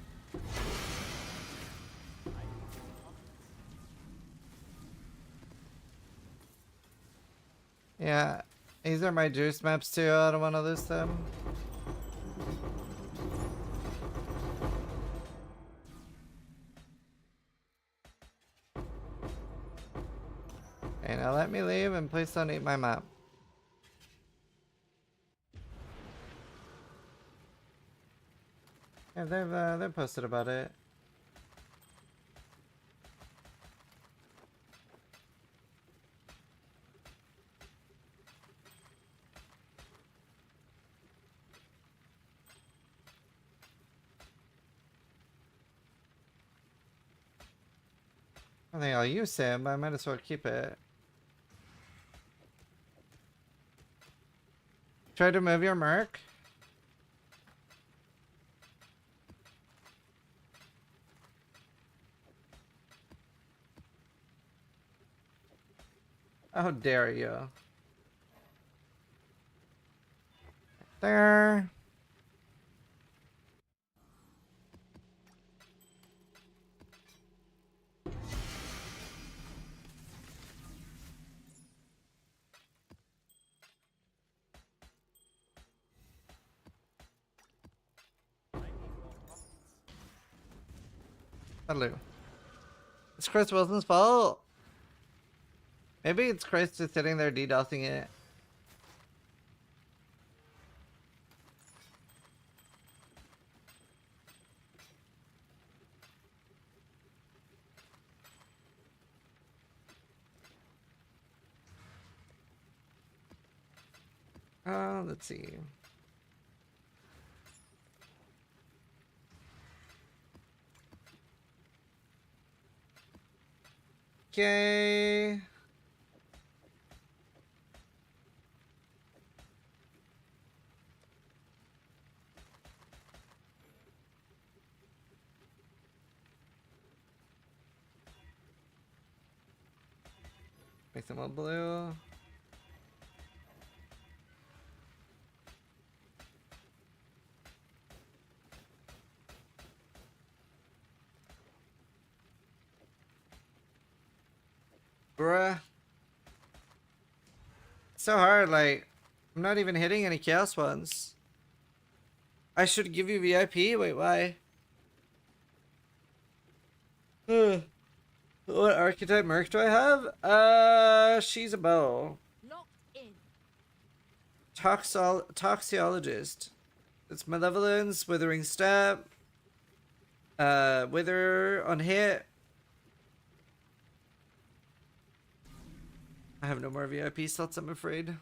Yeah, these are my juice maps too. I don't want to lose them. Okay, now let me leave and please don't eat my map. Yeah, they've posted about it. I think I'll use him, but I might as well keep it. Try to move your merc. How dare you? There. Hello. It's Chris Wilson's fault. Maybe it's Chris just sitting there DDoSing it. Let's see. Okay. Make them all blue. Bruh. So hard, like, I'm not even hitting any chaos ones. I should give you VIP? Wait, why? What archetype merc do I have? She's a bow. Locked in. Toxiologist. It's malevolence, withering step. Wither on hit. I have no more VIP slots, I'm afraid.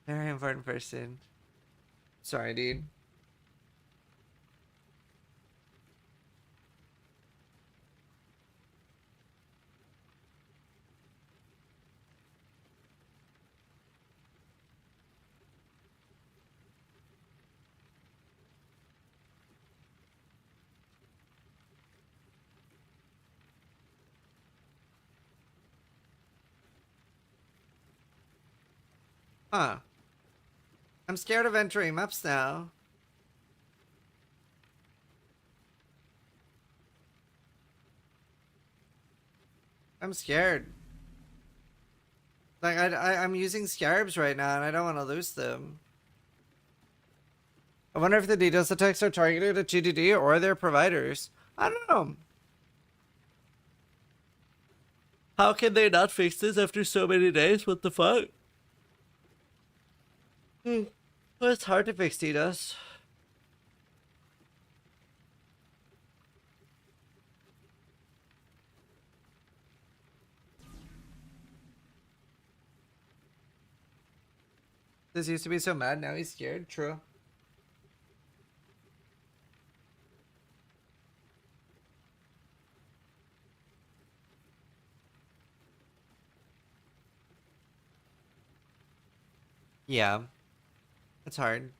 Very important person. Sorry, dude. Huh. I'm scared of entering maps now. I'm scared. Like, I'm using scarabs right now and I don't want to lose them. I wonder if the DDoS attacks are targeted at GDD or their providers. I don't know. How can they not fix this after so many days? What the fuck? Well, it's hard to fix DDoS. This used to be so mad, now he's scared. True. Yeah. It's hard.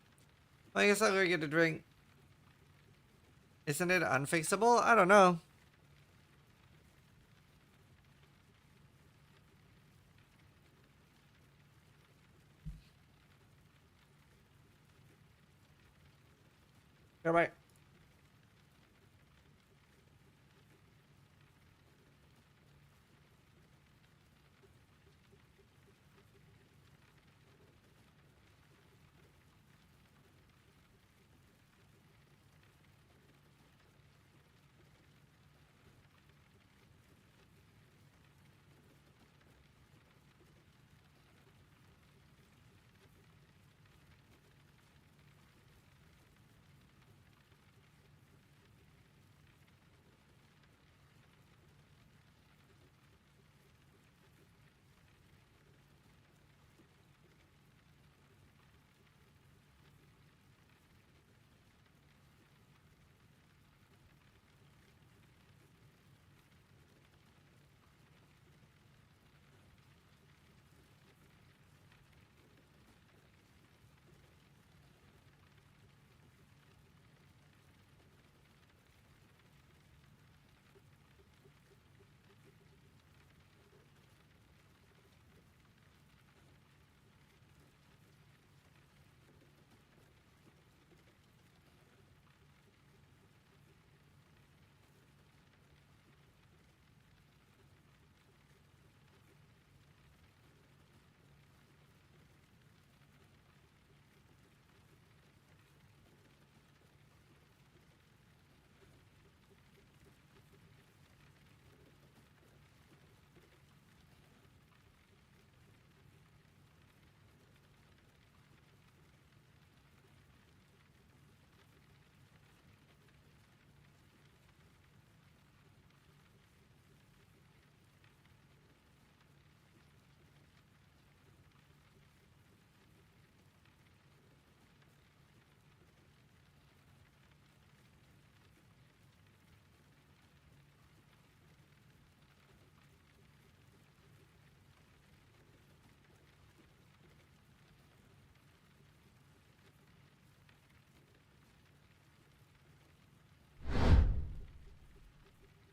Well, I guess I'll go get a drink. Isn't it unfixable? I don't know. Bye-bye.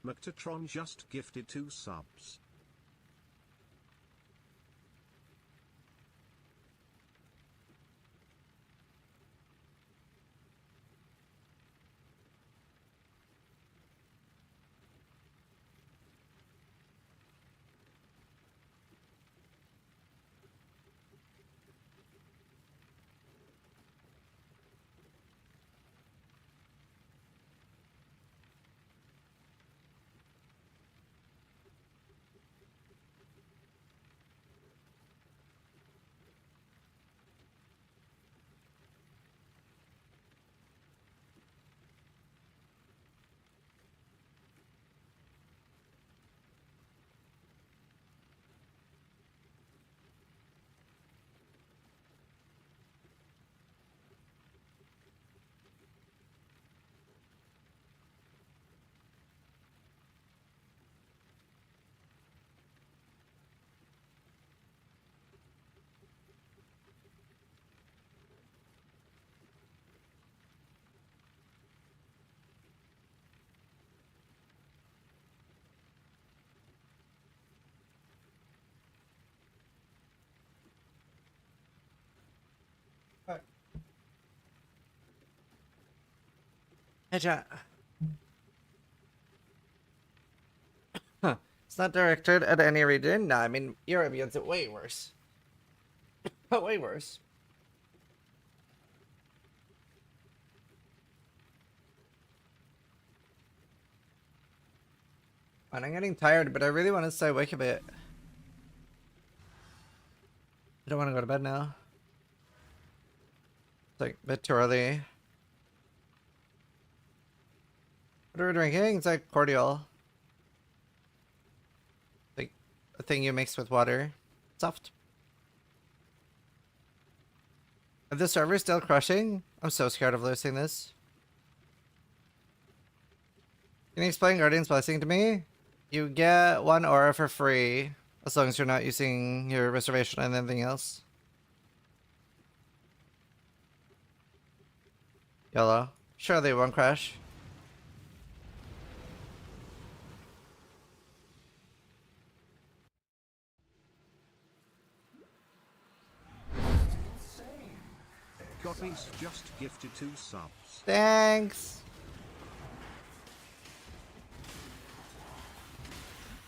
Mactatron just gifted 2 subs. Hey, chat. Huh. It's not directed at any region. Nah, I mean, Europeans it way worse. But way worse. And I'm getting tired, but I really want to stay awake a bit. I don't want to go to bed now. It's like a bit too early. What are we drinking? It's like cordial. Like a thing you mix with water. Soft. Are the servers still crushing? I'm so scared of losing this. Can you explain Guardian's Blessing to me? You get 1 aura for free, as long as you're not using your reservation and anything else. YOLO. Surely it won't crash. Goppies just gifted 2 subs. Thanks.